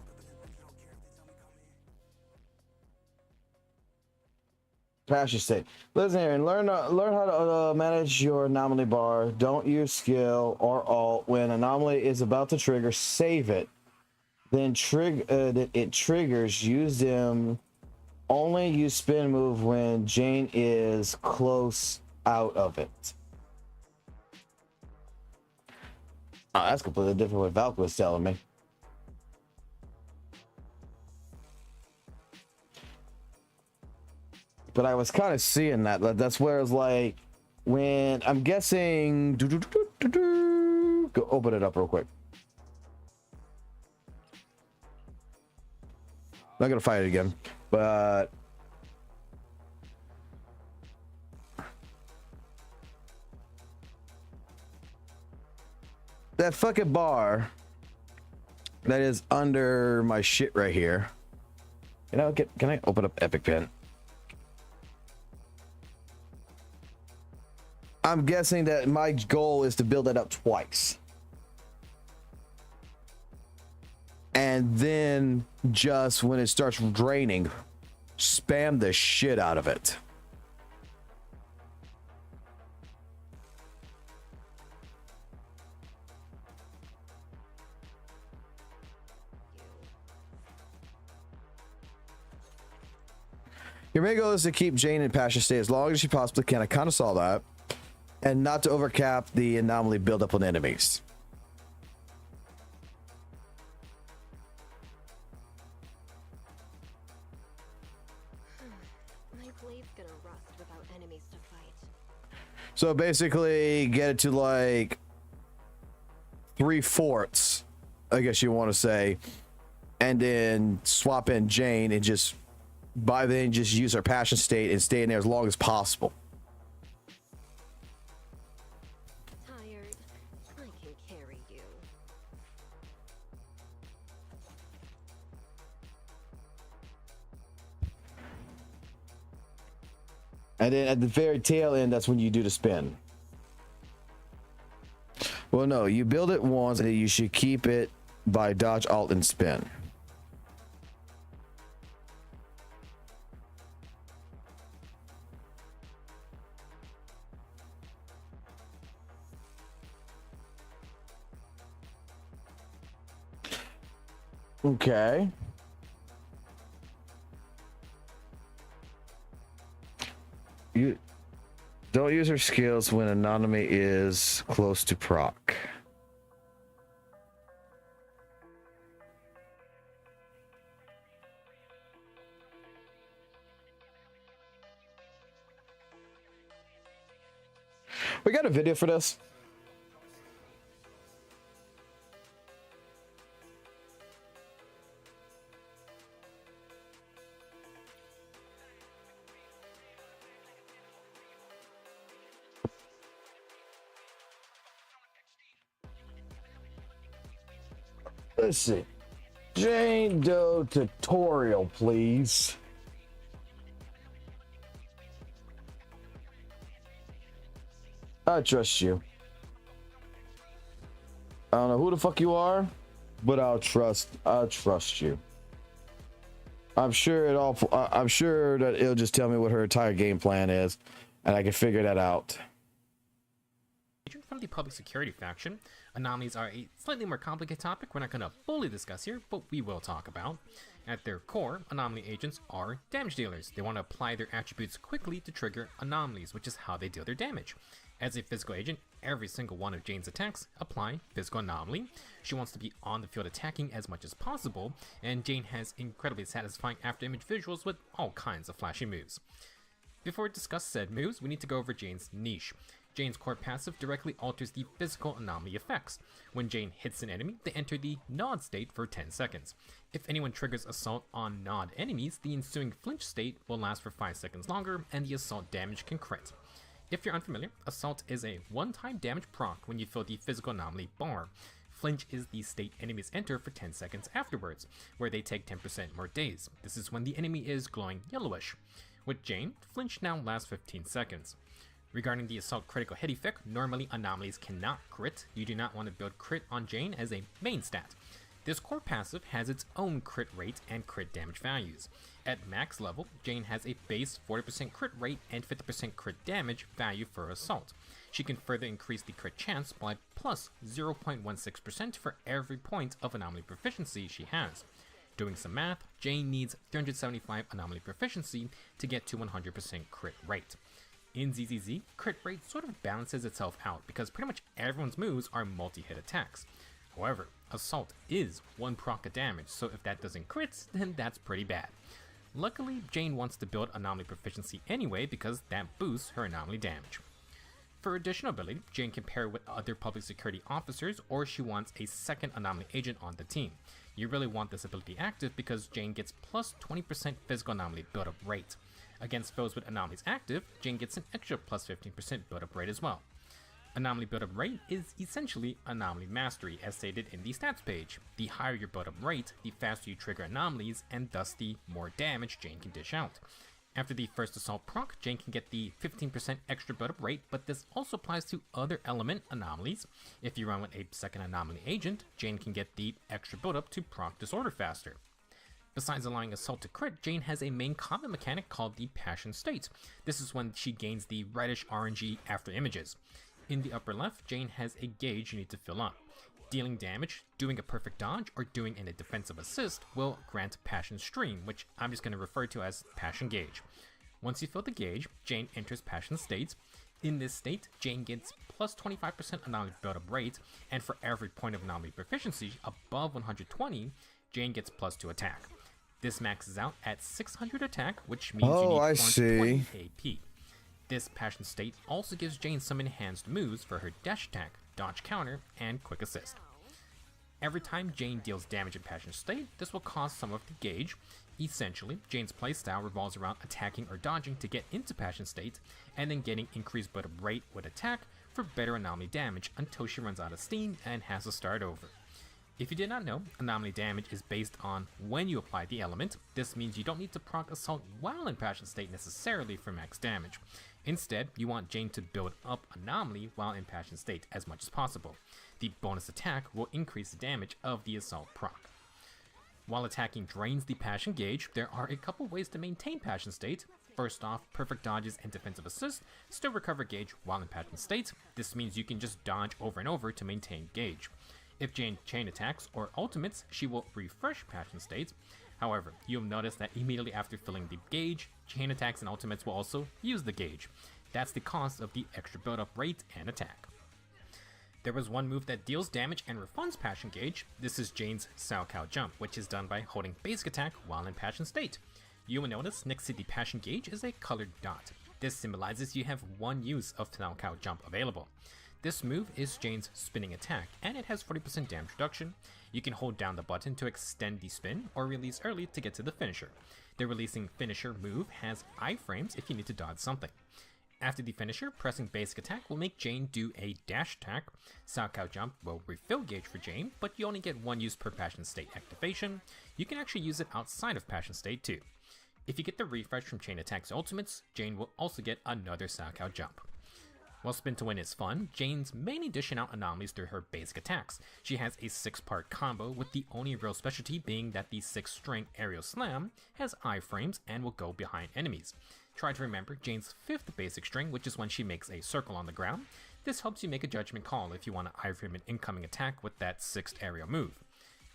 Passion state. Listen here and learn how to manage your anomaly bar. Don't use skill or alt when anomaly is about to trigger. Save it. Then it triggers. Use them. Only use spin move when Jane is close out of it. Oh, that's completely different what Valk was telling me. But I was kind of seeing that. That's where it's like, when I'm guessing, go open it up real quick. Not gonna fight it again, but that fucking bar that is under my shit right here. You know, can I open up Epic Pen? I'm guessing that my goal is to build it up twice. And then just when it starts draining, spam the shit out of it. Your main goal is to keep Jane in passion state as long as you possibly can. I kind of saw that. And not to overcap the anomaly buildup on enemies. My blade's gonna rust without enemies to fight. So basically, get it to like 3/4, I guess you want to say, and then swap in Jane and just by then just use her passion state and stay in there as long as possible. Tired. I can carry you. And then at the very tail end, that's when you do the spin. Well, no, you build it once and you should keep it by dodge, alt, and spin. Okay. You don't use her skills when anomaly is close to proc. We got a video for this. Let's see. Jane Doe tutorial, please. I trust you. I don't know who the fuck you are, but I'll trust you. I'm sure that it'll just tell me what her entire game plan is, and I can figure that out. Agent from the public security faction, anomalies are a slightly more complicated topic we're not going to fully discuss here, but we will talk about. At their core, anomaly agents are damage dealers. They want to apply their attributes quickly to trigger anomalies, which is how they deal their damage. As a physical agent, every single one of Jane's attacks apply physical anomaly. She wants to be on the field attacking as much as possible, and Jane has incredibly satisfying after-image visuals with all kinds of flashy moves. Before we discuss said moves, we need to go over Jane's niche. Jane's core passive directly alters the physical anomaly effects. When Jane hits an enemy, they enter the nod state for 10 seconds. If anyone triggers assault on nod enemies, the ensuing flinch state will last for 5 seconds longer, and the assault damage can crit. If you're unfamiliar, assault is a one-time damage proc when you fill the physical anomaly bar. Flinch is the state enemies enter for 10 seconds afterwards, where they take 10% more days. This is when the enemy is glowing yellowish. With Jane, flinch now lasts 15 seconds. Regarding the assault critical hit effect, normally anomalies cannot crit. You do not want to build crit on Jane as a main stat. This core passive has its own crit rate and crit damage values. At max level, Jane has a base 40% crit rate and 50% crit damage value for assault. She can further increase the crit chance by plus 0.16% for every point of anomaly proficiency she has. Doing some math, Jane needs 375 anomaly proficiency to get to 100% crit rate. In ZZZ, crit rate sort of balances itself out because pretty much everyone's moves are multi-hit attacks. However, assault is one proc of damage, so if that doesn't crit, then that's pretty bad. Luckily, Jane wants to build anomaly proficiency anyway because that boosts her anomaly damage. For additional ability, Jane can pair with other public security officers, or she wants a second anomaly agent on the team. You really want this ability active because Jane gets plus 20% physical anomaly build-up rate. Against foes with anomalies active, Jane gets an extra plus 15% build-up rate as well. Anomaly build-up rate is essentially anomaly mastery as stated in the stats page. The higher your build-up rate, the faster you trigger anomalies, and thus the more damage Jane can dish out. After the first assault proc, Jane can get the 15% extra build-up rate, but this also applies to other element anomalies. If you run with a second anomaly agent, Jane can get the extra build-up to proc disorder faster. Besides allowing assault to crit, Jane has a main combat mechanic called the Passion State. This is when she gains the reddish RNG after images. In the upper left, Jane has a gauge you need to fill up. Dealing damage, doing a perfect dodge, or doing a defensive assist will grant Passion Stream, which I'm just going to refer to as Passion Gauge. Once you fill the gauge, Jane enters Passion State. In this state, Jane gets plus 25% anomaly build-up rate, and for every point of anomaly proficiency above 120, Jane gets plus 2 attack. This maxes out at 600 attack, which means you need 420 AP. This Passion State also gives Jane some enhanced moves for her dash attack, dodge counter, and quick assist. Every time Jane deals damage in Passion State, this will cost some of the gauge. Essentially, Jane's playstyle revolves around attacking or dodging to get into Passion State, and then getting increased build-up rate with attack for better anomaly damage until she runs out of steam and has to start over. If you did not know, anomaly damage is based on when you apply the element. This means you don't need to proc assault while in Passion State necessarily for max damage. Instead, you want Jane to build up anomaly while in Passion State as much as possible. The bonus attack will increase the damage of the assault proc. While attacking drains the Passion gauge, there are a couple ways to maintain Passion State. First off, perfect dodges and defensive assists still recover gauge while in Passion State. This means you can just dodge over and over to maintain gauge. If Jane chain attacks or ultimates, she will refresh Passion State. However, you'll notice that immediately after filling the gauge, chain attacks and ultimates will also use the gauge. That's the cost of the extra build-up rate and attack. There was one move that deals damage and refunds Passion Gauge. This is Jane's Sao Cow Jump, which is done by holding basic attack while in Passion State. You will notice next to the Passion Gauge is a colored dot. This symbolizes you have one use of Sao Cow Jump available. This move is Jane's spinning attack, and it has 40% damage reduction. You can hold down the button to extend the spin, or release early to get to the finisher. The releasing finisher move has iframes if you need to dodge something. After the finisher, pressing basic attack will make Jane do a dash attack. Salchow Jump will refill gauge for Jane, but you only get one use per Passion State activation. You can actually use it outside of Passion State too. If you get the refresh from Chain Attack's ultimates, Jane will also get another Salchow Jump. While Spin to Win is fun, Jane's mainly dishing out anomalies through her basic attacks. She has a 6-part combo, with the only real specialty being that the 6-string Aerial Slam has iframes and will go behind enemies. Try to remember Jane's 5th basic string, which is when she makes a circle on the ground. This helps you make a judgment call if you want to iframe an incoming attack with that 6th aerial move.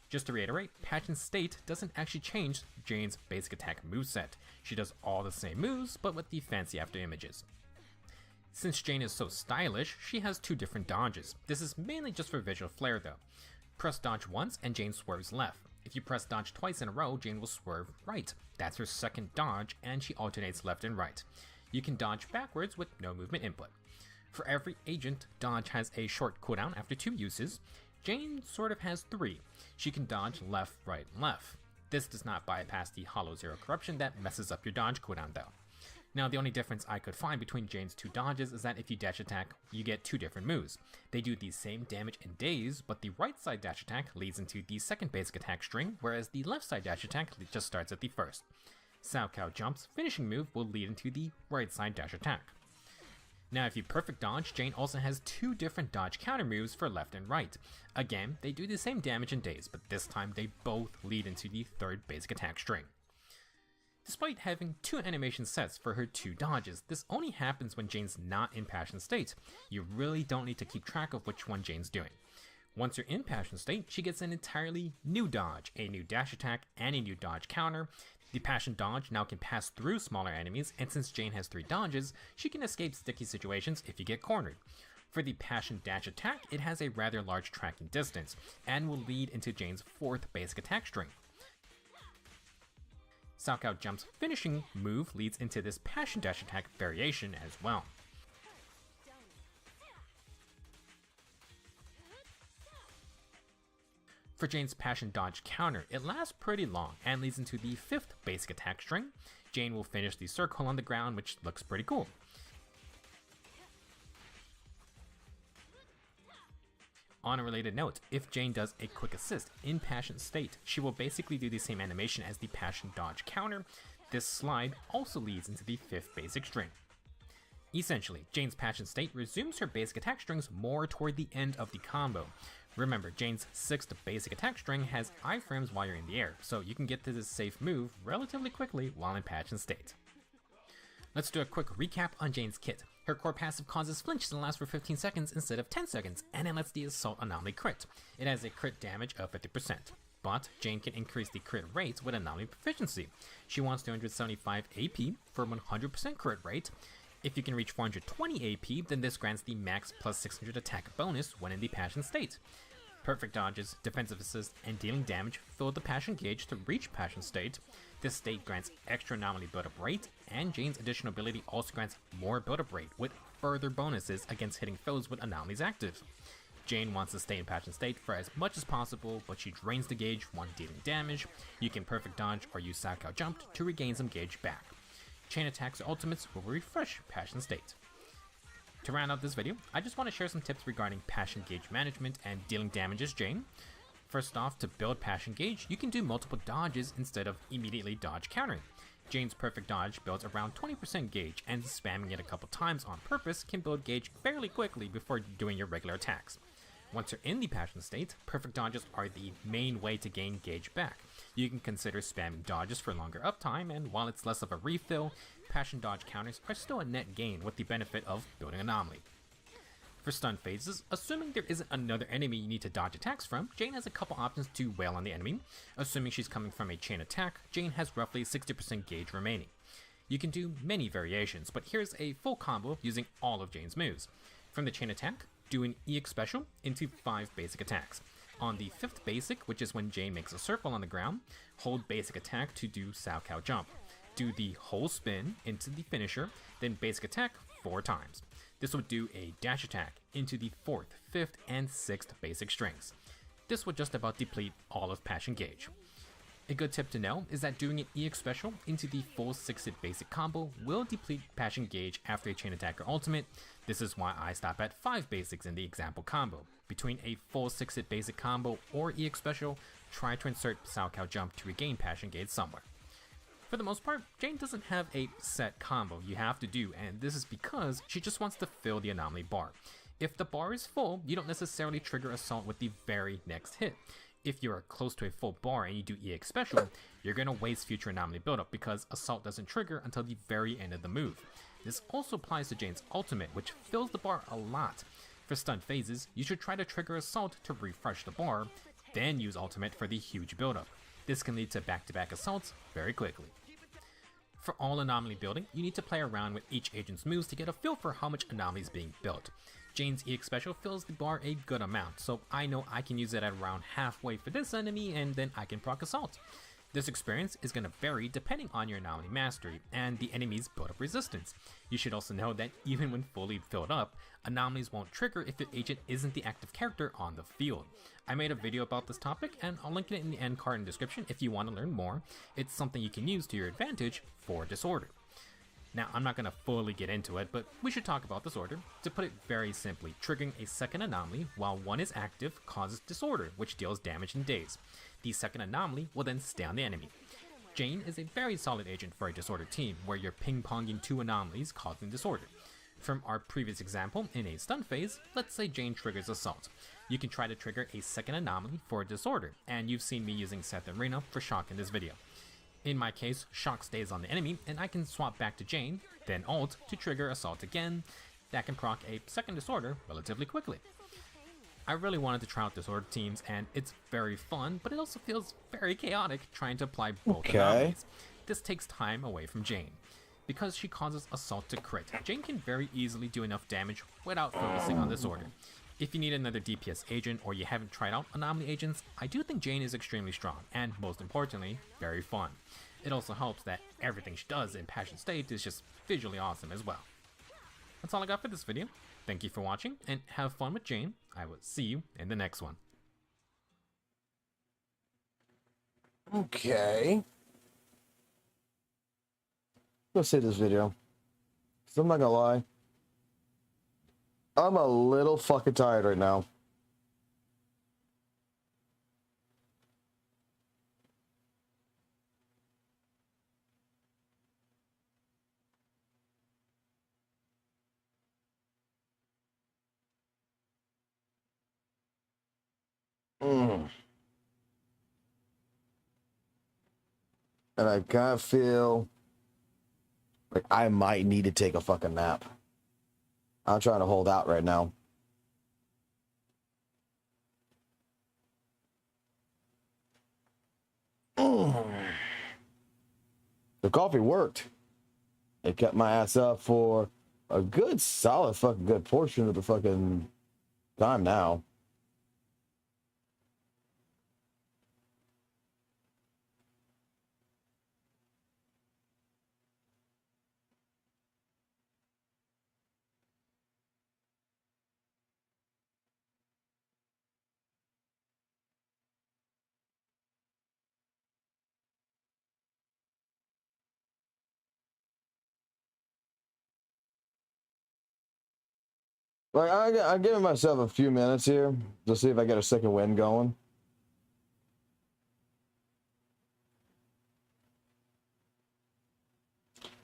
Just to reiterate, Passion State doesn't actually change Jane's basic attack moveset. She does all the same moves, but with the fancy after images. Since Jane is so stylish, she has 2 different dodges. This is mainly just for visual flair though. Press dodge once and Jane swerves left. If you press dodge twice in a row, Jane will swerve right. That's her second dodge, and she alternates left and right. You can dodge backwards with no movement input. For every agent, dodge has a short cooldown after 2 uses. Jane sort of has 3. She can dodge left, right, and left. This does not bypass the Hollow Zero corruption that messes up your dodge cooldown though. Now, the only difference I could find between Jane's 2 dodges is that if you dash attack, you get 2 different moves. They do the same damage in days, but the right side dash attack leads into the second basic attack string, whereas the left side dash attack just starts at the first. Salchow Jump's finishing move will lead into the right side dash attack. Now, if you perfect dodge, Jane also has 2 different dodge counter moves for left and right. Again, they do the same damage in days, but this time they both lead into the third basic attack string. Despite having 2 animation sets for her 2 dodges, this only happens when Jane's not in Passion State. You really don't need to keep track of which one Jane's doing. Once you're in Passion State, she gets an entirely new dodge, a new dash attack, and a new dodge counter. The Passion Dodge now can pass through smaller enemies, and since Jane has 3 dodges, she can escape sticky situations if you get cornered. For the Passion Dash attack, it has a rather large tracking distance, and will lead into Jane's 4th basic attack string. Salchow Jump's finishing move leads into this Passion Dash attack variation as well. For Jane's Passion Dodge counter, it lasts pretty long and leads into the 5th basic attack string. Jane will finish the circle on the ground, which looks pretty cool. On a related note, if Jane does a quick assist in Passion State, she will basically do the same animation as the Passion Dodge counter. This slide also leads into the 5th basic string. Essentially, Jane's Passion State resumes her basic attack strings more toward the end of the combo. Remember, Jane's 6th basic attack string has iframes while you're in the air, so you can get to this safe move relatively quickly while in Passion State. Let's do a quick recap on Jane's kit. Her core passive causes flinches and lasts for 15 seconds instead of 10 seconds, and it lets the Assault Anomaly crit. It has a crit damage of 50%, but Jane can increase the crit rate with Anomaly Proficiency. She wants 275 AP for 100% crit rate. If you can reach 420 AP, then this grants the max plus 600 attack bonus when in the Passion State. Perfect dodges, defensive assist, and dealing damage fill the Passion gauge to reach Passion State. This state grants extra anomaly build-up rate, and Jane's additional ability also grants more build-up rate, with further bonuses against hitting foes with anomalies active. Jane wants to stay in Passion State for as much as possible, but she drains the gauge when dealing damage. You can perfect dodge or use Salchow Jump to regain some gauge back. Chain attacks or ultimates will refresh Passion State. To round out this video, I just want to share some tips regarding Passion Gauge management and dealing damage as Jane. First off, to build Passion Gauge, you can do multiple dodges instead of immediately dodge countering. Jane's perfect dodge builds around 20% gauge, and spamming it a couple times on purpose can build gauge fairly quickly before doing your regular attacks. Once you're in the Passion State, perfect dodges are the main way to gain gauge back. You can consider spamming dodges for longer uptime, and while it's less of a refill, Passion Dodge counters are still a net gain with the benefit of building Anomaly. For stun phases, assuming there isn't another enemy you need to dodge attacks from, Jane has a couple options to wail on the enemy. Assuming she's coming from a chain attack, Jane has roughly 60% gauge remaining. You can do many variations, but here's a full combo using all of Jane's moves. From the chain attack, do an EX special into 5 basic attacks. On the 5th basic, which is when Jane makes a circle on the ground, hold basic attack to do Salchow Jump. Do the whole spin into the finisher, then basic attack 4 times. This will do a dash attack into the 4th, 5th, and 6th basic strings. This will just about deplete all of Passion Gauge. A good tip to know is that doing an EX special into the full 6-hit basic combo will deplete passion gauge after a chain attacker ultimate. This is why I stop at 5 basics in the example combo. Between a full 6-hit basic combo or EX special, try to insert Salchow jump to regain passion gauge somewhere. For the most part, Jane doesn't have a set combo you have to do, and this is because she just wants to fill the anomaly bar. If the bar is full, you don't necessarily trigger assault with the very next hit. If you're close to a full bar and you do EX special, you're going to waste future anomaly buildup because assault doesn't trigger until the very end of the move. This also applies to Jane's ultimate, which fills the bar a lot. For stun phases, you should try to trigger assault to refresh the bar, then use ultimate for the huge buildup. This can lead to back-to-back assaults very quickly. For all anomaly building, you need to play around with each agent's moves to get a feel for how much anomaly is being built. Jane's EX special fills the bar a good amount, so I know I can use it at around halfway for this enemy and then I can proc assault. This experience is going to vary depending on your anomaly mastery and the enemy's build-up resistance. You should also know that even when fully filled up, anomalies won't trigger if your agent isn't the active character on the field. I made a video about this topic and I'll link it in the end card and description if you want to learn more. It's something you can use to your advantage for Disorder. Now, I'm not going to fully get into it, but we should talk about Disorder. To put it very simply, triggering a second anomaly while one is active causes Disorder, which deals damage in days. The second anomaly will then stay on the enemy. Jane is a very solid agent for a Disorder team, where you're ping-ponging 2 anomalies causing Disorder. From our previous example, in a stun phase, let's say Jane triggers Assault. You can try to trigger a second anomaly for Disorder, and you've seen me using Seth and Rena for Shock in this video. In my case, Shock stays on the enemy, and I can swap back to Jane, then ult to trigger Assault again. That can proc a second Disorder relatively quickly. I really wanted to try out Disorder teams, and it's very fun, but it also feels very chaotic trying to apply both anomalies. This takes time away from Jane. Because she causes Assault to crit, Jane can very easily do enough damage without focusing on Disorder. If you need another DPS agent or you haven't tried out anomaly agents, I do think Jane is extremely strong and, most importantly, very fun. It also helps that everything she does in Passion State is just visually awesome as well. That's all I got for this video. Thank you for watching and have fun with Jane. I will see you in the next one. Okay. Let's see this video. 'Cause I'm not gonna lie. I'm a little fucking tired right now. And I kind of feel like I might need to take a fucking nap. I'm trying to hold out right now. The coffee worked. It kept my ass up for a good, solid, fucking good portion of the fucking time now. Like, I'm giving myself a few minutes here to see if I get a second wind going.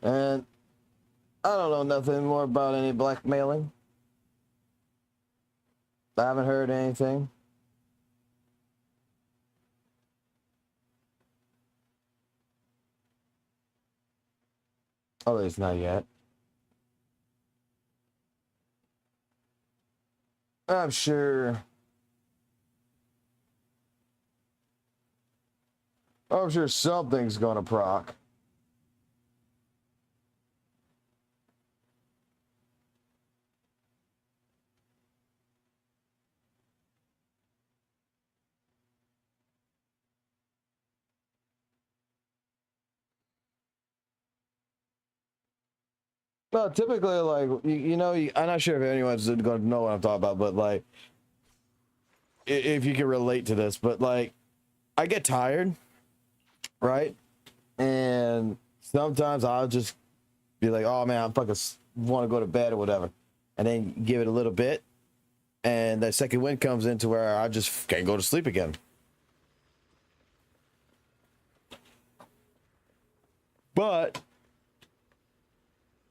And I don't know nothing more about any blackmailing. I haven't heard anything. Oh, it's not yet. I'm sure something's gonna proc. Well, typically, like, you know, I'm not sure if anyone's going to know what I'm talking about, but, like, if you can relate to this, but, like, I get tired, right? And sometimes I'll just be like, oh man, I fucking want to go to bed or whatever. And then give it a little bit. And that second wind comes into where I just can't go to sleep again. But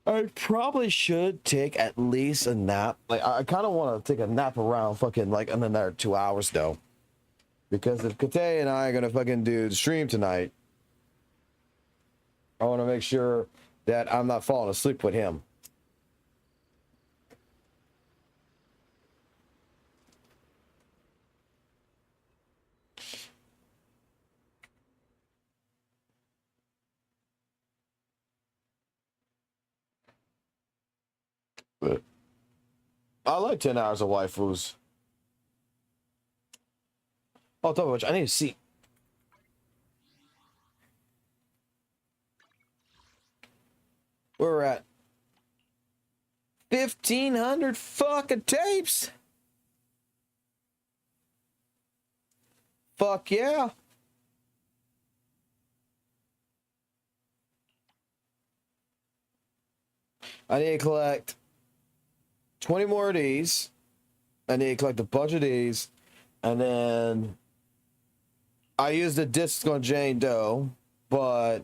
I probably should take at least a nap. Like, I kind of want to take a nap around fucking like in another 2 hours though. Because if Kate and I are going to fucking do the stream tonight, I want to make sure that I'm not falling asleep with him. But I like 10 hours of waifus. Oh, tell me what, I need to see. We're at 1,500 fucking tapes. Fuck yeah. I need to collect 20 more of these. I need to collect a bunch of these. And then I used the discs on Jane Doe, but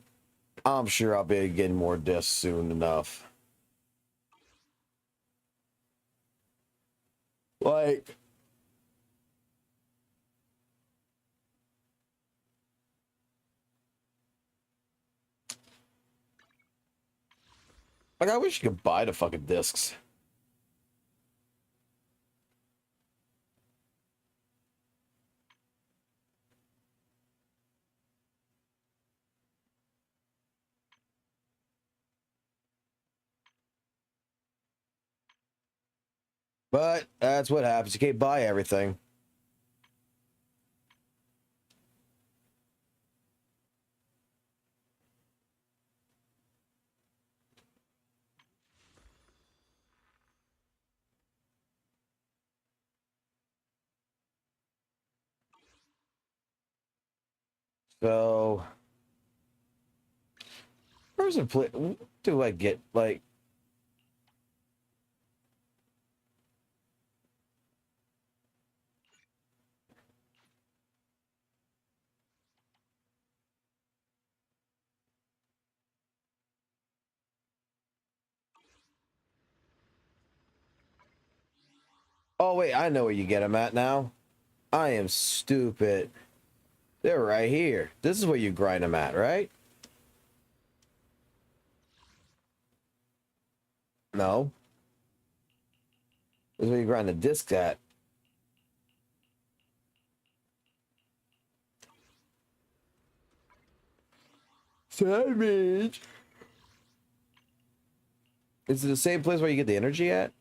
I'm sure I'll be getting more discs soon enough. Like, I wish you could buy the fucking discs. But that's what happens. You can't buy everything. So, where's the play? What do I get? Like, oh wait, I know where you get them at now. I am stupid. They're right here. This is where you grind them at, right? No. This is where you grind the discs at. So that means... Is it the same place where you get the energy at?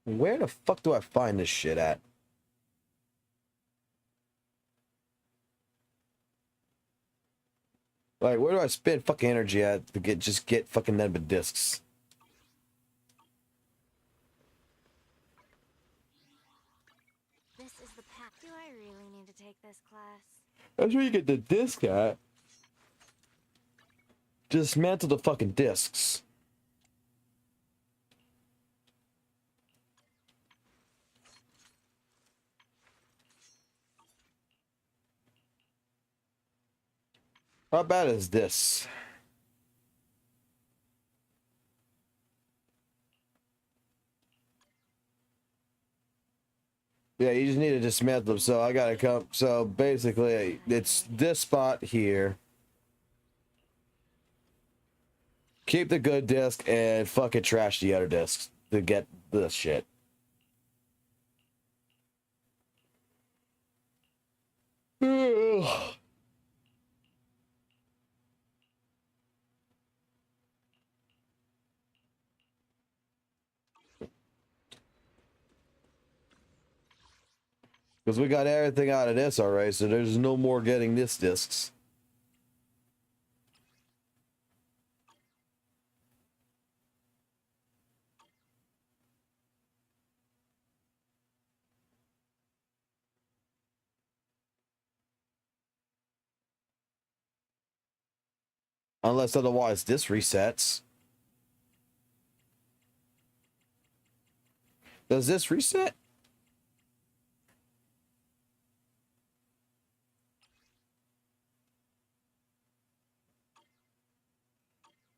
Where the fuck do I find this shit at? Like, where do I spend fucking energy at to get fucking nothing but discs? This is the path. Do I really need to take this class? That's where you get the disc at. Dismantle the fucking discs. How bad is this? Yeah, you just need to dismantle them. So I gotta come. So basically, it's this spot here. Keep the good disc and fucking trash the other discs to get this shit. Because we got everything out of this already, so there's no more getting this discs. Unless otherwise this resets. Does this reset?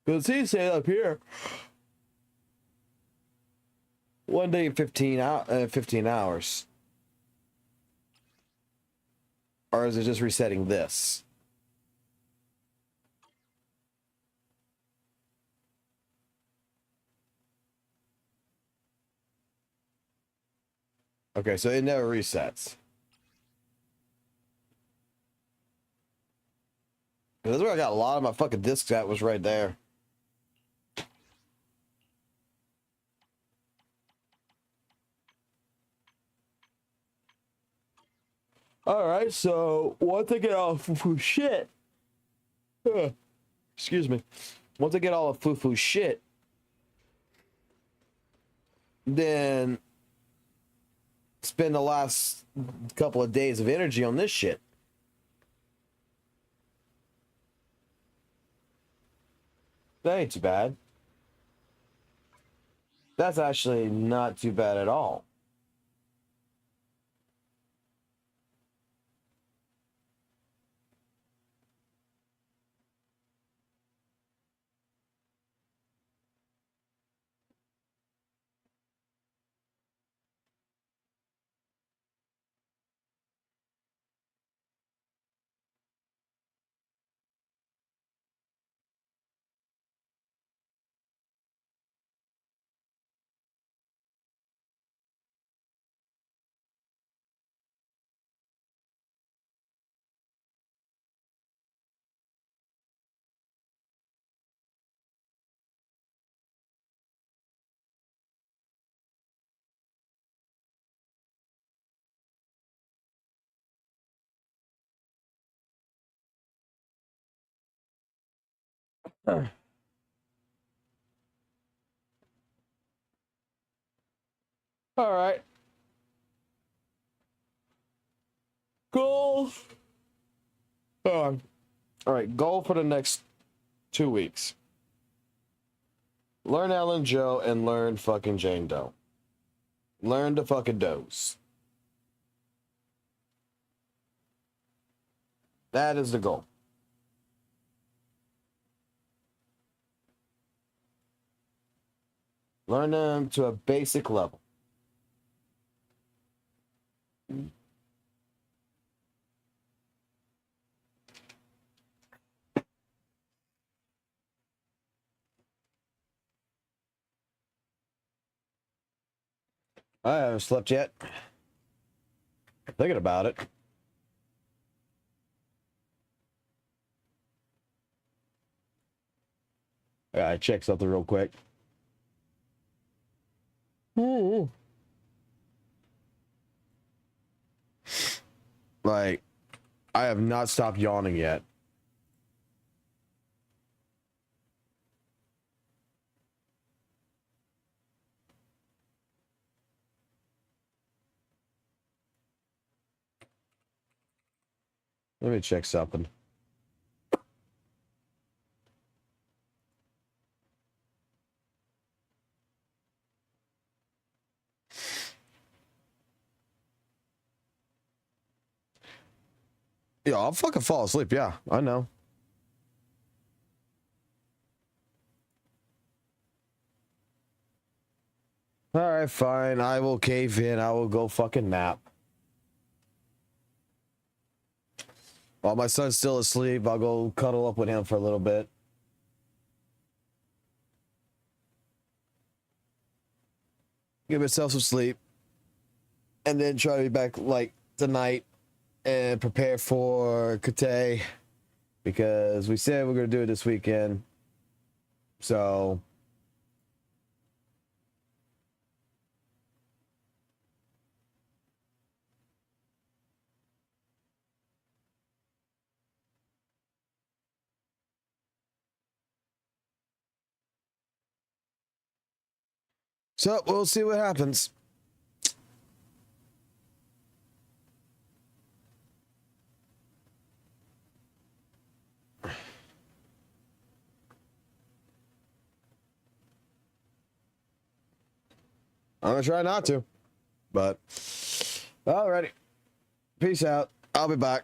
Because he said up here 1 day 15 hours. Or is it just resetting this? Okay, so it never resets. That's where I got a lot of my fucking discs at, was right there. Alright, so once I get all foo-foo shit. Excuse me. Once I get all the foo-foo shit, then spend the last couple of days of energy on this shit. That ain't too bad. That's actually not too bad at all. All right. Goal. All right. Goal for the next 2 weeks. Learn Ellen Joe and learn fucking Jane Doe. Learn the fucking does. That is the goal. Learn them to a basic level. I haven't slept yet. Thinking about it. I gotta check something real quick. Ooh. Like, I have not stopped yawning yet. Let me check something. Yeah, I'll fucking fall asleep. Yeah, I know. All right, fine. I will cave in. I will go fucking nap. While my son's still asleep, I'll go cuddle up with him for a little bit. Give myself some sleep. And then try to be back, like, tonight and prepare for Kate. Because we said we're going to do it this weekend. So... So, we'll see what happens. I'm gonna try not to. But alrighty. Peace out. I'll be back.